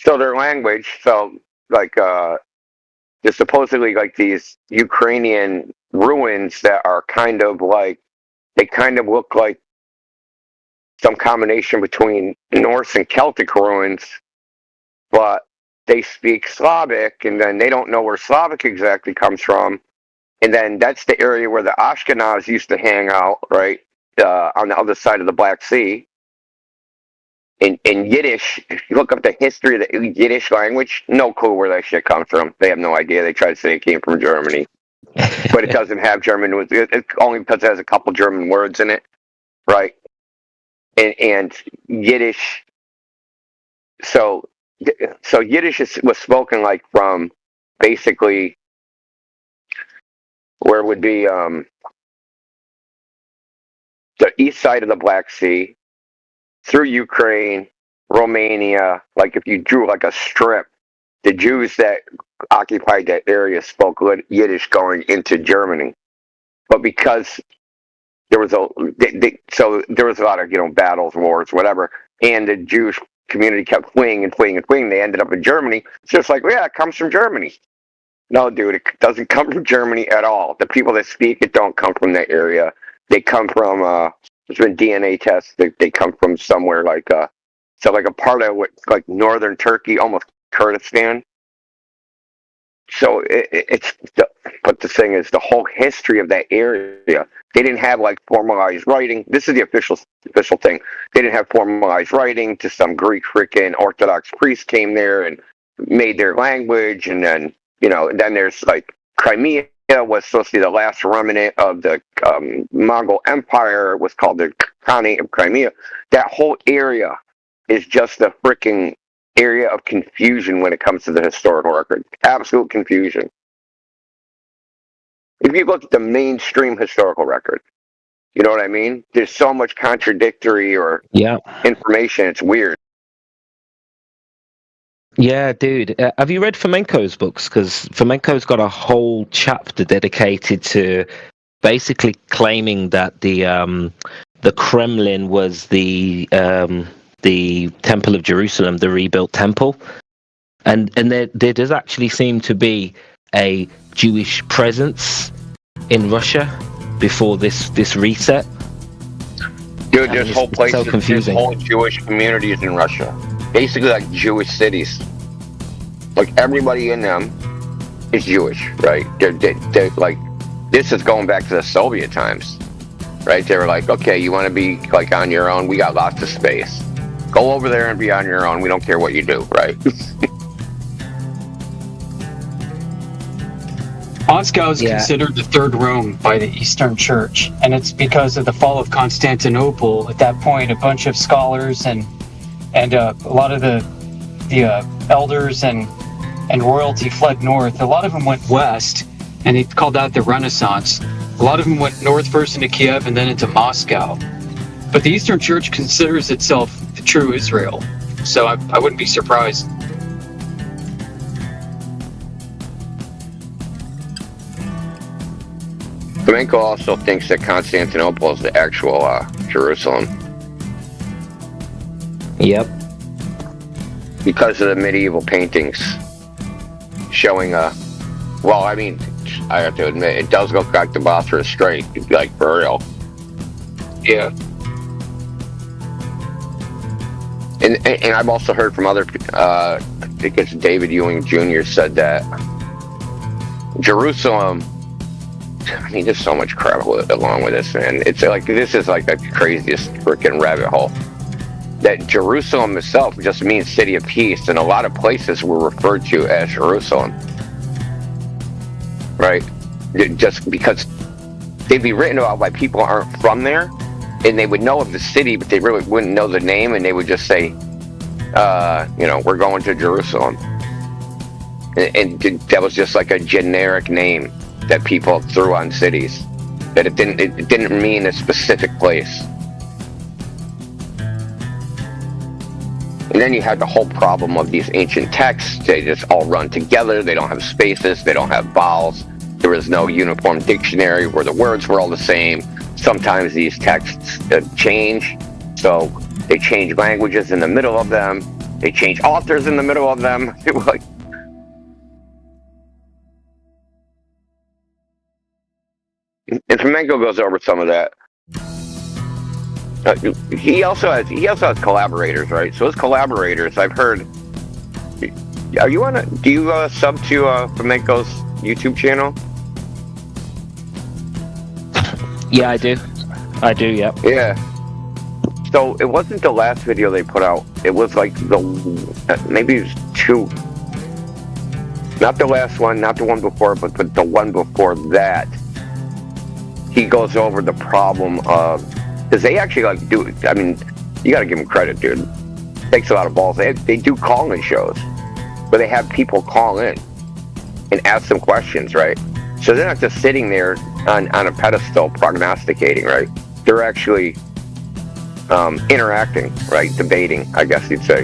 So their language, there's supposedly these Ukrainian ruins that are they kind of look like some combination between Norse and Celtic ruins, but they speak Slavic, and then they don't know where Slavic exactly comes from. And then that's the area where the Ashkenaz used to hang out, right, on the other side of the Black Sea. In Yiddish, if you look up the history of the Yiddish language, no clue where that shit comes from. They have no idea. They try to say it came from Germany, but it doesn't have German. It's only because it has a couple German words in it, right? And Yiddish. So Yiddish was spoken like from basically where it would be the east side of the Black Sea, through Ukraine, Romania. Like if you drew like a strip, the Jews that occupied that area spoke Yiddish going into Germany. But because there was there was a lot of battles, wars, whatever, and the Jewish community kept fleeing and fleeing and fleeing. They ended up in Germany. It's just like, yeah, it comes from Germany. No, dude, it doesn't come from Germany at all. The people that speak it don't come from that area. They come from there's been DNA tests. They come from somewhere like a part of like northern Turkey, almost Kurdistan. So but the thing is, the whole history of that area, they didn't have like formalized writing. This is the official thing. They didn't have formalized writing. Just some Greek freaking Orthodox priest came there and made their language, and then then there's like Crimea was supposed to be the last remnant of the Mongol Empire. It was called the Khanate of Crimea. That whole area is just a freaking area of confusion when it comes to the historical record. Absolute confusion. If you look at the mainstream historical record, you know what I mean? There's so much contradictory or information. It's weird. Yeah, dude. Have you read Fomenko's books? Because Fomenko's got a whole chapter dedicated to basically claiming that the Kremlin was the Temple of Jerusalem, the rebuilt temple, and there does actually seem to be a Jewish presence in Russia before this reset. Dude, there's whole places, so confusing. There's whole Jewish communities in Russia. Basically like Jewish cities. Like everybody in them is Jewish, right? They're like, this is going back to the Soviet times, right? They were like, okay, you want to be like on your own? We got lots of space. Go over there and be on your own. We don't care what you do, right? Moscow is considered the third Rome by the Eastern Church, and it's because of the fall of Constantinople. At that point, a bunch of scholars and a lot of the elders and royalty fled north. A lot of them went west, and they called that the Renaissance. A lot of them went north first into Kiev and then into Moscow. But the Eastern Church considers itself the true Israel, so I wouldn't be surprised. Fomenko also thinks that Constantinople is the actual Jerusalem. Yep. Because of the medieval paintings showing well, I mean, I have to admit, it does look like the Bosphorus Strait, like for real. Yeah. And I've also heard from other, I think it's David Ewing Jr. said that Jerusalem, I mean, there's so much crap along with this, man. It's like, this is like the craziest freaking rabbit hole. That Jerusalem itself just means city of peace, and a lot of places were referred to as Jerusalem. Right? Just because they'd be written about by people who aren't from there, and they would know of the city, but they really wouldn't know the name, and they would just say, we're going to Jerusalem. And that was just like a generic name that people threw on cities. That it didn't mean a specific place. And then you had the whole problem of these ancient texts. They just all run together. They don't have spaces. They don't have vowels. There was no uniform dictionary where the words were all the same. Sometimes these texts change. So they change languages in the middle of them. They change authors in the middle of them. It was like, and Fomenko goes over some of that. He also has collaborators, right? So his collaborators, I've heard. Do you sub to Fomenko's YouTube channel? Yeah, I do. Yep. Yeah. So it wasn't the last video they put out. It was like maybe it was two. Not the last one, not the one before, but the one before that. He goes over the problem of, because they actually like do. I mean, you got to give them credit, dude. It takes a lot of balls. They do call-in shows where they have people call in and ask them questions, right? So they're not just sitting there on a pedestal prognosticating, right? They're actually interacting, right? Debating, I guess you'd say.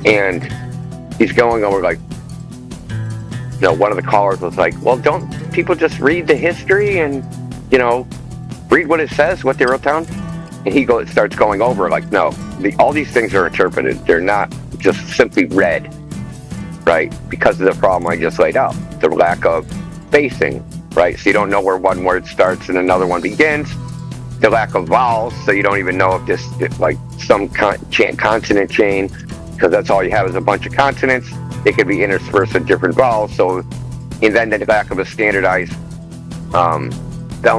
And he's going over like, you know, one of the callers was like, well, don't people just read the history and, you know, read what it says, what they wrote down? And he starts going over like, no, all these things are interpreted. They're not just simply read, right? Because of the problem I just laid out, the lack of spacing, right? So you don't know where one word starts and another one begins. The lack of vowels, so you don't even know if this like some consonant chain, because that's all you have is a bunch of consonants. They could be interspersed with different vowels. So, and then the lack of a standardized